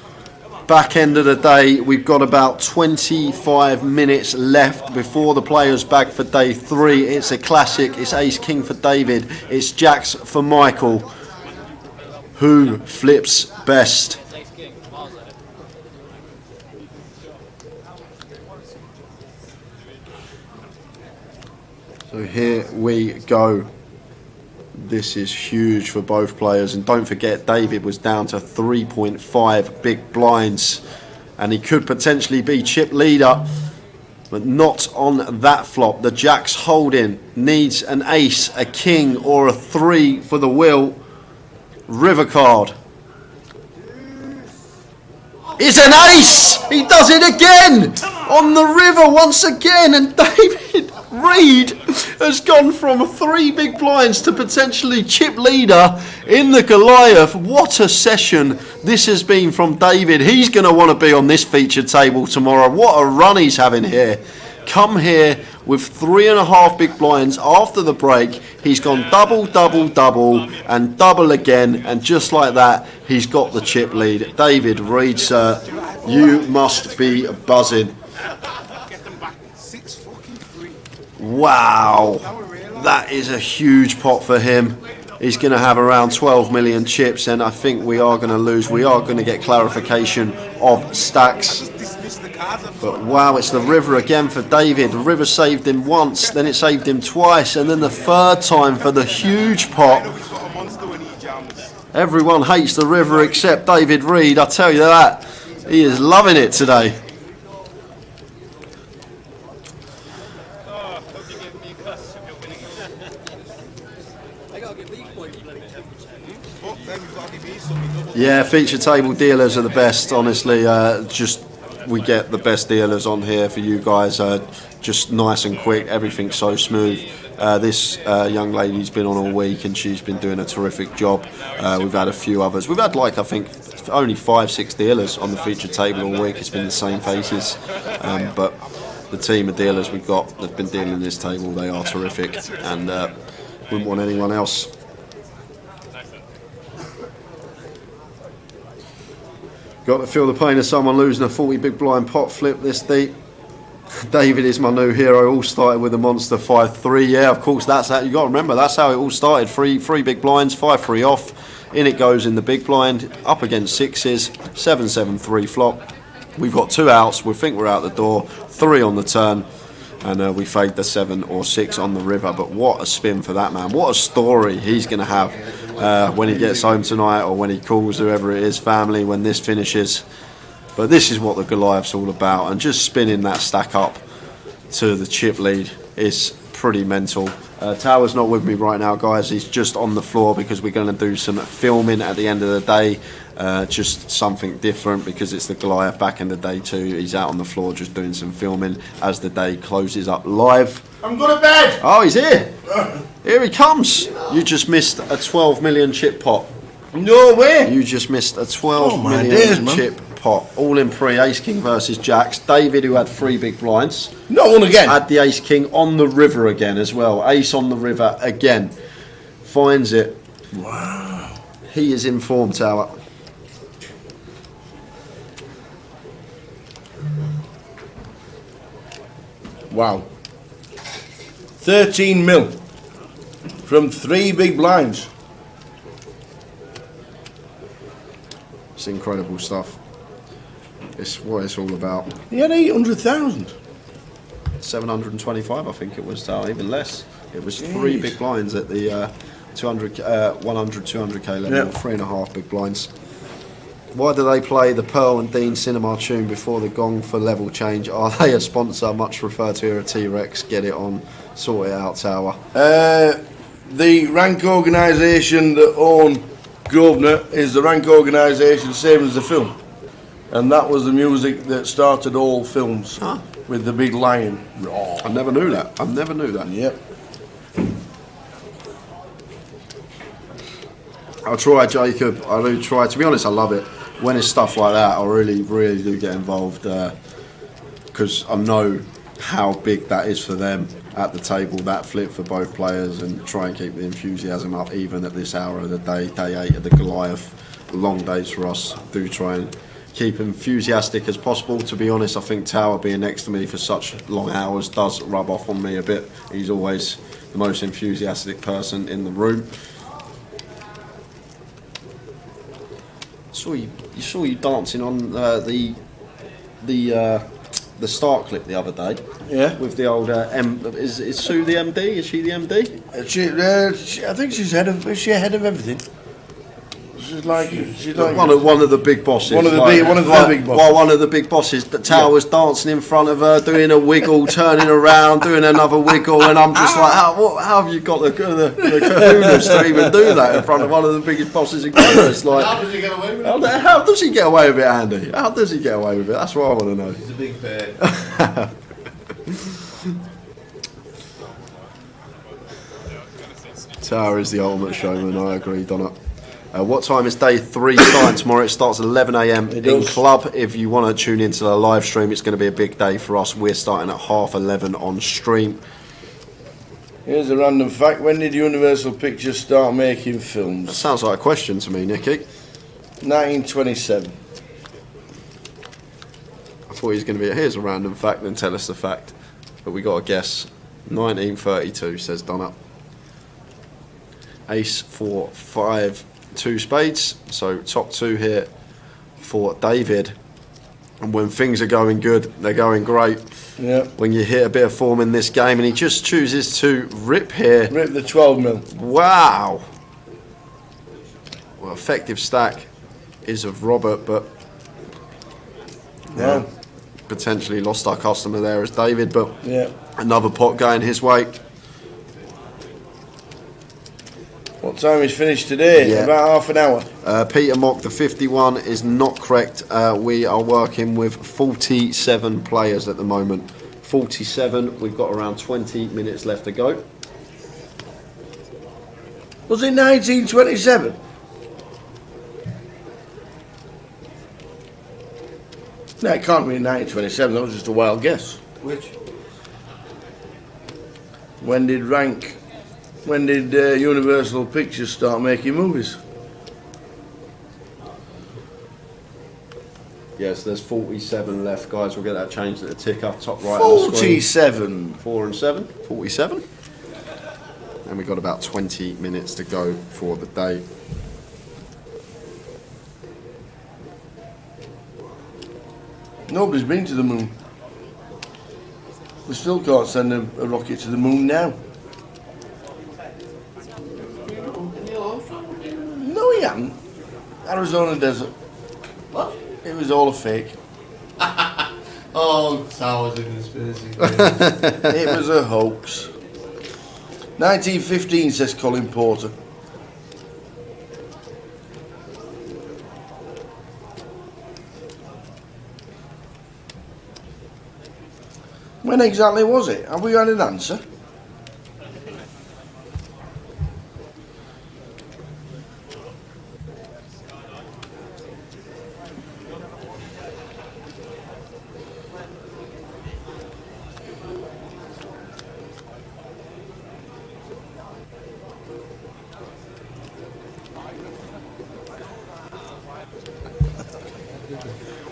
J: Back end of the day, we've got about 25 minutes left before the players back for day 3. It's a classic. It's ace king for David. It's jacks for Michael. Who flips best? So here we go. This is huge for both players, and don't forget David was down to 3.5 big blinds and he could potentially be chip leader, but not on that flop. The jacks holding needs an ace, a king or a 3 for the wheel. River card is an ace. He does it again on the river once again, and David Reed has gone from 3 big blinds to potentially chip leader in the Goliath. What a session this has been from David. He's going to want to be on this featured table tomorrow. What a run he's having here. Come here with 3.5 big blinds after the break. He's gone double, double, double and double again, and just like that he's got the chip lead. David Reed, sir, you must be buzzing. Wow, that is a huge pot for him. He's going to have around 12 million chips, and I think we are going to lose. We are going to get clarification of stacks. But wow, it's the river again for David. The river saved him once, then it saved him twice, and then the 3rd time for the huge pot. Everyone hates the river except David Reed, I tell you that. He is loving it today. Yeah, feature table dealers are the best, honestly. We get the best dealers on here for you guys. Just nice and quick, everything's so smooth. This young lady's been on all week and she's been doing a terrific job. We've had a few others. We've had I think only 5-6 dealers on the feature table all week. It's been the same faces, but the team of dealers we've got that've been dealing this table, they are terrific, and wouldn't want anyone else. Got to feel the pain of someone losing a 40 big blind pot flip this deep. David is my new hero. All started with a monster 5-3. Yeah, of course, that's how you got to remember. That's how it all started. Three big blinds, 5-3 off. In it goes in the big blind, up against 6s, 7-7-3 flop. We've got 2 outs. We think we're out the door. 3 on the turn, and we fade the 7 or 6 on the river. But what a spin for that man! What a story he's going to have when he gets home tonight, or when he calls whoever it is family when this finishes. But this is what the Goliath's all about, and just spinning that stack up to the chip lead is pretty mental.
B: Tower's not with me right now, guys. He's just on the floor because we're going to do some filming at the end of the day. Just something different because it's the Goliath back in the day too. He's out on the floor just doing some filming as the day closes up live.
C: I'm going to bed.
B: Oh, he's here. Here he comes. You just missed a 12 million chip pot.
A: No way.
B: You just missed a 12 million chip pot. All in pre. Ace King versus Jacks. David, who had 3 big blinds.
A: Not one again.
B: Had the Ace King on the river again as well. Ace on the river again. Finds it.
A: Wow.
B: He is in form, Tower.
A: Wow. 13 mil from 3 big blinds.
B: It's incredible stuff. It's what it's all about.
A: He had 800,000.
B: 725, I think it was, even less. It was
A: Jeez.
B: 3 big blinds at the 200, 100, 200k level,
A: Yep.
B: 3.5 big blinds. Why do they play the Pearl and Dean Cinema tune before the gong for level change? Are they a sponsor? Much referred to here a T-Rex. Get it on. Sort it out, Tower.
A: The rank organisation that own Grosvenor is the rank organisation same as the film. And that was the music that started all films with the big lion.
B: Oh, I never knew that. I never knew that.
A: Yep.
B: I'll try, Jacob. I do try. To be honest, I love it. When it's stuff like that, I really, really do get involved because I know how big that is for them at the table, that flip for both players, and try and keep the enthusiasm up even at this hour of the day, day 8 of the Goliath. Long days for us. Do try and keep enthusiastic as possible. To be honest, I think Tower being next to me for such long hours does rub off on me a bit. He's always the most enthusiastic person in the room. Saw you dancing on the start clip the other day.
A: Yeah.
B: With the old is Sue the MD? Is she the MD?
A: I think she's head of. Is she ahead of everything? She's like
B: one of the big bosses.
A: One of the big bosses.
B: Well, one of the big bosses. The Tower was dancing in front of her, doing a wiggle, turning around, doing another wiggle, and I'm just like, how have you got the kahunas to even do that in front of one of the biggest bosses in Canada? It's like,
C: How does he get away with it?
B: how does he get away with it, Andy? How does he get away with it? That's what I want to know.
C: He's a big bird.
B: Tower is the ultimate showman. I agree, Donna. What time is day 3 starting tomorrow? It starts at 11 a.m. in club. If you want to tune into the live stream, it's going to be a big day for us. We're starting at 11:30 on stream.
A: Here's a random fact. When did Universal Pictures start making films?
B: That sounds like a question to me, Nicky.
A: 1927.
B: I thought he was going to be, here's a random fact, then tell us the fact. But we got to guess. 1932, says Donna. Ace 4, 5, 2 spades. So top 2 here for David. And when things are going good, they're going great.
A: Yeah.
B: When you hit a bit of form in this game, and he just chooses to rip here.
A: Rip the 12 mil.
B: Wow. Well, effective stack is of Robert, but
A: yeah,
B: potentially lost our customer there as David, but
A: yeah,
B: another pot going his way.
A: What time is finished today?
B: Yeah.
A: About half an hour.
B: Peter Mock, the 51 is not correct. We are working with 47 players at the moment. 47. We've got around 20 minutes left to go.
A: Was it 1927? No, it can't be 1927. That was just a wild guess.
C: Which?
A: When did Universal Pictures start making movies?
B: Yes, there's 47 left, guys. We'll get that changed at the tick up top right.
A: 47.
B: 4 and 7. 47. And we've got about 20 minutes to go for the day.
A: Nobody's been to the moon. We still can't send a rocket to the moon now. No, he hadn't. Arizona desert.
C: What?
A: It was all a fake.
C: Oh, Tower's a conspiracy theorist.
A: It was a hoax. 1915, says Colin Porter. When exactly was it? Have we had an answer?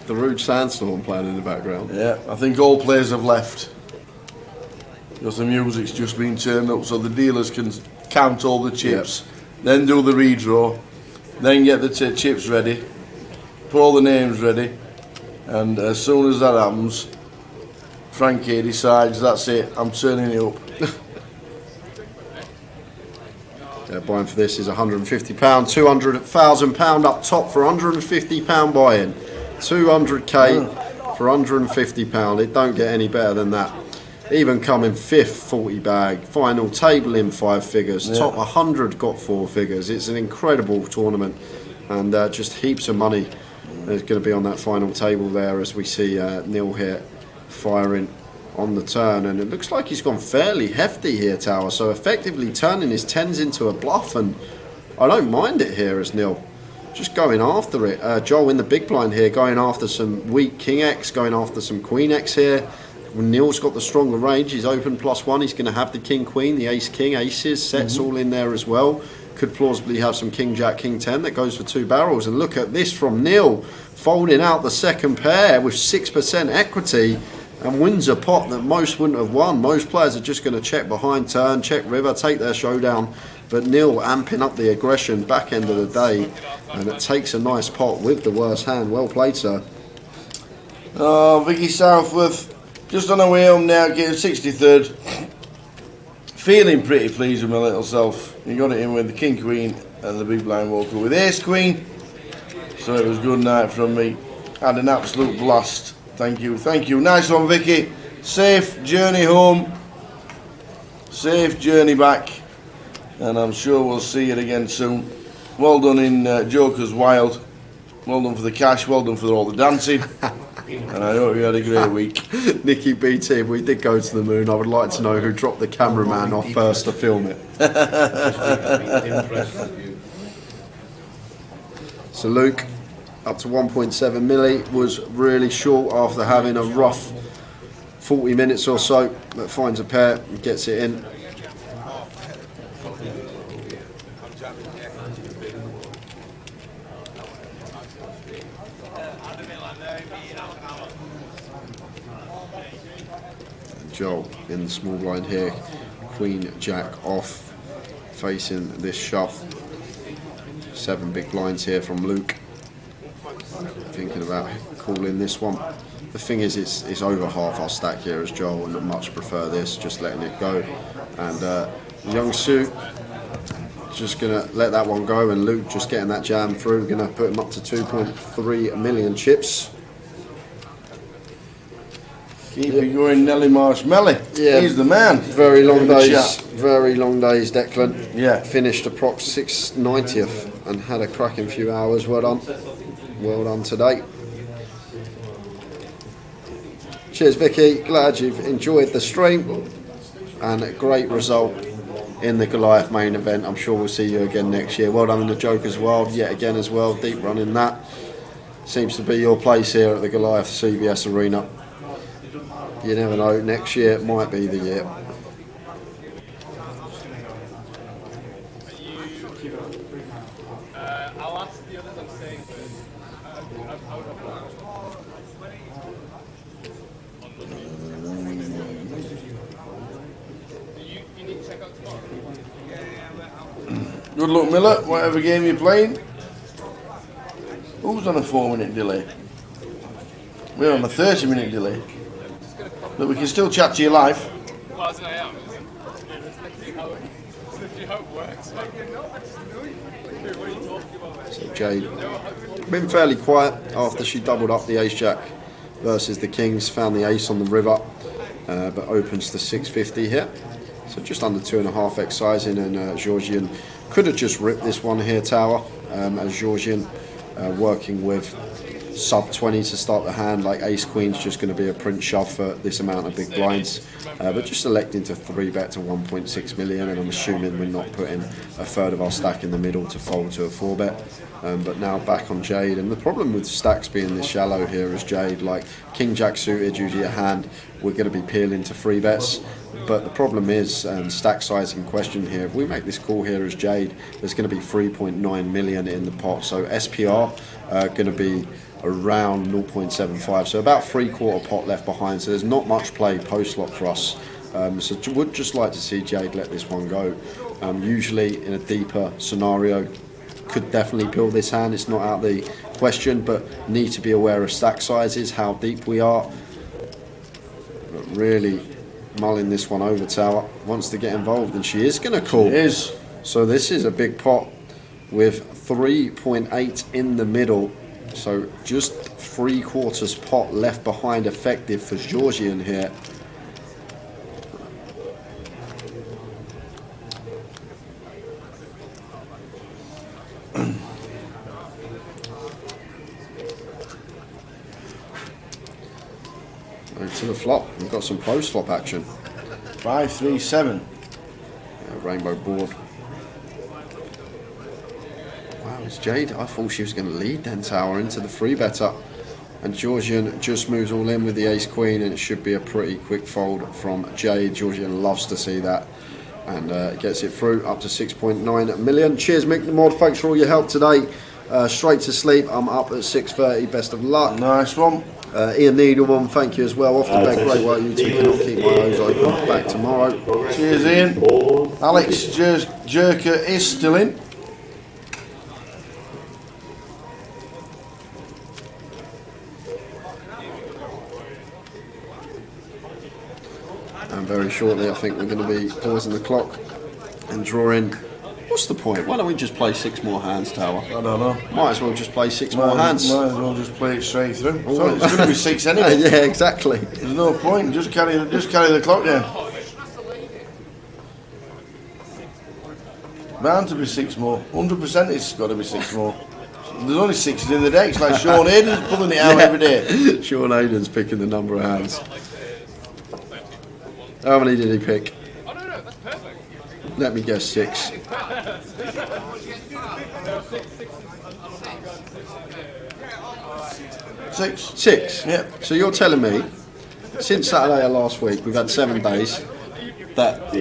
J: The rude sandstorm playing in the background.
A: Yeah, I think all players have left. Because the music's just been turned up so the dealers can count all the chips, then do the redraw, then get the chips ready, put all the names ready, and as soon as that happens, Frankie decides, that's it, I'm turning it up.
J: Buying for this is £150, £200,000 up top for £150 buy-in. 200k for £150. It don't get any better than that. Even coming fifth 40 bag, final table in 5 figures, top 100 got 4 figures. It's an incredible tournament, and just heaps of money is going to be on that final table there as we see Neil here firing on the turn, and it looks like he's gone fairly hefty here, Tower, so effectively turning his 10s into a bluff, and I don't mind it here as Neil just going after it. Joel in the big blind here, going after some weak King X, going after some Queen X here. Neil's got the stronger range, he's open +1, he's going to have the King Queen, the Ace King, Aces, sets all in there as well. Could plausibly have some King Jack, King 10 that goes for 2 barrels, and look at this from Neil, folding out the second pair with 6% equity, and wins a pot that most wouldn't have won. Most players are just going to check behind turn, check river, take their showdown, but Neil amping up the aggression back end of the day, and it takes a nice pot with the worst hand. Well played, sir.
A: Oh, Vicky Southworth just on her way home now, getting 63rd. Feeling pretty pleased with my little self. You got it in with the King Queen and the big blind walker with Ace Queen, so it was a good night from me. Had an absolute blast. Thank you, thank you. Nice one, Vicky. Safe journey home, safe journey back, and I'm sure we'll see it again soon. Well done in Joker's Wild. Well done for the cash, well done for all the dancing. And I hope you had a great week.
J: Nicky BT, if we did go to the moon, I would like to know who dropped the cameraman off first to film it. So Luke, up to 1.7 milli, was really short after having a rough 40 minutes or so, but finds a pair and gets it in. Joel in the small blind here, Queen Jack off, facing this shove. 7 big blinds here from Luke. Thinking about calling this one. The thing is, it's over half our stack here as Joel, and I much prefer this, just letting it go. And Young Sue just gonna let that one go, and Luke just getting that jam through, gonna put him up to 2.3 million chips.
A: Keep it going, Nelly Marshmelly.
J: Yeah,
A: he's the man.
J: Very long days, very long days, Declan.
A: Yeah.
J: Finished approx 690th and had a cracking few hours. Well done. Well done today. Cheers, Vicky. Glad you've enjoyed the stream. And a great result in the Goliath main event. I'm sure we'll see you again next year. Well done in the Joker's Wild yet again as well. Deep run in that. Seems to be your place here at the Goliath CBS Arena. You never know, next year might be the year.
Q: I'll ask the others, I'm saying, you need to check out tomorrow?
A: Good luck, Miller, whatever game you're playing. Who's on a 4-minute delay? We're on a 30-minute delay. But we can still chat to you live.
Q: Well, as I am. How it works.
J: So Jade, been fairly quiet after she doubled up the Ace-Jack versus the Kings. Found the ace on the river, but opens to 650 here. So just under 2.5x sizing, and Georgian could have just ripped this one here, Tower, as Georgian working with sub 20 to start the hand. Like ace queen's just going to be a print shove for this amount of big blinds, but just electing to 3-bet to 1.6 million, and I'm assuming we're not putting a third of our stack in the middle to fold to a 4-bet. But now back on Jade, and the problem with stacks being this shallow here is Jade, like king jack suited, usually a hand we're going to be peeling to 3-bets. But the problem is, stack sizing question here, if we make this call here as Jade, there's going to be 3.9 million in the pot, so SPR going to be around 0.75, so about 3/4 pot left behind, so there's not much play post-flop for us. So would just like to see Jade let this one go. Usually in a deeper scenario, could definitely peel this hand, it's not out of the question, but need to be aware of stack sizes, how deep we are. But really mulling this one over, Tower wants to get involved, and she is going to call.
A: She is.
J: So this is a big pot with 3.8 in the middle, so just 3/4 pot left behind effective for Georgian here. To the flop, we've got some post flop action.
A: 5-3-7.
J: Rainbow board. Wow, it's Jade. I thought she was going to lead then, Tower, into the 3-better. And Georgian just moves all in with the ace queen, and it should be a pretty quick fold from Jade. Georgian loves to see that, and gets it through up to 6.9 million. Cheers, Mick the Mod. Thanks for all your help today. Straight to sleep. I'm up at 6:30. Best of luck.
A: Nice one.
J: Ian Needleman, thank you as well. Off the bed, great work you two. Cannot keep my eyes open. Back tomorrow.
A: Cheers, Ian. Alex Jerker is still in.
J: And very shortly, I think we're going to be pausing the clock and drawing. What's the point? Why don't we just play 6 more hands, Tower?
A: I don't know.
J: Might as well just play 6 more hands.
A: Might as well just play it straight through. So it's going to be 6 anyway.
J: Yeah, exactly.
A: There's no point. Just carry the clock down. Bound to be 6 more. 100% it's got to be 6 more. There's only 6 in the deck. It's like Sean Hayden's pulling it out every day.
J: Sean Hayden's picking the number of hands. How many did he pick? Let me guess, 6. Six?
A: Yeah.
J: So you're telling me, since Saturday of last week, we've had 7 days, that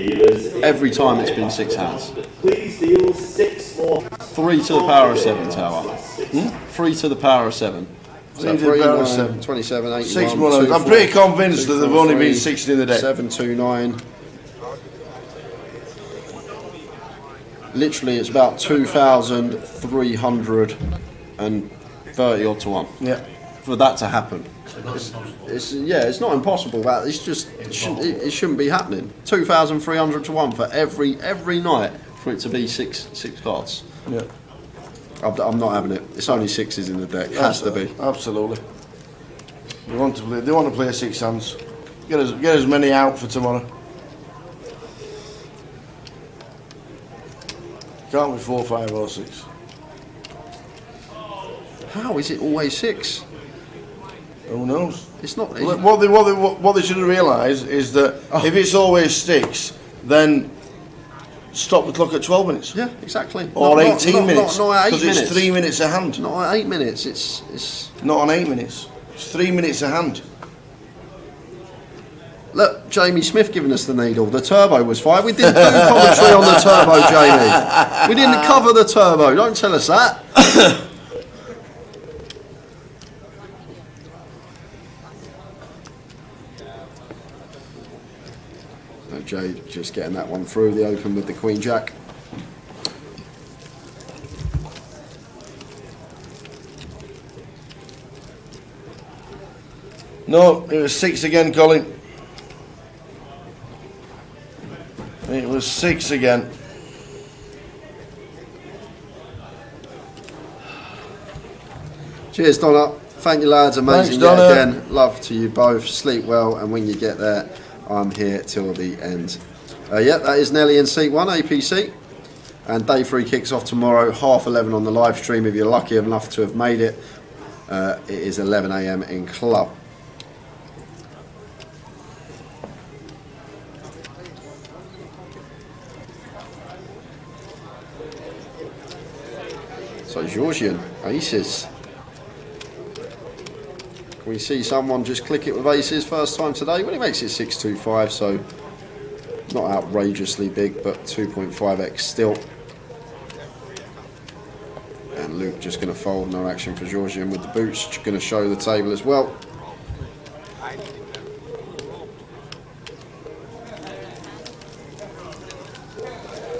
J: every time it's been 6 hands? 3 to the power of 7, Tower. 3 to the power of 7. So
A: 3 to the power of 7.
J: 27, 81,
A: 6 more. I'm pretty convinced that they've only been 6 in the deck.
J: 7, 2, 9. Literally, it's about 2,330 odd to 1.
A: Yeah.
J: For that to happen, it's not impossible. But it's just it shouldn't be happening. 2,300 to 1 for every night for it to be six cards.
A: Yeah.
J: I'm not having it. It's only 6s in the deck. It has to be.
A: Absolutely. They want to play 6 hands. Get as many out for tomorrow. Can't be 4, 5 or 6.
J: How is it always 6?
A: Who knows?
J: It's not.
A: What they should have realised is that if it's always 6, then stop the clock at 12 minutes.
J: Yeah, exactly.
A: Or 18 minutes.
J: Not at 8
A: because
J: minutes.
A: it's 3 minutes a hand.
J: Not at 8 minutes. It's
A: not on 8 minutes. It's 3 minutes a hand.
J: Look, Jamie Smith giving us the needle. The turbo was 5. We didn't do commentary on the turbo, Jamie. We didn't cover the turbo. Don't tell us that. Jade just getting that one through the open with the Queen Jack.
A: No, it was 6 again, Colin. It was 6 again.
J: Cheers, Donna. Thank you, lads. Amazing.
A: Thanks, Donna.
J: Again. Love to you both. Sleep well, and when you get there, I'm here till the end. Yeah, that is Nelly in seat 1, APC. And day 3 kicks off tomorrow, 11:30 on the live stream. If you're lucky enough to have made it, it is 11 AM in club. So Georgian, aces. Can we see someone just click it with aces first time today? Well, he makes it 625, so not outrageously big, but 2.5x still. And Luke just going to fold, no action for Georgian with the boots. Just going to show the table as well.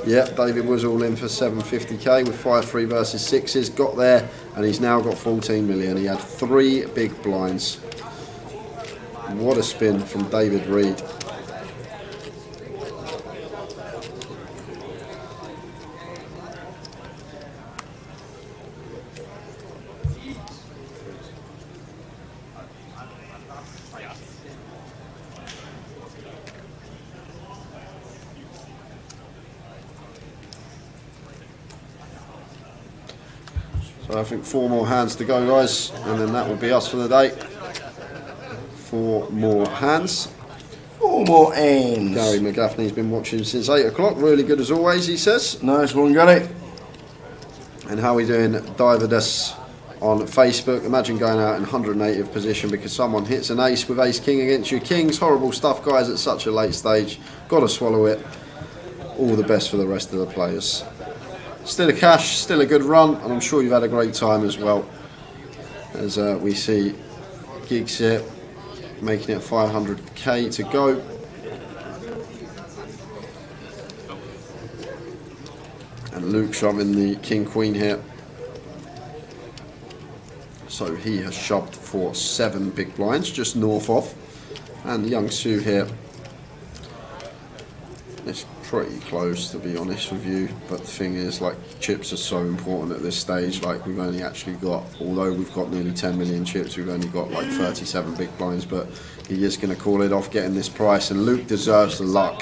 J: Yeah, David was all in for 750k with 5-3 versus 6s. Got there, and he's now got 14 million. He had 3 big blinds. What a spin from David Reed. So I think 4 more hands to go, guys, and then that will be us for the day. 4 more hands.
A: 4 more hands.
J: Gary McGaffney's been watching since 8 o'clock. Really good as always, he says.
A: Nice one, Gary.
J: And how are we doing, Diverdus on Facebook? Imagine going out in 180th position because someone hits an ace with ace king against your kings. Horrible stuff, guys, at such a late stage. Got to swallow it. All the best for the rest of the players. Still a cash, still a good run, and I'm sure you've had a great time as well. As we see Gigs here making it 500k to go. And Luke shoving the king queen here. So he has shoved for 7 big blinds just north of. And young Sue here. It's pretty close, to be honest with you, but the thing is, like, chips are so important at this stage. Like, we've only actually got, although we've got nearly 10 million chips, we've only got like 37 big blinds, but he is going to call it off getting this price, and Luke deserves the luck.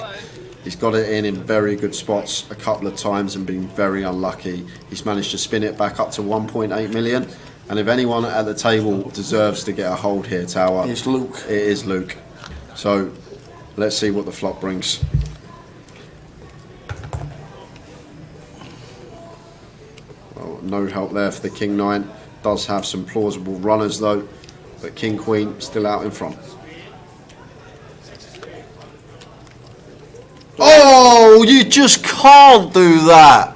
J: He's got it in very good spots a couple of times and been very unlucky. He's managed to spin it back up to 1.8 million, and if anyone at the table deserves to get a hold here, Tower,
A: it's Luke.
J: It is Luke. So let's see what the flop brings. No help there for the King 9. Does have some plausible runners though, but King Queen still out in front. Oh, you just can't do that.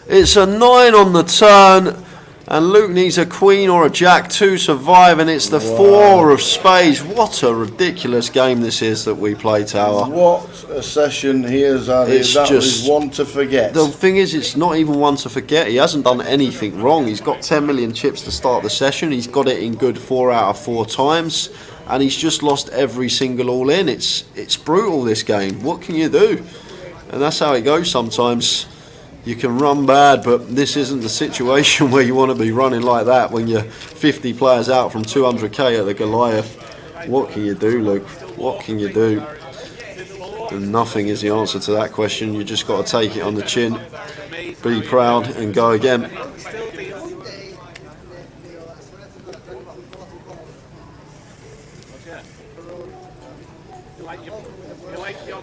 J: It's a 9 on the turn, and Luke needs a queen or a jack to survive, and it's the 4 of spades. What a ridiculous game this is that we play, Tower.
A: What a session he has had.
J: It's
A: that
J: just
A: was one to forget.
J: The thing is, it's not even one to forget. He hasn't done anything wrong. He's got 10 million chips to start the session. He's got it in good 4 out of 4 times, and he's just lost every single all-in. It's brutal, this game. What can you do? And that's how it goes sometimes. You can run bad, but this isn't the situation where you want to be running like that when you're 50 players out from 200k at the Goliath. What can you do, Luke? What can you do? And nothing is the answer to that question. You just got to take it on the chin, be proud, and go again.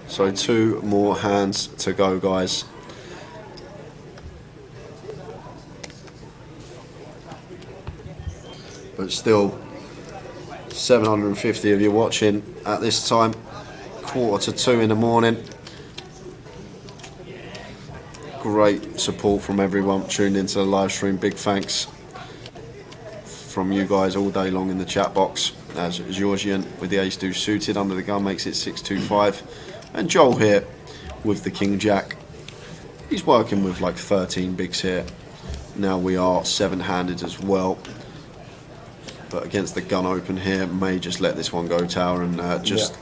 J: So 2 more hands to go, guys. But still, 750 of you watching at this time, 1:45 in the morning. Great support from everyone tuned into the live stream. Big thanks from you guys all day long in the chat box. As Georgian with the ace-2 suited under the gun makes it 625. And Joel here with the king jack. He's working with like 13 bigs here. Now we are 7-handed as well. But against the gun open here, may just let this one go, Tower, and just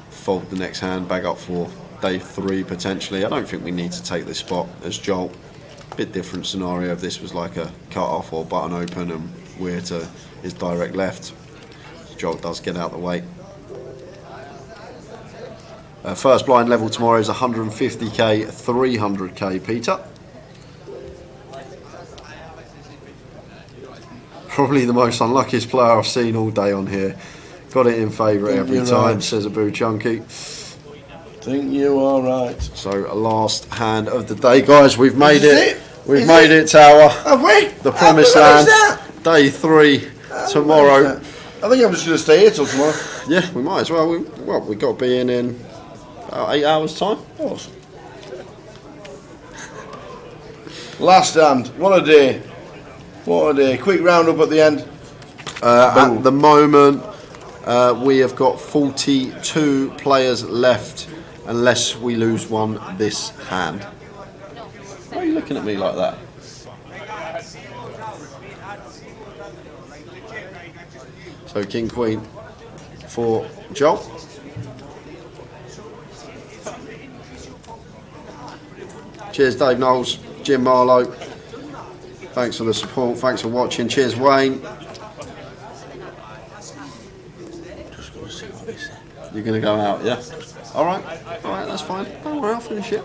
J: fold the next hand, bag up for day 3 potentially. I don't think we need to take this spot as Joel. Bit different scenario if this was like a cut off or button open and we're to his direct left. Joel does get out the way.
B: First blind level tomorrow is 150k, 300k. Peter? Probably the most unluckiest player I've seen all day on here. Got it in favourite every time, says Abu Chunky.
A: Think you are right.
B: So, last hand of the day, guys. We've made it. We've
A: Is
B: made it, Tower.
A: Have we?
B: The promised land. Day 3 tomorrow.
A: I think I'm just going to stay here till tomorrow.
B: Yeah, we might as well. We've got to be in about 8 hours' time.
A: Awesome. Last hand. What a day. What a day. Quick roundup at the end.
B: At the moment, we have got 42 players left, unless we lose one this hand. Why are you looking at me like that? So King Queen for Joel. Cheers Dave Knowles, Jim Marlowe. Thanks for the support, thanks for watching. Cheers Wayne. You're going to go out, yeah? Alright, that's fine. Don't worry, I'll finish it.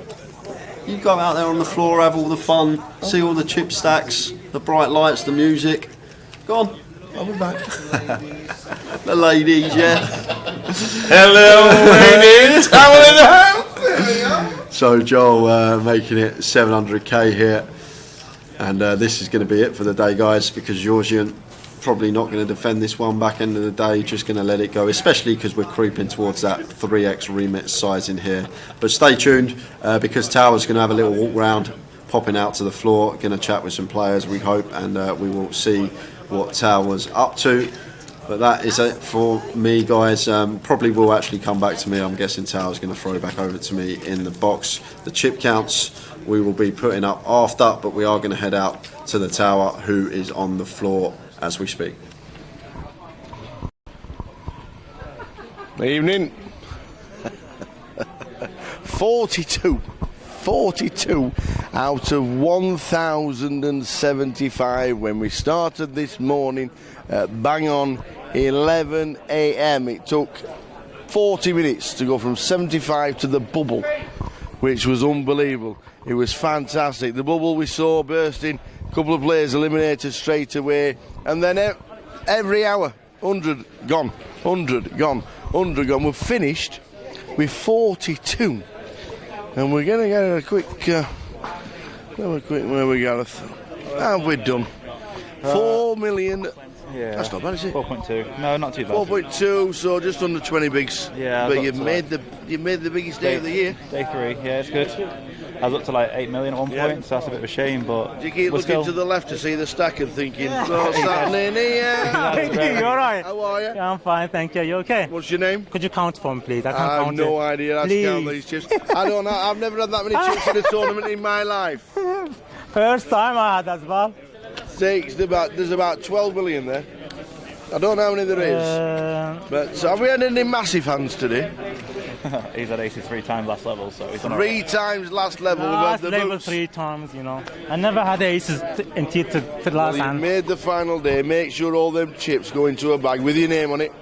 B: You go out there on the floor, have all the fun, see all the chip stacks, the bright lights, the music. Go on.
A: I'll be back.
B: The ladies, yeah.
A: Hello, ladies. Towel in the house. There we go.
B: So Joel making it 700k here. And this is going to be it for the day, guys, because Georgian probably not going to defend this one back end of the day, just going to let it go, especially because we're creeping towards that 3x remit size in here. But stay tuned, because Tower's going to have a little walk round, popping out to the floor, going to chat with some players, we hope, and we will see what Tower's up to. But that is it for me, guys. Probably will actually come back to me. I'm guessing Tower's going to throw it back over to me in the box. The chip counts we will be putting up after, but we are going to head out to the Tower, who is on the floor as we speak.
P: Evening. 42 out of 1,075 when we started this morning at bang on 11 a.m. It took 40 minutes to go from 75 to the bubble, which was unbelievable. It was fantastic. The bubble we saw bursting, a couple of players eliminated straight away, and then every hour 100 gone, 100 gone, 100 gone. We've finished with 42, and we're going to get a quick where we got. Have we done 4 million?
T: Yeah,
P: that's not bad, is it?
T: 4.2. No, not too bad.
P: 4.2, so just under 20 bigs.
T: Yeah,
P: but you've made the biggest day of the year.
T: Day 3, yeah, it's good. I was up to like 8 million at one point, so that's a bit of a shame. But
P: do you keep looking to the left to see the stack and thinking, what's happening here?
U: You alright?
P: How are you?
U: Yeah, I'm fine, thank you. You okay?
P: What's your name?
U: Could you count for me, please? I can't
P: I have
U: count
P: no
U: it.
P: idea how to count these chips. I don't know. I've never had that many chips in a tournament in my life.
U: First time I had as well.
P: There's about 12 million there. I don't know how many there is. But so have we had any massive hands today?
T: He's had aces 3 times last level, so he's done
P: 3 times last level.
U: Last level 3 times, you know. I never had aces until to the last hand.
P: Made the final day. Make sure all them chips go into a bag with your name on it,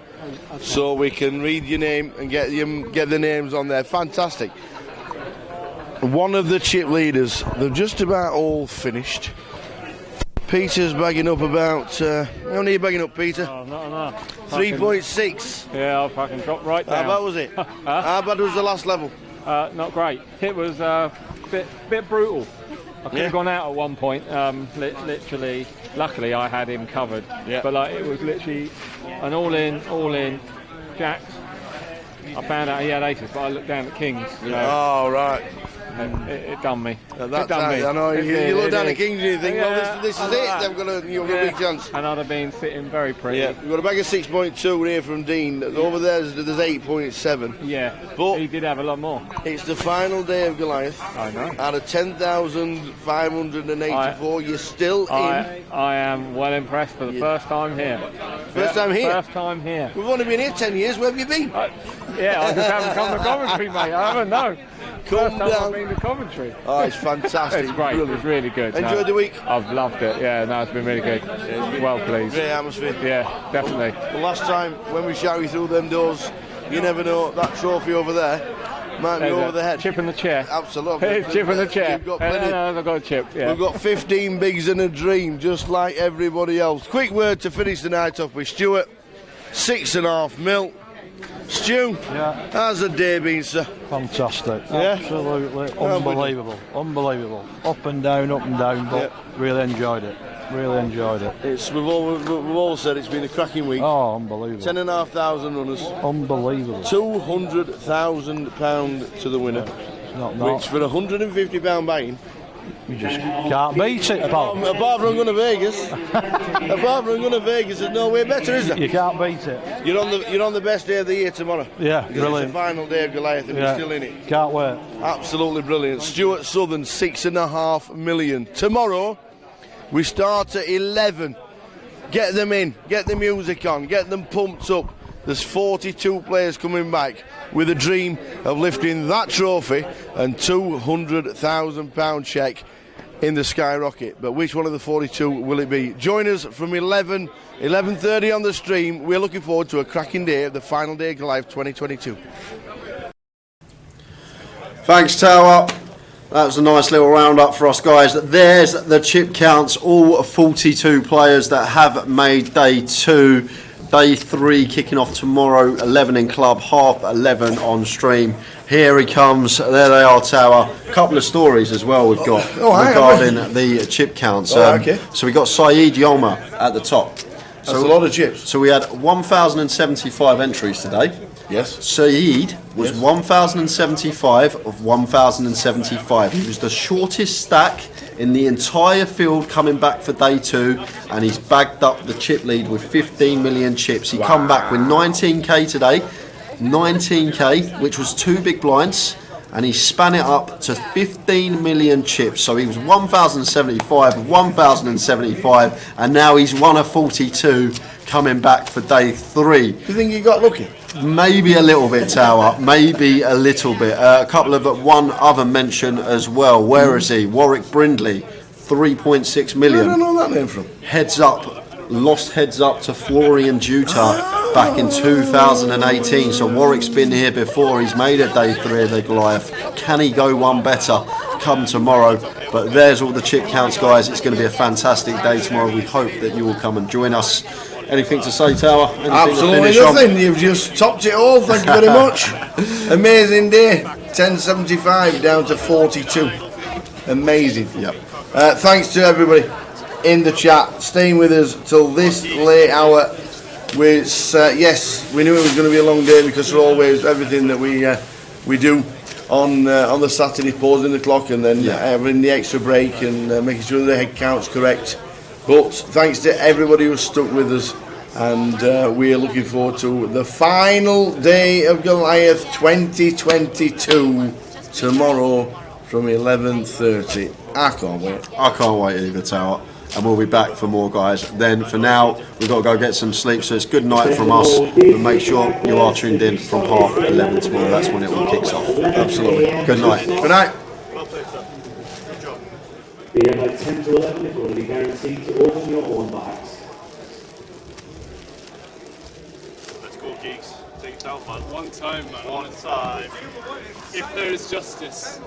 P: so we can read your name and get the names on there. Fantastic. One of the chip leaders, they've just about all finished. Peter's bagging up about, how many are you bagging up, Peter?
V: Oh, no.
P: 3.6.
V: Yeah, I fucking dropped right down.
P: How bad was it? How bad was the last level?
V: Not great. It was a bit brutal. I could have gone out at one point, literally. Luckily, I had him covered.
P: Yeah.
V: But like, it was literally an all-in, jacks. I found out he had aces, but I looked down at kings.
P: Oh, right.
V: And it done me.
P: That's I know. You look down at kings and you think, well, this is it. You've got a big chance.
V: And I'd have been sitting very pretty.
P: Yeah, we've got a bag of 6.2 here from Dean. Over there's 8.7.
V: Yeah,
P: but
V: he did have a lot more.
P: It's the final day of Goliath.
V: I know.
P: Out of 10,584, you're still in.
V: I am well impressed for the first time here.
P: First time here?
V: First time here.
P: We've only been here 10 years. Where have you been?
V: I just haven't come to commentary, mate. I haven't, no. First time I've been to commentary.
P: Oh, it's fantastic.
V: It's great.
P: Brilliant.
V: It's really good.
P: Enjoyed the week?
V: I've loved it. Yeah, no, it's been really good. Well pleased.
P: Great atmosphere.
V: Yeah, definitely.
P: The last time when we shouted through them doors, you never know, that trophy over there, Might be over the head.
V: Chip in the chair.
P: Absolutely.
V: Chip in the chair.
P: We've got plenty.
V: I've got a chip. Yeah.
P: We've got 15 bigs and a dream, just like everybody else. Quick word to finish the night off with Stuart. 6.5 mil. Stu, how's the day been, sir?
G: Fantastic.
P: Yeah?
G: Absolutely unbelievable. Unbelievable. Up and down, but really enjoyed it. Really enjoyed it.
P: We've all said it's been a cracking week.
G: Oh, unbelievable.
P: 10,500 runners.
G: Unbelievable.
P: £200,000 to the winner. Which for £150 buying.
G: You just can't beat it, pal.
P: Apart from going to Vegas. There's no way better, is there?
G: You can't beat it.
P: You're on the best day of the year tomorrow.
G: Yeah,
P: because
G: brilliant.
P: It's the final day of Goliath and we're still in it.
G: Can't wait.
P: Absolutely brilliant. Stuart Southern, 6.5 million. Tomorrow, we start at 11. Get them in, get the music on, get them pumped up. There's 42 players coming back with a dream of lifting that trophy and £200,000 cheque in the skyrocket. But which one of the 42 will it be? Join us from 11:30 on the stream. We're looking forward to a cracking day of the final day of Goliath 2022.
B: Thanks, Tower. That was a nice little roundup for us, guys. There's the chip counts, all 42 players that have made day 2. Day 3 kicking off tomorrow, 11 in club, 11:30 on stream. Here he comes. There they are, Tower. A couple of stories as well we've got regarding the chip counts. So we got Saeed Yoma at the top.
A: That's a lot of chips.
B: So we had 1,075 entries today.
A: Yes.
B: Saeed was 1,075 of 1,075. He was the shortest stack in the entire field coming back for day 2, and he's bagged up the chip lead with 15 million chips. He come back with 19k today, 19k, which was 2 big blinds, and he span it up to 15 million chips. So he was 1,075 of 1,075, and now he's one of 42 coming back for day 3.
A: Do you think he got lucky?
B: Maybe a little bit, Tower. Maybe a little bit. A couple of one other mention as well. Where is he? Warwick Brindley, 3.6 million.
A: Where do I know that name from?
B: Heads up, lost heads up to Florian Juta back in 2018. So Warwick's been here before. He's made a day 3 of the Goliath. Can he go one better come tomorrow? But there's all the chip counts, guys. It's going to be a fantastic day tomorrow. We hope that you will come and join us. Anything to say, Tower? Anything
A: Absolutely nothing. You've just topped it all. Thank you very much. Amazing day. 10.75 down to 42. Amazing.
B: Yep.
A: Thanks to everybody in the chat staying with us till this late hour. Yes, we knew it was going to be a long day because of always everything that we do on the Saturday, pausing the clock and then having the extra break and making sure the head count's correct. But thanks to everybody who stuck with us, and we are looking forward to the final day of Goliath 2022 tomorrow from 11:30. I can't wait.
B: I can't wait either, Tower. And we'll be back for more, guys. Then for now, we've got to go get some sleep. So it's good night from us. But make sure you are tuned in from 11:30 tomorrow. That's when it all kicks off. Absolutely. Good night.
A: Good night.
E: Be about 10 to 11 if you want to be guaranteed to open your own bags.
Q: Let's go, geeks. Take it down, man. One time, man. One time. If there is justice.